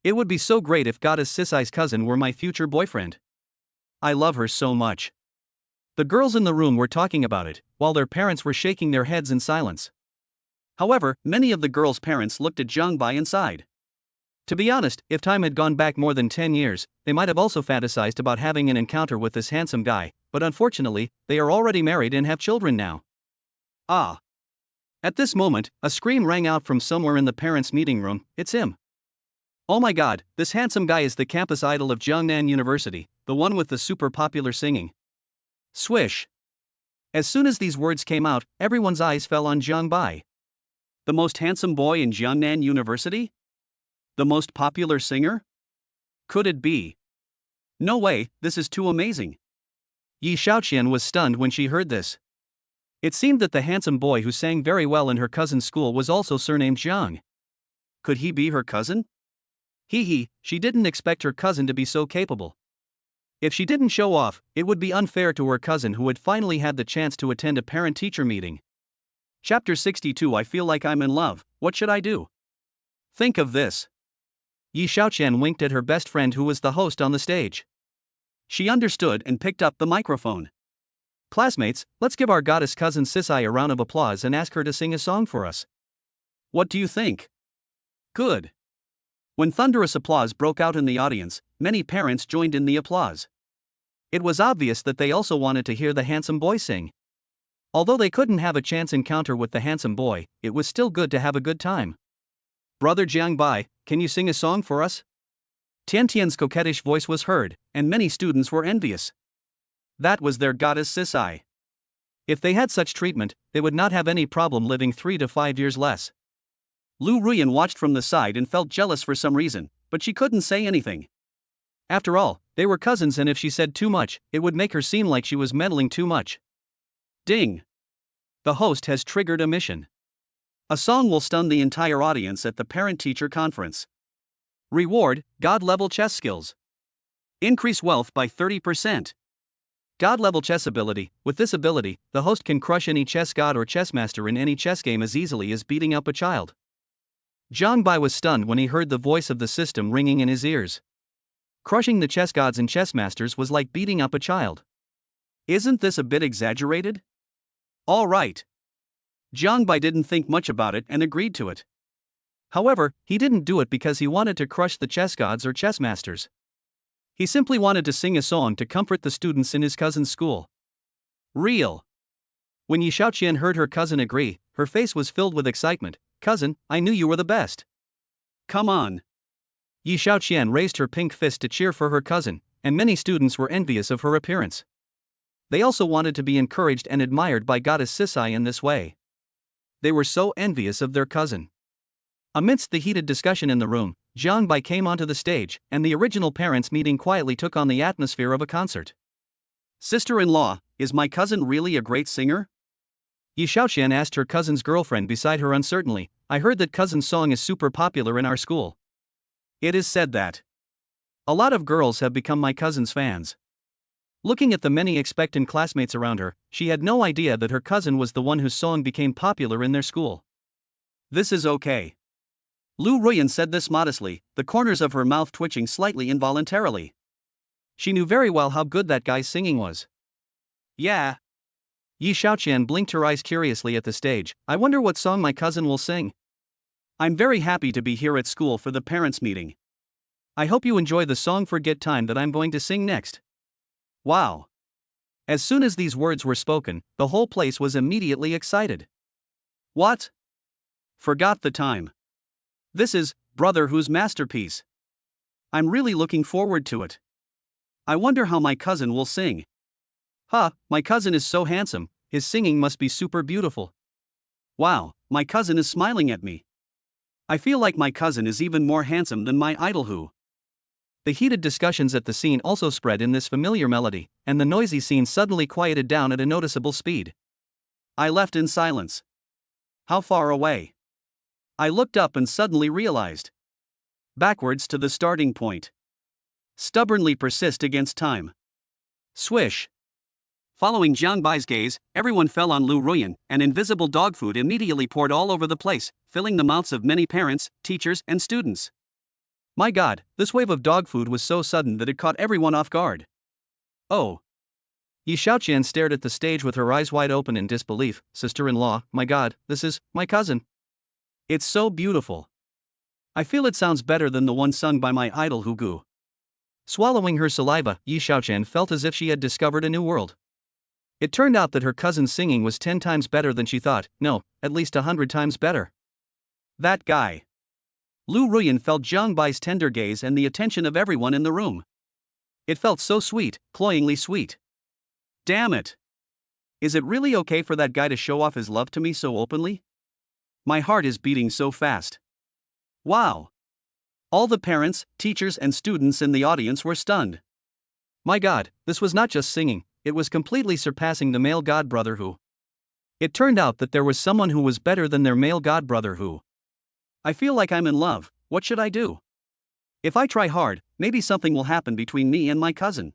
Speaker 1: It would be so great if Goddess Sisai's cousin were my future boyfriend. I love her so much. The girls in the room were talking about it, while their parents were shaking their heads in silence. However, many of the girls' parents looked at Zhang Bai and sighed. To be honest, if time had gone back more than 10 years, they might have also fantasized about having an encounter with this handsome guy, but unfortunately, they are already married and have children now. Ah. At this moment, a scream rang out from somewhere in the parents' meeting room. It's him. Oh my god, this handsome guy is the campus idol of Jiangnan University, the one with the super popular singing. Swish. As soon as these words came out, everyone's eyes fell on Zhang Bai. The most handsome boy in Jiangnan University? The most popular singer? Could it be? No way, this is too amazing. Yi Xiaoqian was stunned when she heard this. It seemed that the handsome boy who sang very well in her cousin's school was also surnamed Zhang. Could he be her cousin? She didn't expect her cousin to be so capable. If she didn't show off, it would be unfair to her cousin who had finally had the chance to attend a parent-teacher meeting. Chapter 62. I feel like I'm in love, what should I do? Think of this. Yi Xiaoqian winked at her best friend who was the host on the stage. She understood and picked up the microphone. Classmates, let's give our goddess cousin Sisai a round of applause and ask her to sing a song for us. What do you think? Good. When thunderous applause broke out in the audience, many parents joined in the applause. It was obvious that they also wanted to hear the handsome boy sing. Although they couldn't have a chance encounter with the handsome boy, it was still good to have a good time. Brother Jiang Bai, can you sing a song for us? Tiantian's coquettish voice was heard, and many students were envious. That was their goddess Sisai. If they had such treatment, they would not have any problem living 3 to 5 years less. Lu Ruyan watched from the side and felt jealous for some reason, but she couldn't say anything. After all, they were cousins, and if she said too much, it would make her seem like she was meddling too much. Ding! The host has triggered a mission. A song will stun the entire audience at the parent-teacher conference. Reward, God-level chess skills. Increase wealth by 30%. God-level chess ability. With this ability, the host can crush any chess god or chess master in any chess game as easily as beating up a child. Zhang Bai was stunned when he heard the voice of the system ringing in his ears. Crushing the chess gods and chess masters was like beating up a child. Isn't this a bit exaggerated? All right. Zhang Bai didn't think much about it and agreed to it. However, he didn't do it because he wanted to crush the chess gods or chess masters. He simply wanted to sing a song to comfort the students in his cousin's school. Real. When Yi Xiaoqian heard her cousin agree, her face was filled with excitement. Cousin, I knew you were the best. Come on. Yi Xiaoqian raised her pink fist to cheer for her cousin, and many students were envious of her appearance. They also wanted to be encouraged and admired by Goddess Sisai in this way. They were so envious of their cousin. Amidst the heated discussion in the room, Zhang Bai came onto the stage, and the original parents' meeting quietly took on the atmosphere of a concert. Sister-in-law, is my cousin really a great singer? Yi Xiaoqian asked her cousin's girlfriend beside her uncertainly. I heard that cousin's song is super popular in our school. It is said that a lot of girls have become my cousin's fans. Looking at the many expectant classmates around her, she had no idea that her cousin was the one whose song became popular in their school. This is okay. Lu Ruyan said this modestly, the corners of her mouth twitching slightly involuntarily. She knew very well how good that guy's singing was. Yeah. Yi Xiaoqian blinked her eyes curiously at the stage. I wonder what song my cousin will sing. I'm very happy to be here at school for the parents' meeting. I hope you enjoy the song Forget Time that I'm going to sing next. Wow. As soon as these words were spoken, the whole place was immediately excited. What? Forgot the Time. This is Brother Who's masterpiece. I'm really looking forward to it. I wonder how my cousin will sing. My cousin is so handsome, his singing must be super beautiful. Wow, my cousin is smiling at me. I feel like my cousin is even more handsome than my idol who. The heated discussions at the scene also spread in this familiar melody, and the noisy scene suddenly quieted down at a noticeable speed. I left in silence. How far away? I looked up and suddenly realized. Backwards to the starting point. Stubbornly persist against time. Swish. Following Jiang Bai's gaze, everyone fell on Lu Ruyan, and invisible dog food immediately poured all over the place, filling the mouths of many parents, teachers, and students. My God, this wave of dog food was so sudden that it caught everyone off guard. Oh. Yi Xiaoqian stared at the stage with her eyes wide open in disbelief. Sister-in-law, my God, this is my cousin. It's so beautiful. I feel it sounds better than the one sung by my idol Hu Gu. Swallowing her saliva, Yi Xiaoqian felt as if she had discovered a new world. It turned out that her cousin's singing was 10 times better than she thought, no, at least 100 times better. That guy. Lu Ruyan felt Jiang Bai's tender gaze and the attention of everyone in the room. It felt so sweet, cloyingly sweet. Damn it. Is it really okay for that guy to show off his love to me so openly? My heart is beating so fast. Wow. All the parents, teachers, and students in the audience were stunned. My God, this was not just singing, it was completely surpassing the male godbrother who. It turned out that there was someone who was better than their male godbrother who. I feel like I'm in love, what should I do? If I try hard, maybe something will happen between me and my cousin.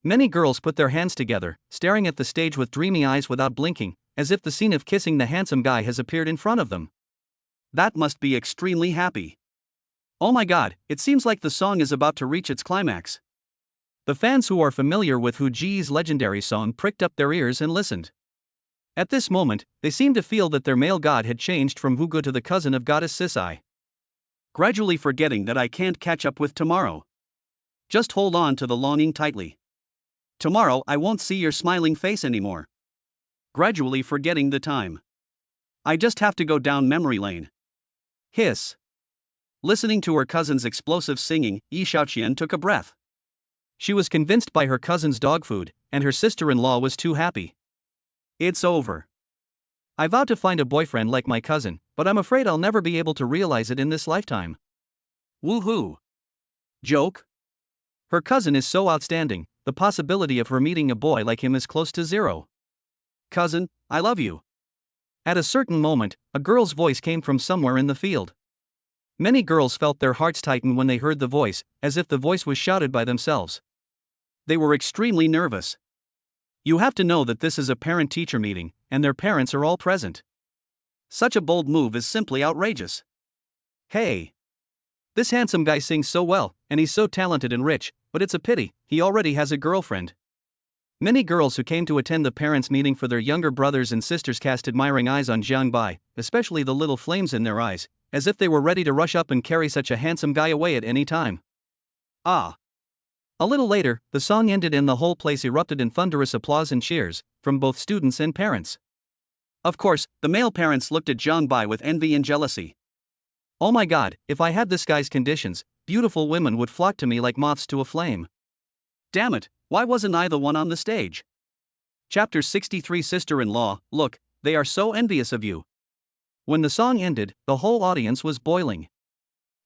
Speaker 1: Many girls put their hands together, staring at the stage with dreamy eyes without blinking, as if the scene of kissing the handsome guy has appeared in front of them. That must be extremely happy. Oh my God, it seems like the song is about to reach its climax. The fans who are familiar with Hu Ji's legendary song pricked up their ears and listened. At this moment, they seemed to feel that their male god had changed from Hu Gu to the cousin of goddess Sisai. Gradually forgetting that I can't catch up with tomorrow. Just hold on to the longing tightly. Tomorrow I won't see your smiling face anymore. Gradually forgetting the time. I just have to go down memory lane. Hiss. Listening to her cousin's explosive singing, Yi Xiaoqian took a breath. She was convinced by her cousin's dog food, and her sister-in-law was too happy. It's over. I vowed to find a boyfriend like my cousin, but I'm afraid I'll never be able to realize it in this lifetime. Woohoo! Joke? Her cousin is so outstanding, the possibility of her meeting a boy like him is close to zero. Cousin, I love you. At a certain moment, a girl's voice came from somewhere in the field. Many girls felt their hearts tighten when they heard the voice, as if the voice was shouted by themselves. They were extremely nervous. You have to know that this is a parent-teacher meeting, and their parents are all present. Such a bold move is simply outrageous. Hey! This handsome guy sings so well, and he's so talented and rich, but it's a pity, he already has a girlfriend. Many girls who came to attend the parents' meeting for their younger brothers and sisters cast admiring eyes on Jiang Bai, especially the little flames in their eyes, as if they were ready to rush up and carry such a handsome guy away at any time. Ah! A little later, the song ended and the whole place erupted in thunderous applause and cheers, from both students and parents. Of course, the male parents looked at Jiang Bai with envy and jealousy. Oh my God, if I had this guy's conditions, beautiful women would flock to me like moths to a flame. Damn it, why wasn't I the one on the stage? Chapter 63 Sister-in-law, look, they are so envious of you. When the song ended, the whole audience was boiling.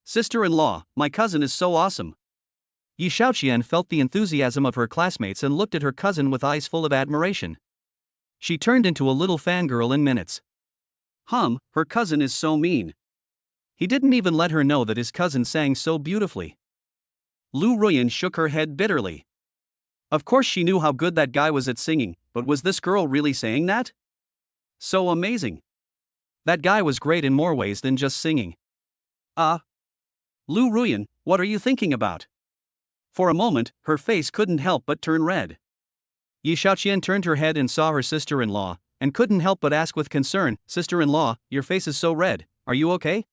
Speaker 1: Sister-in-law, my cousin is so awesome. Yi Xiaoqian felt the enthusiasm of her classmates and looked at her cousin with eyes full of admiration. She turned into a little fangirl in minutes. Her cousin is so mean. He didn't even let her know that his cousin sang so beautifully. Lu Ruyan shook her head bitterly. Of course she knew how good that guy was at singing, but was this girl really saying that? So amazing. That guy was great in more ways than just singing. Lu Ruyan, what are you thinking about? For a moment, her face couldn't help but turn red. Yi Xiaoqian turned her head and saw her sister-in-law, and couldn't help but ask with concern, "Sister-in-law, your face is so red, are you okay?"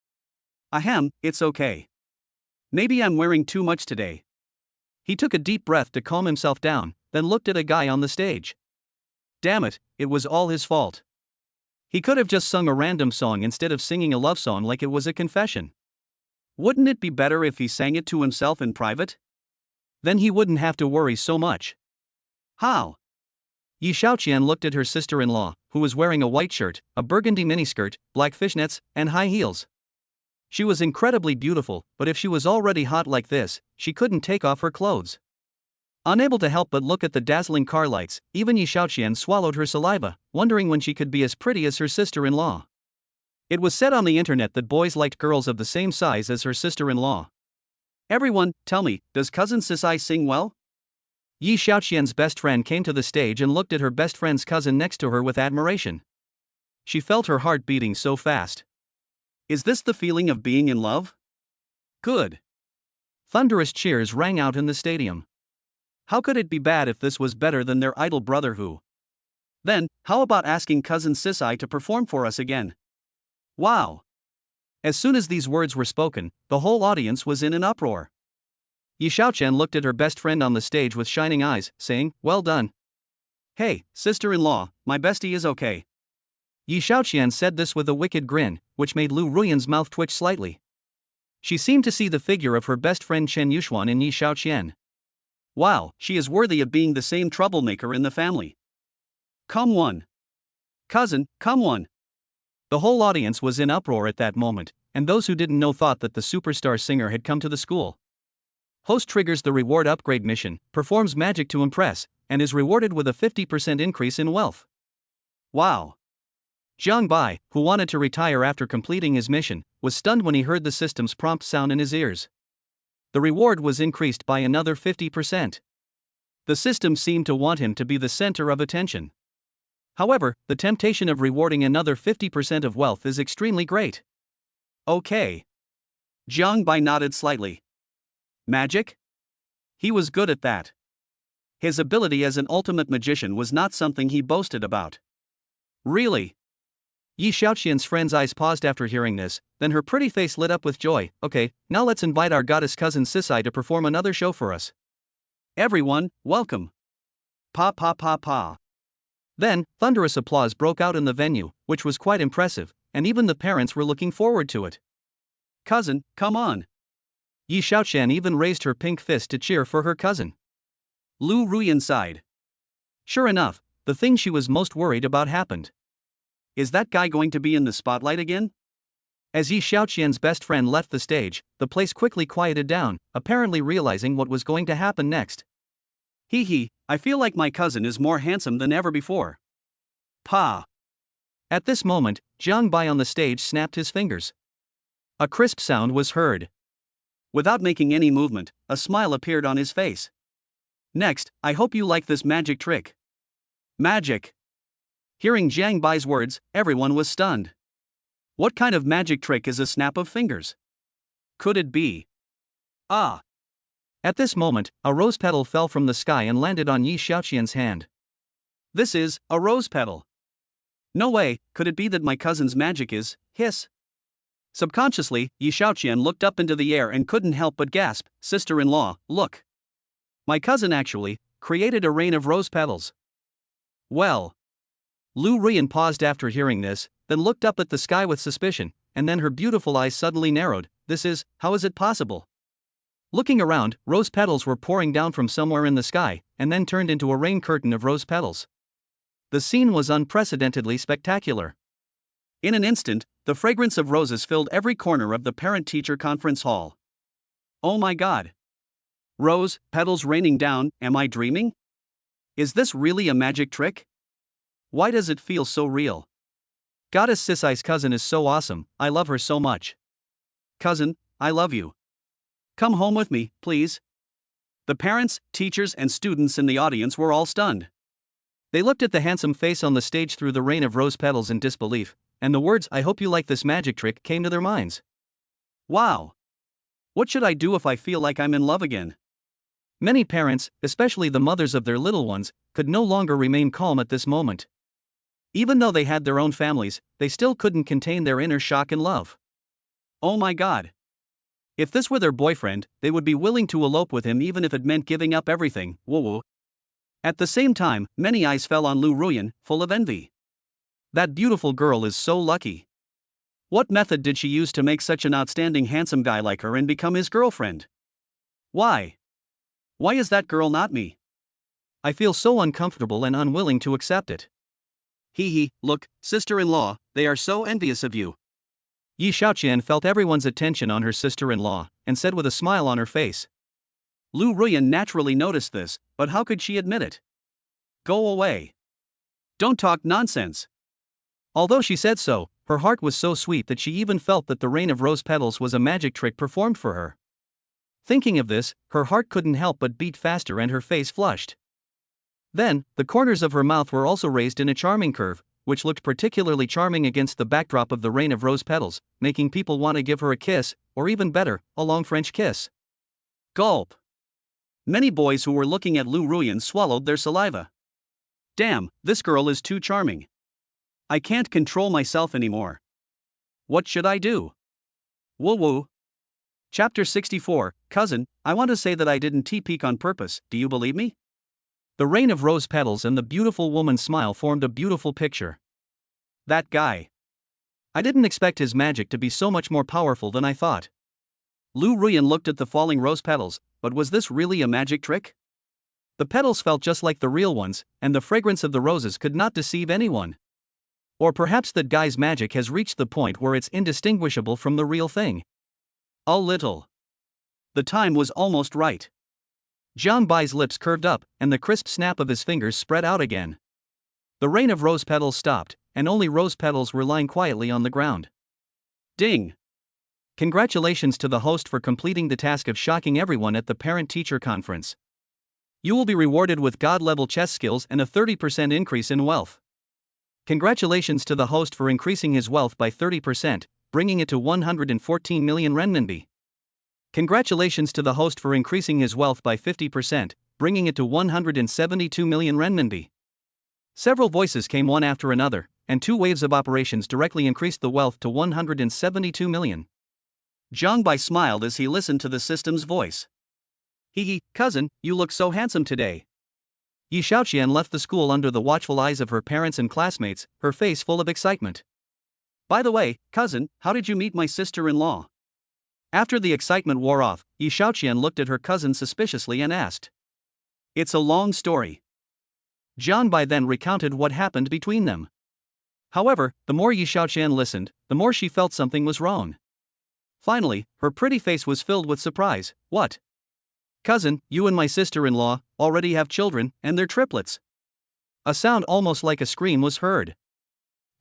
Speaker 1: "Ahem, it's okay. Maybe I'm wearing too much today." He took a deep breath to calm himself down, then looked at a guy on the stage. Damn it, it was all his fault. He could have just sung a random song instead of singing a love song like it was a confession. Wouldn't it be better if he sang it to himself in private? Then he wouldn't have to worry so much. How? Yi Xiaoqian looked at her sister-in-law, who was wearing a white shirt, a burgundy miniskirt, black fishnets, and high heels. She was incredibly beautiful, but if she was already hot like this, she couldn't take off her clothes. Unable to help but look at the dazzling car lights, even Yi Xiaoqian swallowed her saliva, wondering when she could be as pretty as her sister-in-law. It was said on the internet that boys liked girls of the same size as her sister-in-law. "Everyone, tell me, does cousin Sisai sing well?" Yi Xiaoqian's best friend came to the stage and looked at her best friend's cousin next to her with admiration. She felt her heart beating so fast. Is this the feeling of being in love? Good. Thunderous cheers rang out in the stadium. How could it be bad if this was better than their idol brother who? Then, how about asking cousin Sisai to perform for us again? Wow. As soon as these words were spoken, the whole audience was in an uproar. Yi Xiaoqian looked at her best friend on the stage with shining eyes, saying, "Well done." "Hey, sister-in-law, my bestie is okay." Yi Xiaoqian said this with a wicked grin, which made Lu Ruyan's mouth twitch slightly. She seemed to see the figure of her best friend Chen Yuxuan in Yi Xiaoqian. Wow, she is worthy of being the same troublemaker in the family. Come on. Cousin, come on. The whole audience was in uproar at that moment, and those who didn't know thought that the superstar singer had come to the school. Host triggers the reward upgrade mission, performs magic to impress, and is rewarded with a 50% increase in wealth. Wow. Zhang Bai, who wanted to retire after completing his mission, was stunned when he heard the system's prompt sound in his ears. The reward was increased by another 50%. The system seemed to want him to be the center of attention. However, the temptation of rewarding another 50% of wealth is extremely great. Okay. Zhang Bai nodded slightly. Magic? He was good at that. His ability as an ultimate magician was not something he boasted about. Really? Yi Xiaoqian's friend's eyes paused after hearing this, then her pretty face lit up with joy. Okay, now let's invite our goddess cousin Sisai to perform another show for us. Everyone, welcome. Pa pa pa pa. Then, thunderous applause broke out in the venue, which was quite impressive, and even the parents were looking forward to it. Cousin, come on. Yi Xiaoqian even raised her pink fist to cheer for her cousin. Lu Ruyan sighed. Sure enough, the thing she was most worried about happened. Is that guy going to be in the spotlight again? As Yi Xiaoqian's best friend left the stage, the place quickly quieted down, apparently realizing what was going to happen next. Hee hee, I feel like my cousin is more handsome than ever before. Pa. At this moment, Zhang Bai on the stage snapped his fingers. A crisp sound was heard. Without making any movement, a smile appeared on his face. Next, I hope you like this magic trick. Magic. Hearing Zhang Bai's words, everyone was stunned. What kind of magic trick is a snap of fingers? Could it be? Ah! At this moment, a rose petal fell from the sky and landed on Yi Xiaoqian's hand. This is a rose petal. No way, could it be that my cousin's magic is, hiss? Subconsciously, Yi Xiaoqian looked up into the air and couldn't help but gasp, sister-in-law, look. My cousin actually created a rain of rose petals. Well. Lu Ruyan paused after hearing this, then looked up at the sky with suspicion, and then her beautiful eyes suddenly narrowed. How is it possible? Looking around, rose petals were pouring down from somewhere in the sky, and then turned into a rain curtain of rose petals. The scene was unprecedentedly spectacular. In an instant, the fragrance of roses filled every corner of the parent-teacher conference hall. Oh my god! Rose petals raining down, am I dreaming? Is this really a magic trick? Why does it feel so real? Goddess Sisai's cousin is so awesome, I love her so much. Cousin, I love you. Come home with me, please. The parents, teachers, and students in the audience were all stunned. They looked at the handsome face on the stage through the rain of rose petals in disbelief, and the words, "I hope you like this magic trick," came to their minds. Wow! What should I do if I feel like I'm in love again? Many parents, especially the mothers of their little ones, could no longer remain calm at this moment. Even though they had their own families, they still couldn't contain their inner shock and love. Oh my God! If this were their boyfriend, they would be willing to elope with him even if it meant giving up everything. Whoa. At the same time, many eyes fell on Lu Ruyan, full of envy. That beautiful girl is so lucky. What method did she use to make such an outstanding handsome guy like her and become his girlfriend? Why? Why is that girl not me? I feel so uncomfortable and unwilling to accept it. Look, sister-in-law, they are so envious of you. Yi Xiaoqian felt everyone's attention on her sister-in-law, and said with a smile on her face. Lu Ruyan naturally noticed this, but how could she admit it? Go away. Don't talk nonsense. Although she said so, her heart was so sweet that she even felt that the rain of rose petals was a magic trick performed for her. Thinking of this, her heart couldn't help but beat faster and her face flushed. Then, the corners of her mouth were also raised in a charming curve, which looked particularly charming against the backdrop of the rain of rose petals, making people want to give her a kiss, or even better, a long French kiss. Gulp. Many boys who were looking at Lu Ruyan swallowed their saliva. Damn, this girl is too charming. I can't control myself anymore. What should I do? Woo. Chapter 64, Cousin, I want to say that I didn't peek on purpose, do you believe me? The rain of rose petals and the beautiful woman's smile formed a beautiful picture. That guy. I didn't expect his magic to be so much more powerful than I thought. Lu Ruyan looked at the falling rose petals, but was this really a magic trick? The petals felt just like the real ones, and the fragrance of the roses could not deceive anyone. Or perhaps that guy's magic has reached the point where it's indistinguishable from the real thing. A little. The time was almost right. Jiang Bai's lips curved up, and the crisp snap of his fingers spread out again. The rain of rose petals stopped, and only rose petals were lying quietly on the ground. Ding! Congratulations to the host for completing the task of shocking everyone at the parent-teacher conference. You will be rewarded with God-level chess skills and a 30% increase in wealth. Congratulations to the host for increasing his wealth by 30%, bringing it to 114 million renminbi. Congratulations to the host for increasing his wealth by 50%, bringing it to 172 million renminbi. Several voices came one after another, and 2 waves of operations directly increased the wealth to 172 million. Jiang Bai smiled as he listened to the system's voice. Cousin, you look so handsome today. Yi Xiaoqian left the school under the watchful eyes of her parents and classmates, her face full of excitement. By the way, cousin, how did you meet my sister-in-law? After the excitement wore off, Yi Xiaoqian looked at her cousin suspiciously and asked. It's a long story. Jiang Bai then recounted what happened between them. However, the more Yi Xiaoqian listened, the more she felt something was wrong. Finally, her pretty face was filled with surprise. What? Cousin, you and my sister-in-law already have children, and they're triplets. A sound almost like a scream was heard.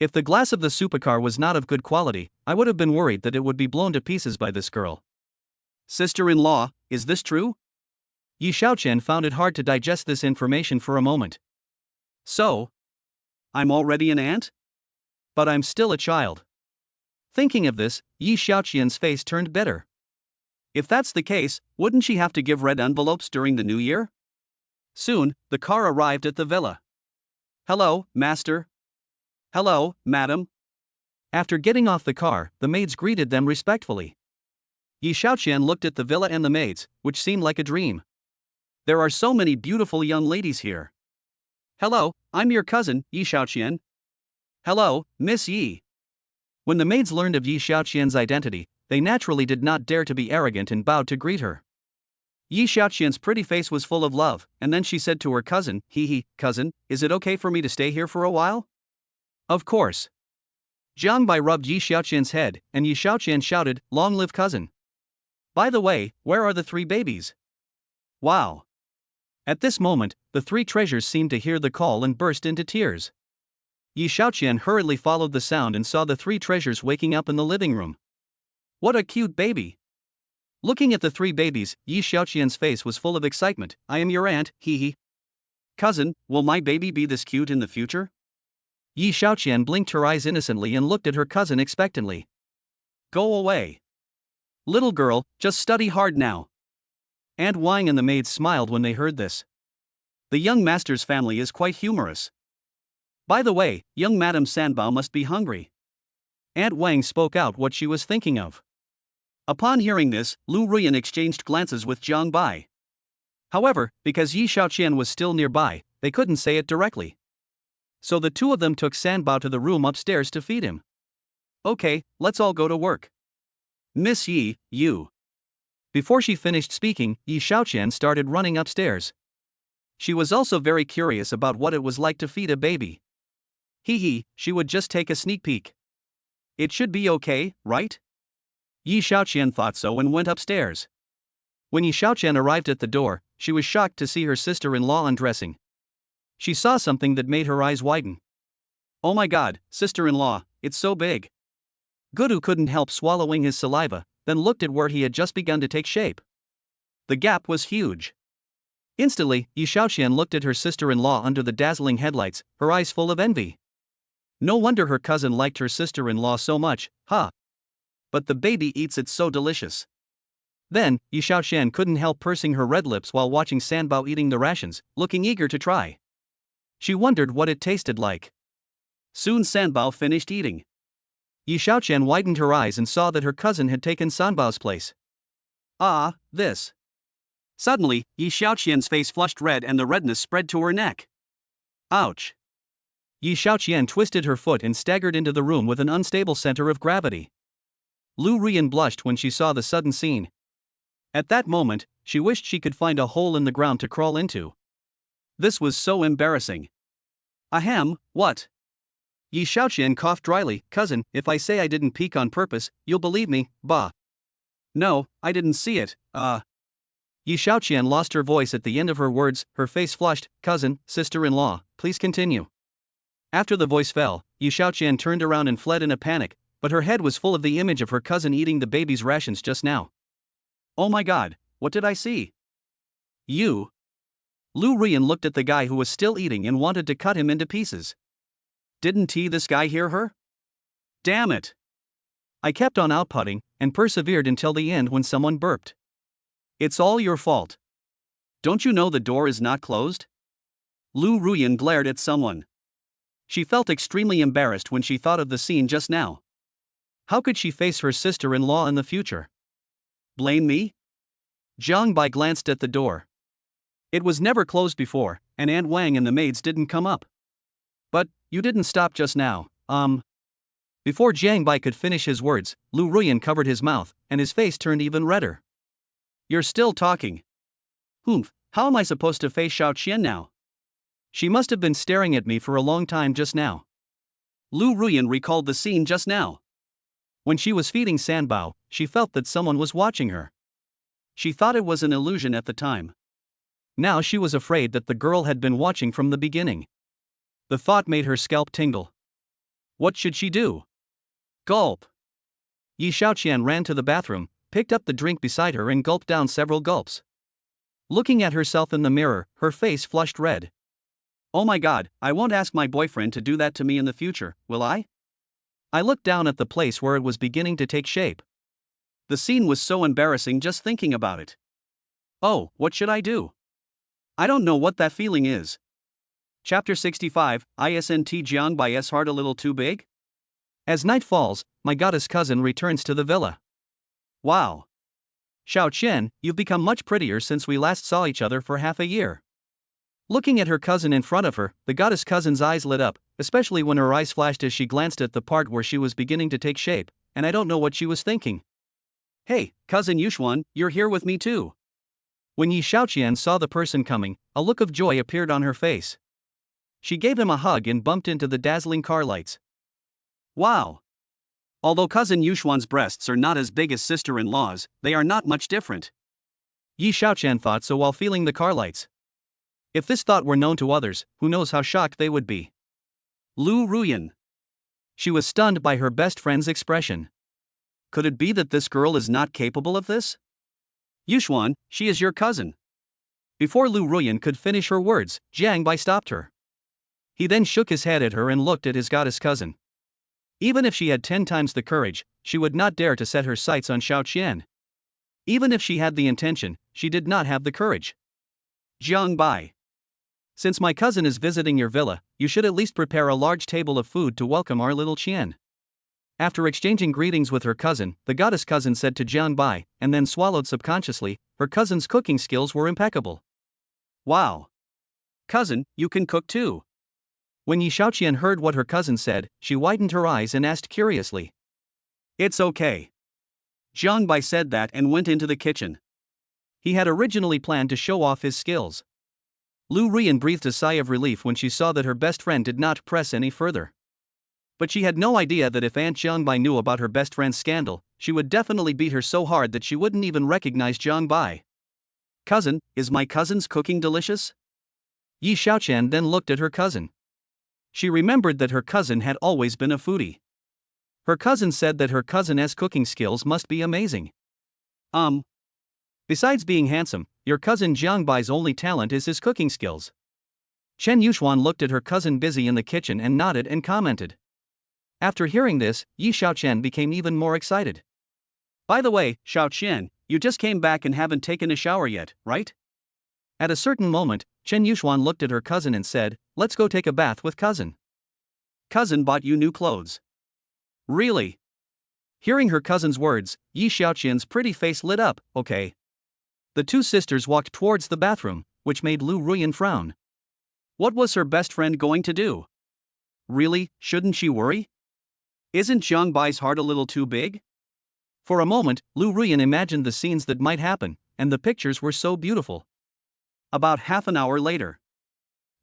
Speaker 1: If the glass of the supercar was not of good quality, I would have been worried that it would be blown to pieces by this girl. Sister-in-law, is this true? Yi Xiaoqian found it hard to digest this information for a moment. So? I'm already an aunt? But I'm still a child. Thinking of this, Yi Xiaoqian's face turned bitter. If that's the case, wouldn't she have to give red envelopes during the new year? Soon, the car arrived at the villa. Hello, master. Hello, madam. After getting off the car, the maids greeted them respectfully. Yi Xiaoqian looked at the villa and the maids, which seemed like a dream. There are so many beautiful young ladies here. Hello, I'm your cousin, Yi Xiaoqian. Hello, Miss Yi. When the maids learned of Yi Xiaoqian's identity, they naturally did not dare to be arrogant and bowed to greet her. Yi Xiaoqian's pretty face was full of love, and then she said to her cousin, cousin, is it okay for me to stay here for a while? Of course. Jiang Bai rubbed Yi Xiaoqian's head, and Yi Xiaoqian shouted, Long live cousin. By the way, where are the 3 babies? Wow. At this moment, the 3 treasures seemed to hear the call and burst into tears. Yi Xiaoqian hurriedly followed the sound and saw the 3 treasures waking up in the living room. What a cute baby. Looking at the three babies, Yi Xiaoqian's face was full of excitement. I am your aunt, hee hee. Cousin, will my baby be this cute in the future? Yi Xiaoqian blinked her eyes innocently and looked at her cousin expectantly. Go away. Little girl, just study hard now. Aunt Wang and the maids smiled when they heard this. The young master's family is quite humorous. By the way, young Madame Sanbao must be hungry. Aunt Wang spoke out what she was thinking of. Upon hearing this, Lu Ruyan exchanged glances with Jiang Bai. However, because Yi Xiaoqian was still nearby, they couldn't say it directly. So the two of them took Sanbao to the room upstairs to feed him. Okay, let's all go to work. Miss Yi, you. Before she finished speaking, Yi Xiaoqian started running upstairs. She was also very curious about what it was like to feed a baby. Hee hee, she would just take a sneak peek. It should be okay, right? Yi Xiaoqian thought so and went upstairs. When Yi Xiaoqian arrived at the door, she was shocked to see her sister-in-law undressing. She saw something that made her eyes widen. Oh my god, sister-in-law, it's so big. Gudu couldn't help swallowing his saliva, then looked at where he had just begun to take shape. The gap was huge. Instantly, Yi Xiaoqian looked at her sister-in-law under the dazzling headlights, her eyes full of envy. No wonder her cousin liked her sister-in-law so much, huh? But the baby eats it so delicious. Then, Yi Xiaoqian couldn't help pursing her red lips while watching Sanbao eating the rations, looking eager to try. She wondered what it tasted like. Soon Sanbao finished eating. Yi Xiaoqian widened her eyes and saw that her cousin had taken Sanbao's place. Ah, this. Suddenly, Yi Xiaoqian's face flushed red and the redness spread to her neck. Ouch. Yi Xiaoqian twisted her foot and staggered into the room with an unstable center of gravity. Lu Ruyan blushed when she saw the sudden scene. At that moment, she wished she could find a hole in the ground to crawl into. This was so embarrassing. Ahem, what? Yi Xiaoqian coughed dryly. Cousin, if I say I didn't peek on purpose, you'll believe me, bah. No, I didn't see it, Yi Xiaoqian lost her voice at the end of her words, her face flushed. Cousin, sister-in-law, please continue. After the voice fell, Yi Xiaoqian turned around and fled in a panic, but her head was full of the image of her cousin eating the baby's rations just now. Oh my god, what did I see? You. Lu Ruyan looked at the guy who was still eating and wanted to cut him into pieces. Didn't this guy hear her? Damn it. I kept on outputting and persevered until the end when someone burped. It's all your fault. Don't you know the door is not closed? Lu Ruyan glared at someone. She felt extremely embarrassed when she thought of the scene just now. How could she face her sister-in-law in the future? Blame me? Jiang Bai glanced at the door. It was never closed before, and Aunt Wang and the maids didn't come up. But, you didn't stop just now, Before Jiang Bai could finish his words, Lu Ruyan covered his mouth, and his face turned even redder. You're still talking. Humph, how am I supposed to face Xiaoqian now? She must have been staring at me for a long time just now. Lu Ruyan recalled the scene just now. When she was feeding Sanbao, she felt that someone was watching her. She thought it was an illusion at the time. Now she was afraid that the girl had been watching from the beginning. The thought made her scalp tingle. What should she do? Gulp. Yi Xiaoqian ran to the bathroom, picked up the drink beside her and gulped down several gulps. Looking at herself in the mirror, her face flushed red. Oh my god, I won't ask my boyfriend to do that to me in the future, will I? I looked down at the place where it was beginning to take shape. The scene was so embarrassing just thinking about it. Oh, what should I do? I don't know what that feeling is. Chapter 65, Isn't Jiang Bai's heart a little too big? As night falls, my goddess cousin returns to the villa. Wow. Xiaoqian, you've become much prettier since we last saw each other for half a year. Looking at her cousin in front of her, the goddess cousin's eyes lit up, especially when her eyes flashed as she glanced at the part where she was beginning to take shape, and I don't know what she was thinking. Hey, cousin Yuxuan, you're here with me too. When Yi Xiaoqian saw the person coming, a look of joy appeared on her face. She gave him a hug and bumped into the dazzling car lights. Wow. Although cousin Yuxuan's breasts are not as big as sister-in-law's, they are not much different. Yi Xiaoqian thought so while feeling the car lights. If this thought were known to others, who knows how shocked they would be. Lu Ruyan. She was stunned by her best friend's expression. Could it be that this girl is not capable of this? Yuxuan, she is your cousin. Before Lu Ruyan could finish her words, Jiang Bai stopped her. He then shook his head at her and looked at his goddess cousin. Even if she had 10 times the courage, she would not dare to set her sights on Xiao Qian. Even if she had the intention, she did not have the courage. Jiang Bai. Since my cousin is visiting your villa, you should at least prepare a large table of food to welcome our little Qian. After exchanging greetings with her cousin, the goddess cousin said to Jiang Bai, and then swallowed subconsciously, her cousin's cooking skills were impeccable. Wow. Cousin, you can cook too. When Yi Xiaoqian heard what her cousin said, she widened her eyes and asked curiously. It's okay. Jiang Bai said that and went into the kitchen. He had originally planned to show off his skills. Lu Ruyan breathed a sigh of relief when she saw that her best friend did not press any further. But she had no idea that if Aunt Jiang Bai knew about her best friend's scandal, she would definitely beat her so hard that she wouldn't even recognize Jiang Bai. Cousin, is my cousin's cooking delicious? Yi Xiaoqian then looked at her cousin. She remembered that her cousin had always been a foodie. Her cousin said that her cousin's cooking skills must be amazing. Besides being handsome, your cousin Jiang Bai's only talent is his cooking skills. Chen Yuxuan looked at her cousin busy in the kitchen and nodded and commented. After hearing this, Yi Xiaoqian became even more excited. By the way, Xiaoqian, you just came back and haven't taken a shower yet, right? At a certain moment, Chen Yuxuan looked at her cousin and said, let's go take a bath with cousin. Cousin bought you new clothes. Really? Hearing her cousin's words, Yi Xiaoqian's pretty face lit up. Okay. The two sisters walked towards the bathroom, which made Lu Ruyan frown. What was her best friend going to do? Really, shouldn't she worry? Isn't Jiang Bai's heart a little too big? For a moment, Lu Ruyan imagined the scenes that might happen, and the pictures were so beautiful. About half an hour later,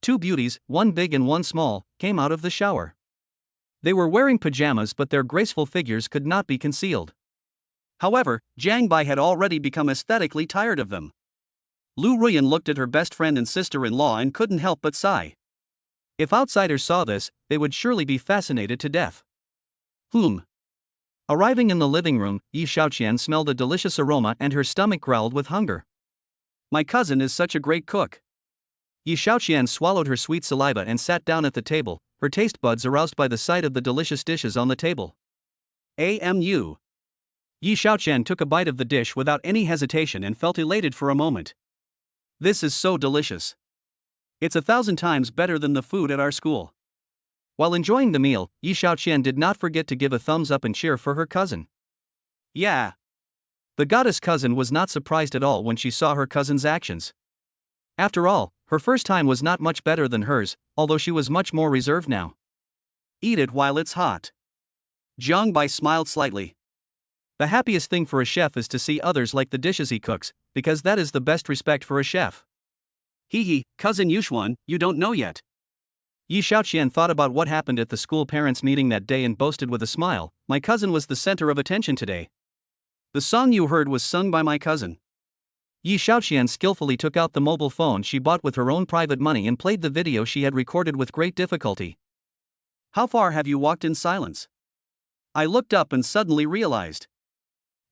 Speaker 1: two beauties, one big and one small, came out of the shower. They were wearing pajamas, but their graceful figures could not be concealed. However, Jiang Bai had already become aesthetically tired of them. Lu Ruyan looked at her best friend and sister-in-law and couldn't help but sigh. If outsiders saw this, they would surely be fascinated to death. Arriving in the living room, Yi Xiaoqian smelled a delicious aroma and her stomach growled with hunger. My cousin is such a great cook. Yi Xiaoqian swallowed her sweet saliva and sat down at the table, her taste buds aroused by the sight of the delicious dishes on the table. Amu. Yi Xiaoqian took a bite of the dish without any hesitation and felt elated for a moment. This is so delicious. It's 1,000 times better than the food at our school. While enjoying the meal, Yi Xiaoqian did not forget to give a thumbs up and cheer for her cousin. Yeah. The goddess cousin was not surprised at all when she saw her cousin's actions. After all, her first time was not much better than hers, although she was much more reserved now. Eat it while it's hot. Jiang Bai smiled slightly. The happiest thing for a chef is to see others like the dishes he cooks, because that is the best respect for a chef. Hee, cousin Yuxuan, you don't know yet. Yi Xiaoqian thought about what happened at the school parents' meeting that day and boasted with a smile, my cousin was the center of attention today. The song you heard was sung by my cousin. Yi Xiaoqian skillfully took out the mobile phone she bought with her own private money and played the video she had recorded with great difficulty. How far have you walked in silence? I looked up and suddenly realized.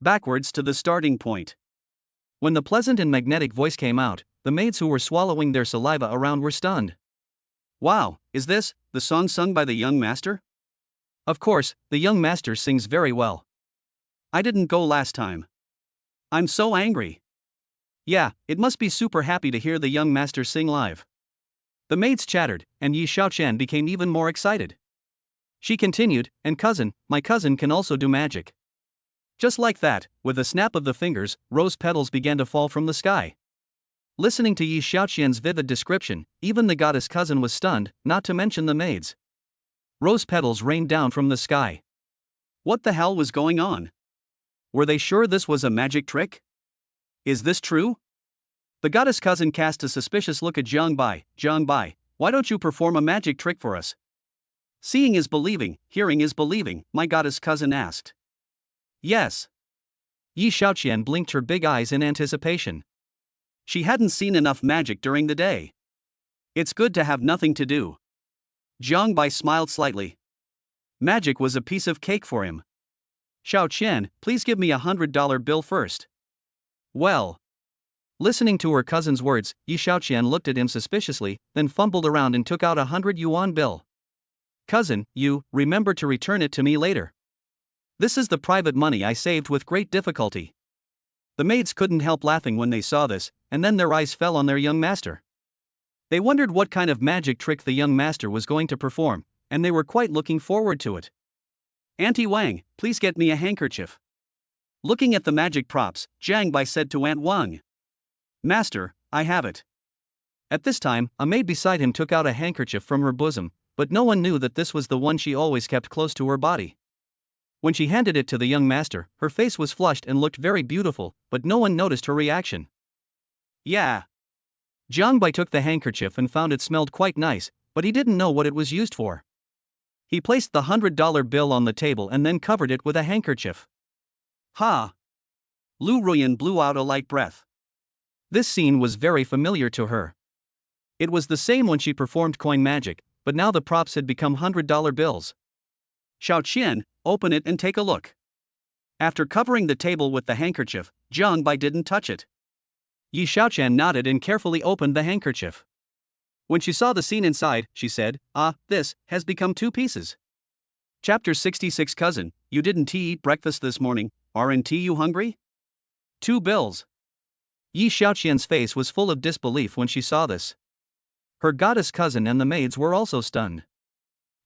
Speaker 1: Backwards to the starting point. When the pleasant and magnetic voice came out, the maids who were swallowing their saliva around were stunned. Wow, is this the song sung by the young master? Of course, the young master sings very well. I didn't go last time. I'm so angry. Yeah, it must be super happy to hear the young master sing live. The maids chattered, and Yi Xiaoqian became even more excited. She continued, and cousin, my cousin can also do magic. Just like that, with a snap of the fingers, rose petals began to fall from the sky. Listening to Yi Xiaoqian's vivid description, even the goddess cousin was stunned, not to mention the maids. Rose petals rained down from the sky. What the hell was going on? Were they sure this was a magic trick? Is this true? The goddess cousin cast a suspicious look at Jiang Bai. Jiang Bai, why don't you perform a magic trick for us? Seeing is believing, hearing is believing, my goddess cousin asked. Yes. Yi Xiaoqian blinked her big eyes in anticipation. She hadn't seen enough magic during the day. It's good to have nothing to do. Jiang Bai smiled slightly. Magic was a piece of cake for him. Xiao Qian, please give me $100 bill first. Well. Listening to her cousin's words, Yi Xiaoqian looked at him suspiciously, then fumbled around and took out a 100 yuan bill. Cousin, you, remember to return it to me later. This is the private money I saved with great difficulty. The maids couldn't help laughing when they saw this, and then their eyes fell on their young master. They wondered what kind of magic trick the young master was going to perform, and they were quite looking forward to it. Auntie Wang, please get me a handkerchief. Looking at the magic props, Jiang Bai said to Aunt Wang. Master, I have it. At this time, a maid beside him took out a handkerchief from her bosom, but no one knew that this was the one she always kept close to her body. When she handed it to the young master, her face was flushed and looked very beautiful, but no one noticed her reaction. Yeah. Jiang Bai took the handkerchief and found it smelled quite nice, but he didn't know what it was used for. He placed the $100 bill on the table and then covered it with a handkerchief. Ha! Lu Ruyan blew out a light breath. This scene was very familiar to her. It was the same when she performed coin magic, but now the props had become $100 bills. Xiaoqian, open it and take a look. After covering the table with the handkerchief, Jiang Bai didn't touch it. Yi Xiaoqian nodded and carefully opened the handkerchief. When she saw the scene inside, she said, this has become 2 pieces. Chapter 66. Cousin, you didn't eat breakfast this morning, aren't you hungry? 2 bills. Yi Xiaoqian's face was full of disbelief when she saw this. Her goddess cousin and the maids were also stunned.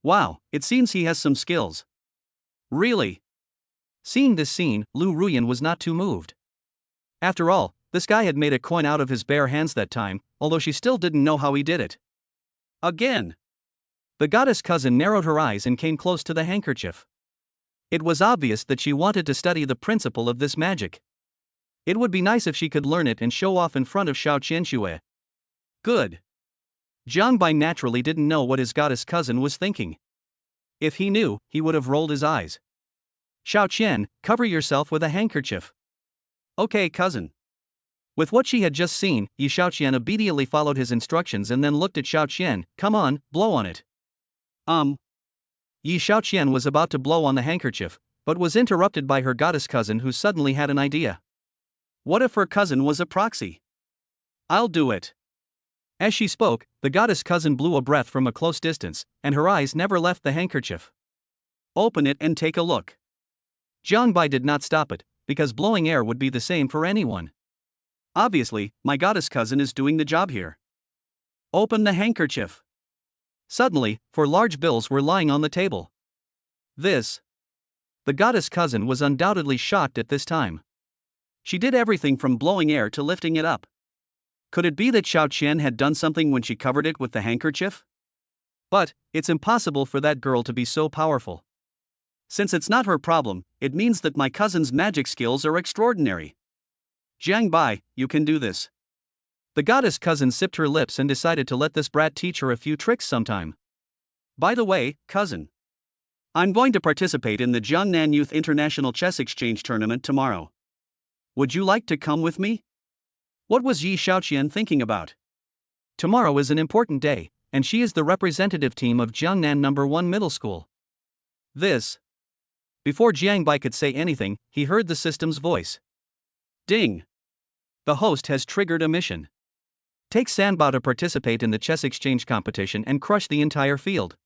Speaker 1: Wow, it seems he has some skills. Really? Seeing this scene, Lu Ruyan was not too moved. After all, this guy had made a coin out of his bare hands that time, although she still didn't know how he did it. Again. The goddess cousin narrowed her eyes and came close to the handkerchief. It was obvious that she wanted to study the principle of this magic. It would be nice if she could learn it and show off in front of Xiao Qianxue. Good. Jiang Bai naturally didn't know what his goddess cousin was thinking. If he knew, he would have rolled his eyes. Xiao Qian, cover yourself with a handkerchief. Okay, cousin. With what she had just seen, Yi Xiaoqian obediently followed his instructions and then looked at Xiao Qian. Come on, blow on it. Yi Xiaoqian was about to blow on the handkerchief, but was interrupted by her goddess cousin who suddenly had an idea. What if her cousin was a proxy? I'll do it. As she spoke, the goddess cousin blew a breath from a close distance, and her eyes never left the handkerchief. Open it and take a look. Jiang Bai did not stop it, because blowing air would be the same for anyone. Obviously, my goddess cousin is doing the job here. Open the handkerchief. Suddenly, 4 large bills were lying on the table. This. The goddess cousin was undoubtedly shocked at this time. She did everything from blowing air to lifting it up. Could it be that Xiao Qian had done something when she covered it with the handkerchief? But, it's impossible for that girl to be so powerful. Since it's not her problem, it means that my cousin's magic skills are extraordinary. Jiang Bai, you can do this. The goddess cousin sipped her lips and decided to let this brat teach her a few tricks sometime. By the way, cousin. I'm going to participate in the Jiangnan Youth International Chess Exchange Tournament tomorrow. Would you like to come with me? What was Yi Xiaoqian thinking about? Tomorrow is an important day, and she is the representative team of Jiangnan No. 1 Middle School. This. Before Jiang Bai could say anything, he heard the system's voice. Ding. The host has triggered a mission. Take Sanbao to participate in the chess exchange competition and crush the entire field.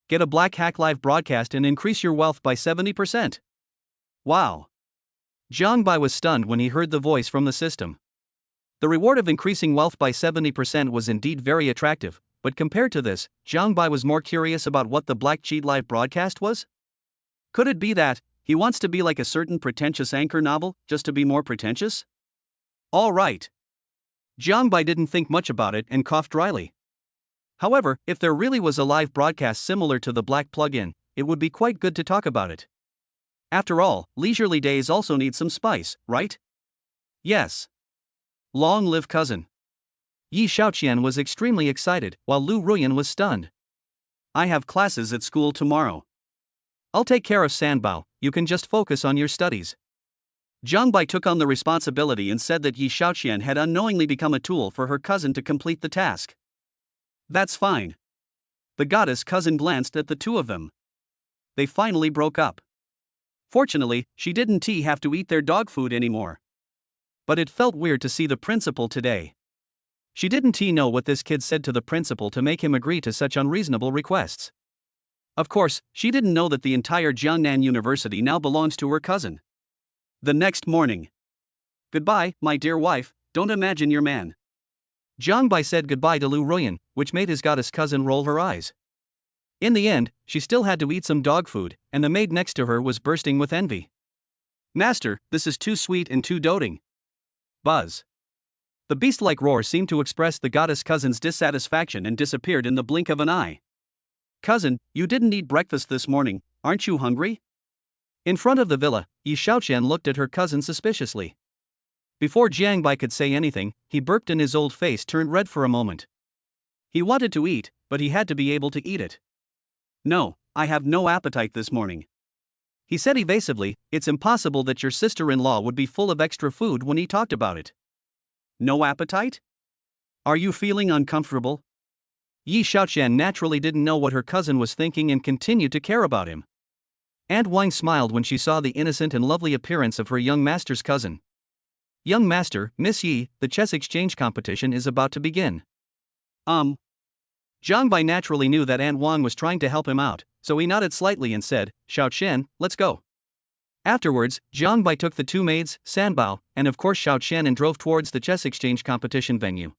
Speaker 1: Get a Black Hack Live broadcast and increase your wealth by 70%. Wow. Jiang Bai was stunned when he heard the voice from the system. The reward of increasing wealth by 70% was indeed very attractive, but compared to this, Jiang Bai was more curious about what the Black Cheat Live broadcast was? Could it be that he wants to be like a certain pretentious anchor novel, just to be more pretentious? All right. Jiang Bai didn't think much about it and coughed dryly. However, if there really was a live broadcast similar to the Black plugin, it would be quite good to talk about it. After all, leisurely days also need some spice, right? Yes. Long live cousin. Yi Xiaoqian was extremely excited, while Lu Ruyan was stunned. I have classes at school tomorrow. I'll take care of Sanbao, you can just focus on your studies. Jiang Bai took on the responsibility and said that Yi Xiaoqian had unknowingly become a tool for her cousin to complete the task. That's fine. The goddess cousin glanced at the 2 of them. They finally broke up. Fortunately, she didn't have to eat their dog food anymore. But it felt weird to see the principal today. She didn't know what this kid said to the principal to make him agree to such unreasonable requests. Of course, she didn't know that the entire Jiangnan University now belongs to her cousin. The next morning. Goodbye, my dear wife, don't imagine your man. Jiang Bai said goodbye to Lu Ruyan, which made his goddess cousin roll her eyes. In the end, she still had to eat some dog food, and the maid next to her was bursting with envy. Master, this is too sweet and too doting. Buzz. The beast-like roar seemed to express the goddess cousin's dissatisfaction and disappeared in the blink of an eye. Cousin, you didn't eat breakfast this morning, aren't you hungry? In front of the villa, Yi Xiaoqian looked at her cousin suspiciously. Before Jiang Bai could say anything, he burped and his old face turned red for a moment. He wanted to eat, but he had to be able to eat it. No, I have no appetite this morning. He said evasively, it's impossible that your sister-in-law would be full of extra food when he talked about it. No appetite? Are you feeling uncomfortable? Yi Xiaoqian naturally didn't know what her cousin was thinking and continued to care about him. Aunt Wang smiled when she saw the innocent and lovely appearance of her young master's cousin. Young master, Miss Yi, the chess exchange competition is about to begin. Jiang Bai naturally knew that Aunt Wang was trying to help him out, so he nodded slightly and said, Xiaoqian, let's go. Afterwards, Jiang Bai took the two maids, Sanbao, and of course Xiaoqian and drove towards the chess exchange competition venue.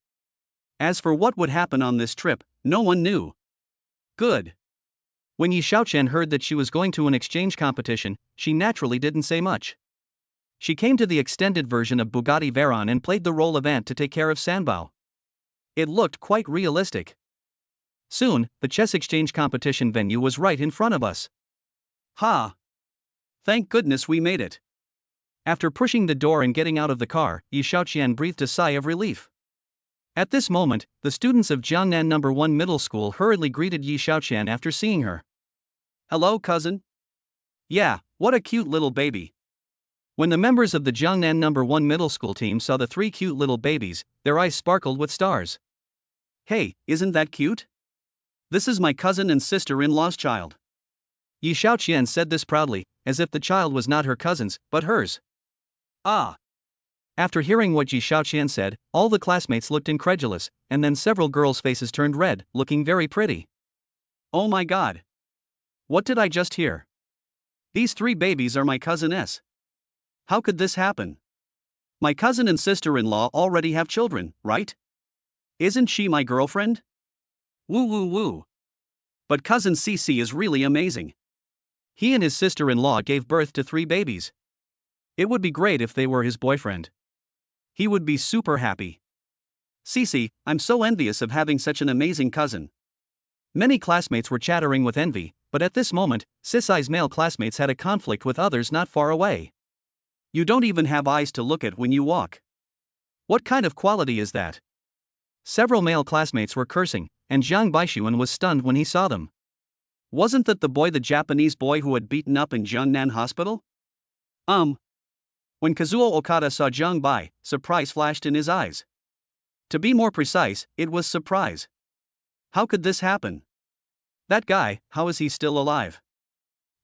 Speaker 1: As for what would happen on this trip, no one knew. Good. When Yi Xiaoqian heard that she was going to an exchange competition, she naturally didn't say much. She came to the extended version of Bugatti Veyron and played the role of aunt to take care of Sanbao. It looked quite realistic. Soon, the chess exchange competition venue was right in front of us. Ha! Thank goodness we made it. After pushing the door and getting out of the car, Yi Xiaoqian breathed a sigh of relief. At this moment, the students of Jiangnan No. 1 Middle School hurriedly greeted Yi Xiaoqian after seeing her. Hello, cousin. Yeah, what a cute little baby. When the members of the Jiangnan No. 1 Middle School team saw the three cute little babies, their eyes sparkled with stars. Hey, isn't that cute? This is my cousin and sister-in-law's child. Yi Xiaoqian said this proudly, as if the child was not her cousin's, but hers. Ah! After hearing what Yi Xiaoqian said, all the classmates looked incredulous, and then several girls' faces turned red, looking very pretty. Oh my god! What did I just hear? These three babies are my cousin S. How could this happen? My cousin and sister-in-law already have children, right? Isn't she my girlfriend? Woo woo woo. But cousin CC is really amazing. He and his sister-in-law gave birth to three babies. It would be great if they were his boyfriend. He would be super happy. CC, I'm so envious of having such an amazing cousin. Many classmates were chattering with envy, but at this moment, Sisai's male classmates had a conflict with others not far away. You don't even have eyes to look at when you walk. What kind of quality is that? Several male classmates were cursing, and Zhang Baishuan was stunned when he saw them. Wasn't that the boy, the Japanese boy who had beaten up in Jiangnan Hospital? When Kazuo Okada saw Zhang Bai, surprise flashed in his eyes. To be more precise, it was surprise. How could this happen? That guy, how is he still alive?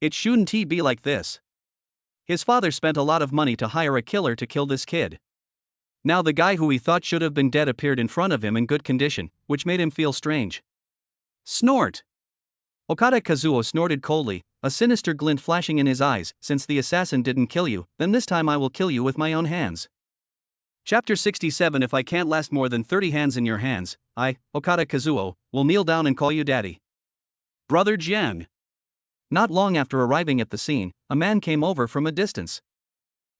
Speaker 1: It shouldn't he be like this? His father spent a lot of money to hire a killer to kill this kid. Now the guy who he thought should have been dead appeared in front of him in good condition, which made him feel strange. Snort! Okada Kazuo snorted coldly, a sinister glint flashing in his eyes. Since the assassin didn't kill you, then this time I will kill you with my own hands. Chapter 67. If I can't last more than 30 hands in your hands, I, Okada Kazuo, will kneel down and call you daddy. Brother Jiang. Not long after arriving at the scene, a man came over from a distance.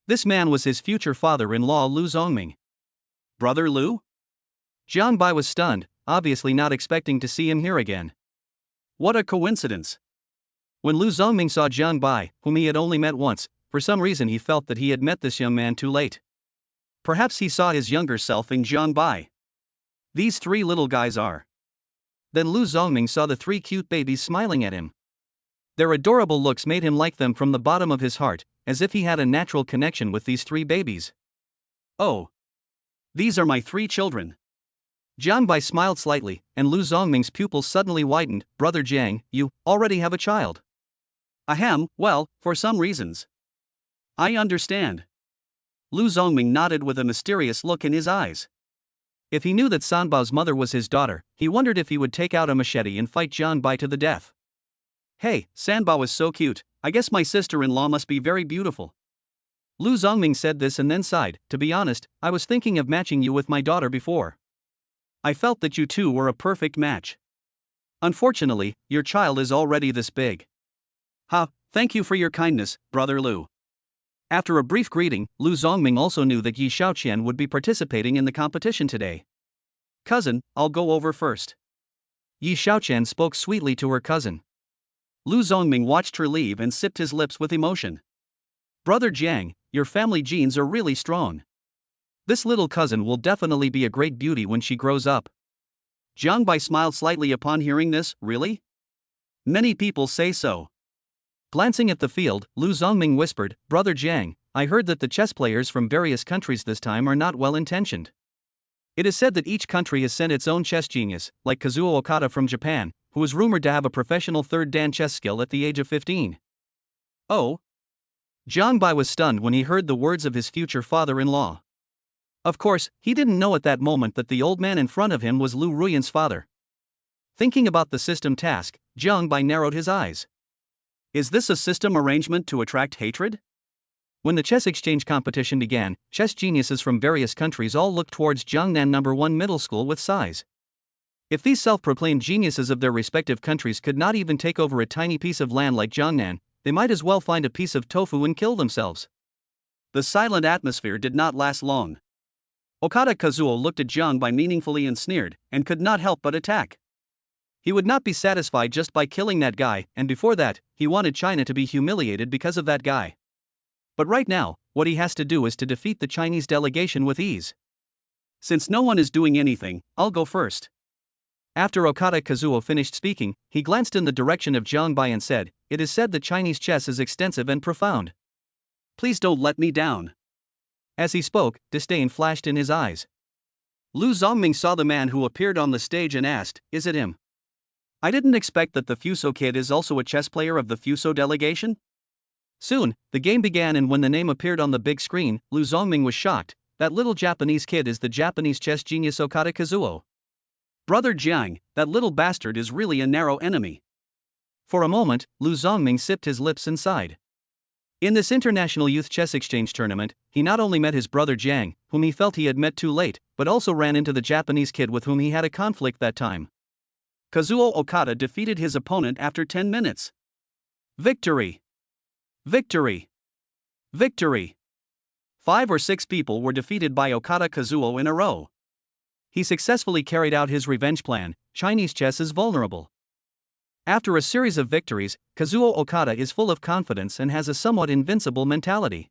Speaker 1: This man was his future father-in-law Lu Zongming. Brother Lu? Jiang Bai was stunned, obviously not expecting to see him here again. What a coincidence. When Lu Zongming saw Jiang Bai, whom he had only met once, for some reason he felt that he had met this young man too late. Perhaps he saw his younger self in Jiang Bai. These three little guys are. Then Lu Zongming saw the three cute babies smiling at him. Their adorable looks made him like them from the bottom of his heart, as if he had a natural connection with these three babies. Oh. These are my three children. Jiang Bai smiled slightly, and Lu Zongming's pupils suddenly widened. Brother Jiang, you already have a child. Ahem, well, for some reasons. I understand. Lu Zongming nodded with a mysterious look in his eyes. If he knew that Sanbao's mother was his daughter, he wondered if he would take out a machete and fight Jiang Bai to the death. Hey, Sanbao is so cute, I guess my sister-in-law must be very beautiful. Lu Zongming said this and then sighed. To be honest, I was thinking of matching you with my daughter before. I felt that you two were a perfect match. Unfortunately, your child is already this big. Ha, thank you for your kindness, brother Lu. After a brief greeting, Lu Zongming also knew that Yi Xiaoqian would be participating in the competition today. Cousin, I'll go over first. Yi Xiaoqian spoke sweetly to her cousin. Lu Zongming watched her leave and sipped his lips with emotion. Brother Jiang, your family genes are really strong. This little cousin will definitely be a great beauty when she grows up. Jiang Bai smiled slightly upon hearing this. Really? Many people say so. Glancing at the field, Lu Zongming whispered, Brother Jiang, I heard that the chess players from various countries this time are not well-intentioned. It is said that each country has sent its own chess genius, like Kazuo Okada from Japan, who is rumored to have a professional third dan chess skill at the age of 15. Oh? Jiang Bai was stunned when he heard the words of his future father-in-law. Of course, he didn't know at that moment that the old man in front of him was Lu Ruyan's father. Thinking about the system task, Jiang Bai narrowed his eyes. Is this a system arrangement to attract hatred? When the chess exchange competition began, chess geniuses from various countries all looked towards Jiangnan No. 1 Middle School with sighs. If these self-proclaimed geniuses of their respective countries could not even take over a tiny piece of land like Jiangnan, they might as well find a piece of tofu and kill themselves. The silent atmosphere did not last long. Okada Kazuo looked at Jiang Bai meaningfully and sneered, and could not help but attack. He would not be satisfied just by killing that guy, and before that, he wanted China to be humiliated because of that guy. But right now, what he has to do is to defeat the Chinese delegation with ease. Since no one is doing anything, I'll go first. After Okada Kazuo finished speaking, he glanced in the direction of Jiang Bai and said, It is said that Chinese chess is extensive and profound. Please don't let me down. As he spoke, disdain flashed in his eyes. Lu Zongming saw the man who appeared on the stage and asked, Is it him? I didn't expect that the Fuso kid is also a chess player of the Fuso delegation. Soon, the game began, and when the name appeared on the big screen, Lu Zongming was shocked. That little Japanese kid is the Japanese chess genius Okada Kazuo. Brother Jiang, that little bastard is really a narrow enemy. For a moment, Lu Zongming sipped his lips and sighed. In this international youth chess exchange tournament, he not only met his brother Jiang, whom he felt he had met too late, but also ran into the Japanese kid with whom he had a conflict that time. Kazuo Okada defeated his opponent after 10 minutes. Victory! Victory! Victory! 5 or 6 people were defeated by Okada Kazuo in a row. He successfully carried out his revenge plan. Chinese chess is vulnerable. After a series of victories, Kazuo Okada is full of confidence and has a somewhat invincible mentality.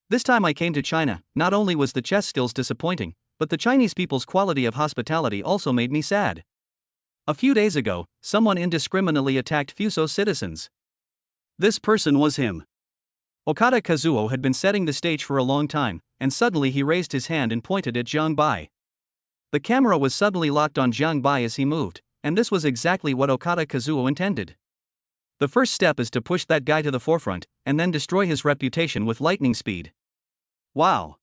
Speaker 1: This time I came to China, not only was the chess skills disappointing, but the Chinese people's quality of hospitality also made me sad. A few days ago, someone indiscriminately attacked Fuso citizens. This person was him. Okada Kazuo had been setting the stage for a long time, and suddenly he raised his hand and pointed at Jiang Bai. The camera was suddenly locked on Jiang Bai as he moved, and this was exactly what Okada Kazuo intended. The first step is to push that guy to the forefront, and then destroy his reputation with lightning speed. Wow!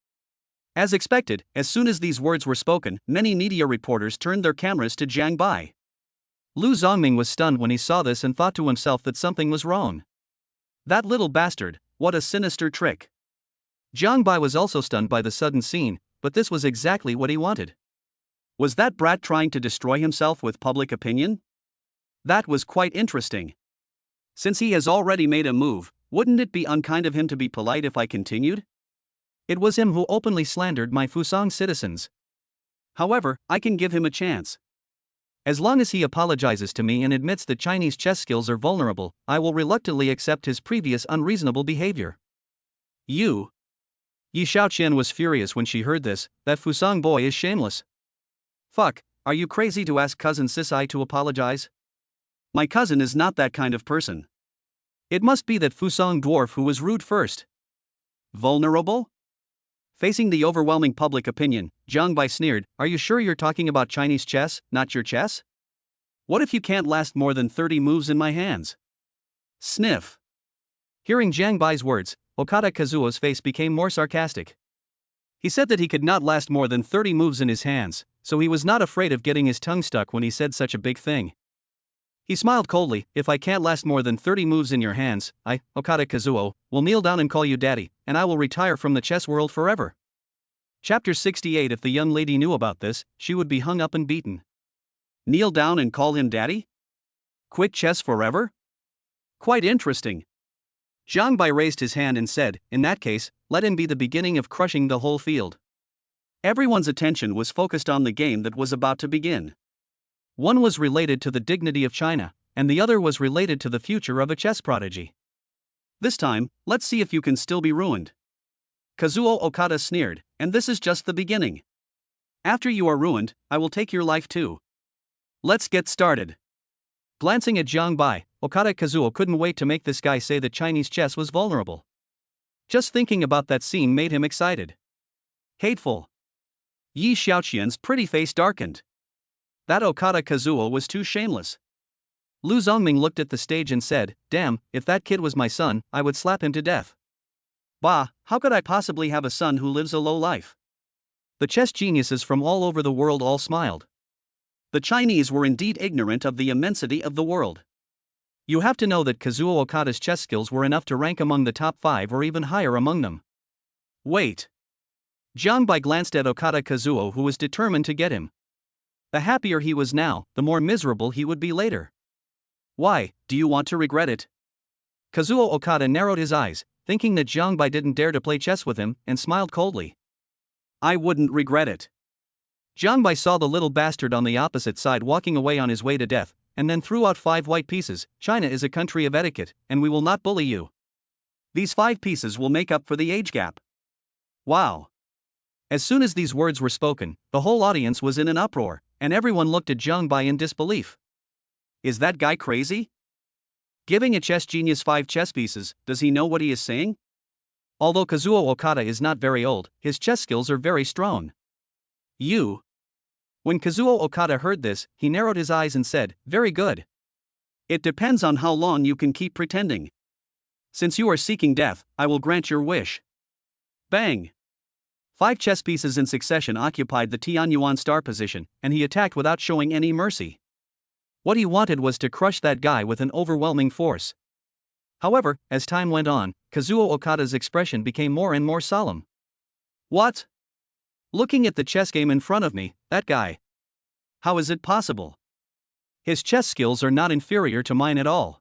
Speaker 1: As expected, as soon as these words were spoken, many media reporters turned their cameras to Jiang Bai. Lu Zongming was stunned when he saw this and thought to himself that something was wrong. That little bastard, what a sinister trick. Jiang Bai was also stunned by the sudden scene, but this was exactly what he wanted. Was that brat trying to destroy himself with public opinion? That was quite interesting. Since he has already made a move, wouldn't it be unkind of him to be polite if I continued? It was him who openly slandered my Fusang citizens. However, I can give him a chance. As long as he apologizes to me and admits that Chinese chess skills are vulnerable, I will reluctantly accept his previous unreasonable behavior. You? Yi Xiaoqian was furious when she heard this. That Fusang boy is shameless. Fuck, are you crazy to ask cousin Sisai to apologize? My cousin is not that kind of person. It must be that Fusang dwarf who was rude first. Vulnerable? Facing the overwhelming public opinion, Jiang Bai sneered, Are you sure you're talking about Chinese chess, not your chess? What if you can't last more than 30 moves in my hands? Sniff. Hearing Jiang Bai's words, Okada Kazuo's face became more sarcastic. He said that he could not last more than 30 moves in his hands, so he was not afraid of getting his tongue stuck when he said such a big thing. He smiled coldly. If I can't last more than 30 moves in your hands, I, Okada Kazuo, will kneel down and call you daddy, and I will retire from the chess world forever. Chapter 68. If the young lady knew about this, she would be hung up and beaten. Kneel down and call him daddy? Quit chess forever? Quite interesting. Zhang Bai raised his hand and said, in that case, let him be the beginning of crushing the whole field. Everyone's attention was focused on the game that was about to begin. One was related to the dignity of China, and the other was related to the future of a chess prodigy. This time, let's see if you can still be ruined. Kazuo Okada sneered, and this is just the beginning. After you are ruined, I will take your life too. Let's get started. Glancing at Zhang Bai, Okada Kazuo couldn't wait to make this guy say that Chinese chess was vulnerable. Just thinking about that scene made him excited. Hateful. Yi Xiaoqian's pretty face darkened. That Okada Kazuo was too shameless. Lu Zongming looked at the stage and said, damn, if that kid was my son, I would slap him to death. Bah, how could I possibly have a son who lives a low life? The chess geniuses from all over the world all smiled. The Chinese were indeed ignorant of the immensity of the world. You have to know that Kazuo Okada's chess skills were enough to rank among the top 5 or even higher among them. Wait. Zhang Bai glanced at Okada Kazuo, who was determined to get him. The happier he was now, the more miserable he would be later. Why, do you want to regret it? Kazuo Okada narrowed his eyes, thinking that Zhang Bai didn't dare to play chess with him, and smiled coldly. I wouldn't regret it. Zhang Bai saw the little bastard on the opposite side walking away on his way to death, and then threw out 5 white pieces. China is a country of etiquette, and we will not bully you. These 5 pieces will make up for the age gap. Wow. As soon as these words were spoken, the whole audience was in an uproar, and everyone looked at Zhang Bai in disbelief. Is that guy crazy? Giving a chess genius 5 chess pieces, does he know what he is saying? Although Kazuo Okada is not very old, his chess skills are very strong. You. When Kazuo Okada heard this, he narrowed his eyes and said, very good. It depends on how long you can keep pretending. Since you are seeking death, I will grant your wish. Bang! 5 chess pieces in succession occupied the Tianyuan star position, and he attacked without showing any mercy. What he wanted was to crush that guy with an overwhelming force. However, as time went on, Kazuo Okada's expression became more and more solemn. What? Looking at the chess game in front of me, that guy. How is it possible? His chess skills are not inferior to mine at all.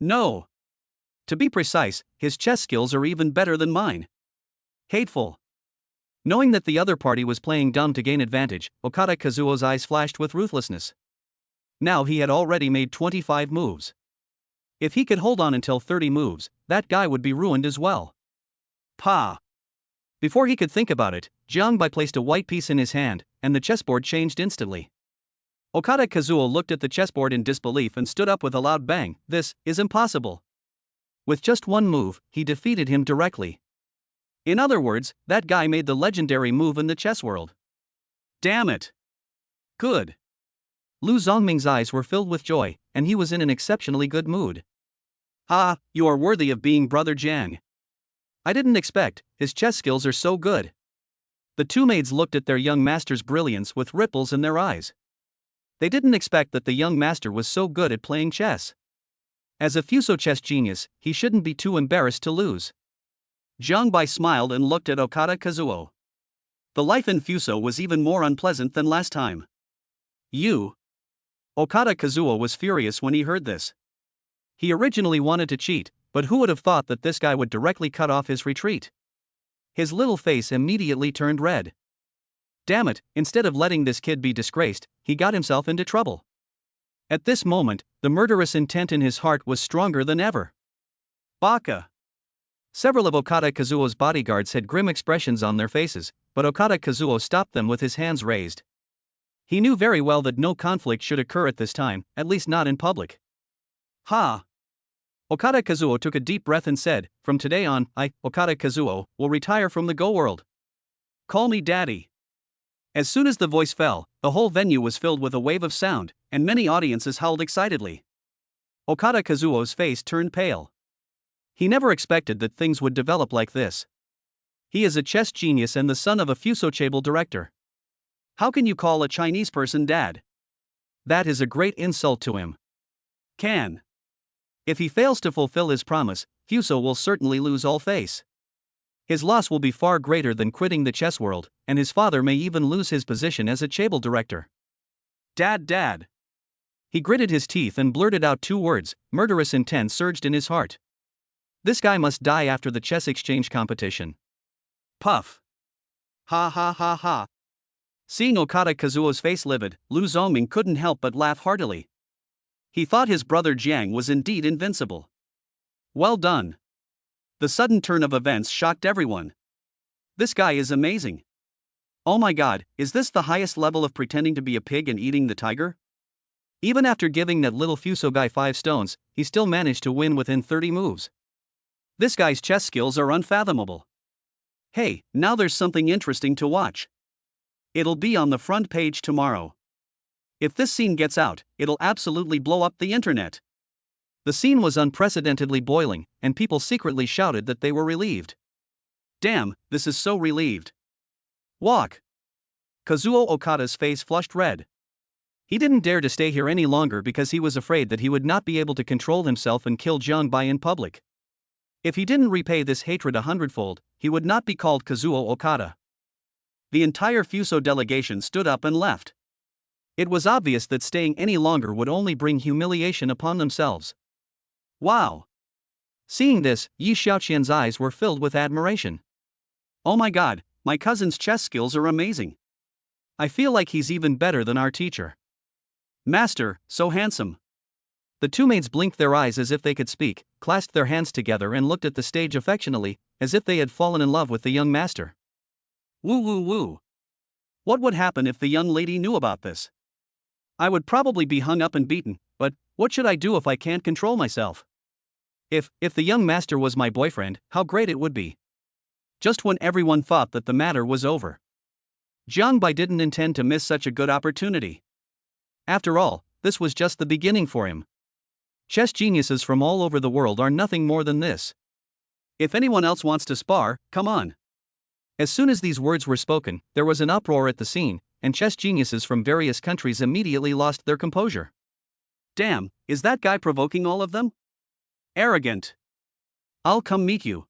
Speaker 1: No. To be precise, his chess skills are even better than mine. Hateful. Knowing that the other party was playing dumb to gain advantage, Okada Kazuo's eyes flashed with ruthlessness. Now he had already made 25 moves. If he could hold on until 30 moves, that guy would be ruined as well. Pa! Before he could think about it, Zhang Bai placed a white piece in his hand, and the chessboard changed instantly. Okada Kazuo looked at the chessboard in disbelief and stood up with a loud bang. This is impossible. With just one move, he defeated him directly. In other words, that guy made the legendary move in the chess world. Damn it! Good. Lu Zongming's eyes were filled with joy, and he was in an exceptionally good mood. Ah, you are worthy of being Brother Jiang. I didn't expect, his chess skills are so good. The 2 maids looked at their young master's brilliance with ripples in their eyes. They didn't expect that the young master was so good at playing chess. As a Fuso chess genius, he shouldn't be too embarrassed to lose. Zhang Bai smiled and looked at Okada Kazuo. The life in Fuso was even more unpleasant than last time. You. Okada Kazuo was furious when he heard this. He originally wanted to cheat, but who would have thought that this guy would directly cut off his retreat? His little face immediately turned red. Damn it, instead of letting this kid be disgraced, he got himself into trouble. At this moment, the murderous intent in his heart was stronger than ever. Baka! Several of Okada Kazuo's bodyguards had grim expressions on their faces, but Okada Kazuo stopped them with his hands raised. He knew very well that no conflict should occur at this time, at least not in public. Ha! Okada Kazuo took a deep breath and said, from today on, I, Okada Kazuo, will retire from the Go world. Call me daddy. As soon as the voice fell, the whole venue was filled with a wave of sound, and many audiences howled excitedly. Okada Kazuo's face turned pale. He never expected that things would develop like this. He is a chess genius and the son of a fuso director. How can you call a Chinese person dad? That is a great insult to him. If he fails to fulfill his promise, Fuso will certainly lose all face. His loss will be far greater than quitting the chess world, and his father may even lose his position as a Chable director. Dad. He gritted his teeth and blurted out two words. Murderous intent surged in his heart. This guy must die after the chess exchange competition. Puff. Ha ha ha ha. Seeing Okada Kazuo's face livid, Lu Zongming couldn't help but laugh heartily. He thought his brother Jiang was indeed invincible. Well done. The sudden turn of events shocked everyone. This guy is amazing. Oh my god, is this the highest level of pretending to be a pig and eating the tiger? Even after giving that little Fuso guy 5 stones, he still managed to win within 30 moves. This guy's chess skills are unfathomable. Hey, now there's something interesting to watch. It'll be on the front page tomorrow. If this scene gets out, it'll absolutely blow up the internet. The scene was unprecedentedly boiling, and people secretly shouted that they were relieved. Damn, this is so relieved. Walk. Kazuo Okada's face flushed red. He didn't dare to stay here any longer because he was afraid that he would not be able to control himself and kill Jiang Bai in public. If he didn't repay this hatred 100-fold, he would not be called Kazuo Okada. The entire Fuso delegation stood up and left. It was obvious that staying any longer would only bring humiliation upon themselves. Wow! Seeing this, Yi Xiaoqian's eyes were filled with admiration. Oh my god, my cousin's chess skills are amazing. I feel like he's even better than our teacher. Master, so handsome. The two maids blinked their eyes as if they could speak, clasped their hands together and looked at the stage affectionately, as if they had fallen in love with the young master. Woo woo woo. What would happen if the young lady knew about this? I would probably be hung up and beaten, but what should I do if I can't control myself? If the young master was my boyfriend, how great it would be. Just when everyone thought that the matter was over. Jiang Bai didn't intend to miss such a good opportunity. After all, this was just the beginning for him. Chess geniuses from all over the world are nothing more than this. If anyone else wants to spar, come on. As soon as these words were spoken, there was an uproar at the scene, and chess geniuses from various countries immediately lost their composure. Damn, is that guy provoking all of them? Arrogant. I'll come meet you.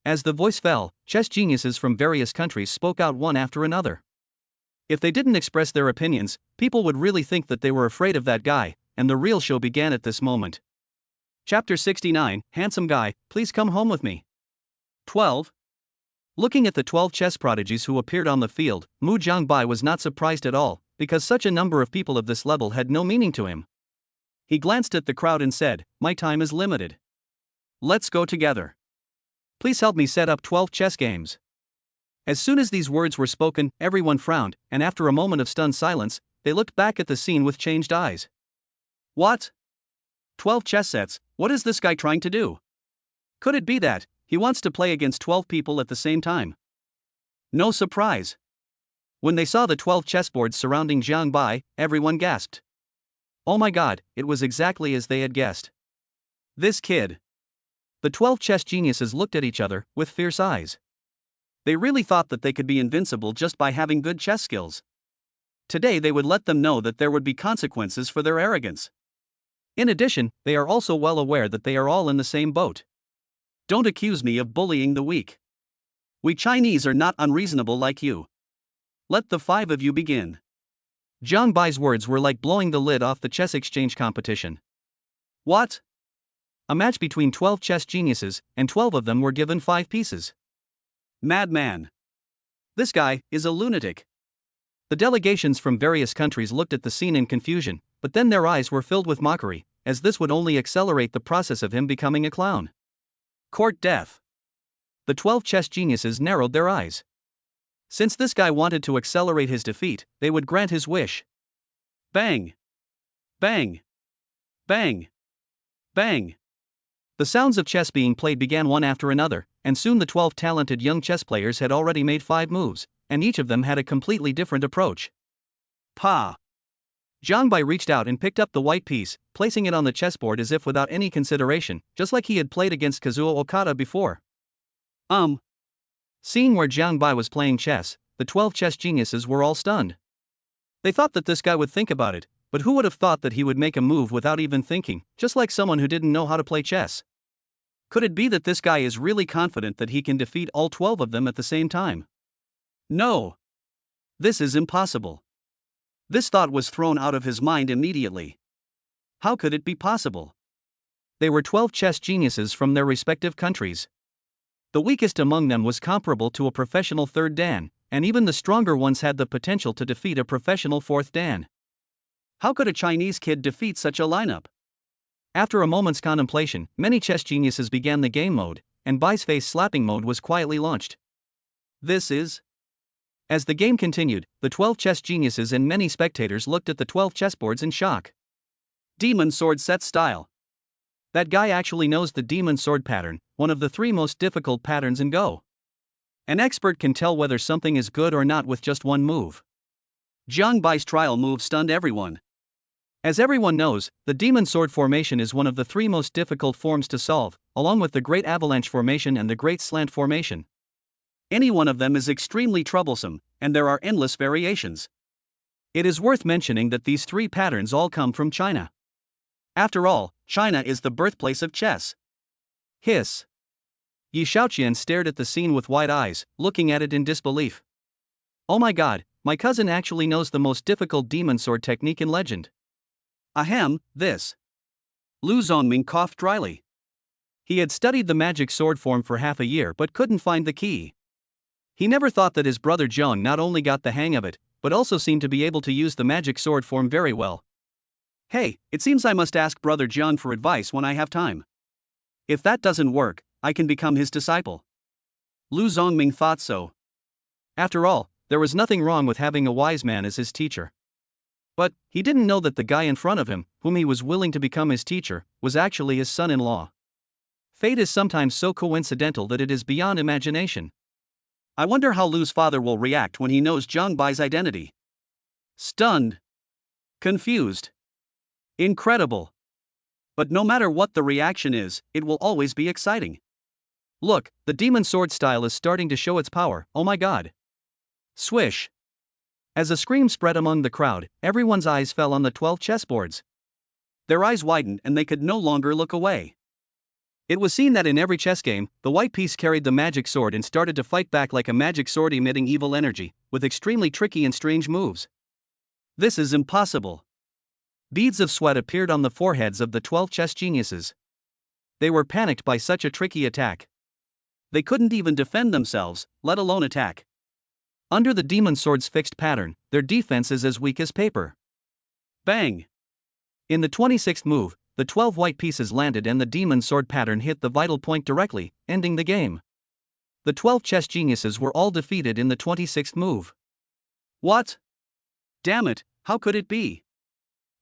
Speaker 1: As the voice fell, chess geniuses from various countries spoke out one after another. If they didn't express their opinions, people would really think that they were afraid of that guy, and the real show began at this moment. Chapter 69, Handsome Guy, Please Come Home With Me. 12. Looking at the 12 chess prodigies who appeared on the field, Mu Jiangbai was not surprised at all, because such a number of people of this level had no meaning to him. He glanced at the crowd and said, "My time is limited. Let's go together. Please help me set up 12 chess games." As soon as these words were spoken, everyone frowned, and after a moment of stunned silence, they looked back at the scene with changed eyes. What? 12 chess sets, what is this guy trying to do? Could it be that he wants to play against 12 people at the same time? No surprise. When they saw the 12 chessboards surrounding Jiang Bai, everyone gasped. Oh my god, it was exactly as they had guessed. This kid. The 12 chess geniuses looked at each other with fierce eyes. They really thought that they could be invincible just by having good chess skills. Today they would let them know that there would be consequences for their arrogance. In addition, they are also well aware that they are all in the same boat. Don't accuse me of bullying the weak. We Chinese are not unreasonable like you. Let the 5 of you begin. Jiang Bai's words were like blowing the lid off the chess exchange competition. What? A match between 12 chess geniuses, and 12 of them were given 5 pieces. Madman. This guy is a lunatic. The delegations from various countries looked at the scene in confusion, but then their eyes were filled with mockery, as this would only accelerate the process of him becoming a clown. Court death. The 12 chess geniuses narrowed their eyes. Since this guy wanted to accelerate his defeat, they would grant his wish. Bang! Bang! Bang! Bang! The sounds of chess being played began one after another, and soon the 12 talented young chess players had already made 5 moves, and each of them had a completely different approach. Pa! Jiang Bai reached out and picked up the white piece, placing it on the chessboard as if without any consideration, just like he had played against Kazuo Okada before. Seeing where Jiang Bai was playing chess, the 12 chess geniuses were all stunned. They thought that this guy would think about it, but who would have thought that he would make a move without even thinking, just like someone who didn't know how to play chess? Could it be that this guy is really confident that he can defeat all 12 of them at the same time? No. This is impossible. This thought was thrown out of his mind immediately. How could it be possible? They were 12 chess geniuses from their respective countries. The weakest among them was comparable to a professional third Dan, and even the stronger ones had the potential to defeat a professional fourth Dan. How could a Chinese kid defeat such a lineup? After a moment's contemplation, many chess geniuses began the game mode, and Bai's face slapping mode was quietly launched. This is... As the game continued, the 12 chess geniuses and many spectators looked at the 12 chessboards in shock. Demon sword set style. That guy actually knows the demon sword pattern, one of the 3 most difficult patterns in Go. An expert can tell whether something is good or not with just one move. Jiang Bai's trial move stunned everyone. As everyone knows, the demon sword formation is one of the 3 most difficult forms to solve, along with the great avalanche formation and the great slant formation. Any one of them is extremely troublesome, and there are endless variations. It is worth mentioning that these 3 patterns all come from China. After all, China is the birthplace of chess. Hiss. Yi Shaoqian stared at the scene with wide eyes, looking at it in disbelief. Oh my god, my cousin actually knows the most difficult demon sword technique in legend. Ahem, this. Lu Zongming coughed dryly. He had studied the magic sword form for half a year but couldn't find the key. He never thought that his brother Zheng not only got the hang of it, but also seemed to be able to use the magic sword form very well. Hey, it seems I must ask brother Zheng for advice when I have time. If that doesn't work, I can become his disciple. Lu Zongming thought so. After all, there was nothing wrong with having a wise man as his teacher. But he didn't know that the guy in front of him, whom he was willing to become his teacher, was actually his son-in-law. Fate is sometimes so coincidental that it is beyond imagination. I wonder how Lu's father will react when he knows Jiang Bai's identity. Stunned. Confused. Incredible. But no matter what the reaction is, it will always be exciting. Look, the demon sword style is starting to show its power, oh my god. Swish. As a scream spread among the crowd, everyone's eyes fell on the 12 chessboards. Their eyes widened and they could no longer look away. It was seen that in every chess game, the white piece carried the magic sword and started to fight back like a magic sword emitting evil energy, with extremely tricky and strange moves. This is impossible. Beads of sweat appeared on the foreheads of the 12 chess geniuses. They were panicked by such a tricky attack. They couldn't even defend themselves, let alone attack. Under the demon sword's fixed pattern, their defense is as weak as paper. Bang! In the 26th move, the 12 white pieces landed and the demon sword pattern hit the vital point directly, ending the game. The 12 chess geniuses were all defeated in the 26th move. What? Damn it, how could it be?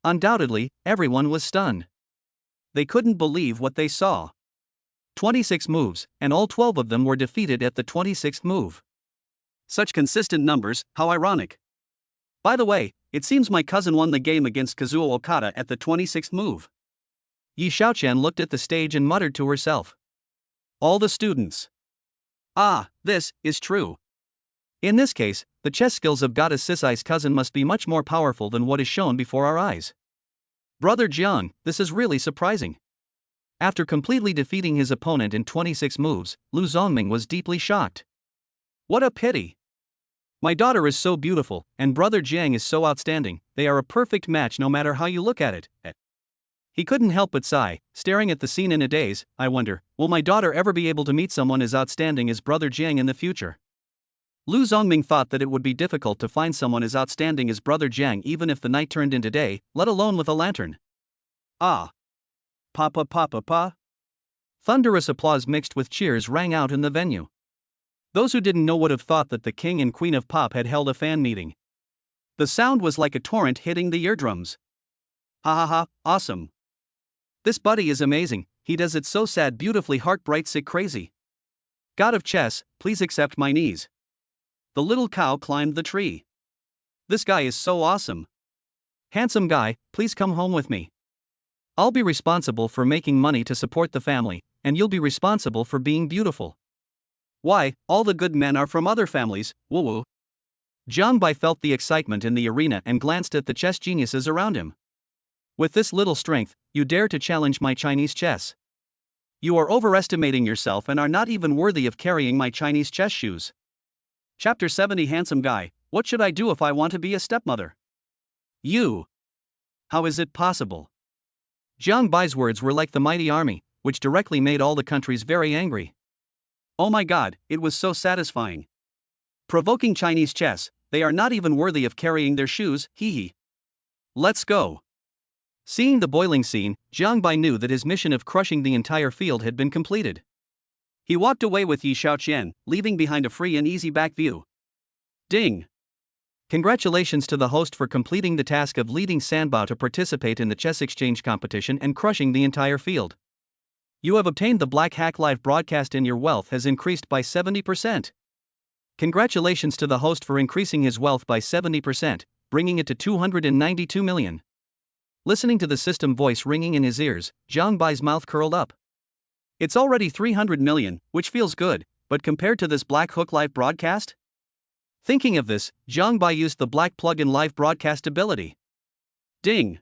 Speaker 1: Undoubtedly, everyone was stunned. They couldn't believe what they saw. 26 moves, and all 12 of them were defeated at the 26th move. Such consistent numbers, how ironic. By the way, it seems my cousin won the game against Kazuo Okada at the 26th move. Yi Shaoqian looked at the stage and muttered to herself. All the students. Ah, this is true. In this case, the chess skills of Goddess Sisai's cousin must be much more powerful than what is shown before our eyes. Brother Jiang, this is really surprising. After completely defeating his opponent in 26 moves, Lu Zongming was deeply shocked. What a pity. My daughter is so beautiful, and brother Jiang is so outstanding, they are a perfect match no matter how you look at it. He couldn't help but sigh, staring at the scene in a daze. I wonder, will my daughter ever be able to meet someone as outstanding as brother Jiang in the future? Lu Zongming thought that it would be difficult to find someone as outstanding as brother Jiang even if the night turned into day, let alone with a lantern. Ah. Papa papa pa. Thunderous applause mixed with cheers rang out in the venue. Those who didn't know would have thought that the king and queen of pop had held a fan meeting. The sound was like a torrent hitting the eardrums. Ha ha ha, awesome. This buddy is amazing, he does it so sad beautifully heart bright sick crazy. God of chess, please accept my knees. The little cow climbed the tree. This guy is so awesome. Handsome guy, please come home with me. I'll be responsible for making money to support the family, and you'll be responsible for being beautiful. Why, all the good men are from other families, woo woo. Jiang Bai felt the excitement in the arena and glanced at the chess geniuses around him. With this little strength, you dare to challenge my Chinese chess. You are overestimating yourself and are not even worthy of carrying my Chinese chess shoes. Chapter 70 Handsome Guy, what should I do if I want to be a stepmother? You. How is it possible? Jiang Bai's words were like the mighty army, which directly made all the countries very angry. Oh my god, it was so satisfying. Provoking Chinese chess, they are not even worthy of carrying their shoes, hee hee. Let's go. Seeing the boiling scene, Jiang Bai knew that his mission of crushing the entire field had been completed. He walked away with Yi Shaoqian, leaving behind a free and easy back view. Ding! Congratulations to the host for completing the task of leading Sanbao to participate in the chess exchange competition and crushing the entire field. You have obtained the Black Hack Live broadcast and your wealth has increased by 70%. Congratulations to the host for increasing his wealth by 70%, bringing it to 292 million. Listening to the system voice ringing in his ears, Jiang Bai's mouth curled up. It's already 300 million, which feels good, but compared to this Black Hook Live broadcast? Thinking of this, Jiang Bai used the Black Plug-in Live broadcast ability. Ding!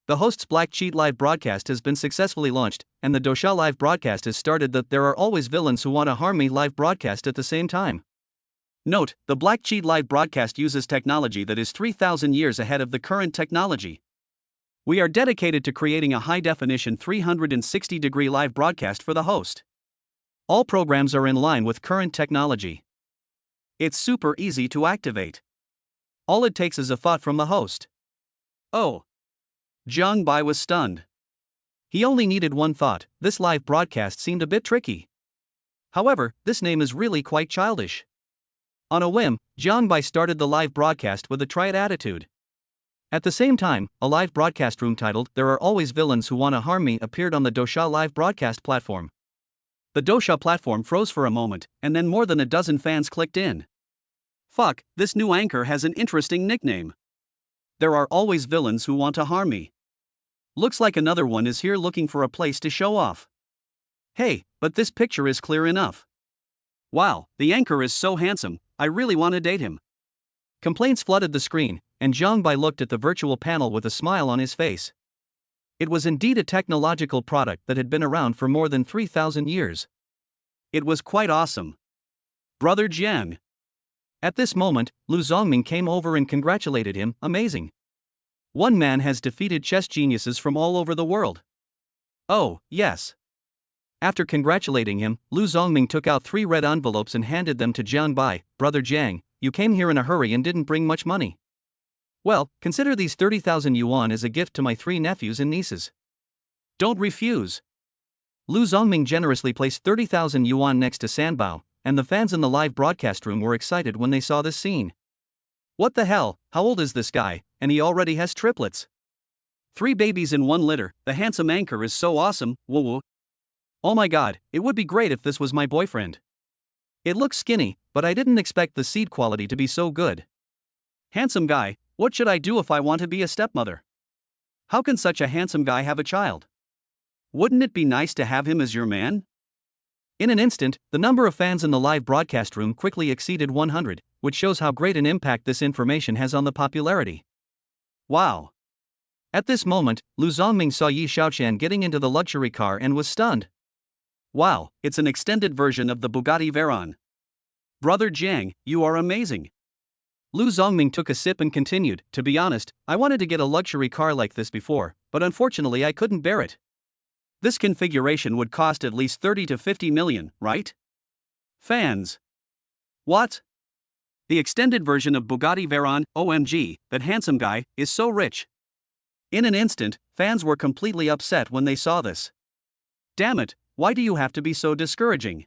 Speaker 1: The host's Black Cheat Live broadcast has been successfully launched, and the Dosha Live broadcast has started. The There Are Always Villains Who Want to Harm Me live broadcast at the same time. Note, the Black Cheat Live broadcast uses technology that is 3,000 years ahead of the current technology. We are dedicated to creating a high-definition 360-degree live broadcast for the host. All programs are in line with current technology. It's super easy to activate. All it takes is a thought from the host. Oh. Jiang Bai was stunned. He only needed one thought. This live broadcast seemed a bit tricky. However, this name is really quite childish. On a whim, Jiang Bai started the live broadcast with a try it attitude. At the same time, a live broadcast room titled There Are Always Villains Who Want to Harm Me appeared on the Dosha live broadcast platform. The Dosha platform froze for a moment, and then more than a dozen fans clicked in. Fuck, this new anchor has an interesting nickname. There are always villains who want to harm me. Looks like another one is here looking for a place to show off. Hey, but this picture is clear enough. Wow, the anchor is so handsome, I really want to date him. Complaints flooded the screen, and Jiang Bai looked at the virtual panel with a smile on his face. It was indeed a technological product that had been around for more than 3,000 years. It was quite awesome. Brother Jiang. At this moment, Lu Zongming came over and congratulated him. Amazing. One man has defeated chess geniuses from all over the world. Oh, yes. After congratulating him, Lu Zongming took out 3 red envelopes and handed them to Jiang Bai. Brother Jiang, you came here in a hurry and didn't bring much money. Well, consider these 30,000 yuan as a gift to my 3 nephews and nieces. Don't refuse. Lu Zongming generously placed 30,000 yuan next to Sanbao, and the fans in the live broadcast room were excited when they saw this scene. What the hell, how old is this guy, and he already has triplets? 3 babies in 1 litter, the handsome anchor is so awesome, woo woo. Oh my god, it would be great if this was my boyfriend. It looks skinny, but I didn't expect the seed quality to be so good. Handsome guy, what should I do if I want to be a stepmother? How can such a handsome guy have a child? Wouldn't it be nice to have him as your man? In an instant, the number of fans in the live broadcast room quickly exceeded 100, which shows how great an impact this information has on the popularity. Wow. At this moment, Lu Zongming saw Yi Shaoqian getting into the luxury car and was stunned. Wow, it's an extended version of the Bugatti Veyron. Brother Jiang, you are amazing. Lu Zongming took a sip and continued, to be honest, I wanted to get a luxury car like this before, but unfortunately I couldn't bear it. This configuration would cost at least 30 to 50 million, right? Fans. What? The extended version of Bugatti Veyron, OMG, that handsome guy, is so rich. In an instant, fans were completely upset when they saw this. Damn it, why do you have to be so discouraging?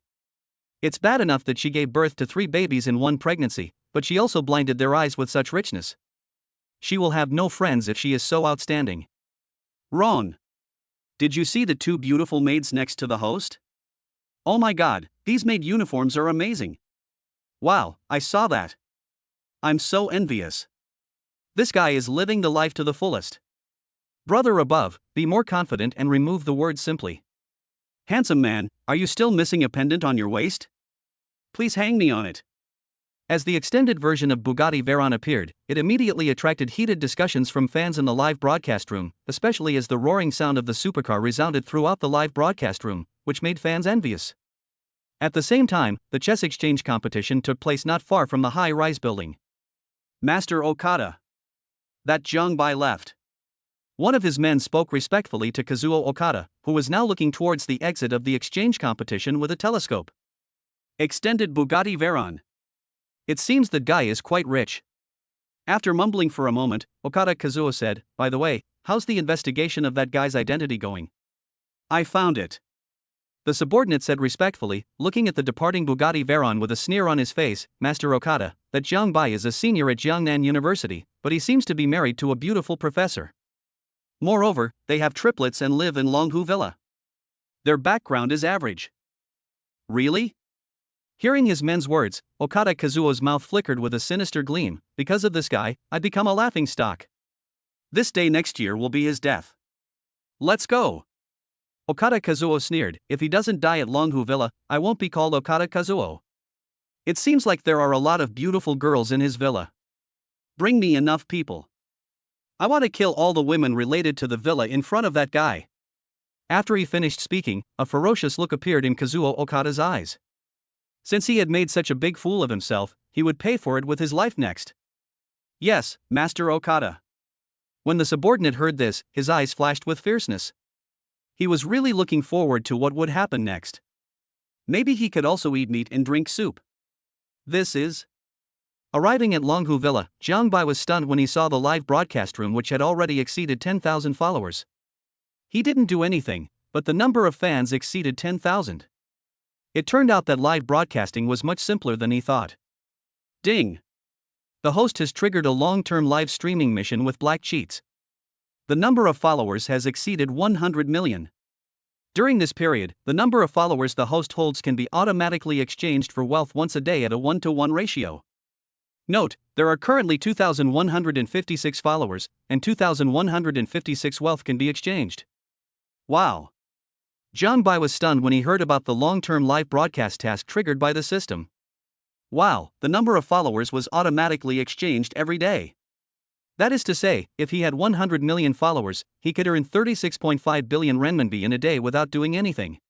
Speaker 1: It's bad enough that she gave birth to 3 babies in 1 pregnancy, but she also blinded their eyes with such richness. She will have no friends if she is so outstanding. Wrong. Did you see the 2 beautiful maids next to the host? Oh my god, these maid uniforms are amazing. Wow, I saw that. I'm so envious. This guy is living the life to the fullest. Brother above, be more confident and remove the word simply. Handsome man, are you still missing a pendant on your waist? Please hang me on it. As the extended version of Bugatti Veyron appeared, it immediately attracted heated discussions from fans in the live broadcast room, especially as the roaring sound of the supercar resounded throughout the live broadcast room, which made fans envious. At the same time, the chess exchange competition took place not far from the high-rise building. Master Okada. That Jiangbai left. One of his men spoke respectfully to Kazuo Okada, who was now looking towards the exit of the exchange competition with a telescope. Extended Bugatti Veyron. It seems that guy is quite rich. After mumbling for a moment, Okada Kazuo said, "By the way, how's the investigation of that guy's identity going?" "I found it." The subordinate said respectfully, looking at the departing Bugatti Veyron with a sneer on his face, "Master Okada, that Jiang Bai is a senior at Jiangnan University, but he seems to be married to a beautiful professor. Moreover, they have triplets and live in Longhu Villa. Their background is average." "Really?" Hearing his men's words, Okada Kazuo's mouth flickered with a sinister gleam. "Because of this guy, I'd become a laughingstock. This day next year will be his death. Let's go." Okada Kazuo sneered, "If he doesn't die at Longhu Villa, I won't be called Okada Kazuo. It seems like there are a lot of beautiful girls in his villa. Bring me enough people. I want to kill all the women related to the villa in front of that guy." After he finished speaking, a ferocious look appeared in Kazuo Okada's eyes. Since he had made such a big fool of himself, he would pay for it with his life next. "Yes, Master Okada." When the subordinate heard this, his eyes flashed with fierceness. He was really looking forward to what would happen next. Maybe he could also eat meat and drink soup. This is... Arriving at Longhu Villa, Jiang Bai was stunned when he saw the live broadcast room, which had already exceeded 10,000 followers. He didn't do anything, but the number of fans exceeded 10,000. It turned out that live broadcasting was much simpler than he thought. Ding! The host has triggered a long-term live streaming mission with black cheats. The number of followers has exceeded 100 million. During this period, the number of followers the host holds can be automatically exchanged for wealth once a day at a 1-to-1 ratio. Note, there are currently 2,156 followers, and 2,156 wealth can be exchanged. Wow! Jiang Bai was stunned when he heard about the long-term live broadcast task triggered by the system. Wow, the number of followers was automatically exchanged every day. That is to say, if he had 100 million followers, he could earn 36.5 billion renminbi in a day without doing anything.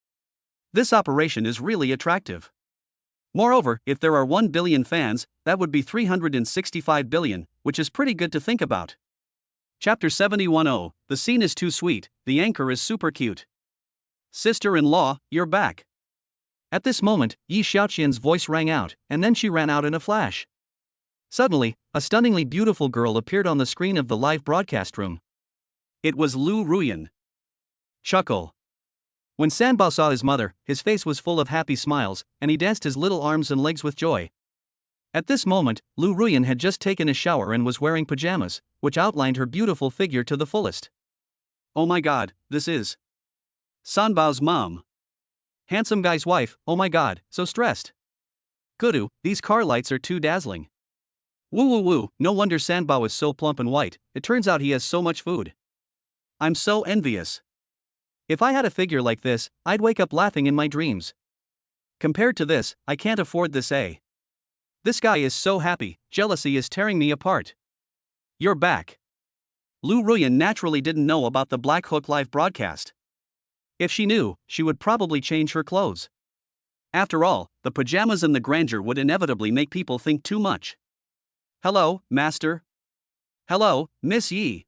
Speaker 1: This operation is really attractive. Moreover, if there are 1 billion fans, that would be 365 billion, which is pretty good to think about. Chapter 71:0, the scene is too sweet, the anchor is super cute. "Sister-in-law, you're back." At this moment, Yi Xiaoqian's voice rang out, and then she ran out in a flash. Suddenly, a stunningly beautiful girl appeared on the screen of the live broadcast room. It was Lu Ruyan. Chuckle. When Sanbao saw his mother, his face was full of happy smiles, and he danced his little arms and legs with joy. At this moment, Lu Ruyan had just taken a shower and was wearing pajamas, which outlined her beautiful figure to the fullest. "Oh my god, this is Sanbao's mom. Handsome guy's wife, oh my god, so stressed. Kudu, these car lights are too dazzling. Woo woo woo, no wonder Sanbao is so plump and white, it turns out he has so much food. I'm so envious. If I had a figure like this, I'd wake up laughing in my dreams. Compared to this, I can't afford this. This guy is so happy, jealousy is tearing me apart." "You're back." Lu Ruyan naturally didn't know about the Black Hook live broadcast. If she knew, she would probably change her clothes. After all, the pajamas and the grandeur would inevitably make people think too much. "Hello, master." "Hello, Miss Yi."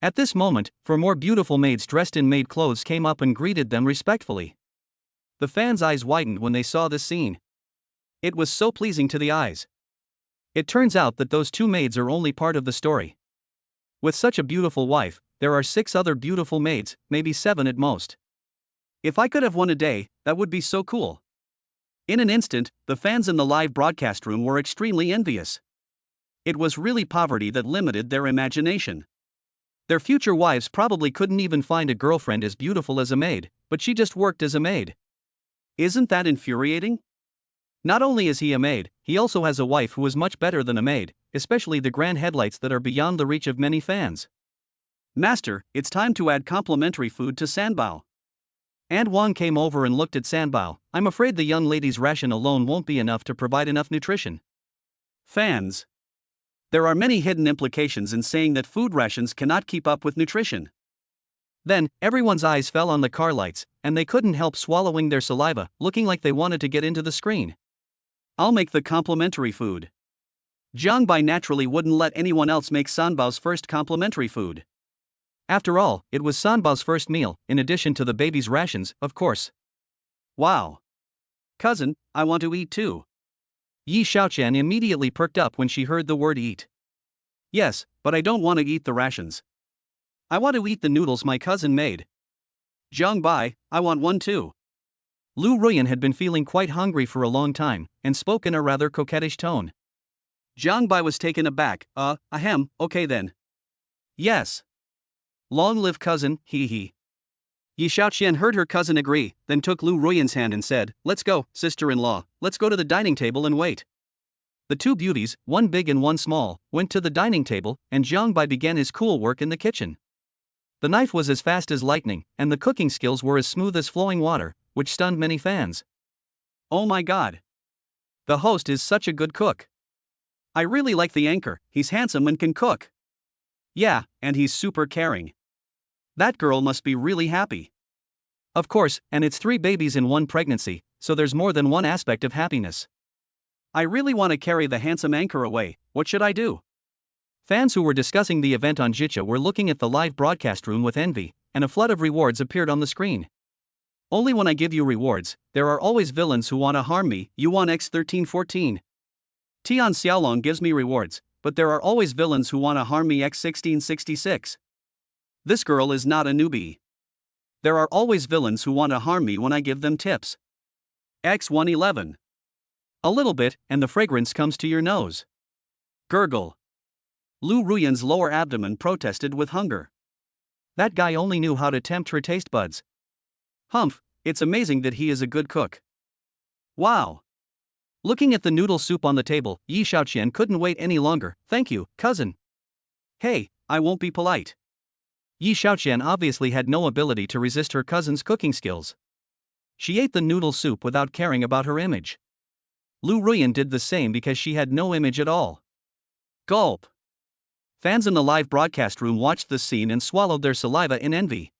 Speaker 1: At this moment, 4 more beautiful maids dressed in maid clothes came up and greeted them respectfully. The fans' eyes widened when they saw this scene. It was so pleasing to the eyes. It turns out that those 2 maids are only part of the story. With such a beautiful wife, there are 6 other beautiful maids, maybe 7 at most. If I could have one a day, that would be so cool. In an instant, the fans in the live broadcast room were extremely envious. It was really poverty that limited their imagination. Their future wives probably couldn't even find a girlfriend as beautiful as a maid, but she just worked as a maid. Isn't that infuriating? Not only is he a maid, he also has a wife who is much better than a maid, especially the grand headlights that are beyond the reach of many fans. "Master, it's time to add complimentary food to Sanbao." Aunt Wang came over and looked at Sanbao. I'm afraid the young lady's ration alone won't be enough to provide enough nutrition. Fans. There are many hidden implications in saying that food rations cannot keep up with nutrition. Then, everyone's eyes fell on the car lights, and they couldn't help swallowing their saliva, looking like they wanted to get into the screen. I'll make the complimentary food. Jiang Bai naturally wouldn't let anyone else make Sanbao's first complimentary food. After all, it was Sanbao's first meal, in addition to the baby's rations, of course. Wow. Cousin, I want to eat too. Yi Xiaoqian immediately perked up when she heard the word eat. Yes, but I don't want to eat the rations. I want to eat the noodles my cousin made. Jiang Bai, I want one too. Lu Ruyan had been feeling quite hungry for a long time, and spoke in a rather coquettish tone. Jiang Bai was taken aback. Ahem, okay then. Yes. Long live cousin, hee hee. Yi Xiaoqian heard her cousin agree, then took Lu Ruyan's hand and said, Let's go, sister-in-law, let's go to the dining table and wait. The two beauties, one big and one small, went to the dining table, and Jiang Bai began his cool work in the kitchen. The knife was as fast as lightning, and the cooking skills were as smooth as flowing water, which stunned many fans. Oh my god. The host is such a good cook. I really like the anchor, he's handsome and can cook. Yeah, and he's super caring. That girl must be really happy. Of course, and it's 3 babies in one pregnancy, so there's more than one aspect of happiness. I really want to carry the handsome anchor away, what should I do? Fans who were discussing the event on Jitcha were looking at the live broadcast room with envy, and a flood of rewards appeared on the screen. Only when I give you rewards, there are always villains who want to harm me, Yuan X1314. Tian Xiaolong gives me rewards, but there are always villains who want to harm me X1666. This girl is not a newbie. There are always villains who want to harm me when I give them tips. X111. A little bit, and the fragrance comes to your nose. Gurgle. Lu Ruyan's lower abdomen protested with hunger. That guy only knew how to tempt her taste buds. Humph, it's amazing that he is a good cook. Wow. Looking at the noodle soup on the table, Yi Xiaoqian couldn't wait any longer. Thank you, cousin. Hey, I won't be polite. Yi Xiaoqian obviously had no ability to resist her cousin's cooking skills. She ate the noodle soup without caring about her image. Lu Ruyan did the same because she had no image at all. Gulp. Fans in the live broadcast room watched this scene and swallowed their saliva in envy.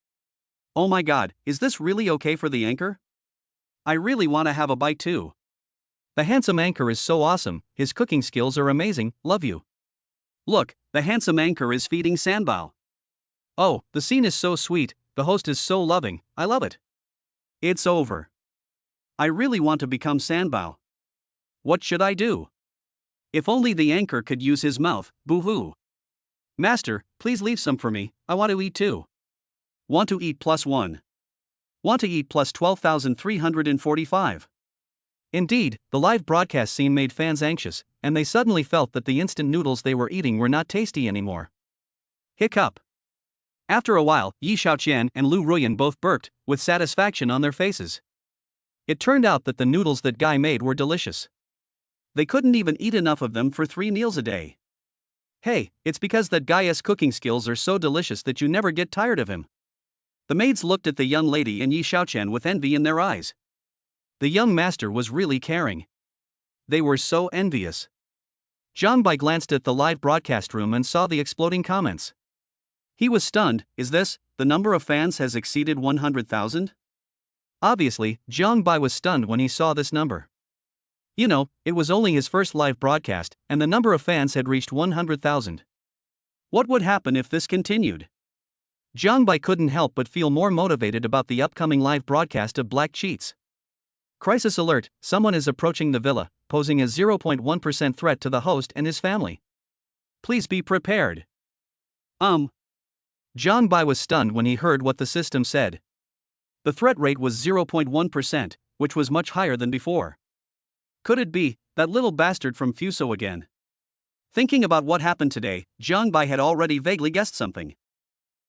Speaker 1: Oh my god, is this really okay for the anchor? I really want to have a bite too. The handsome anchor is so awesome, his cooking skills are amazing, love you. Look, the handsome anchor is feeding Sanbao. Oh, the scene is so sweet, the host is so loving, I love it. It's over. I really want to become Sanbao. What should I do? If only the anchor could use his mouth, boo-hoo. Master, please leave some for me, I want to eat too. Want to eat +1. Want to eat plus 12,345. Indeed, the live broadcast scene made fans anxious, and they suddenly felt that the instant noodles they were eating were not tasty anymore. Hiccup. After a while, Yi Xiaoqian and Lu Ruyan both burped, with satisfaction on their faces. It turned out that the noodles that guy made were delicious. They couldn't even eat enough of them for 3 meals a day. Hey, it's because that guy's cooking skills are so delicious that you never get tired of him. The maids looked at the young lady and Yi Xiaoqian with envy in their eyes. The young master was really caring. They were so envious. Jiang Bai glanced at the live broadcast room and saw the exploding comments. He was stunned. Is this, the number of fans has exceeded 100,000? Obviously, Jiang Bai was stunned when he saw this number. You know, it was only his first live broadcast, and the number of fans had reached 100,000. What would happen if this continued? Jiang Bai couldn't help but feel more motivated about the upcoming live broadcast of Black Cheats. Crisis alert, someone is approaching the villa, posing a 0.1% threat to the host and his family. Please be prepared. Jiang Bai was stunned when he heard what the system said. The threat rate was 0.1%, which was much higher than before. Could it be that little bastard from Fuso again? Thinking about what happened today, Jiang Bai had already vaguely guessed something.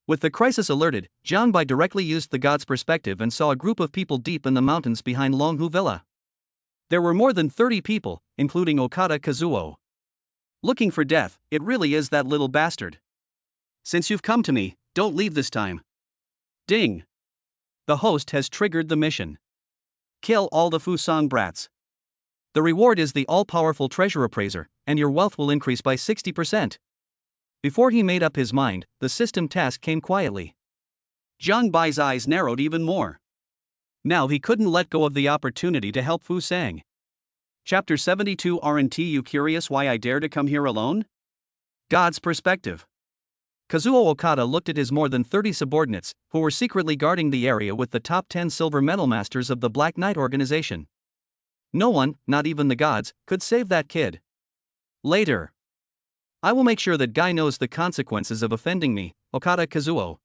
Speaker 1: With the crisis alerted, Jiang Bai directly used the god's perspective and saw a group of people deep in the mountains behind Longhu Villa. There were more than 30 people, including Okada Kazuo. Looking for death, it really is that little bastard. Since you've come to me, don't leave this time. Ding. The host has triggered the mission. Kill all the Fusang brats. The reward is the all-powerful treasure appraiser, and your wealth will increase by 60%. Before he made up his mind, the system task came quietly. Zhang Bai's eyes narrowed even more. Now he couldn't let go of the opportunity to help Fusang. Chapter 72. Aren't you curious why I dare to come here alone? God's perspective. Kazuo Okada looked at his more than 30 subordinates, who were secretly guarding the area with the top 10 silver medal masters of the Black Knight organization. No one, not even the gods, could save that kid. Later. I will make sure that guy knows the consequences of offending me, Okada Kazuo.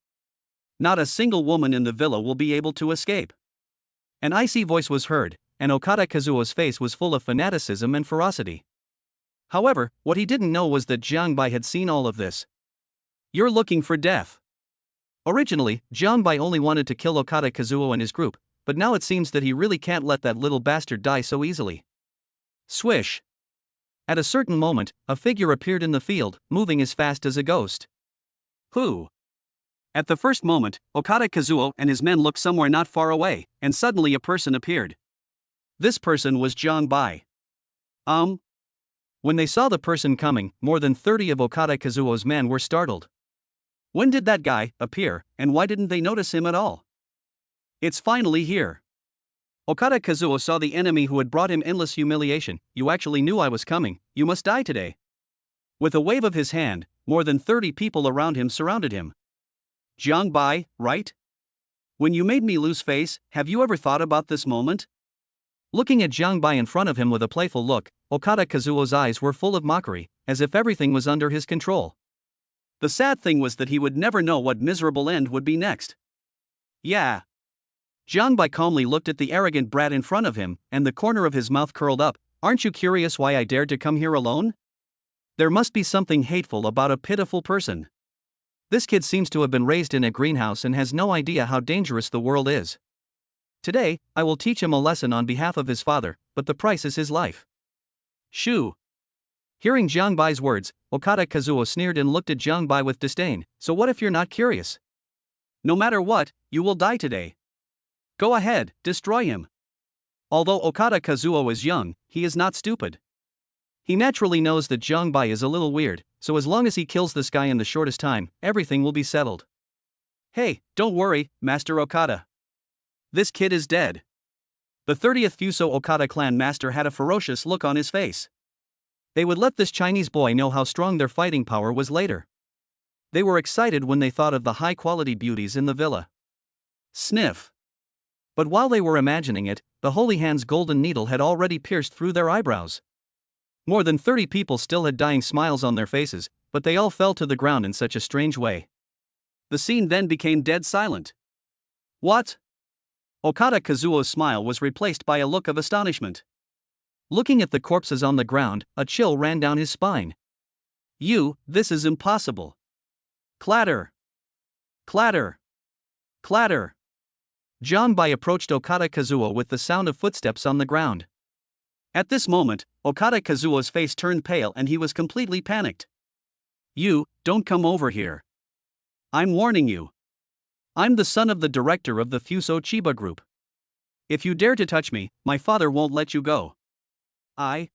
Speaker 1: Not a single woman in the villa will be able to escape. An icy voice was heard, and Okada Kazuo's face was full of fanaticism and ferocity. However, what he didn't know was that Zhang Bai had seen all of this. You're looking for death. Originally, Zhang Bai only wanted to kill Okada Kazuo and his group, but now it seems that he really can't let that little bastard die so easily. Swish. At a certain moment, a figure appeared in the field, moving as fast as a ghost. Who? At the first moment, Okada Kazuo and his men looked somewhere not far away, and suddenly a person appeared. This person was Zhang Bai. When they saw the person coming, more than 30 of Okada Kazuo's men were startled. When did that guy appear, and why didn't they notice him at all? It's finally here. Okada Kazuo saw the enemy who had brought him endless humiliation. You actually knew I was coming, you must die today. With a wave of his hand, more than 30 people around him surrounded him. Zhang Bai, right? When you made me lose face, have you ever thought about this moment? Looking at Zhang Bai in front of him with a playful look, Okada Kazuo's eyes were full of mockery, as if everything was under his control. The sad thing was that he would never know what miserable end would be next. Yeah. Zhang Bai calmly looked at the arrogant brat in front of him, and the corner of his mouth curled up. Aren't you curious why I dared to come here alone? There must be something hateful about a pitiful person. This kid seems to have been raised in a greenhouse and has no idea how dangerous the world is. Today, I will teach him a lesson on behalf of his father, but the price is his life. Shoo. Hearing Zhang Bai's words, Okada Kazuo sneered and looked at Zhang Bai with disdain. So what if you're not curious? No matter what, you will die today. Go ahead, destroy him. Although Okada Kazuo is young, he is not stupid. He naturally knows that Zhang Bai is a little weird, so as long as he kills this guy in the shortest time, everything will be settled. Hey, don't worry, Master Okada. This kid is dead. The 30th Fuso Okada clan master had a ferocious look on his face. They would let this Chinese boy know how strong their fighting power was later. They were excited when they thought of the high-quality beauties in the villa. Sniff. But while they were imagining it, the Holy Hand's golden needle had already pierced through their eyebrows. More than 30 people still had dying smiles on their faces, but they all fell to the ground in such a strange way. The scene then became dead silent. What? Okada Kazuo's smile was replaced by a look of astonishment. Looking at the corpses on the ground, a chill ran down his spine. This is impossible. Clatter. Clatter. Clatter. Zhang Bai approached Okada Kazuo with the sound of footsteps on the ground. At this moment, Okada Kazuo's face turned pale and he was completely panicked. Don't come over here. I'm warning you. I'm the son of the director of the Fuso Chiba Group. If you dare to touch me, my father won't let you go. I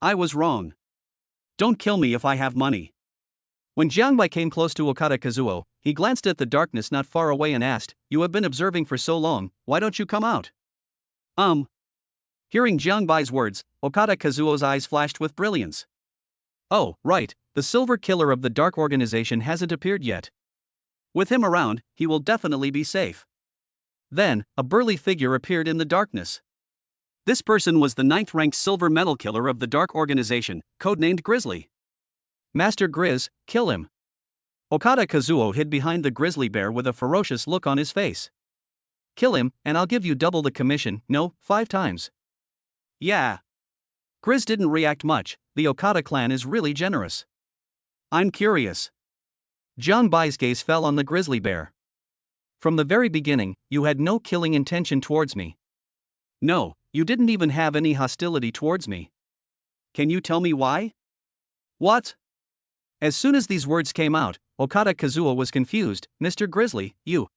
Speaker 1: was wrong. Don't kill me if I have money. When Zhang Bai came close to Okada Kazuo, he glanced at the darkness not far away and asked, You have been observing for so long, why don't you come out? Hearing Zhang Bai's words, Okada Kazuo's eyes flashed with brilliance. Oh, right, the silver killer of the dark organization hasn't appeared yet. With him around, he will definitely be safe. Then, a burly figure appeared in the darkness. This person was the 9th-ranked silver medal killer of the dark organization, codenamed Grizzly. Master Grizz, kill him. Okada Kazuo hid behind the grizzly bear with a ferocious look on his face. Kill him, and I'll give you double the commission, no, 5 times. Yeah. Grizz didn't react much, the Okada clan is really generous. I'm curious. Zhang Bai's gaze fell on the grizzly bear. From the very beginning, you had no killing intention towards me. No, you didn't even have any hostility towards me. Can you tell me why? What? As soon as these words came out, Okada Kazuo was confused. Mr. Grizzly, you.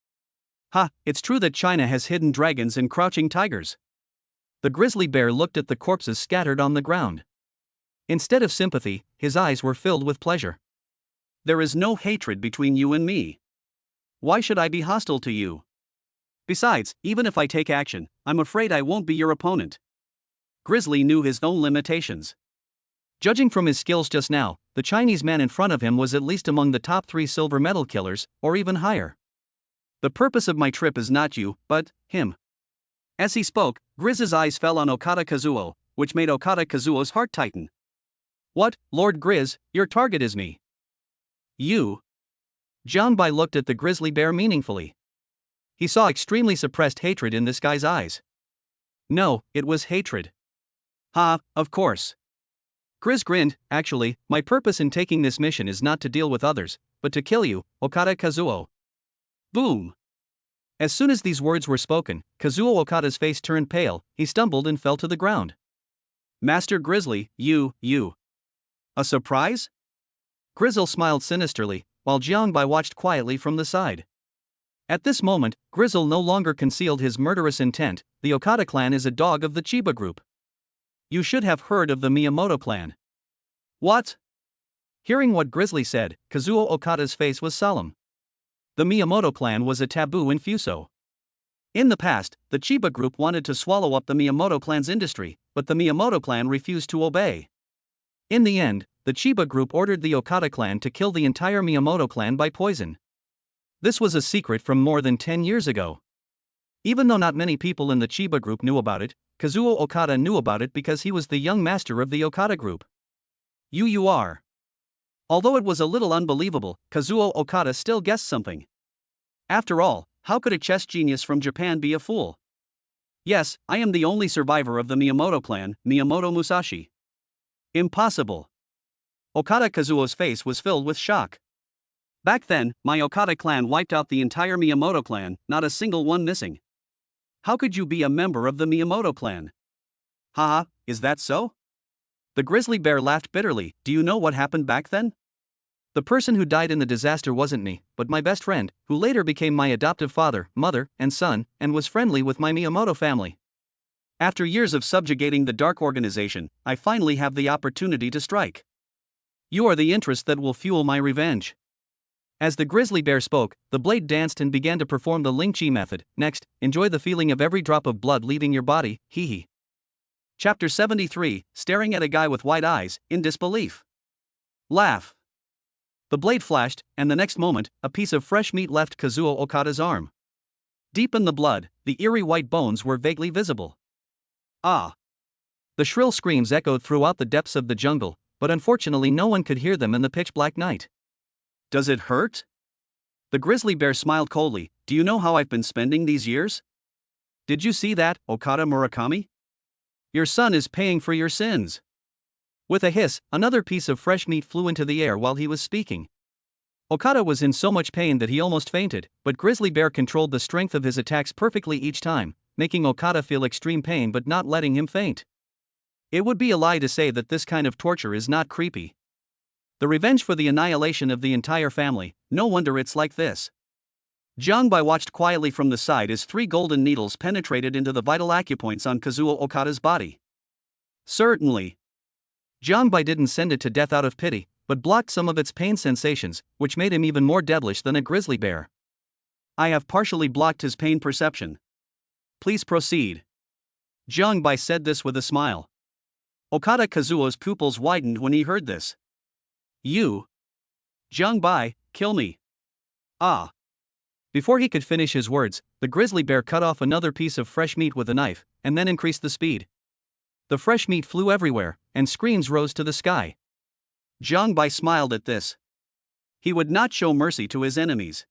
Speaker 1: Ha, it's true that China has hidden dragons and crouching tigers. The grizzly bear looked at the corpses scattered on the ground. Instead of sympathy, his eyes were filled with pleasure. There is no hatred between you and me. Why should I be hostile to you? Besides, even if I take action, I'm afraid I won't be your opponent. Grizzly knew his own limitations. Judging from his skills just now, the Chinese man in front of him was at least among the top 3 silver medal killers, or even higher. The purpose of my trip is not you, but him. As he spoke, Grizz's eyes fell on Okada Kazuo, which made Okada Kazuo's heart tighten. What, Lord Grizz, your target is me. You? Jiangbai looked at the grizzly bear meaningfully. He saw extremely suppressed hatred in this guy's eyes. No, it was hatred. Ha, of course. Grizz grinned. Actually, my purpose in taking this mission is not to deal with others, but to kill you, Okada Kazuo. Boom. As soon as these words were spoken, Kazuo Okada's face turned pale, he stumbled and fell to the ground. Master Grizzly, you. A surprise? Grizzle smiled sinisterly, while Jiangbai watched quietly from the side. At this moment, Grizzle no longer concealed his murderous intent. The Okada clan is a dog of the Chiba group. You should have heard of the Miyamoto clan. What? Hearing what Grizzly said, Kazuo Okada's face was solemn. The Miyamoto clan was a taboo in Fuso. In the past, the Chiba group wanted to swallow up the Miyamoto clan's industry, but the Miyamoto clan refused to obey. In the end, the Chiba group ordered the Okada clan to kill the entire Miyamoto clan by poison. This was a secret from more than 10 years ago. Even though not many people in the Chiba group knew about it, Kazuo Okada knew about it because he was the young master of the Okada group. You are. Although it was a little unbelievable, Kazuo Okada still guessed something. After all, how could a chess genius from Japan be a fool? Yes, I am the only survivor of the Miyamoto clan, Miyamoto Musashi. Impossible. Okada Kazuo's face was filled with shock. Back then, my Okada clan wiped out the entire Miyamoto clan, not a single one missing. How could you be a member of the Miyamoto clan? Haha, is that so? The grizzly bear laughed bitterly. Do you know what happened back then? The person who died in the disaster wasn't me, but my best friend, who later became my adoptive father, mother, and son, and was friendly with my Miyamoto family. After years of subjugating the dark organization, I finally have the opportunity to strike. You are the interest that will fuel my revenge. As the grizzly bear spoke, the blade danced and began to perform the Ling Chi method. Next, enjoy the feeling of every drop of blood leaving your body, hee hee. Chapter 73, staring at a guy with white eyes, in disbelief. Laugh. The blade flashed, and the next moment, a piece of fresh meat left Kazuo Okada's arm. Deep in the blood, the eerie white bones were vaguely visible. Ah! The shrill screams echoed throughout the depths of the jungle, but unfortunately no one could hear them in the pitch-black night. Does it hurt? The grizzly bear smiled coldly. Do you know how I've been spending these years? Did you see that, Okada Murakami? Your son is paying for your sins. With a hiss, another piece of fresh meat flew into the air while he was speaking. Okada was in so much pain that he almost fainted, but Grizzly Bear controlled the strength of his attacks perfectly each time, making Okada feel extreme pain but not letting him faint. It would be a lie to say that this kind of torture is not creepy. The revenge for the annihilation of the entire family, no wonder it's like this. Jiangbai watched quietly from the side as 3 golden needles penetrated into the vital acupoints on Kazuo Okada's body. Certainly. Jiangbai didn't send it to death out of pity, but blocked some of its pain sensations, which made him even more devilish than a grizzly bear. I have partially blocked his pain perception. Please proceed. Jiangbai said this with a smile. Okada Kazuo's pupils widened when he heard this. You? Jiangbai, kill me. Ah. Before he could finish his words, the grizzly bear cut off another piece of fresh meat with a knife, and then increased the speed. The fresh meat flew everywhere, and screams rose to the sky. Jiangbai smiled at this. He would not show mercy to his enemies.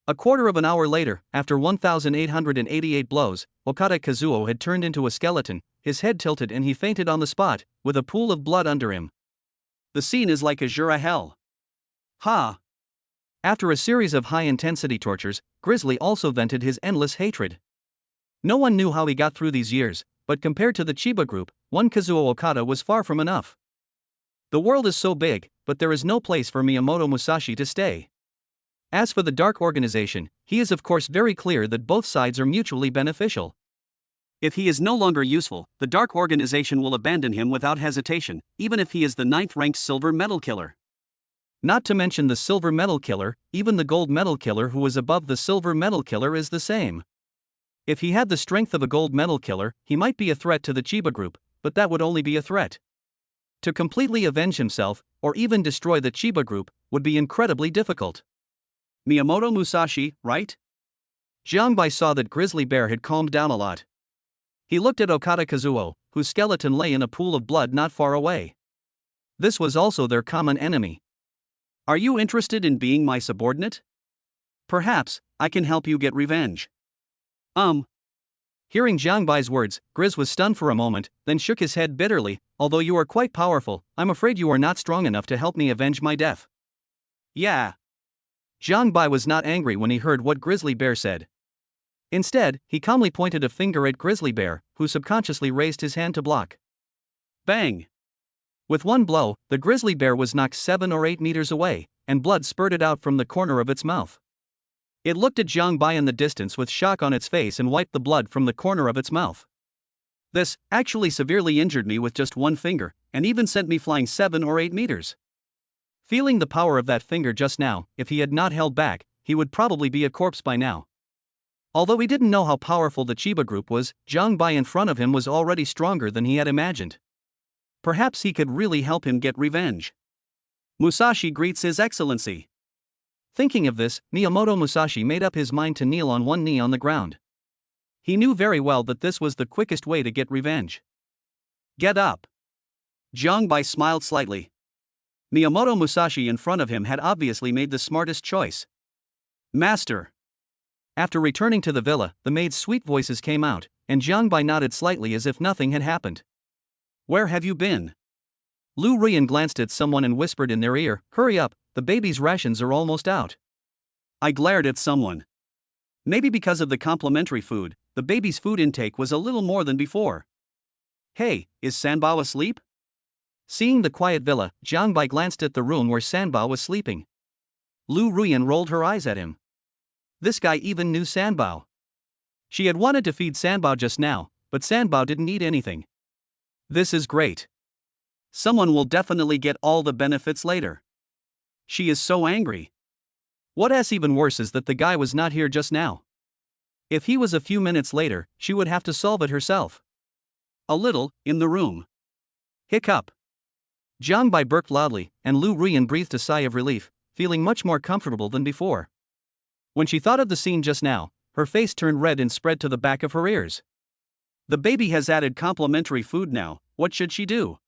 Speaker 1: A quarter of an hour later, after 1,888 blows, Okada Kazuo had turned into a skeleton, his head tilted and he fainted on the spot, with a pool of blood under him. The scene is like Azura hell. Ha! After a series of high-intensity tortures, Grizzly also vented his endless hatred. No one knew how he got through these years, but compared to the Chiba group, one Kazuo Okada was far from enough. The world is so big, but there is no place for Miyamoto Musashi to stay. As for the dark organization, he is of course very clear that both sides are mutually beneficial. If he is no longer useful, the dark organization will abandon him without hesitation, even if he is the 9th-ranked silver medal killer. Not to mention the silver medal killer, even the gold medal killer who is above the silver medal killer is the same. If he had the strength of a gold medal killer, he might be a threat to the Chiba group, but that would only be a threat. To completely avenge himself, or even destroy the Chiba group, would be incredibly difficult. Miyamoto Musashi, right? Jiang Bai saw that Grizzly Bear had calmed down a lot. He looked at Okada Kazuo, whose skeleton lay in a pool of blood not far away. This was also their common enemy. Are you interested in being my subordinate? Perhaps I can help you get revenge. Hearing Jiang Bai's words, Grizz was stunned for a moment, then shook his head bitterly. Although you are quite powerful, I'm afraid you are not strong enough to help me avenge my death. Yeah. Jiang Bai was not angry when he heard what Grizzly Bear said. Instead, he calmly pointed a finger at Grizzly Bear, who subconsciously raised his hand to block. Bang! With one blow, the Grizzly Bear was knocked 7 or 8 meters away, and blood spurted out from the corner of its mouth. It looked at Jiang Bai in the distance with shock on its face and wiped the blood from the corner of its mouth. This actually severely injured me with just one finger, and even sent me flying 7 or 8 meters. Feeling the power of that finger just now, if he had not held back, he would probably be a corpse by now. Although he didn't know how powerful the Chiba group was, Jiang Bai in front of him was already stronger than he had imagined. Perhaps he could really help him get revenge. Musashi greets His Excellency. Thinking of this, Miyamoto Musashi made up his mind to kneel on one knee on the ground. He knew very well that this was the quickest way to get revenge. Get up. Jiang Bai smiled slightly. Miyamoto Musashi in front of him had obviously made the smartest choice. Master. After returning to the villa, the maid's sweet voices came out, and Jiang Bai nodded slightly as if nothing had happened. Where have you been? Lu Ruyan glanced at someone and whispered in their ear, hurry up, the baby's rations are almost out. I glared at someone. Maybe because of the complimentary food, the baby's food intake was a little more than before. Hey, is Sanbao asleep? Seeing the quiet villa, Jiang Bai glanced at the room where Sanbao was sleeping. Lu Ruyan rolled her eyes at him. This guy even knew Sanbao. She had wanted to feed Sanbao just now, but Sanbao didn't eat anything. This is great. Someone will definitely get all the benefits later. She is so angry. What's even worse is that the guy was not here just now. If he was a few minutes later, she would have to solve it herself. A little, in the room. Hiccup. Jiang Bai burped loudly, and Lu Ruyan breathed a sigh of relief, feeling much more comfortable than before. When she thought of the scene just now, her face turned red and spread to the back of her ears. The baby has added complimentary food now, what should she do?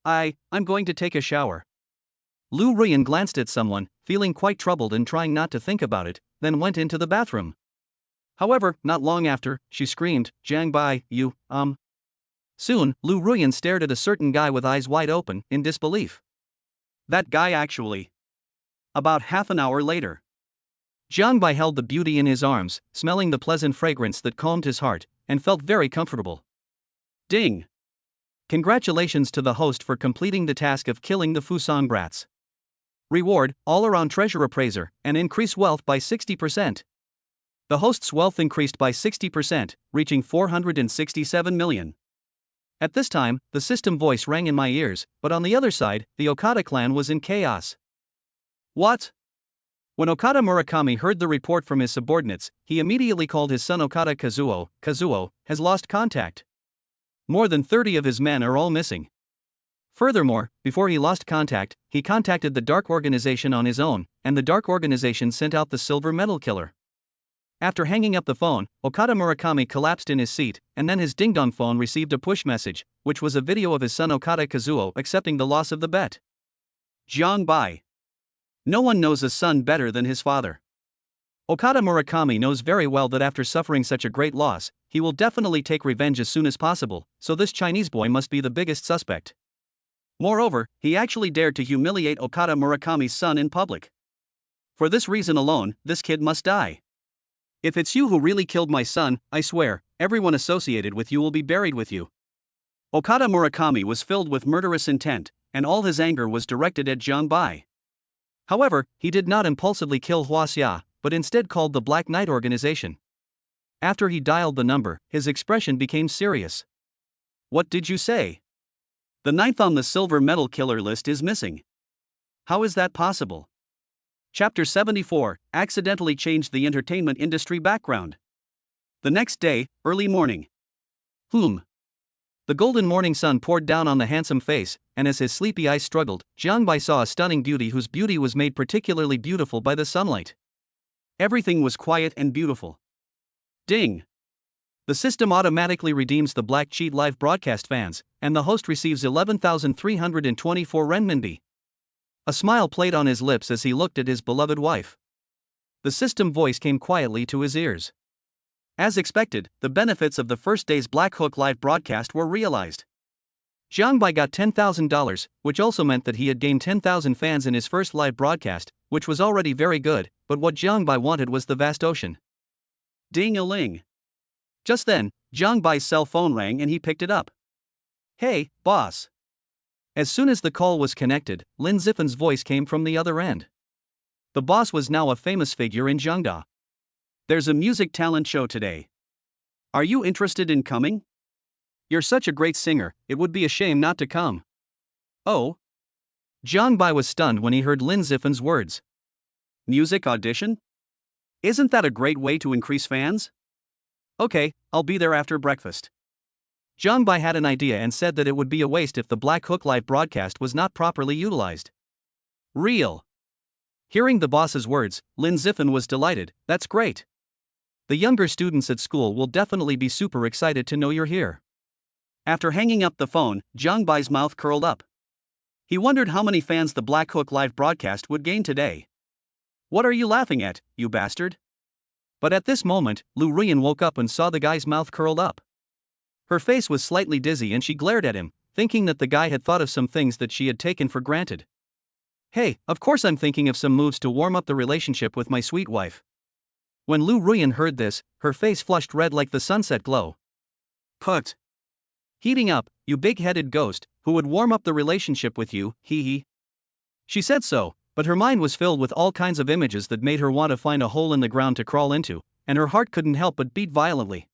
Speaker 1: I'm going to take a shower. Lu Ruyan glanced at someone, feeling quite troubled and trying not to think about it, then went into the bathroom. However, not long after, she screamed, Jiang Bai, you. Soon, Lu Ruyan stared at a certain guy with eyes wide open, in disbelief. That guy actually. About half an hour later. Jiang Bai held the beauty in his arms, smelling the pleasant fragrance that calmed his heart, and felt very comfortable. Ding! Congratulations to the host for completing the task of killing the Fusang brats. Reward, all-around treasure appraiser, and increase wealth by 60%. The host's wealth increased by 60%, reaching 467 million. At this time, the system voice rang in my ears, but on the other side, the Okada clan was in chaos. What? When Okada Murakami heard the report from his subordinates, he immediately called his son Okada Kazuo. Kazuo has lost contact. More than 30 of his men are all missing. Furthermore, before he lost contact, he contacted the Dark Organization on his own, and the Dark Organization sent out the Silver Medal Killer. After hanging up the phone, Okada Murakami collapsed in his seat, and then his ding-dong phone received a push message, which was a video of his son Okada Kazuo accepting the loss of the bet. Jiang Bai. No one knows a son better than his father. Okada Murakami knows very well that after suffering such a great loss, he will definitely take revenge as soon as possible, so this Chinese boy must be the biggest suspect. Moreover, he actually dared to humiliate Okada Murakami's son in public. For this reason alone, this kid must die. If it's you who really killed my son, I swear, everyone associated with you will be buried with you. Okada Murakami was filled with murderous intent, and all his anger was directed at Jiang Bai. However, he did not impulsively kill Huaxia, but instead called the Black Knight organization. After he dialed the number, his expression became serious. What did you say? The ninth on the silver medal killer list is missing. How is that possible? Chapter 74, Accidentally Changed the Entertainment Industry Background. The next day, early morning. The golden morning sun poured down on the handsome face, and as his sleepy eyes struggled, Jiangbai saw a stunning beauty whose beauty was made particularly beautiful by the sunlight. Everything was quiet and beautiful. Ding! The system automatically redeems the Black Cheat live broadcast fans, and the host receives 11,324 renminbi. A smile played on his lips as he looked at his beloved wife. The system voice came quietly to his ears. As expected, the benefits of the first day's Black Hook live broadcast were realized. Jiangbai got $10,000, which also meant that he had gained 10,000 fans in his first live broadcast, which was already very good, but what Jiangbai wanted was the vast ocean. Ding-a-ling. Just then, Jiangbai's cell phone rang and he picked it up. Hey, boss. As soon as the call was connected, Lin Zifen's voice came from the other end. The boss was now a famous figure in Jiangda. There's a music talent show today. Are you interested in coming? You're such a great singer, it would be a shame not to come. Oh? Jiangbai was stunned when he heard Lin Zifen's words. Music audition? Isn't that a great way to increase fans? Okay, I'll be there after breakfast. Jiangbai had an idea and said that it would be a waste if the Black Hook live broadcast was not properly utilized. Real. Hearing the boss's words, Lin Zifen was delighted. That's great. The younger students at school will definitely be super excited to know you're here. After hanging up the phone, Jiangbai's mouth curled up. He wondered how many fans the Black Hook live broadcast would gain today. What are you laughing at, you bastard? But at this moment, Lu Ruyan woke up and saw the guy's mouth curled up. Her face was slightly dizzy and she glared at him, thinking that the guy had thought of some things that she had taken for granted. Hey, of course I'm thinking of some moves to warm up the relationship with my sweet wife. When Lu Ruyan heard this, her face flushed red like the sunset glow. Put. Heating up, you big-headed ghost, who would warm up the relationship with you, hee. She said so, but her mind was filled with all kinds of images that made her want to find a hole in the ground to crawl into, and her heart couldn't help but beat violently.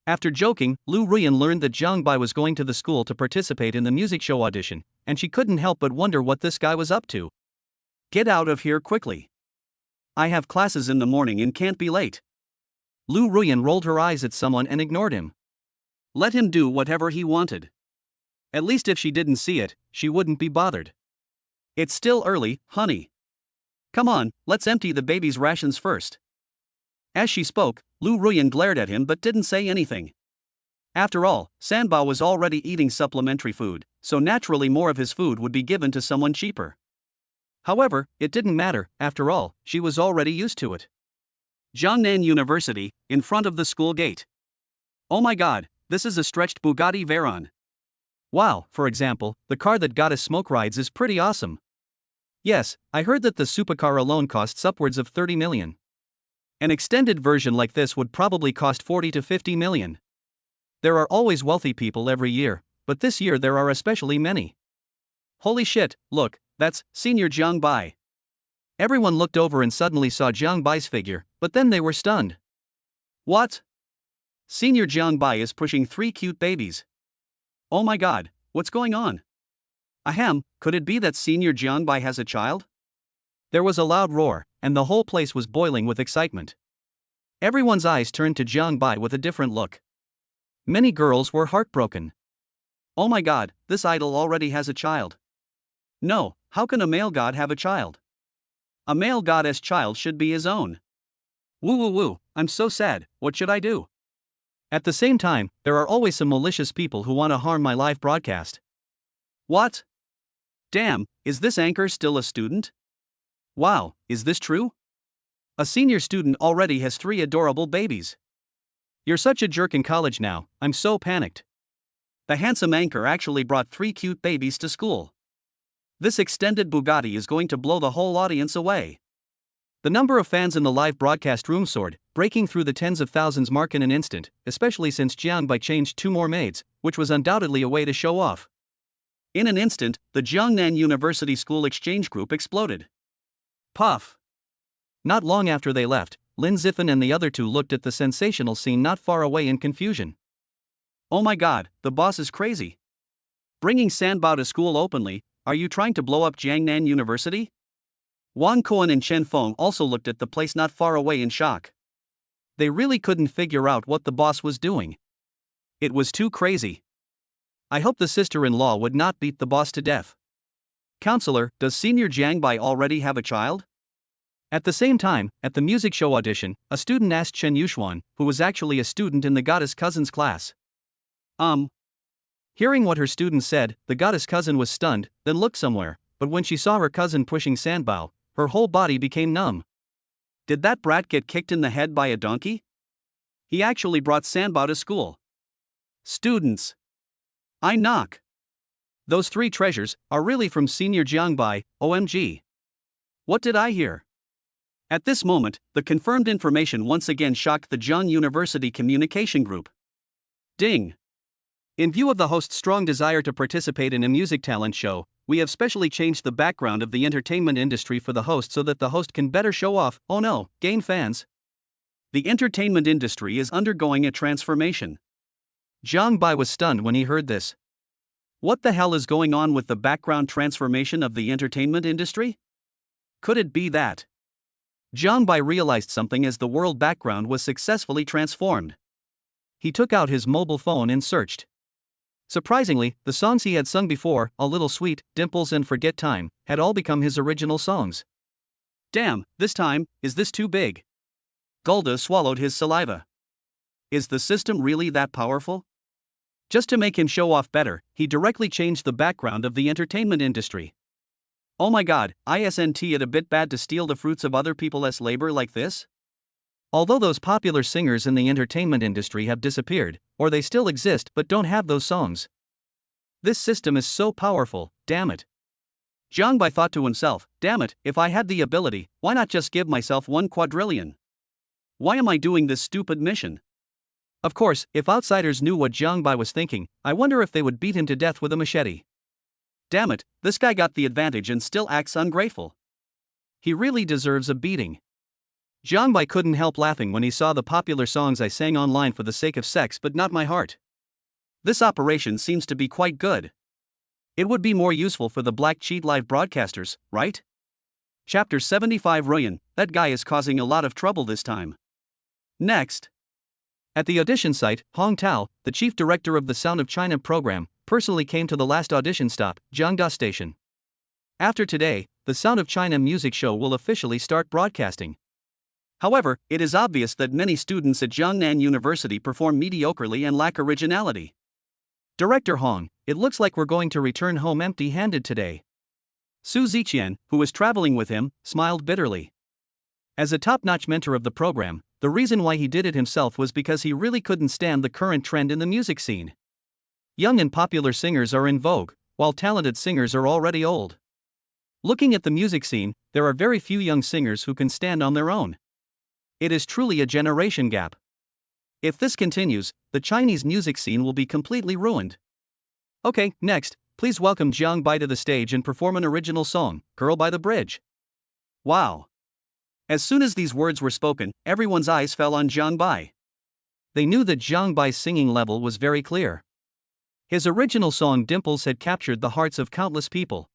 Speaker 1: After joking, Lu Ruyan learned that Jiangbai was going to the school to participate in the music show audition, and she couldn't help but wonder what this guy was up to. Get out of here quickly. I have classes in the morning and can't be late. Lu Ruyan rolled her eyes at someone and ignored him. Let him do whatever he wanted. At least if she didn't see it, she wouldn't be bothered. It's still early, honey. Come on, let's empty the baby's rations first. As she spoke, Lu Ruyan glared at him but didn't say anything. After all, Sanbao was already eating supplementary food, so naturally more of his food would be given to someone cheaper. However, it didn't matter, after all, she was already used to it. Jiangnan University, in front of the school gate. Oh my god, this is a stretched Bugatti Veyron. Wow, for example, the car that got us smoke rides is pretty awesome. Yes, I heard that the supercar alone costs upwards of 30 million. An extended version like this would probably cost 40 to 50 million. There are always wealthy people every year, but this year there are especially many. Holy shit, look, that's Senior Jiangbai. Everyone looked over and suddenly saw Jiangbai's figure, but then they were stunned. What? Senior Jiangbai is pushing 3 cute babies. Oh my god, what's going on? Ahem, could it be that Senior Jiangbai has a child? There was a loud roar, and the whole place was boiling with excitement. Everyone's eyes turned to Jiangbai with a different look. Many girls were heartbroken. Oh my god, this idol already has a child. No, how can a male god have a child? A male goddess child should be his own. Woo, I'm so sad, what should I do? At the same time, there are always some malicious people who want to harm my live broadcast. What? Damn, is this anchor still a student? Wow, is this true? A senior student already has 3 adorable babies. You're such a jerk in college now, I'm so panicked. The handsome anchor actually brought 3 cute babies to school. This extended Bugatti is going to blow the whole audience away. The number of fans in the live broadcast room soared, breaking through the tens of thousands mark in an instant, especially since Jiangbai changed 2 more maids, which was undoubtedly a way to show off. In an instant, the Jiangnan University School Exchange Group exploded. Puff. Not long after they left, Lin Zifan and the other two looked at the sensational scene not far away in confusion. Oh my god, the boss is crazy. Bringing Sanbao to school openly, are you trying to blow up Jiangnan University? Wang Kuan and Chen Feng also looked at the place not far away in shock. They really couldn't figure out what the boss was doing. It was too crazy. I hope the sister-in-law would not beat the boss to death. Counselor, does Senior Jiang Bai already have a child? At the same time, at the music show audition, a student asked Chen Yuxuan, who was actually a student in the goddess cousin's class. Hearing what her student said, the goddess cousin was stunned, then looked somewhere, but when she saw her cousin pushing Sanbao, her whole body became numb. Did that brat get kicked in the head by a donkey? He actually brought Sanbao to school. Students. I knock. Those three treasures are really from Senior Jiangbai, OMG. What did I hear? At this moment, the confirmed information once again shocked the Zheng University Communication Group. Ding. In view of the host's strong desire to participate in a music talent show, we have specially changed the background of the entertainment industry for the host so that the host can better show off, gain fans. The entertainment industry is undergoing a transformation. Jiang Bai was stunned when he heard this. What the hell is going on with the background transformation of the entertainment industry? Could it be that Jiang Bai realized something as the world background was successfully transformed? He took out his mobile phone and searched. Surprisingly, the songs he had sung before, A Little Sweet, Dimples and Forget Time, had all become his original songs. Damn, this time, is this too big? Gulda swallowed his saliva. Is the system really that powerful? Just to make him show off better, he directly changed the background of the entertainment industry. Oh my god, isn't it a bit bad to steal the fruits of other people's labor like this? Although those popular singers in the entertainment industry have disappeared, or they still exist but don't have those songs. This system is so powerful, damn it. Jiang Bai thought to himself, damn it, if I had the ability, why not just give myself 1 quadrillion? Why am I doing this stupid mission? Of course, if outsiders knew what Jiang Bai was thinking, I wonder if they would beat him to death with a machete. Damn it, this guy got the advantage and still acts ungrateful. He really deserves a beating. Jiang Bai couldn't help laughing when he saw the popular songs I sang online for the sake of sex but not my heart. This operation seems to be quite good. It would be more useful for the black cheat live broadcasters, right? Chapter 75 Ruyan, that guy is causing a lot of trouble this time. Next. At the audition site, Hong Tao, the chief director of the Sound of China program, personally came to the last audition stop, Jiangda Station. After today, the Sound of China music show will officially start broadcasting. However, it is obvious that many students at Jiangnan University perform mediocrely and lack originality. Director Hong, it looks like we're going to return home empty-handed today. Su Ziqian, who was traveling with him, smiled bitterly. As a top-notch mentor of the program, the reason why he did it himself was because he really couldn't stand the current trend in the music scene. Young and popular singers are in vogue, while talented singers are already old. Looking at the music scene, there are very few young singers who can stand on their own. It is truly a generation gap. If this continues, the Chinese music scene will be completely ruined. Okay, next, please welcome Jiang Bai to the stage and perform an original song, Girl by the Bridge. Wow. As soon as these words were spoken, everyone's eyes fell on Jiang Bai. They knew that Jiang Bai's singing level was very clear. His original song Dimples had captured the hearts of countless people.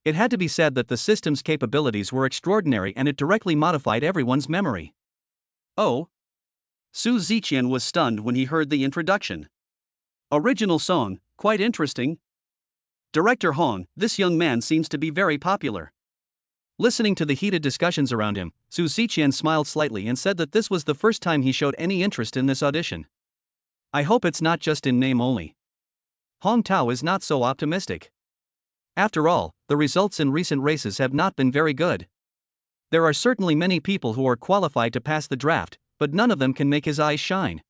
Speaker 1: It had to be said that the system's capabilities were extraordinary and it directly modified everyone's memory. Oh. Su Ziqian was stunned when he heard the introduction. Original song, quite interesting. Director Hong, this young man seems to be very popular. Listening to the heated discussions around him, Su Ziqian smiled slightly and said that this was the first time he showed any interest in this audition. I hope it's not just in name only. Hong Tao is not so optimistic. After all, the results in recent races have not been very good. There are certainly many people who are qualified to pass the draft, but none of them can make his eyes shine.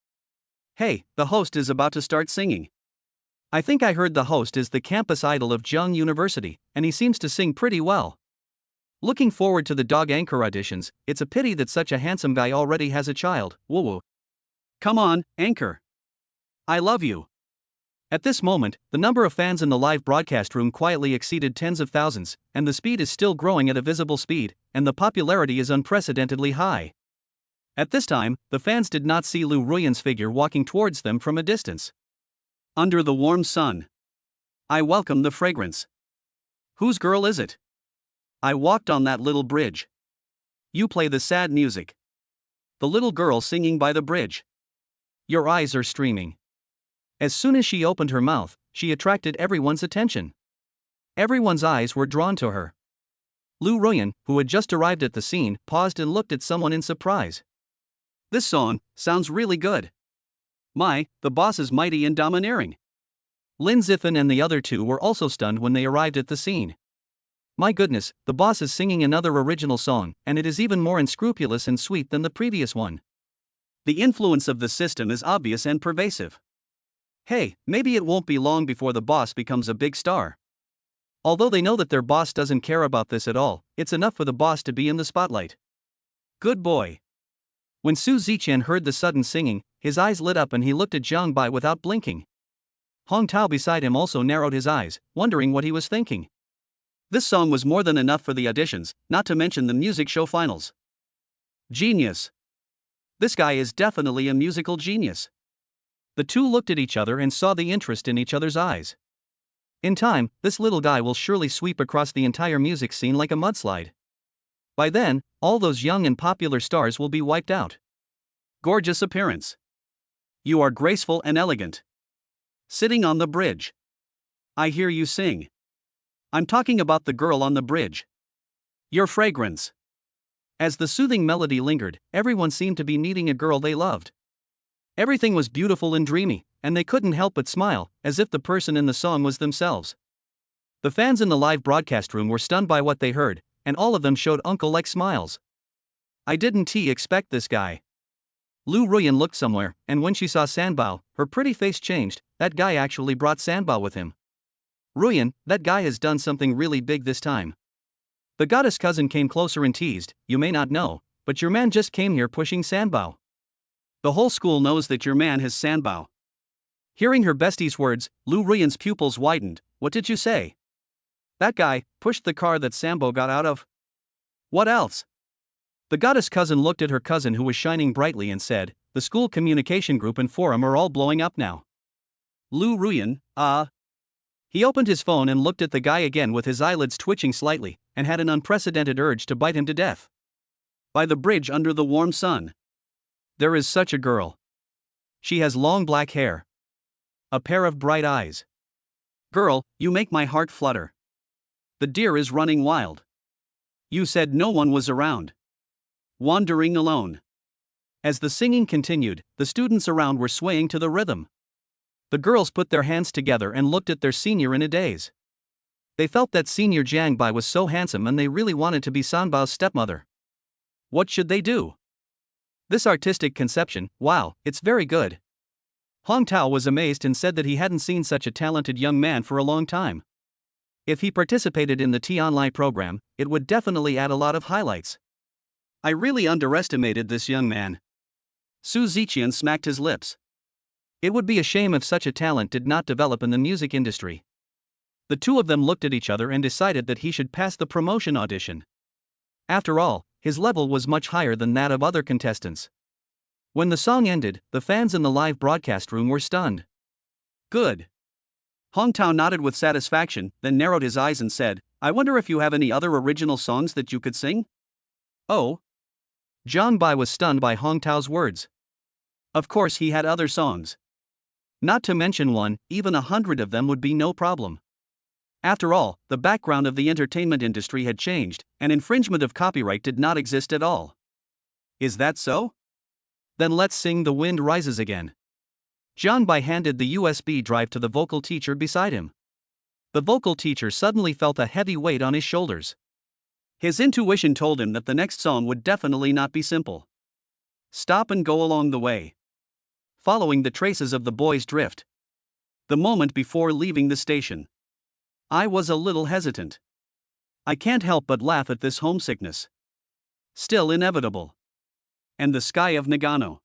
Speaker 1: Hey, the host is about to start singing. I think I heard the host is the campus idol of Zheng University, and he seems to sing pretty well. Looking forward to the dog anchor auditions, it's a pity that such a handsome guy already has a child, woo woo. Come on, anchor. I love you. At this moment, the number of fans in the live broadcast room quietly exceeded tens of thousands, and the speed is still growing at a visible speed, and the popularity is unprecedentedly high. At this time, the fans did not see Lou Ruyan's figure walking towards them from a distance. Under the warm sun. I welcome the fragrance. Whose girl is it? I walked on that little bridge. You play the sad music. The little girl singing by the bridge. Your eyes are streaming. As soon as she opened her mouth, she attracted everyone's attention. Everyone's eyes were drawn to her. Lou Ruyan, who had just arrived at the scene, paused and looked at someone in surprise. This song sounds really good. My, the boss is mighty and domineering. Lin Zithan and the other two were also stunned when they arrived at the scene. My goodness, the boss is singing another original song, and it is even more unscrupulous and sweet than the previous one. The influence of the system is obvious and pervasive. Hey, maybe it won't be long before the boss becomes a big star. Although they know that their boss doesn't care about this at all, it's enough for the boss to be in the spotlight. Good boy. When Su Ziqian heard the sudden singing, his eyes lit up and he looked at Zhang Bai without blinking. Hong Tao beside him also narrowed his eyes, wondering what he was thinking. This song was more than enough for the auditions, not to mention the music show finals. Genius. This guy is definitely a musical genius. The two looked at each other and saw the interest in each other's eyes. In time, this little guy will surely sweep across the entire music scene like a mudslide. By then, all those young and popular stars will be wiped out. Gorgeous appearance. You are graceful and elegant. Sitting on the bridge. I hear you sing. I'm talking about the girl on the bridge. Your fragrance. As the soothing melody lingered, everyone seemed to be meeting a girl they loved. Everything was beautiful and dreamy, and they couldn't help but smile, as if the person in the song was themselves. The fans in the live broadcast room were stunned by what they heard, and all of them showed uncle-like smiles. I didn't expect this guy. Lou Ruyan looked somewhere, and when she saw Sanbao, her pretty face changed. That guy actually brought Sanbao with him. Ruyan, that guy has done something really big this time. The goddess cousin came closer and teased, you may not know, but your man just came here pushing Sanbao. The whole school knows that your man has Sanbao. Hearing her bestie's words, Lou Ruyan's pupils widened. What did you say? That guy pushed the car that Sanbao got out of? What else? The goddess cousin looked at her cousin who was shining brightly and said, the school communication group and forum are all blowing up now. Lou Ruyan, He opened his phone and looked at the guy again with his eyelids twitching slightly, and had an unprecedented urge to bite him to death. By the bridge under the warm sun. There is such a girl. She has long black hair. A pair of bright eyes. Girl, you make my heart flutter. The deer is running wild. You said no one was around. Wandering alone. As the singing continued, the students around were swaying to the rhythm. The girls put their hands together and looked at their senior in a daze. They felt that senior Jiang Bai was so handsome and they really wanted to be Sanbao's stepmother. What should they do? This artistic conception, wow, it's very good. Hong Tao was amazed and said that he hadn't seen such a talented young man for a long time. If he participated in the T-Online program, it would definitely add a lot of highlights. I really underestimated this young man. Su Ziqian smacked his lips. It would be a shame if such a talent did not develop in the music industry. The two of them looked at each other and decided that he should pass the promotion audition. After all, his level was much higher than that of other contestants. When the song ended, the fans in the live broadcast room were stunned. Good. Hong Tao nodded with satisfaction, then narrowed his eyes and said, I wonder if you have any other original songs that you could sing? Oh. Zhang Bai was stunned by Hong Tao's words. Of course he had other songs. Not to mention one, even 100 of them would be no problem. After all, the background of the entertainment industry had changed, and infringement of copyright did not exist at all. Is that so? Then let's sing The Wind Rises Again. Zhang Bai handed the USB drive to the vocal teacher beside him. The vocal teacher suddenly felt a heavy weight on his shoulders. His intuition told him that the next song would definitely not be simple. Stop and go along the way. Following the traces of the boy's drift. The moment before leaving the station. I was a little hesitant. I can't help but laugh at this homesickness. Still inevitable. And the sky of Nagano.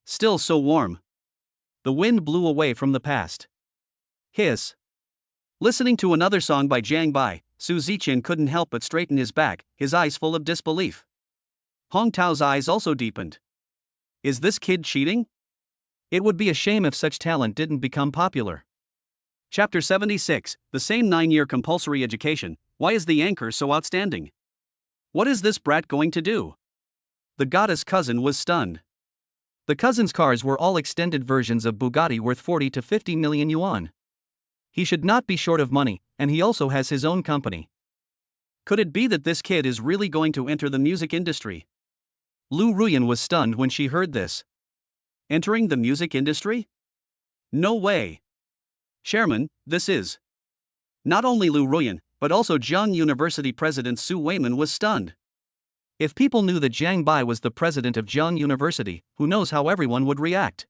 Speaker 1: Still so warm. The wind blew away from the past. Hiss. Listening to another song by Jiang Bai, Su Ziqian couldn't help but straighten his back, his eyes full of disbelief. Hong Tao's eyes also deepened. Is this kid cheating? It would be a shame if such talent didn't become popular. Chapter 76, the same 9-year compulsory education. Why is the anchor so outstanding? What is this brat going to do? The goddess cousin was stunned. The cousin's cars were all extended versions of Bugatti worth 40 to 50 million yuan. He should not be short of money, and he also has his own company. Could it be that this kid is really going to enter the music industry? Lu Ruyan was stunned when she heard this. Entering the music industry? No way. Chairman, this is. Not only Lu Ruyan, but also Zhang University President Su Weiman was stunned. If people knew that Jiang Bai was the president of Zhang University, who knows how everyone would react?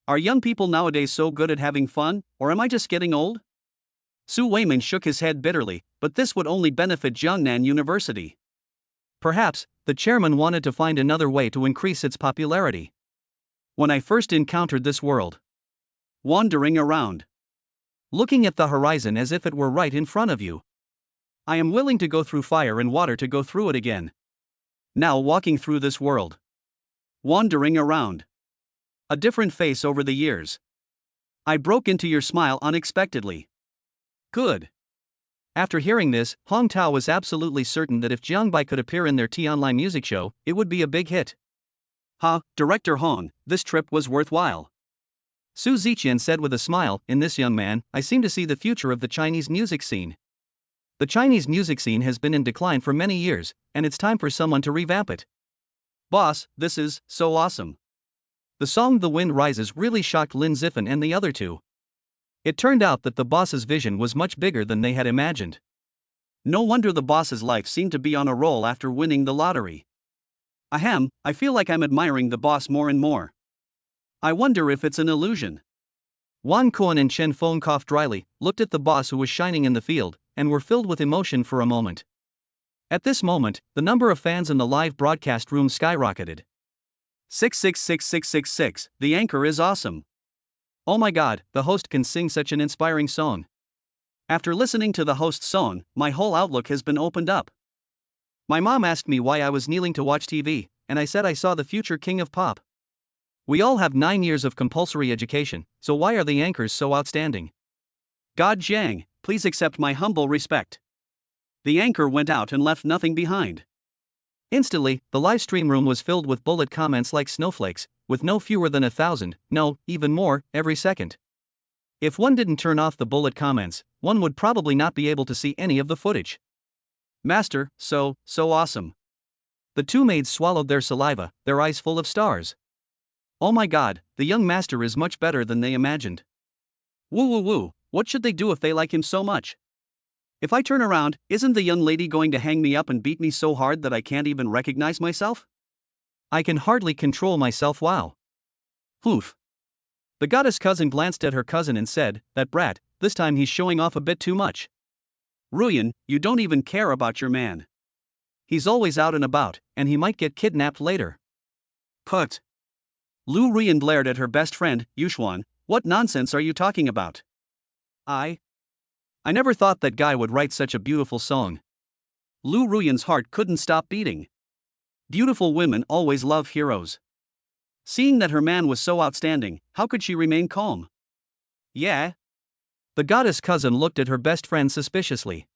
Speaker 1: Are young people nowadays so good at having fun, or am I just getting old? Su Weiman shook his head bitterly, but this would only benefit Jiangnan University. Perhaps, the chairman wanted to find another way to increase its popularity. When I first encountered this world. Wandering around. Looking at the horizon as if it were right in front of you. I am willing to go through fire and water to go through it again. Now walking through this world. Wandering around. A different face over the years. I broke into your smile unexpectedly. Good. After hearing this, Hong Tao was absolutely certain that if Jiang Bai could appear in their T-Online music show, it would be a big hit. Director Hong, this trip was worthwhile. Su Ziqian said with a smile, in this young man, I seem to see the future of the Chinese music scene. The Chinese music scene has been in decline for many years, and it's time for someone to revamp it. Boss, this is so awesome. The song The Wind Rises really shocked Lin Zifen and the other two. It turned out that the boss's vision was much bigger than they had imagined. No wonder the boss's life seemed to be on a roll after winning the lottery. Ahem, I feel like I'm admiring the boss more and more. I wonder if it's an illusion. Wan Kuan and Chen Feng coughed dryly, looked at the boss who was shining in the field, and were filled with emotion for a moment. At this moment, the number of fans in the live broadcast room skyrocketed. 666666, the anchor is awesome. Oh my god, the host can sing such an inspiring song. After listening to the host's song, my whole outlook has been opened up. My mom asked me why I was kneeling to watch TV, and I said I saw the future king of pop. We all have 9 years of compulsory education, so why are the anchors so outstanding? God Jiang, please accept my humble respect. The anchor went out and left nothing behind. Instantly, the live stream room was filled with bullet comments like snowflakes, with no fewer than 1,000, no, even more, every second. If one didn't turn off the bullet comments, one would probably not be able to see any of the footage. Master, so awesome. The two maids swallowed their saliva, their eyes full of stars. Oh my god, the young master is much better than they imagined. Woo, what should they do if they like him so much? If I turn around, isn't the young lady going to hang me up and beat me so hard that I can't even recognize myself? I can hardly control myself, wow. Oof. The goddess cousin glanced at her cousin and said, that brat, this time he's showing off a bit too much. Ruyan, you don't even care about your man. He's always out and about, and he might get kidnapped later. Put. Lu Ruyan glared at her best friend, Yuxuan, what nonsense are you talking about? I never thought that guy would write such a beautiful song. Lu Ruyan's heart couldn't stop beating. Beautiful women always love heroes. Seeing that her man was so outstanding, how could she remain calm? Yeah. The goddess cousin looked at her best friend suspiciously.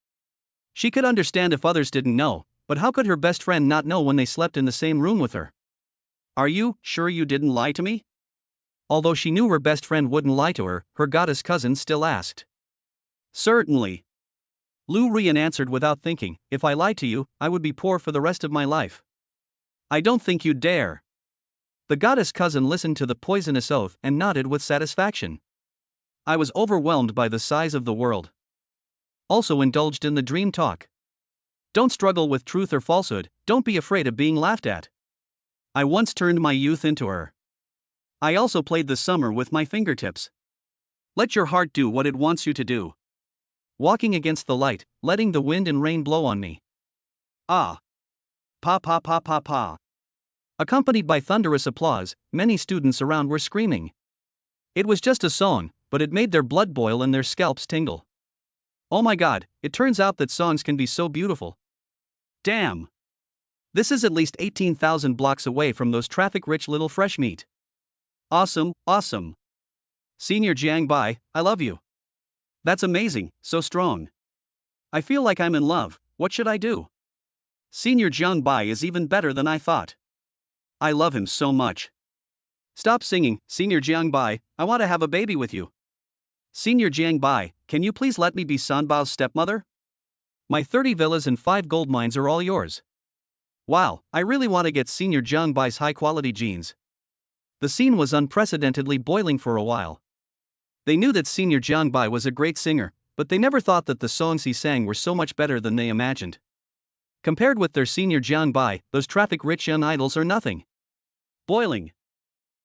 Speaker 1: She could understand if others didn't know, but how could her best friend not know when they slept in the same room with her? Are you sure you didn't lie to me? Although she knew her best friend wouldn't lie to her, her goddess cousin still asked. Certainly. Lu Ruyan answered without thinking, if I lied to you, I would be poor for the rest of my life. I don't think you'd dare. The goddess cousin listened to the poisonous oath and nodded with satisfaction. I was overwhelmed by the size of the world. Also indulged in the dream talk. Don't struggle with truth or falsehood, don't be afraid of being laughed at. I once turned my youth into her. I also played the summer with my fingertips. Let your heart do what it wants you to do. Walking against the light, letting the wind and rain blow on me. Ah. Pa pa pa pa pa. Accompanied by thunderous applause, many students around were screaming. It was just a song, but it made their blood boil and their scalps tingle. Oh my god, it turns out that songs can be so beautiful. Damn! This is at least 18,000 blocks away from those traffic-rich little fresh meat. Awesome, awesome. Senior Jiang Bai, I love you. That's amazing, so strong. I feel like I'm in love, what should I do? Senior Jiang Bai is even better than I thought. I love him so much. Stop singing, Senior Jiang Bai, I want to have a baby with you. Senior Jiang Bai, can you please let me be Sanbao's stepmother? My 30 villas and 5 gold mines are all yours. Wow, I really want to get Senior Jiang Bai's high-quality genes. The scene was unprecedentedly boiling for a while. They knew that Senior Jiang Bai was a great singer, but they never thought that the songs he sang were so much better than they imagined. Compared with their Senior Jiang Bai, those traffic-rich young idols are nothing. Boiling.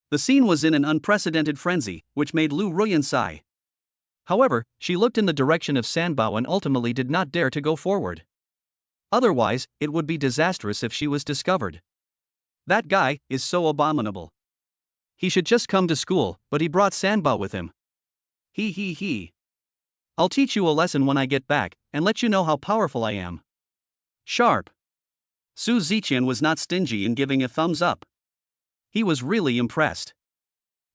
Speaker 1: The scene was in an unprecedented frenzy, which made Lu Ruyan sigh. However, she looked in the direction of Sanbao and ultimately did not dare to go forward. Otherwise, it would be disastrous if she was discovered. That guy is so abominable. He should just come to school, but he brought Sanbao with him. He. I'll teach you a lesson when I get back, and let you know how powerful I am. Sharp. Su Ziqian was not stingy in giving a thumbs up. He was really impressed.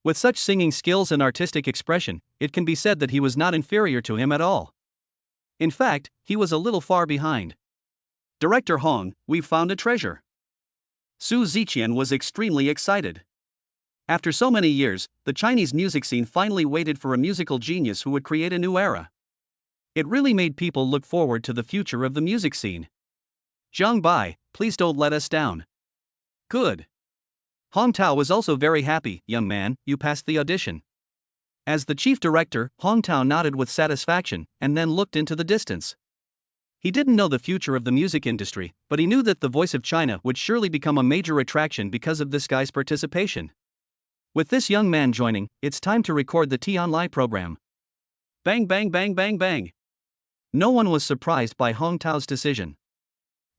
Speaker 1: With such singing skills and artistic expression, it can be said that he was not inferior to him at all. In fact, he was a little far behind. Director Hong, we've found a treasure. Su Ziqian was extremely excited. After so many years, the Chinese music scene finally waited for a musical genius who would create a new era. It really made people look forward to the future of the music scene. Jiang Bai, please don't let us down. Good. Hong Tao was also very happy. Young man, you passed the audition. As the chief director, Hong Tao nodded with satisfaction and then looked into the distance. He didn't know the future of the music industry, but he knew that the Voice of China would surely become a major attraction because of this guy's participation. With this young man joining, it's time to record the Tianlai program. Bang bang bang bang bang. No one was surprised by Hong Tao's decision.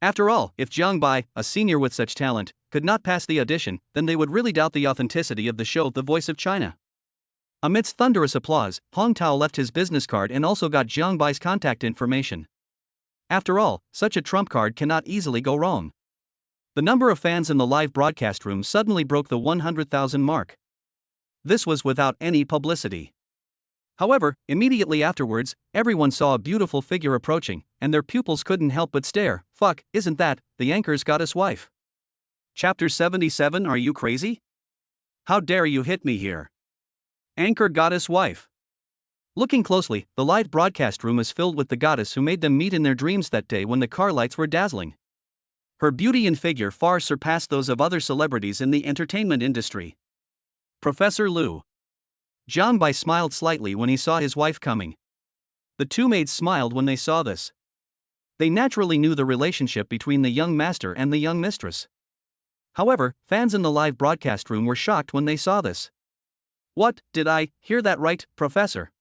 Speaker 1: After all, if Jiang Bai, a senior with such talent, could not pass the audition, then they would really doubt the authenticity of the show The Voice of China. Amidst thunderous applause, Hong Tao left his business card and also got Jiang Bai's contact information. After all, such a trump card cannot easily go wrong. The number of fans in the live broadcast room suddenly broke the 100,000 mark. This was without any publicity. However, immediately afterwards, everyone saw a beautiful figure approaching, and their pupils couldn't help but stare. Fuck, isn't that the anchor's goddess wife? Chapter 77. Are you crazy? How dare you hit me here? Anchor goddess wife. Looking closely, the live broadcast room is filled with the goddess who made them meet in their dreams that day when the car lights were dazzling. Her beauty and figure far surpassed those of other celebrities in the entertainment industry. Professor Lu. Jiang Bai smiled slightly when he saw his wife coming. The two maids smiled when they saw this. They naturally knew the relationship between the young master and the young mistress. However, fans in the live broadcast room were shocked when they saw this. What, did I hear that right, Professor?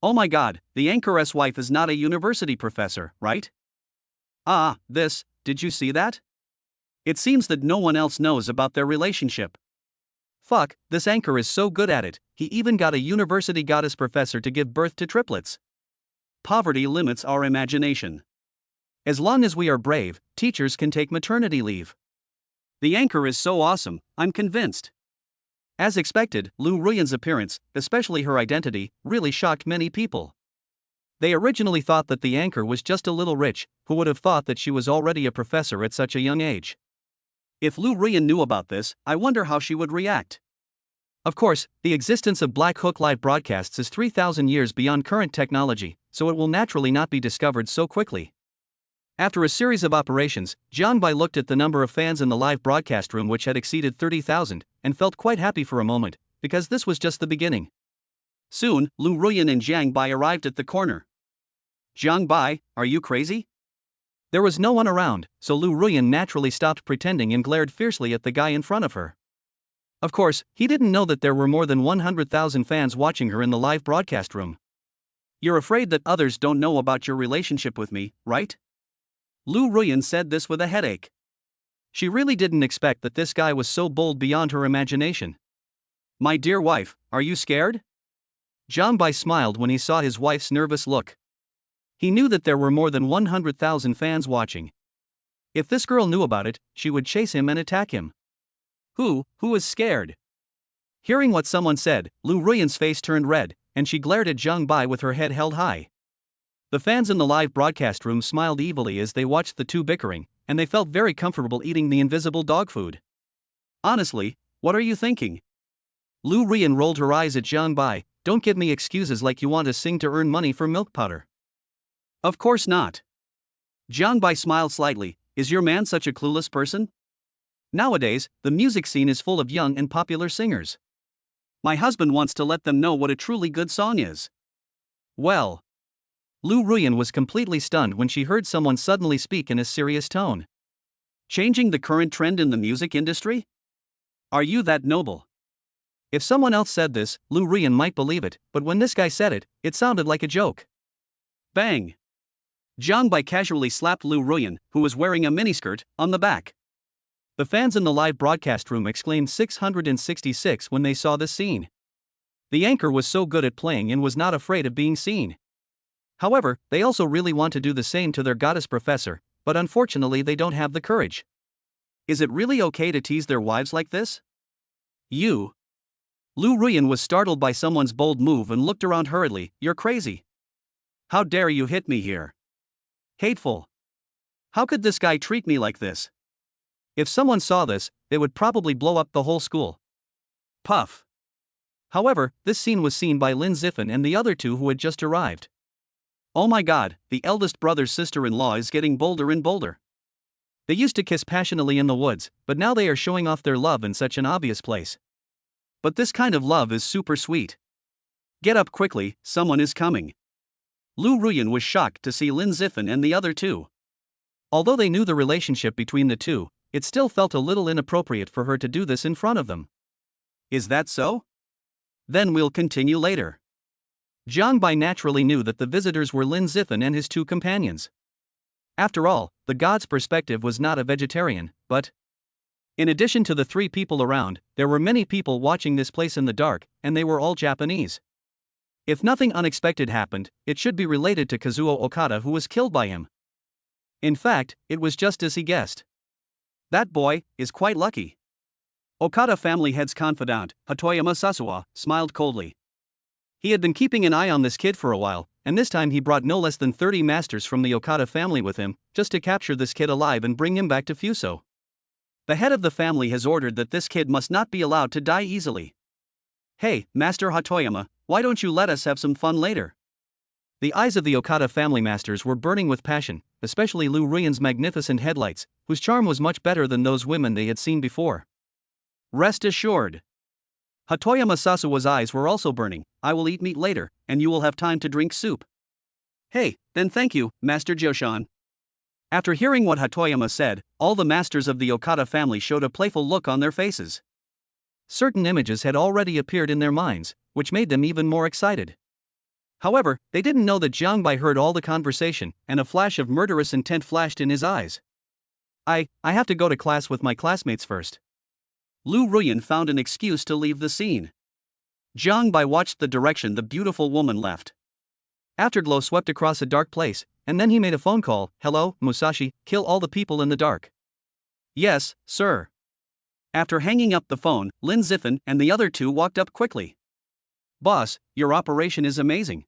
Speaker 1: Oh my god, the anchoress wife is not a university professor, right? Did you see that? It seems that no one else knows about their relationship. Fuck, this anchor is so good at it, he even got a university goddess professor to give birth to triplets. Poverty limits our imagination. As long as we are brave, teachers can take maternity leave. The anchor is so awesome, I'm convinced. As expected, Lu Ruyan's appearance, especially her identity, really shocked many people. They originally thought that the anchor was just a little rich, who would have thought that she was already a professor at such a young age. If Lu Ruyan knew about this, I wonder how she would react. Of course, the existence of Black Hook live broadcasts is 3,000 years beyond current technology, so it will naturally not be discovered so quickly. After a series of operations, Jiang Bai looked at the number of fans in the live broadcast room, which had exceeded 30,000, and felt quite happy for a moment, because this was just the beginning. Soon, Lu Ruyan and Jiang Bai arrived at the corner. Jiang Bai, are you crazy? There was no one around, so Lu Ruyan naturally stopped pretending and glared fiercely at the guy in front of her. Of course, he didn't know that there were more than 100,000 fans watching her in the live broadcast room. You're afraid that others don't know about your relationship with me, right? Lu Ruyan said this with a headache. She really didn't expect that this guy was so bold beyond her imagination. My dear wife, are you scared? John Bai smiled when he saw his wife's nervous look. He knew that there were more than 100,000 fans watching. If this girl knew about it, she would chase him and attack him. Who is scared? Hearing what someone said, Lu Ruyan's face turned red, and she glared at Zhang Bai with her head held high. The fans in the live broadcast room smiled evilly as they watched the two bickering, and they felt very comfortable eating the invisible dog food. Honestly, what are you thinking? Lu Ruyan rolled her eyes at Zhang Bai. Don't give me excuses like you want to sing to earn money for milk powder. Of course not. Zhang Bai smiled slightly. Is your man such a clueless person? Nowadays, the music scene is full of young and popular singers. My husband wants to let them know what a truly good song is. Well. Lu Ruyan was completely stunned when she heard someone suddenly speak in a serious tone. Changing the current trend in the music industry? Are you that noble? If someone else said this, Lu Ruyan might believe it, but when this guy said it, it sounded like a joke. Bang! Zhang Bai casually slapped Lu Ruyan, who was wearing a miniskirt, on the back. The fans in the live broadcast room exclaimed 666 when they saw this scene. The anchor was so good at playing and was not afraid of being seen. However, they also really want to do the same to their goddess professor, but unfortunately they don't have the courage. Is it really okay to tease their wives like this? You. Lu Ruyan was startled by someone's bold move and looked around hurriedly. You're crazy. How dare you hit me here? Hateful. How could this guy treat me like this? If someone saw this, it would probably blow up the whole school. Puff. However, this scene was seen by Lin Zifen and the other two who had just arrived. Oh my god, the eldest brother's sister-in-law is getting bolder and bolder. They used to kiss passionately in the woods, but now they are showing off their love in such an obvious place. But this kind of love is super sweet. Get up quickly, someone is coming. Lu Ruyan was shocked to see Lin Zifen and the other two. Although they knew the relationship between the two, it still felt a little inappropriate for her to do this in front of them. Is that so? Then we'll continue later. Zhang Bai naturally knew that the visitors were Lin Zifen and his two companions. After all, the god's perspective was not a vegetarian, but in addition to the three people around, there were many people watching this place in the dark, and they were all Japanese. If nothing unexpected happened, it should be related to Kazuo Okada, who was killed by him. In fact, it was just as he guessed. That boy is quite lucky. Okada family head's confidant, Hatoyama Sasuwa, smiled coldly. He had been keeping an eye on this kid for a while, and this time he brought no less than 30 masters from the Okada family with him, just to capture this kid alive and bring him back to Fuso. The head of the family has ordered that this kid must not be allowed to die easily. Hey, Master Hatoyama, why don't you let us have some fun later? The eyes of the Okada family masters were burning with passion, especially Lu Ruyan's magnificent headlights, whose charm was much better than those women they had seen before. Rest assured. Hatoyama Sasuwa's eyes were also burning. I will eat meat later, and you will have time to drink soup. Hey, then thank you, Master Joshan. After hearing what Hatoyama said, all the masters of the Okada family showed a playful look on their faces. Certain images had already appeared in their minds, which made them even more excited. However, they didn't know that Zhang Bai heard all the conversation, and a flash of murderous intent flashed in his eyes. I have to go to class with my classmates first. Lu Ruyan found an excuse to leave the scene. Zhang Bai watched the direction the beautiful woman left. Afterglow swept across a dark place, and then he made a phone call. Hello, Musashi, kill all the people in the dark. Yes, sir. After hanging up the phone, Lin Zifen and the other two walked up quickly. Boss, your operation is amazing.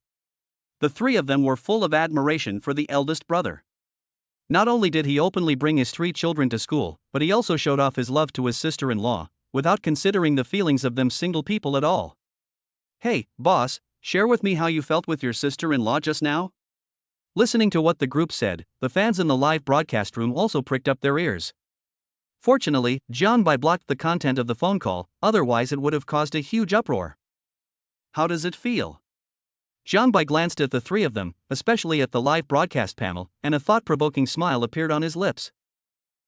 Speaker 1: The three of them were full of admiration for the eldest brother. Not only did he openly bring his three children to school, but he also showed off his love to his sister-in-law, without considering the feelings of them single people at all. Hey, boss, share with me how you felt with your sister-in-law just now? Listening to what the group said, the fans in the live broadcast room also pricked up their ears. Fortunately, Zhang Bai blocked the content of the phone call, otherwise it would have caused a huge uproar. How does it feel? Zhang Bai glanced at the three of them, especially at the live broadcast panel, and a thought-provoking smile appeared on his lips.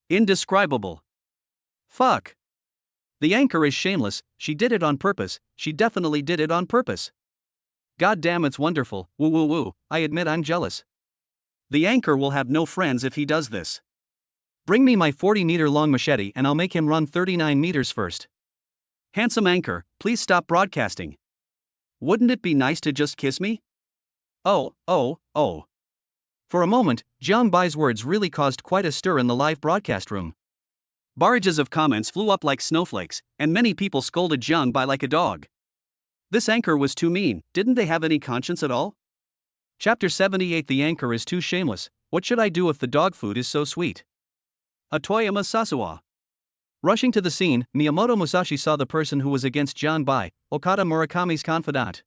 Speaker 1: Indescribable. Fuck. The anchor is shameless, she did it on purpose, she definitely did it on purpose. God damn, it's wonderful, woo woo woo, I admit I'm jealous. The anchor will have no friends if he does this. Bring me my 40-meter-long machete and I'll make him run 39 meters first. Handsome anchor, please stop broadcasting. wouldn't it be nice to just kiss me? Oh, oh, oh. For a moment, Jiang Bai's words really caused quite a stir in the live broadcast room. Barrages of comments flew up like snowflakes, and many people scolded Jiang Bai like a dog. This anchor was too mean, didn't they have any conscience at all? Chapter 78. The anchor is too shameless. What should I do if the dog food is so sweet? Hatoyama Sasuwa. Rushing to the scene, Miyamoto Musashi saw the person who was against Jiang Bai, Okada Murakami's confidant.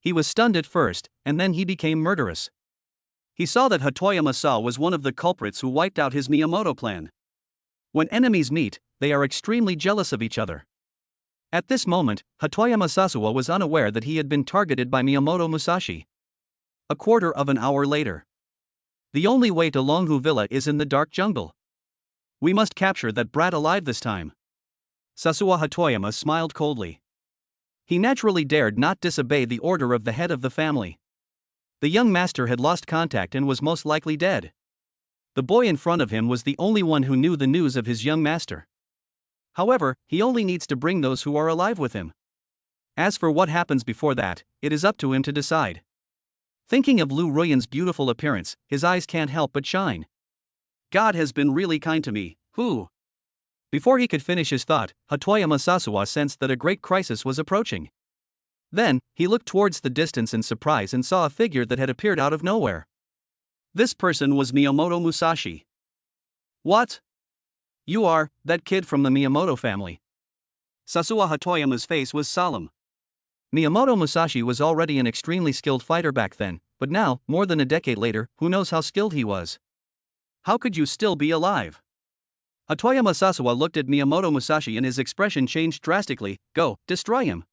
Speaker 1: He was stunned at first, and then he became murderous. He saw that Hatoyama Sa was one of the culprits who wiped out his Miyamoto plan. When enemies meet, they are extremely jealous of each other. At this moment, Hatoyama Sasuwa was unaware that he had been targeted by Miyamoto Musashi. A quarter of an hour later. The only way to Longhu Villa is in the dark jungle. We must capture that brat alive this time. Sasuwa Hatoyama smiled coldly. He naturally dared not disobey the order of the head of the family. The young master had lost contact and was most likely dead. The boy in front of him was the only one who knew the news of his young master. However, he only needs to bring those who are alive with him. As for what happens before that, it is up to him to decide. Thinking of Lu Ruyan's beautiful appearance, his eyes can't help but shine. God has been really kind to me, who? Before he could finish his thought, Hatoyama Sasuwa sensed that a great crisis was approaching. Then, he looked towards the distance in surprise and saw a figure that had appeared out of nowhere. This person was Miyamoto Musashi. What? You are that kid from the Miyamoto family. Sasuwa Hatoyama's face was solemn. Miyamoto Musashi was already an extremely skilled fighter back then, but now, more than a decade later, who knows how skilled he was? How could you still be alive? Hatoyama Sasuwa looked at Miyamoto Musashi and his expression changed drastically. Go, destroy him.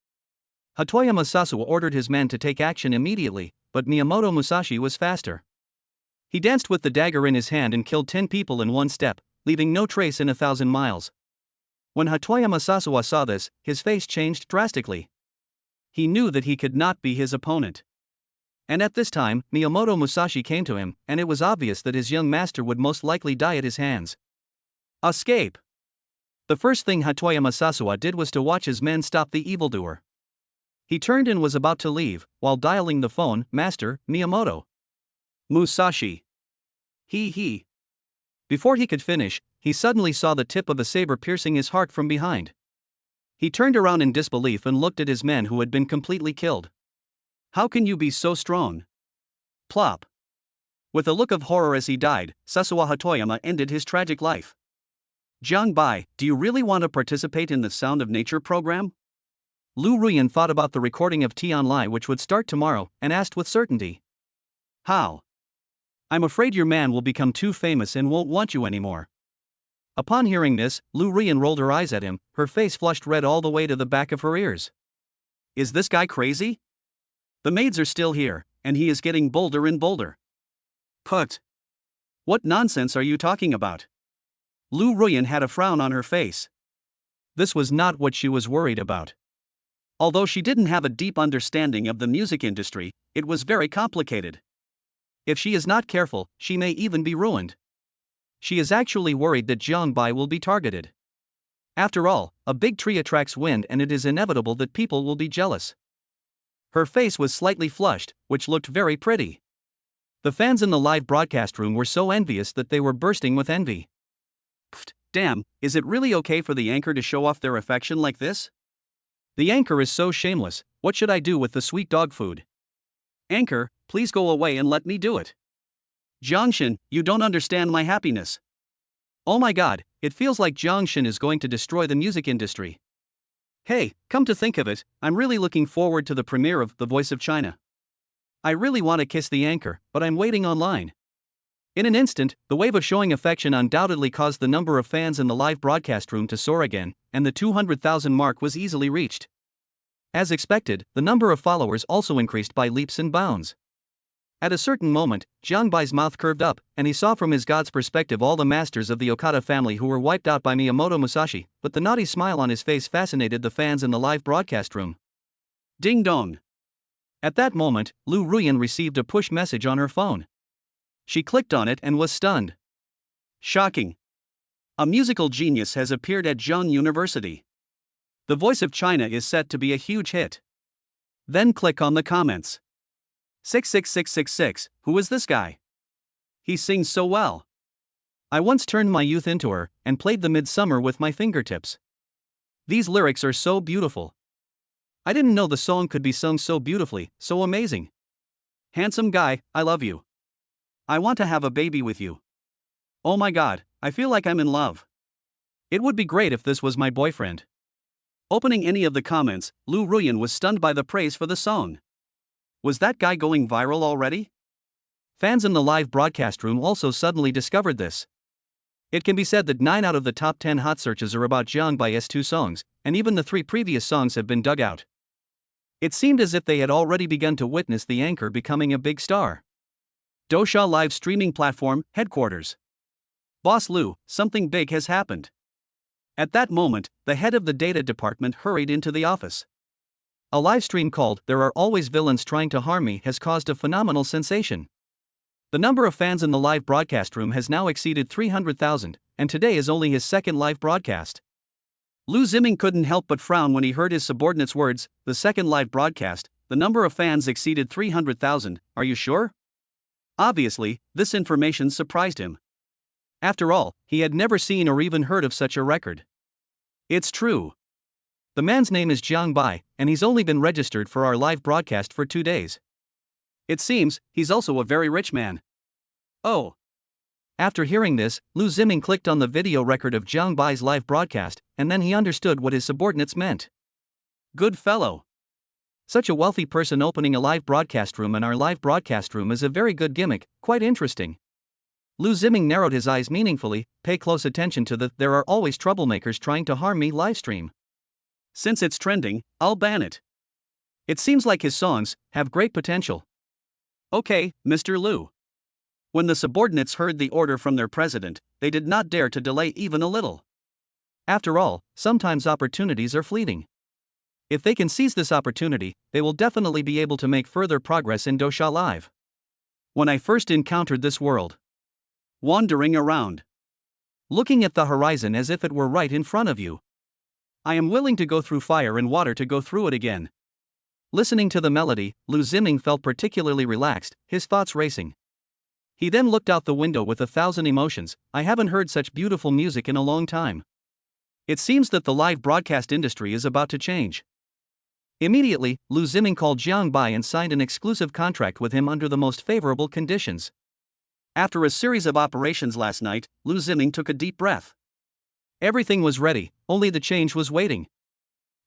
Speaker 1: Hatoyama Sasuwa ordered his men to take action immediately, but Miyamoto Musashi was faster. He danced with the dagger in his hand and killed 10 people in one step, leaving no trace in 1,000 miles. When Hatoyama Sasuwa saw this, his face changed drastically. He knew that he could not be his opponent. And at this time, Miyamoto Musashi came to him, and it was obvious that his young master would most likely die at his hands. Escape! The first thing Hatoyama Sasuwa did was to watch his men stop the evildoer. He turned and was about to leave, while dialing the phone. Master, Miyamoto. Musashi. He. Before he could finish, he suddenly saw the tip of a saber piercing his heart from behind. He turned around in disbelief and looked at his men who had been completely killed. How can you be so strong? Plop. With a look of horror as he died, Sasuwa Hatoyama ended his tragic life. Jiang Bai, do you really want to participate in the Sound of Nature program? Lu Ruyan thought about the recording of Tianlai which would start tomorrow, and asked with certainty. How? I'm afraid your man will become too famous and won't want you anymore. Upon hearing this, Lu Ruyan rolled her eyes at him, her face flushed red all the way to the back of her ears. Is this guy crazy? The maids are still here, and he is getting bolder and bolder. Put. What nonsense are you talking about? Lu Ruyan had a frown on her face. This was not what she was worried about. Although she didn't have a deep understanding of the music industry, it was very complicated. If she is not careful, she may even be ruined. She is actually worried that Jiang Bai will be targeted. After all, a big tree attracts wind and it is inevitable that people will be jealous. Her face was slightly flushed, which looked very pretty. The fans in the live broadcast room were so envious that they were bursting with envy. Pfft, damn, is it really okay for the anchor to show off their affection like this? The anchor is so shameless. What should I do with the sweet dog food? Anchor, please go away and let me do it. Jiangshan, you don't understand my happiness. Oh my god, it feels like Jiangshan is going to destroy the music industry. Hey, come to think of it, I'm really looking forward to the premiere of The Voice of China. I really want to kiss the anchor, but I'm waiting online. In an instant, the wave of showing affection undoubtedly caused the number of fans in the live broadcast room to soar again, and the 200,000 mark was easily reached. As expected, the number of followers also increased by leaps and bounds. At a certain moment, Jiang Bai's mouth curved up, and he saw from his god's perspective all the masters of the Okada family who were wiped out by Miyamoto Musashi, but the naughty smile on his face fascinated the fans in the live broadcast room. Ding dong! At that moment, Lu Ruyan received a push message on her phone. She clicked on it and was stunned. Shocking! A musical genius has appeared at Zheng University. The Voice of China is set to be a huge hit. Then click on the comments. 66666, who is this guy? He sings so well. I once turned my youth into her and played the midsummer with my fingertips. These lyrics are so beautiful. I didn't know the song could be sung so beautifully, so amazing. Handsome guy, I love you. I want to have a baby with you. Oh my god, I feel like I'm in love. It would be great if this was my boyfriend. Opening any of the comments, Lu Ruyan was stunned by the praise for the song. Was that guy going viral already? Fans in the live broadcast room also suddenly discovered this. It can be said that 9 out of the top 10 hot searches are about Jiang Bai's 2 songs, and even the 3 previous songs have been dug out. It seemed as if they had already begun to witness the anchor becoming a big star. Dosha live streaming platform, headquarters. Boss Lu, something big has happened. At that moment, the head of the data department hurried into the office. A live stream called "There Are Always Villains Trying to Harm Me" has caused a phenomenal sensation. The number of fans in the live broadcast room has now exceeded 300,000, and today is only his second live broadcast. Lu Ziming couldn't help but frown when he heard his subordinate's words, "The second live broadcast, the number of fans exceeded 300,000, are you sure?" Obviously, this information surprised him. After all, he had never seen or even heard of such a record. It's true. The man's name is Jiang Bai, and he's only been registered for our live broadcast for 2 days. It seems, he's also a very rich man. Oh. After hearing this, Lu Ziming clicked on the video record of Jiang Bai's live broadcast, and then he understood what his subordinates meant. Good fellow. Such a wealthy person opening a live broadcast room in our live broadcast room is a very good gimmick, quite interesting. Lu Ziming narrowed his eyes meaningfully. Pay close attention to the "There Are Always Troublemakers Trying to Harm Me" livestream. Since it's trending, I'll ban it. It seems like his songs have great potential. Okay, Mr. Lu. When the subordinates heard the order from their president, they did not dare to delay even a little. After all, sometimes opportunities are fleeting. If they can seize this opportunity, they will definitely be able to make further progress in Dosha Live. When I first encountered this world, wandering around, looking at the horizon as if it were right in front of you, I am willing to go through fire and water to go through it again. Listening to the melody, Lu Ziming felt particularly relaxed, his thoughts racing. He then looked out the window with 1,000 emotions. I haven't heard such beautiful music in a long time. It seems that the live broadcast industry is about to change. Immediately, Lu Ziming called Jiang Bai and signed an exclusive contract with him under the most favorable conditions. After a series of operations last night, Lu Ziming took a deep breath. Everything was ready, only the change was waiting.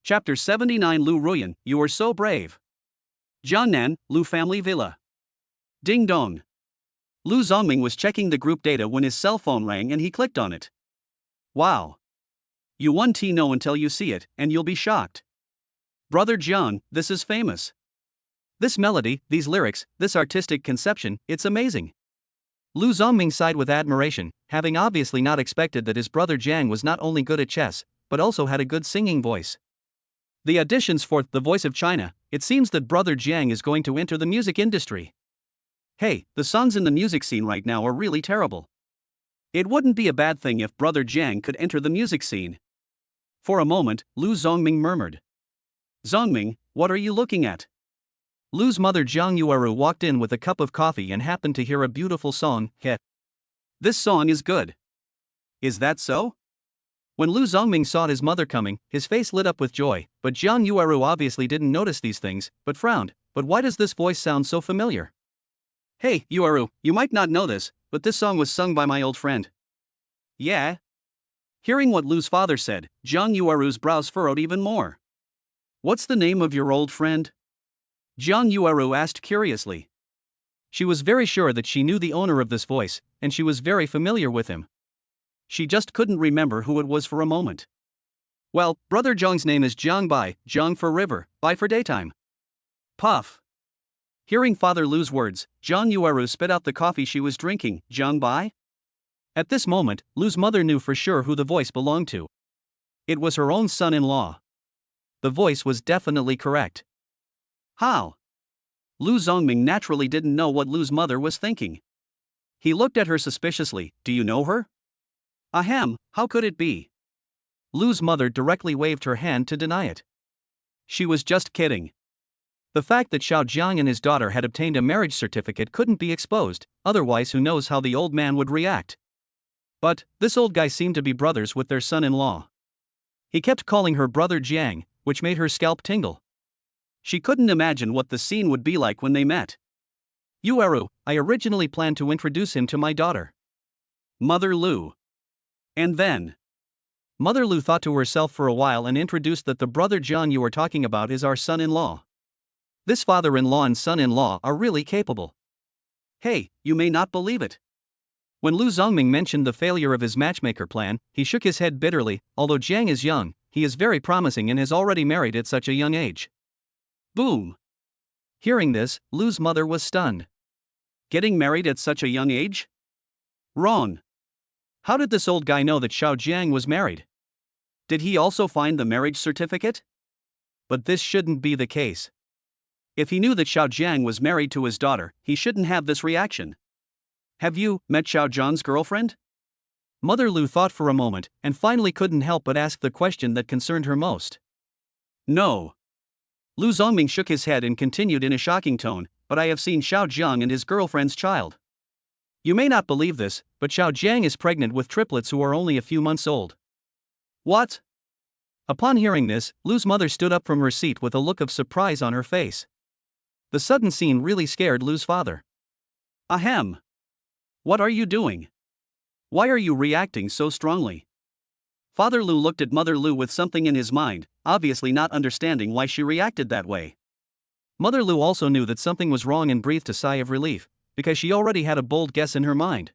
Speaker 1: Chapter 79. Lu Ruyan, you are so brave. Jiangnan, Lu Family Villa. Ding dong. Lu Zongming was checking the group data when his cell phone rang and he clicked on it. Wow. You won't know until you see it, and you'll be shocked. Brother Jiang, this is famous. This melody, these lyrics, this artistic conception, it's amazing. Lu Zongming sighed with admiration, having obviously not expected that his brother Jiang was not only good at chess, but also had a good singing voice. The auditions for The Voice of China, it seems that brother Jiang is going to enter the music industry. Hey, the songs in the music scene right now are really terrible. It wouldn't be a bad thing if brother Jiang could enter the music scene. For a moment, Lu Zongming murmured. Zongming, what are you looking at? Lu's mother Jiang Yueru walked in with a cup of coffee and happened to hear a beautiful song, hit. This song is good. Is that so? When Lu Zongming saw his mother coming, his face lit up with joy, but Jiang Yueru obviously didn't notice these things, but frowned. But why does this voice sound so familiar? Hey, Yueru, you might not know this, but this song was sung by my old friend. Yeah? Hearing what Lu's father said, Jiang Yueru's brows furrowed even more. What's the name of your old friend? Jiang Yueru asked curiously. She was very sure that she knew the owner of this voice, and she was very familiar with him. She just couldn't remember who it was for a moment. Well, brother Jiang's name is Jiang Bai, Jiang for river, Bai for daytime. Puff. Hearing Father Lu's words, Jiang Yueru spit out the coffee she was drinking. Jiang Bai? At this moment, Lu's mother knew for sure who the voice belonged to. It was her own son-in-law. The voice was definitely correct. How? Lu Zongming naturally didn't know what Lu's mother was thinking. He looked at her suspiciously. Do you know her? Ahem, how could it be? Lu's mother directly waved her hand to deny it. She was just kidding. The fact that Xiao Jiang and his daughter had obtained a marriage certificate couldn't be exposed, otherwise who knows how the old man would react. But this old guy seemed to be brothers with their son-in-law. He kept calling her brother Jiang, which made her scalp tingle. She couldn't imagine what the scene would be like when they met. Yueru, I originally planned to introduce him to my daughter. Mother Lu. And then Mother Lu thought to herself for a while and introduced that the brother Jiang you are talking about is our son-in-law. This father-in-law and son-in-law are really capable. Hey, you may not believe it. When Lu Zongming mentioned the failure of his matchmaker plan, he shook his head bitterly. Although Jiang is young, he is very promising and has already married at such a young age. Boom! Hearing this, Lu's mother was stunned. Getting married at such a young age? Wrong. How did this old guy know that Xiao Jiang was married? Did he also find the marriage certificate? But this shouldn't be the case. If he knew that Xiao Jiang was married to his daughter, he shouldn't have this reaction. Have you met Xiao Jiang's girlfriend? Mother Lu thought for a moment, and finally couldn't help but ask the question that concerned her most. No. Lu Zongming shook his head and continued in a shocking tone, but I have seen Xiao Jiang and his girlfriend's child. You may not believe this, but Xiao Jiang is pregnant with triplets who are only a few months old. What? Upon hearing this, Lu's mother stood up from her seat with a look of surprise on her face. The sudden scene really scared Lu's father. Ahem. What are you doing? Why are you reacting so strongly? Father Lu looked at Mother Lu with something in his mind, obviously not understanding why she reacted that way. Mother Lu also knew that something was wrong and breathed a sigh of relief, because she already had a bold guess in her mind.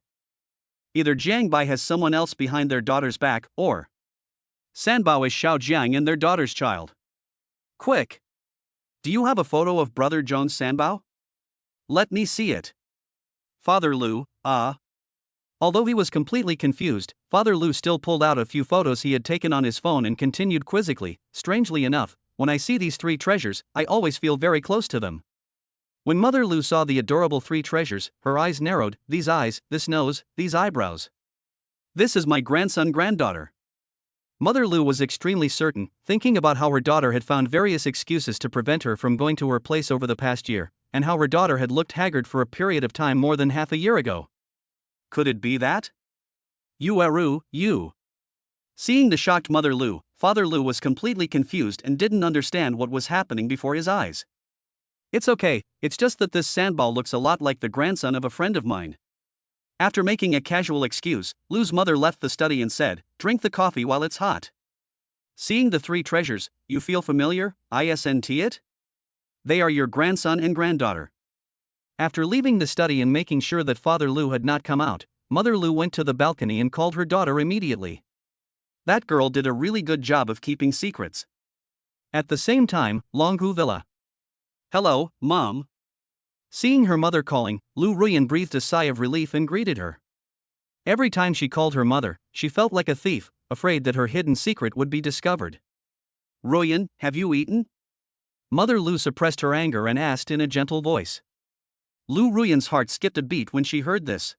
Speaker 1: Either Jiang Bai has someone else behind their daughter's back, or Sanbao is Xiao Jiang and their daughter's child. Quick! Do you have a photo of brother Zhong's Sanbao? Let me see it. Father Lu, Although he was completely confused, Father Lu still pulled out a few photos he had taken on his phone and continued quizzically, strangely enough, when I see these three treasures, I always feel very close to them. When Mother Lu saw the adorable three treasures, her eyes narrowed. These eyes, this nose, these eyebrows. This is my grandson-granddaughter. Mother Lu was extremely certain, thinking about how her daughter had found various excuses to prevent her from going to her place over the past year, and how her daughter had looked haggard for a period of time more than half a year ago. Could it be that? Yueru, you. Seeing the shocked Mother Lu, Father Lu was completely confused and didn't understand what was happening before his eyes. It's okay, it's just that this Sanbao looks a lot like the grandson of a friend of mine. After making a casual excuse, Lu's mother left the study and said, drink the coffee while it's hot. Seeing the three treasures, you feel familiar, isn't it? They are your grandson and granddaughter. After leaving the study and making sure that Father Lu had not come out, Mother Lu went to the balcony and called her daughter immediately. That girl did a really good job of keeping secrets. At the same time, Longhu Villa. Hello, Mom. Seeing her mother calling, Lu Ruyan breathed a sigh of relief and greeted her. Every time she called her mother, she felt like a thief, afraid that her hidden secret would be discovered. Ruyan, have you eaten? Mother Lu suppressed her anger and asked in a gentle voice. Lu Ruyan's heart skipped a beat when she heard this.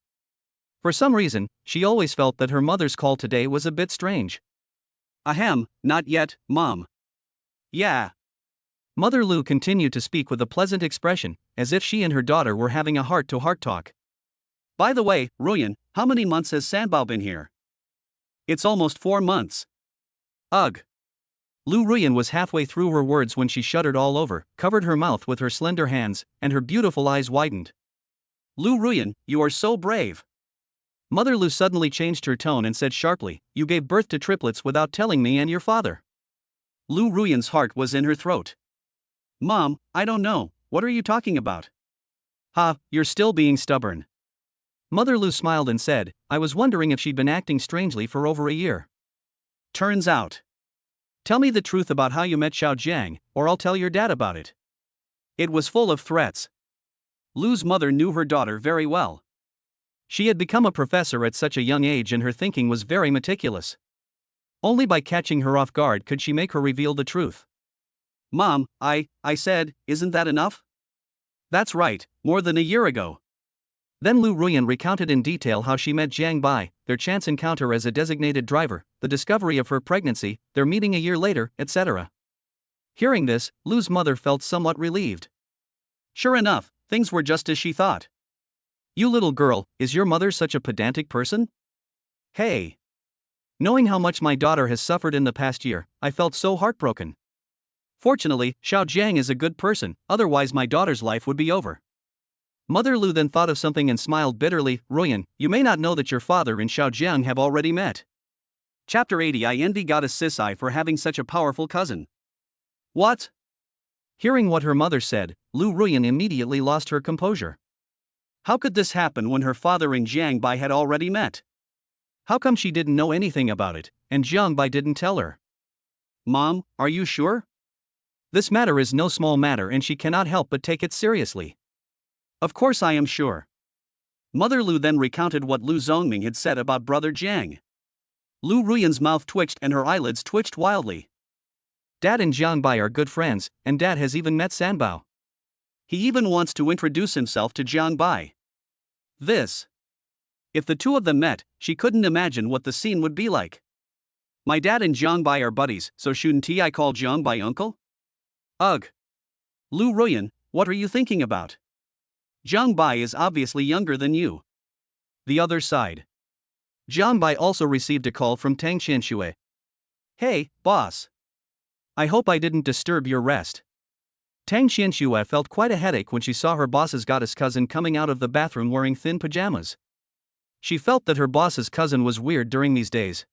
Speaker 1: For some reason, she always felt that her mother's call today was a bit strange. Ahem, not yet, Mom. Yeah. Mother Lu continued to speak with a pleasant expression, as if she and her daughter were having a heart-to-heart talk. By the way, Ruyan, how many months has Sanbao been here? It's almost 4 months. Ugh. Lu Ruyan was halfway through her words when she shuddered all over, covered her mouth with her slender hands, and her beautiful eyes widened. Lu Ruyan, you are so brave. Mother Lu suddenly changed her tone and said sharply, you gave birth to triplets without telling me and your father. Lu Ruyan's heart was in her throat. Mom, I don't know, what are you talking about? Ha, you're still being stubborn. Mother Lu smiled and said, I was wondering if she'd been acting strangely for over a year. Turns out. Tell me the truth about how you met Xiao Jiang, or I'll tell your dad about it. It was full of threats. Lu's mother knew her daughter very well. She had become a professor at such a young age and her thinking was very meticulous. Only by catching her off guard could she make her reveal the truth. Mom, I said, isn't that enough? That's right, more than a year ago. Then Lu Ruyan recounted in detail how she met Jiang Bai, their chance encounter as a designated driver, the discovery of her pregnancy, their meeting a year later, etc. Hearing this, Lu's mother felt somewhat relieved. Sure enough, things were just as she thought. You little girl, is your mother such a pedantic person? Hey. Knowing how much my daughter has suffered in the past year, I felt so heartbroken. Fortunately, Xiao Jiang is a good person, otherwise my daughter's life would be over. Mother Lu then thought of something and smiled bitterly. Ruyan, you may not know that your father and Xiao Jiang have already met. Chapter 80. I envy goddess Sisai for having such a powerful cousin. What? Hearing what her mother said, Lu Ruyan immediately lost her composure. How could this happen when her father and Jiang Bai had already met? How come she didn't know anything about it, and Jiang Bai didn't tell her? Mom, are you sure? This matter is no small matter and she cannot help but take it seriously. Of course I am sure. Mother Lu then recounted what Lu Zongming had said about brother Jiang. Lu Ruyan's mouth twitched and her eyelids twitched wildly. Dad and Jiang Bai are good friends, and Dad has even met Sanbao. He even wants to introduce himself to Jiang Bai. This. If the two of them met, she couldn't imagine what the scene would be like. My dad and Jiang Bai are buddies, so shouldn't I call Jiang Bai uncle? Ugh. Lu Ruyan, what are you thinking about? Jiang Bai is obviously younger than you. The other side. Jiang Bai also received a call from Tang Qianxue. Hey, boss. I hope I didn't disturb your rest. Tang Qianxue felt quite a headache when she saw her boss's goddess cousin coming out of the bathroom wearing thin pajamas. She felt that her boss's cousin was weird during these days.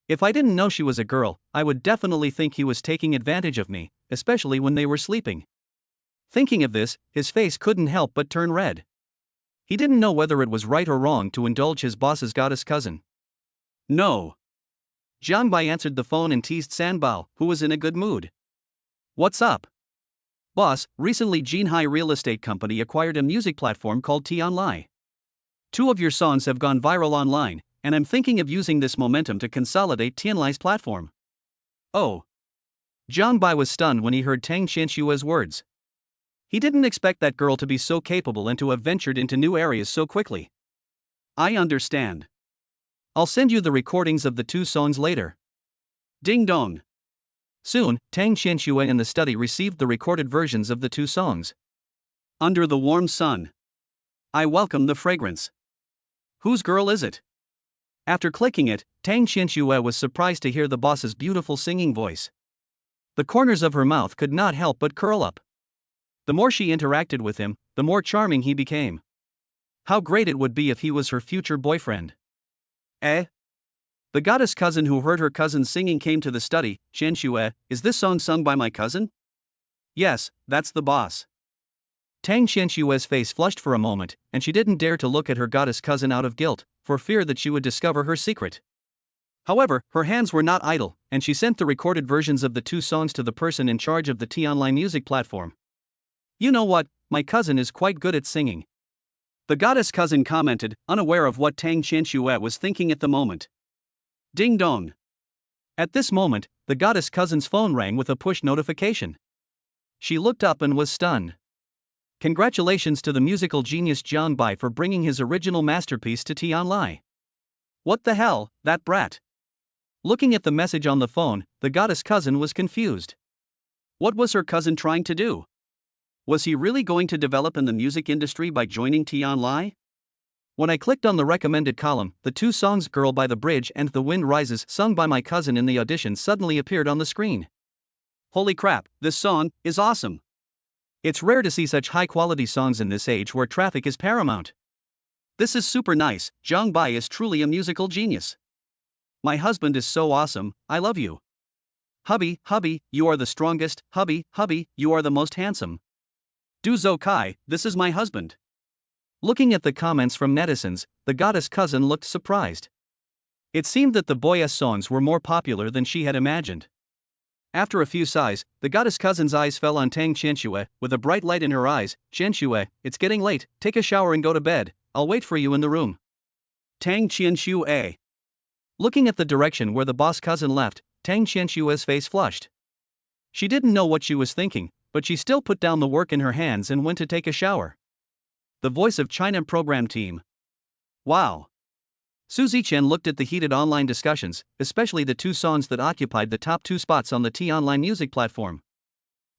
Speaker 1: If I didn't know she was a girl, I would definitely think he was taking advantage of me, especially when they were sleeping. Thinking of this, his face couldn't help but turn red. He didn't know whether it was right or wrong to indulge his boss's goddess cousin. No. Jiang Bai answered the phone and teased Sanbao, who was in a good mood. What's up? Boss, recently Jinhai Real Estate Company acquired a music platform called Tianlai. 2 of your songs have gone viral online, and I'm thinking of using this momentum to consolidate Tianlai's platform. Oh. Jiang Bai was stunned when he heard Tang Qianxue's words. He didn't expect that girl to be so capable and to have ventured into new areas so quickly. I understand. I'll send you the recordings of the 2 songs later. Ding dong. Soon, Tang Qianxue in the study received the recorded versions of the 2 songs. Under the warm sun. I welcome the fragrance. Whose girl is it? After clicking it, Tang Qianxue was surprised to hear the boss's beautiful singing voice. The corners of her mouth could not help but curl up. The more she interacted with him, the more charming he became. How great it would be if he was her future boyfriend. Eh? The goddess cousin who heard her cousin singing came to the study. Qianxue, is this song sung by my cousin? Yes, that's the boss. Tang Qianxue's face flushed for a moment, and she didn't dare to look at her goddess cousin out of guilt, for fear that she would discover her secret. However, her hands were not idle, and she sent the recorded versions of the 2 songs to the person in charge of the T-Online music platform. You know what, my cousin is quite good at singing. The goddess cousin commented, unaware of what Tang Qianxue was thinking at the moment. Ding dong. At this moment, the goddess cousin's phone rang with a push notification. She looked up and was stunned. Congratulations to the musical genius Jiang Bai for bringing his original masterpiece to Tianlai. What the hell, that brat? Looking at the message on the phone, the goddess cousin was confused. What was her cousin trying to do? Was he really going to develop in the music industry by joining Tianlai? When I clicked on the recommended column, the 2 songs Girl by the Bridge and The Wind Rises sung by my cousin in the audition suddenly appeared on the screen. Holy crap, this song is awesome. It's rare to see such high-quality songs in this age where traffic is paramount. This is super nice. Jiang Bai is truly a musical genius. My husband is so awesome, I love you. Hubby, hubby, you are the strongest. Hubby, hubby, you are the most handsome. Du Zhou Kai, this is my husband. Looking at the comments from netizens, the goddess cousin looked surprised. It seemed that the boy's songs were more popular than she had imagined. After a few sighs, the goddess cousin's eyes fell on Tang Qianxue, with a bright light in her eyes. Qianxue, it's getting late, take a shower and go to bed, I'll wait for you in the room. Tang Qianxue. Looking at the direction where the boss cousin left, Tang Qianxue's face flushed. She didn't know what she was thinking, but she still put down the work in her hands and went to take a shower. The voice of China program team. Wow. Su Zichen looked at the heated online discussions, especially the 2 songs that occupied the top 2 spots on the T-Online music platform.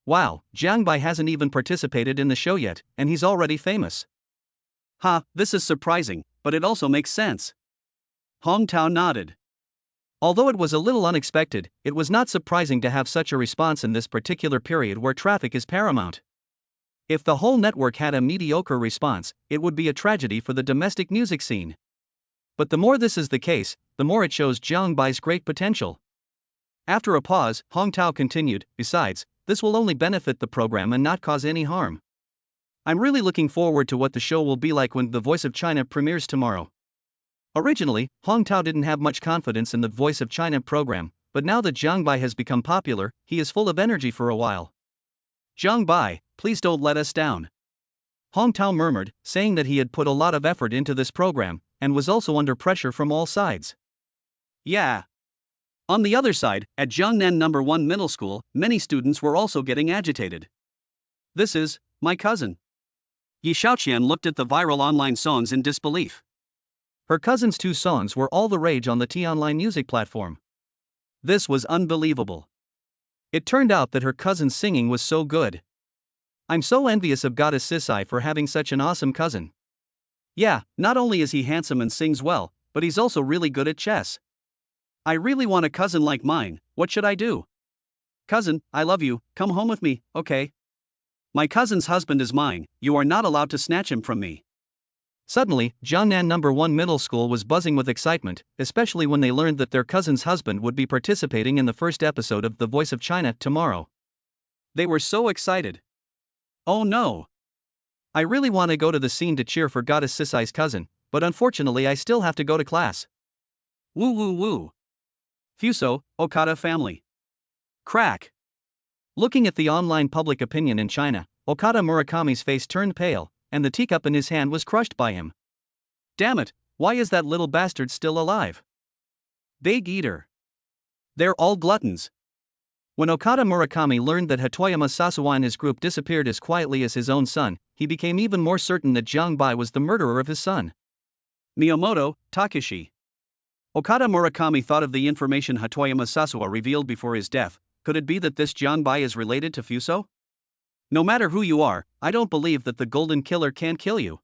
Speaker 1: Wow, Jiang Bai hasn't even participated in the show yet, and he's already famous. This is surprising, but it also makes sense. Hong Tao nodded. Although it was a little unexpected, it was not surprising to have such a response in this particular period where traffic is paramount. If the whole network had a mediocre response, it would be a tragedy for the domestic music scene. But the more this is the case, the more it shows Jiang Bai's great potential. After a pause, Hong Tao continued, besides, this will only benefit the program and not cause any harm. I'm really looking forward to what the show will be like when The Voice of China premieres tomorrow. Originally, Hong Tao didn't have much confidence in the Voice of China program, but now that Jiang Bai has become popular, he is full of energy for a while. Jiang Bai, please don't let us down. Hong Tao murmured, saying that he had put a lot of effort into this program, and was also under pressure from all sides. Yeah. On the other side, at Jiangnan No. 1 Middle School, many students were also getting agitated. This is my cousin. Yi Xiaoqian looked at the viral online songs in disbelief. Her cousin's 2 songs were all the rage on the T-Online music platform. This was unbelievable. It turned out that her cousin's singing was so good. I'm so envious of Goddess Sisai for having such an awesome cousin. Yeah, not only is he handsome and sings well, but he's also really good at chess. I really want a cousin like mine. What should I do? Cousin, I love you, come home with me, okay? My cousin's husband is mine, you are not allowed to snatch him from me. Suddenly, Jiangnan No. 1 Middle School was buzzing with excitement, especially when they learned that their cousin's husband would be participating in the first episode of The Voice of China tomorrow. They were so excited. Oh no! I really want to go to the scene to cheer for Goddess Sisai's cousin, but unfortunately I still have to go to class. Woo woo woo. Fuso, Okada family. Crack. Looking at the online public opinion in China, Okada Murakami's face turned pale, and the teacup in his hand was crushed by him. Damn it, why is that little bastard still alive? Big eater. They're all gluttons. When Okada Murakami learned that Hatoyama Sasawai and his group disappeared as quietly as his own son, he became even more certain that Jiang Bai was the murderer of his son. Miyamoto, Takeshi. Okada Murakami thought of the information Hatoyama Sasawai revealed before his death. Could it be that this Jiang Bai is related to Fuso? No matter who you are, I don't believe that the Golden Killer can't kill you.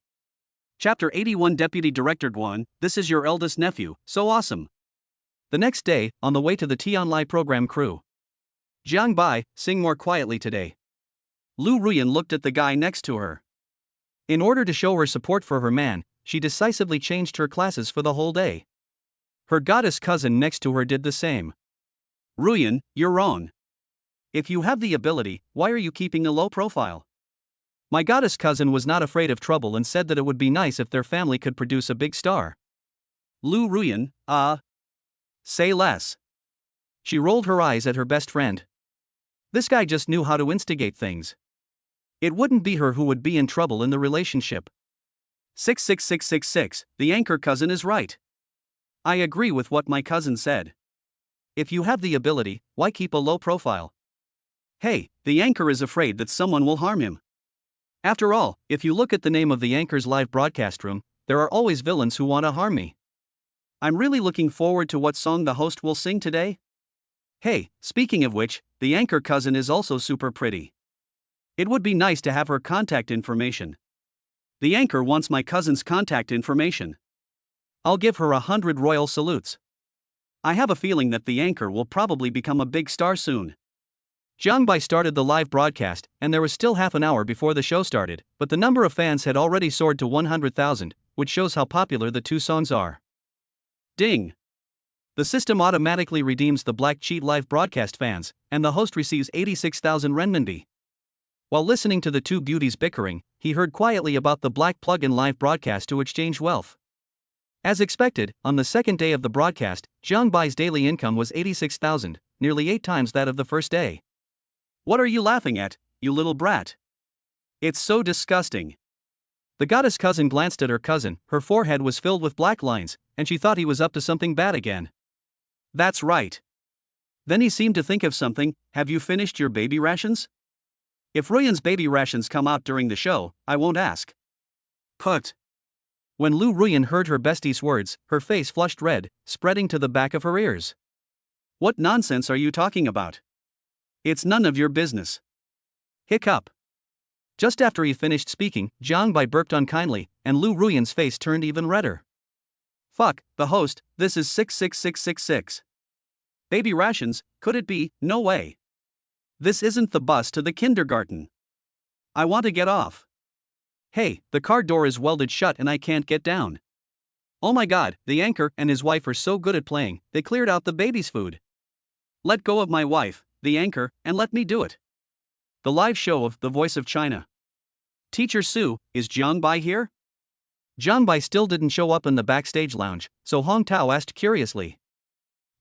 Speaker 1: Chapter 81 Deputy Director Guan, this is your eldest nephew, so awesome. The next day, on the way to the T-Online program crew. Jiang Bai, sing more quietly today. Lu Ruyan looked at the guy next to her. In order to show her support for her man, she decisively changed her classes for the whole day. Her goddess cousin next to her did the same. Ruyan, you're wrong. If you have the ability, why are you keeping a low profile? My goddess cousin was not afraid of trouble and said that it would be nice if their family could produce a big star. Lu Ruyan, say less. She rolled her eyes at her best friend. This guy just knew how to instigate things. It wouldn't be her who would be in trouble in the relationship. 66666, the anchor cousin is right. I agree with what my cousin said. If you have the ability, why keep a low profile? Hey, the anchor is afraid that someone will harm him. After all, if you look at the name of the anchor's live broadcast room, there are always villains who want to harm me. I'm really looking forward to what song the host will sing today. Hey, speaking of which, the anchor cousin is also super pretty. It would be nice to have her contact information. The anchor wants my cousin's contact information. I'll give her 100 royal salutes. I have a feeling that the anchor will probably become a big star soon. Jiang Bai started the live broadcast, and there was still half an hour before the show started, but the number of fans had already soared to 100,000, which shows how popular the 2 songs are. Ding! The system automatically redeems the Black Cheat live broadcast fans, and the host receives 86,000 renminbi. While listening to the 2 beauties bickering, he heard quietly about the Black plug-in live broadcast to exchange wealth. As expected, on the second day of the broadcast, Jiang Bai's daily income was 86,000, nearly 8 times that of the first day. What are you laughing at, you little brat? It's so disgusting. The goddess cousin glanced at her cousin, her forehead was filled with black lines, and she thought he was up to something bad again. That's right. Then he seemed to think of something. Have you finished your baby rations? If Ruyan's baby rations come out during the show, I won't ask. Put. When Lu Ruyan heard her bestie's words, her face flushed red, spreading to the back of her ears. What nonsense are you talking about? It's none of your business. Hiccup. Just after he finished speaking, Jiang Bai burped unkindly, and Lu Ruyan's face turned even redder. Fuck, the host, this is 66666. Baby rations, could it be? No way. This isn't the bus to the kindergarten. I want to get off. Hey, the car door is welded shut and I can't get down. Oh my god, the anchor and his wife are so good at playing, they cleared out the baby's food. Let go of my wife, the anchor, and let me do it. The live show of The Voice of China. Teacher Sue, is Jiang Bai here? Jiang Bai still didn't show up in the backstage lounge, so Hong Tao asked curiously.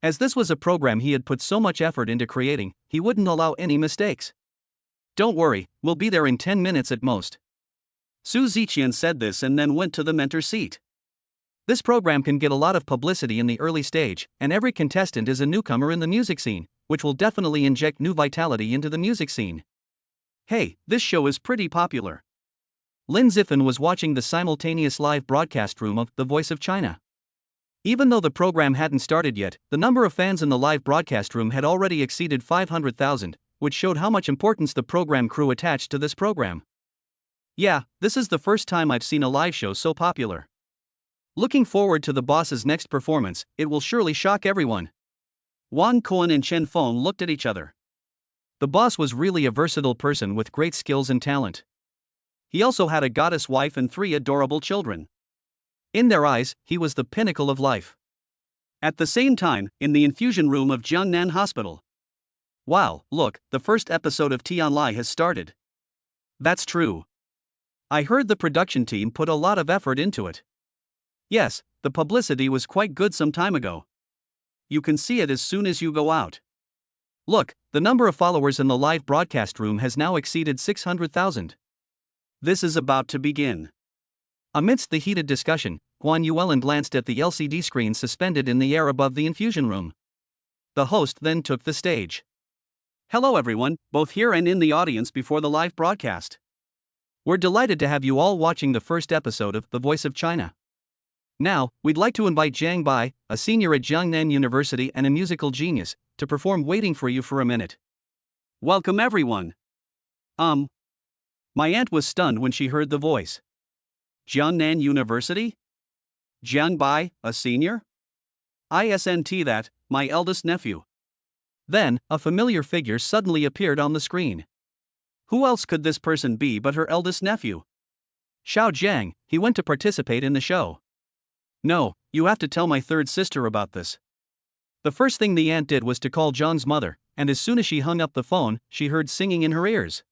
Speaker 1: As this was a program he had put so much effort into creating, he wouldn't allow any mistakes. Don't worry, we'll be there in 10 minutes at most. Su Ziqian said this and then went to the mentor seat. This program can get a lot of publicity in the early stage, and every contestant is a newcomer in the music scene, which will definitely inject new vitality into the music scene. Hey, this show is pretty popular. Lin Ziffin was watching the simultaneous live broadcast room of The Voice of China. Even though the program hadn't started yet, the number of fans in the live broadcast room had already exceeded 500,000, which showed how much importance the program crew attached to this program. Yeah, this is the first time I've seen a live show so popular. Looking forward to the boss's next performance, it will surely shock everyone. Wang Kuan and Chen Feng looked at each other. The boss was really a versatile person with great skills and talent. He also had a goddess wife and 3 adorable children. In their eyes, he was the pinnacle of life. At the same time, in the infusion room of Jiangnan Hospital. Wow, look, the first episode of Tianlai has started. That's true. I heard the production team put a lot of effort into it. Yes, the publicity was quite good some time ago. You can see it as soon as you go out. Look, the number of followers in the live broadcast room has now exceeded 600,000. This is about to begin. Amidst the heated discussion, Guan Yuelin glanced at the LCD screen suspended in the air above the infusion room. The host then took the stage. Hello everyone, both here and in the audience before the live broadcast. We're delighted to have you all watching the first episode of The Voice of China. Now, we'd like to invite Jiang Bai, a senior at Jiangnan University and a musical genius, to perform Waiting for You for a Minute. Welcome everyone. My aunt was stunned when she heard the voice. Jiangnan University? Jiang Bai, a senior? ISNT that, my eldest nephew. Then, a familiar figure suddenly appeared on the screen. Who else could this person be but her eldest nephew? Xiao Jiang, he went to participate in the show. No, you have to tell my third sister about this. The first thing the aunt did was to call John's mother, and as soon as she hung up the phone, she heard singing in her ears.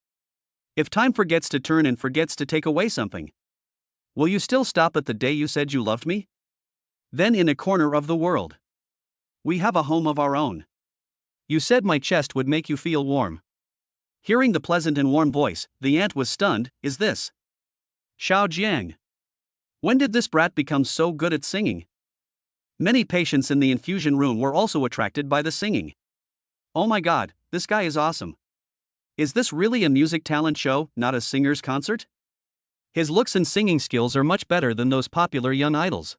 Speaker 1: If time forgets to turn and forgets to take away something, will you still stop at the day you said you loved me? Then in a corner of the world, we have a home of our own. You said my chest would make you feel warm. Hearing the pleasant and warm voice, the aunt was stunned. Is this Xiao Jiang? When did this brat become so good at singing? Many patients in the infusion room were also attracted by the singing. Oh my god, this guy is awesome. Is this really a music talent show, not a singer's concert? His looks and singing skills are much better than those popular young idols.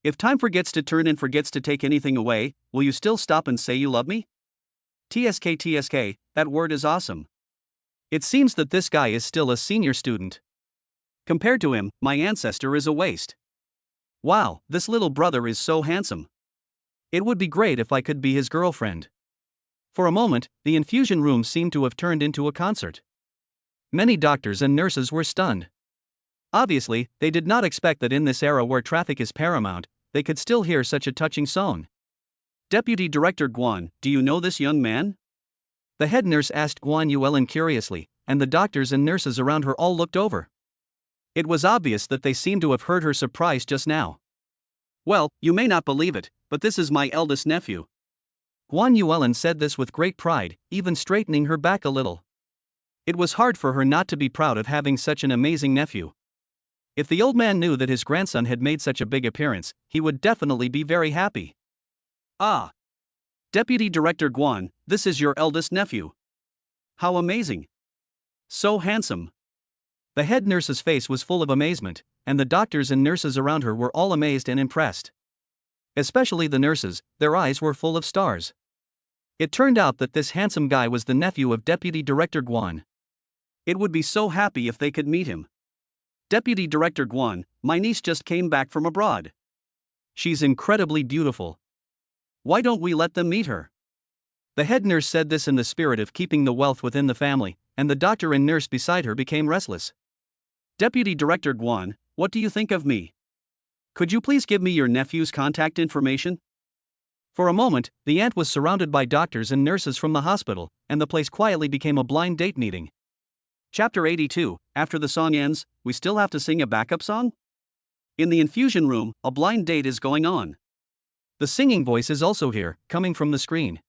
Speaker 1: If time forgets to turn and forgets to take anything away, will you still stop and say you love me? TSK, that word is awesome. It seems that this guy is still a senior student. Compared to him, my ancestor is a waste. Wow, this little brother is so handsome. It would be great if I could be his girlfriend. For a moment, the infusion room seemed to have turned into a concert. Many doctors and nurses were stunned. Obviously, they did not expect that in this era where traffic is paramount, they could still hear such a touching song. Deputy Director Guan, do you know this young man? The head nurse asked Guan Yuelin curiously, and the doctors and nurses around her all looked over. It was obvious that they seemed to have heard her surprise just now. Well, you may not believe it, but this is my eldest nephew. Guan Yuelin said this with great pride, even straightening her back a little. It was hard for her not to be proud of having such an amazing nephew. If the old man knew that his grandson had made such a big appearance, he would definitely be very happy. Ah! Deputy Director Guan, this is your eldest nephew. How amazing! So handsome. The head nurse's face was full of amazement, and the doctors and nurses around her were all amazed and impressed. Especially the nurses, their eyes were full of stars. It turned out that this handsome guy was the nephew of Deputy Director Guan. It would be so happy if they could meet him. Deputy Director Guan, my niece just came back from abroad. She's incredibly beautiful. Why don't we let them meet her? The head nurse said this in the spirit of keeping the wealth within the family, and the doctor and nurse beside her became restless. Deputy Director Guan, what do you think of me? Could you please give me your nephew's contact information? For a moment, the aunt was surrounded by doctors and nurses from the hospital, and the place quietly became a blind date meeting. Chapter 82, after the song ends, we still have to sing a backup song? In the infusion room, a blind date is going on. The singing voice is also here, coming from the screen.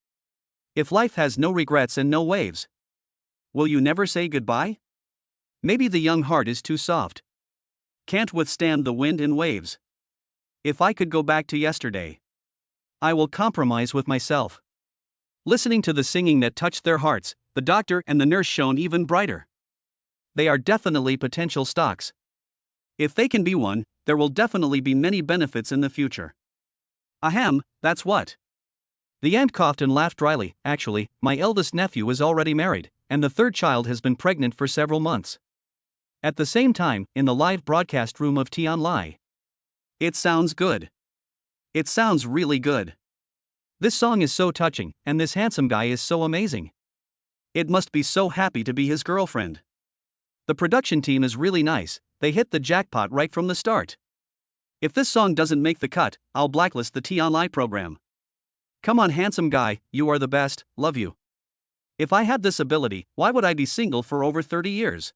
Speaker 1: If life has no regrets and no waves, will you never say goodbye? Maybe the young heart is too soft. Can't withstand the wind and waves. If I could go back to yesterday, I will compromise with myself. Listening to the singing that touched their hearts, the doctor and the nurse shone even brighter. They are definitely potential stocks. If they can be one, there will definitely be many benefits in the future. Ahem, that's what. The aunt coughed and laughed dryly. Actually, my eldest nephew is already married, and the third child has been pregnant for several months. At the same time, in the live broadcast room of Tian Lai. It sounds good. It sounds really good. This song is so touching, and this handsome guy is so amazing. It must be so happy to be his girlfriend. The production team is really nice, they hit the jackpot right from the start. If this song doesn't make the cut, I'll blacklist the Tian Lai program. Come on, handsome guy, you are the best, love you. If I had this ability, why would I be single for over 30 years?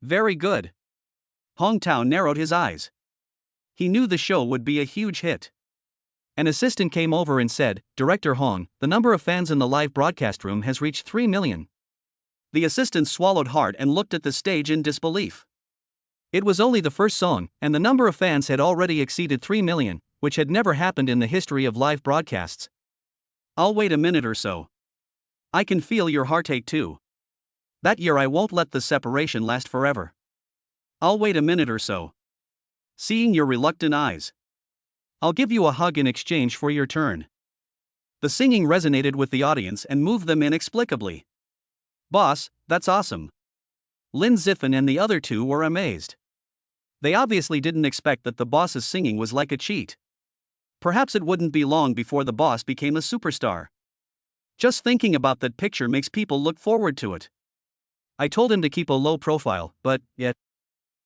Speaker 1: Very good. Hong Tao narrowed his eyes. He knew the show would be a huge hit. An assistant came over and said, Director Hong, the number of fans in the live broadcast room has reached 3 million. The assistant swallowed hard and looked at the stage in disbelief. It was only the first song, and the number of fans had already exceeded 3 million, which had never happened in the history of live broadcasts. I'll wait a minute or so. I can feel your heartache too. That year I won't let the separation last forever. I'll wait a minute or so. Seeing your reluctant eyes, I'll give you a hug in exchange for your turn. The singing resonated with the audience and moved them inexplicably. Boss, that's awesome. Lin Ziffin and the other two were amazed. They obviously didn't expect that the boss's singing was like a cheat. Perhaps it wouldn't be long before the boss became a superstar. Just thinking about that picture makes people look forward to it. I told him to keep a low profile, but, yet.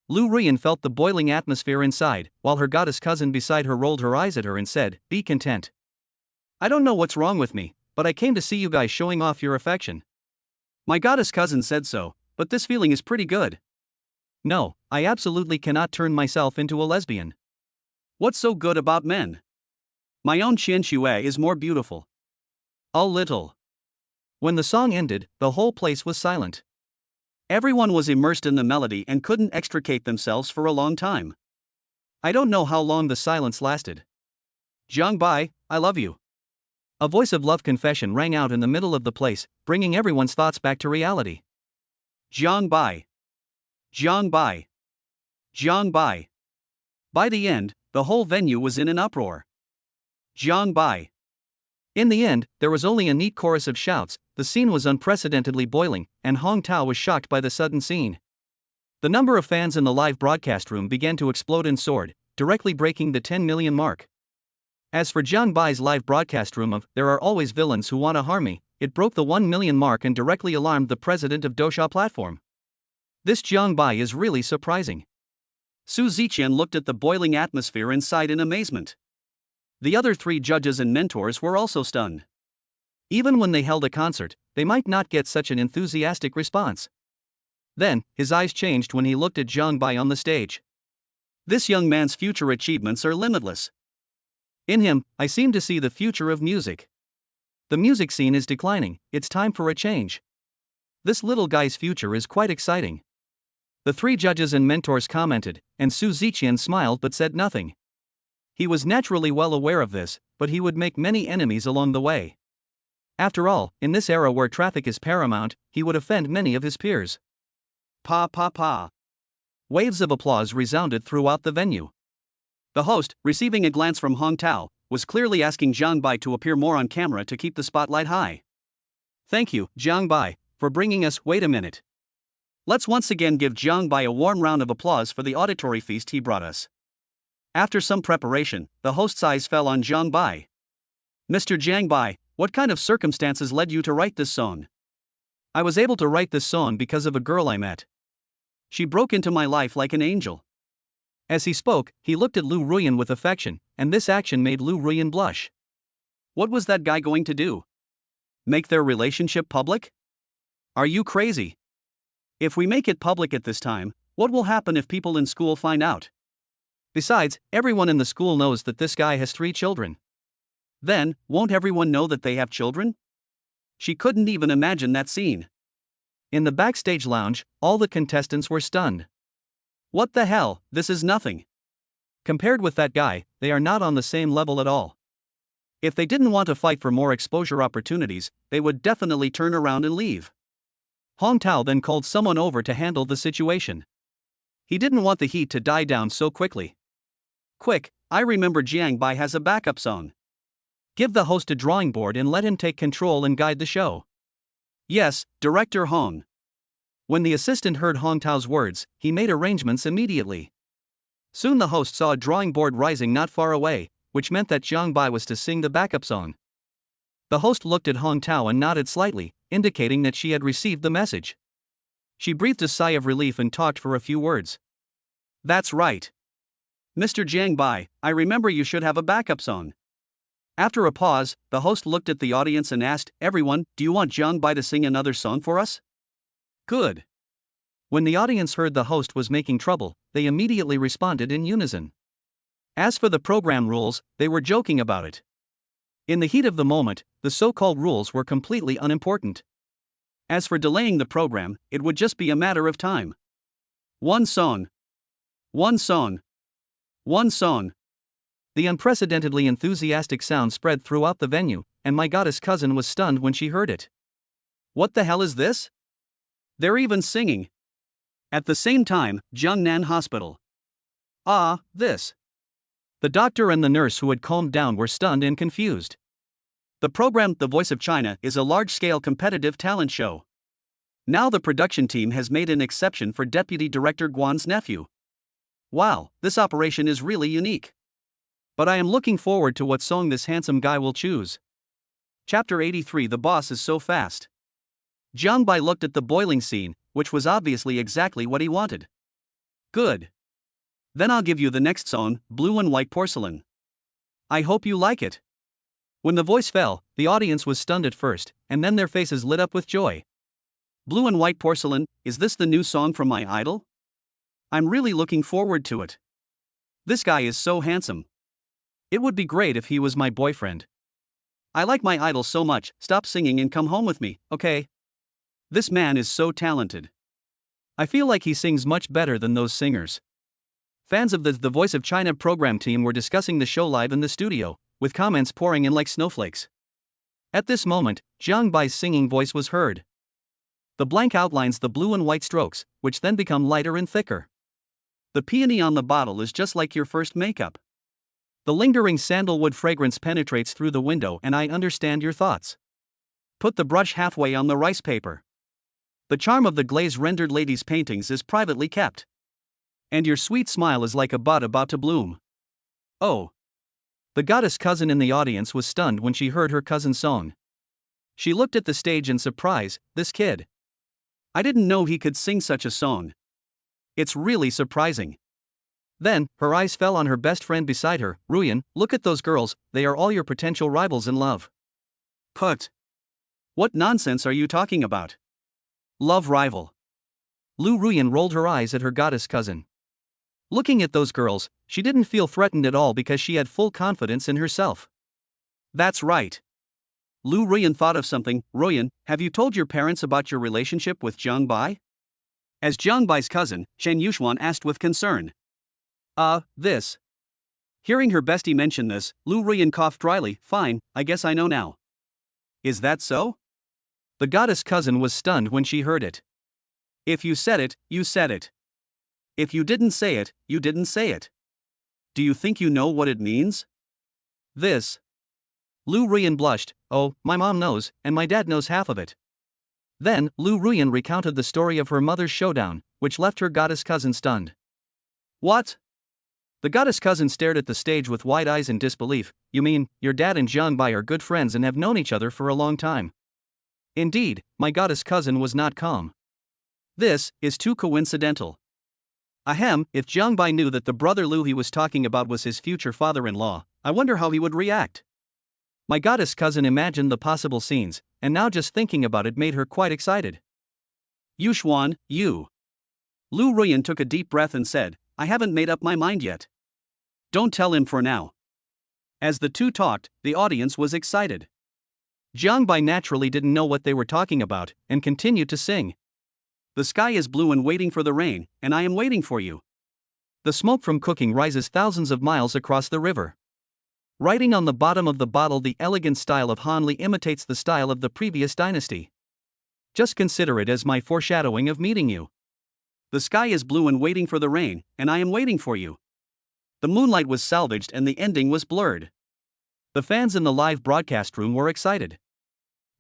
Speaker 1: Lu Rian felt the boiling atmosphere inside, while her goddess cousin beside her rolled her eyes at her and said, be content. I don't know what's wrong with me, but I came to see you guys showing off your affection. My goddess cousin said so, but this feeling is pretty good. No, I absolutely cannot turn myself into a lesbian. What's so good about men? My own Qian Xue is more beautiful. A little. When the song ended, the whole place was silent. Everyone was immersed in the melody and couldn't extricate themselves for a long time. I don't know how long the silence lasted. Jiang Bai, I love you. A voice of love confession rang out in the middle of the place, bringing everyone's thoughts back to reality. Jiang Bai. Jiang Bai. Jiang Bai. By the end, the whole venue was in an uproar. Jiang Bai. In the end, there was only a neat chorus of shouts. The scene was unprecedentedly boiling, and Hong Tao was shocked by the sudden scene. The number of fans in the live broadcast room began to explode and soared, directly breaking the 10 million mark. As for Jiang Bai's live broadcast room of "There are always villains who want to harm me," it broke the 1 million mark and directly alarmed the president of Dosha platform. This Jiang Bai is really surprising. Su Ziqian looked at the boiling atmosphere inside in amazement. The other 3 judges and mentors were also stunned. Even when they held a concert, they might not get such an enthusiastic response. Then, his eyes changed when he looked at Jiang Bai on the stage. This young man's future achievements are limitless. In him, I seem to see the future of music. The music scene is declining, it's time for a change. This little guy's future is quite exciting. The 3 judges and mentors commented, and Su Ziqian smiled but said nothing. He was naturally well aware of this, but he would make many enemies along the way. After all, in this era where traffic is paramount, he would offend many of his peers. Pa pa pa. Waves of applause resounded throughout the venue. The host, receiving a glance from Hong Tao, was clearly asking Jiang Bai to appear more on camera to keep the spotlight high. Thank you, Jiang Bai, for bringing us. Wait a minute. Let's once again give Jiang Bai a warm round of applause for the auditory feast he brought us. After some preparation, the host's eyes fell on Jiang Bai. Mr. Jiang Bai, what kind of circumstances led you to write this song? I was able to write this song because of a girl I met. She broke into my life like an angel. As he spoke, he looked at Lu Ruyan with affection, and this action made Lu Ruyan blush. What was that guy going to do? Make their relationship public? Are you crazy? If we make it public at this time, what will happen if people in school find out? Besides, everyone in the school knows that this guy has 3 children. Then, won't everyone know that they have children? She couldn't even imagine that scene. In the backstage lounge, all the contestants were stunned. What the hell, this is nothing. Compared with that guy, they are not on the same level at all. If they didn't want to fight for more exposure opportunities, they would definitely turn around and leave. Hong Tao then called someone over to handle the situation. He didn't want the heat to die down so quickly. Quick, I remember Jiang Bai has a backup song. Give the host a drawing board and let him take control and guide the show. Yes, Director Hong. When the assistant heard Hong Tao's words, he made arrangements immediately. Soon the host saw a drawing board rising not far away, which meant that Jiang Bai was to sing the backup song. The host looked at Hong Tao and nodded slightly, indicating that she had received the message. She breathed a sigh of relief and talked for a few words. That's right. Mr. Jiang Bai, I remember you should have a backup song. After a pause, the host looked at the audience and asked, everyone, do you want Jiang Bai to sing another song for us? Good. When the audience heard the host was making trouble, they immediately responded in unison. As for the program rules, they were joking about it. In the heat of the moment, the so-called rules were completely unimportant. As for delaying the program, it would just be a matter of time. One song. One song. One song. The unprecedentedly enthusiastic sound spread throughout the venue, and my goddess cousin was stunned when she heard it. What the hell is this? They're even singing. At the same time, Jiangnan Hospital. This. The doctor and the nurse who had calmed down were stunned and confused. The program, The Voice of China, is a large-scale competitive talent show. Now the production team has made an exception for Deputy Director Guan's nephew. Wow, this operation is really unique. But I am looking forward to what song this handsome guy will choose. Chapter 83. The boss is so fast. Jiang Bai looked at the boiling scene, which was obviously exactly what he wanted. Good. Then I'll give you the next song, Blue and White Porcelain. I hope you like it. When the voice fell, the audience was stunned at first, and then their faces lit up with joy. Blue and White Porcelain, is this the new song from my idol? I'm really looking forward to it. This guy is so handsome. It would be great if he was my boyfriend. I like my idol so much, stop singing and come home with me, okay? This man is so talented. I feel like he sings much better than those singers. Fans of the Voice of China program team were discussing the show live in the studio, with comments pouring in like snowflakes. At this moment, Jiang Bai's singing voice was heard. The blank outlines the blue and white strokes, which then become lighter and thicker. The peony on the bottle is just like your first makeup. The lingering sandalwood fragrance penetrates through the window, and I understand your thoughts. Put the brush halfway on the rice paper. The charm of the glaze-rendered lady's paintings is privately kept. And your sweet smile is like a bud about to bloom. Oh. The goddess cousin in the audience was stunned when she heard her cousin's song. She looked at the stage in surprise. This kid. I didn't know he could sing such a song. It's really surprising. Then, her eyes fell on her best friend beside her. Ruyan, look at those girls, they are all your potential rivals in love. Put. What nonsense are you talking about? Love rival. Lu Ruyan rolled her eyes at her goddess cousin. Looking at those girls, she didn't feel threatened at all because she had full confidence in herself. That's right. Lu Ruyan thought of something. Ruyan, have you told your parents about your relationship with Jiang Bai? As Jiang Bai's cousin, Shen Yuxuan asked with concern. This. Hearing her bestie mention this, Lu Ruyan coughed dryly. Fine, I guess I know now. Is that so? The goddess cousin was stunned when she heard it. If you said it, you said it. If you didn't say it, you didn't say it. Do you think you know what it means? This. Lu Ruyan blushed. Oh, my mom knows, and my dad knows half of it. Then, Lu Ruyan recounted the story of her mother's showdown, which left her goddess cousin stunned. What? The goddess cousin stared at the stage with wide eyes in disbelief. You mean, your dad and Jiang Bai are good friends and have known each other for a long time? Indeed, my goddess cousin was not calm. This is too coincidental. Ahem, if Jiang Bai knew that the brother Lu he was talking about was his future father-in-law, I wonder how he would react. My goddess cousin imagined the possible scenes, and now just thinking about it made her quite excited. Yuxuan, you. Lu Ruyan took a deep breath and said, I haven't made up my mind yet. Don't tell him for now. As the two talked, the audience was excited. Jiang Bai naturally didn't know what they were talking about, and continued to sing. The sky is blue and waiting for the rain, and I am waiting for you. The smoke from cooking rises thousands of miles across the river. Writing on the bottom of the bottle, the elegant style of Han Li imitates the style of the previous dynasty. Just consider it as my foreshadowing of meeting you. The sky is blue and waiting for the rain, and I am waiting for you. The moonlight was salvaged and the ending was blurred. The fans in the live broadcast room were excited.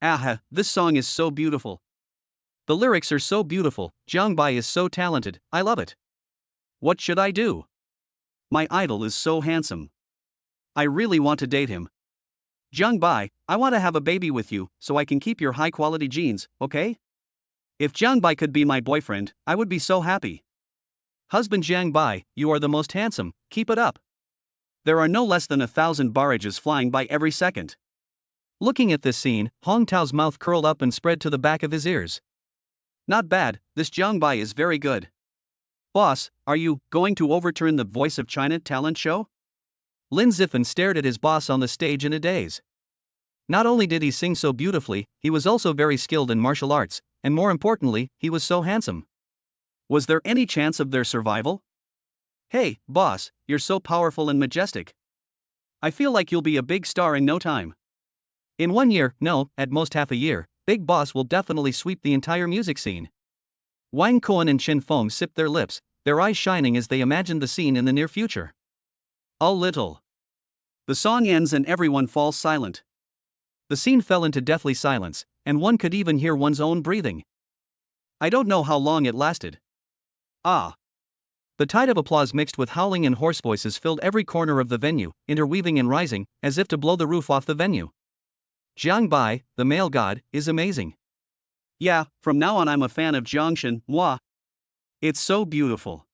Speaker 1: Aha, this song is so beautiful. The lyrics are so beautiful, Jiang Bai is so talented, I love it. What should I do? My idol is so handsome. I really want to date him. Jiang Bai, I want to have a baby with you, so I can keep your high-quality genes, okay? If Jiang Bai could be my boyfriend, I would be so happy. Husband Jiang Bai, you are the most handsome, keep it up. There are no less than 1,000 barrages flying by every second. Looking at this scene, Hong Tao's mouth curled up and spread to the back of his ears. Not bad, this Jiang Bai is very good. Boss, are you going to overturn the Voice of China talent show? Lin Zifen stared at his boss on the stage in a daze. Not only did he sing so beautifully, he was also very skilled in martial arts, and more importantly, he was so handsome. Was there any chance of their survival? Hey, boss, you're so powerful and majestic. I feel like you'll be a big star in no time. In 1 year, no, at most half a year, Big Boss will definitely sweep the entire music scene. Wang Kuan and Chen Feng sipped their lips, their eyes shining as they imagined the scene in the near future. A little. The song ends and everyone falls silent. The scene fell into deathly silence, and one could even hear one's own breathing. I don't know how long it lasted. Ah. The tide of applause mixed with howling and hoarse voices filled every corner of the venue, interweaving and rising, as if to blow the roof off the venue. Jiang Bai, the male god, is amazing. Yeah, from now on I'm a fan of Jiangshan, moi. It's so beautiful.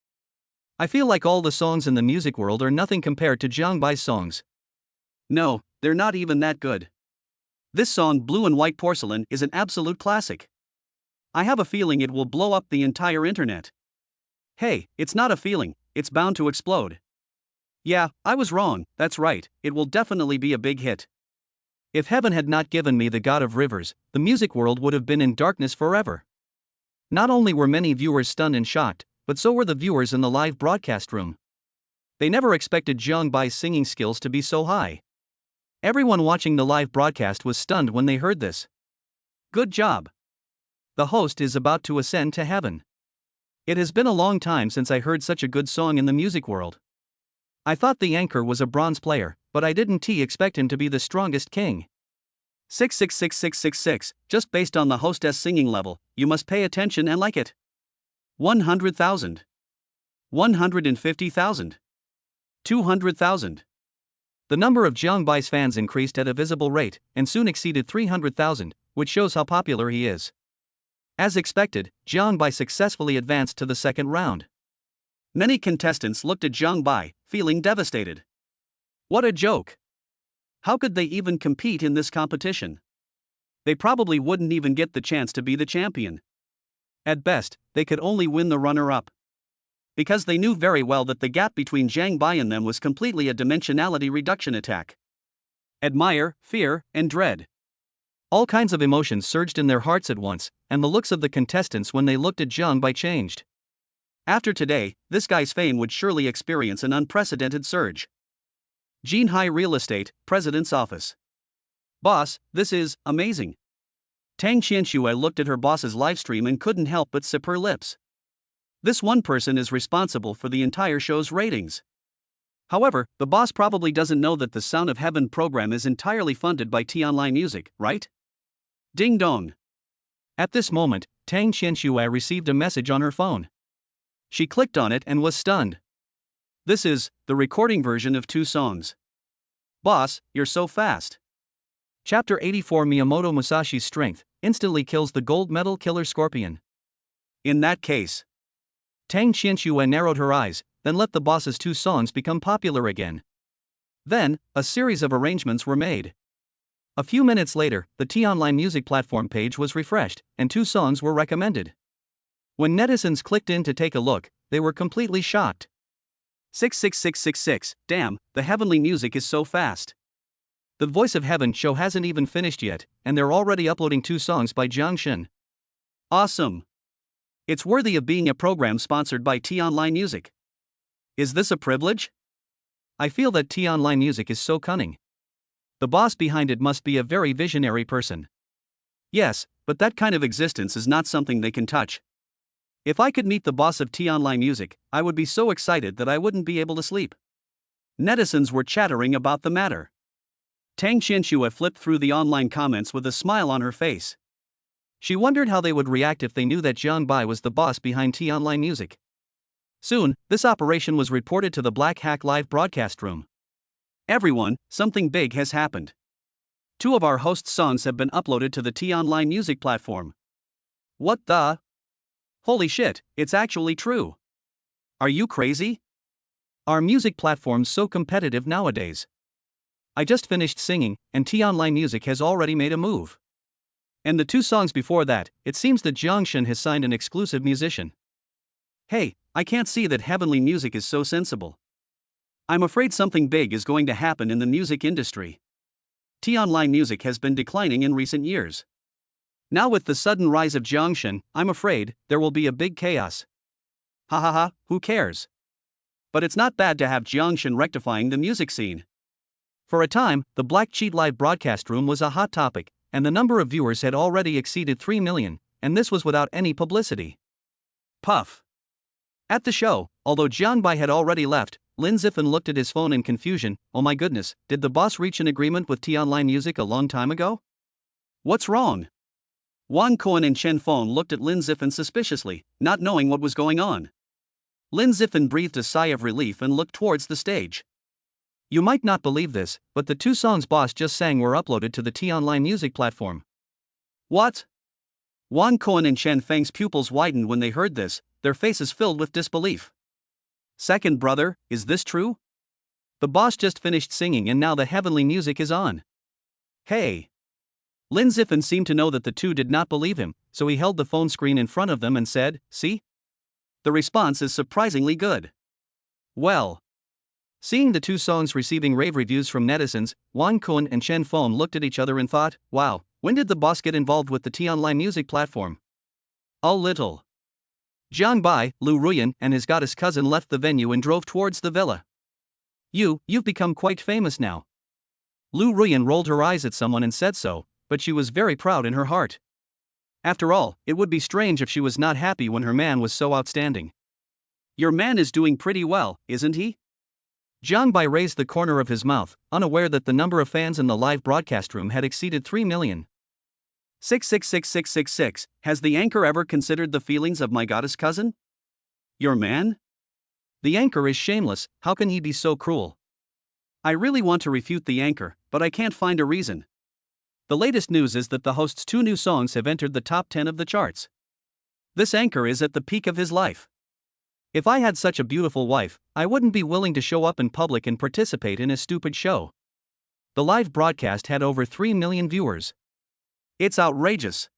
Speaker 1: I feel like all the songs in the music world are nothing compared to Jiang Bai's songs. No, they're not even that good. This song Blue and White Porcelain is an absolute classic. I have a feeling it will blow up the entire internet. Hey, it's not a feeling, it's bound to explode. Yeah, I was wrong, that's right, it will definitely be a big hit. If heaven had not given me the god of rivers, the music world would have been in darkness forever. Not only were many viewers stunned and shocked, but so were the viewers in the live broadcast room. They never expected Jiang Bai's singing skills to be so high. Everyone watching the live broadcast was stunned when they heard this. Good job. The host is about to ascend to heaven. It has been a long time since I heard such a good song in the music world. I thought the anchor was a bronze player, but I didn't expect him to be the strongest king. 666666, just based on the hostess singing level, you must pay attention and like it. 100,000. 150,000. 200,000. The number of Jiang Bai's fans increased at a visible rate, and soon exceeded 300,000, which shows how popular he is. As expected, Jiang Bai successfully advanced to the second round. Many contestants looked at Jiang Bai, feeling devastated. What a joke! How could they even compete in this competition? They probably wouldn't even get the chance to be the champion. At best, they could only win the runner-up. Because they knew very well that the gap between Jiang Bai and them was completely a dimensionality reduction attack. Admire, fear, and dread. All kinds of emotions surged in their hearts at once, and the looks of the contestants when they looked at Jiang Bai changed. After today, this guy's fame would surely experience an unprecedented surge. Jinhai Real Estate, President's Office. Boss, this is amazing. Tang Qianxue looked at her boss's livestream and couldn't help but sip her lips. This one person is responsible for the entire show's ratings. However, the boss probably doesn't know that the Sound of Heaven program is entirely funded by T-Online Music, right? Ding dong. At this moment, Tang Qianxue received a message on her phone. She clicked on it and was stunned. This is the recording version of 2 songs. Boss, you're so fast. Chapter 84. Miyamoto Musashi's strength instantly kills the gold medal killer scorpion. In that case, Tang Qianxue narrowed her eyes, then let the boss's 2 songs become popular again. Then, a series of arrangements were made. A few minutes later, the T-Online music platform page was refreshed, and 2 songs were recommended. When netizens clicked in to take a look, they were completely shocked. 66666, damn, the heavenly music is so fast. The Voice of Heaven show hasn't even finished yet, and they're already uploading 2 songs by Jiang Shen. Awesome. It's worthy of being a program sponsored by T-Online Music. Is this a privilege? I feel that T-Online Music is so cunning. The boss behind it must be a very visionary person. Yes, but that kind of existence is not something they can touch. If I could meet the boss of T-Online Music, I would be so excited that I wouldn't be able to sleep. Netizens were chattering about the matter. Tang Qianxue flipped through the online comments with a smile on her face. She wondered how they would react if they knew that Jiang Bai was the boss behind T-Online Music. Soon, this operation was reported to the Black Hack live broadcast room. Everyone, something big has happened. 2 of our hosts' songs have been uploaded to the T-Online Music platform. What the? Holy shit, it's actually true. Are you crazy? Are music platforms so competitive nowadays? I just finished singing, and T-Online Music has already made a move. And the 2 songs before that, it seems that Jiang Shen has signed an exclusive musician. Hey, I can't see that heavenly music is so sensible. I'm afraid something big is going to happen in the music industry. T-Online Music has been declining in recent years. Now with the sudden rise of Jiang Shen, I'm afraid there will be a big chaos. Ha ha ha, who cares? But it's not bad to have Jiang Shen rectifying the music scene. For a time, the Black Cheat live broadcast room was a hot topic, and the number of viewers had already exceeded 3 million, and this was without any publicity. Puff. At the show, although Jiang Bai had already left, Lin Zifan looked at his phone in confusion. Oh my goodness, did the boss reach an agreement with T-Online Music a long time ago? What's wrong? Wang Koan and Chen Feng looked at Lin Zifan suspiciously, not knowing what was going on. Lin Zifan breathed a sigh of relief and looked towards the stage. You might not believe this, but the 2 songs boss just sang were uploaded to the T-Online Music platform. What? Wang Koan and Chen Feng's pupils widened when they heard this, their faces filled with disbelief. Second brother, is this true? The boss just finished singing and now the heavenly music is on. Hey! Lin Zifan seemed to know that the 2 did not believe him, so he held the phone screen in front of them and said, see? The response is surprisingly good. Well. Seeing the 2 songs receiving rave reviews from netizens, Wang Kun and Chen Feng looked at each other and thought, wow, when did the boss get involved with the T-Online Music platform? A little. Jiang Bai, Lu Ruyan, and his goddess cousin left the venue and drove towards the villa. You've become quite famous now. Lu Ruyan rolled her eyes at someone and said so, but she was very proud in her heart. After all, it would be strange if she was not happy when her man was so outstanding. Your man is doing pretty well, isn't he? Jiang Bai raised the corner of his mouth, unaware that the number of fans in the live broadcast room had exceeded 3 million. 666666, has the anchor ever considered the feelings of my goddess cousin? Your man? The anchor is shameless, how can he be so cruel? I really want to refute the anchor, but I can't find a reason. The latest news is that the host's 2 new songs have entered the top 10 of the charts. This anchor is at the peak of his life. If I had such a beautiful wife, I wouldn't be willing to show up in public and participate in a stupid show. The live broadcast had over 3 million viewers. It's outrageous.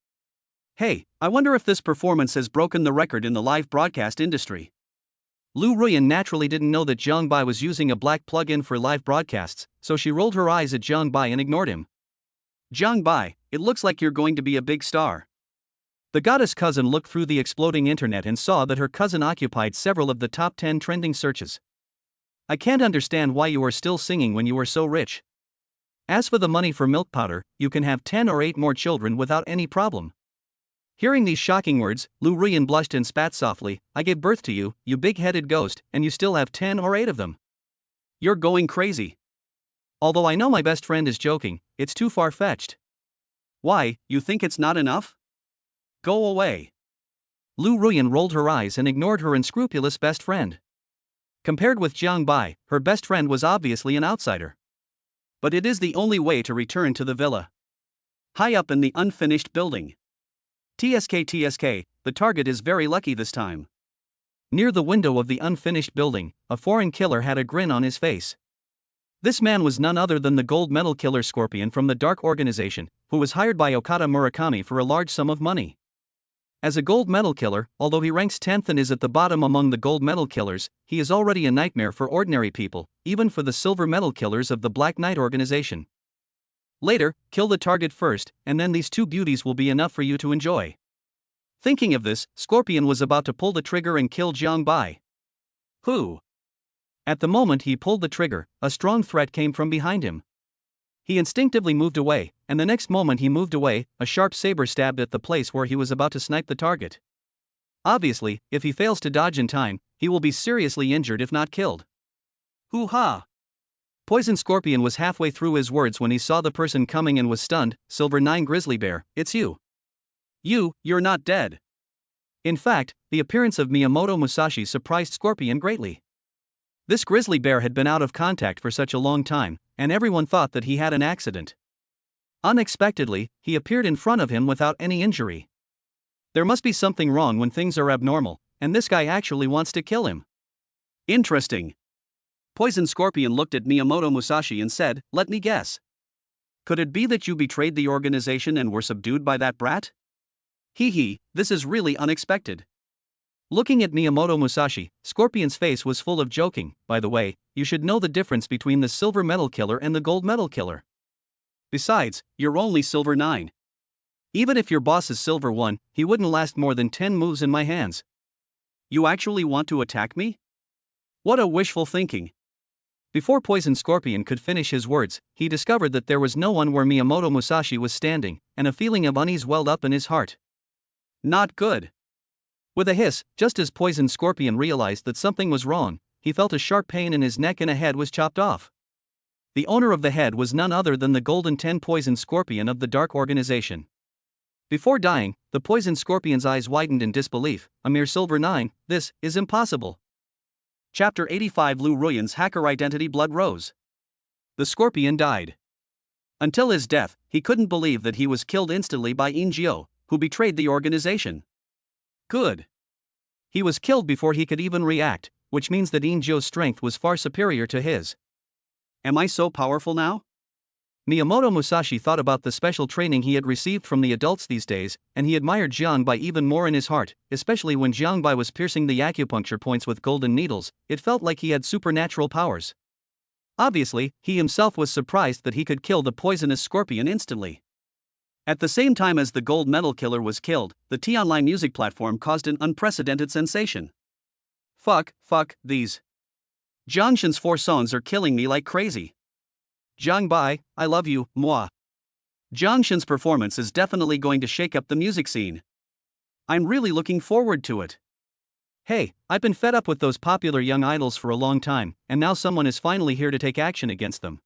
Speaker 1: Hey, I wonder if this performance has broken the record in the live broadcast industry. Lu Ruyan naturally didn't know that Jiang Bai was using a black plug-in for live broadcasts, so she rolled her eyes at Jiang Bai and ignored him. Jiang Bai, it looks like you're going to be a big star. The goddess cousin looked through the exploding internet and saw that her cousin occupied several of the top 10 trending searches. I can't understand why you are still singing when you are so rich. As for the money for milk powder, you can have 10 or 8 more children without any problem. Hearing these shocking words, Lu Ruyan blushed and spat softly. I gave birth to you, you big-headed ghost, and you still have 10 or 8 of them. You're going crazy. Although I know my best friend is joking, it's too far-fetched. Why, you think it's not enough? Go away. Lu Ruyan rolled her eyes and ignored her unscrupulous best friend. Compared with Jiang Bai, her best friend was obviously an outsider. But it is the only way to return to the villa. High up in the unfinished building. TSK, the target is very lucky this time. Near the window of the unfinished building, a foreign killer had a grin on his face. This man was none other than the gold medal killer Scorpion from the Dark Organization, who was hired by Okada Murakami for a large sum of money. As a gold medal killer, although he ranks 10th and is at the bottom among the gold medal killers, he is already a nightmare for ordinary people, even for the silver medal killers of the Black Knight organization. Later, kill the target first, and then these two beauties will be enough for you to enjoy. Thinking of this, Scorpion was about to pull the trigger and kill Jiang Bai. Who? At the moment he pulled the trigger, a strong threat came from behind him. He instinctively moved away, and the next moment he moved away, a sharp saber stabbed at the place where he was about to snipe the target. Obviously, if he fails to dodge in time, he will be seriously injured if not killed. Hoo-ha! Poison Scorpion was halfway through his words when he saw the person coming and was stunned. Silver 9 Grizzly Bear, it's you. You're not dead. In fact, the appearance of Miyamoto Musashi surprised Scorpion greatly. This grizzly bear had been out of contact for such a long time, and everyone thought that he had an accident. Unexpectedly, he appeared in front of him without any injury. There must be something wrong when things are abnormal, and this guy actually wants to kill him. Interesting. Poison Scorpion looked at Miyamoto Musashi and said, "Let me guess. Could it be that you betrayed the organization and were subdued by that brat? Hee, this is really unexpected." Looking at Miyamoto Musashi, Scorpion's face was full of joking. By the way, you should know the difference between the silver medal killer and the gold medal killer. Besides, you're only silver 9. Even if your boss is silver 1, he wouldn't last more than 10 moves in my hands. You actually want to attack me? What a wishful thinking. Before Poison Scorpion could finish his words, he discovered that there was no one where Miyamoto Musashi was standing, and a feeling of unease welled up in his heart. Not good. With a hiss, just as Poison Scorpion realized that something was wrong, he felt a sharp pain in his neck and a head was chopped off. The owner of the head was none other than the Golden 10 Poison Scorpion of the Dark Organization. Before dying, the Poison Scorpion's eyes widened in disbelief. A mere silver 9, this is impossible. Chapter 85 Lu Ruyan's hacker identity Blood Rose. The Scorpion died. Until his death, he couldn't believe that he was killed instantly by Ingio, who betrayed the organization. Good. He was killed before he could even react, which means that Ingio's strength was far superior to his. Am I so powerful now? Miyamoto Musashi thought about the special training he had received from the adults these days, and he admired Jiang Bai even more in his heart, especially when Jiang Bai was piercing the acupuncture points with golden needles. It felt like he had supernatural powers. Obviously, he himself was surprised that he could kill the poisonous scorpion instantly. At the same time as the gold medal killer was killed, the T-Online music platform caused an unprecedented sensation. Fuck, these Jiangshan's 4 songs are killing me like crazy. Jiang Bai, I love you, moi. Jiangshan's performance is definitely going to shake up the music scene. I'm really looking forward to it. Hey, I've been fed up with those popular young idols for a long time, and now someone is finally here to take action against them.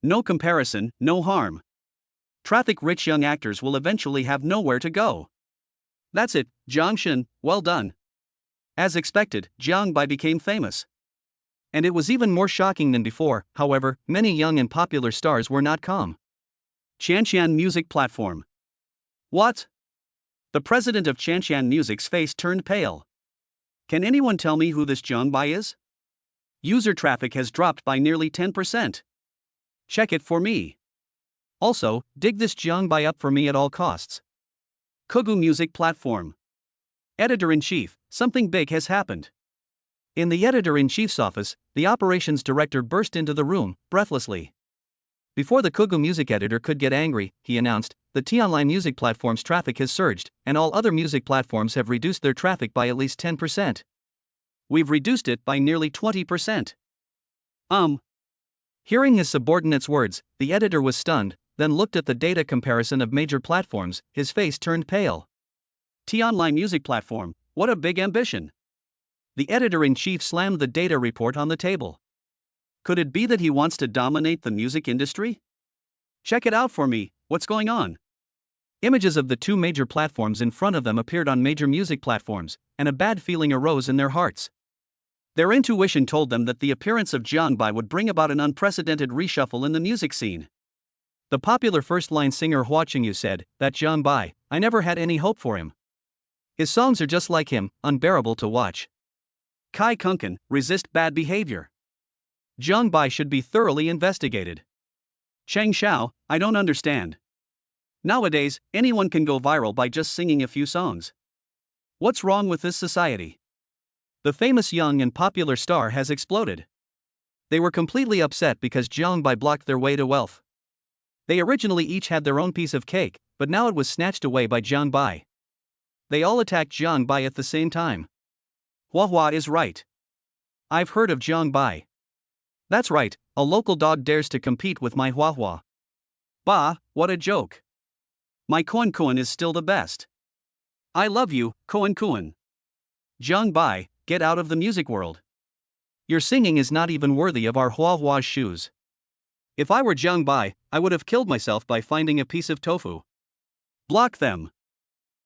Speaker 1: No comparison, no harm. Traffic-rich young actors will eventually have nowhere to go. That's it, Jiangshan, well done. As expected, Jiang Bai became famous. And it was even more shocking than before. However, many young and popular stars were not calm. Chanshan Music Platform. What? The president of Chanshan Music's face turned pale. Can anyone tell me who this Jiang Bai is? User traffic has dropped by nearly 10%. Check it for me. Also, dig this Jiang Bai up for me at all costs. Kugu Music Platform. Editor-in-Chief, something big has happened. In the editor-in-chief's office, the operations director burst into the room, breathlessly. Before the Kugu music editor could get angry, he announced, the T-Online music platform's traffic has surged, and all other music platforms have reduced their traffic by at least 10%. We've reduced it by nearly 20%. Hearing his subordinate's words, the editor was stunned, then looked at the data comparison of major platforms. His face turned pale. T-Online music platform, what a big ambition. The editor-in-chief slammed the data report on the table. Could it be that he wants to dominate the music industry? Check it out for me, what's going on? Images of the two major platforms in front of them appeared on major music platforms, and a bad feeling arose in their hearts. Their intuition told them that the appearance of Jiang Bai would bring about an unprecedented reshuffle in the music scene. The popular first-line singer Hua Qingyu said, "That Jiang Bai, I never had any hope for him. His songs are just like him, unbearable to watch. Kai Kunkan, resist bad behavior. Jiang Bai should be thoroughly investigated. Cheng Xiao, I don't understand. Nowadays, anyone can go viral by just singing a few songs. What's wrong with this society?" The famous young and popular star has exploded. They were completely upset because Jiang Bai blocked their way to wealth. They originally each had their own piece of cake, but now it was snatched away by Jiang Bai. They all attacked Jiang Bai at the same time. Hua is right. I've heard of Jiang Bai. That's right, a local dog dares to compete with my Hua. Bah, what a joke. My Kuan is still the best. I love you, Kuan. Jiang Bai, get out of the music world. Your singing is not even worthy of our Hua's shoes. If I were Jiang Bai, I would have killed myself by finding a piece of tofu. Block them.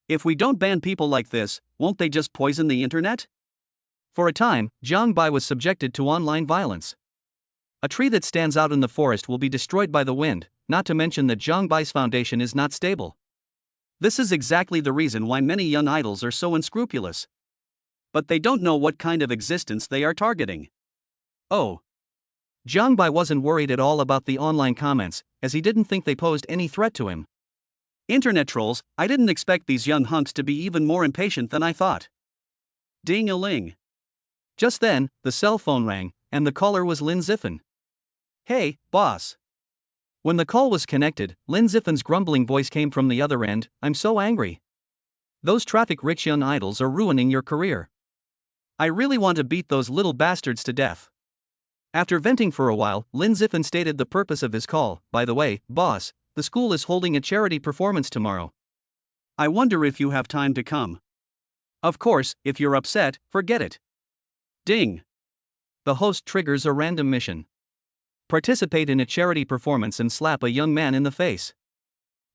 Speaker 1: If we don't ban people like this, won't they just poison the internet? For a time, Jiang Bai was subjected to online violence. A tree that stands out in the forest will be destroyed by the wind, not to mention that Jiang Bai's foundation is not stable. This is exactly the reason why many young idols are so unscrupulous. But they don't know what kind of existence they are targeting. Oh. Jiang Bai wasn't worried at all about the online comments, as he didn't think they posed any threat to him. Internet trolls, I didn't expect these young hunks to be even more impatient than I thought. Ding-a-ling. Just then, the cell phone rang, and the caller was Lin Zifen. Hey, boss. When the call was connected, Lin Zifen's grumbling voice came from the other end, I'm so angry. Those traffic-rich young idols are ruining your career. I really want to beat those little bastards to death. After venting for a while, Lin Zifen stated the purpose of his call. By the way, boss, the school is holding a charity performance tomorrow. I wonder if you have time to come. Of course, if you're upset, forget it. Ding. The host triggers a random mission. Participate in a charity performance and slap a young man in the face.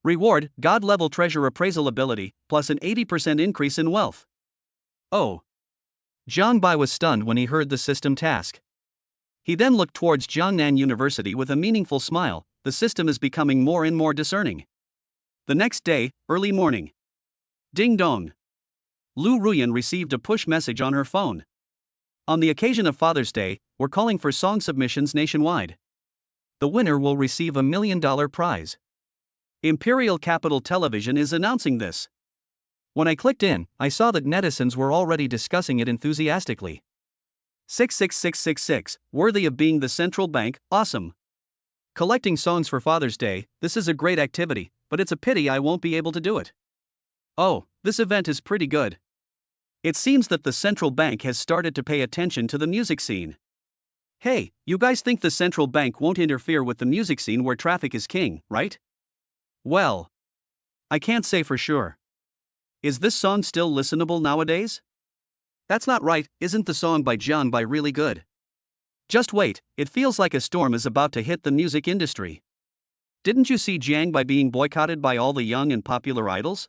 Speaker 1: Reward, God-level treasure appraisal ability, plus an 80% increase in wealth. Oh. Jiang Bai was stunned when he heard the system task. He then looked towards Jiangnan University with a meaningful smile. The system is becoming more and more discerning. The next day, early morning. Ding dong. Lu Ruyan received a push message on her phone. On the occasion of Father's Day, we're calling for song submissions nationwide. The winner will receive $1 million prize. Imperial Capital Television is announcing this. When I clicked in, I saw that netizens were already discussing it enthusiastically. 66666, worthy of being the central bank, awesome. Collecting songs for Father's Day, this is a great activity, but it's a pity I won't be able to do it. Oh, this event is pretty good. It seems that the central bank has started to pay attention to the music scene. Hey, you guys think the central bank won't interfere with the music scene where traffic is king, right? Well, I can't say for sure. Is this song still listenable nowadays? That's not right, isn't the song by Jiang Bai really good? Just wait, it feels like a storm is about to hit the music industry. Didn't you see Jiang Bai being boycotted by all the young and popular idols?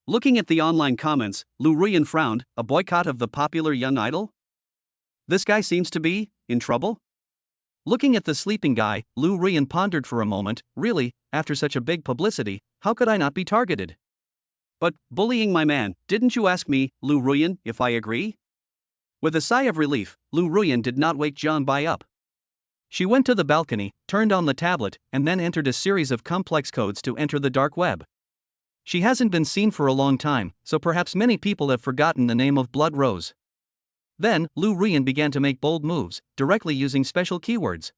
Speaker 1: Looking at the online comments, Lu Ruyan frowned, a boycott of the popular young idol? This guy seems to be in trouble? Looking at the sleeping guy, Lu Ruyan pondered for a moment, really, after such a big publicity, how could I not be targeted? But, bullying my man, didn't you ask me, Lu Ruyan, if I agree? With a sigh of relief, Lu Ruyan did not wake Jiang Bai up. She went to the balcony, turned on the tablet, and then entered a series of complex codes to enter the dark web. She hasn't been seen for a long time, so perhaps many people have forgotten the name of Blood Rose. Then, Lu Ruyan began to make bold moves, directly using special keywords.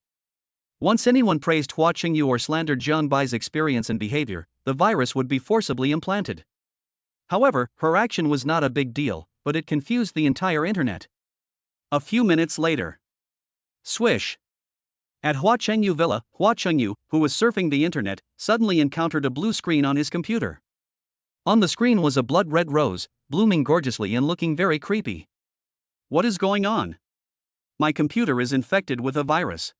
Speaker 1: Once anyone praised Hua Qingyu or slandered Jiang Bai's experience and behavior, the virus would be forcibly implanted. However, her action was not a big deal, but it confused the entire internet. A few minutes later. Swish. At Hua Qingyu Villa, Hua Qingyu, who was surfing the internet, suddenly encountered a blue screen on his computer. On the screen was a blood-red rose, blooming gorgeously and looking very creepy. What is going on? My computer is infected with a virus.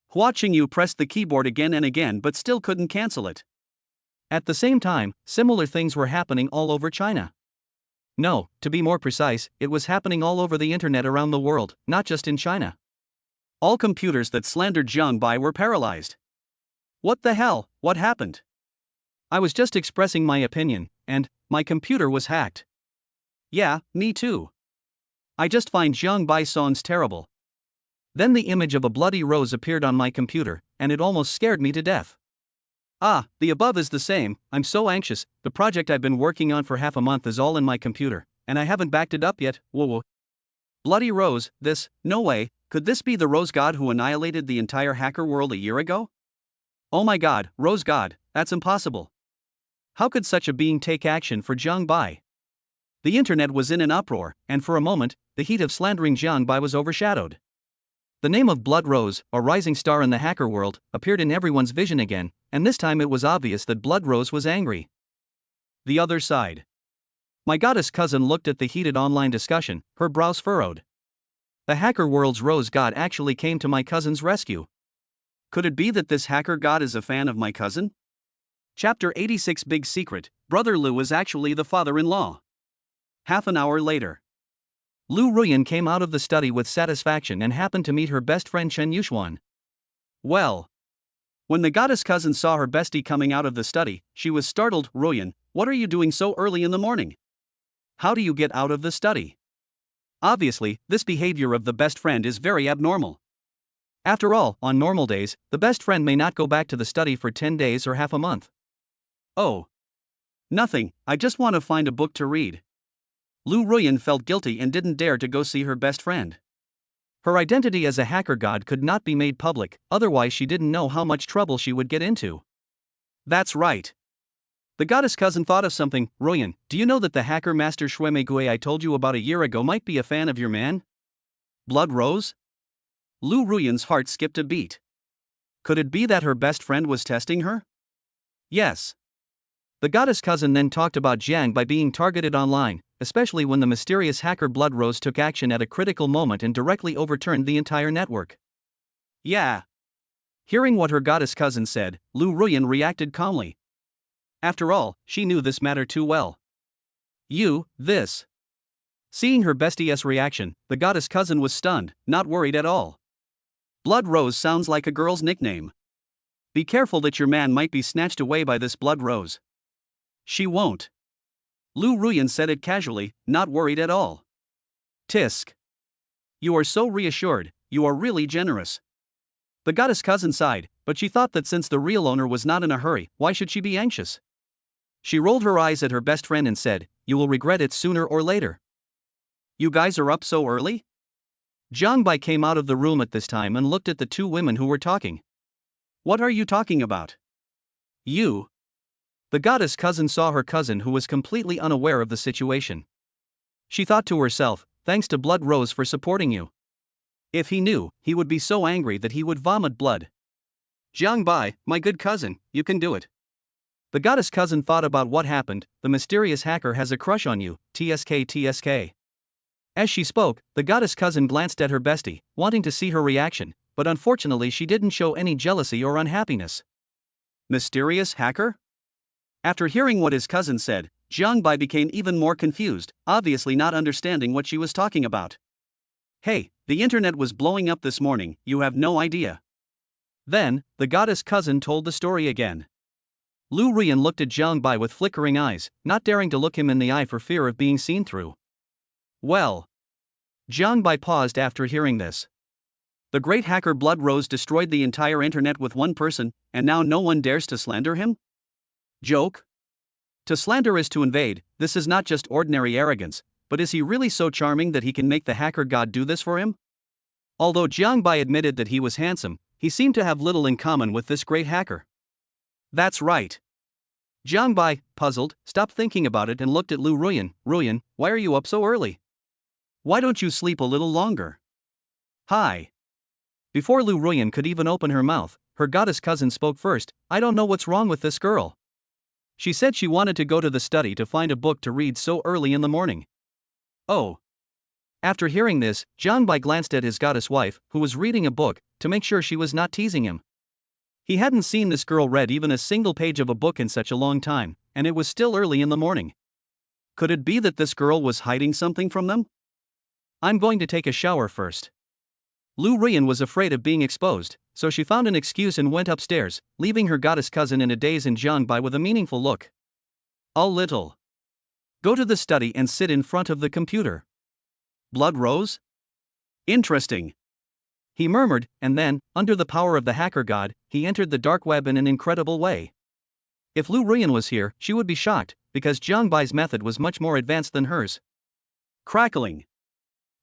Speaker 1: Hua Qingyu pressed the keyboard again and again but still couldn't cancel it. At the same time, similar things were happening all over China. No, to be more precise, it was happening all over the internet around the world, not just in China. All computers that slandered Jiang Bai were paralyzed. What the hell, what happened? I was just expressing my opinion, and my computer was hacked. Yeah, me too. I just find Jiang Bai sounds terrible. Then the image of a bloody rose appeared on my computer, and it almost scared me to death. Ah, the above is the same. I'm so anxious. The project I've been working on for half a month is all in my computer, and I haven't backed it up yet. Whoa. Bloody rose, this, no way, could this be the rose god who annihilated the entire hacker world a year ago? Oh my god, rose god, that's impossible. How could such a being take action for Jiang Bai? The internet was in an uproar, and for a moment, the heat of slandering Jiang Bai was overshadowed. The name of Blood Rose, a rising star in the hacker world, appeared in everyone's vision again, and this time it was obvious that Blood Rose was angry. The other side. My goddess cousin looked at the heated online discussion, her brows furrowed. The hacker world's rose god actually came to my cousin's rescue. Could it be that this hacker god is a fan of my cousin? Chapter 86 Big Secret, Brother Lu is actually the father-in-law. Half an hour later. Lu Ruyan came out of the study with satisfaction and happened to meet her best friend Chen Yuxuan. Well. When the goddess cousin saw her bestie coming out of the study, she was startled. Ruyan, what are you doing so early in the morning? How do you get out of the study? Obviously, this behavior of the best friend is very abnormal. After all, on normal days, the best friend may not go back to the study for 10 days or half a month. Oh. Nothing, I just want to find a book to read. Lu Ruyan felt guilty and didn't dare to go see her best friend. Her identity as a hacker god could not be made public, otherwise she didn't know how much trouble she would get into. That's right. The goddess cousin thought of something. Ruyan, do you know that the hacker master Shuemegui I told you about a year ago might be a fan of your man? Blood Rose? Lu Ruyan's heart skipped a beat. Could it be that her best friend was testing her? Yes. The goddess cousin then talked about Jiang Bai being targeted online, especially when the mysterious hacker Blood Rose took action at a critical moment and directly overturned the entire network. Yeah. Hearing what her goddess cousin said, Lu Ruyan reacted calmly. After all, she knew this matter too well. This. Seeing her bestie's reaction, the goddess cousin was stunned, not worried at all. Blood Rose sounds like a girl's nickname. Be careful that your man might be snatched away by this Blood Rose. She won't. Lu Ruyan said it casually, not worried at all. Tisk. You are so reassured, you are really generous. The goddess cousin sighed, but she thought that since the real owner was not in a hurry, why should she be anxious? She rolled her eyes at her best friend and said, you will regret it sooner or later. You guys are up so early? Jiang Bai came out of the room at this time and looked at the two women who were talking. What are you talking about? You. The goddess cousin saw her cousin who was completely unaware of the situation. She thought to herself, thanks to Blood Rose for supporting you. If he knew, he would be so angry that he would vomit blood. Jiang Bai, my good cousin, you can do it. The goddess cousin thought about what happened. The mysterious hacker has a crush on you, TSK. As she spoke, the goddess cousin glanced at her bestie, wanting to see her reaction, but unfortunately she didn't show any jealousy or unhappiness. Mysterious hacker? After hearing what his cousin said, Jiang Bai became even more confused, obviously not understanding what she was talking about. Hey, the internet was blowing up this morning, you have no idea. Then, the goddess cousin told the story again. Lu Ruyan looked at Jiang Bai with flickering eyes, not daring to look him in the eye for fear of being seen through. Well. Jiang Bai paused after hearing this. The great hacker Blood Rose destroyed the entire internet with one person, and now no one dares to slander him? Joke? To slander is to invade. This is not just ordinary arrogance, but is he really so charming that he can make the hacker god do this for him? Although Jiang Bai admitted that he was handsome, he seemed to have little in common with this great hacker. That's right. Jiang Bai, puzzled, stopped thinking about it and looked at Lu Ruyan. Ruyan, why are you up so early? Why don't you sleep a little longer? Hi. Before Lu Ruyan could even open her mouth, her goddess cousin spoke first. I don't know what's wrong with this girl. She said she wanted to go to the study to find a book to read so early in the morning. Oh. After hearing this, Jiang Bai glanced at his goddess wife, who was reading a book, to make sure she was not teasing him. He hadn't seen this girl read even a single page of a book in such a long time, and it was still early in the morning. Could it be that this girl was hiding something from them? I'm going to take a shower first. Lu Ruyan was afraid of being exposed, so she found an excuse and went upstairs, leaving her goddess cousin in a daze and Jiang Bai with a meaningful look. "Oh little. Go to the study and sit in front of the computer." Blood rose? Interesting. He murmured, and then, under the power of the hacker god, he entered the dark web in an incredible way. If Lu Ruyan was here, she would be shocked, because Jiang Bai's method was much more advanced than hers. Crackling.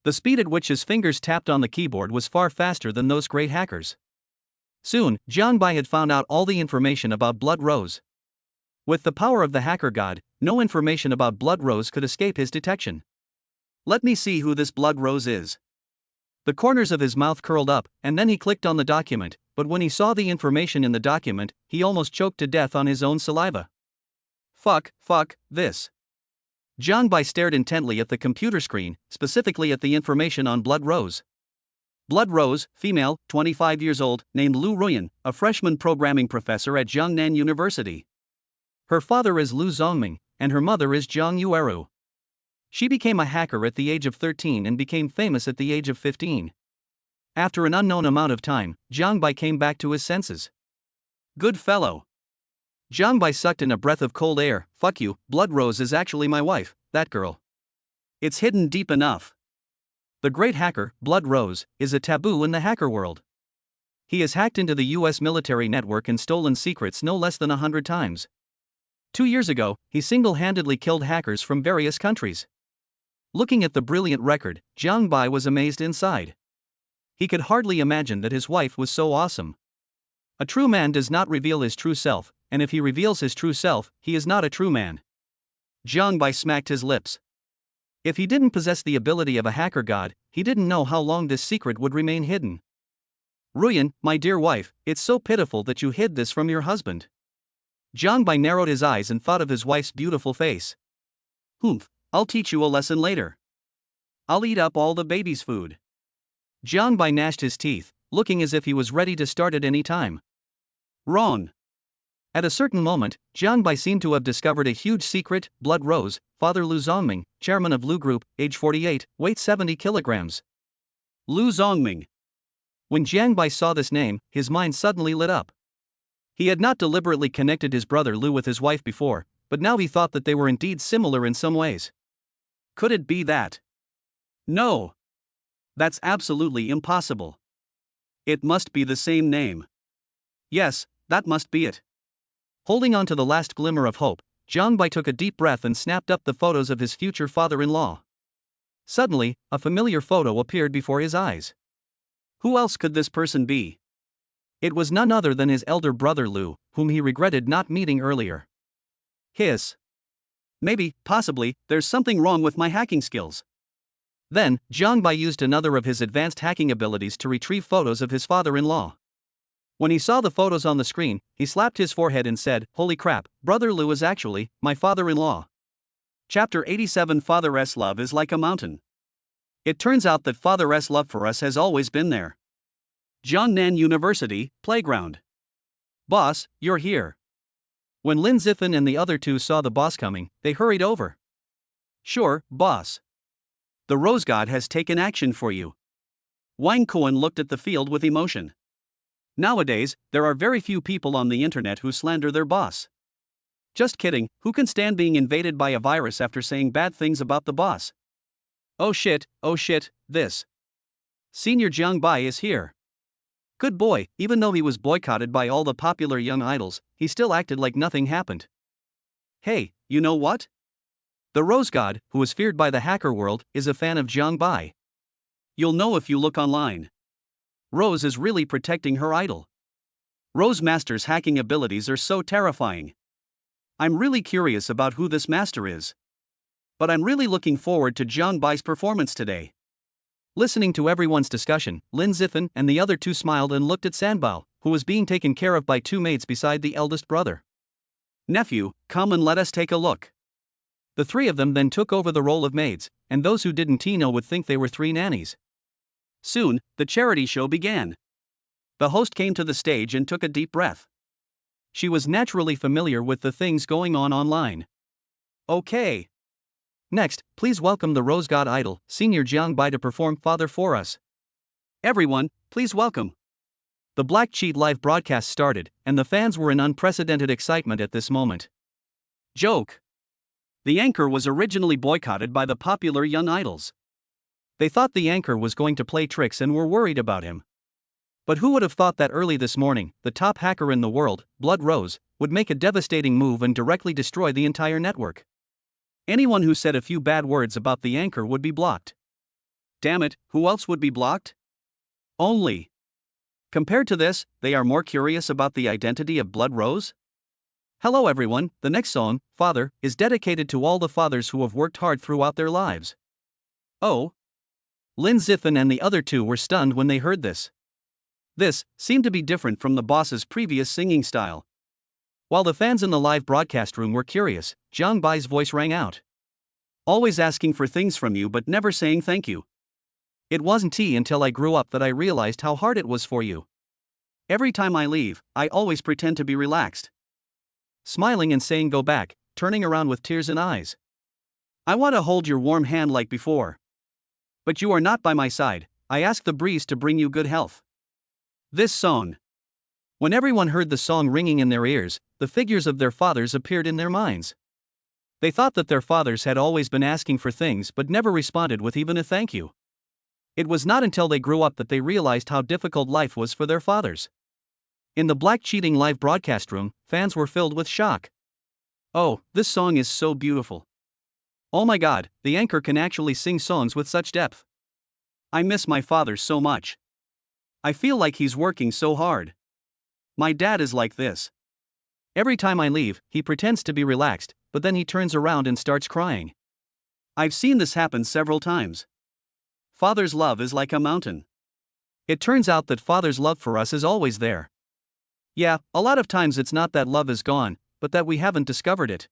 Speaker 1: The speed at which his fingers tapped on the keyboard was far faster than those great hackers. Soon, Jiang Bai had found out all the information about Blood Rose. With the power of the hacker god, no information about Blood Rose could escape his detection. Let me see who this Blood Rose is. The corners of his mouth curled up, and then he clicked on the document, but when he saw the information in the document, he almost choked to death on his own saliva. Fuck, this. Jiang Bai stared intently at the computer screen, specifically at the information on Blood Rose. Blood Rose, female, 25 years old, named Lu Ruyan, a freshman programming professor at Jiangnan University. Her father is Lu Zongming, and her mother is Jiang Yueru. She became a hacker at the age of 13 and became famous at the age of 15. After an unknown amount of time, Jiang Bai came back to his senses. Good fellow. Jiang Bai sucked in a breath of cold air. Fuck you, Blood Rose is actually my wife, that girl. It's hidden deep enough. The great hacker, Blood Rose, is a taboo in the hacker world. He has hacked into the US military network and stolen secrets no less than 100 times. 2 years ago, he single-handedly killed hackers from various countries. Looking at the brilliant record, Jiang Bai was amazed inside. He could hardly imagine that his wife was so awesome. A true man does not reveal his true self, and if he reveals his true self, he is not a true man. Jiang Bai smacked his lips. If he didn't possess the ability of a hacker god, he didn't know how long this secret would remain hidden. Ruyan, my dear wife, it's so pitiful that you hid this from your husband. Jiang Bai narrowed his eyes and thought of his wife's beautiful face. Humph, I'll teach you a lesson later. I'll eat up all the baby's food. Jiang Bai gnashed his teeth, looking as if he was ready to start at any time. Wrong. At a certain moment, Jiang Bai seemed to have discovered a huge secret. Blood Rose, father Lu Zongming, chairman of Lu Group, age 48, weight 70 kilograms. Lu Zongming. When Jiang Bai saw this name, his mind suddenly lit up. He had not deliberately connected his brother Lu with his wife before, but now he thought that they were indeed similar in some ways. Could it be that? No. That's absolutely impossible. It must be the same name. Yes, that must be it. Holding on to the last glimmer of hope, Jiang Bai took a deep breath and snapped up the photos of his future father-in-law. Suddenly, a familiar photo appeared before his eyes. Who else could this person be? It was none other than his elder brother Lu, whom he regretted not meeting earlier. Hiss. Maybe, possibly, there's something wrong with my hacking skills. Then, Jiang Bai used another of his advanced hacking abilities to retrieve photos of his father-in-law. When he saw the photos on the screen, he slapped his forehead and said, "Holy crap, Brother Lu is actually my father-in-law." Chapter 87. Father's love is like a mountain. It turns out that Father's love for us has always been there. Jiangnan University, playground. Boss, you're here. When Lin Zifan and the other two saw the boss coming, they hurried over. Sure, boss. The Rose God has taken action for you. Wang Kuan looked at the field with emotion. Nowadays, there are very few people on the internet who slander their boss. Just kidding, who can stand being invaded by a virus after saying bad things about the boss? Oh shit, this. Senior Jiang Bai is here. Good boy, even though he was boycotted by all the popular young idols, he still acted like nothing happened. Hey, you know what? The Rose God, who is feared by the hacker world, is a fan of Jiang Bai. You'll know if you look online. Rose is really protecting her idol. Rose Master's hacking abilities are so terrifying. I'm really curious about who this master is. But I'm really looking forward to Jiang Bai's performance today. Listening to everyone's discussion, Lin Zifan and the other two smiled and looked at Sanbao, who was being taken care of by two maids beside the eldest brother. Nephew, come and let us take a look. The three of them then took over the role of maids, and those who didn't know would think they were three nannies. Soon, the charity show began. The host came to the stage and took a deep breath. She was naturally familiar with the things going on online. Okay. Next, please welcome the Rose God idol, Senior Jiang Bai, to perform Father for us. Everyone, please welcome. The Black Sheep live broadcast started, and the fans were in unprecedented excitement at this moment. Joke. The anchor was originally boycotted by the popular young idols. They thought the anchor was going to play tricks and were worried about him. But who would have thought that early this morning, the top hacker in the world, Blood Rose, would make a devastating move and directly destroy the entire network? Anyone who said a few bad words about the anchor would be blocked. Damn it, who else would be blocked? Only. Compared to this, they are more curious about the identity of Blood Rose? Hello everyone, the next song, Father, is dedicated to all the fathers who have worked hard throughout their lives. Oh. Lin Zifan and the other two were stunned when they heard this. This seemed to be different from the boss's previous singing style. While the fans in the live broadcast room were curious, Jiang Bai's voice rang out. Always asking for things from you but never saying thank you. It wasn't until I grew up that I realized how hard it was for you. Every time I leave, I always pretend to be relaxed. Smiling and saying go back, turning around with tears in eyes. I want to hold your warm hand like before. But you are not by my side, I ask the breeze to bring you good health. This song. When everyone heard the song ringing in their ears, the figures of their fathers appeared in their minds. They thought that their fathers had always been asking for things but never responded with even a thank you. It was not until they grew up that they realized how difficult life was for their fathers. In the Black Cheating live broadcast room, fans were filled with shock. Oh, this song is so beautiful. Oh my god, the anchor can actually sing songs with such depth. I miss my father so much. I feel like he's working so hard. My dad is like this. Every time I leave, he pretends to be relaxed, but then he turns around and starts crying. I've seen this happen several times. Father's love is like a mountain. It turns out that Father's love for us is always there. Yeah, a lot of times it's not that love is gone, but that we haven't discovered it.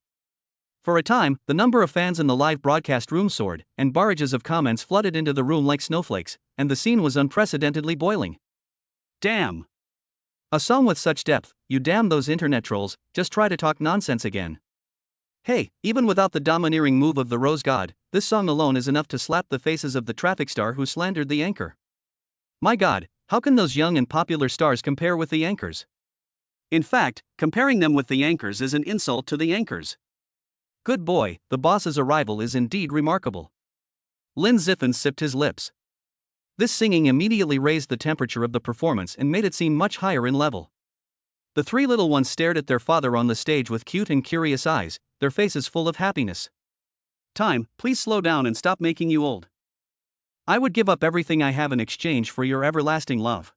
Speaker 1: For a time, the number of fans in the live broadcast room soared, and barrages of comments flooded into the room like snowflakes, and the scene was unprecedentedly boiling. Damn! A song with such depth, you damn those internet trolls, just try to talk nonsense again. Hey, even without the domineering move of the Rose God, this song alone is enough to slap the faces of the traffic star who slandered the anchor. My god, how can those young and popular stars compare with the anchors? In fact, comparing them with the anchors is an insult to the anchors. Good boy, the boss's arrival is indeed remarkable. Lin Zifan sipped his lips. This singing immediately raised the temperature of the performance and made it seem much higher in level. The three little ones stared at their father on the stage with cute and curious eyes, their faces full of happiness. Time, please slow down and stop making you old. I would give up everything I have in exchange for your everlasting love.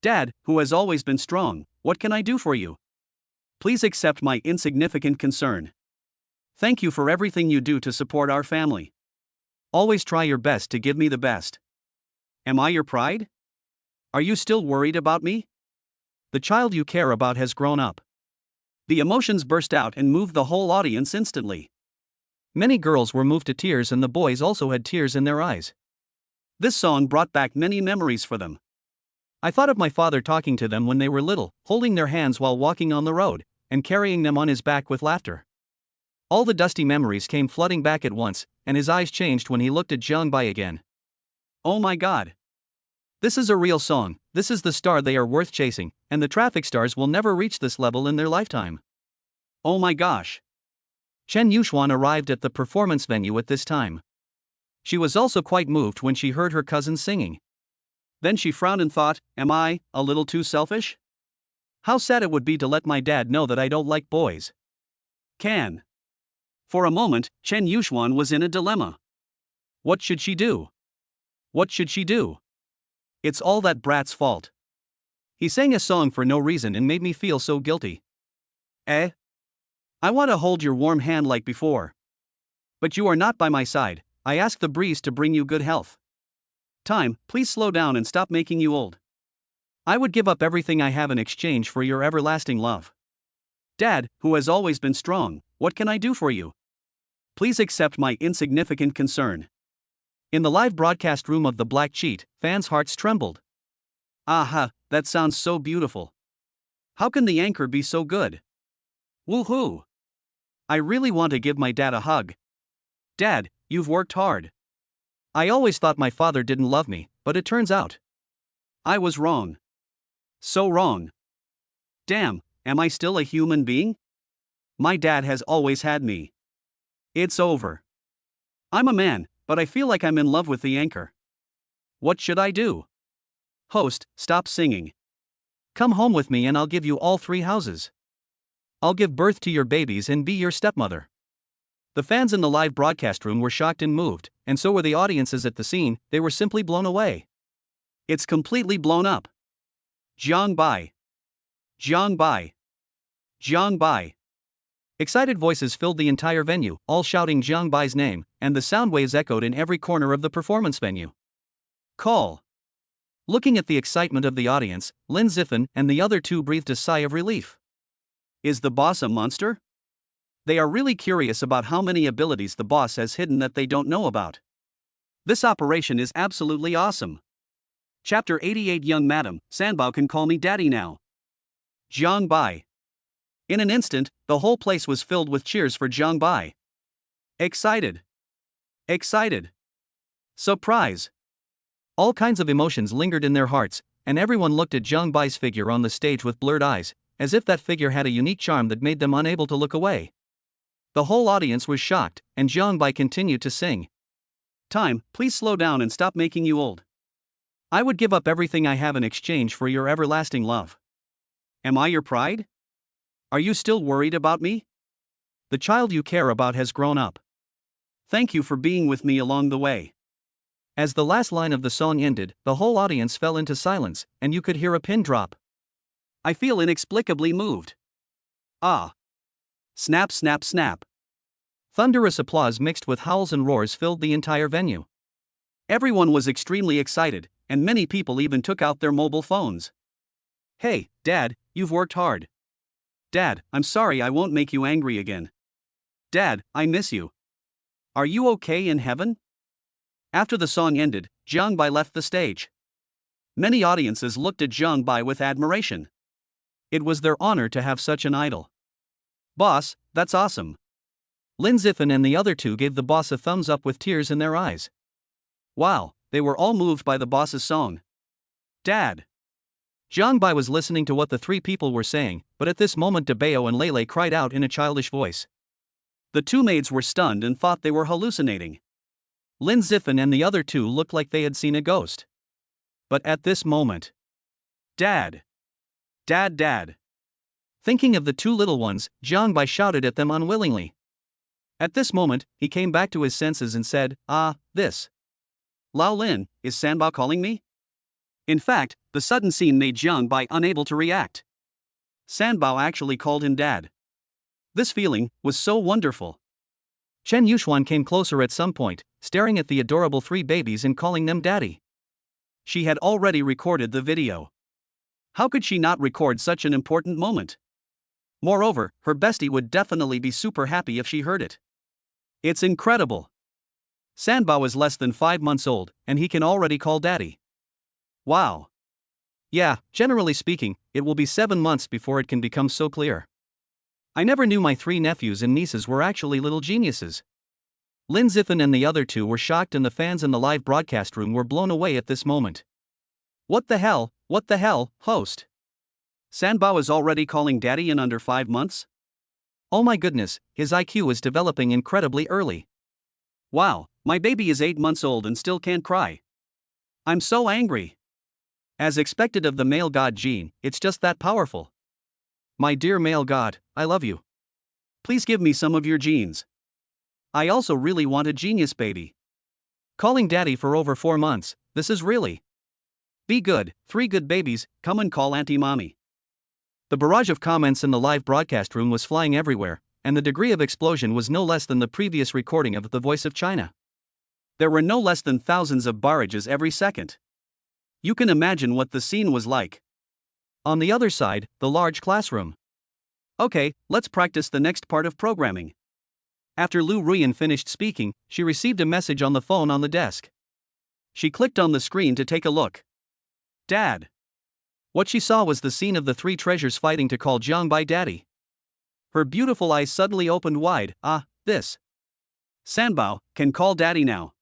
Speaker 1: Dad, who has always been strong, what can I do for you? Please accept my insignificant concern. Thank you for everything you do to support our family. Always try your best to give me the best. Am I your pride? Are you still worried about me? The child you care about has grown up. The emotions burst out and moved the whole audience instantly. Many girls were moved to tears and the boys also had tears in their eyes. This song brought back many memories for them. I thought of my father talking to them when they were little, holding their hands while walking on the road, and carrying them on his back with laughter. All the dusty memories came flooding back at once, and his eyes changed when he looked at Jiang Bai again. Oh my god. This is a real song, this is the star they are worth chasing, and the traffic stars will never reach this level in their lifetime. Oh my gosh. Chen Yuxuan arrived at the performance venue at this time. She was also quite moved when she heard her cousin singing. Then she frowned and thought, am I a little too selfish? How sad it would be to let my dad know that I don't like boys. Can. For a moment, Chen Yuxuan was in a dilemma. What should she do? What should she do? It's all that brat's fault. He sang a song for no reason and made me feel so guilty. Eh? I want to hold your warm hand like before. But you are not by my side, I ask the breeze to bring you good health. Time, please slow down and stop making you old. I would give up everything I have in exchange for your everlasting love. Dad, who has always been strong, what can I do for you? Please accept my insignificant concern. In the live broadcast room of the Black Cheat, fans' hearts trembled. Aha, that sounds so beautiful. How can the anchor be so good? Woohoo! I really want to give my dad a hug. Dad, you've worked hard. I always thought my father didn't love me, but it turns out I was wrong. So wrong. Damn, am I still a human being? My dad has always had me. It's over. I'm a man, but I feel like I'm in love with the anchor. What should I do? Host, stop singing. Come home with me and I'll give you all 3 houses. I'll give birth to your babies and be your stepmother. The fans in the live broadcast room were shocked and moved, and so were the audiences at the scene. They were simply blown away. It's completely blown up. Jiang Bai. Jiang Bai. Jiang Bai. Excited voices filled the entire venue, all shouting Jiang Bai's name, and the sound waves echoed in every corner of the performance venue. Call. Looking at the excitement of the audience, Lin Ziffin and the other 2 breathed a sigh of relief. Is the boss a monster? They are really curious about how many abilities the boss has hidden that they don't know about. This operation is absolutely awesome. Chapter 88 Young Madam, Sanbao can call me daddy now. Jiang Bai. In an instant, the whole place was filled with cheers for Jiang Bai. Excited. Excited. Surprise. All kinds of emotions lingered in their hearts, and everyone looked at Jiang Bai's figure on the stage with blurred eyes, as if that figure had a unique charm that made them unable to look away. The whole audience was shocked, and Jiang Bai continued to sing. Time, please slow down and stop making you old. I would give up everything I have in exchange for your everlasting love. Am I your pride? Are you still worried about me? The child you care about has grown up. Thank you for being with me along the way. As the last line of the song ended, the whole audience fell into silence, and you could hear a pin drop. I feel inexplicably moved. Ah. Snap, snap, snap. Thunderous applause mixed with howls and roars filled the entire venue. Everyone was extremely excited, and many people even took out their mobile phones. Hey, Dad, you've worked hard. Dad, I'm sorry I won't make you angry again. Dad, I miss you. Are you okay in heaven? After the song ended, Jiang Bai left the stage. Many audiences looked at Jiang Bai with admiration. It was their honor to have such an idol. Boss, that's awesome. Lin Ziffin and the other 2 gave the boss a thumbs up with tears in their eyes. Wow, they were all moved by the boss's song. Dad. Jiang Bai was listening to what the 3 people were saying, but at this moment Debeo and Lele cried out in a childish voice. The 2 maids were stunned and thought they were hallucinating. Lin Ziffin and the other 2 looked like they had seen a ghost. But at this moment, Dad. Dad, Dad. Thinking of the 2 little ones, Jiang Bai shouted at them unwillingly. At this moment, he came back to his senses and said, this. Lao Lin, is Sanbao calling me? In fact, the sudden scene made Jiang Bai unable to react. Sanbao actually called him Dad. This feeling was so wonderful. Chen Yuxuan came closer at some point, staring at the adorable 3 babies and calling them Daddy. She had already recorded the video. How could she not record such an important moment? Moreover, her bestie would definitely be super happy if she heard it. It's incredible. Sanbao is less than 5 months old, and he can already call Daddy. Wow. Yeah, generally speaking, it will be 7 months before it can become so clear. I never knew my 3 nephews and nieces were actually little geniuses. Lin Ziffin and the other 2 were shocked, and the fans in the live broadcast room were blown away at this moment. What the hell, host? Sanbao is already calling Daddy in under 5 months? Oh my goodness, his IQ is developing incredibly early. Wow, my baby is 8 months old and still can't cry. I'm so angry. As expected of the male god gene, it's just that powerful. My dear male god, I love you. Please give me some of your genes. I also really want a genius baby. Calling Daddy for over 4 months, this is really. Be good, 3 good babies, come and call Auntie Mommy. The barrage of comments in the live broadcast room was flying everywhere, and the degree of explosion was no less than the previous recording of The Voice of China. There were no less than thousands of barrages every second. You can imagine what the scene was like. On the other side, the large classroom. Okay, let's practice the next part of programming. After Lu Ruyan finished speaking, she received a message on the phone on the desk. She clicked on the screen to take a look. Dad. What she saw was the scene of the three treasures fighting to call Jiang Bai daddy. Her beautiful eyes suddenly opened wide. This Sanbao can call daddy now.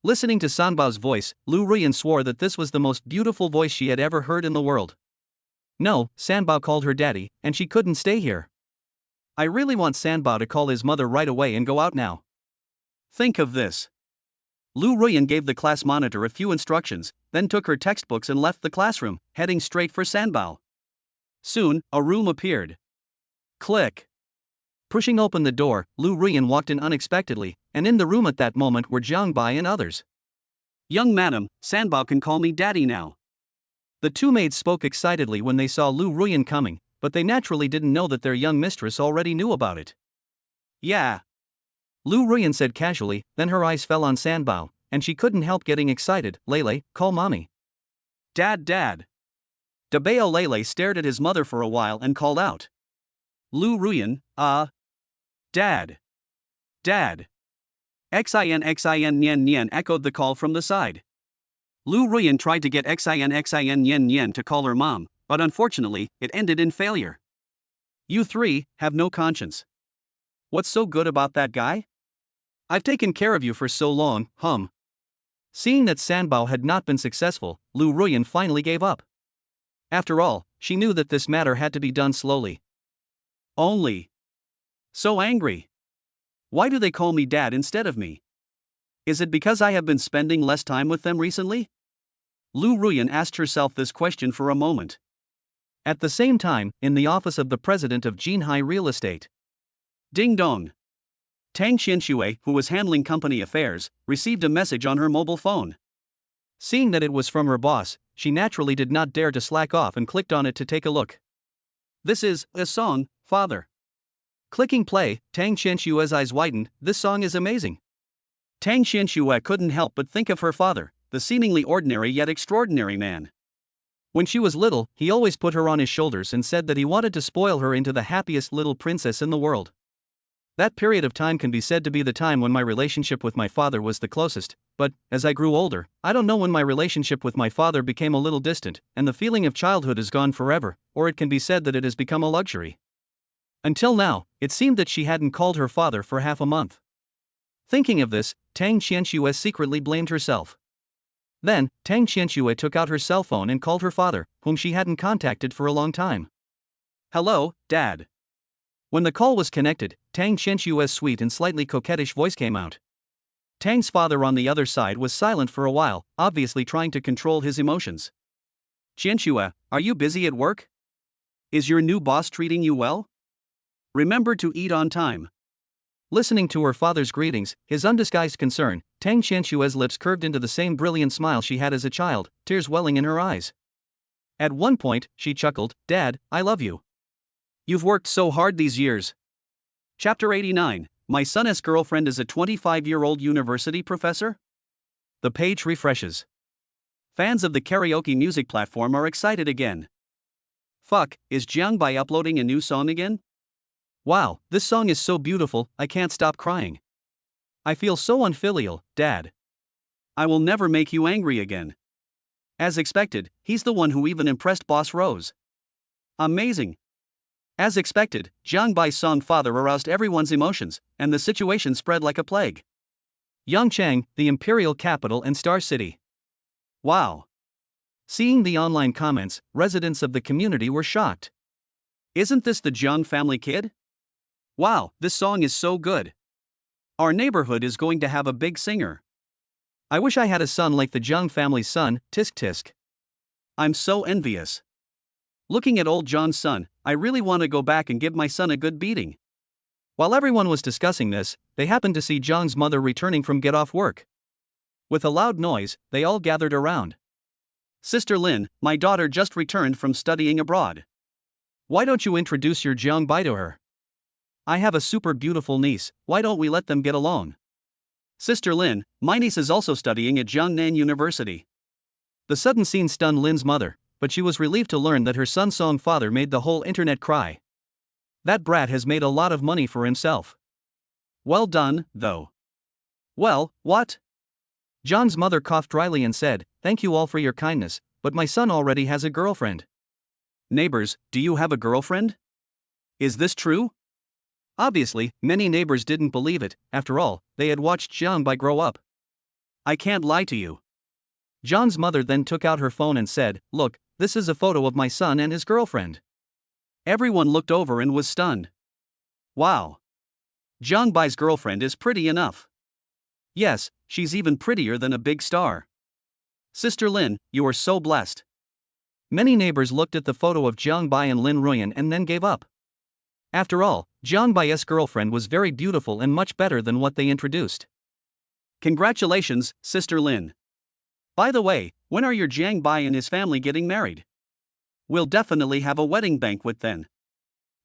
Speaker 1: Listening to Sanbao's voice, Lu Ruyan swore that this was the most beautiful voice she had ever heard in the world. No, Sanbao called her daddy, and she couldn't stay here. I really want Sanbao to call his mother right away and go out now. Think of this. Lu Ruyan gave the class monitor a few instructions, then took her textbooks and left the classroom, heading straight for Sanbao. Soon, a room appeared. Click. Pushing open the door, Lu Ruyan walked in unexpectedly, and in the room at that moment were Jiang Bai and others. Young madam, Sanbao can call me daddy now. The two maids spoke excitedly when they saw Lu Ruyan coming, but they naturally didn't know that their young mistress already knew about it. Yeah. Lu Ruyan said casually, then her eyes fell on Sanbao, and she couldn't help getting excited. Lele, call mommy. Dad. Dabeo Lele stared at his mother for a while and called out. Lu Ruyan, Dad. Xin Nyen Nyen echoed the call from the side. Lu Ruyan tried to get Xin Nyen Nyen to call her mom, but unfortunately, it ended in failure. You three have no conscience. What's so good about that guy? I've taken care of you for so long, Seeing that Sanbao had not been successful, Lu Ruyan finally gave up. After all, she knew that this matter had to be done slowly. Only. So angry. Why do they call me dad instead of me? Is it because I have been spending less time with them recently? Lu Ruyan asked herself this question for a moment. At the same time, in the office of the president of Jinhai Real Estate. Ding dong. Tang Xianxue, who was handling company affairs, received a message on her mobile phone. Seeing that it was from her boss, she naturally did not dare to slack off and clicked on it to take a look. This is a song, father. Clicking play, Tang Xianxue's eyes widened. This song is amazing. Tang Xianxue couldn't help but think of her father, the seemingly ordinary yet extraordinary man. When she was little, he always put her on his shoulders and said that he wanted to spoil her into the happiest little princess in the world. That period of time can be said to be the time when my relationship with my father was the closest, but, as I grew older, I don't know when my relationship with my father became a little distant, and the feeling of childhood is gone forever, or it can be said that it has become a luxury. Until now, it seemed that she hadn't called her father for half a month. Thinking of this, Tang Xianxue secretly blamed herself. Then, Tang Xianxue took out her cell phone and called her father, whom she hadn't contacted for a long time. Hello, Dad. When the call was connected, Tang Xianxue's sweet and slightly coquettish voice came out. Tang's father on the other side was silent for a while, obviously trying to control his emotions. Xianxue, are you busy at work? Is your new boss treating you well? Remember to eat on time. Listening to her father's greetings, his undisguised concern, Tang Xianxue's lips curved into the same brilliant smile she had as a child, tears welling in her eyes. At one point, she chuckled, Dad, I love you. You've worked so hard these years. Chapter 89, My son's girlfriend is a 25-year-old university professor? The page refreshes. Fans of the karaoke music platform are excited again. Fuck, is Jiang Bai uploading a new song again? Wow, this song is so beautiful, I can't stop crying. I feel so unfilial, Dad. I will never make you angry again. As expected, he's the one who even impressed Boss Rose. Amazing. As expected, Jiang Bai's song Father aroused everyone's emotions, and the situation spread like a plague. Yangchang, the imperial capital and star city. Wow. Seeing the online comments, residents of the community were shocked. Isn't this the Jiang family kid? Wow, this song is so good. Our neighborhood is going to have a big singer. I wish I had a son like the Jiang family's son, Tisk Tisk. I'm so envious. Looking at old John's son, I really want to go back and give my son a good beating. While everyone was discussing this, they happened to see Zhang's mother returning from get off work. With a loud noise, they all gathered around. Sister Lin, my daughter just returned from studying abroad. Why don't you introduce your Jiang Bai to her? I have a super beautiful niece, why don't we let them get along? Sister Lin, my niece is also studying at Jiangnan University. The sudden scene stunned Lin's mother, but she was relieved to learn that her son's song Father made the whole internet cry. That brat has made a lot of money for himself. Well done, though. Well, what? John's mother coughed dryly and said, Thank you all for your kindness, but my son already has a girlfriend. Neighbors, do you have a girlfriend? Is this true? Obviously, many neighbors didn't believe it. After all, they had watched Jiangbai grow up. I can't lie to you. John's mother then took out her phone and said, "Look, this is a photo of my son and his girlfriend." Everyone looked over and was stunned. Wow. Jiangbai's girlfriend is pretty enough. Yes, she's even prettier than a big star. Sister Lin, you are so blessed. Many neighbors looked at the photo of Jiangbai and Lin Ruyan and then gave up. After all, Jiangbai's girlfriend was very beautiful and much better than what they introduced. Congratulations, Sister Lin. By the way, when are your Jiangbai and his family getting married? We'll definitely have a wedding banquet then.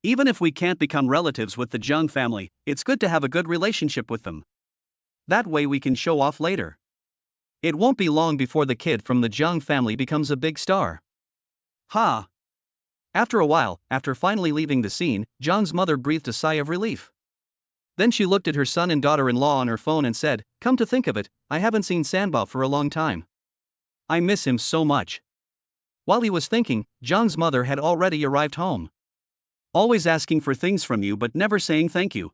Speaker 1: Even if we can't become relatives with the Jiang family, it's good to have a good relationship with them. That way we can show off later. It won't be long before the kid from the Jiang family becomes a big star. Ha! After a while, after finally leaving the scene, John's mother breathed a sigh of relief. Then she looked at her son and daughter-in-law on her phone and said, "Come to think of it, I haven't seen Sanbao for a long time. I miss him so much." While he was thinking, John's mother had already arrived home. Always asking for things from you but never saying thank you.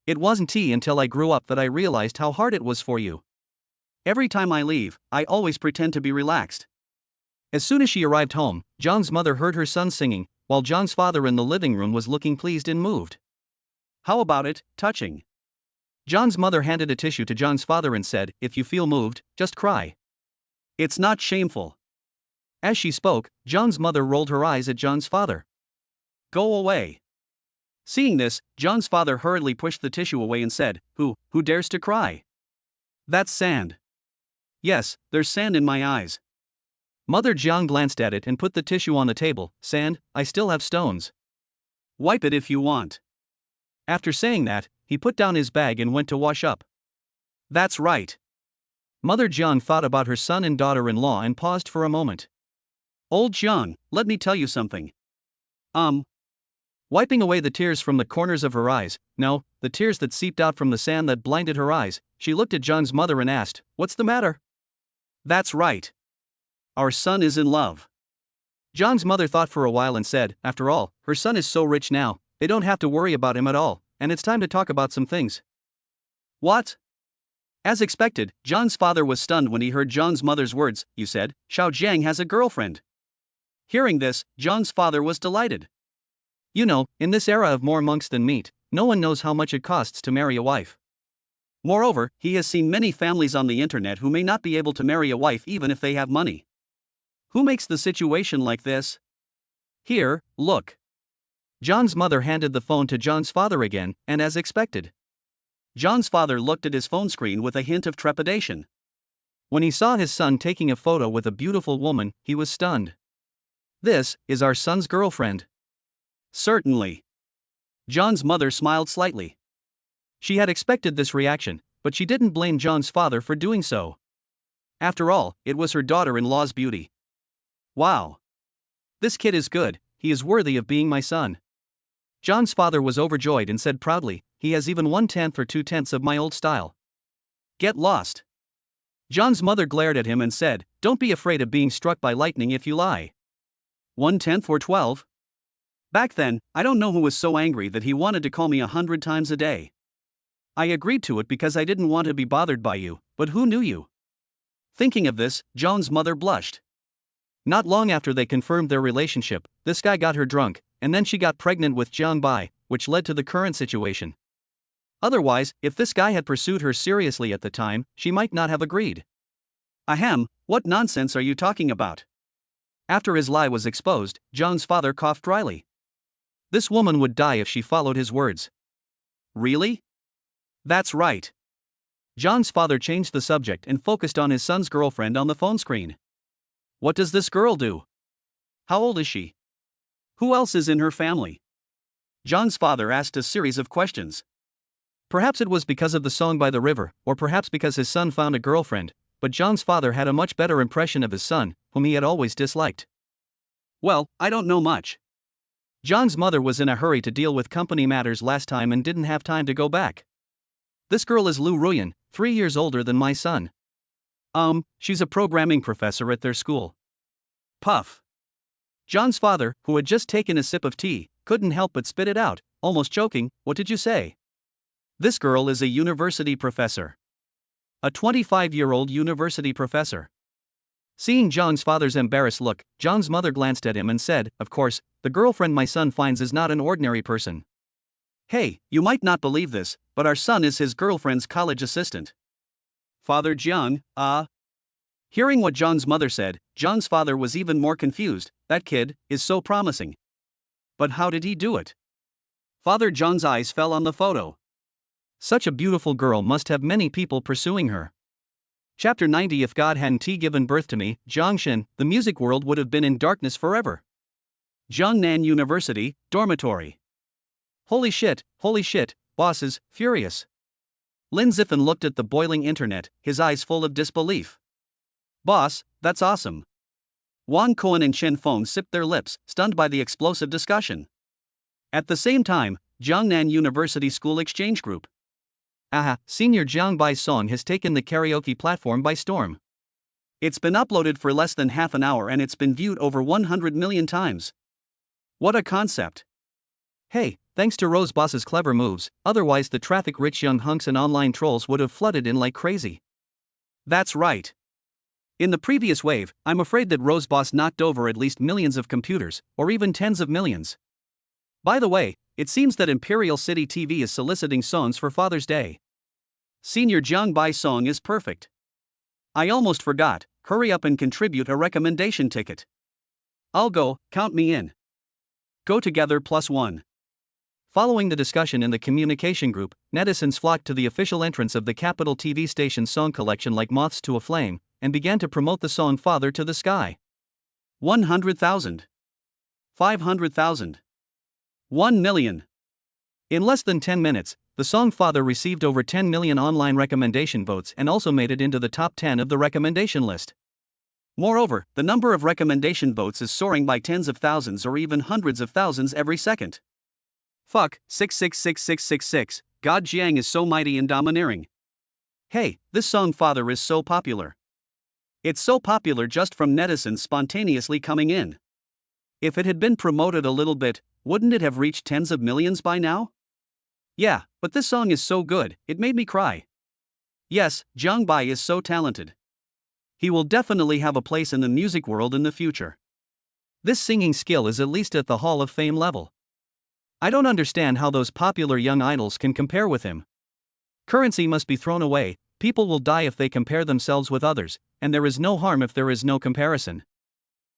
Speaker 1: It wasn't until I grew up that I realized how hard it was for you. Every time I leave, I always pretend to be relaxed. As soon as she arrived home, John's mother heard her son singing, while John's father in the living room was looking pleased and moved. How about it, touching? John's mother handed a tissue to John's father and said, "If you feel moved, just cry. It's not shameful." As she spoke, John's mother rolled her eyes at John's father. "Go away." Seeing this, John's father hurriedly pushed the tissue away and said, Who dares to cry? That's sand." "Yes, there's sand in my eyes." Mother Jiang glanced at it and put the tissue on the table. "Sand, I still have stones. Wipe it if you want." After saying that, he put down his bag and went to wash up. That's right. Mother Jiang thought about her son and daughter-in-law and paused for a moment. "Old Jiang, let me tell you something." Wiping away the tears from the corners of her eyes, no, the tears that seeped out from the sand that blinded her eyes, she looked at John's mother and asked, "What's the matter?" "That's right. Our son is in love." John's mother thought for a while and said, "After all, her son is so rich now, they don't have to worry about him at all, and it's time to talk about some things." "What?" As expected, John's father was stunned when he heard John's mother's words. "You said, Xiao Jiang has a girlfriend." Hearing this, John's father was delighted. You know, in this era of more monks than meat, no one knows how much it costs to marry a wife. Moreover, he has seen many families on the internet who may not be able to marry a wife even if they have money. Who makes the situation like this? Here, look. John's mother handed the phone to John's father again, and as expected, John's father looked at his phone screen with a hint of trepidation. When he saw his son taking a photo with a beautiful woman, he was stunned. "This is our son's girlfriend." "Certainly." John's mother smiled slightly. She had expected this reaction, but she didn't blame John's father for doing so. After all, it was her daughter-in-law's beauty. "Wow. This kid is good, he is worthy of being my son." John's father was overjoyed and said proudly, "He has even 1/10 or 2/10 of my old style." "Get lost." John's mother glared at him and said, "Don't be afraid of being struck by lightning if you lie. 1/10 or 12? Back then, I don't know who was so angry that he wanted to call me 100 times a day. I agreed to it because I didn't want to be bothered by you, but who knew you?" Thinking of this, John's mother blushed. Not long after they confirmed their relationship, this guy got her drunk, and then she got pregnant with Jiang Bai, which led to the current situation. Otherwise, if this guy had pursued her seriously at the time, she might not have agreed. Ahem, what nonsense are you talking about? After his lie was exposed, John's father coughed dryly. This woman would die if she followed his words. Really? That's right. John's father changed the subject and focused on his son's girlfriend on the phone screen. What does this girl do? How old is she? Who else is in her family? John's father asked a series of questions. Perhaps it was because of the song by the river, or perhaps because his son found a girlfriend, but John's father had a much better impression of his son, whom he had always disliked. Well, I don't know much. John's mother was in a hurry to deal with company matters last time and didn't have time to go back. This girl is Lu Ruyan, 3 years older than my son. She's a programming professor at their school. Puff. John's father, who had just taken a sip of tea, couldn't help but spit it out, almost choking. What did you say? This girl is a university professor. A 25-year-old university professor. Seeing John's father's embarrassed look, John's mother glanced at him and said, "Of course, the girlfriend my son finds is not an ordinary person. Hey, you might not believe this, but our son is his girlfriend's college assistant." Father John, Hearing what John's mother said, John's father was even more confused. That kid is so promising. But how did he do it? Father John's eyes fell on the photo. Such a beautiful girl must have many people pursuing her. Chapter 90. If God hadn't given birth to me, Zhongshan, the music world would have been in darkness forever. Jiangnan University, dormitory. Holy shit, bosses, furious. Lin Ziffin looked at the boiling internet, his eyes full of disbelief. Boss, that's awesome. Wang Cohen and Chen Feng sipped their lips, stunned by the explosive discussion. At the same time, Jiangnan University School Exchange Group. Senior Jiang Bai's song has taken the karaoke platform by storm. It's been uploaded for less than half an hour and it's been viewed over 100 million times. What a concept. Hey, thanks to Rose Boss's clever moves, otherwise the traffic-rich young hunks and online trolls would have flooded in like crazy. That's right. In the previous wave, I'm afraid that Rose Boss knocked over at least millions of computers, or even tens of millions. By the way, it seems that Imperial City TV is soliciting songs for Father's Day. Senior Jiang Bai song is perfect. I almost forgot, hurry up and contribute a recommendation ticket. I'll go, count me in. Go together +1. Following the discussion in the communication group, netizens flocked to the official entrance of the Capital TV station's song collection like moths to a flame, and began to promote the song Father to the Sky. 100,000. 500,000. 1 million. In less than 10 minutes, the song Father received over 10 million online recommendation votes and also made it into the top 10 of the recommendation list. Moreover, the number of recommendation votes is soaring by tens of thousands or even hundreds of thousands every second. Fuck, 666666, God Jiang is so mighty and domineering. Hey, this song Father is so popular. It's so popular just from netizens spontaneously coming in. If it had been promoted a little bit, wouldn't it have reached tens of millions by now? Yeah, but this song is so good, it made me cry. Yes, Jiang Bai is so talented. He will definitely have a place in the music world in the future. This singing skill is at least at the Hall of Fame level. I don't understand how those popular young idols can compare with him. Currency must be thrown away, people will die if they compare themselves with others, and there is no harm if there is no comparison.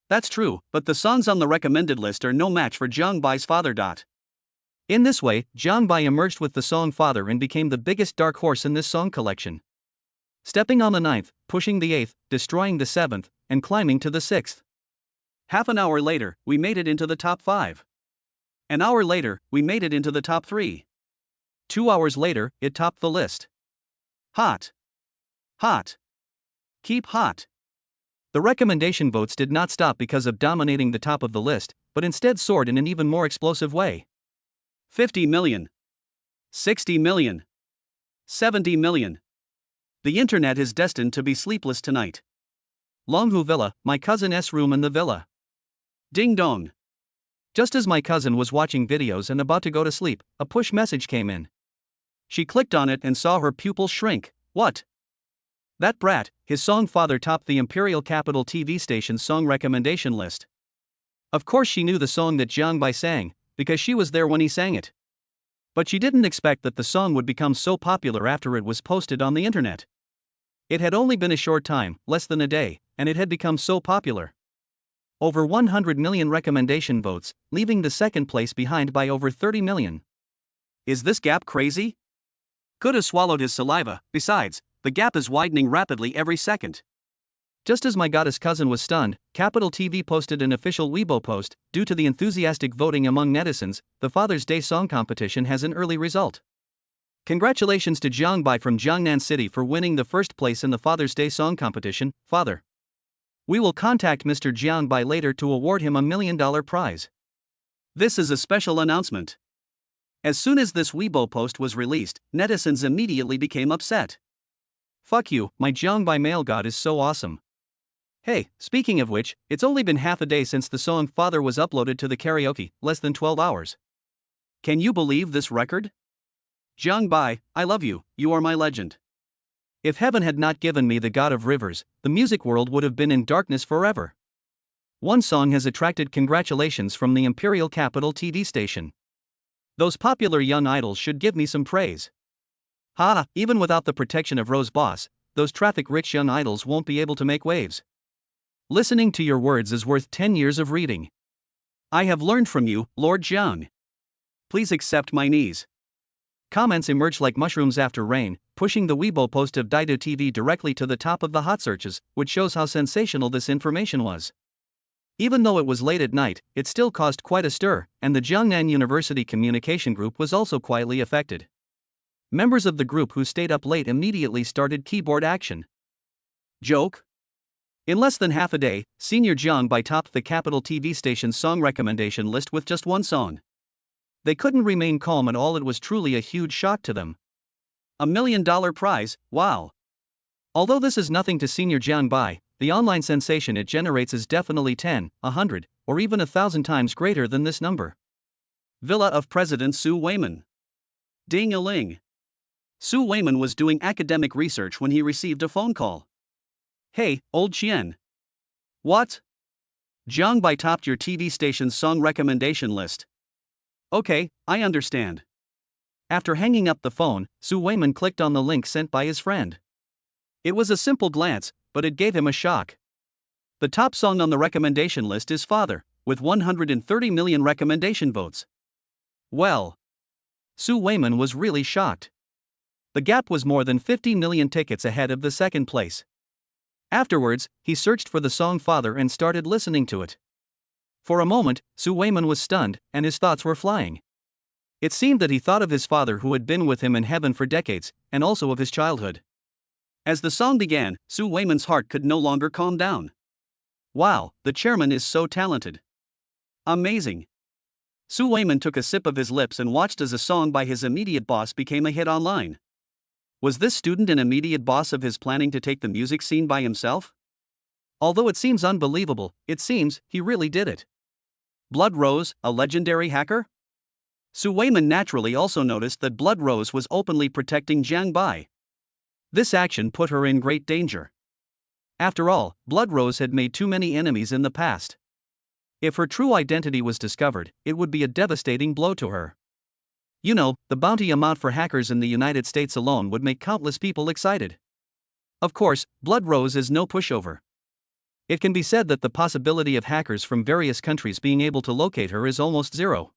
Speaker 1: That's true, but the songs on the recommended list are no match for Jiang Bai's Father. In this way, Jiang Bai emerged with the song Father and became the biggest dark horse in this song collection. Stepping on the 9th, pushing the 8th, destroying the 7th, and climbing to the 6th. Half an hour later, we made it into the top 5. An hour later, we made it into the top 3. 2 hours later, it topped the list. Hot. Hot. Keep hot. The recommendation votes did not stop because of dominating the top of the list, but instead soared in an even more explosive way. 50 million. 60 million. 70 million. The internet is destined to be sleepless tonight. Longhu Villa, my cousin's room in the villa. Ding dong. Just as my cousin was watching videos and about to go to sleep, a push message came in. She clicked on it and saw her pupils shrink. What? That brat, his song Father topped the Imperial Capital TV station's song recommendation list. Of course she knew the song that Jiang Bai sang, because she was there when he sang it. But she didn't expect that the song would become so popular after it was posted on the internet. It had only been a short time, less than a day, and it had become so popular. Over 100 million recommendation votes, leaving the second place behind by over 30 million. Is this gap crazy? Could have swallowed his saliva. Besides, the gap is widening rapidly every second. Just as my goddess cousin was stunned, Capital TV posted an official Weibo post. Due to the enthusiastic voting among netizens, the Father's Day song competition has an early result. Congratulations to Jiang Bai from Jiangnan City for winning the first place in the Father's Day song competition, Father. We will contact Mr. Jiang Bai later to award him $1 million prize. This is a special announcement. As soon as this Weibo post was released, netizens immediately became upset. Fuck you, my Jiang Bai male god is so awesome. Hey, speaking of which, it's only been half a day since the song Father was uploaded to the karaoke, less than 12 hours. Can you believe this record? Jiang Bai, I love you, you are my legend. If heaven had not given me the god of rivers, the music world would have been in darkness forever. One song has attracted congratulations from the Imperial Capital TV station. Those popular young idols should give me some praise. Ha, even without the protection of Rose Boss, those traffic-rich young idols won't be able to make waves. Listening to your words is worth 10 years of reading. I have learned from you, Lord Jiang. Please accept my knees. Comments emerge like mushrooms after rain, pushing the Weibo post of Daido TV directly to the top of the hot searches, which shows how sensational this information was. Even though it was late at night, it still caused quite a stir, and the Jiangnan University Communication Group was also quietly affected. Members of the group who stayed up late immediately started keyboard action. Joke? In less than half a day, Senior Jiang Bai topped the Capital TV station's song recommendation list with just one song. They couldn't remain calm at all. It was truly a huge shock to them. $1 million prize, wow. Although this is nothing to Senior Jiang Bai, the online sensation it generates is definitely 10, 100, or even 1,000 times greater than this number. Villa of President Su Weiman. Ding-a-ling. Su Weiman was doing academic research when he received a phone call. Hey, old Chien. What? Jiang Bai topped your TV station's song recommendation list. Okay, I understand. After hanging up the phone, Su Weiman clicked on the link sent by his friend. It was a simple glance, but it gave him a shock. The top song on the recommendation list is Father, with 130 million recommendation votes. Well, Su Weiman was really shocked. The gap was more than 50 million tickets ahead of the second place. Afterwards, he searched for the song Father and started listening to it. For a moment, Su Weiman was stunned, and his thoughts were flying. It seemed that he thought of his father who had been with him in heaven for decades, and also of his childhood. As the song began, Su Weiman's heart could no longer calm down. Wow, the chairman is so talented. Amazing. Su Weiman took a sip of his lips and watched as a song by his immediate boss became a hit online. Was this student an immediate boss of his planning to take the music scene by himself? Although it seems unbelievable, it seems he really did it. Blood Rose, a legendary hacker? Su Weiman naturally also noticed that Blood Rose was openly protecting Jiang Bai. This action put her in great danger. After all, Blood Rose had made too many enemies in the past. If her true identity was discovered, it would be a devastating blow to her. You know, the bounty amount for hackers in the United States alone would make countless people excited. Of course, Blood Rose is no pushover. It can be said that the possibility of hackers from various countries being able to locate her is almost zero.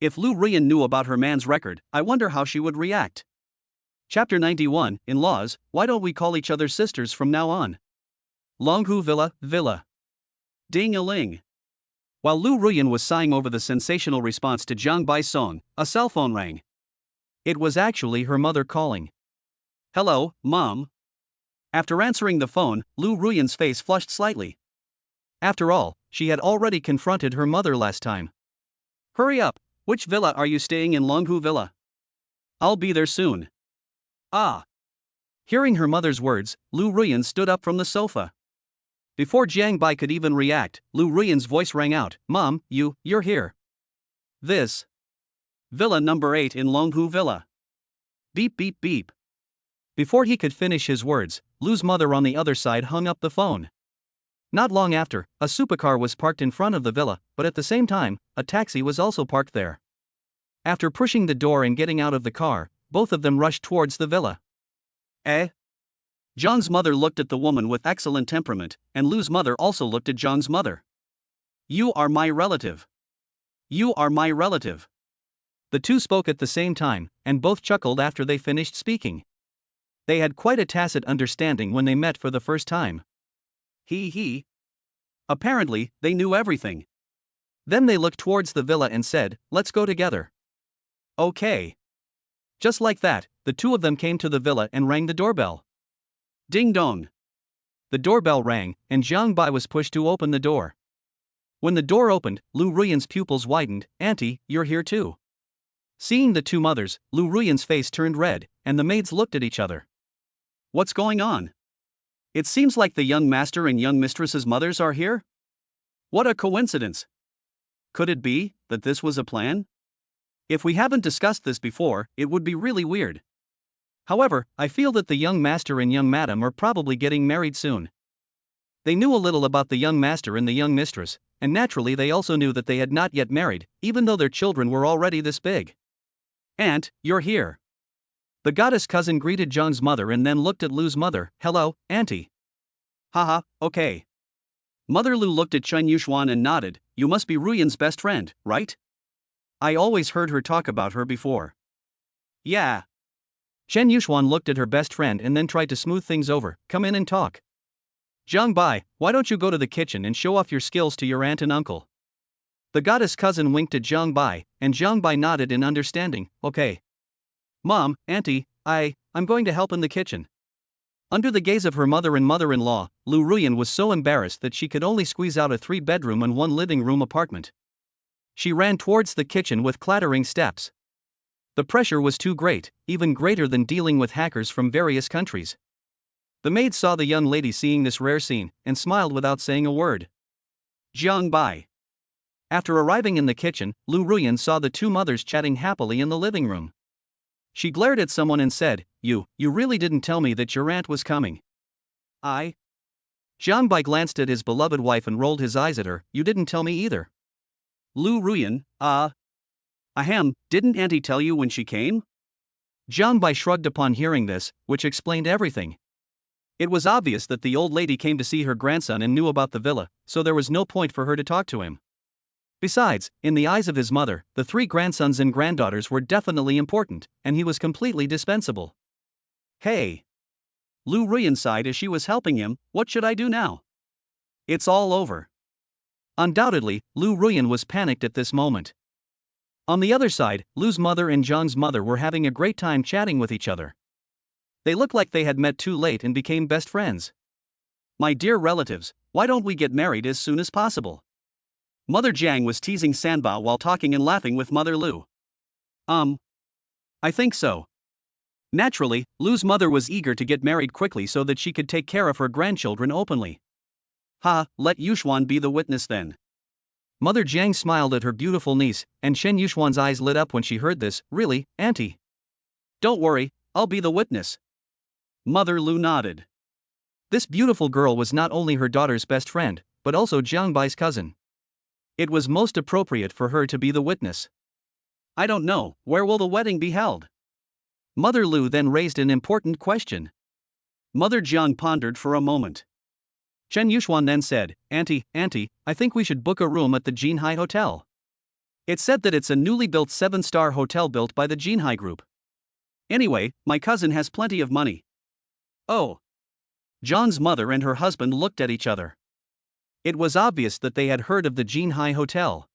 Speaker 1: If Lu Ruyan knew about her man's record, I wonder how she would react. Chapter 91, In-laws, why don't we call each other sisters from now on? Longhu Villa. Ding-a-ling. While Lu Ruyan was sighing over the sensational response to Jiang Bai's song, a cell phone rang. It was actually her mother calling. Hello, Mom. After answering the phone, Lu Ruyan's face flushed slightly. After all, she had already confronted her mother last time. Hurry up, which villa are you staying in? Longhu Villa. I'll be there soon. Ah. Hearing her mother's words, Lu Ruyan stood up from the sofa. Before Jiang Bai could even react, Lu Ruyan's voice rang out, Mom, you're here. This. Villa number 8 in Longhu Villa. Beep beep beep. Before he could finish his words, Lu's mother on the other side hung up the phone. Not long after, a supercar was parked in front of the villa, but at the same time, a taxi was also parked there. After pushing the door and getting out of the car, both of them rushed towards the villa. Eh? Zhang's mother looked at the woman with excellent temperament, and Lu's mother also looked at Zhang's mother. You are my relative. You are my relative. The two spoke at the same time, and both chuckled after they finished speaking. They had quite a tacit understanding when they met for the first time. He. Apparently, they knew everything. Then they looked towards the villa and said, let's go together. Okay. Just like that, the two of them came to the villa and rang the doorbell. Ding dong. The doorbell rang, and Jiang Bai was pushed to open the door. When the door opened, Lu Ruyan's pupils widened. Auntie, you're here too. Seeing the two mothers, Lu Ruyan's face turned red, and the maids looked at each other. What's going on? It seems like the young master and young mistress's mothers are here? What a coincidence! Could it be that this was a plan? If we haven't discussed this before, it would be really weird. However, I feel that the young master and young madam are probably getting married soon. They knew a little about the young master and the young mistress, and naturally they also knew that they had not yet married, even though their children were already this big. Aunt, you're here. The goddess cousin greeted Zhang's mother and then looked at Lu's mother. Hello, auntie. Haha, okay. Mother Lu looked at Chen Yuxuan and nodded. You must be Ruyan's best friend, right? I always heard her talk about her before. Yeah. Chen Yuxuan looked at her best friend and then tried to smooth things over. Come in and talk. Zhang Bai, why don't you go to the kitchen and show off your skills to your aunt and uncle? The goddess cousin winked at Zhang Bai, and Zhang Bai nodded in understanding. Okay. Mom, auntie, I'm going to help in the kitchen. Under the gaze of her mother and mother-in-law, Lu Ruyan was so embarrassed that she could only squeeze out a 3-bedroom and 1 living room apartment. She ran towards the kitchen with clattering steps. The pressure was too great, even greater than dealing with hackers from various countries. The maid saw the young lady seeing this rare scene, and smiled without saying a word. Jiang Bai. After arriving in the kitchen, Lu Ruyan saw the two mothers chatting happily in the living room. She glared at someone and said, You really didn't tell me that your aunt was coming. Jiang Bai glanced at his beloved wife and rolled his eyes at her. You didn't tell me either. Lu Ruyan, ahem, didn't auntie tell you when she came? Jiang Bai shrugged upon hearing this, which explained everything. It was obvious that the old lady came to see her grandson and knew about the villa, so there was no point for her to talk to him. Besides, in the eyes of his mother, the 3 grandsons and granddaughters were definitely important, and he was completely dispensable. Hey! Lu Ruyan sighed as she was helping him. What should I do now? It's all over. Undoubtedly, Lu Ruyan was panicked at this moment. On the other side, Lu's mother and Zhang's mother were having a great time chatting with each other. They looked like they had met too late and became best friends. My dear relatives, why don't we get married as soon as possible? Mother Jiang was teasing Sanbao while talking and laughing with Mother Lu. I think so. Naturally, Lu's mother was eager to get married quickly so that she could take care of her grandchildren openly. Let Yuxuan be the witness then. Mother Jiang smiled at her beautiful niece, and Chen Yuxuan's eyes lit up when she heard this. Really, auntie? Don't worry, I'll be the witness. Mother Lu nodded. This beautiful girl was not only her daughter's best friend, but also Jiang Bai's cousin. It was most appropriate for her to be the witness. I don't know, where will the wedding be held? Mother Lu then raised an important question. Mother Jiang pondered for a moment. Chen Yuxuan then said, Auntie, I think we should book a room at the Jinhai Hotel. It's said that it's a newly built 7-star hotel built by the Jinhai Group. Anyway, my cousin has plenty of money. Oh. Zhang's mother and her husband looked at each other. It was obvious that they had heard of the Jinhai Hotel.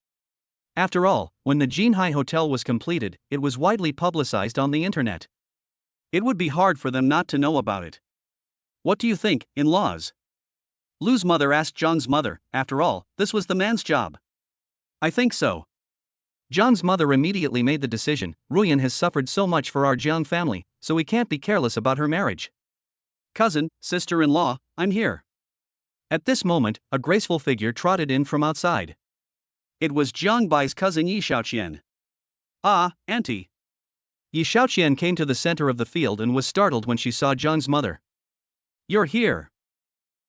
Speaker 1: After all, when the Jinhai Hotel was completed, it was widely publicized on the internet. It would be hard for them not to know about it. What do you think, in-laws? Lu's mother asked Zhang's mother. After all, this was the man's job. I think so. Zhang's mother immediately made the decision. Ruyan has suffered so much for our Jiang family, so we can't be careless about her marriage. Cousin, sister-in-law, I'm here. At this moment, a graceful figure trotted in from outside. It was Jiang Bai's cousin Yi Shaoqian. Auntie. Yi Shaoqian came to the center of the field and was startled when she saw Zhang's mother. You're here.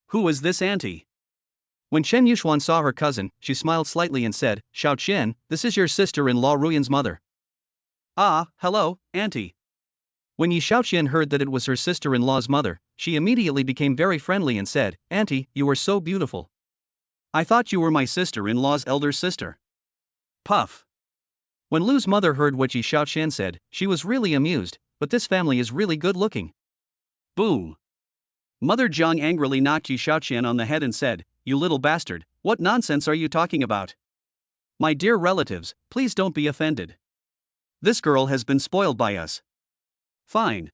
Speaker 1: Who is this auntie? When Chen Yuxuan saw her cousin, she smiled slightly and said, Shaoqian, this is your sister-in-law Ruyan's mother. Hello, auntie. When Yi Shaoqian heard that it was her sister-in-law's mother, she immediately became very friendly and said, Auntie, you are so beautiful. I thought you were my sister-in-law's elder sister. Puff. When Lu's mother heard what Yi Shaoqian said, she was really amused, but this family is really good-looking. Boom. Mother Jiang angrily knocked Yi Shaoqian on the head and said, You little bastard, what nonsense are you talking about? My dear relatives, please don't be offended. This girl has been spoiled by us. Fine.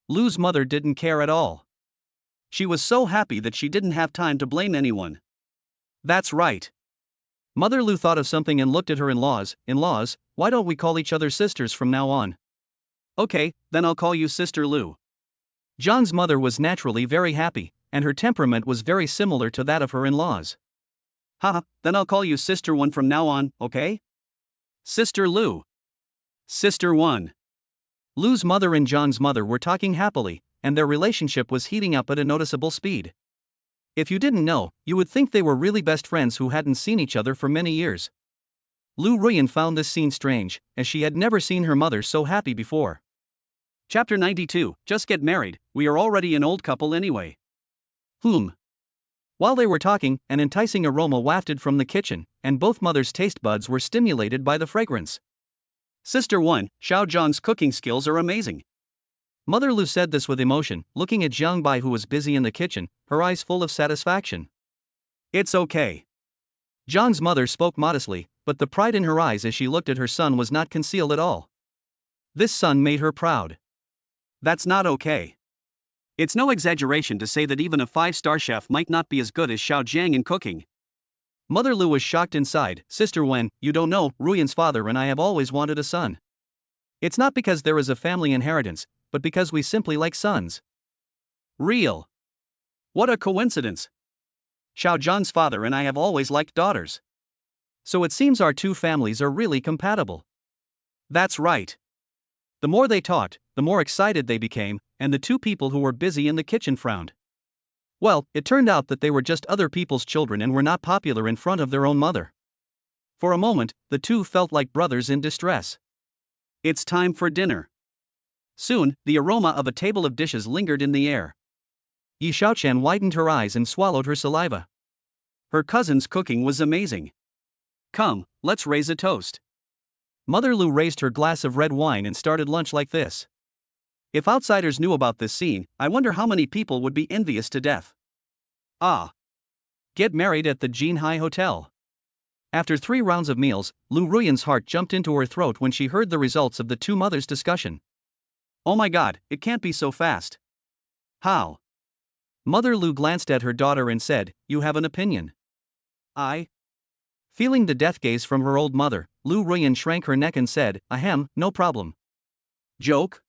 Speaker 1: Lu's mother didn't care at all. She was so happy that she didn't have time to blame anyone. That's right. Mother Lu thought of something and looked at her in-laws. In-laws, why don't we call each other sisters from now on? Okay, then I'll call you Sister Lu. Zhang's mother was naturally very happy, and her temperament was very similar to that of her in-laws. Haha, then I'll call you Sister 1 from now on, okay? Sister Lou. Sister 1. Lou's mother and John's mother were talking happily, and their relationship was heating up at a noticeable speed. If you didn't know, you would think they were really best friends who hadn't seen each other for many years. Lou Ruyan found this scene strange, as she had never seen her mother so happy before. Chapter 92, Just Get Married, we are already an old couple anyway. While they were talking, an enticing aroma wafted from the kitchen, and both mothers' taste buds were stimulated by the fragrance. Sister 1, Xiao Zhang's cooking skills are amazing. Mother Lu said this with emotion, looking at Jiang Bai who was busy in the kitchen, her eyes full of satisfaction. It's okay. Zhang's mother spoke modestly, but the pride in her eyes as she looked at her son was not concealed at all. This son made her proud. That's not okay. It's no exaggeration to say that even a 5-star chef might not be as good as Xiao Jiang in cooking. Mother Lu was shocked inside. Sister Wen, you don't know, Ruyan's father and I have always wanted a son. It's not because there is a family inheritance, but because we simply like sons. Real. What a coincidence. Xiao Zhang's father and I have always liked daughters. So it seems our two families are really compatible. That's right. The more they talked, the more excited they became, and the two people who were busy in the kitchen frowned. Well, it turned out that they were just other people's children and were not popular in front of their own mother. For a moment, the two felt like brothers in distress. It's time for dinner. Soon, the aroma of a table of dishes lingered in the air. Yi Xiaoqian widened her eyes and swallowed her saliva. Her cousin's cooking was amazing. Come, let's raise a toast. Mother Lu raised her glass of red wine and started lunch like this. If outsiders knew about this scene, I wonder how many people would be envious to death. Get married at the Jinhai Hotel. After 3 rounds of meals, Lu Ruyan's heart jumped into her throat when she heard the results of the two mothers' discussion. Oh my god, it can't be so fast. How? Mother Lu glanced at her daughter and said, you have an opinion. Feeling the death gaze from her old mother, Lu Ruyan shrank her neck and said, ahem, no problem. Joke?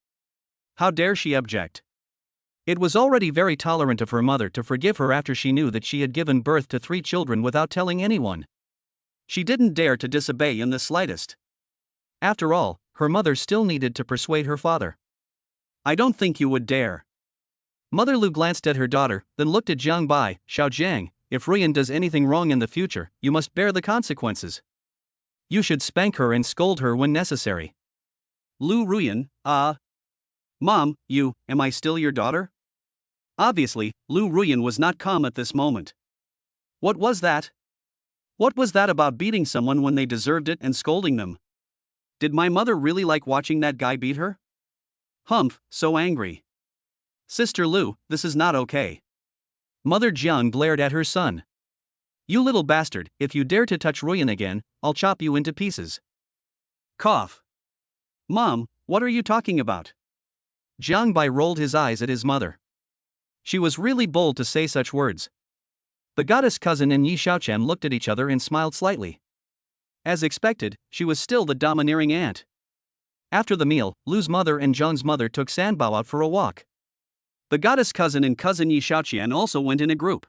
Speaker 1: How dare she object? It was already very tolerant of her mother to forgive her after she knew that she had given birth to 3 children without telling anyone. She didn't dare to disobey in the slightest. After all, her mother still needed to persuade her father. I don't think you would dare. Mother Lu glanced at her daughter, then looked at Jiang Bai. Xiao Jiang, if Ruyan does anything wrong in the future, you must bear the consequences. You should spank her and scold her when necessary. Lu Ruyan, Mom, am I still your daughter? Obviously, Lu Ruyan was not calm at this moment. What was that? What was that about beating someone when they deserved it and scolding them? Did my mother really like watching that guy beat her? Humph, so angry. Sister Lu, this is not okay. Mother Jiang glared at her son. You little bastard, if you dare to touch Ruyan again, I'll chop you into pieces. Cough. Mom, what are you talking about? Jiang Bai rolled his eyes at his mother. She was really bold to say such words. The goddess cousin and Yi Xiaoqian looked at each other and smiled slightly. As expected, she was still the domineering aunt. After the meal, Lu's mother and Zhang's mother took Sanbao out for a walk. The goddess cousin and cousin Yi Xiaoqian also went in a group.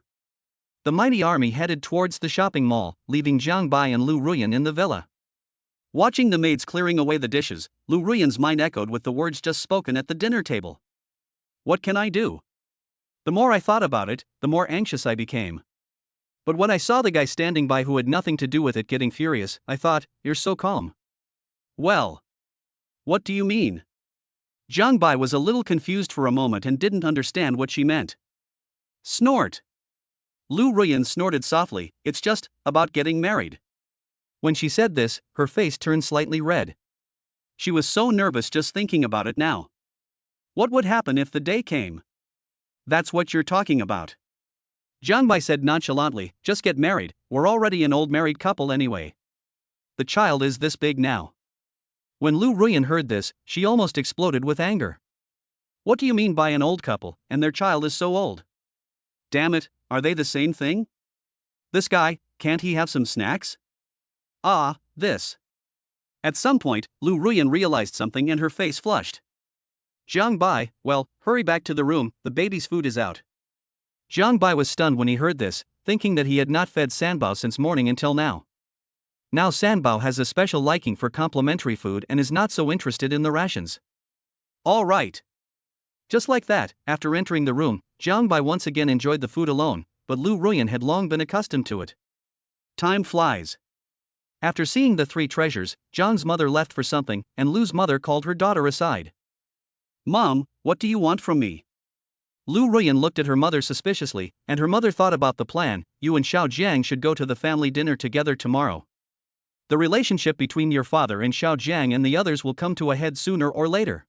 Speaker 1: The mighty army headed towards the shopping mall, leaving Jiang Bai and Lu Ruyan in the villa. Watching the maids clearing away the dishes, Lu Ruyan's mind echoed with the words just spoken at the dinner table. What can I do? The more I thought about it, the more anxious I became. But when I saw the guy standing by who had nothing to do with it getting furious, I thought, you're so calm. Well. What do you mean? Jiang Bai was a little confused for a moment and didn't understand what she meant. Snort. Lu Ruyan snorted softly, it's just about getting married. When she said this, her face turned slightly red. She was so nervous just thinking about it now. What would happen if the day came? That's what you're talking about. Jiang Bai said nonchalantly, just get married, we're already an old married couple anyway. The child is this big now. When Lu Ruyan heard this, she almost exploded with anger. What do you mean by an old couple, and their child is so old? Damn it, are they the same thing? This guy, can't he have some snacks? This. At some point, Lu Ruyan realized something and her face flushed. Jiang Bai, well, hurry back to the room, the baby's food is out. Jiang Bai was stunned when he heard this, thinking that he had not fed Sanbao since morning until now. Now Sanbao has a special liking for complimentary food and is not so interested in the rations. All right. Just like that, after entering the room, Jiang Bai once again enjoyed the food alone, but Lu Ruyan had long been accustomed to it. Time flies. After seeing the three treasures, Jiang's mother left for something, and Lu's mother called her daughter aside. Mom, what do you want from me? Lu Ruyan looked at her mother suspiciously, and her mother thought about the plan. You and Xiao Jiang should go to the family dinner together tomorrow. The relationship between your father and Xiao Jiang and the others will come to a head sooner or later.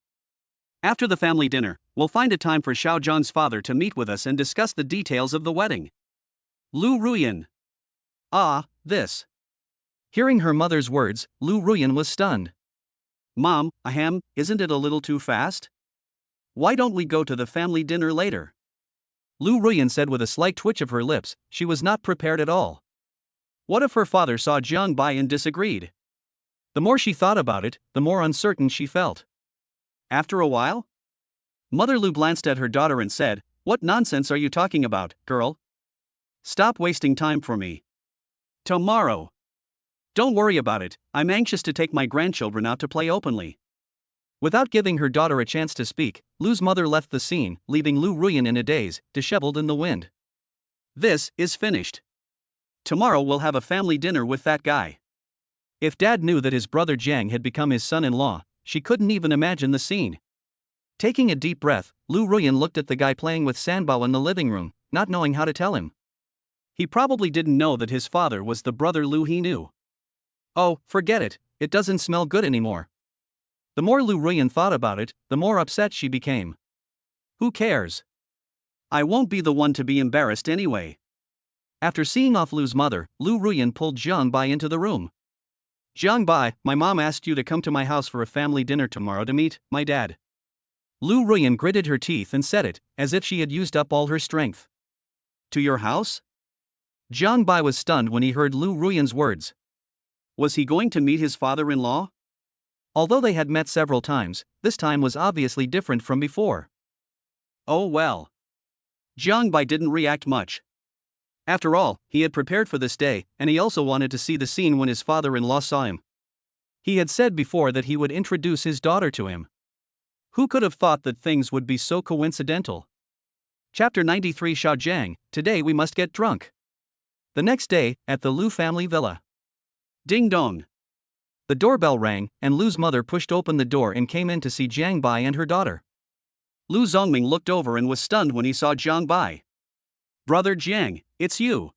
Speaker 1: After the family dinner, we'll find a time for Xiao Jiang's father to meet with us and discuss the details of the wedding. Lu Ruyan. Ah, this. Hearing her mother's words, Lu Ruyan was stunned. Mom, isn't it a little too fast? Why don't we go to the family dinner later? Lu Ruyan said with a slight twitch of her lips. She was not prepared at all. What if her father saw Jiang Bai and disagreed? The more she thought about it, the more uncertain she felt. After a while, Mother Lu glanced at her daughter and said, What nonsense are you talking about, girl? Stop wasting time for me. Tomorrow. Don't worry about it, I'm anxious to take my grandchildren out to play openly. Without giving her daughter a chance to speak, Lu's mother left the scene, leaving Lu Ruyan in a daze, disheveled in the wind. This is finished. Tomorrow we'll have a family dinner with that guy. If Dad knew that his brother Jiang had become his son-in-law, she couldn't even imagine the scene. Taking a deep breath, Lu Ruyan looked at the guy playing with Sanbao in the living room, not knowing how to tell him. He probably didn't know that his father was the brother Lu he knew. Oh, forget it, it doesn't smell good anymore. The more Lu Ruyan thought about it, the more upset she became. Who cares? I won't be the one to be embarrassed anyway. After seeing off Lu's mother, Lu Ruyan pulled Jiang Bai into the room. Jiang Bai, my mom asked you to come to my house for a family dinner tomorrow to meet my dad. Lu Ruyan gritted her teeth and said it, as if she had used up all her strength. To your house? Jiang Bai was stunned when he heard Lu Ruyan's words. Was he going to meet his father-in-law? Although they had met several times, this time was obviously different from before. Oh well. Jiang Bai didn't react much. After all, he had prepared for this day, and he also wanted to see the scene when his father-in-law saw him. He had said before that he would introduce his daughter to him. Who could have thought that things would be so coincidental? Chapter 93 Xiao Jiang, today we must get drunk. The next day, at the Lu family villa. Ding dong. The doorbell rang, and Lu's mother pushed open the door and came in to see Jiang Bai and her daughter. Lu Zongming looked over and was stunned when he saw Jiang Bai. Brother Jiang, it's you.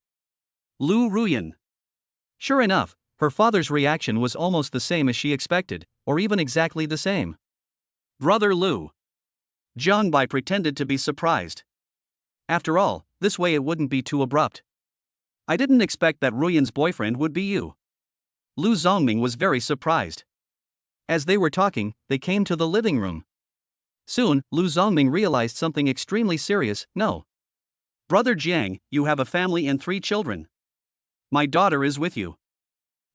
Speaker 1: Lu Ruyan. Sure enough, her father's reaction was almost the same as she expected, or even exactly the same. Brother Lu. Jiang Bai pretended to be surprised. After all, this way it wouldn't be too abrupt. I didn't expect that Ruyan's boyfriend would be you. Lu Zongming was very surprised. As they were talking, they came to the living room. Soon, Lu Zongming realized something extremely serious. No. Brother Jiang, you have a family and 3 children. My daughter is with you.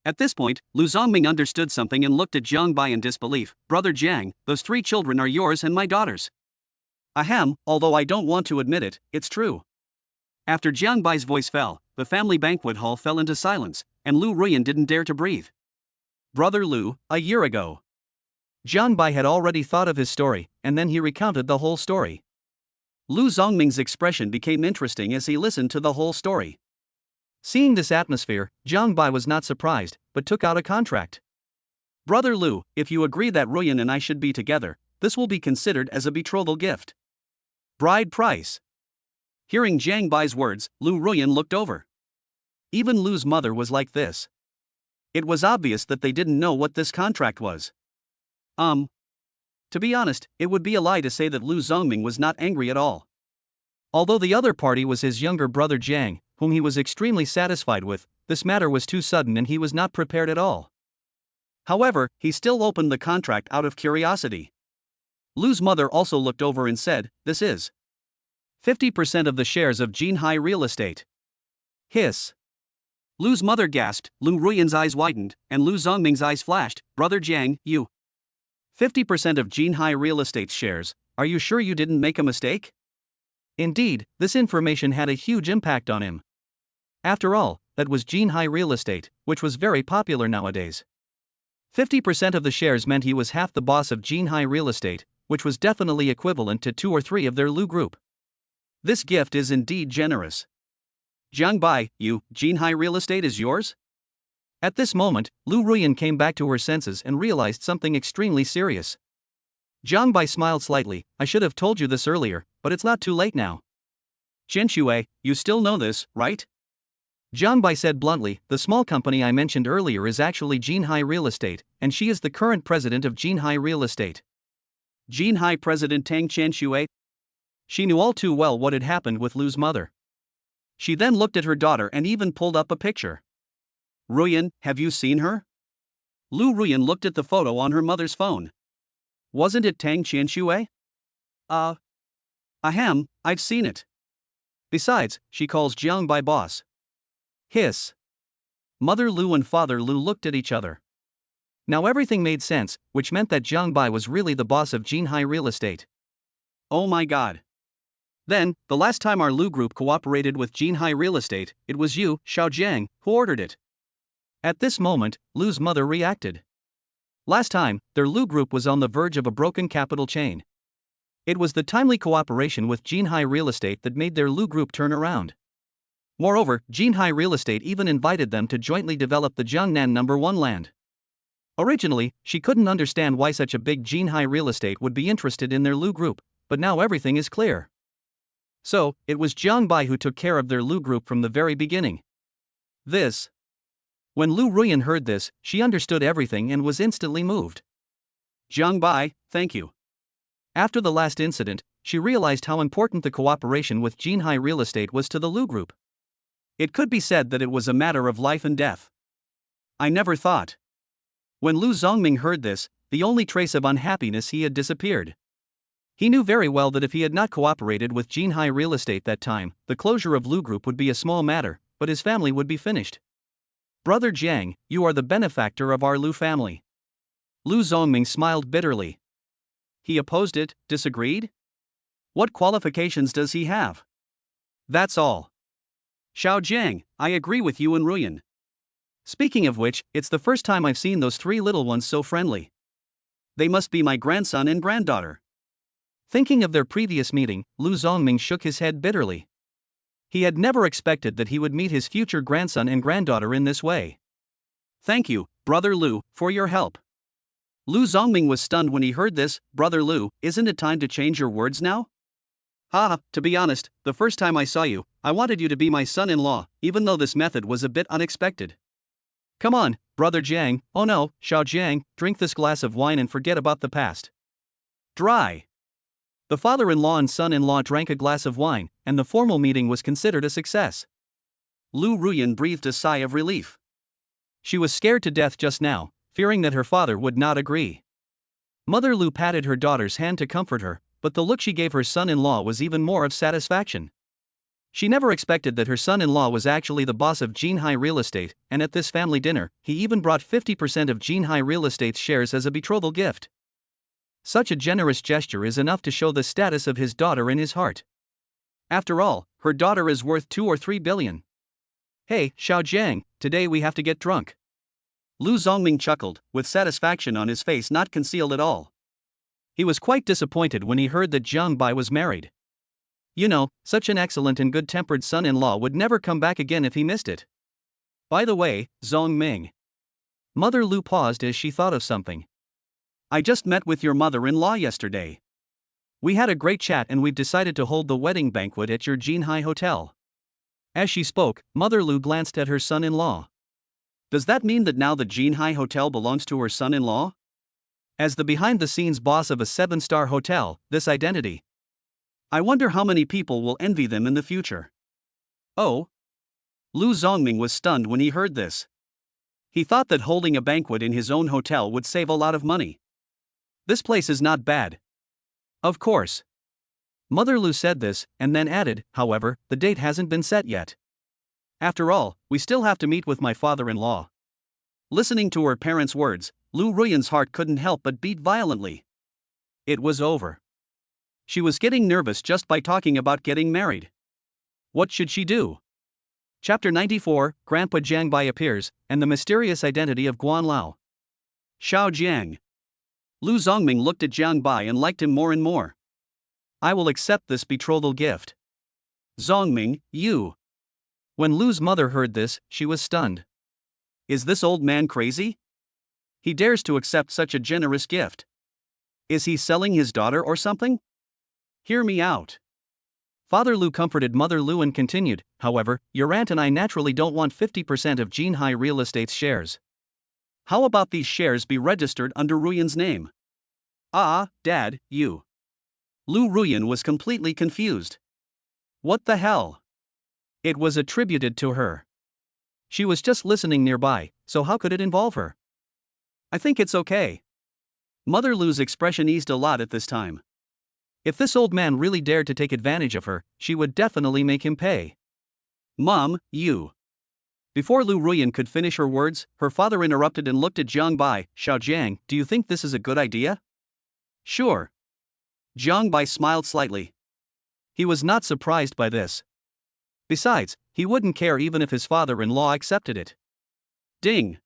Speaker 1: At this point, Lu Zongming understood something and looked at Jiang Bai in disbelief. Brother Jiang, those 3 children are yours and my daughter's. Ahem, although I don't want to admit it, it's true. After Jiang Bai's voice fell, the family banquet hall fell into silence, and Lu Ruyan didn't dare to breathe. Brother Lu, a year ago. Jiang Bai had already thought of his story, and then he recounted the whole story. Lu Zongming's expression became interesting as he listened to the whole story. Seeing this atmosphere, Jiang Bai was not surprised, but took out a contract. Brother Lu, if you agree that Ruyan and I should be together, this will be considered as a betrothal gift. Bride price. Hearing Jiang Bai's words, Lu Ruyan looked over. Even Lu's mother was like this. It was obvious that they didn't know what this contract was. To be honest, it would be a lie to say that Lu Zongming was not angry at all. Although the other party was his younger brother Jiang, whom he was extremely satisfied with, this matter was too sudden and he was not prepared at all. However, he still opened the contract out of curiosity. Lu's mother also looked over and said, This is 50% of the shares of Jinhai Real Estate. Hiss. Lu's mother gasped, Lu Ruyan's eyes widened, and Lu Zongming's eyes flashed. Brother Jiang, you 50% of Jinhai Real Estate's shares, are you sure you didn't make a mistake? Indeed, this information had a huge impact on him. After all, that was Jinhai Real Estate, which was very popular nowadays. 50% of the shares meant he was half the boss of Jinhai Real Estate, which was definitely equivalent to 2 or 3 of their Lu Group. This gift is indeed generous. Jiang Bai, Jinhai Real Estate is yours? At this moment, Lu Ruyan came back to her senses and realized something extremely serious. Jiang Bai smiled slightly. I should have told you this earlier, but it's not too late now. Chen Xue, you still know this, right? Jiang Bai said bluntly, the small company I mentioned earlier is actually Jinhai Real Estate, and she is the current president of Jinhai Real Estate. Jinhai President Tang Chen Xue? She knew all too well what had happened with Lu's mother. She then looked at her daughter and even pulled up a picture. Ruyan, have you seen her? Lu Ruyan looked at the photo on her mother's phone. Wasn't it Tang Chen Xue? Ahem, I've seen it. Besides, she calls Jiang Bai boss. Hiss. Mother Lu and Father Lu looked at each other. Now everything made sense, which meant that Jiang Bai was really the boss of Jinhai Real Estate. Oh my god. Then, the last time our Lu Group cooperated with Jinhai Real Estate, it was you, Xiaojiang, who ordered it. At this moment, Lu's mother reacted. Last time, their Lu Group was on the verge of a broken capital chain. It was the timely cooperation with Jinhai Real Estate that made their Lu Group turn around. Moreover, Jinhai Real Estate even invited them to jointly develop the Jiangnan No. 1 land. Originally, she couldn't understand why such a big Jinhai Real Estate would be interested in their Lu Group, but now everything is clear. So, it was Jiang Bai who took care of their Lu Group from the very beginning. When Lu Ruyan heard this, she understood everything and was instantly moved. Jiang Bai, thank you. After the last incident, she realized how important the cooperation with Jinhai Real Estate was to the Lu Group. It could be said that it was a matter of life and death. I never thought. When Lu Zongming heard this, the only trace of unhappiness he had disappeared. He knew very well that if he had not cooperated with Jinhai Real Estate that time, the closure of Lu Group would be a small matter, but his family would be finished. Brother Jiang, you are the benefactor of our Lu family. Lu Zongming smiled bitterly. He opposed it, disagreed? What qualifications does he have? That's all. Xiaojiang, I agree with you and Ruyan. Speaking of which, it's the first time I've seen those 3 little ones so friendly. They must be my grandson and granddaughter. Thinking of their previous meeting, Lu Zongming shook his head bitterly. He had never expected that he would meet his future grandson and granddaughter in this way. Thank you, Brother Lu, for your help. Lu Zongming was stunned when he heard this. Brother Lu, isn't it time to change your words now? To be honest, the first time I saw you, I wanted you to be my son-in-law, even though this method was a bit unexpected. Come on, Brother Jiang, oh no, Xiaojiang, drink this glass of wine and forget about the past. Dry. The father-in-law and son-in-law drank a glass of wine, and the formal meeting was considered a success. Lu Ruyan breathed a sigh of relief. She was scared to death just now, fearing that her father would not agree. Mother Lu patted her daughter's hand to comfort her, but the look she gave her son-in-law was even more of satisfaction. She never expected that her son-in-law was actually the boss of Jinhai Real Estate, and at this family dinner, he even brought 50% of Jinhai Real Estate's shares as a betrothal gift. Such a generous gesture is enough to show the status of his daughter in his heart. After all, her daughter is worth 2 or 3 billion. Hey, Xiaojiang, today we have to get drunk. Lu Zongming chuckled, with satisfaction on his face not concealed at all. He was quite disappointed when he heard that Jiang Bai was married. You know, such an excellent and good-tempered son-in-law would never come back again if he missed it. By the way, Zongming. Mother Lu paused as she thought of something. I just met with your mother-in-law yesterday. We had a great chat and we've decided to hold the wedding banquet at your Jinhai Hotel. As she spoke, Mother Lu glanced at her son-in-law. Does that mean that now the Jinhai Hotel belongs to her son-in-law? As the behind-the-scenes boss of a 7-star hotel, this identity. I wonder how many people will envy them in the future. Oh? Lu Zongming was stunned when he heard this. He thought that holding a banquet in his own hotel would save a lot of money. This place is not bad. Of course. Mother Lu said this, and then added, however, the date hasn't been set yet. After all, we still have to meet with my father-in-law. Listening to her parents' words, Lu Ruyan's heart couldn't help but beat violently. It was over. She was getting nervous just by talking about getting married. What should she do? Chapter 94, Grandpa Jiang Bai appears, and the mysterious identity of Guan Lao. Xiao Jiang. Lu Zongming looked at Jiang Bai and liked him more and more. I will accept this betrothal gift. Zongming, you. When Lu's mother heard this, she was stunned. Is this old man crazy? He dares to accept such a generous gift. Is he selling his daughter or something? Hear me out. Father Lu comforted Mother Lu and continued, however, your aunt and I naturally don't want 50% of Jinhai Real Estate's shares. How about these shares be registered under Ruyan's name? Dad, you. Lu Ruyan was completely confused. What the hell? It was attributed to her. She was just listening nearby, so how could it involve her? I think it's okay. Mother Lu's expression eased a lot at this time. If this old man really dared to take advantage of her, she would definitely make him pay. Mom, you. Before Lu Ruyan could finish her words, her father interrupted and looked at Jiang Bai. Xiao Jiang, do you think this is a good idea? Sure. Jiang Bai smiled slightly. He was not surprised by this. Besides, he wouldn't care even if his father-in-law accepted it. Ding.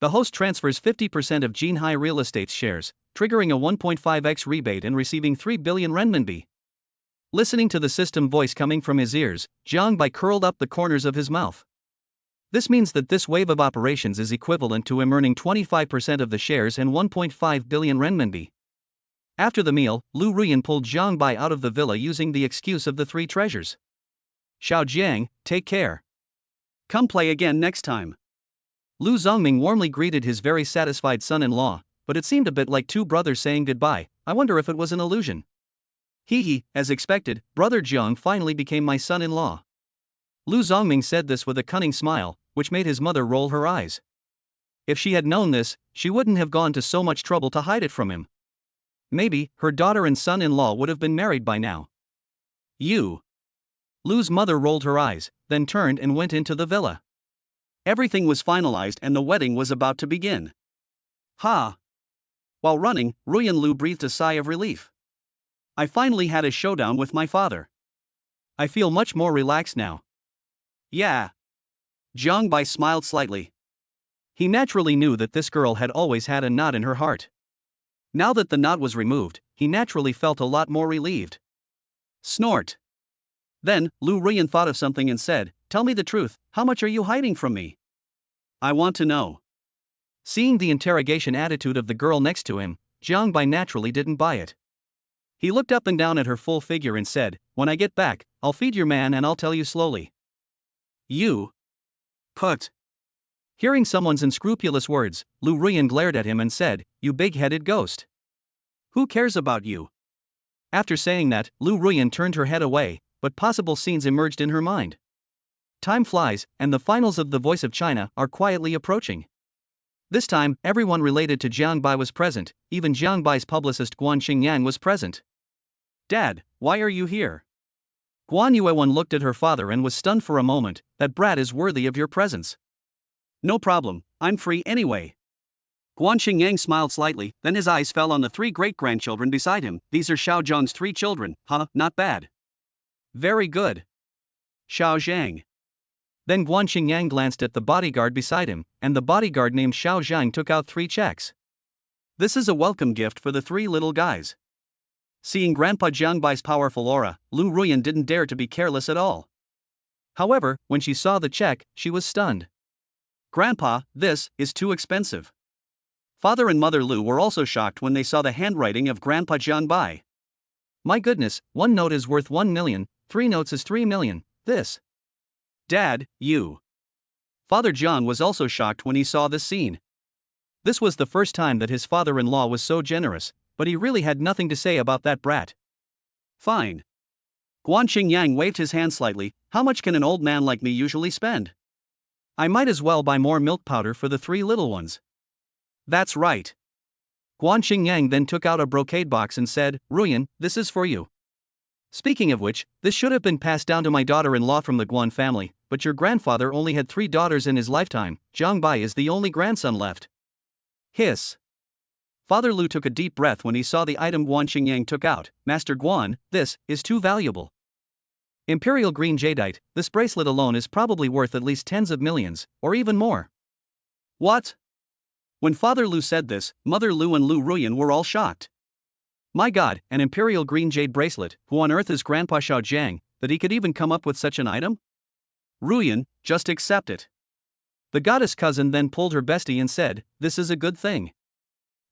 Speaker 1: The host transfers 50% of Jinhai Real Estate's shares, triggering a 1.5x rebate and receiving 3 billion renminbi. Listening to the system voice coming from his ears, Jiang Bai curled up the corners of his mouth. This means that this wave of operations is equivalent to him earning 25% of the shares and 1.5 billion renminbi. After the meal, Lu Ruyan pulled Jiang Bai out of the villa using the excuse of the three treasures. Xiao Jiang, take care. Come play again next time. Lu Zongming warmly greeted his very satisfied son-in-law, but it seemed a bit like two brothers saying goodbye. I wonder if it was an illusion. As expected, Brother Jiang finally became my son-in-law. Lu Zongming said this with a cunning smile, which made his mother roll her eyes. If she had known this, she wouldn't have gone to so much trouble to hide it from him. Maybe her daughter and son-in-law would have been married by now. You. Lu's mother rolled her eyes, then turned and went into the villa. Everything was finalized and the wedding was about to begin. While running, Ruyan Lu breathed a sigh of relief. I finally had a showdown with my father. I feel much more relaxed now. Yeah. Jiang Bai smiled slightly. He naturally knew that this girl had always had a knot in her heart. Now that the knot was removed, he naturally felt a lot more relieved. Snort. Then, Lu Ruyan thought of something and said, tell me the truth, how much are you hiding from me? I want to know. Seeing the interrogation attitude of the girl next to him, Jiang Bai naturally didn't buy it. He looked up and down at her full figure and said, when I get back, I'll feed your man and I'll tell you slowly. You. Put. Hearing someone's unscrupulous words, Lu Ruyan glared at him and said, you big-headed ghost. Who cares about you? After saying that, Lu Ruyan turned her head away, but possible scenes emerged in her mind. Time flies, and the finals of The Voice of China are quietly approaching. This time, everyone related to Jiang Bai was present, even Jiang Bai's publicist Guan Xingyang was present. Dad, why are you here? Guan Yuewan looked at her father and was stunned for a moment. That brat is worthy of your presence. No problem, I'm free anyway. Guan Xingyang smiled slightly, then his eyes fell on the three great-grandchildren beside him. These are Xiao Zhang's three children, not bad. Very good. Xiao Zhang. Then Guan Xingyang glanced at the bodyguard beside him, and the bodyguard named Xiao Zhang took out 3 checks. This is a welcome gift for the 3 little guys. Seeing Grandpa Jiang Bai's powerful aura, Lu Ruyan didn't dare to be careless at all. However, when she saw the check, she was stunned. Grandpa, this is too expensive. Father and Mother Lu were also shocked when they saw the handwriting of Grandpa Jiang Bai. My goodness, 1 note is worth 1 million, 3 notes is 3 million, this. Dad, you. Father John was also shocked when he saw this scene. This was the first time that his father-in-law was so generous, but he really had nothing to say about that brat. Fine. Guan Xingyang waved his hand slightly. How much can an old man like me usually spend? I might as well buy more milk powder for the 3 little ones. That's right. Guan Xingyang then took out a brocade box and said, Ruyan, this is for you. Speaking of which, this should have been passed down to my daughter-in-law from the Guan family, but your grandfather only had 3 daughters in his lifetime. Jiang Bai is the only grandson left. Hiss. Father Lu took a deep breath when he saw the item Guan Xingyang took out. Master Guan, this is too valuable. Imperial green jadeite, this bracelet alone is probably worth at least tens of millions, or even more. What? When Father Lu said this, Mother Lu and Lu Ruyan were all shocked. My god, an imperial green jade bracelet, who on earth is Grandpa Xiao Jiang, that he could even come up with such an item? Ruyan, just accept it. The goddess cousin then pulled her bestie and said, this is a good thing.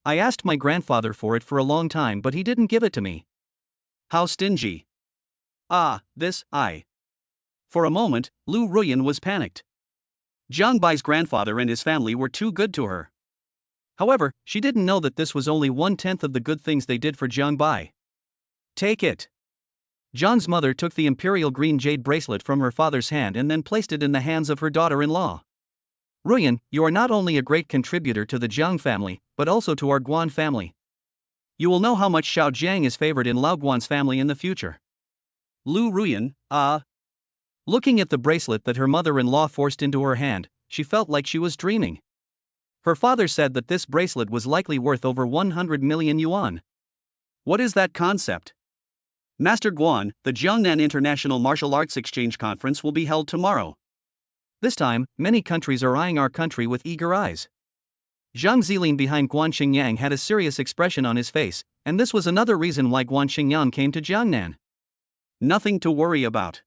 Speaker 1: I asked my grandfather for it for a long time but he didn't give it to me. How stingy. For a moment, Lu Ruyan was panicked. Jiang Bai's grandfather and his family were too good to her. However, she didn't know that this was only 1/10 of the good things they did for Jiang Bai. Take it. Jiang's mother took the imperial green jade bracelet from her father's hand and then placed it in the hands of her daughter-in-law. Ruyan, you are not only a great contributor to the Jiang family, but also to our Guan family. You will know how much Xiao Jiang is favored in Lao Guan's family in the future. Lu Ruyan, Looking at the bracelet that her mother-in-law forced into her hand, she felt like she was dreaming. Her father said that this bracelet was likely worth over 100 million yuan. What is that concept? Master Guan, the Jiangnan International Martial Arts Exchange Conference will be held tomorrow. This time, many countries are eyeing our country with eager eyes. Zhang Zilin behind Guan Xingyang had a serious expression on his face, and this was another reason why Guan Xingyang came to Jiangnan. Nothing to worry about.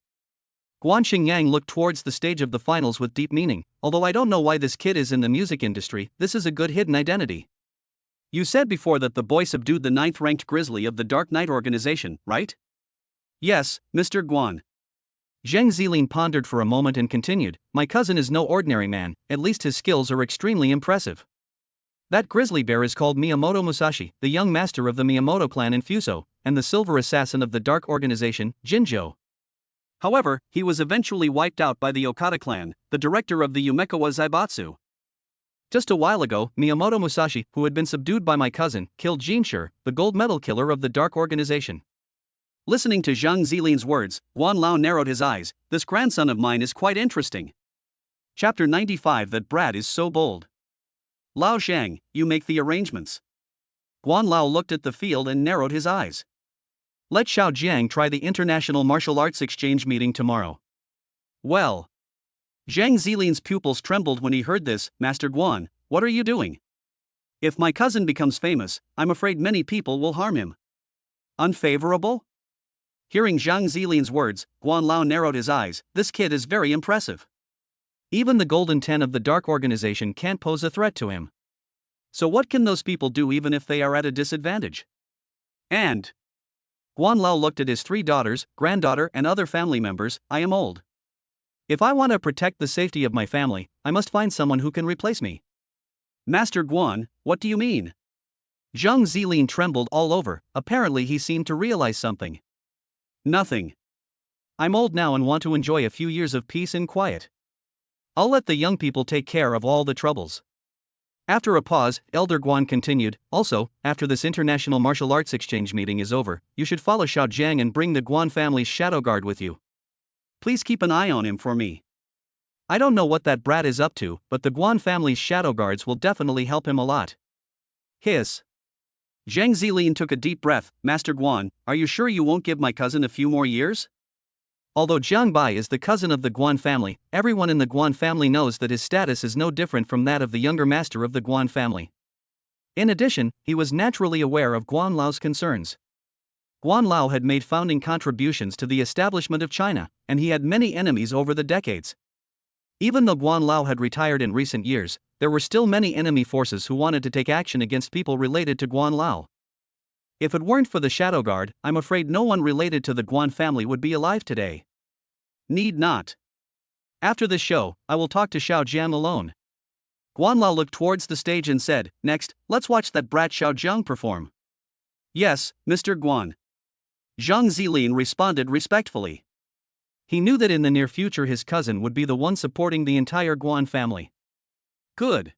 Speaker 1: Guan Xingyang looked towards the stage of the finals with deep meaning. Although I don't know why this kid is in the music industry, this is a good hidden identity. You said before that the boy subdued the 9th-ranked grizzly of the Dark Knight organization, right? Yes, Mr. Guan. Zhang Zilin pondered for a moment and continued, my cousin is no ordinary man, at least his skills are extremely impressive. That grizzly bear is called Miyamoto Musashi, the young master of the Miyamoto clan in Fuso, and the silver assassin of the Dark Organization, Jinzhou. However, he was eventually wiped out by the Okada clan, the director of the Yumekawa Zaibatsu. Just a while ago, Miyamoto Musashi, who had been subdued by my cousin, killed Jinshi, the gold medal killer of the Dark Organization. Listening to Zhang Zilin's words, Guan Lao narrowed his eyes. This grandson of mine is quite interesting. Chapter 95. That brat is so bold. Lao Shang, you make the arrangements. Guan Lao looked at the field and narrowed his eyes. Let Xiao Jiang try the International Martial Arts Exchange meeting tomorrow. Well. Zhang Zilin's pupils trembled when he heard this. Master Guan, what are you doing? If my cousin becomes famous, I'm afraid many people will harm him. Unfavorable? Hearing Zhang Zilin's words, Guan Lao narrowed his eyes. This kid is very impressive. Even the Golden 10 of the Dark Organization can't pose a threat to him. So what can those people do even if they are at a disadvantage? And Guan Lao looked at his 3 daughters, granddaughter and other family members. I am old. If I want to protect the safety of my family, I must find someone who can replace me. Master Guan, what do you mean? Zhang Zilin trembled all over. Apparently he seemed to realize something. Nothing. I'm old now and want to enjoy a few years of peace and quiet. I'll let the young people take care of all the troubles. After a pause, Elder Guan continued, also, after this International Martial Arts Exchange meeting is over, you should follow Xiao Jiang and bring the Guan family's shadow guard with you. Please keep an eye on him for me. I don't know what that brat is up to, but the Guan family's shadow guards will definitely help him a lot. Hiss. Zhang Zilin took a deep breath. Master Guan, are you sure you won't give my cousin a few more years? Although Jiang Bai is the cousin of the Guan family, everyone in the Guan family knows that his status is no different from that of the younger master of the Guan family. In addition, he was naturally aware of Guan Lao's concerns. Guan Lao had made founding contributions to the establishment of China, and he had many enemies over the decades. Even though Guan Lao had retired in recent years, there were still many enemy forces who wanted to take action against people related to Guan Lao. If it weren't for the Shadow Guard, I'm afraid no one related to the Guan family would be alive today. Need not. After this show, I will talk to Xiao Jiang alone. Guan Lao looked towards the stage and said, next, let's watch that brat Xiao Jiang perform. Yes, Mr. Guan. Zhang Zilin responded respectfully. He knew that in the near future his cousin would be the one supporting the entire Guan family. Good.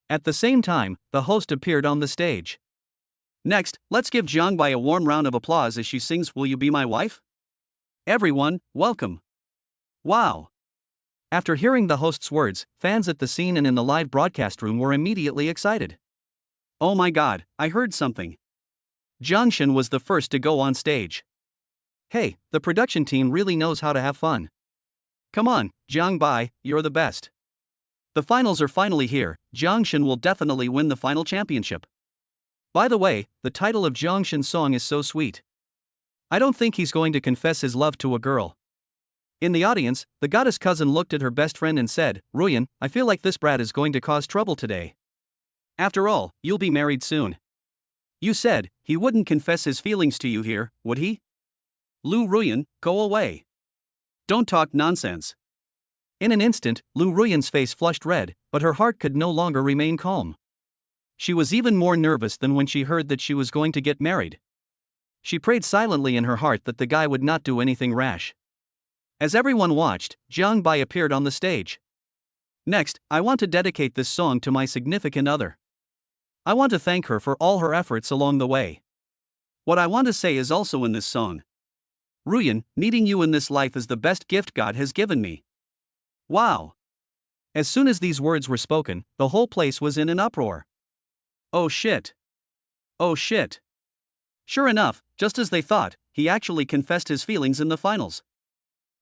Speaker 1: At the same time, the host appeared on the stage. Next, let's give Jiang Bai a warm round of applause as she sings Will You Be My Wife? Everyone, welcome. Wow. After hearing the host's words, fans at the scene and in the live broadcast room were immediately excited. Oh my god, I heard something. Jiangshan was the first to go on stage. Hey, the production team really knows how to have fun. Come on, Jiang Bai, you're the best. The finals are finally here. Jiangshan will definitely win the final championship. By the way, the title of Jiangshan's song is so sweet. I don't think he's going to confess his love to a girl. In the audience, the goddess cousin looked at her best friend and said, Ruyan, I feel like this brat is going to cause trouble today. After all, you'll be married soon. You said he wouldn't confess his feelings to you here, would he? Lu Ruyan, go away. Don't talk nonsense. In an instant, Lu Ruyan's face flushed red, but her heart could no longer remain calm. She was even more nervous than when she heard that she was going to get married. She prayed silently in her heart that the guy would not do anything rash. As everyone watched, Jiang Bai appeared on the stage. Next, I want to dedicate this song to my significant other. I want to thank her for all her efforts along the way. What I want to say is also in this song. Ruyan, meeting you in this life is the best gift God has given me. Wow! As soon as these words were spoken, the whole place was in an uproar. Oh shit! Oh shit! Sure enough, just as they thought, he actually confessed his feelings in the finals.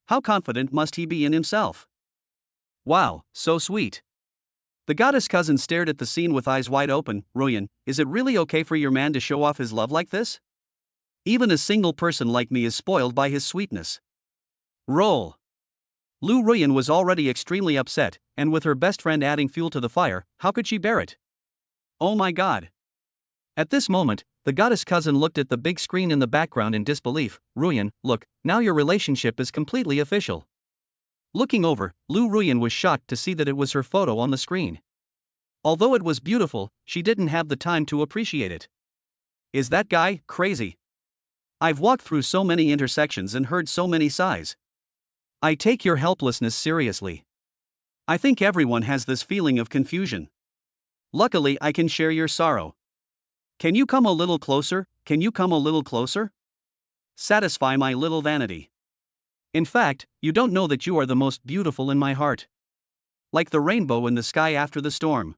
Speaker 1: How confident must he be in himself? Wow, so sweet. The goddess cousin stared at the scene with eyes wide open. Ruyan, is it really okay for your man to show off his love like this? Even a single person like me is spoiled by his sweetness. Roll. Lu Ruyan was already extremely upset, and with her best friend adding fuel to the fire, how could she bear it? Oh my god. At this moment, the goddess cousin looked at the big screen in the background in disbelief. Ruyan, look, now your relationship is completely official. Looking over, Lu Ruyan was shocked to see that it was her photo on the screen. Although it was beautiful, she didn't have the time to appreciate it. Is that guy crazy? I've walked through so many intersections and heard so many sighs. I take your helplessness seriously. I think everyone has this feeling of confusion. Luckily, I can share your sorrow. Can you come a little closer? Can you come a little closer? Satisfy my little vanity. In fact, you don't know that you are the most beautiful in my heart. Like the rainbow in the sky after the storm.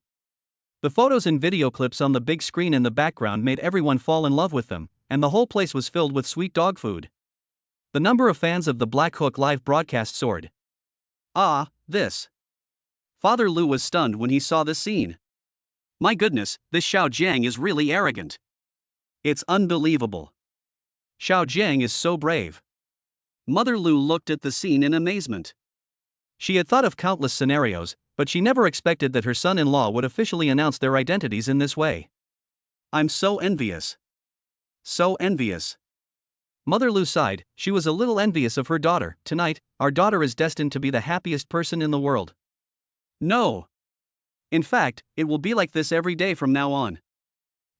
Speaker 1: The photos and video clips on the big screen in the background made everyone fall in love with them, and the whole place was filled with sweet dog food. The number of fans of the Black Hook live broadcast soared. This. Father Lu was stunned when he saw this scene. My goodness, this Xiao Jiang is really arrogant. It's unbelievable. Xiao Jiang is so brave. Mother Lu looked at the scene in amazement. She had thought of countless scenarios, but she never expected that her son-in-law would officially announce their identities in this way. I'm so envious. So envious. Mother Lu sighed. She was a little envious of her daughter. Tonight, our daughter is destined to be the happiest person in the world. No. In fact, it will be like this every day from now on.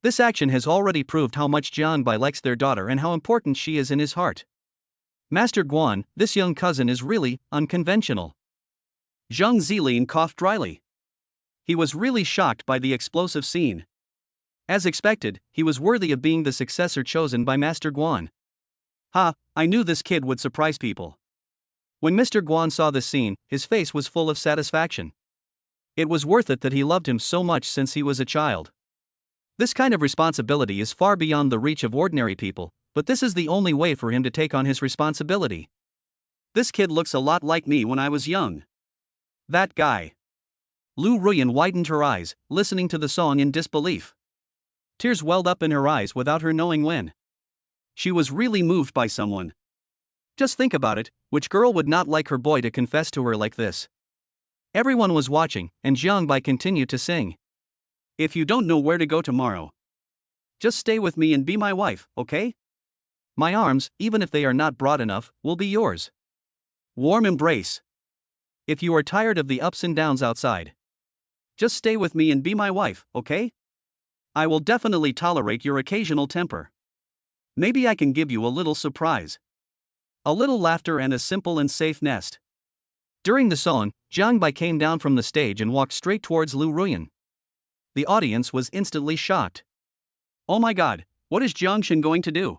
Speaker 1: This action has already proved how much Jiang Bai likes their daughter and how important she is in his heart. Master Guan, this young cousin is really unconventional. Zhang Zilin coughed dryly. He was really shocked by the explosive scene. As expected, he was worthy of being the successor chosen by Master Guan. I knew this kid would surprise people. When Mr. Guan saw this scene, his face was full of satisfaction. It was worth it that he loved him so much since he was a child. This kind of responsibility is far beyond the reach of ordinary people, but this is the only way for him to take on his responsibility. This kid looks a lot like me when I was young. That guy. Lu Ruyan widened her eyes, listening to the song in disbelief. Tears welled up in her eyes without her knowing when. She was really moved by someone. Just think about it, which girl would not like her boy to confess to her like this? Everyone was watching, and Jiang Bai continued to sing. If you don't know where to go tomorrow, just stay with me and be my wife, okay? My arms, even if they are not broad enough, will be yours. Warm embrace. If you are tired of the ups and downs outside, just stay with me and be my wife, okay? I will definitely tolerate your occasional temper. Maybe I can give you a little surprise. A little laughter and a simple and safe nest. During the song, Jiang Bai came down from the stage and walked straight towards Lu Ruyan. The audience was instantly shocked. Oh my god, what is Jiangshan going to do?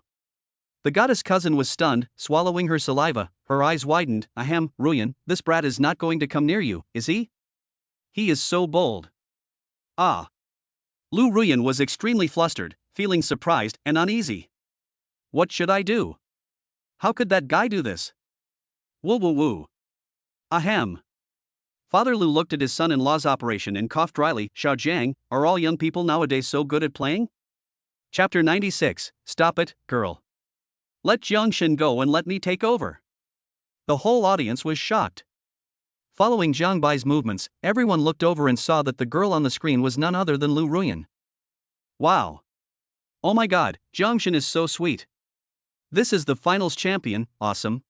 Speaker 1: The goddess cousin was stunned, swallowing her saliva, her eyes widened. Ahem, Ruyan, this brat is not going to come near you, is he? He is so bold. Lu Ruyan was extremely flustered, feeling surprised and uneasy. What should I do? How could that guy do this? Woo woo woo. Ahem. Father Lu looked at his son-in-law's operation and coughed dryly. Xiaojiang, are all young people nowadays so good at playing? Chapter 96, Stop it, girl. Let Jiangshan go and let me take over. The whole audience was shocked. Following Jiang Bai's movements, everyone looked over and saw that the girl on the screen was none other than Lu Ruyan. Wow. Oh my god, Jiangshan is so sweet. This is the finals champion, awesome.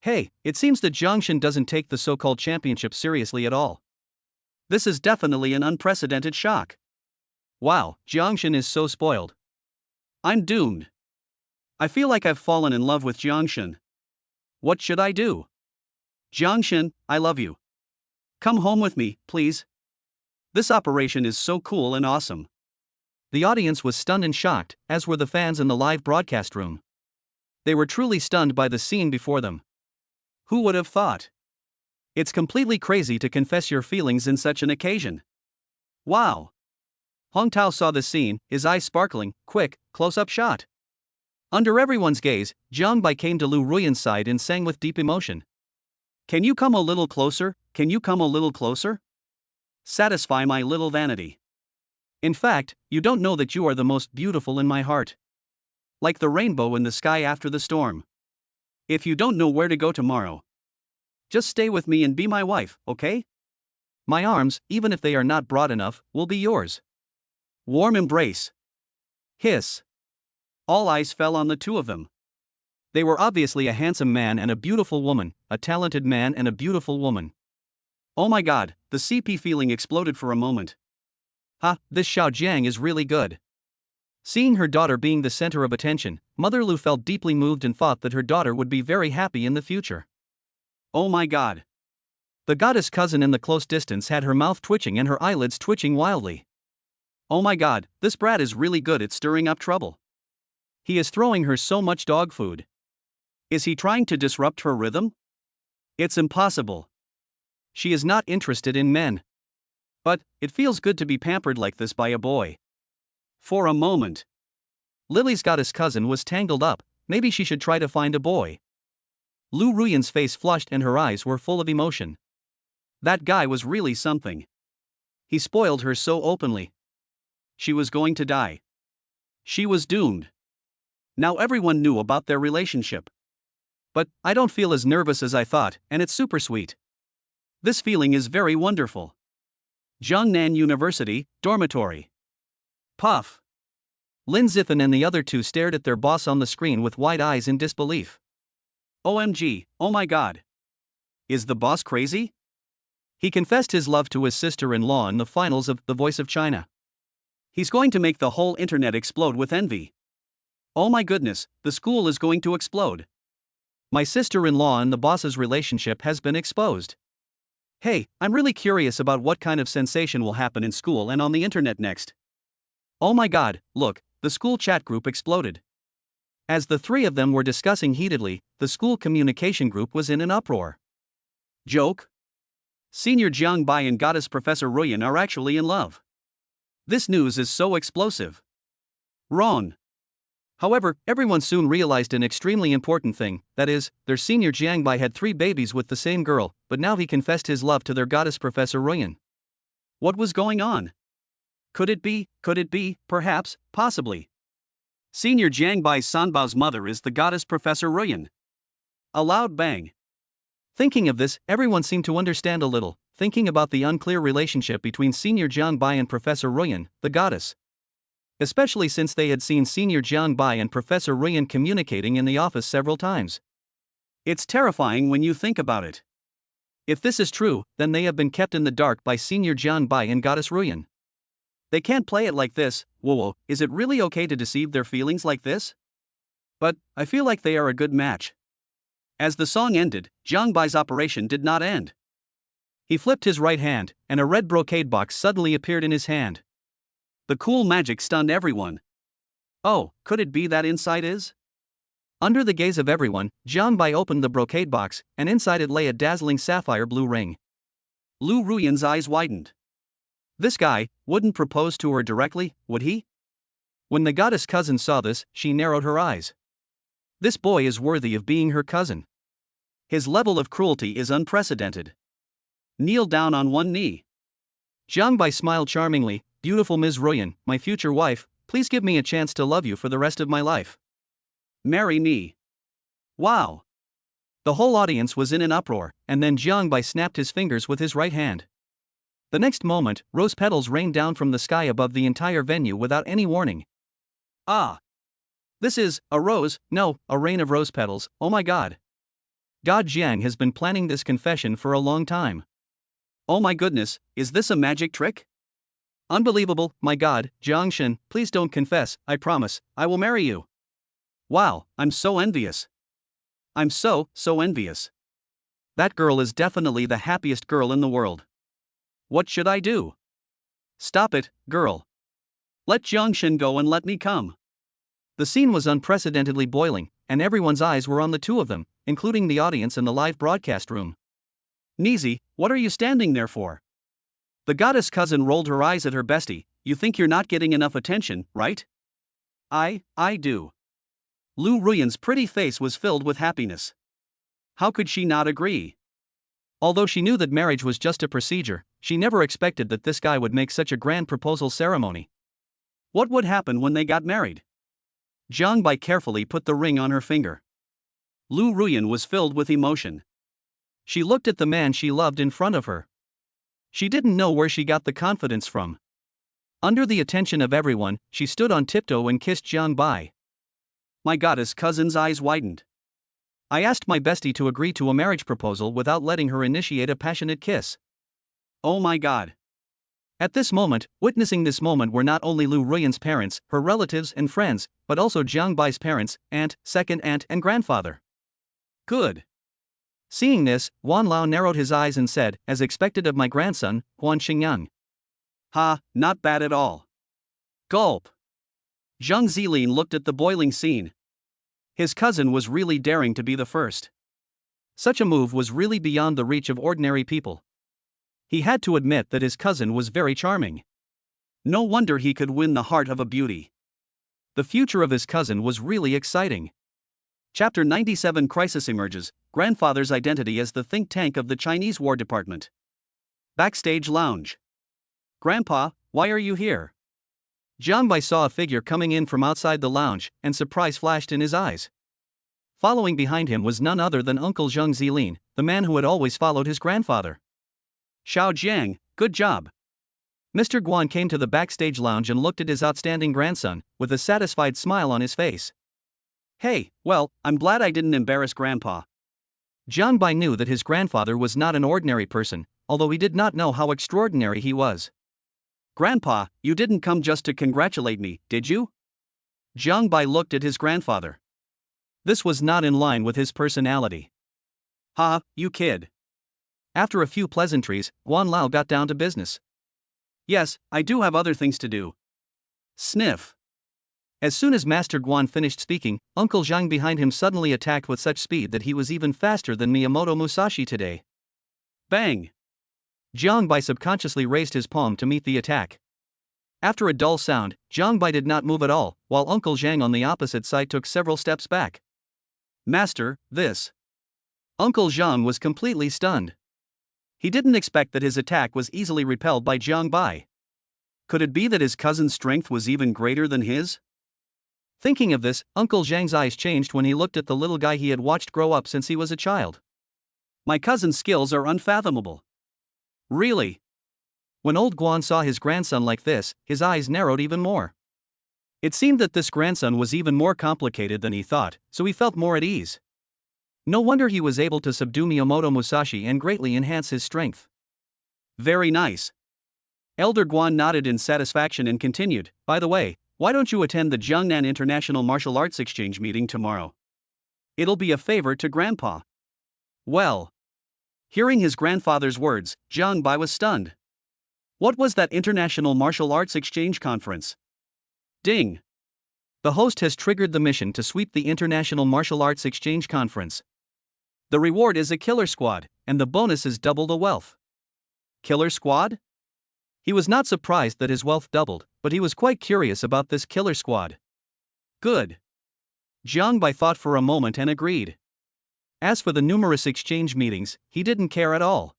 Speaker 1: Hey, it seems that Jiangshan doesn't take the so-called championship seriously at all. This is definitely an unprecedented shock. Wow, Jiangshan is so spoiled. I'm doomed. I feel like I've fallen in love with Jiangshan. What should I do? Jiangshan, I love you. Come home with me, please. This operation is so cool and awesome. The audience was stunned and shocked, as were the fans in the live broadcast room. They were truly stunned by the scene before them. Who would have thought? It's completely crazy to confess your feelings in such an occasion. Wow. Hong Tao saw the scene, his eyes sparkling. Quick, close-up shot. Under everyone's gaze, Jiang Bai came to Lu Ruyan's side and sang with deep emotion. Can you come a little closer? Can you come a little closer? Satisfy my little vanity. In fact, you don't know that you are the most beautiful in my heart. Like the rainbow in the sky after the storm. If you don't know where to go tomorrow, just stay with me and be my wife, okay? My arms, even if they are not broad enough, will be yours. Warm embrace. Hiss. All eyes fell on the two of them. They were obviously a handsome man and a beautiful woman, a talented man and a beautiful woman. Oh my god, the CP feeling exploded for a moment. This Xiao Jiang is really good. Seeing her daughter being the center of attention, Mother Lu felt deeply moved and thought that her daughter would be very happy in the future. Oh my god. The goddess cousin in the close distance had her mouth twitching and her eyelids twitching wildly. Oh my god, this brat is really good at stirring up trouble. He is throwing her so much dog food. Is he trying to disrupt her rhythm? It's impossible. She is not interested in men. But it feels good to be pampered like this by a boy. For a moment, Lily's goddess cousin was tangled up. Maybe she should try to find a boy. Lu Ruyan's face flushed and her eyes were full of emotion. That guy was really something. He spoiled her so openly. She was going to die. She was doomed. Now everyone knew about their relationship. But I don't feel as nervous as I thought, and it's super sweet. This feeling is very wonderful. Jiangnan University, dormitory. Puff. Lin Zithan and the other two stared at their boss on the screen with wide eyes in disbelief. OMG, oh my god. Is the boss crazy? He confessed his love to his sister-in-law in the finals of The Voice of China. He's going to make the whole internet explode with envy. Oh my goodness, the school is going to explode. My sister-in-law and the boss's relationship has been exposed. Hey, I'm really curious about what kind of sensation will happen in school and on the internet next. Oh my god, look, the school chat group exploded. As the three of them were discussing heatedly, the school communication group was in an uproar. Joke? Senior Jiang Bai and Goddess Professor Ruyan are actually in love. This news is so explosive. Wrong. However, everyone soon realized an extremely important thing, that is, their senior Jiang Bai had 3 babies with the same girl, but now he confessed his love to their Goddess Professor Ruyan. What was going on? Could it be, perhaps, possibly? Senior Jiang Bai's Sanbao's mother is the Goddess Professor Ruyan. A loud bang. Thinking of this, everyone seemed to understand a little, thinking about the unclear relationship between Senior Jiang Bai and Professor Ruyan, the goddess. Especially since they had seen Senior Jiang Bai and Professor Ruyan communicating in the office several times. It's terrifying when you think about it. If this is true, then they have been kept in the dark by Senior Jiang Bai and Goddess Ruyan. They can't play it like this. Whoa, is it really okay to deceive their feelings like this? But I feel like they are a good match. As the song ended, Jiang Bai's operation did not end. He flipped his right hand, and a red brocade box suddenly appeared in his hand. The cool magic stunned everyone. Oh, could it be that inside is? Under the gaze of everyone, Jiang Bai opened the brocade box, and inside it lay a dazzling sapphire blue ring. Lu Ruyan's eyes widened. This guy wouldn't propose to her directly, would he? When the goddess cousin saw this, she narrowed her eyes. This boy is worthy of being her cousin. His level of cruelty is unprecedented. Kneel down on one knee. Jiang Bai smiled charmingly. Beautiful Ms. Ruyan, my future wife, please give me a chance to love you for the rest of my life. Marry me. Wow. The whole audience was in an uproar, and then Jiang Bai snapped his fingers with his right hand. The next moment, rose petals rained down from the sky above the entire venue without any warning. Ah. This is a rose, no, a rain of rose petals, oh my god. God Jiang has been planning this confession for a long time. Oh my goodness, is this a magic trick? Unbelievable, my god, Jiang Shen, please don't confess, I promise, I will marry you. Wow, I'm so envious. I'm so envious. That girl is definitely the happiest girl in the world. What should I do? Stop it, girl. Let Jiang Shen go and let me come. The scene was unprecedentedly boiling, and everyone's eyes were on the two of them, including the audience in the live broadcast room. Nizi, what are you standing there for? The goddess cousin rolled her eyes at her bestie. You think you're not getting enough attention, right? I do. Lu Ruyan's pretty face was filled with happiness. How could she not agree? Although she knew that marriage was just a procedure, she never expected that this guy would make such a grand proposal ceremony. What would happen when they got married? Jiang Bai carefully put the ring on her finger. Lu Ruyan was filled with emotion. She looked at the man she loved in front of her. She didn't know where she got the confidence from. Under the attention of everyone, she stood on tiptoe and kissed Jiang Bai. My goddess cousin's eyes widened. I asked my bestie to agree to a marriage proposal without letting her initiate a passionate kiss. Oh my god. At this moment, witnessing this moment were not only Lu Ruyan's parents, her relatives and friends, but also Jiang Bai's parents, aunt, second aunt and grandfather. Good. Seeing this, Wan Lao narrowed his eyes and said, as expected of my grandson, Guan Xingyang. Ha, not bad at all. Gulp. Zhang Zilin looked at the boiling scene. His cousin was really daring to be the first. Such a move was really beyond the reach of ordinary people. He had to admit that his cousin was very charming. No wonder he could win the heart of a beauty. The future of his cousin was really exciting. Chapter 97 Crisis emerges, grandfather's identity as the think tank of the Chinese War Department. Backstage lounge. Grandpa, why are you here? Jiang Bai saw a figure coming in from outside the lounge, and surprise flashed in his eyes. Following behind him was none other than Uncle Zhang Zilin, the man who had always followed his grandfather. Xiao Jiang, good job. Mr. Guan came to the backstage lounge and looked at his outstanding grandson, with a satisfied smile on his face. Hey, well, I'm glad I didn't embarrass Grandpa. Jiang Bai knew that his grandfather was not an ordinary person, although he did not know how extraordinary he was. Grandpa, you didn't come just to congratulate me, did you? Jiang Bai looked at his grandfather. This was not in line with his personality. Ha, you kid. After a few pleasantries, Guan Lao got down to business. Yes, I do have other things to do. Sniff. As soon as Master Guan finished speaking, Uncle Zhang behind him suddenly attacked with such speed that he was even faster than Miyamoto Musashi today. Bang! Jiang Bai subconsciously raised his palm to meet the attack. After a dull sound, Jiang Bai did not move at all, while Uncle Zhang on the opposite side took several steps back. Master, this. Uncle Zhang was completely stunned. He didn't expect that his attack was easily repelled by Jiang Bai. Could it be that his cousin's strength was even greater than his? Thinking of this, Uncle Zhang's eyes changed when he looked at the little guy he had watched grow up since he was a child. My cousin's skills are unfathomable. Really? When old Guan saw his grandson like this, his eyes narrowed even more. It seemed that this grandson was even more complicated than he thought, so he felt more at ease. No wonder he was able to subdue Miyamoto Musashi and greatly enhance his strength. Very nice. Elder Guan nodded in satisfaction and continued, by the way, why don't you attend the Jiangnan International Martial Arts Exchange meeting tomorrow? It'll be a favor to Grandpa. Well. Hearing his grandfather's words, Jiang Bai was stunned. What was that International Martial Arts Exchange conference? Ding. The host has triggered the mission to sweep the International Martial Arts Exchange conference. The reward is a killer squad, and the bonus is double the wealth. Killer squad? He was not surprised that his wealth doubled, but he was quite curious about this killer squad. Good. Jiang Bai thought for a moment and agreed. As for the numerous exchange meetings, he didn't care at all.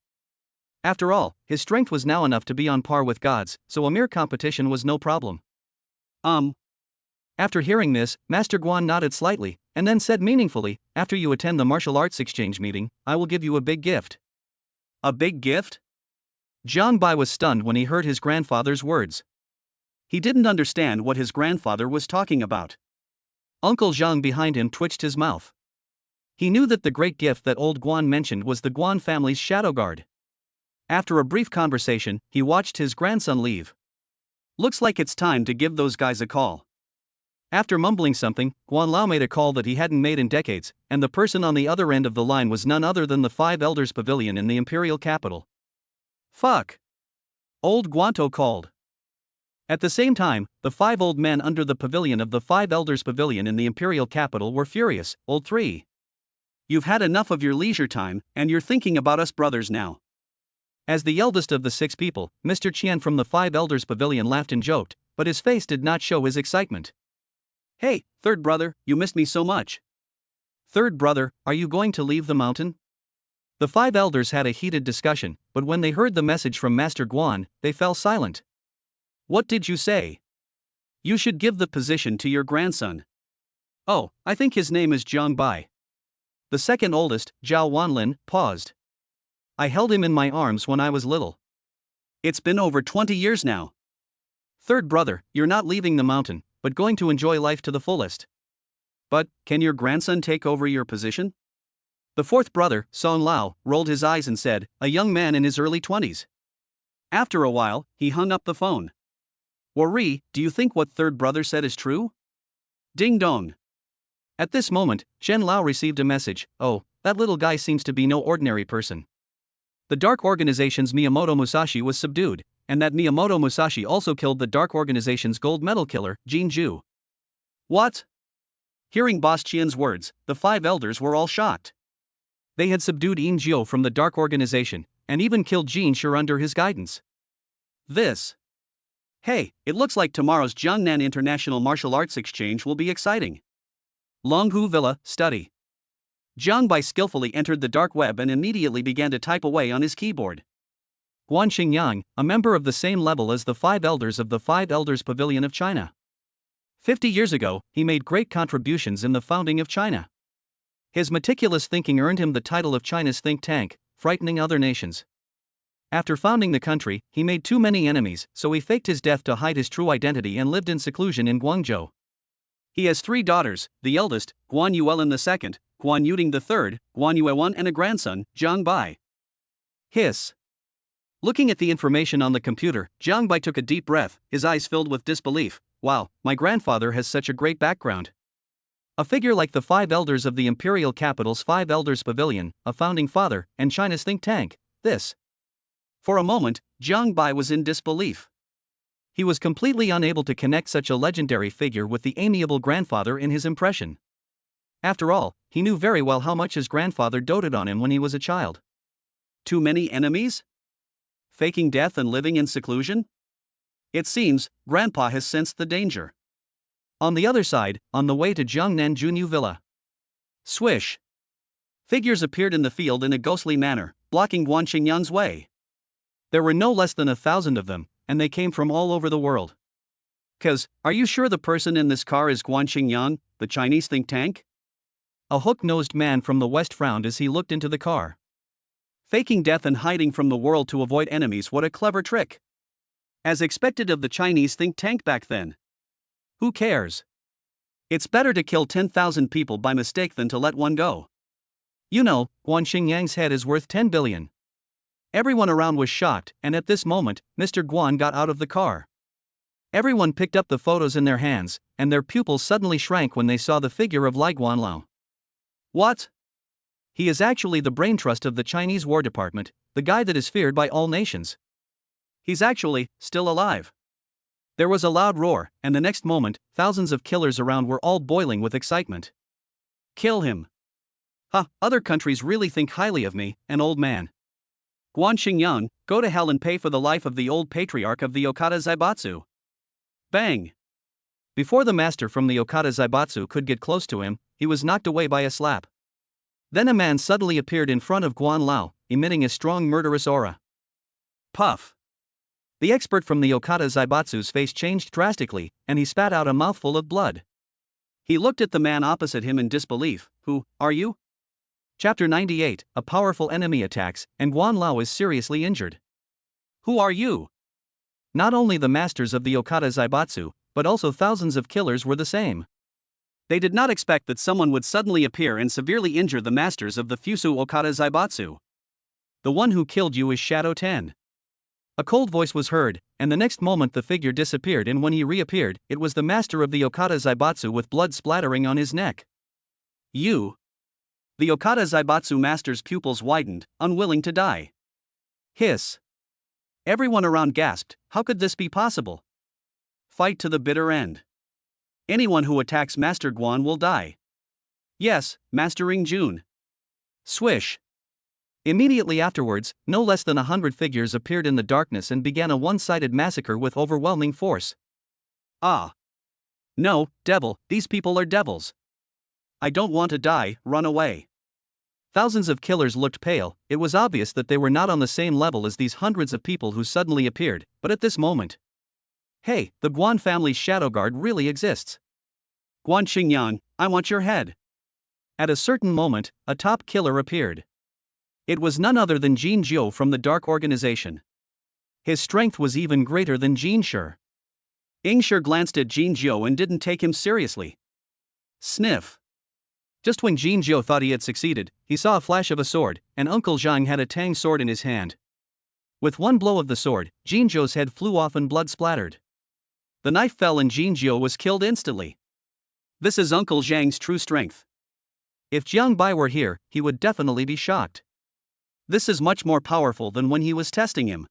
Speaker 1: After all, his strength was now enough to be on par with gods, so a mere competition was no problem. After hearing this, Master Guan nodded slightly, and then said meaningfully, after you attend the martial arts exchange meeting, I will give you a big gift. A big gift? Jiang Bai was stunned when he heard his grandfather's words. He didn't understand what his grandfather was talking about. Uncle Zhang behind him twitched his mouth. He knew that the great gift that old Guan mentioned was the Guan family's shadow guard. After a brief conversation, he watched his grandson leave. Looks like it's time to give those guys a call. After mumbling something, Guan Lao made a call that he hadn't made in decades, and the person on the other end of the line was none other than the Five Elders Pavilion in the imperial capital. Fuck! Old Guanto called. At the same time, the 5 old men under the pavilion of the Five Elders Pavilion in the imperial capital were furious. Old 3. You've had enough of your leisure time, and you're thinking about us brothers now. As the eldest of the 6 people, Mr. Qian from the Five Elders Pavilion laughed and joked, but his face did not show his excitement. Hey, third brother, you missed me so much. Third brother, are you going to leave the mountain? The 5 elders had a heated discussion, but when they heard the message from Master Guan, they fell silent. What did you say? You should give the position to your grandson. Oh, I think his name is Jiang Bai. The second oldest, Zhao Wanlin, paused. I held him in my arms when I was little. It's been over 20 years now. Third brother, you're not leaving the mountain, but going to enjoy life to the fullest. But, can your grandson take over your position? The fourth brother, Song Lao, rolled his eyes and said, a young man in his early 20s. After a while, he hung up the phone. Worry, do you think what third brother said is true? Ding dong. At this moment, Chen Lao received a message. Oh, that little guy seems to be no ordinary person. The Dark Organization's Miyamoto Musashi was subdued, and that Miyamoto Musashi also killed the Dark Organization's gold medal killer, Jin Ju. What? Hearing Boss Qian's words, the 5 elders were all shocked. They had subdued Yin Jiu from the Dark Organization, and even killed Jin Shi under his guidance. This. Hey, it looks like tomorrow's Jiangnan International Martial Arts Exchange will be exciting. Longhu Villa, study. Jiang Bai skillfully entered the dark web and immediately began to type away on his keyboard. Guan Xingyang, a member of the same level as the 5 elders of the Five Elders Pavilion of China. 50 years ago, he made great contributions in the founding of China. His meticulous thinking earned him the title of China's think tank, frightening other nations. After founding the country, he made too many enemies, so he faked his death to hide his true identity and lived in seclusion in Guangzhou. He has 3 daughters, the eldest, Guan Yuelin II, Guan Yuding III, Guan Yuewan, and a grandson, Jiang Bai. Hiss. Looking at the information on the computer, Jiang Bai took a deep breath, his eyes filled with disbelief. Wow, my grandfather has such a great background. A figure like the 5 elders of the imperial capital's 5 elders pavilion, a founding father, and China's think tank, this. For a moment, Jiang Bai was in disbelief. He was completely unable to connect such a legendary figure with the amiable grandfather in his impression. After all, he knew very well how much his grandfather doted on him when he was a child. Too many enemies? Faking death and living in seclusion? It seems, Grandpa has sensed the danger. On the other side, on the way to Jiangnan Junyu Villa. Swish! Figures appeared in the field in a ghostly manner, blocking Guan Xingyang's way. There were no less than 1,000 of them, and they came from all over the world. Are you sure the person in this car is Guan Xingyang, the Chinese think tank? A hook-nosed man from the west frowned as he looked into the car. Faking death and hiding from the world to avoid enemies, what a clever trick. As expected of the Chinese think tank back then. Who cares? It's better to kill 10,000 people by mistake than to let one go. You know, Guan Xingyang's head is worth 10 billion. Everyone around was shocked, and at this moment, Mr. Guan got out of the car. Everyone picked up the photos in their hands, and their pupils suddenly shrank when they saw the figure of Lai Guanlao. What? He is actually the brain trust of the Chinese War Department, the guy that is feared by all nations. He's actually still alive. There was a loud roar, and the next moment, thousands of killers around were all boiling with excitement. Kill him. Other countries really think highly of me, an old man. Guan Xingyan, go to hell and pay for the life of the old patriarch of the Okada Zaibatsu. Bang! Before the master from the Okada Zaibatsu could get close to him, he was knocked away by a slap. Then a man suddenly appeared in front of Guan Lao, emitting a strong murderous aura. Puff! The expert from the Okada Zaibatsu's face changed drastically, and he spat out a mouthful of blood. He looked at the man opposite him in disbelief. Who are you? Chapter 98, a powerful enemy attacks, and Guan Lao is seriously injured. Who are you? Not only the masters of the Okada Zaibatsu, but also thousands of killers were the same. They did not expect that someone would suddenly appear and severely injure the masters of the Fusu Okada Zaibatsu. The one who killed you is Shadow 10. A cold voice was heard, and the next moment the figure disappeared, and when he reappeared, it was the master of the Okada Zaibatsu with blood splattering on his neck. You? The Okada Zaibatsu master's pupils widened, unwilling to die. Hiss. Everyone around gasped, how could this be possible? Fight to the bitter end. Anyone who attacks Master Guan will die. Yes, Master Jun. Swish. Immediately afterwards, no less than 100 figures appeared in the darkness and began a one-sided massacre with overwhelming force. Ah. No, devil, these people are devils. I don't want to die, run away. Thousands of killers looked pale. It was obvious that they were not on the same level as these hundreds of people who suddenly appeared, but at this moment. Hey, the Guan family's shadow guard really exists. Guan Xingyan, I want your head. At a certain moment, a top killer appeared. It was none other than Jin Jiu from the Dark Organization. His strength was even greater than Jin Shi. Shi glanced at Jin Jiu and didn't take him seriously. Sniff. Just when Jin Jiu thought he had succeeded, he saw a flash of a sword, and Uncle Zhang had a tang sword in his hand. With one blow of the sword, Jin Jiu's head flew off and blood splattered. The knife fell and Jin Jiu was killed instantly. This is Uncle Zhang's true strength. If Jiang Bai were here, he would definitely be shocked. This is much more powerful than when he was testing him.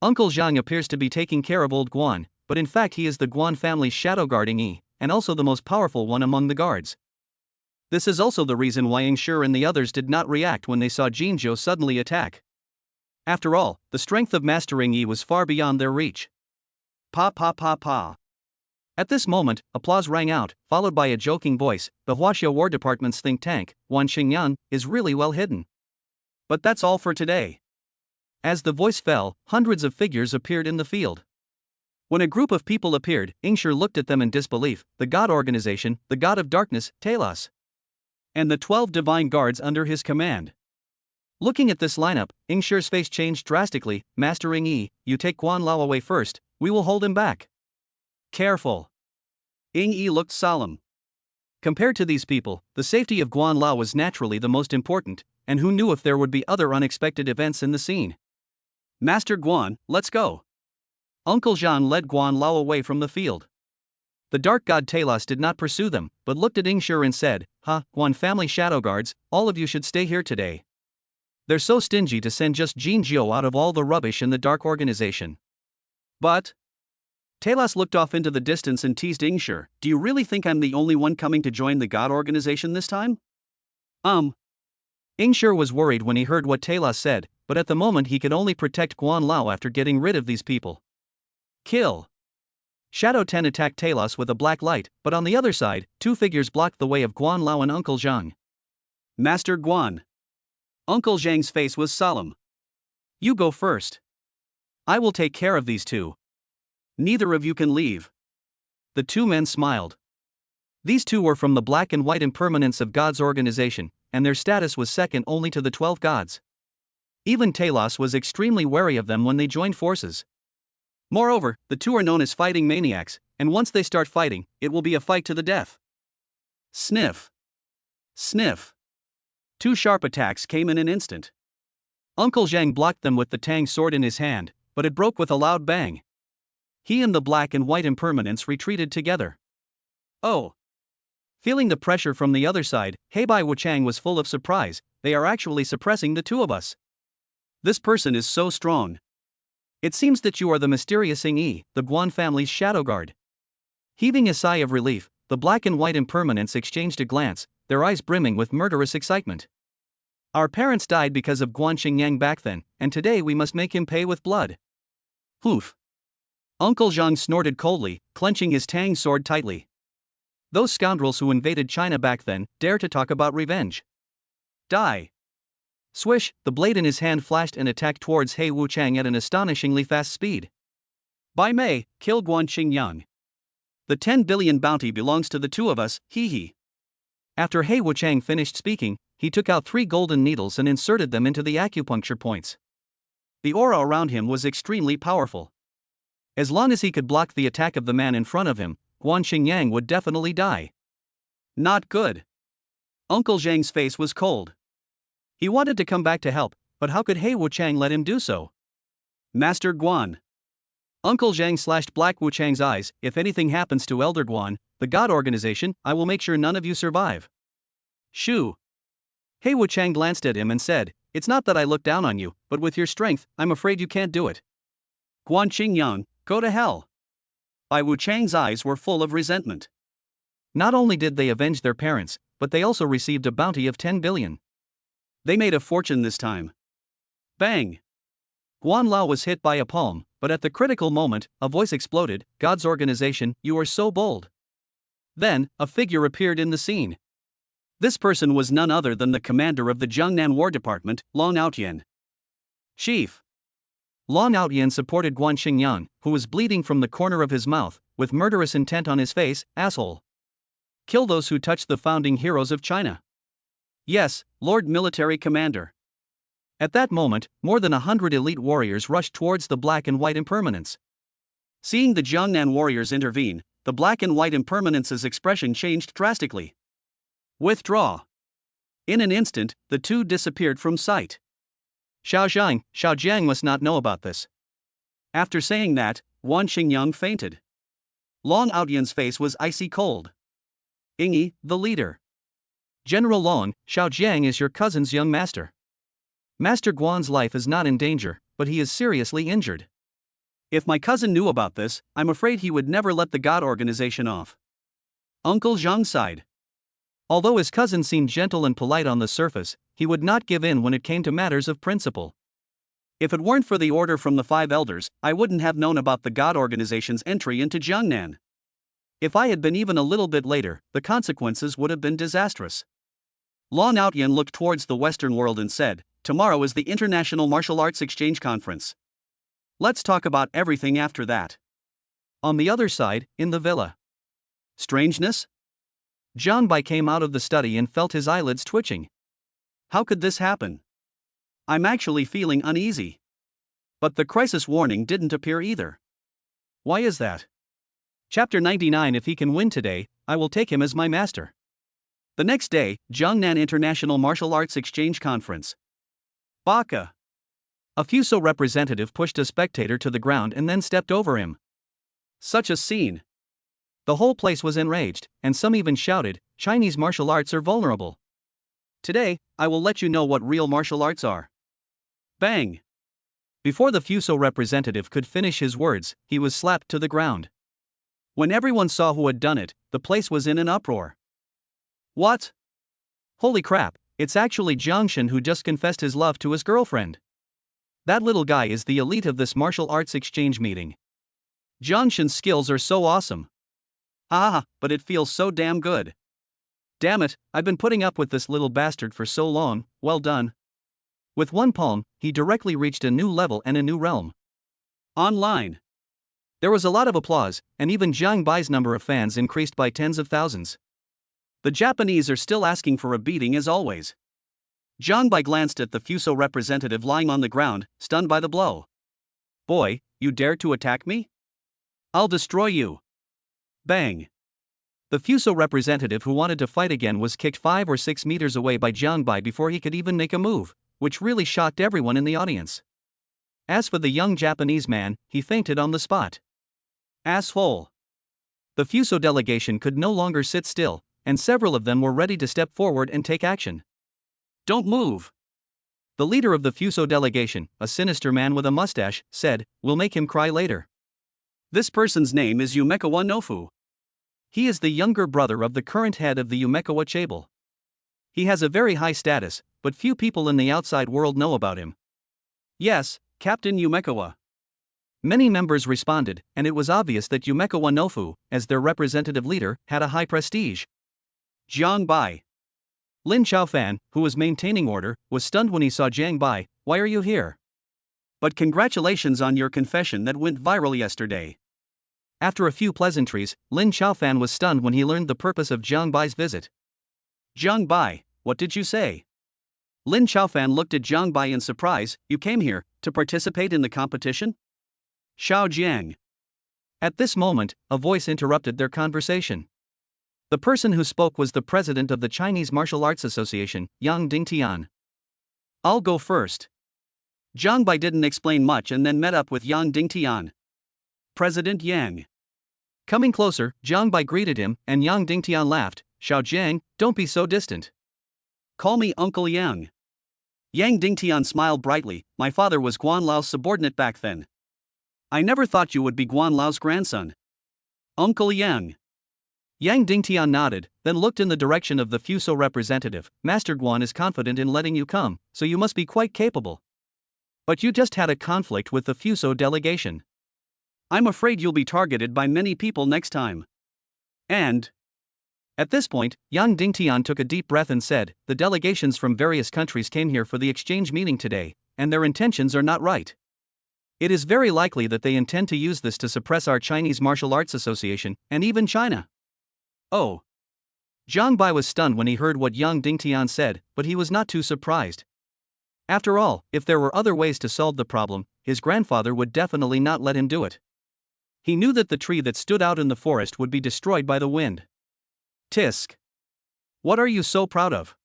Speaker 1: Uncle Zhang appears to be taking care of old Guan, but in fact he is the Guan family's shadow guarding Yi, and also the most powerful one among the guards. This is also the reason why Shi and the others did not react when they saw Jin Jiu suddenly attack. After all, the strength of mastering Yi was far beyond their reach. Pa pa pa pa. At this moment, applause rang out, followed by a joking voice. The Huaxia War Department's think tank, Guan Xingyan, is really well hidden. But that's all for today. As the voice fell, hundreds of figures appeared in the field. When a group of people appeared, Shi looked at them in disbelief. The God Organization, the God of Darkness, Talos, and the 12 divine guards under his command. Looking at this lineup, Shi's face changed drastically. Master Yi, you take Guan Lao away first, we will hold him back. Careful. Yi looked solemn. Compared to these people, the safety of Guan Lao was naturally the most important, and who knew if there would be other unexpected events in the scene. Master Guan, let's go. Uncle Zhang led Guan Lao away from the field. The dark god Talos did not pursue them, but looked at Shi and said, Guan family shadow guards, all of you should stay here today. They're so stingy to send just Jin Jiu out of all the rubbish in the Dark Organization. But Talos looked off into the distance and teased Shi, do you really think I'm the only one coming to join the God Organization this time? Shi was worried when he heard what Talos said, but at the moment he could only protect Guan Lao after getting rid of these people. Kill. Shadow 10 attacked Talos with a black light, but on the other side, two figures blocked the way of Guan Lao and Uncle Zhang. Master Guan. Uncle Zhang's face was solemn. You go first. I will take care of these two. Neither of you can leave. The two men smiled. These two were from the black and white impermanence of God's organization, and their status was second only to the 12 gods. Even Talos was extremely wary of them when they joined forces. Moreover, the two are known as fighting maniacs, and once they start fighting, it will be a fight to the death. Sniff. Sniff. Two sharp attacks came in an instant. Uncle Zhang blocked them with the tang sword in his hand, but it broke with a loud bang. He and the black and white impermanence retreated together. Oh. Feeling the pressure from the other side, Heibai Wuchang was full of surprise. They are actually suppressing the two of us. This person is so strong. It seems that you are the mysterious Yi, the Guan family's shadow guard. Heaving a sigh of relief, the black and white impermanence exchanged a glance, their eyes brimming with murderous excitement. Our parents died because of Guan Xingyang back then, and today we must make him pay with blood. Hoof. Uncle Zhang snorted coldly, clenching his tang sword tightly. Those scoundrels who invaded China back then dare to talk about revenge. Die. Swish, the blade in his hand flashed and attacked towards He Wuchang at an astonishingly fast speed. By May, kill Guan Xingyang. The 10 billion bounty belongs to the two of us, hee hee. After He Wuchang finished speaking, he took out 3 golden needles and inserted them into the acupuncture points. The aura around him was extremely powerful. As long as he could block the attack of the man in front of him, Guan Xingyang would definitely die. Not good. Uncle Zhang's face was cold. He wanted to come back to help, but how could He Wuchang let him do so? Master Guan. Uncle Zhang slashed Black Wuchang's eyes. If anything happens to Elder Guan, the God organization, I will make sure none of you survive. Shoo. He Wuchang glanced at him and said, it's not that I look down on you, but with your strength, I'm afraid you can't do it. Guan Xingyang, go to hell. Bai Wuchang's eyes were full of resentment. Not only did they avenge their parents, but they also received a bounty of 10 billion. They made a fortune this time. Bang! Guan Lao was hit by a palm, but at the critical moment, a voice exploded, God's organization, you are so bold. Then, a figure appeared in the scene. This person was none other than the commander of the Jiangnan War Department, Long Outyan. Chief. Long Outyan supported Guan Xingyang, who was bleeding from the corner of his mouth, with murderous intent on his face, asshole. Kill those who touch the founding heroes of China. Yes, Lord Military Commander. At that moment, more than 100 elite warriors rushed towards the black and white impermanence. Seeing the Jiangnan warriors intervene, the black and white impermanence's expression changed drastically. Withdraw. In an instant, the two disappeared from sight. Xiao Jiang must not know about this. After saying that, Guan Xingyang fainted. Long Outyan's face was icy cold. Yingyi, the leader. General Long, Xiao Jiang is your cousin's young master. Master Guan's life is not in danger, but he is seriously injured. If my cousin knew about this, I'm afraid he would never let the God organization off. Uncle Zhang sighed. Although his cousin seemed gentle and polite on the surface, he would not give in when it came to matters of principle. If it weren't for the order from the 5 elders, I wouldn't have known about the God organization's entry into Jiangnan. If I had been even a little bit later, the consequences would have been disastrous. Long Outyan looked towards the Western world and said, tomorrow is the International Martial Arts Exchange Conference. Let's talk about everything after that. On the other side, in the villa. Strangeness? Zhang Bai came out of the study and felt his eyelids twitching. How could this happen? I'm actually feeling uneasy. But the crisis warning didn't appear either. Why is that? Chapter 99. If he can win today, I will take him as my master. The next day, Jiangnan International Martial Arts Exchange Conference. Baka. A Fuso representative pushed a spectator to the ground and then stepped over him. Such a scene. The whole place was enraged, and some even shouted, Chinese martial arts are vulnerable. Today, I will let you know what real martial arts are. Bang! Before the Fuso representative could finish his words, he was slapped to the ground. When everyone saw who had done it, the place was in an uproar. What? Holy crap, it's actually Jiangshan who just confessed his love to his girlfriend. That little guy is the elite of this martial arts exchange meeting. Jiangshan's skills are so awesome. But it feels so damn good. Damn it, I've been putting up with this little bastard for so long, well done. With one palm, he directly reached a new level and a new realm. Online. There was a lot of applause, and even Zhang Bai's number of fans increased by tens of thousands. The Japanese are still asking for a beating as always. Zhang Bai glanced at the Fuso representative lying on the ground, stunned by the blow. Boy, you dare to attack me? I'll destroy you. Bang. The Fuso representative who wanted to fight again was kicked 5 or 6 meters away by Zhang Bai before he could even make a move, which really shocked everyone in the audience. As for the young Japanese man, he fainted on the spot. Asshole. The Fuso delegation could no longer sit still, and several of them were ready to step forward and take action. Don't move. The leader of the Fuso delegation, a sinister man with a mustache, said, we'll make him cry later. This person's name is Yumekawa Nofu. He is the younger brother of the current head of the Yumekawa Chaebol. He has a very high status, but few people in the outside world know about him. Yes, Captain Yumekawa. Many members responded, and it was obvious that Yumekawa Nofu, as their representative leader, had a high prestige. Jiang Bai. Lin Chaofan, who was maintaining order, was stunned when he saw Jiang Bai. Why are you here? But congratulations on your confession that went viral yesterday. After a few pleasantries, Lin Chaofan was stunned when he learned the purpose of Jiang Bai's visit. Jiang Bai, what did you say? Lin Chaofan looked at Jiang Bai in surprise. You came here to participate in the competition? Xiao Jiang. At this moment, a voice interrupted their conversation. The person who spoke was the president of the Chinese Martial Arts Association, Yang Dingtian. I'll go first. Jiang Bai didn't explain much and then met up with Yang Dingtian. President Yang. Coming closer, Jiang Bai greeted him, and Yang Dingtian laughed. Xiao Jiang, don't be so distant. Call me Uncle Yang. Yang Dingtian smiled brightly. My father was Guan Lao's subordinate back then. I never thought you would be Guan Lao's grandson. Uncle Yang. Yang Dingtian nodded, then looked in the direction of the Fuso representative. Master Guan is confident in letting you come, so you must be quite capable. But you just had a conflict with the Fuso delegation. I'm afraid you'll be targeted by many people next time. And... At this point, Yang Dingtian took a deep breath and said, the delegations from various countries came here for the exchange meeting today, and their intentions are not right. It is very likely that they intend to use this to suppress our Chinese Martial Arts Association, and even China. Oh. Jiang Bai was stunned when he heard what Yang Dingtian said, but he was not too surprised. After all, if there were other ways to solve the problem, his grandfather would definitely not let him do it. He knew that the tree that stood out in the forest would be destroyed by the wind. Tisk. What are you so proud of?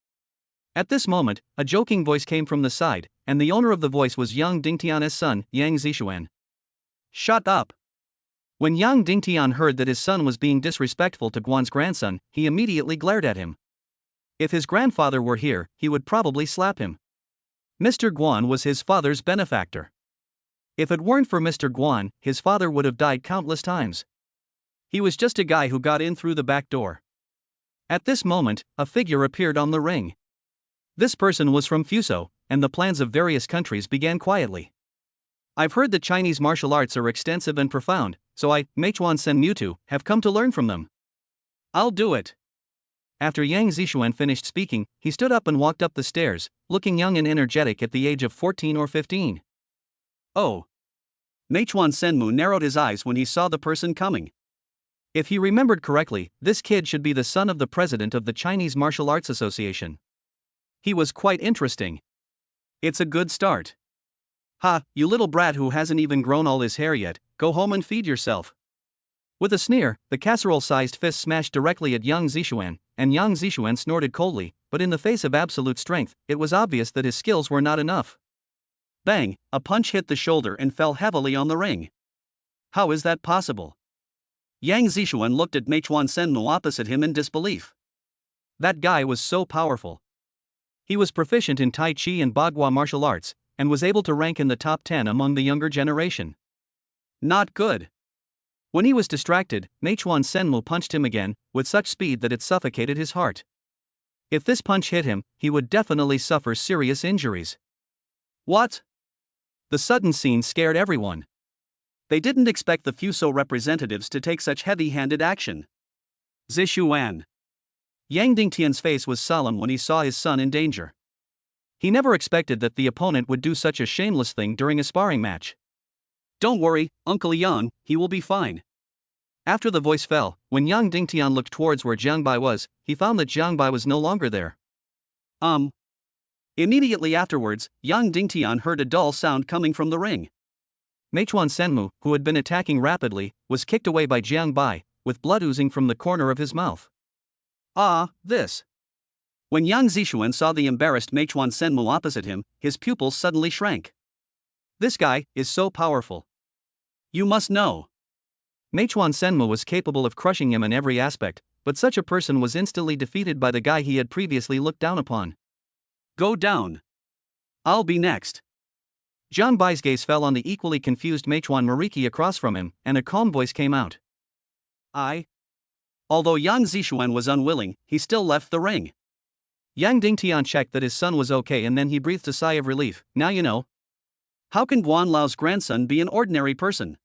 Speaker 1: At this moment, a joking voice came from the side, and the owner of the voice was Yang Dingtian's son, Yang Zishuan. Shut up. When Yang Dingtian heard that his son was being disrespectful to Guan's grandson, he immediately glared at him. If his grandfather were here, he would probably slap him. Mr. Guan was his father's benefactor. If it weren't for Mr. Guan, his father would have died countless times. He was just a guy who got in through the back door. At this moment, a figure appeared on the ring. This person was from Fuso, and the plans of various countries began quietly. I've heard that Chinese martial arts are extensive and profound, so I, Meichuan Sen Mutu, have come to learn from them. I'll do it. After Yang Zishuan finished speaking, he stood up and walked up the stairs, looking young and energetic at the age of 14 or 15. Oh. Meichuan Senmu narrowed his eyes when he saw the person coming. If he remembered correctly, this kid should be the son of the president of the Chinese Martial Arts Association. He was quite interesting. It's a good start. Ha, you little brat who hasn't even grown all his hair yet, go home and feed yourself. With a sneer, the casserole-sized fist smashed directly at Yang Zishuan, and Yang Zishuan snorted coldly, but in the face of absolute strength, it was obvious that his skills were not enough. Bang, a punch hit the shoulder and fell heavily on the ring. How is that possible? Yang Zishuan looked at Meichuan Senmu opposite him in disbelief. That guy was so powerful. He was proficient in Tai Chi and Bagua martial arts, and was able to rank in the top 10 among the younger generation. Not good. When he was distracted, Meichuan Senmu punched him again, with such speed that it suffocated his heart. If this punch hit him, he would definitely suffer serious injuries. What? The sudden scene scared everyone. They didn't expect the Fuso representatives to take such heavy-handed action. Zishuan. Yang Dingtian's face was solemn when he saw his son in danger. He never expected that the opponent would do such a shameless thing during a sparring match. Don't worry, Uncle Yang, he will be fine. After the voice fell, when Yang Dingtian looked towards where Jiang Bai was, he found that Jiang Bai was no longer there. Immediately afterwards, Yang Dingtian heard a dull sound coming from the ring. Meichuan Senmu, who had been attacking rapidly, was kicked away by Jiang Bai, with blood oozing from the corner of his mouth. This. When Yang Zishuan saw the embarrassed Meichuan Senmu opposite him, his pupils suddenly shrank. This guy is so powerful. You must know. Meichuan Senmu was capable of crushing him in every aspect, but such a person was instantly defeated by the guy he had previously looked down upon. Go down. I'll be next. Jiang Bai's gaze fell on the equally confused Meichuan Mariki across from him, and a calm voice came out. Although Yang Zishuan was unwilling, he still left the ring. Yang Dingtian checked that his son was okay and then he breathed a sigh of relief. Now you know. How can Guan Lao's grandson be an ordinary person?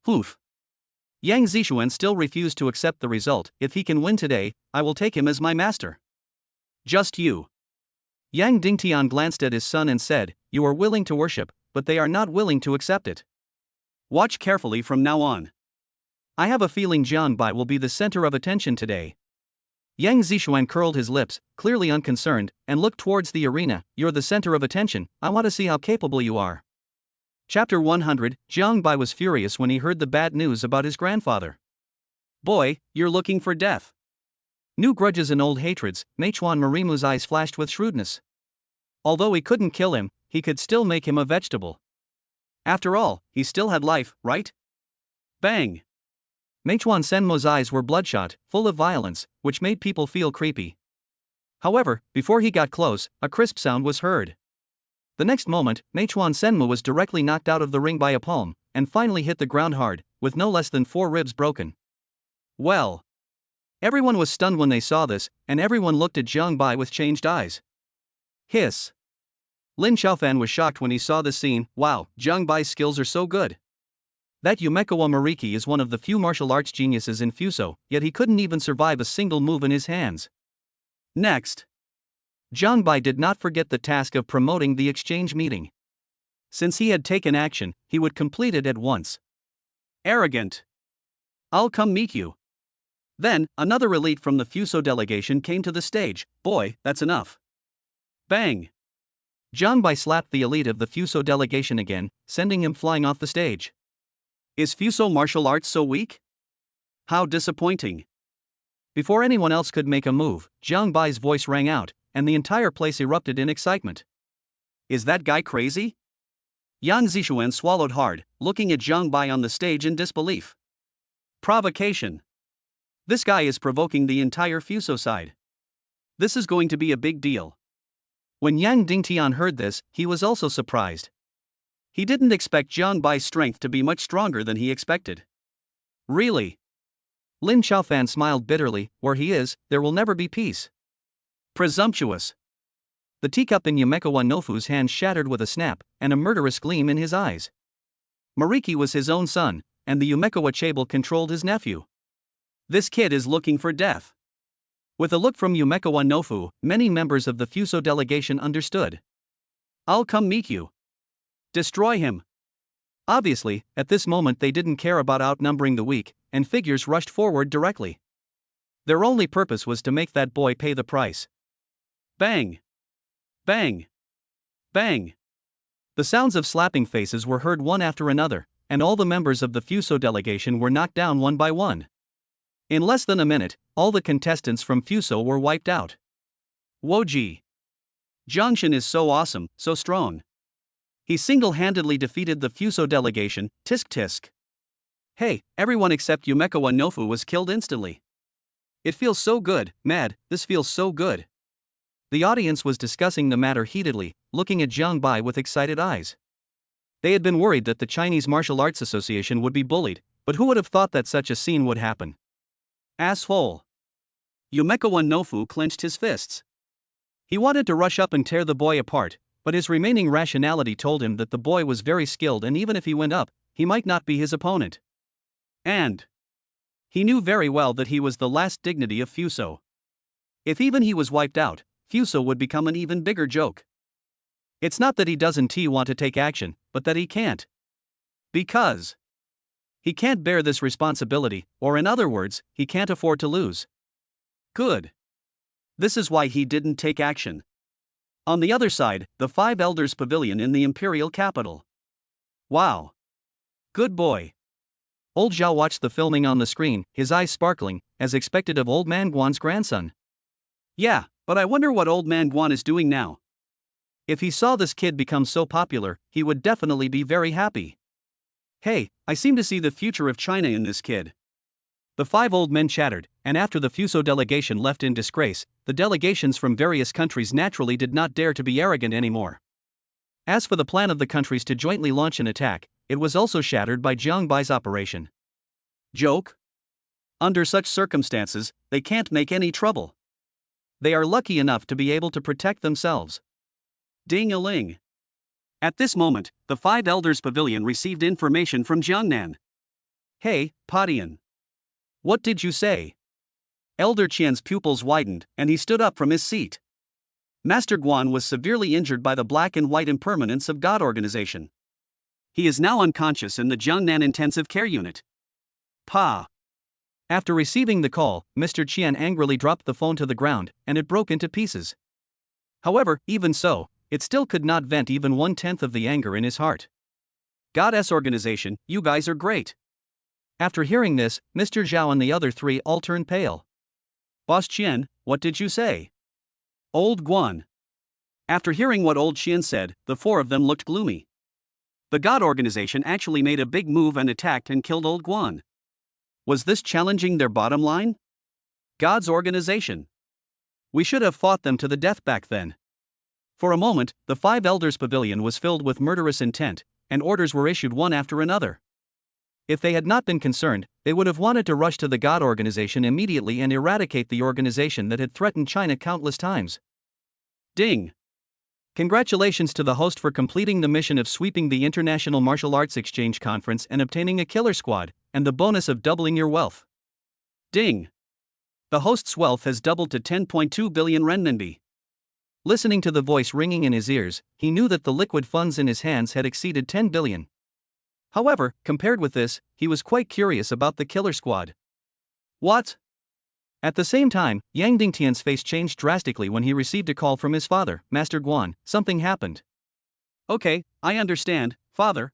Speaker 1: Oof. Yang Zixuan still refused to accept the result. If he can win today, I will take him as my master. Just you. Yang Dingtian glanced at his son and said, You are willing to worship, but they are not willing to accept it. Watch carefully from now on. I have a feeling Jiang Bai will be the center of attention today. Yang Zixuan curled his lips, clearly unconcerned, and looked towards the arena. You're the center of attention, I want to see how capable you are. Chapter 100. Jiang Bai was furious when he heard the bad news about his grandfather. Boy, you're looking for death. New grudges and old hatreds. Meichuan Marimu's eyes flashed with shrewdness. Although he couldn't kill him, he could still make him a vegetable. After all, he still had life, right? Bang! Meichuan Senmo's eyes were bloodshot, full of violence, which made people feel creepy. However, before he got close, a crisp sound was heard. The next moment, Meichuan Senmo was directly knocked out of the ring by a palm, and finally hit the ground hard, with no less than 4 ribs broken. Well. Everyone was stunned when they saw this, and everyone looked at Jiang Bai with changed eyes. Hiss. Lin Xiaofan was shocked when he saw this scene. Wow, Jiang Bai's skills are so good. That Yumekawa Mariki is one of the few martial arts geniuses in Fuso, yet he couldn't even survive a single move in his hands. Next. Jiang Bai did not forget the task of promoting the exchange meeting. Since he had taken action, he would complete it at once. Arrogant. I'll come meet you. Then, another elite from the Fuso delegation came to the stage. Boy, that's enough. Bang! Jiang Bai slapped the elite of the Fuso delegation again, sending him flying off the stage. Is Fuso martial arts so weak? How disappointing. Before anyone else could make a move, Jiang Bai's voice rang out, and the entire place erupted in excitement. Is that guy crazy? Yang Zixuan swallowed hard, looking at Jiang Bai on the stage in disbelief. Provocation. This guy is provoking the entire Fuso side. This is going to be a big deal. When Yang Dingtian heard this, he was also surprised. He didn't expect Jiang Bai's strength to be much stronger than he expected. Really? Lin Xiaofan smiled bitterly. Where he is, there will never be peace. Presumptuous. The teacup in Yumekawa Nofu's hand shattered with a snap, and a murderous gleam in his eyes. Mariki was his own son, and the Yumekawa Chaebol controlled his nephew. This kid is looking for death. With a look from Yumekawa Nofu, many members of the Fuso delegation understood. I'll come meet you. Destroy him. Obviously, at this moment they didn't care about outnumbering the weak, and figures rushed forward directly. Their only purpose was to make that boy pay the price. Bang! Bang! Bang! The sounds of slapping faces were heard one after another, and all the members of the Fuso delegation were knocked down one by one. In less than a minute, all the contestants from Fuso were wiped out. Woji! Zhangshan is so awesome, so strong. He single-handedly defeated the Fuso delegation. Tisk tisk. Hey, everyone except Yumekawa Nofu was killed instantly. It feels so good, mad, this feels so good. The audience was discussing the matter heatedly, looking at Jiang Bai with excited eyes. They had been worried that the Chinese Martial Arts Association would be bullied, but who would have thought that such a scene would happen? Asshole. Yumekawa Nofu clenched his fists. He wanted to rush up and tear the boy apart, but his remaining rationality told him that the boy was very skilled and even if he went up, he might not be his opponent. And he knew very well that he was the last dignity of Fuso. If even he was wiped out, Fuso would become an even bigger joke. It's not that he doesn't want to take action, but that he can't. Because he can't bear this responsibility, or in other words, he can't afford to lose. Good. This is why he didn't take action. On the other side, the Five Elders Pavilion in the imperial capital. Wow. Good boy. Old Zhao watched the filming on the screen, his eyes sparkling, as expected of Old Man Guan's grandson. Yeah, but I wonder what Old Man Guan is doing now. If he saw this kid become so popular, he would definitely be very happy. Hey, I seem to see the future of China in this kid. The 5 old men chattered, and after the Fuso delegation left in disgrace, the delegations from various countries naturally did not dare to be arrogant anymore. As for the plan of the countries to jointly launch an attack, it was also shattered by Jiang Bai's operation. Joke? Under such circumstances, they can't make any trouble. They are lucky enough to be able to protect themselves. Ding-a-ling. At this moment, the five elders pavilion received information from Jiangnan. Hey, Padian. What did you say? Elder Qian's pupils widened, and he stood up from his seat. Master Guan was severely injured by the black and white impermanence of God organization. He is now unconscious in the Jiangnan Intensive Care Unit. Pa. After receiving the call, Mr. Qian angrily dropped the phone to the ground, and it broke into pieces. However, even so, it still could not vent even 1/10 of the anger in his heart. Goddess organization, you guys are great. After hearing this, Mr. Zhao and the other three all turned pale. Boss Qian, what did you say? Old Guan. After hearing what old Qian said, the four of them looked gloomy. The God organization actually made a big move and attacked and killed old Guan. Was this challenging their bottom line? God's organization. We should have fought them to the death back then. For a moment, the five elders pavilion was filled with murderous intent, and orders were issued one after another. If they had not been concerned, they would have wanted to rush to the God organization immediately and eradicate the organization that had threatened China countless times. Ding! Congratulations to the host for completing the mission of sweeping the International Martial Arts Exchange Conference and obtaining a killer squad, and the bonus of doubling your wealth. Ding! The host's wealth has doubled to 10.2 billion renminbi. Listening to the voice ringing in his ears, he knew that the liquid funds in his hands had exceeded 10 billion. However, compared with this, he was quite curious about the killer squad. What? At the same time, Yang Dingtian's face changed drastically when he received a call from his father, Master Guan. Something happened. Okay, I understand, father.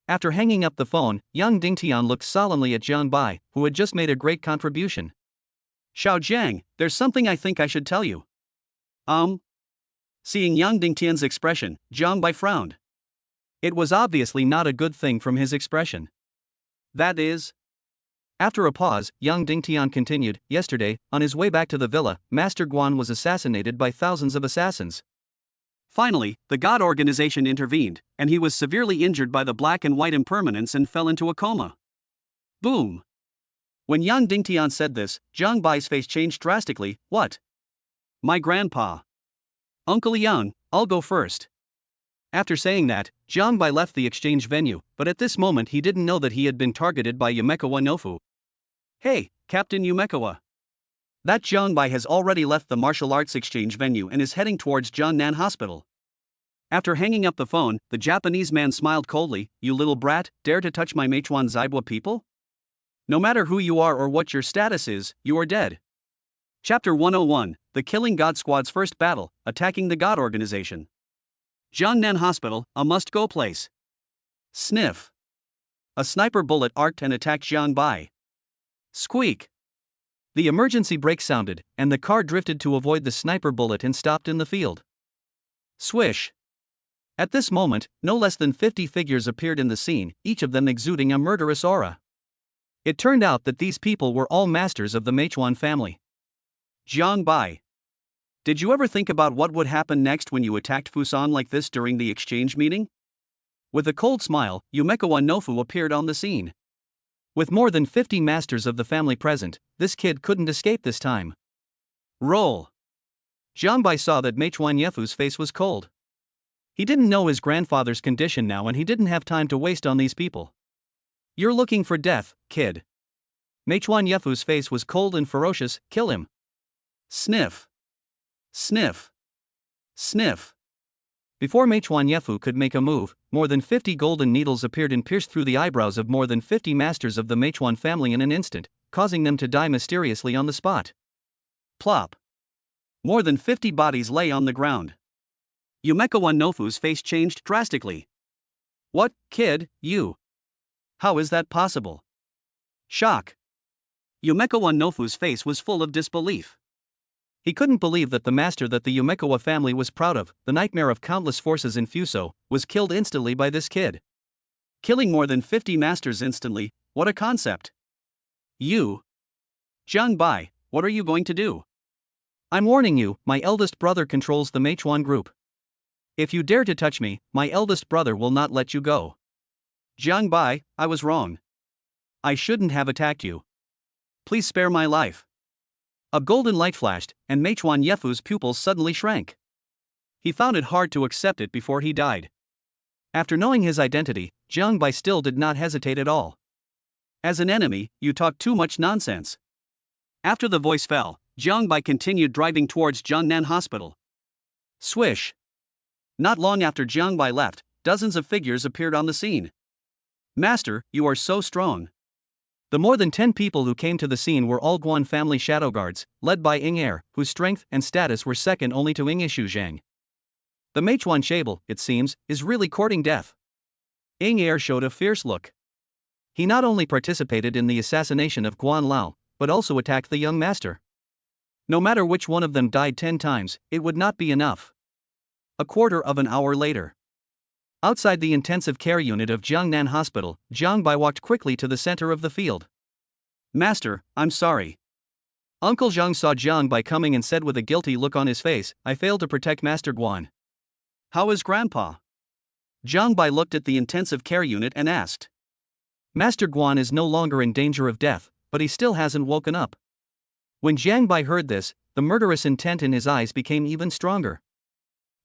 Speaker 1: After hanging up the phone, Yang Dingtian looked solemnly at Jiang Bai, who had just made a great contribution. Xiao Jiang, there's something I think I should tell you. Seeing Yang Dingtian's expression, Jiang Bai frowned. It was obviously not a good thing from his expression. That is. After a pause, Yang Dingtian continued, yesterday, on his way back to the villa, Master Guan was assassinated by thousands of assassins. Finally, the God organization intervened, and he was severely injured by the black and white impermanence and fell into a coma. Boom! When Yang Dingtian said this, Jiang Bai's face changed drastically. What? My grandpa. Uncle Yang, I'll go first. After saying that, Jiang Bai left the exchange venue, but at this moment he didn't know that he had been targeted by Yumekawa Nofu. Hey, Captain Yumekawa. That Jiang Bai has already left the martial arts exchange venue and is heading towards Jiangnan Hospital. After hanging up the phone, the Japanese man smiled coldly. You little brat, dare to touch my Meituan Zaibwa people? No matter who you are or what your status is, you are dead. Chapter 101, The Killing God Squad's First Battle, Attacking the God Organization. Jiangnan Hospital, a must-go place. Sniff. A sniper bullet arced and attacked Jiang Bai. Squeak. The emergency brake sounded, and the car drifted to avoid the sniper bullet and stopped in the field. Swish. At this moment, no less than 50 figures appeared in the scene, each of them exuding a murderous aura. It turned out that these people were all masters of the Meituan family. Jiang Bai. Did you ever think about what would happen next when you attacked Fusan like this during the exchange meeting? With a cold smile, Yumekawa Nofu appeared on the scene. With more than 50 masters of the family present, this kid couldn't escape this time. Roll. Jiang Bai saw that Meituan Yefu's face was cold. He didn't know his grandfather's condition now and he didn't have time to waste on these people. You're looking for death, kid. Meituan Yefu's face was cold and ferocious. Kill him. Sniff. Sniff. Sniff. Before Meituan Yefu could make a move, more than 50 golden needles appeared and pierced through the eyebrows of more than 50 masters of the Meituan family in an instant, causing them to die mysteriously on the spot. Plop. More than 50 bodies lay on the ground. Yumekawa Nofu's face changed drastically. What, kid, you? How is that possible? Shock. Yumekawa Nofu's face was full of disbelief. He couldn't believe that the master that the Yumekawa family was proud of, the nightmare of countless forces in Fuso, was killed instantly by this kid. Killing more than 50 masters instantly, what a concept. You. Jiang Bai, what are you going to do? I'm warning you, my eldest brother controls the Meituan group. If you dare to touch me, my eldest brother will not let you go. Jiang Bai, I was wrong. I shouldn't have attacked you. Please spare my life. A golden light flashed, and Meichuan Yefu's pupils suddenly shrank. He found it hard to accept it before he died. After knowing his identity, Jiang Bai still did not hesitate at all. As an enemy, you talk too much nonsense. After the voice fell, Jiang Bai continued driving towards Jiangnan Hospital. Swish. Not long after Jiang Bai left, dozens of figures appeared on the scene. Master, you are so strong. The more than 10 people who came to the scene were all Guan family shadow guards, led by Ying Er, whose strength and status were second only to Ying Ishu Zhang. The Meichuan Shabel, it seems, is really courting death. Ying Er showed a fierce look. He not only participated in the assassination of Guan Lao, but also attacked the young master. No matter which one of them died 10 times, it would not be enough. A quarter of an hour later. Outside the intensive care unit of Jiangnan Hospital, Jiang Bai walked quickly to the center of the field. Master, I'm sorry. Uncle Zhang saw Jiang Bai coming and said with a guilty look on his face, I failed to protect Master Guan. How is Grandpa? Jiang Bai looked at the intensive care unit and asked. Master Guan is no longer in danger of death, but he still hasn't woken up. When Jiang Bai heard this, the murderous intent in his eyes became even stronger.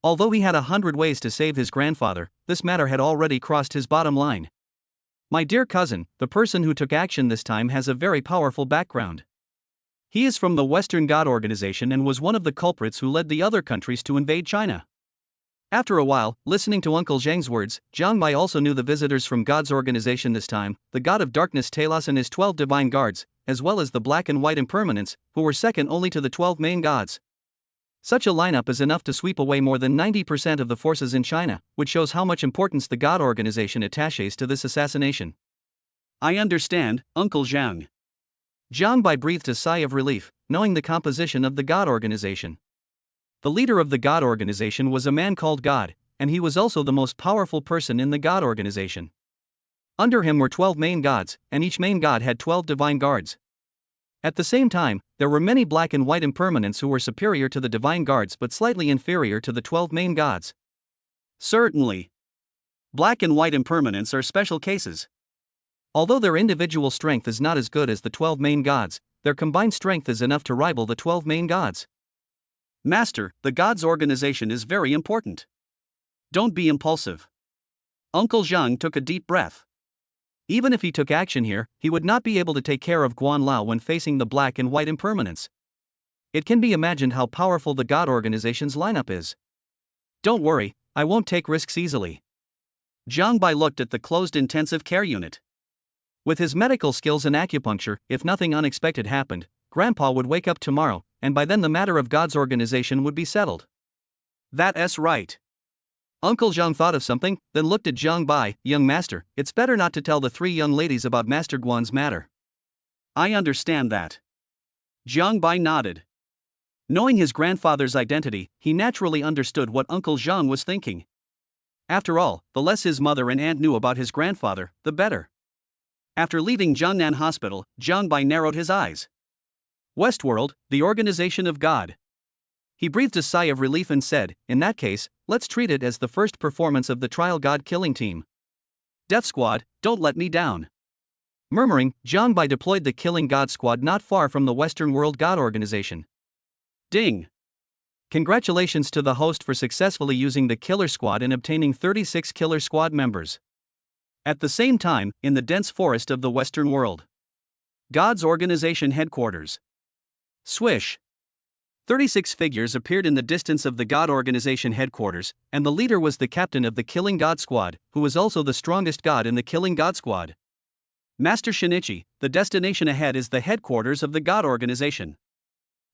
Speaker 1: Although he had 100 ways to save his grandfather, this matter had already crossed his bottom line. My dear cousin, the person who took action this time has a very powerful background. He is from the Western God Organization and was one of the culprits who led the other countries to invade China. After a while, listening to Uncle Zhang's words, Jiang Bai also knew the visitors from God's organization this time, the god of darkness Talos and his 12 divine guards, as well as the black and white impermanents, who were second only to the 12 main gods. Such a lineup is enough to sweep away more than 90% of the forces in China, which shows how much importance the God Organization attaches to this assassination. I understand, Uncle Zhang. Jiang Bai breathed a sigh of relief, knowing the composition of the God Organization. The leader of the God Organization was a man called God, and he was also the most powerful person in the God Organization. Under him were 12 main gods, and each main god had 12 divine guards. At the same time, there were many black and white impermanents who were superior to the divine guards but slightly inferior to the 12 main gods. Certainly. Black and white impermanents are special cases. Although their individual strength is not as good as the 12 main gods, their combined strength is enough to rival the 12 main gods. Master, the God's organization is very important. Don't be impulsive. Uncle Zhang took a deep breath. Even if he took action here, he would not be able to take care of Guan Lao when facing the black and white impermanents. It can be imagined how powerful the God Organization's lineup is. Don't worry, I won't take risks easily. Jiang Bai looked at the closed intensive care unit. With his medical skills and acupuncture, if nothing unexpected happened, Grandpa would wake up tomorrow, and by then the matter of God's organization would be settled. That's right. Uncle Zhang thought of something, then looked at Jiang Bai, young master, it's better not to tell the 3 young ladies about Master Guan's matter. I understand that. Jiang Bai nodded. Knowing his grandfather's identity, he naturally understood what Uncle Zhang was thinking. After all, the less his mother and aunt knew about his grandfather, the better. After leaving Jiangnan Hospital, Jiang Bai narrowed his eyes. Westworld, the organization of God. He breathed a sigh of relief and said, in that case, let's treat it as the first performance of the trial god killing team. Death Squad, don't let me down. Murmuring, Jiang Bai deployed the killing god squad not far from the Western World God Organization. Ding! Congratulations to the host for successfully using the killer squad and obtaining 36 killer squad members. At the same time, in the dense forest of the Western World. God's Organization headquarters. Swish! 36 figures appeared in the distance of the God Organization headquarters, and the leader was the captain of the Killing God Squad, who was also the strongest god in the Killing God Squad. Master Shinichi, the destination ahead is the headquarters of the God Organization.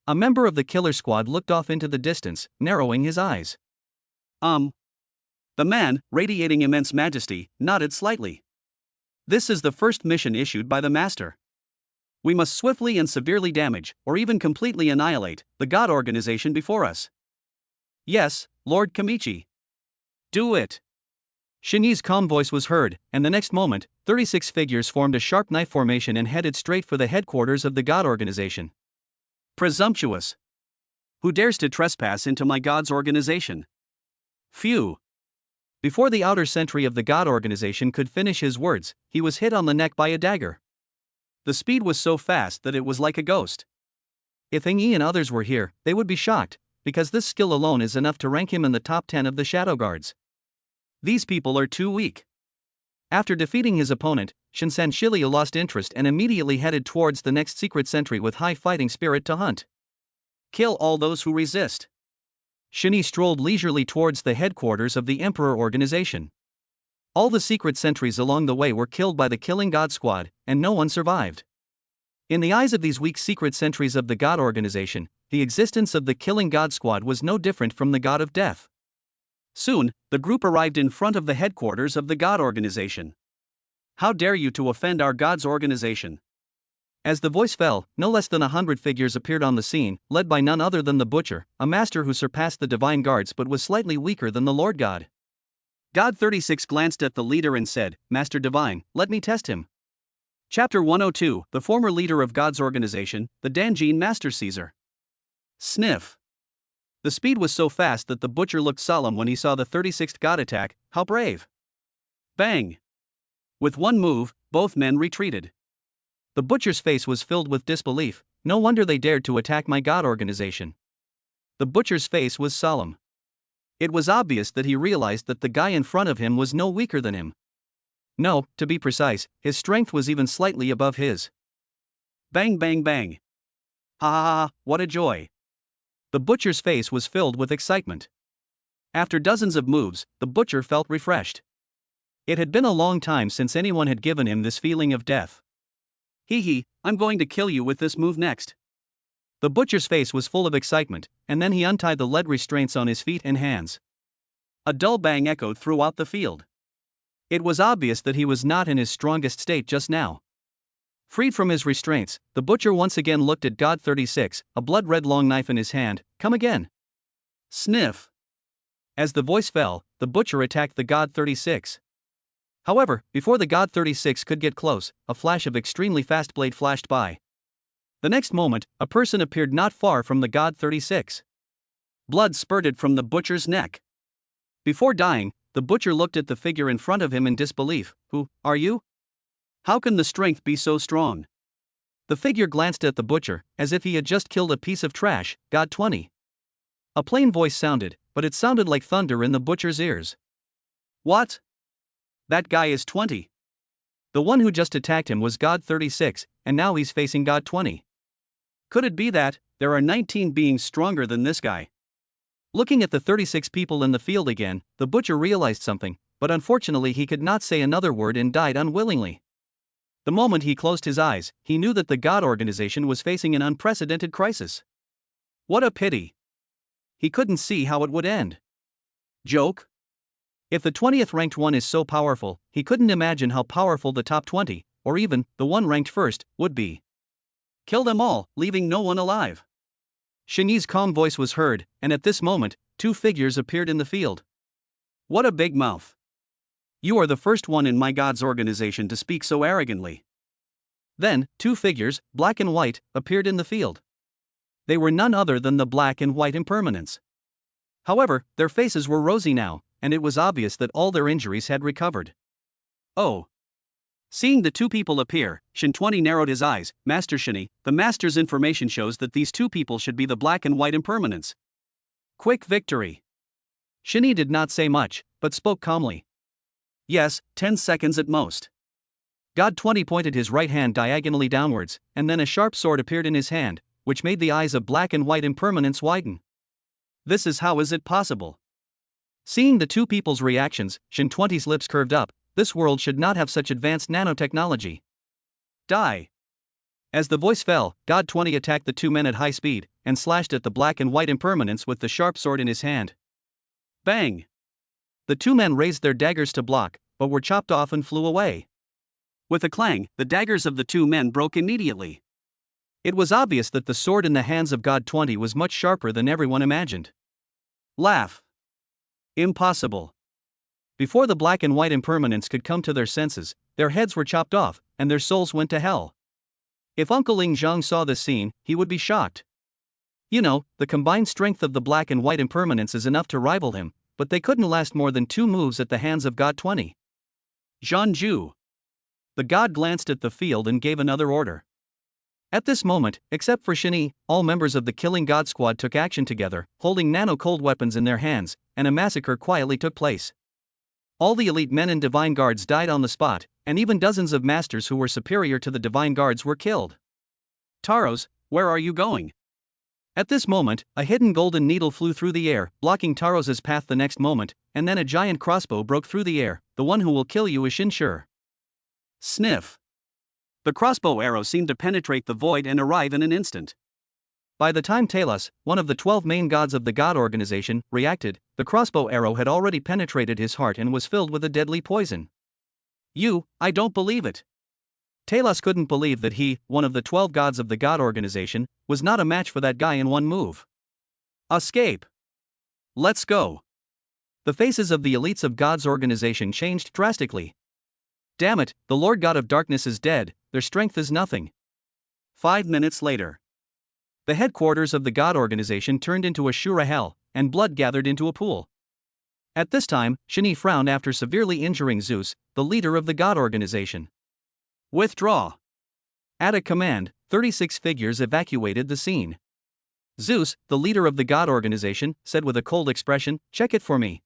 Speaker 1: A member of the Killer Squad looked off into the distance, narrowing his eyes. The man, radiating immense majesty, nodded slightly. This is the first mission issued by the Master. We must swiftly and severely damage, or even completely annihilate, the God Organization before us. Yes, Lord Kamichi. Do it. Shinyi's calm voice was heard, and the next moment, 36 figures formed a sharp knife formation and headed straight for the headquarters of the God Organization. Presumptuous. Who dares to trespass into my God's organization? Phew. Before the outer sentry of the God Organization could finish his words, he was hit on the neck by a dagger. The speed was so fast that it was like a ghost. If Yi and others were here, they would be shocked, because this skill alone is enough to rank him in the top 10 of the Shadow Guards. These people are too weak. After defeating his opponent, Shinsan Shilio lost interest and immediately headed towards the next secret sentry with high fighting spirit to hunt. Kill all those who resist. Shinyi strolled leisurely towards the headquarters of the Emperor organization. All the secret sentries along the way were killed by the Killing God Squad, and no one survived. In the eyes of these weak secret sentries of the God organization, the existence of the Killing God Squad was no different from the God of Death. Soon, the group arrived in front of the headquarters of the God organization. How dare you to offend our God's organization? As the voice fell, no less than 100 figures appeared on the scene, led by none other than the Butcher, a master who surpassed the divine guards but was slightly weaker than the Lord God. God 36 glanced at the leader and said, "Master Divine, let me test him." Chapter 102, the former leader of God's organization, the Danjin Master Caesar. Sniff. The speed was so fast that the Butcher looked solemn when he saw the 36th God attack. How brave! Bang! With one move, both men retreated. The Butcher's face was filled with disbelief. No wonder they dared to attack my God organization. The Butcher's face was solemn. It was obvious that he realized that the guy in front of him was no weaker than him. No, to be precise, his strength was even slightly above his. Bang bang bang. Ha ha ha, what a joy. The Butcher's face was filled with excitement. After dozens of moves, the Butcher felt refreshed. It had been a long time since anyone had given him this feeling of death. Hee, I'm going to kill you with this move next. The Butcher's face was full of excitement, and then he untied the lead restraints on his feet and hands. A dull bang echoed throughout the field. It was obvious that he was not in his strongest state just now. Freed from his restraints, the Butcher once again looked at God 36, a blood-red long knife in his hand. Come again. Sniff. As the voice fell, the Butcher attacked the God 36. However, before the God 36 could get close, a flash of extremely fast blade flashed by. The next moment, a person appeared not far from the God 36. Blood spurted from the Butcher's neck. Before dying, the Butcher looked at the figure in front of him in disbelief. Who are you? How can the strength be so strong? The figure glanced at the Butcher, as if he had just killed a piece of trash. God 20. A plain voice sounded, but it sounded like thunder in the Butcher's ears. What? That guy is 20. The one who just attacked him was God 36, and now he's facing God 20. Could it be that there are 19 beings stronger than this guy? Looking at the 36 people in the field again, the Butcher realized something, but unfortunately he could not say another word and died unwillingly. The moment he closed his eyes, he knew that the God organization was facing an unprecedented crisis. What a pity. He couldn't see how it would end. Joke? If the 20th ranked one is so powerful, he couldn't imagine how powerful the top 20, or even the one ranked first, would be. Kill them all, leaving no one alive. Shinyi's calm voice was heard, and at this moment, two figures appeared in the field. What a big mouth. You are the first one in my God's organization to speak so arrogantly. Then, two figures, black and white, appeared in the field. They were none other than the black and white impermanents. However, their faces were rosy now, and it was obvious that all their injuries had recovered. Oh. Seeing the two people appear, Shin 20 narrowed his eyes. Master Shinyi, the Master's information shows that these two people should be the black and white impermanents. Quick victory. Shinyi did not say much, but spoke calmly. Yes, 10 seconds at most. God 20 pointed his right hand diagonally downwards, and then a sharp sword appeared in his hand, which made the eyes of black and white impermanents widen. This is how is it possible? Seeing the two people's reactions, Shin 20's lips curved up. This world should not have such advanced nanotechnology. Die. As the voice fell, God 20 attacked the two men at high speed, and slashed at the black and white impermanents with the sharp sword in his hand. Bang! The two men raised their daggers to block, but were chopped off and flew away. With a clang, the daggers of the two men broke immediately. It was obvious that the sword in the hands of God 20 was much sharper than everyone imagined. Laugh. Impossible. Before the black and white impermanents could come to their senses, their heads were chopped off, and their souls went to hell. If Uncle Ling Zhang saw this scene, he would be shocked. You know, the combined strength of the black and white impermanents is enough to rival him, but they couldn't last more than 2 moves at the hands of God 20. Zhanju. The god glanced at the field and gave another order. At this moment, except for Shani, all members of the Killing God squad took action together, holding nano-cold weapons in their hands, and a massacre quietly took place. All the elite men and divine guards died on the spot, and even dozens of masters who were superior to the divine guards were killed. Taros, where are you going? At this moment, a hidden golden needle flew through the air, blocking Taros' path the next moment, and then a giant crossbow broke through the air. The one who will kill you is Shinsure. Sniff. The crossbow arrow seemed to penetrate the void and arrive in an instant. By the time Talos, one of the 12 main gods of the God organization, reacted, the crossbow arrow had already penetrated his heart and was filled with a deadly poison. I don't believe it. Talos couldn't believe that he, one of the 12 gods of the God organization, was not a match for that guy in one move. Escape. Let's go. The faces of the elites of God's organization changed drastically. Damn it, the Lord God of Darkness is dead, their strength is nothing. 5 minutes later. The headquarters of the God organization turned into a Shura hell, and blood gathered into a pool. At this time, Shani frowned after severely injuring Zeus, the leader of the God organization. Withdraw. At a command, 36 figures evacuated the scene. Zeus, the leader of the God organization, said with a cold expression, "Check it for me.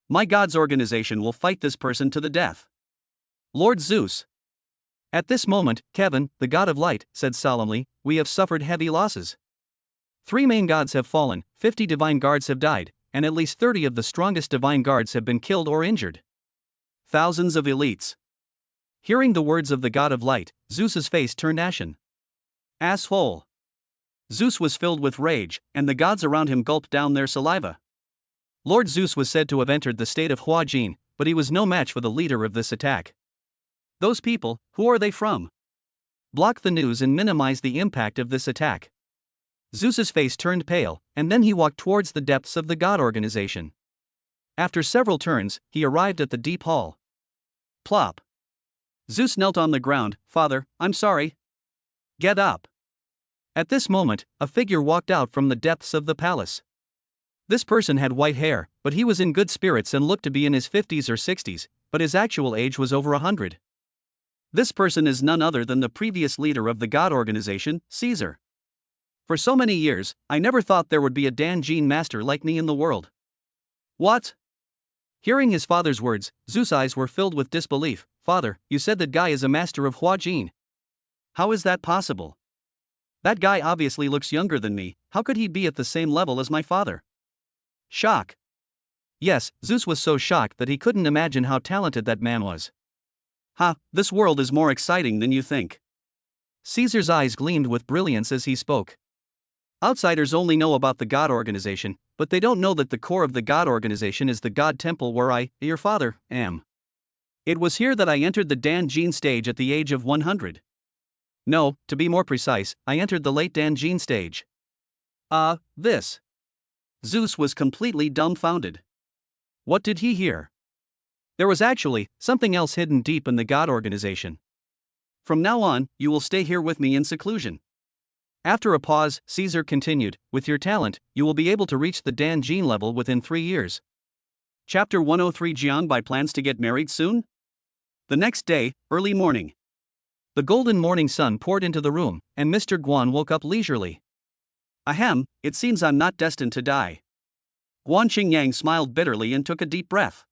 Speaker 1: My God's organization will fight this person to the death." Lord Zeus. At this moment, Kevin, the god of light, said solemnly, "We have suffered heavy losses. 3 main gods have fallen, 50 divine guards have died, and at least 30 of the strongest divine guards have been killed or injured. Thousands of elites." Hearing the words of the god of light, Zeus's face turned ashen. Asshole. Zeus was filled with rage, and the gods around him gulped down their saliva. Lord Zeus was said to have entered the state of Hua Jin, but he was no match for the leader of this attack. Those people, who are they from? Block the news and minimize the impact of this attack. Zeus's face turned pale, and then he walked towards the depths of the God organization. After several turns, he arrived at the deep hall. Plop. Zeus knelt on the ground. "Father, I'm sorry." "Get up." At this moment, a figure walked out from the depths of the palace. This person had white hair, but he was in good spirits and looked to be in his 50s or 60s, but his actual age was over 100. This person is none other than the previous leader of the God organization, Caesar. For so many years, I never thought there would be a Dan Gene master like me in the world. What? Hearing his father's words, Zeus' eyes were filled with disbelief. "Father, you said that guy is a master of Hua Jin. How is that possible? That guy obviously looks younger than me. How could he be at the same level as my father?" Shock. Yes, Zeus was so shocked that he couldn't imagine how talented that man was. This world is more exciting than you think. Caesar's eyes gleamed with brilliance as he spoke. Outsiders only know about the God organization, but they don't know that the core of the God organization is the God temple where I, your father, am. It was here that I entered the Dan Gene stage at the age of 100. No, to be more precise, I entered the late Dan Gene stage. This. Zeus was completely dumbfounded. What did he hear? There was actually something else hidden deep in the God organization. "From now on, you will stay here with me in seclusion." After a pause, Caesar continued, "With your talent, you will be able to reach the Dan Gene level within 3 years. Chapter 103. Jianbai plans to get married soon? The next day, early morning. The golden morning sun poured into the room, and Mr. Guan woke up leisurely. Ahem, it seems I'm not destined to die. Guan Qingyang smiled bitterly and took a deep breath.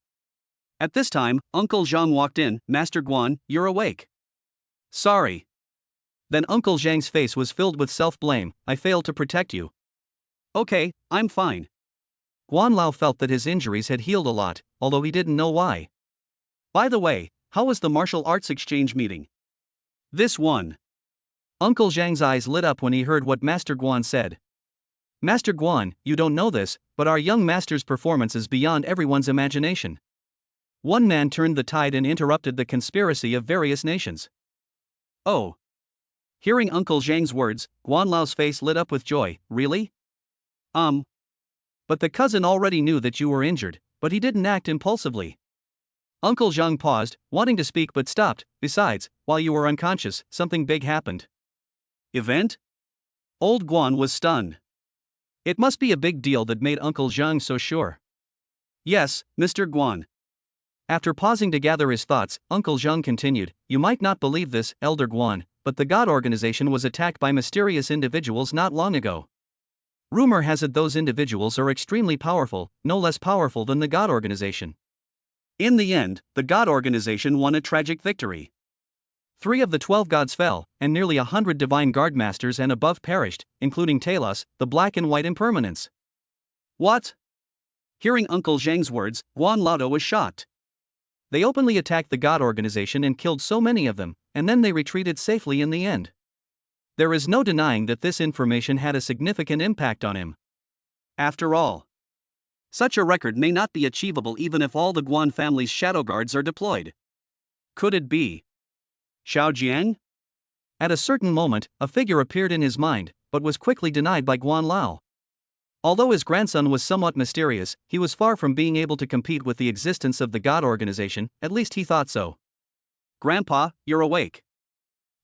Speaker 1: At this time, Uncle Zhang walked in. "Master Guan, you're awake." "Sorry." Then Uncle Zhang's face was filled with self-blame. "I failed to protect you." "Okay, I'm fine." Guan Lao felt that his injuries had healed a lot, although he didn't know why. "By the way, how was the martial arts exchange meeting?" "This one." Uncle Zhang's eyes lit up when he heard what Master Guan said. "Master Guan, you don't know this, but our young master's performance is beyond everyone's imagination." One man turned the tide and interrupted the conspiracy of various nations. "Oh." Hearing Uncle Zhang's words, Guan Lao's face lit up with joy. "Really? But the cousin already knew that you were injured, but he didn't act impulsively." Uncle Zhang paused, wanting to speak but stopped. "Besides, while you were unconscious, something big happened." "Event?" Old Guan was stunned. It must be a big deal that made Uncle Zhang so sure. "Yes, Mr. Guan." After pausing to gather his thoughts, Uncle Zhang continued, "You might not believe this, Elder Guan, but the God organization was attacked by mysterious individuals not long ago. Rumor has it those individuals are extremely powerful, no less powerful than the God organization. In the end, the God organization won a tragic victory. 3 of the 12 gods fell, and nearly 100 divine guard masters and above perished, including Talos, the black and white impermanence. What? Hearing Uncle Zhang's words, Guan Lao was shocked. They openly attacked the God organization and killed so many of them, and then they retreated safely in the end. There is no denying that this information had a significant impact on him. After all, such a record may not be achievable even if all the Guan family's shadow guards are deployed. Could it be Xiao Jiang? At a certain moment, a figure appeared in his mind, but was quickly denied by Guan Lao. Although his grandson was somewhat mysterious, he was far from being able to compete with the existence of the God organization, at least he thought so. Grandpa, you're awake.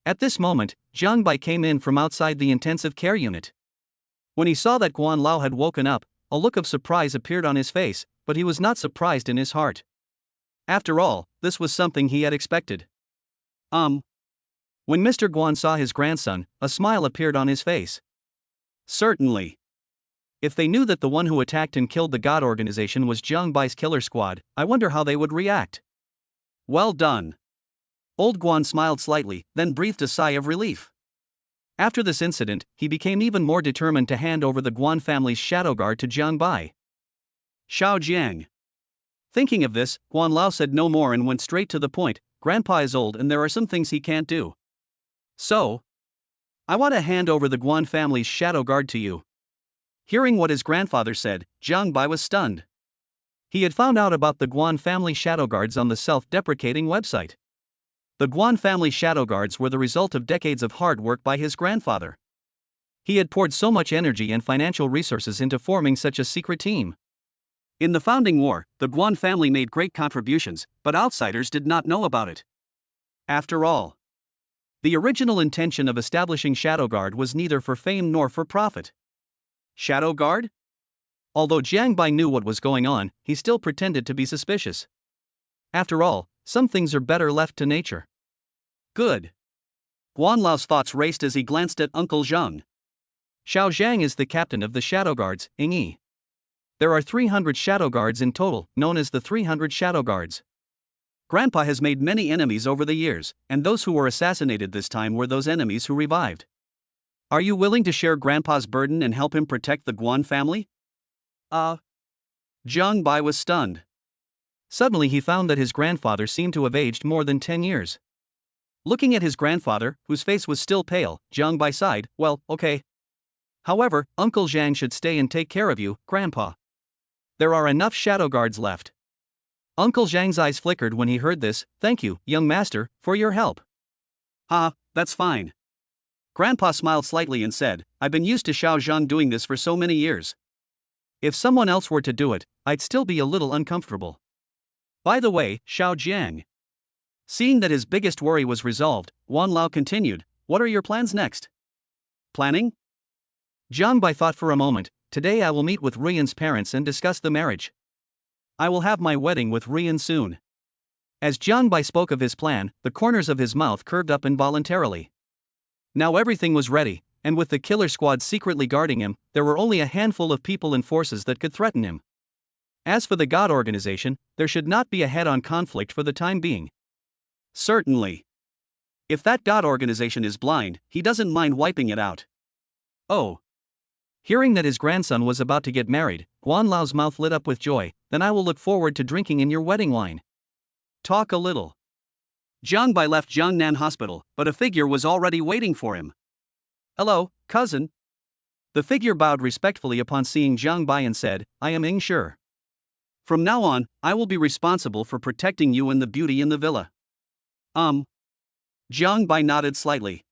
Speaker 1: At this moment, Jiang Bai came in from outside the intensive care unit. When he saw that Guan Lao had woken up, a look of surprise appeared on his face, but he was not surprised in his heart. After all, this was something he had expected. When Mr. Guan saw his grandson, a smile appeared on his face. Certainly. If they knew that the one who attacked and killed the God organization was Jiang Bai's killer squad, I wonder how they would react. Well done. Old Guan smiled slightly, then breathed a sigh of relief. After this incident, he became even more determined to hand over the Guan family's shadow guard to Jiang Bai. Xiao Jiang. Thinking of this, Guan Lao said no more and went straight to the point. Grandpa is old and there are some things he can't do. So, I want to hand over the Guan family's shadow guard to you. Hearing what his grandfather said, Jiang Bai was stunned. He had found out about the Guan family shadow guards on the self-deprecating website. The Guan family shadow guards were the result of decades of hard work by his grandfather. He had poured so much energy and financial resources into forming such a secret team. In the founding war, the Guan family made great contributions, but outsiders did not know about it. After all, the original intention of establishing Shadow Guard was neither for fame nor for profit. Shadow Guard? Although Jiang Bai knew what was going on, he still pretended to be suspicious. After all, some things are better left to nature. Good. Guan Lao's thoughts raced as he glanced at Uncle Zhang. Xiao Zhang is the captain of the Shadow Guards, Ing Yi. There are 300 Shadow Guards in total, known as the 300 Shadow Guards. Grandpa has made many enemies over the years, and those who were assassinated this time were those enemies who revived. Are you willing to share Grandpa's burden and help him protect the Guan family? Jiang Bai was stunned. Suddenly he found that his grandfather seemed to have aged more than 10 years. Looking at his grandfather, whose face was still pale, Jiang Bai sighed, well, okay. However, Uncle Zhang should stay and take care of you, Grandpa. There are enough shadow guards left. Uncle Zhang's eyes flickered when he heard this. Thank you, young master, for your help. That's fine. Grandpa smiled slightly and said, I've been used to Xiao Zhang doing this for so many years. If someone else were to do it, I'd still be a little uncomfortable. By the way, Xiao Jiang. Seeing that his biggest worry was resolved, Guan Lao continued, what are your plans next? Planning? Jiang Bai thought for a moment. Today I will meet with Ruyan's parents and discuss the marriage. I will have my wedding with Ruyan soon. As Jiang Bai spoke of his plan, the corners of his mouth curved up involuntarily. Now everything was ready, and with the killer squad secretly guarding him, there were only a handful of people and forces that could threaten him. As for the God organization, there should not be a head-on conflict for the time being. Certainly. If that God organization is blind, he doesn't mind wiping it out. Oh. Hearing that his grandson was about to get married, Guan Lao's mouth lit up with joy. Then I will look forward to drinking in your wedding wine. Talk a little. Jiang Bai left Jiangnan Hospital, but a figure was already waiting for him. Hello, cousin. The figure bowed respectfully upon seeing Jiang Bai and said, I am Ing Shi. From now on, I will be responsible for protecting you and the beauty in the villa. Jiang Bai nodded slightly.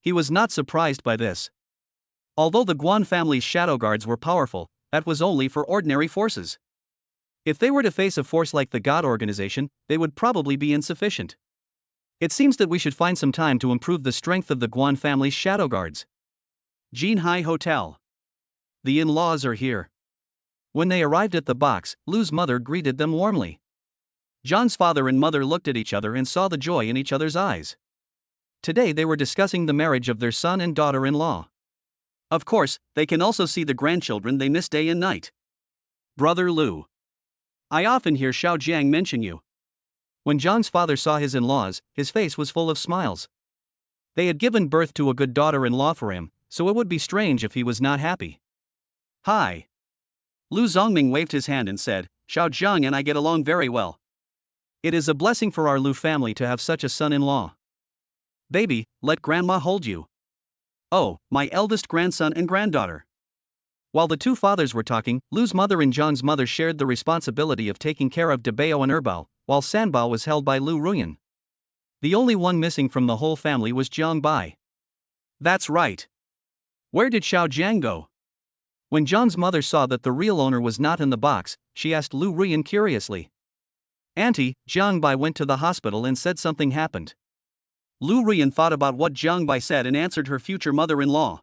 Speaker 1: He was not surprised by this. Although the Guan family's shadow guards were powerful, that was only for ordinary forces. If they were to face a force like the God organization, they would probably be insufficient. It seems that we should find some time to improve the strength of the Guan family's shadow guards. Jinhai Hotel. The in-laws are here. When they arrived at the box, Lu's mother greeted them warmly. John's father and mother looked at each other and saw the joy in each other's eyes. Today they were discussing the marriage of their son and daughter-in-law. Of course, they can also see the grandchildren they miss day and night. Brother Lu. I often hear Xiao Jiang mention you. When Zhang's father saw his in-laws, his face was full of smiles. They had given birth to a good daughter-in-law for him, so it would be strange if he was not happy. Hi. Lu Zongming waved his hand and said, Xiao Jiang and I get along very well. It is a blessing for our Lu family to have such a son-in-law. Baby, let grandma hold you. Oh, my eldest grandson and granddaughter. While the two fathers were talking, Lu's mother and Zhang's mother shared the responsibility of taking care of Debao and Erbao, while Sanbao was held by Lu Ruyan. The only one missing from the whole family was Jiang Bai. That's right. Where did Xiao Jiang go? When Zhang's mother saw that the real owner was not in the box, she asked Lu Ruyan curiously. Auntie, Jiang Bai went to the hospital and said something happened. Lu Ruyan thought about what Jiang Bai said and answered her future mother-in-law.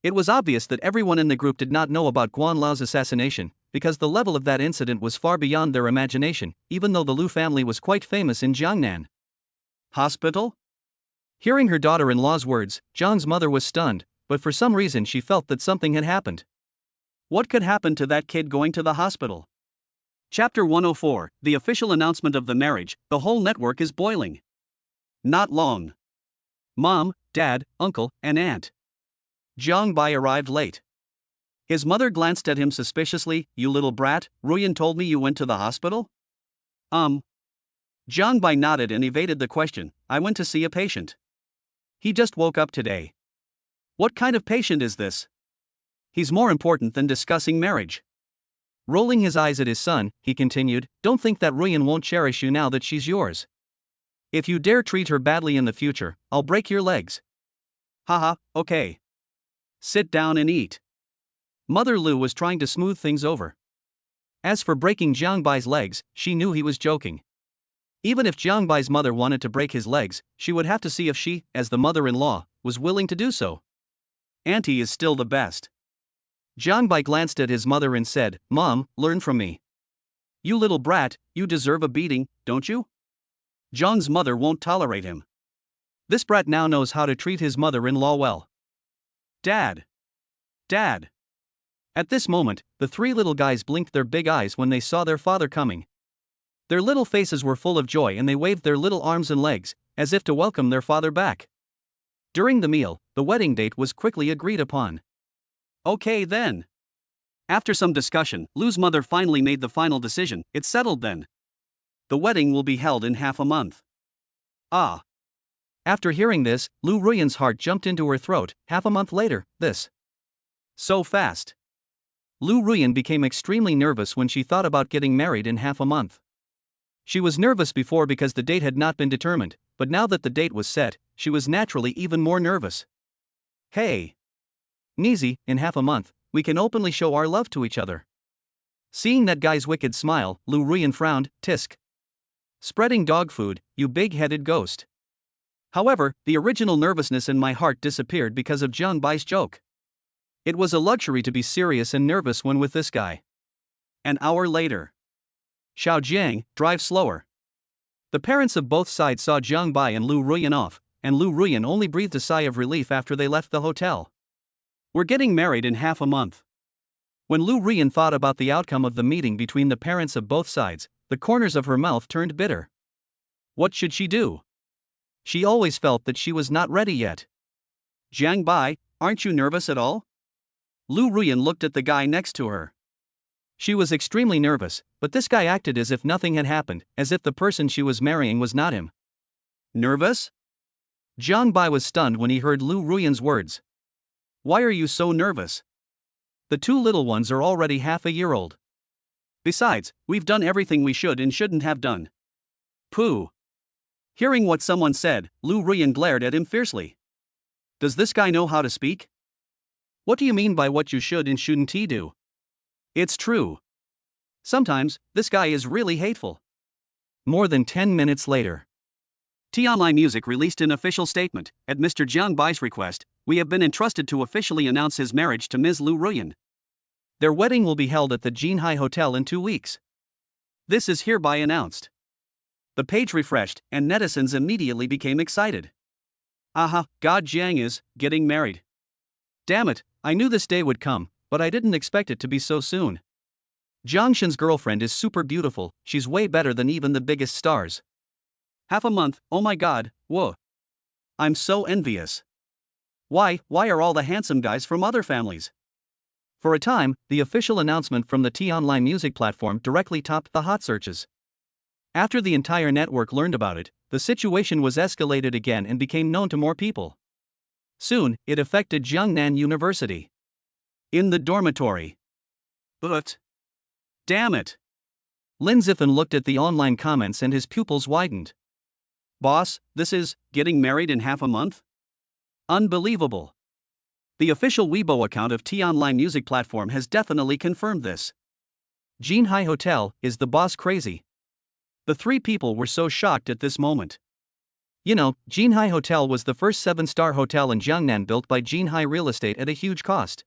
Speaker 1: It was obvious that everyone in the group did not know about Guan Lao's assassination, because the level of that incident was far beyond their imagination, even though the Lu family was quite famous in Jiangnan. Hospital? Hearing her daughter-in-law's words, Zhang's mother was stunned, but for some reason she felt that something had happened. What could happen to that kid going to the hospital? Chapter 104, the official announcement of the marriage, the whole network is boiling. Not long. Mom, Dad, Uncle, and Aunt. Jiang Bai arrived late. His mother glanced at him suspiciously. You little brat, Ruyan told me you went to the hospital? Jiang Bai nodded and evaded the question. I went to see a patient. He just woke up today. What kind of patient is this? He's more important than discussing marriage. Rolling his eyes at his son, he continued, don't think that Ruyan won't cherish you now that she's yours. If you dare treat her badly in the future, I'll break your legs. Haha, okay. Sit down and eat. Mother Lu was trying to smooth things over. As for breaking Jiang Bai's legs, she knew he was joking. Even if Jiang Bai's mother wanted to break his legs, she would have to see if she, as the mother-in-law, was willing to do so. Auntie is still the best. Jiang Bai glanced at his mother and said, Mom, learn from me. You little brat, you deserve a beating, don't you? Zhang's mother won't tolerate him. This brat now knows how to treat his mother-in-law well. Dad. Dad. At this moment, the three little guys blinked their big eyes when they saw their father coming. Their little faces were full of joy and they waved their little arms and legs, as if to welcome their father back. During the meal, the wedding date was quickly agreed upon. Okay then. After some discussion, Lu's mother finally made the final decision. It's settled then. The wedding will be held in half a month. Ah. After hearing this, Lu Ruyan's heart jumped into her throat. Half a month later, this. So fast. Lu Ruyan became extremely nervous when she thought about getting married in half a month. She was nervous before because the date had not been determined, but now that the date was set, she was naturally even more nervous. Hey. Nizi, in half a month, we can openly show our love to each other. Seeing that guy's wicked smile, Lu Ruyan frowned. Tisk. Spreading dog food, you big-headed ghost. However, the original nervousness in my heart disappeared because of Jiang Bai's joke. It was a luxury to be serious and nervous when with this guy. An hour later. Xiao Jiang, drive slower. The parents of both sides saw Jiang Bai and Lu Ruyan off, and Lu Ruyan only breathed a sigh of relief after they left the hotel. We're getting married in half a month. When Lu Ruyan thought about the outcome of the meeting between the parents of both sides, the corners of her mouth turned bitter. What should she do? She always felt that she was not ready yet. Jiang Bai, aren't you nervous at all? Lu Ruyan looked at the guy next to her. She was extremely nervous, but this guy acted as if nothing had happened, as if the person she was marrying was not him. Nervous? Jiang Bai was stunned when he heard Lu Ruyan's words. Why are you so nervous? The two little ones are already half a year old. Besides, we've done everything we should and shouldn't have done. Pooh. Hearing what someone said, Lu Ruyan glared at him fiercely. Does this guy know how to speak? What do you mean by what you should and shouldn't he do? It's true. Sometimes, this guy is really hateful. More than 10 minutes later. T-Online Music released an official statement. At Mr. Jiang Bai's request, we have been entrusted to officially announce his marriage to Ms. Lu Ruyan. Their wedding will be held at the Jinhai Hotel in 2 weeks. This is hereby announced. The page refreshed, and netizens immediately became excited. Aha, God Jiang is getting married. Damn it, I knew this day would come, but I didn't expect it to be so soon. Jiang Shen's girlfriend is super beautiful, she's way better than even the biggest stars. Half a month, oh my god, whoa. I'm so envious. Why are all the handsome guys from other families? For a time, the official announcement from the T-Online music platform directly topped the hot searches. After the entire network learned about it, the situation was escalated again and became known to more people. Soon, it affected Jiangnan University. In the dormitory. But damn it! Lin Ziffin looked at the online comments and his pupils widened. Boss, this is getting married in half a month? Unbelievable. The official Weibo account of T-Online music platform has definitely confirmed this. Jinhai Hotel, is the boss crazy? The three people were so shocked at this moment. You know, Jinhai Hotel was the first 7-star hotel in Jiangnan built by Jinhai Real Estate at a huge cost.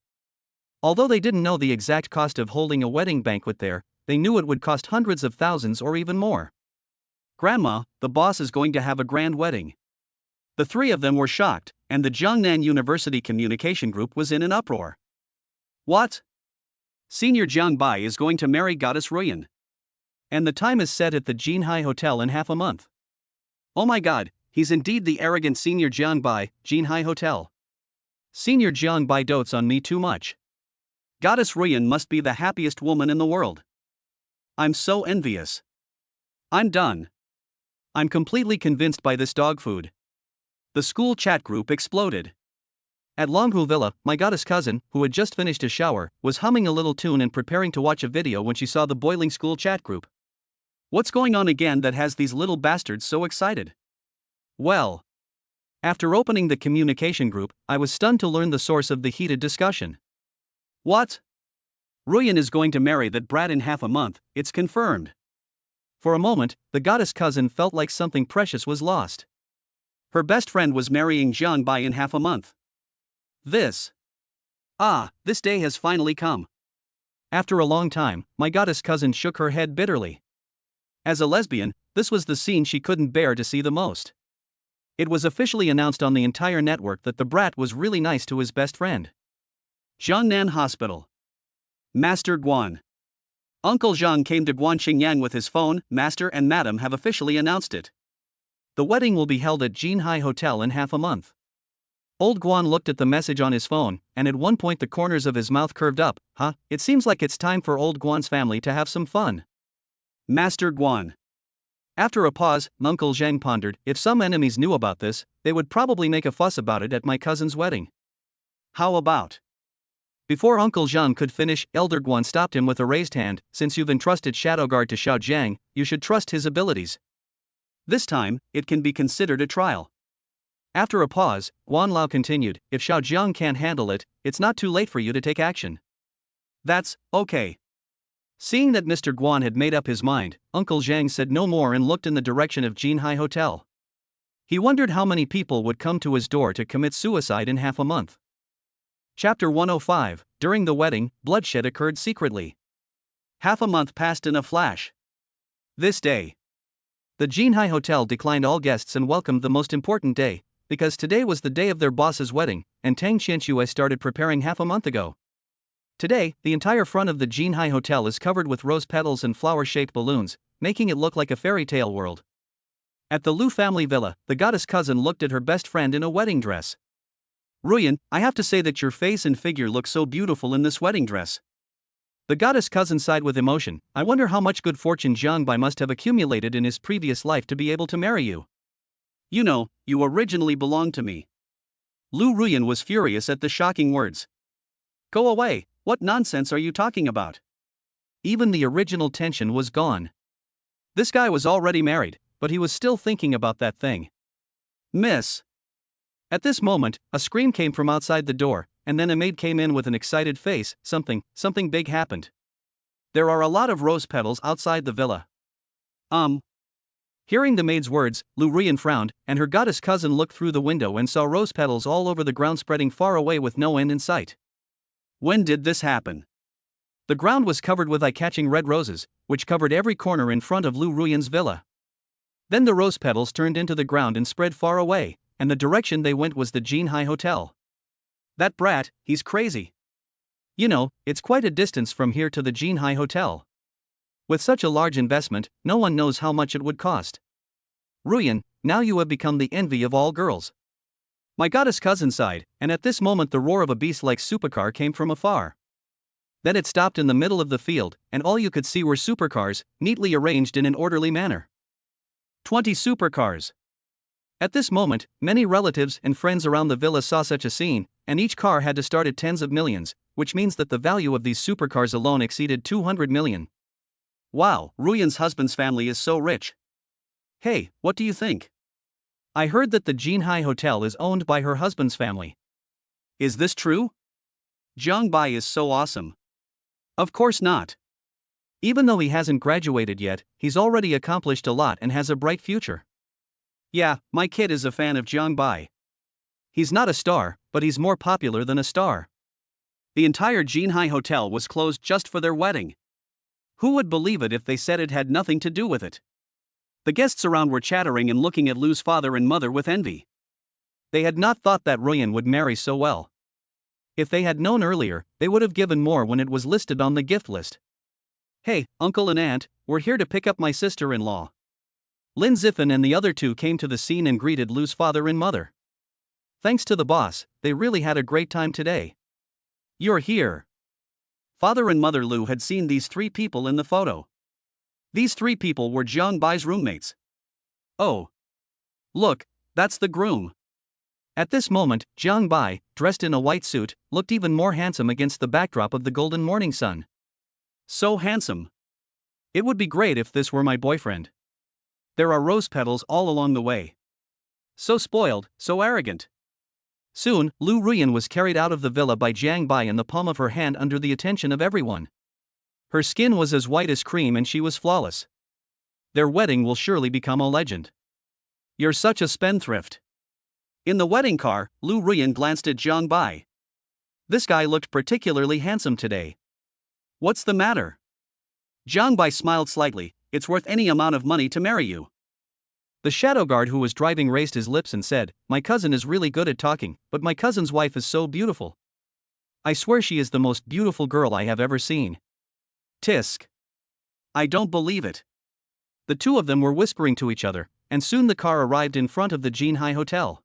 Speaker 1: Although they didn't know the exact cost of holding a wedding banquet there, they knew it would cost hundreds of thousands or even more. Grandma, the boss is going to have a grand wedding. The three of them were shocked, and the Jiangnan University communication group was in an uproar. What? Senior Jiang Bai is going to marry Goddess Ruyan. And the time is set at the Jinhai Hotel in half a month. Oh my god, he's indeed the arrogant Senior Jiang Bai, Jinhai Hotel. Senior Jiang Bai dotes on me too much. Goddess Ruyan must be the happiest woman in the world. I'm so envious. I'm done. I'm completely convinced by this dog food. The school chat group exploded. At Longhu Villa, my goddess cousin, who had just finished a shower, was humming a little tune and preparing to watch a video when she saw the boiling school chat group. What's going on again that has these little bastards so excited? Well, after opening the communication group, I was stunned to learn the source of the heated discussion. What? Ruyan is going to marry that brat in half a month, it's confirmed. For a moment, the goddess cousin felt like something precious was lost. Her best friend was marrying Jiang Bai in half a month. This day has finally come. After a long time, my goddess cousin shook her head bitterly. As a lesbian, this was the scene she couldn't bear to see the most. It was officially announced on the entire network that the brat was really nice to his best friend. Jiangnan Hospital. Master Guan. Uncle Zhang came to Guanqingyang with his phone. Master and Madam have officially announced it. The wedding will be held at Jinhai Hotel in half a month. Old Guan looked at the message on his phone, and at one point the corners of his mouth curved up. It seems like it's time for old Guan's family to have some fun. Master Guan. After a pause, Uncle Zhang pondered, if some enemies knew about this, they would probably make a fuss about it at my cousin's wedding. How about? Before Uncle Zhang could finish, Elder Guan stopped him with a raised hand. Since you've entrusted Shadowguard to Xiao Jiang, you should trust his abilities. This time, it can be considered a trial. After a pause, Guan Lao continued, if Xiao Jiang can't handle it, it's not too late for you to take action. That's okay. Seeing that Mr. Guan had made up his mind, Uncle Zhang said no more and looked in the direction of Jinhai Hotel. He wondered how many people would come to his door to commit suicide in half a month. Chapter 105, during the wedding, bloodshed occurred secretly. Half a month passed in a flash. This day. The Jinhai Hotel declined all guests and welcomed the most important day, because today was the day of their boss's wedding, and Tang Qianxue started preparing half a month ago. Today, the entire front of the Jinhai Hotel is covered with rose petals and flower-shaped balloons, making it look like a fairy tale world. At the Lu family villa, the goddess cousin looked at her best friend in a wedding dress. Ruyan, I have to say that your face and figure look so beautiful in this wedding dress. The goddess cousin sighed with emotion. I wonder how much good fortune Jiang Bai must have accumulated in his previous life to be able to marry you. You know, you originally belonged to me. Lu Ruyan was furious at the shocking words. Go away, what nonsense are you talking about? Even the original tension was gone. This guy was already married, but he was still thinking about that thing. Miss. At this moment, a scream came from outside the door, and then a maid came in with an excited face. Something big happened. There are a lot of rose petals outside the villa. Hearing the maid's words, Lu Ruyan frowned, and her goddess cousin looked through the window and saw rose petals all over the ground spreading far away with no end in sight. When did this happen? The ground was covered with eye-catching red roses, which covered every corner in front of Lu Ruyan's villa. Then the rose petals turned into the ground and spread far away, and the direction they went was the Jinhai Hotel. That brat, he's crazy. You know, it's quite a distance from here to the Jinhai Hotel. With such a large investment, no one knows how much it would cost. Ruyan, now you have become the envy of all girls. My goddess cousin sighed, and at this moment the roar of a beast-like supercar came from afar. Then it stopped in the middle of the field, and all you could see were supercars, neatly arranged in an orderly manner. 20 supercars. At this moment, many relatives and friends around the villa saw such a scene, and each car had to start at tens of millions, which means that the value of these supercars alone exceeded 200 million. Wow, Ruyan's husband's family is so rich. Hey, what do you think? I heard that the Jinhai Hotel is owned by her husband's family. Is this true? Jiang Bai is so awesome. Of course not. Even though he hasn't graduated yet, he's already accomplished a lot and has a bright future. Yeah, my kid is a fan of Jiang Bai. He's not a star, but he's more popular than a star. The entire Jinhai Hotel was closed just for their wedding. Who would believe it if they said it had nothing to do with it? The guests around were chattering and looking at Lu's father and mother with envy. They had not thought that Ruyan would marry so well. If they had known earlier, they would have given more when it was listed on the gift list. Hey, uncle and aunt, we're here to pick up my sister-in-law. Lin Ziffin and the other two came to the scene and greeted Lu's father and mother. Thanks to the boss, they really had a great time today. You're here. Father and mother Lu had seen these three people in the photo. These three people were Jiang Bai's roommates. Oh. Look, that's the groom. At this moment, Jiang Bai, dressed in a white suit, looked even more handsome against the backdrop of the golden morning sun. So handsome. It would be great if this were my boyfriend. There are rose petals all along the way. So spoiled, so arrogant. Soon, Lu Ruyan was carried out of the villa by Jiang Bai in the palm of her hand under the attention of everyone. Her skin was as white as cream and she was flawless. Their wedding will surely become a legend. You're such a spendthrift. In the wedding car, Lu Ruyan glanced at Jiang Bai. This guy looked particularly handsome today. What's the matter? Jiang Bai smiled slightly. It's worth any amount of money to marry you. The shadow guard who was driving raised his lips and said, my cousin is really good at talking, but my cousin's wife is so beautiful. I swear she is the most beautiful girl I have ever seen. Tisk. I don't believe it. The two of them were whispering to each other, and soon the car arrived in front of the Jinhai Hotel.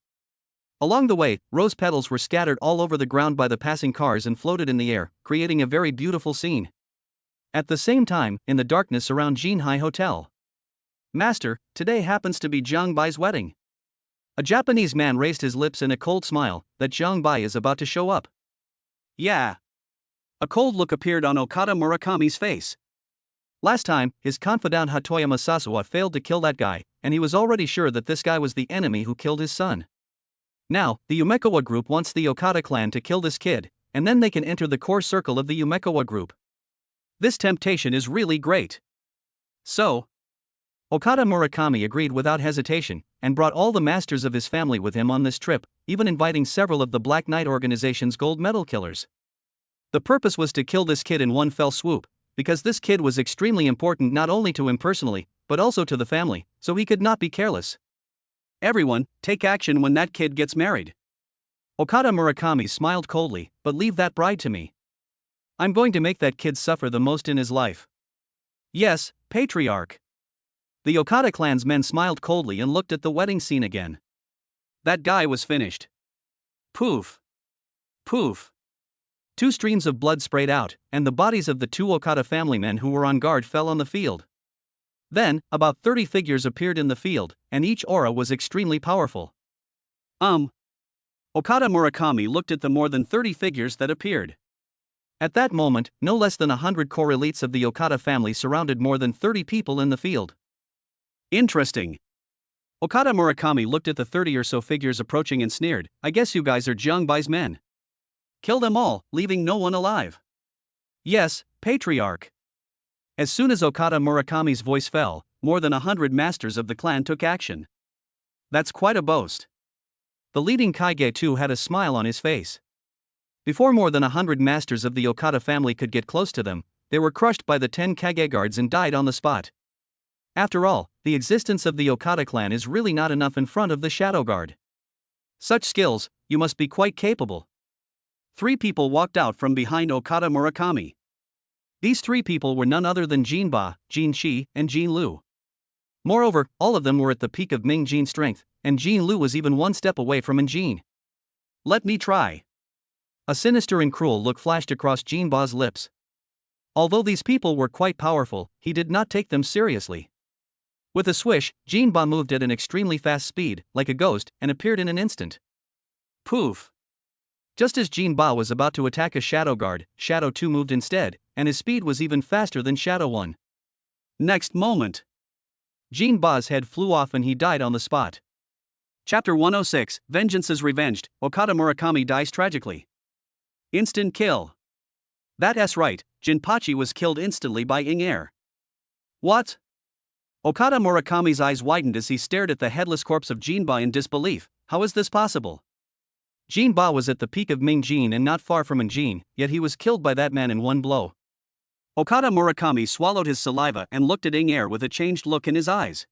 Speaker 1: Along the way, rose petals were scattered all over the ground by the passing cars and floated in the air, creating a very beautiful scene. At the same time, in the darkness around Jinhai Hotel. Master, today happens to be Jiang Bai's wedding. A Japanese man raised his lips in a cold smile, that Jiang Bai is about to show up. Yeah. A cold look appeared on Okada Murakami's face. Last time, his confidant Hatoyama Sasuwa failed to kill that guy, and he was already sure that this guy was the enemy who killed his son. Now, the Yumekawa group wants the Okada clan to kill this kid, and then they can enter the core circle of the Yumekawa group. This temptation is really great. So, Okada Murakami agreed without hesitation, and brought all the masters of his family with him on this trip, even inviting several of the Black Knight organization's gold medal killers. The purpose was to kill this kid in one fell swoop, because this kid was extremely important not only to him personally, but also to the family, so he could not be careless. Everyone, take action when that kid gets married. Okada Murakami smiled coldly, but leave that bride to me. I'm going to make that kid suffer the most in his life. Yes, patriarch. The Okada clan's men smiled coldly and looked at the wedding scene again. That guy was finished. Poof. Poof. 2 streams of blood sprayed out, and the bodies of the 2 Okada family men who were on guard fell on the field. Then, about 30 figures appeared in the field, and each aura was extremely powerful. Okada Murakami looked at the more than 30 figures that appeared. At that moment, no less than 100 core elites of the Okada family surrounded more than 30 people in the field. Interesting. Okada Murakami looked at the 30 or so figures approaching and sneered, I guess you guys are Jiang Bai's men. Kill them all, leaving no one alive. Yes, patriarch. As soon as Okada Murakami's voice fell, more than 100 masters of the clan took action. That's quite a boast. The leading Kaige too had a smile on his face. Before more than 100 masters of the Okada family could get close to them, they were crushed by the 10 Kage guards and died on the spot. After all, the existence of the Okada clan is really not enough in front of the Shadow Guard. Such skills, you must be quite capable. 3 people walked out from behind Okada Murakami. These 3 people were none other than Jin Ba, Jin Shi, and Jin Lu. Moreover, all of them were at the peak of Ming Jin's strength, and Jin Lu was even one step away from Min Jin. Let me try. A sinister and cruel look flashed across Jin Ba's lips. Although these people were quite powerful, he did not take them seriously. With a swish, Jin Ba moved at an extremely fast speed, like a ghost, and appeared in an instant. Poof! Just as Jin Ba was about to attack a Shadow Guard, Shadow 2 moved instead, and his speed was even faster than Shadow 1. Next moment, Jin Ba's head flew off and he died on the spot. Chapter 106, Vengeance is Revenged, Okada Murakami dies tragically. Instant kill. That's right, Jinpachi was killed instantly by Ing Air. What? Okada Murakami's eyes widened as he stared at the headless corpse of Jin Ba in disbelief. How is this possible? Jin Ba was at the peak of Ming Jin and not far from Min Jin, yet he was killed by that man in one blow. Okada Murakami swallowed his saliva and looked at Ing Air with a changed look in his eyes.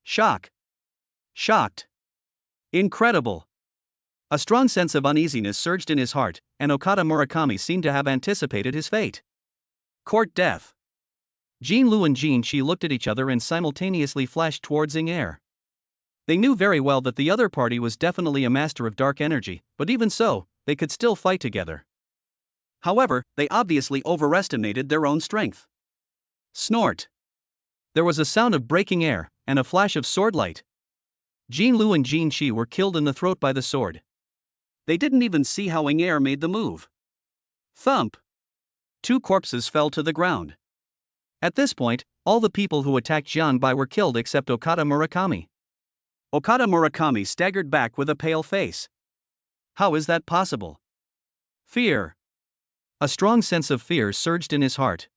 Speaker 1: Shock. Shocked. Incredible. A strong sense of uneasiness surged in his heart, and Okada Murakami seemed to have anticipated his fate. Court death. Jin Lu and Jin Shi looked at each other and simultaneously flashed towards Ing Air. They knew very well that the other party was definitely a master of dark energy, but even so, they could still fight together. However, they obviously overestimated their own strength. Snort. There was a sound of breaking air, and a flash of sword light. Jin Lu and Jin Shi were killed in the throat by the sword. They didn't even see how Ing Air made the move. Thump. 2 corpses fell to the ground. At this point, all the people who attacked Jian Bai were killed except Okada Murakami. Okada Murakami staggered back with a pale face. How is that possible? Fear. A strong sense of fear surged in his heart.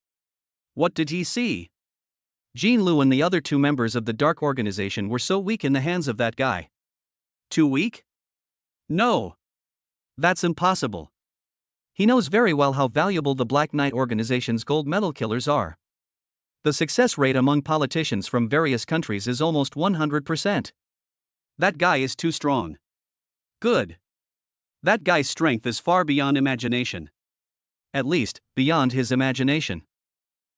Speaker 1: What did he see? Jin Lu and the other 2 members of the Dark Organization were so weak in the hands of that guy. Too weak? No. That's impossible. He knows very well how valuable the Black Knight Organization's gold medal killers are. The success rate among politicians from various countries is almost 100%. That guy is too strong. Good. That guy's strength is far beyond imagination. At least, beyond his imagination.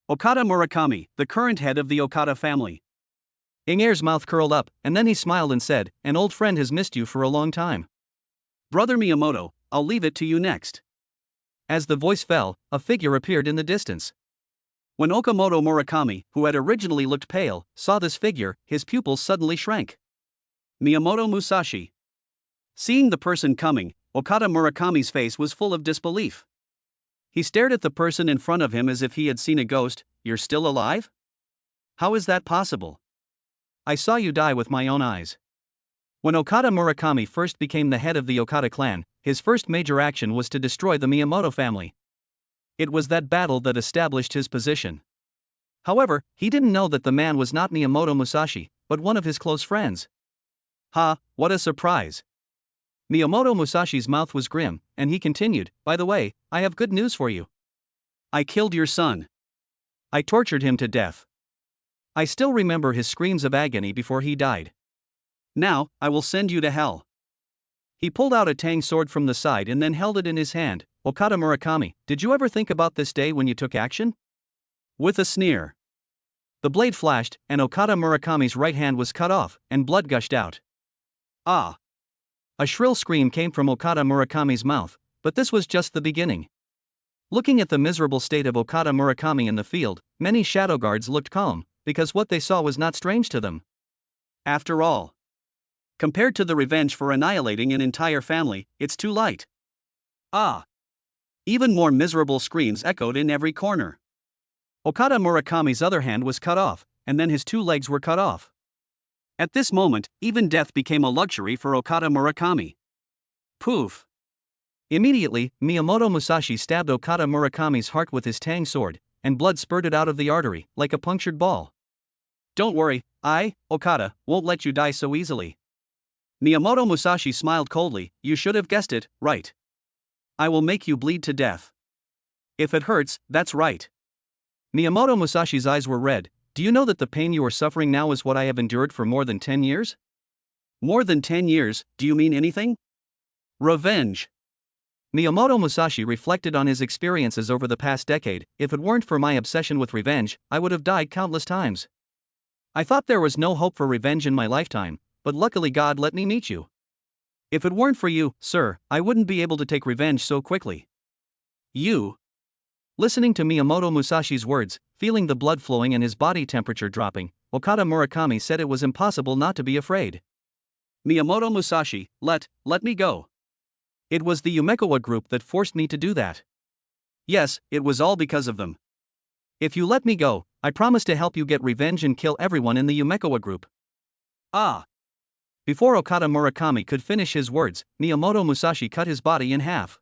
Speaker 1: Okada Murakami, the current head of the Okada family. Ing Air's mouth curled up, and then he smiled and said, "An old friend has missed you for a long time. Brother Miyamoto, I'll leave it to you next." As the voice fell, a figure appeared in the distance. When Okamoto Murakami, who had originally looked pale, saw this figure, his pupils suddenly shrank. Miyamoto Musashi. Seeing the person coming, Okada Murakami's face was full of disbelief. He stared at the person in front of him as if he had seen a ghost. "You're still alive? How is that possible? I saw you die with my own eyes." When Okada Murakami first became the head of the Okada clan, his first major action was to destroy the Miyamoto family. It was that battle that established his position. However, he didn't know that the man was not Miyamoto Musashi, but one of his close friends. Ha, what a surprise! Miyamoto Musashi's mouth was grim, and he continued, "By the way, I have good news for you. I killed your son. I tortured him to death. I still remember his screams of agony before he died. Now, I will send you to hell." He pulled out a tang sword from the side and then held it in his hand. "Okada Murakami, did you ever think about this day when you took action?" With a sneer. The blade flashed, and Okada Murakami's right hand was cut off, and blood gushed out. Ah! A shrill scream came from Okada Murakami's mouth, but this was just the beginning. Looking at the miserable state of Okada Murakami in the field, many shadow guards looked calm, because what they saw was not strange to them. After all, compared to the revenge for annihilating an entire family, it's too light. Ah! Even more miserable screams echoed in every corner. Okada Murakami's other hand was cut off, and then his 2 legs were cut off. At this moment, even death became a luxury for Okada Murakami. Poof! Immediately, Miyamoto Musashi stabbed Okada Murakami's heart with his tang sword, and blood spurted out of the artery, like a punctured ball. "Don't worry, I, Okada, won't let you die so easily." Miyamoto Musashi smiled coldly. "You should have guessed it, right? I will make you bleed to death. If it hurts, that's right." Miyamoto Musashi's eyes were red. "Do you know that the pain you are suffering now is what I have endured for more than 10 years? More than 10 years, do you mean anything? Revenge. Miyamoto Musashi reflected on his experiences over the past decade. If it weren't for my obsession with revenge, I would have died countless times. I thought there was no hope for revenge in my lifetime, but luckily God let me meet you. If it weren't for you, sir, I wouldn't be able to take revenge so quickly. You. Listening to Miyamoto Musashi's words, feeling the blood flowing and his body temperature dropping, Okada Murakami said it was impossible not to be afraid. Miyamoto Musashi, let me go. It was the Yumekawa group that forced me to do that. Yes, it was all because of them. If you let me go, I promise to help you get revenge and kill everyone in the Yumekawa group. Ah. Before Okada Murakami could finish his words, Miyamoto Musashi cut his body in half.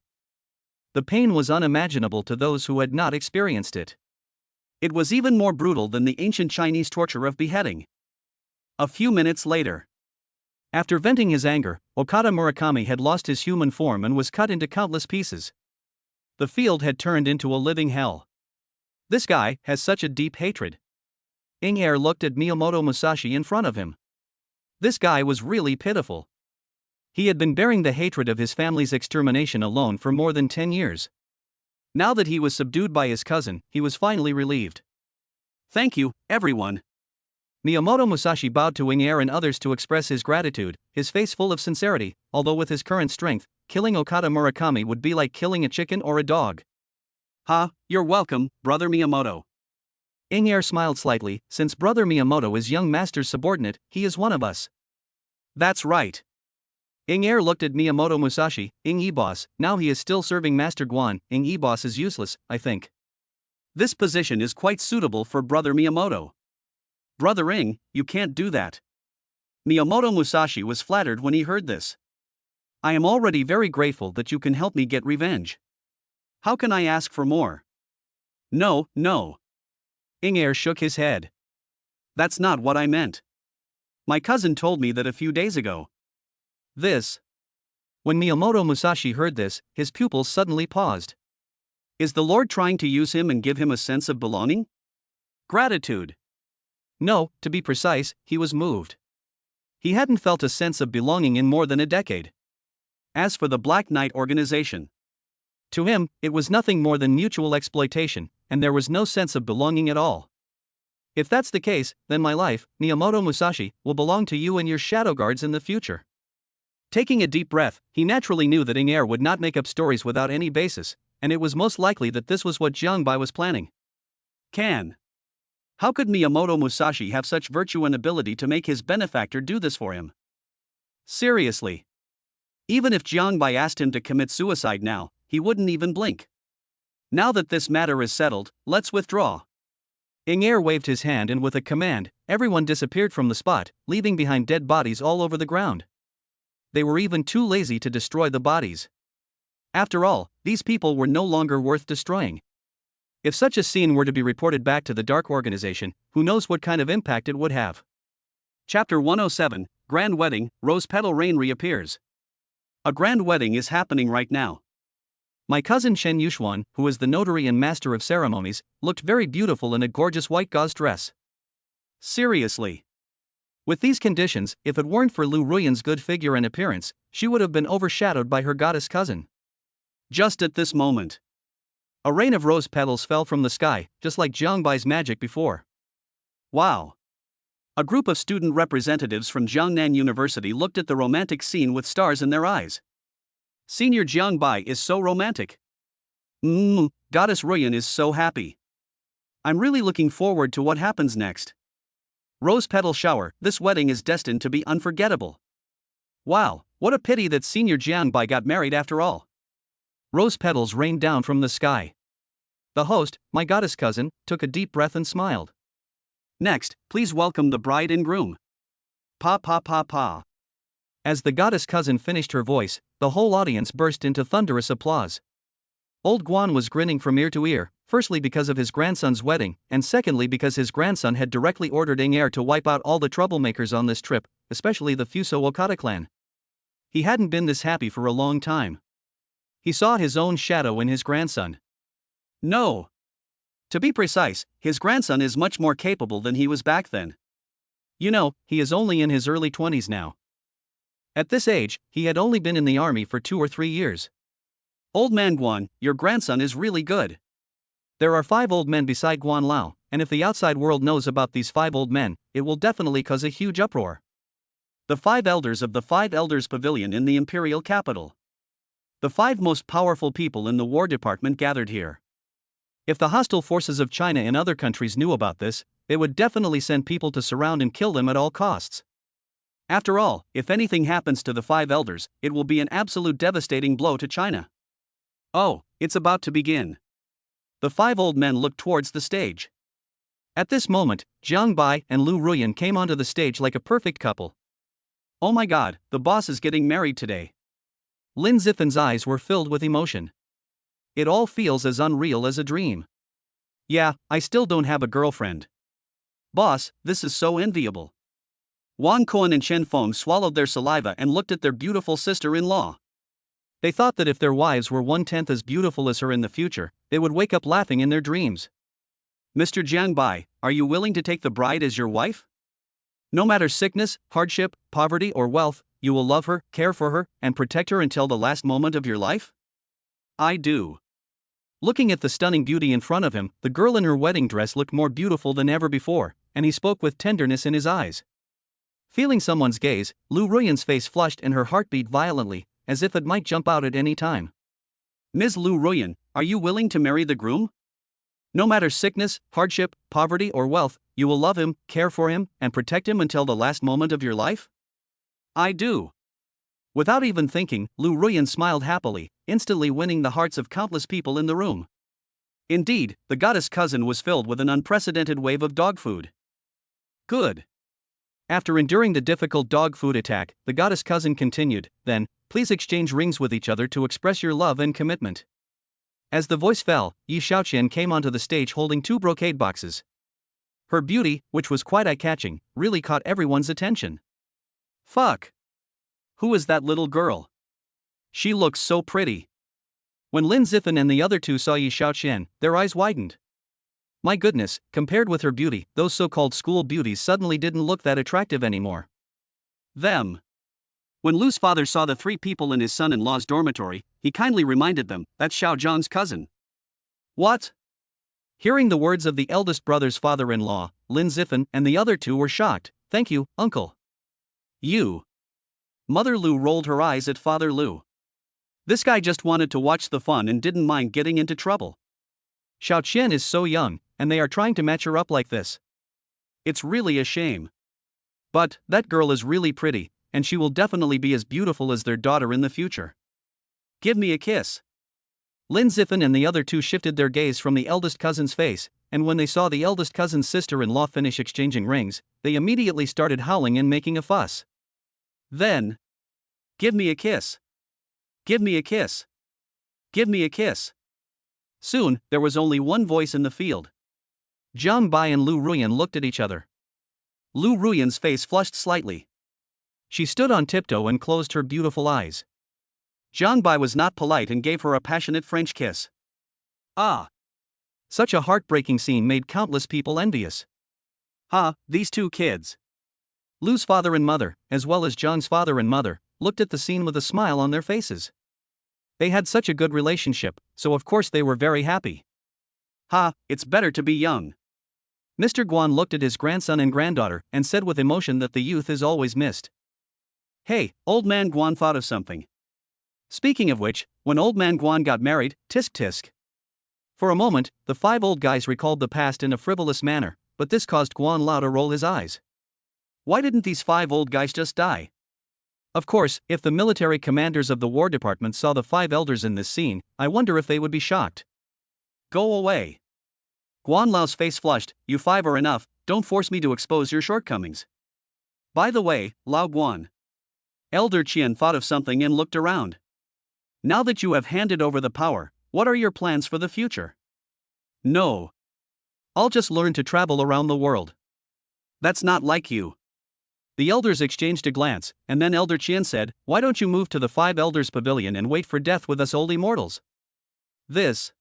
Speaker 1: The pain was unimaginable to those who had not experienced it. It was even more brutal than the ancient Chinese torture of beheading. A few minutes later. After venting his anger, Okada Murakami had lost his human form and was cut into countless pieces. The field had turned into a living hell. This guy has such a deep hatred. Ing-er looked at Miyamoto Musashi in front of him. This guy was really pitiful. He had been bearing the hatred of his family's extermination alone for more than 10 years. Now that he was subdued by his cousin, he was finally relieved. Thank you, everyone. Miyamoto Musashi bowed to Ing-er and others to express his gratitude, his face full of sincerity, although with his current strength, killing Okada Murakami would be like killing a chicken or a dog. Ha, you're welcome, Brother Miyamoto. Ing-er smiled slightly. Since Brother Miyamoto is young master's subordinate, he is one of us. That's right. Ing-er looked at Miyamoto Musashi. Ing-e-boss, now he is still serving Master Guan. Ing-e-boss is useless, I think. This position is quite suitable for Brother Miyamoto. Brother Ing, you can't do that. Miyamoto Musashi was flattered when he heard this. I am already very grateful that you can help me get revenge. How can I ask for more? No. Ing-er shook his head. That's not what I meant. My cousin told me that a few days ago. When Miyamoto Musashi heard this, his pupils suddenly paused. Is the Lord trying to use him and give him a sense of belonging? Gratitude. No, to be precise, he was moved. He hadn't felt a sense of belonging in more than a decade. As for the Black Knight organization, to him, it was nothing more than mutual exploitation, and there was no sense of belonging at all. If that's the case, then my life, Miyamoto Musashi, will belong to you and your shadow guards in the future. Taking a deep breath, he naturally knew that Ing-er would not make up stories without any basis, and it was most likely that this was what Jiangbai was planning. How could Miyamoto Musashi have such virtue and ability to make his benefactor do this for him? Seriously. Even if Jiangbai asked him to commit suicide now, he wouldn't even blink. Now that this matter is settled, let's withdraw. Ing-er waved his hand and with a command, everyone disappeared from the spot, leaving behind dead bodies all over the ground. They were even too lazy to destroy the bodies. After all, these people were no longer worth destroying. If such a scene were to be reported back to the Dark Organization, who knows what kind of impact it would have. Chapter 107, Grand Wedding, Rose Petal Rain reappears. A grand wedding is happening right now. My cousin Shen Yuxuan, who is the notary and master of ceremonies, looked very beautiful in a gorgeous white gauze dress. Seriously. With these conditions, if it weren't for Lu Ruyan's good figure and appearance, she would have been overshadowed by her goddess cousin. Just at this moment, a rain of rose petals fell from the sky, just like Jiangbai's magic before. Wow. A group of student representatives from Jiangnan University looked at the romantic scene with stars in their eyes. Senior Jiangbai is so romantic. Goddess Ruyan is so happy. I'm really looking forward to what happens next. Rose petal shower, this wedding is destined to be unforgettable. Wow, what a pity that Senior Jiangbai got married after all. Rose petals rained down from the sky. The host, my goddess cousin, took a deep breath and smiled. Next, please welcome the bride and groom. Pa pa pa pa. As the goddess cousin finished her voice, the whole audience burst into thunderous applause. Old Guan was grinning from ear to ear, firstly because of his grandson's wedding, and secondly because his grandson had directly ordered Ing-er to wipe out all the troublemakers on this trip, especially the Fuso Okada clan. He hadn't been this happy for a long time. He saw his own shadow in his grandson. No. To be precise, his grandson is much more capable than he was back then. You know, he is only in his early 20s now. At this age, he had only been in the army for 2 or 3 years. Old man Guan, your grandson is really good. There are 5 old men beside Guan Lao, and if the outside world knows about these 5 old men, it will definitely cause a huge uproar. The 5 elders of the 5 elders pavilion in the imperial capital. The 5 most powerful people in the War Department gathered here. If the hostile forces of China and other countries knew about this, they would definitely send people to surround and kill them at all costs. After all, if anything happens to the 5 elders, it will be an absolute devastating blow to China. Oh, it's about to begin. The 5 old men looked towards the stage. At this moment, Jiang Bai and Lu Ruyan came onto the stage like a perfect couple. Oh my god, the boss is getting married today. Lin Zifen's eyes were filled with emotion. It all feels as unreal as a dream. Yeah, I still don't have a girlfriend. Boss, this is so enviable. Wang Kuan and Chen Feng swallowed their saliva and looked at their beautiful sister-in-law. They thought that if their wives were 1/10 as beautiful as her in the future, they would wake up laughing in their dreams. Mr. Jiang Bai, are you willing to take the bride as your wife? No matter sickness, hardship, poverty or wealth, you will love her, care for her, and protect her until the last moment of your life? I do. Looking at the stunning beauty in front of him, the girl in her wedding dress looked more beautiful than ever before, and he spoke with tenderness in his eyes. Feeling someone's gaze, Lu Ruyan's face flushed and her heart beat violently, as if it might jump out at any time. Ms. Lu Ruyan, are you willing to marry the groom? No matter sickness, hardship, poverty or wealth, you will love him, care for him, and protect him until the last moment of your life? I do. Without even thinking, Lu Ruyan smiled happily, instantly winning the hearts of countless people in the room. Indeed, the goddess cousin was filled with an unprecedented wave of dog food. Good. After enduring the difficult dog food attack, the goddess cousin continued, then, please exchange rings with each other to express your love and commitment. As the voice fell, Yi Shaoqian came onto the stage holding 2 brocade boxes. Her beauty, which was quite eye-catching, really caught everyone's attention. Fuck. Who is that little girl? She looks so pretty. When Lin Zifen and the other 2 saw Yi Shaoqian, their eyes widened. My goodness, compared with her beauty, those so-called school beauties suddenly didn't look that attractive anymore. Them. When Lu's father saw the 3 people in his son-in-law's dormitory, he kindly reminded them, that's Xiao Zhang's cousin. What? Hearing the words of the eldest brother's father-in-law, Lin Zifen and the other 2 were shocked. Thank you, uncle. You. Mother Lu rolled her eyes at Father Lu. This guy just wanted to watch the fun and didn't mind getting into trouble. Xiao Qian is so young, and they are trying to match her up like this. It's really a shame. But, that girl is really pretty, and she will definitely be as beautiful as their daughter in the future. Give me a kiss. Lin Zifen and the other 2 shifted their gaze from the eldest cousin's face, and when they saw the eldest cousin's sister-in-law finish exchanging rings, they immediately started howling and making a fuss. Then, give me a kiss. Give me a kiss. Give me a kiss. Soon, there was only one voice in the field. Jiang Bai and Lu Ruyan looked at each other. Lu Ruyan's face flushed slightly. She stood on tiptoe and closed her beautiful eyes. Jiang Bai was not polite and gave her a passionate French kiss. Ah! Such a heartbreaking scene made countless people envious. These 2 kids. Lu's father and mother, as well as Jiang's father and mother, looked at the scene with a smile on their faces. They had such a good relationship, so of course they were very happy. It's better to be young. Mr. Guan looked at his grandson and granddaughter and said with emotion that the youth is always missed. Hey, old man Guan thought of something. Speaking of which, when old man Guan got married, tisk tisk. For a moment, the 5 old guys recalled the past in a frivolous manner, but this caused Guan Lao to roll his eyes. Why didn't these 5 old guys just die? Of course, if the military commanders of the War Department saw the 5 elders in this scene, I wonder if they would be shocked. Go away. Guan Lao's face flushed. You 5 are enough, don't force me to expose your shortcomings. By the way, Lao Guan. Elder Qian thought of something and looked around. Now that you have handed over the power, what are your plans for the future? No. I'll just learn to travel around the world. That's not like you. The elders exchanged a glance, and then Elder Qian said, why don't you move to the 5 elders pavilion and wait for death with us old immortals? This.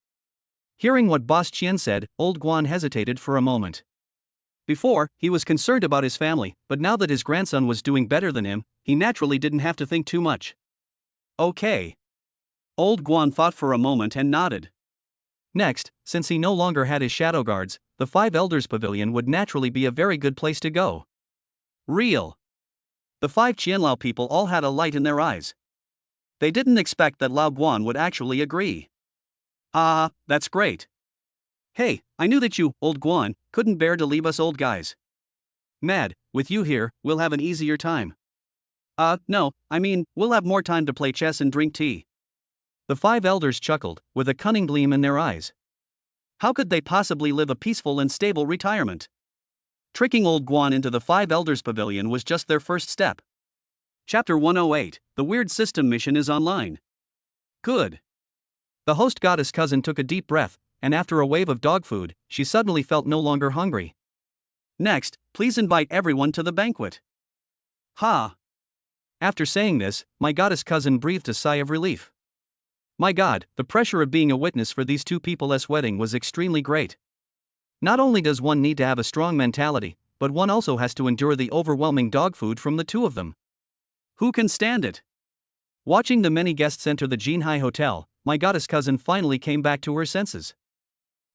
Speaker 1: Hearing what Boss Qian said, old Guan hesitated for a moment. Before, he was concerned about his family, but now that his grandson was doing better than him, he naturally didn't have to think too much. Okay. Old Guan thought for a moment and nodded. Next, since he no longer had his shadow guards, the Five Elders Pavilion would naturally be a very good place to go. Real. The five Qianlao people all had a light in their eyes. They didn't expect that Lao Guan would actually agree. Ah, that's great. Hey, I knew that you, Old Guan, couldn't bear to leave us old guys. Mad, with you here, we'll have an easier time. No, I mean, we'll have more time to play chess and drink tea. The five elders chuckled, with a cunning gleam in their eyes. How could they possibly live a peaceful and stable retirement? Tricking Old Guan into the Five Elders Pavilion was just their first step. Chapter 108, The Weird System Mission is online. Good. The host goddess cousin took a deep breath, and after a wave of dog food, she suddenly felt no longer hungry. Next, please invite everyone to the banquet. Ha! After saying this, my goddess cousin breathed a sigh of relief. My god, the pressure of being a witness for these two people's wedding was extremely great. Not only does one need to have a strong mentality, but one also has to endure the overwhelming dog food from the two of them. Who can stand it? Watching the many guests enter the Jinhai Hotel, my goddess cousin finally came back to her senses.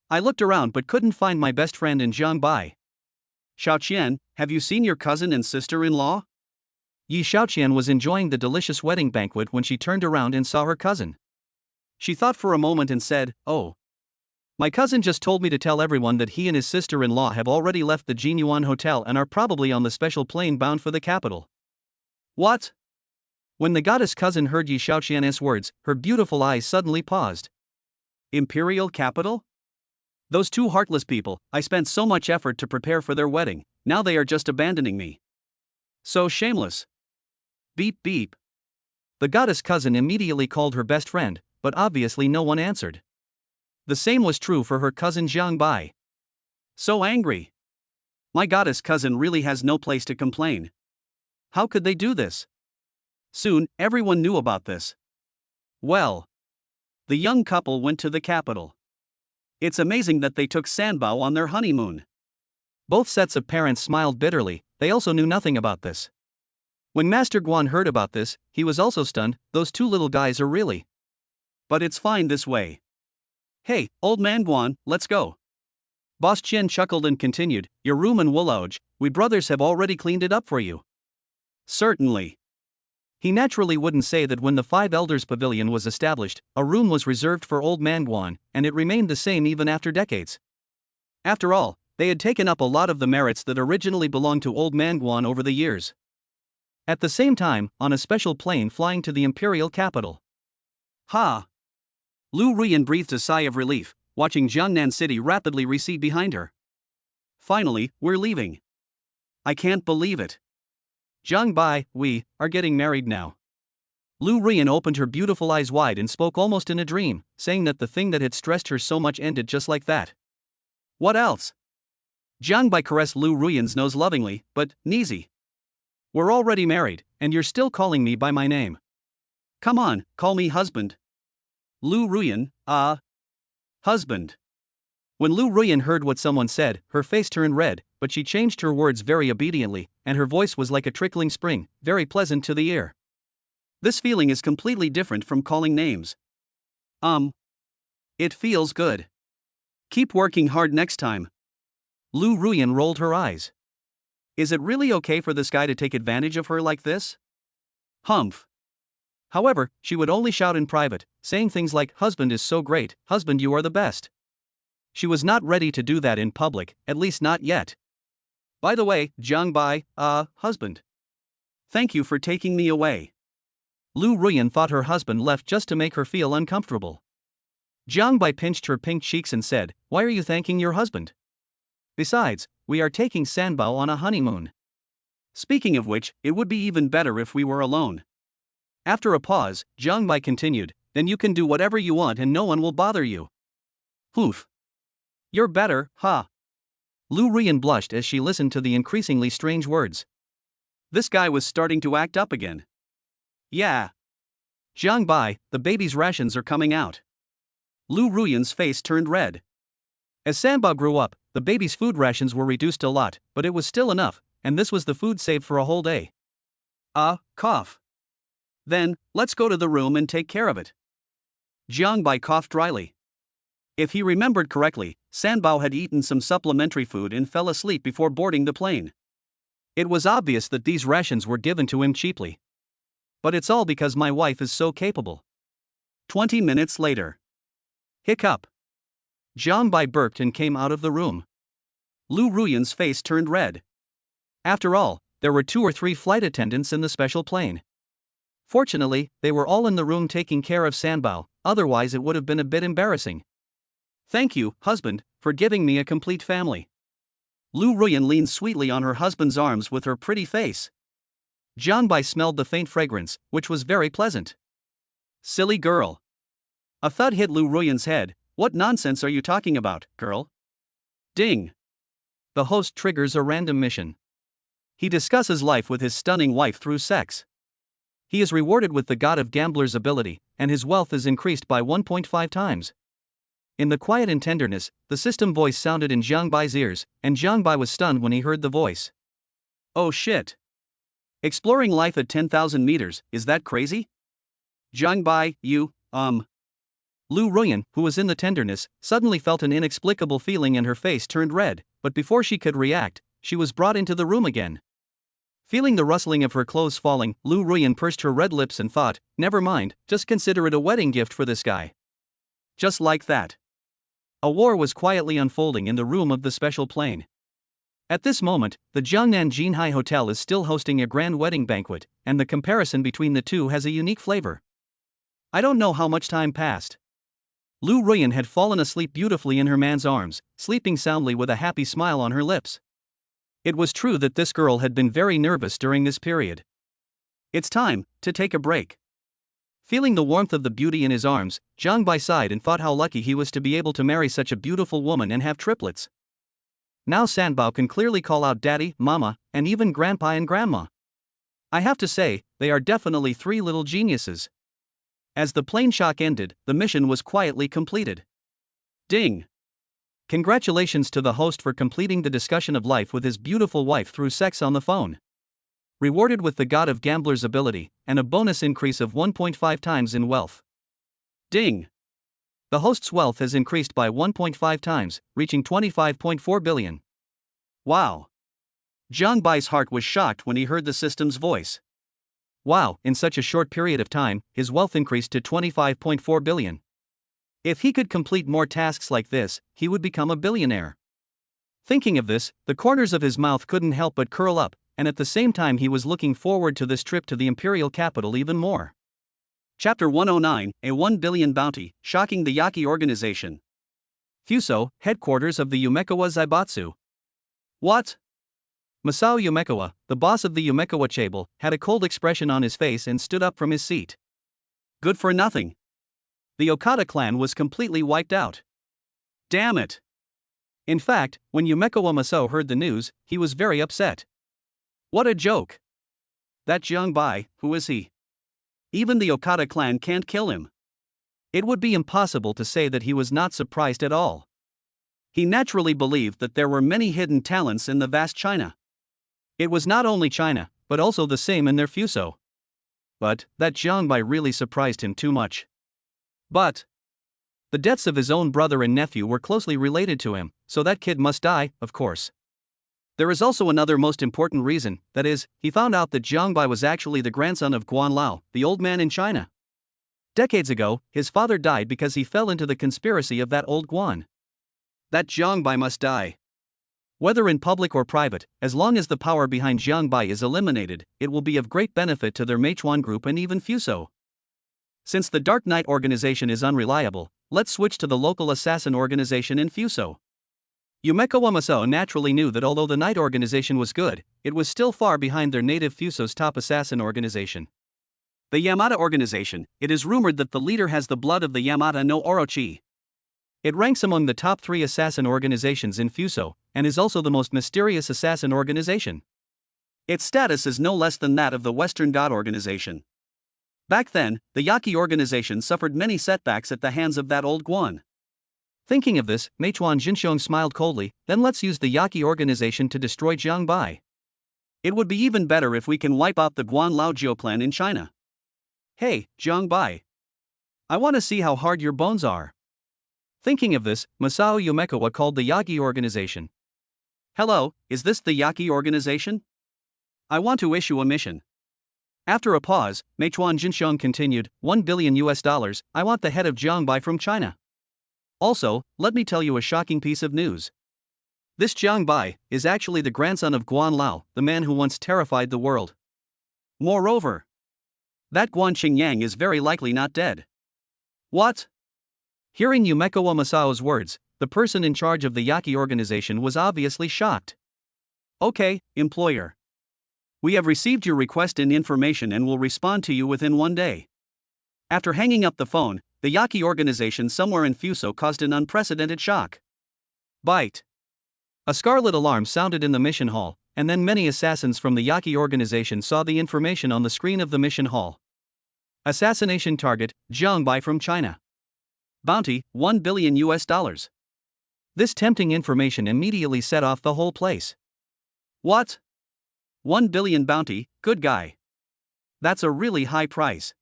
Speaker 1: I looked around but couldn't find my best friend in Jiangbai. Xiaoqian, have you seen your cousin and sister-in-law? Yi Xiaoqian was enjoying the delicious wedding banquet when she turned around and saw her cousin. She thought for a moment and said, "Oh. My cousin just told me to tell everyone that he and his sister-in-law have already left the Jinyuan Hotel and are probably on the special plane bound for the capital." What? When the goddess cousin heard Yi Xiaoqian's words, her beautiful eyes suddenly paused. Imperial capital? Those two heartless people, I spent so much effort to prepare for their wedding, now they are just abandoning me. So shameless. Beep beep. The goddess cousin immediately called her best friend, but obviously no one answered. The same was true for her cousin Jiangbai. So angry. My goddess cousin really has no place to complain. How could they do this? Soon, everyone knew about this. Well. The young couple went to the capital. It's amazing that they took Sanbao on their honeymoon. Both sets of parents smiled bitterly, they also knew nothing about this. When Master Guan heard about this, he was also stunned. Those two little guys are really. But it's fine this way. Hey, old man Guan, let's go. Boss Qian chuckled and continued, your room in Wulauge, we brothers have already cleaned it up for you. Certainly. He naturally wouldn't say that when the Five Elders Pavilion was established, a room was reserved for old man Guan, and it remained the same even after decades. After all, they had taken up a lot of the merits that originally belonged to old man Guan over the years. At the same time, on a special plane flying to the imperial capital. Ha! Lu Ruyan breathed a sigh of relief, watching Jiangnan City rapidly recede behind her. Finally, we're leaving. I can't believe it. Jiangbai, we are getting married now. Lu Ruyan opened her beautiful eyes wide and spoke almost in a dream, saying that the thing that had stressed her so much ended just like that. What else? Jiangbai caressed Lu Ruyan's nose lovingly, but, Nizi. We're already married, and you're still calling me by my name. Come on, call me husband. Lu Ruyan, husband. When Lu Ruyan heard what someone said, her face turned red, but she changed her words very obediently, and her voice was like a trickling spring, very pleasant to the ear. This feeling is completely different from calling names. It feels good. Keep working hard next time. Lu Ruyan rolled her eyes. Is it really okay for this guy to take advantage of her like this? Humph. However, she would only shout in private, saying things like, husband is so great, husband you are the best. She was not ready to do that in public, at least not yet. By the way, Jiangbai, husband. Thank you for taking me away. Lu Ruyan thought her husband left just to make her feel uncomfortable. Jiangbai pinched her pink cheeks and said, why are you thanking your husband? Besides, we are taking Sanbao on a honeymoon. Speaking of which, it would be even better if we were alone. After a pause, Jiangbai continued, then you can do whatever you want and no one will bother you. Oof. You're better, huh? Lu Ruyan blushed as she listened to the increasingly strange words. This guy was starting to act up again. Yeah. Jiangbai, the baby's rations are coming out. Lu Ruyan's face turned red. As Sanbao grew up, the baby's food rations were reduced a lot, but it was still enough, and this was the food saved for a whole day. Cough. Then, let's go to the room and take care of it. Jiang Bai coughed dryly. If he remembered correctly, Sanbao had eaten some supplementary food and fell asleep before boarding the plane. It was obvious that these rations were given to him cheaply. But it's all because my wife is so capable. 20 minutes later. Hiccup. Jiang Bai burped and came out of the room. Lu Ruyan's face turned red. After all, there were 2 or 3 flight attendants in the special plane. Fortunately, they were all in the room taking care of Sanbao, otherwise it would have been a bit embarrassing. Thank you, husband, for giving me a complete family. Lu Ruyan leaned sweetly on her husband's arms with her pretty face. Jiang Bai smelled the faint fragrance, which was very pleasant. Silly girl. A thud hit Lu Ruyan's head. What nonsense are you talking about, girl? Ding. The host triggers a random mission. He discusses life with his stunning wife through sex. He is rewarded with the god of gamblers ability, and his wealth is increased by 1.5 times. In the quiet and tenderness, the system voice sounded in Jiang Bai's ears, and Jiang Bai was stunned when he heard the voice. Oh shit. Exploring life at 10,000 meters, is that crazy? Jiang Bai, Lu Ruyan, who was in the tenderness, suddenly felt an inexplicable feeling and her face turned red, but before she could react, she was brought into the room again. Feeling the rustling of her clothes falling, Lu Ruyan pursed her red lips and thought, never mind, just consider it a wedding gift for this guy. Just like that. A war was quietly unfolding in the room of the special plane. At this moment, the Jiangnan Jinhai Hotel is still hosting a grand wedding banquet, and the comparison between the two has a unique flavor. I don't know how much time passed. Lu Ruyan had fallen asleep beautifully in her man's arms, sleeping soundly with a happy smile on her lips. It was true that this girl had been very nervous during this period. It's time to take a break. Feeling the warmth of the beauty in his arms, Jiang Bai sighed and thought how lucky he was to be able to marry such a beautiful woman and have triplets. Now Sanbao can clearly call out daddy, mama, and even grandpa and grandma. I have to say, they are definitely 3 little geniuses. As the plane shock ended, the mission was quietly completed. Ding! Congratulations to the host for completing the discussion of life with his beautiful wife through sex on the phone. Rewarded with the god of gamblers ability, and a bonus increase of 1.5 times in wealth. Ding! The host's wealth has increased by 1.5 times, reaching 25.4 billion. Wow! Jiang Bai's heart was shocked when he heard the system's voice. Wow, in such a short period of time, his wealth increased to 25.4 billion. If he could complete more tasks like this, he would become a billionaire. Thinking of this, the corners of his mouth couldn't help but curl up, and at the same time he was looking forward to this trip to the imperial capital even more. Chapter 109, A 1 Billion Bounty, Shocking the Yaki Organization. Fuso, headquarters of the Yumekawa Zaibatsu. What? Masao Yumekawa, the boss of the Yumekawa Chaebol, had a cold expression on his face and stood up from his seat. Good for nothing. The Okada clan was completely wiped out. Damn it! In fact, when Yumekawa Masao heard the news, he was very upset. What a joke! That Jiang Bai, who is he? Even the Okada clan can't kill him. It would be impossible to say that he was not surprised at all. He naturally believed that there were many hidden talents in the vast China. It was not only China, but also the same in their Fuso. But that Jiang Bai really surprised him too much. But the deaths of his own brother and nephew were closely related to him, so that kid must die, of course. There is also another most important reason, that is, he found out that Jiang Bai was actually the grandson of Guan Lao, the old man in China. Decades ago, his father died because he fell into the conspiracy of that old Guan. That Jiang Bai must die. Whether in public or private, as long as the power behind Jiang Bai is eliminated, it will be of great benefit to their Meituan group and even Fuso. Since the Dark Knight organization is unreliable, let's switch to the local assassin organization in Fuso. Yumekawa Masao naturally knew that although the Knight organization was good, it was still far behind their native Fuso's top assassin organization. The Yamada organization, it is rumored that the leader has the blood of the Yamada no Orochi. It ranks among the top 3 assassin organizations in Fuso, and is also the most mysterious assassin organization. Its status is no less than that of the Western God organization. Back then, the Yaki organization suffered many setbacks at the hands of that old Guan. Thinking of this, Meituan Jinxiong smiled coldly, then let's use the Yaki organization to destroy Jiang Bai. It would be even better if we can wipe out the Guanlao plan in China. Hey, Jiang Bai. I want to see how hard your bones are. Thinking of this, Masao Yumekawa called the Yagi organization. Hello, is this the Yagi organization? I want to issue a mission. After a pause, Meituan Jinxiong continued, $1 billion. I want the head of Jiangbai from China. Also, let me tell you a shocking piece of news. This Jiangbai is actually the grandson of Guan Lao, the man who once terrified the world. Moreover, that Guan Qingyang is very likely not dead. What? Hearing Yumekawa Masao's words, the person in charge of the Yaki organization was obviously shocked. Okay, employer. We have received your request and information and will respond to you within 1 day. After hanging up the phone, the Yaki organization somewhere in Fuso caused an unprecedented shock. Bite. A scarlet alarm sounded in the mission hall, and then many assassins from the Yaki organization saw the information on the screen of the mission hall. Assassination target, Jiangbai from China. Bounty, $1 billion. This tempting information immediately set off the whole place. What? 1 billion bounty, good guy. That's a really high price.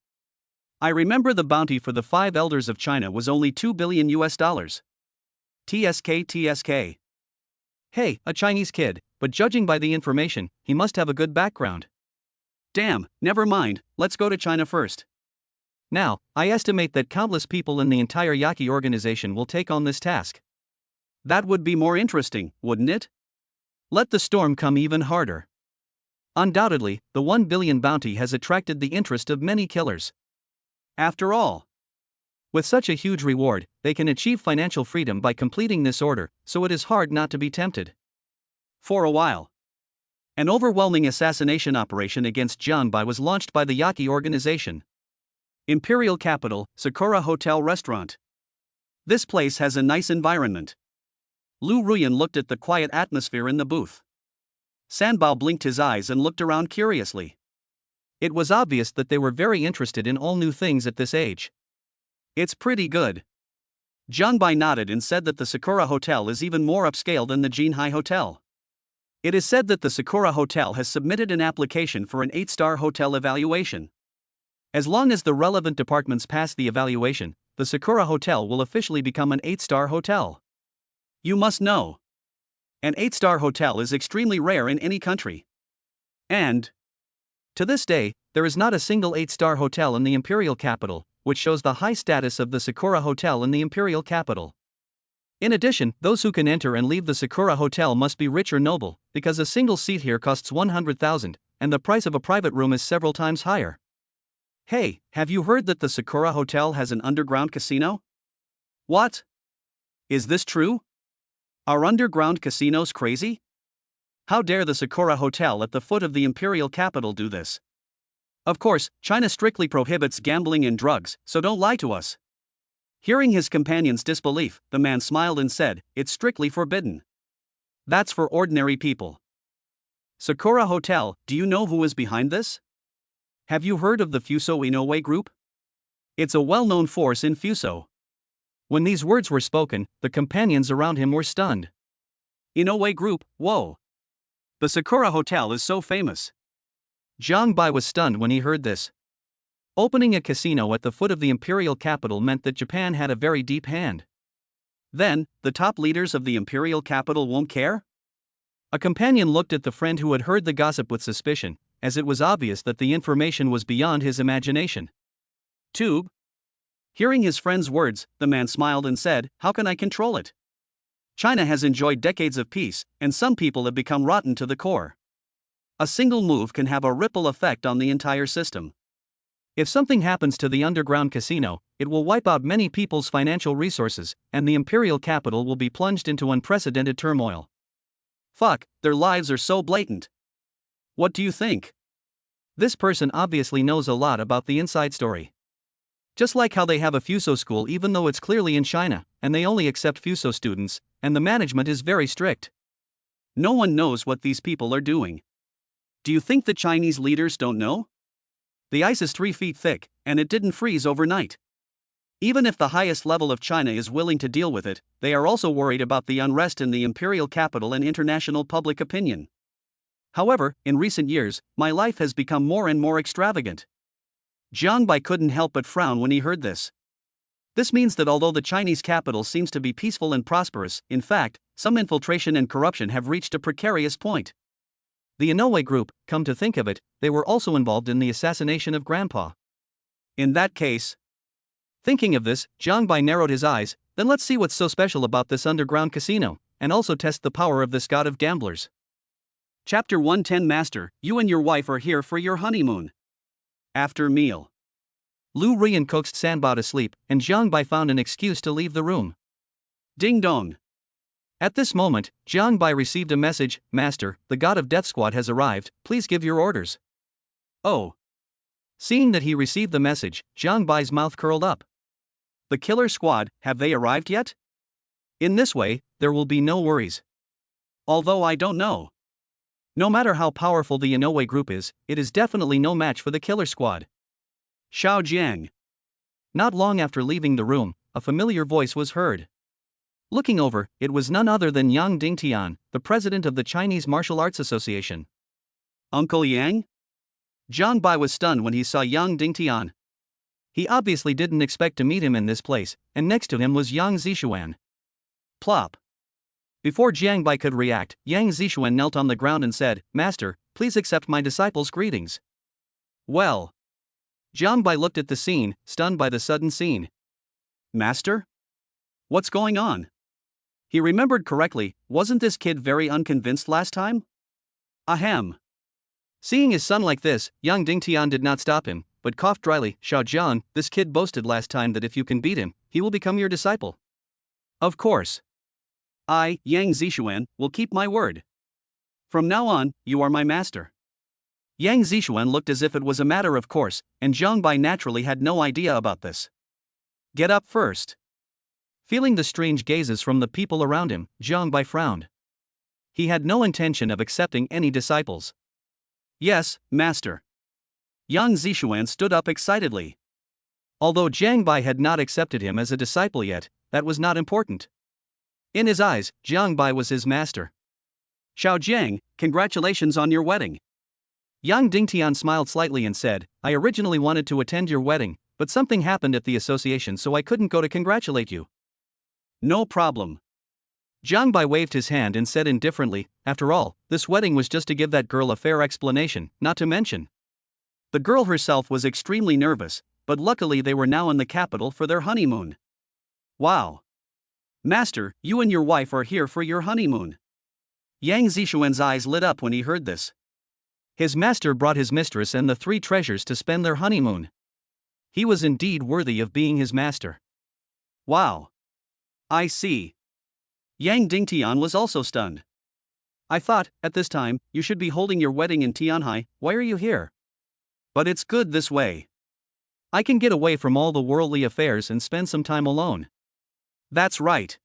Speaker 1: I remember the bounty for the 5 elders of China was only $2 billion. TSK. Hey, a Chinese kid, but judging by the information, he must have a good background. Damn, never mind, let's go to China first. Now, I estimate that countless people in the entire Yaki organization will take on this task. That would be more interesting, wouldn't it? Let the storm come even harder. Undoubtedly, the 1 billion bounty has attracted the interest of many killers. After all, with such a huge reward, they can achieve financial freedom by completing this order, so it is hard not to be tempted. For a while, an overwhelming assassination operation against Jiangbai was launched by the Yaki organization. Imperial Capital, Sakura Hotel Restaurant. This place has a nice environment. Lu Ruyan looked at the quiet atmosphere in the booth. Sanbao blinked his eyes and looked around curiously. It was obvious that they were very interested in all new things at this age. It's pretty good. Jiangbai nodded and said that the Sakura Hotel is even more upscale than the Jinhai Hotel. It is said that the Sakura Hotel has submitted an application for an 8-star hotel evaluation. As long as the relevant departments pass the evaluation, the Sakura Hotel will officially become an 8-star hotel. You must know, an 8-star hotel is extremely rare in any country. And, to this day, there is not a single 8-star hotel in the imperial capital, which shows the high status of the Sakura Hotel in the imperial capital. In addition, those who can enter and leave the Sakura Hotel must be rich or noble, because a single seat here costs 100,000, and the price of a private room is several times higher. Hey, have you heard that the Sakura Hotel has an underground casino? What? Is this true? Are underground casinos crazy? How dare the Sakura Hotel at the foot of the imperial capital do this? Of course, China strictly prohibits gambling and drugs, so don't lie to us. Hearing his companion's disbelief, the man smiled and said, it's strictly forbidden. That's for ordinary people. Sakura Hotel, do you know who is behind this? Have you heard of the Fuso Inoue Group? It's a well-known force in Fuso. When these words were spoken, the companions around him were stunned. Inoue Group, whoa. The Sakura Hotel is so famous. Jiang Bai was stunned when he heard this. Opening a casino at the foot of the imperial capital meant that Japan had a very deep hand. Then, the top leaders of the imperial capital won't care? A companion looked at the friend who had heard the gossip with suspicion, as it was obvious that the information was beyond his imagination. Tube? Hearing his friend's words, the man smiled and said, how can I control it? China has enjoyed decades of peace, and some people have become rotten to the core. A single move can have a ripple effect on the entire system. If something happens to the underground casino, it will wipe out many people's financial resources, and the imperial capital will be plunged into unprecedented turmoil. Fuck, their lives are so blatant. What do you think? This person obviously knows a lot about the inside story. Just like how they have a Fuso school even though it's clearly in China, and they only accept Fuso students, and the management is very strict. No one knows what these people are doing. Do you think the Chinese leaders don't know? The ice is 3 feet thick, and it didn't freeze overnight. Even if the highest level of China is willing to deal with it, they are also worried about the unrest in the imperial capital and international public opinion. However, in recent years, my life has become more and more extravagant. Jiang Bai couldn't help but frown when he heard this. This means that although the Chinese capital seems to be peaceful and prosperous, in fact, some infiltration and corruption have reached a precarious point. The Inoue group, come to think of it, they were also involved in the assassination of Grandpa. In that case. Thinking of this, Jiang Bai narrowed his eyes. Then let's see what's so special about this underground casino, and also test the power of this god of gamblers. Chapter 110 Master, you and your wife are here for your honeymoon. After meal. Lu Rian coaxed Sanbao to sleep, and Jiang Bai found an excuse to leave the room. Ding dong. At this moment, Jiang Bai received a message. Master, the god of death squad has arrived, please give your orders. Oh. Seeing that he received the message, Jiang Bai's mouth curled up. The killer squad, have they arrived yet? In this way, there will be no worries. Although I don't know. No matter how powerful the Inoue group is, it is definitely no match for the killer squad. Xiao Jiang. Not long after leaving the room, a familiar voice was heard. Looking over, it was none other than Yang Dingtian, the president of the Chinese Martial Arts Association. Uncle Yang? Jiang Bai was stunned when he saw Yang Dingtian. He obviously didn't expect to meet him in this place, and next to him was Yang Zixuan. Plop. Before Jiang Bai could react, Yang Zixuan knelt on the ground and said, Master, please accept my disciples' greetings. Well. Jiang Bai looked at the scene, stunned by the sudden scene. Master? What's going on? He remembered correctly, wasn't this kid very unconvinced last time? Ahem. Seeing his son like this, Yang Dingtian did not stop him, but coughed dryly. Xiao Jian, this kid boasted last time that if you can beat him, he will become your disciple. Of course. I, Yang Zixuan, will keep my word. From now on, you are my master. Yang Zixuan looked as if it was a matter of course, and Jiang Bai naturally had no idea about this. Get up first. Feeling the strange gazes from the people around him, Jiang Bai frowned. He had no intention of accepting any disciples. Yes, master. Yang Zixuan stood up excitedly. Although Jiang Bai had not accepted him as a disciple yet, that was not important. In his eyes, Jiang Bai was his master. Xiao Jiang, congratulations on your wedding. Yang Dingtian smiled slightly and said, I originally wanted to attend your wedding, but something happened at the association so I couldn't go to congratulate you. No problem. Jiang Bai waved his hand and said indifferently, after all, this wedding was just to give that girl a fair explanation, not to mention. The girl herself was extremely nervous, but luckily they were now in the capital for their honeymoon. Wow. Master, you and your wife are here for your honeymoon. Yang Zixuan's eyes lit up when he heard this. His master brought his mistress and the three treasures to spend their honeymoon. He was indeed worthy of being his master. Wow. I see. Yang Dingtian was also stunned. I thought, at this time, you should be holding your wedding in Tianhai. Why are you here? But it's good this way. I can get away from all the worldly affairs and spend some time alone. That's right.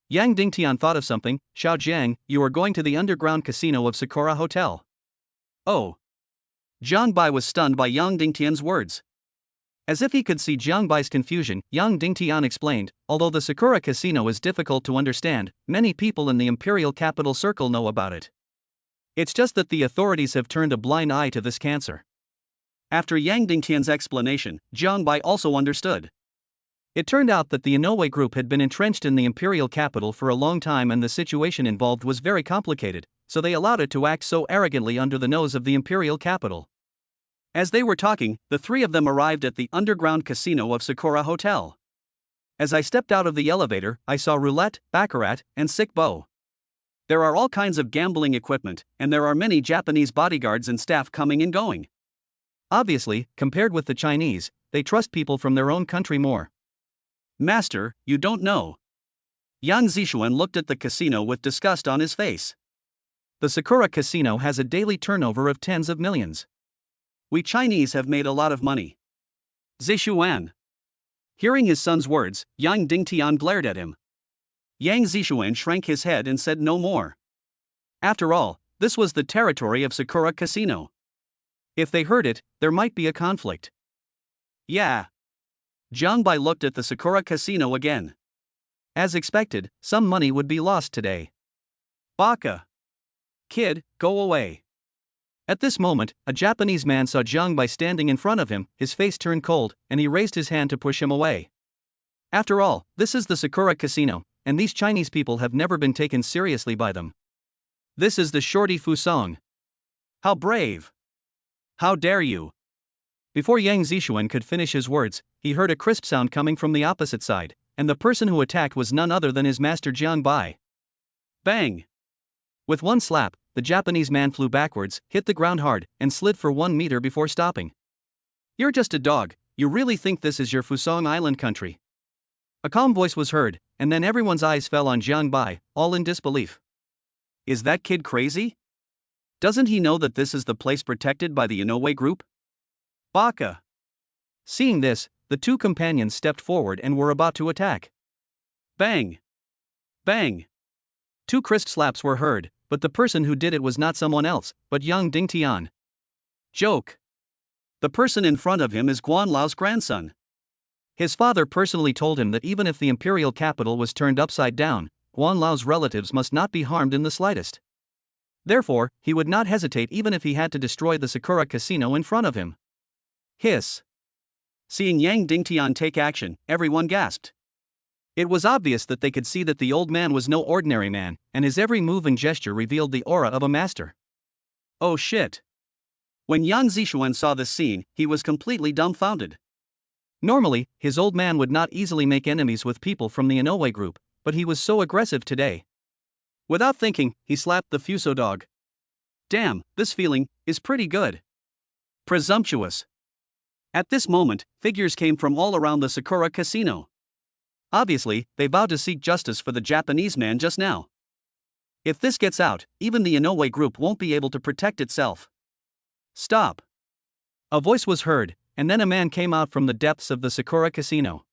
Speaker 1: Yang Dingtian thought of something. Xiao Jiang, you are going to the underground casino of Sakura Hotel. Oh. Jiang Bai was stunned by Yang Dingtian's words. As if he could see Jiang Bai's confusion, Yang Dingtian explained, although the Sakura Casino is difficult to understand, many people in the imperial capital circle know about it. It's just that the authorities have turned a blind eye to this cancer. After Yang Dingtian's explanation, Jiang Bai also understood. It turned out that the Inoue group had been entrenched in the imperial capital for a long time and the situation involved was very complicated, so they allowed it to act so arrogantly under the nose of the imperial capital. As they were talking, the three of them arrived at the underground casino of Sakura Hotel. As I stepped out of the elevator, I saw roulette, baccarat, and sic bo. There are all kinds of gambling equipment, and there are many Japanese bodyguards and staff coming and going. Obviously, compared with the Chinese, they trust people from their own country more. Master, you don't know. Yang Zixuan looked at the casino with disgust on his face. The Sakura Casino has a daily turnover of tens of millions. We Chinese have made a lot of money. Zixuan. Hearing his son's words, Yang Dingtian glared at him. Yang Zixuan shrank his head and said no more. After all, this was the territory of Sakura Casino. If they heard it, there might be a conflict. Yeah. Jiang Bai looked at the Sakura Casino again. As expected, some money would be lost today. Baka. Kid, go away. At this moment, a Japanese man saw Jiang Bai standing in front of him, his face turned cold, and he raised his hand to push him away. After all, this is the Sakura Casino, and these Chinese people have never been taken seriously by them. This is the Shorty Fusong. How brave! How dare you! Before Yang Zixuan could finish his words, he heard a crisp sound coming from the opposite side, and the person who attacked was none other than his master Jiang Bai. Bang! With one slap, the Japanese man flew backwards, hit the ground hard, and slid for 1 meter before stopping. You're just a dog, you really think this is your Fusong Island country? A calm voice was heard, and then everyone's eyes fell on Jiang Bai, all in disbelief. Is that kid crazy? Doesn't he know that this is the place protected by the Inoue group? Baka! Seeing this, the two companions stepped forward and were about to attack. Bang! Bang! 2 crisp slaps were heard, but the person who did it was not someone else, but Yang Dingtian. Joke! The person in front of him is Guan Lao's grandson. His father personally told him that even if the imperial capital was turned upside down, Guan Lao's relatives must not be harmed in the slightest. Therefore, he would not hesitate even if he had to destroy the Sakura Casino in front of him. Hiss! Seeing Yang Dingtian take action, everyone gasped. It was obvious that they could see that the old man was no ordinary man, and his every move and gesture revealed the aura of a master. Oh shit! When Yang Zixuan saw this scene, he was completely dumbfounded. Normally, his old man would not easily make enemies with people from the Inoue group, but he was so aggressive today. Without thinking, he slapped the Fuso dog. Damn, this feeling is pretty good. Presumptuous. At this moment, figures came from all around the Sakura Casino. Obviously, they vowed to seek justice for the Japanese man just now. If this gets out, even the Inoue group won't be able to protect itself. Stop! A voice was heard, and then a man came out from the depths of the Sakura Casino.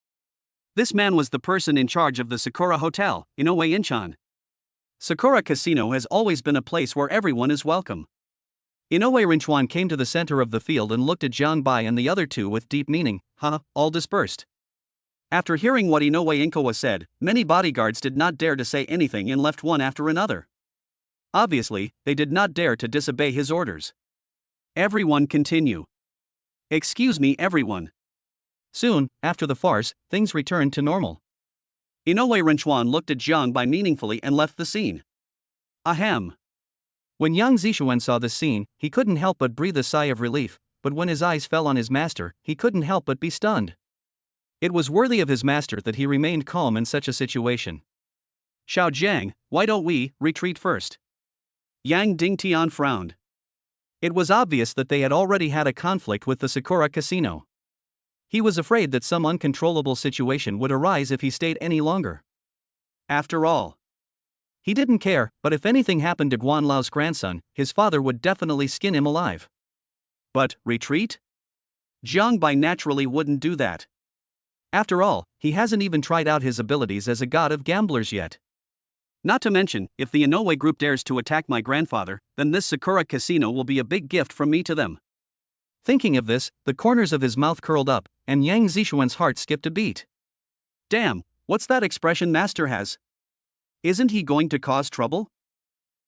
Speaker 1: This man was the person in charge of the Sakura Hotel, Inoue Inchan. Sakura Casino has always been a place where everyone is welcome. Inoue Rinchuan came to the center of the field and looked at Jiang Bai and the other two with deep meaning, all dispersed. After hearing what Inoue Inkawa said, many bodyguards did not dare to say anything and left one after another. Obviously, they did not dare to disobey his orders. Everyone continue. Excuse me everyone. Soon, after the farce, things returned to normal. Inoue Rinchuan looked at Jiang Bai meaningfully and left the scene. Ahem. When Yang Zixuan saw this scene, he couldn't help but breathe a sigh of relief, but when his eyes fell on his master, he couldn't help but be stunned. It was worthy of his master that he remained calm in such a situation. Xiao Jiang, why don't we retreat first? Yang Dingtian frowned. It was obvious that they had already had a conflict with the Sakura Casino. He was afraid that some uncontrollable situation would arise if he stayed any longer. After all, he didn't care, but if anything happened to Guan Lao's grandson, his father would definitely skin him alive. But, retreat? Jiang Bai naturally wouldn't do that. After all, he hasn't even tried out his abilities as a god of gamblers yet. Not to mention, if the Inoue group dares to attack my grandfather, then this Sakura Casino will be a big gift from me to them. Thinking of this, the corners of his mouth curled up, and Yang Zixuan's heart skipped a beat. Damn, what's that expression master has? Isn't he going to cause trouble?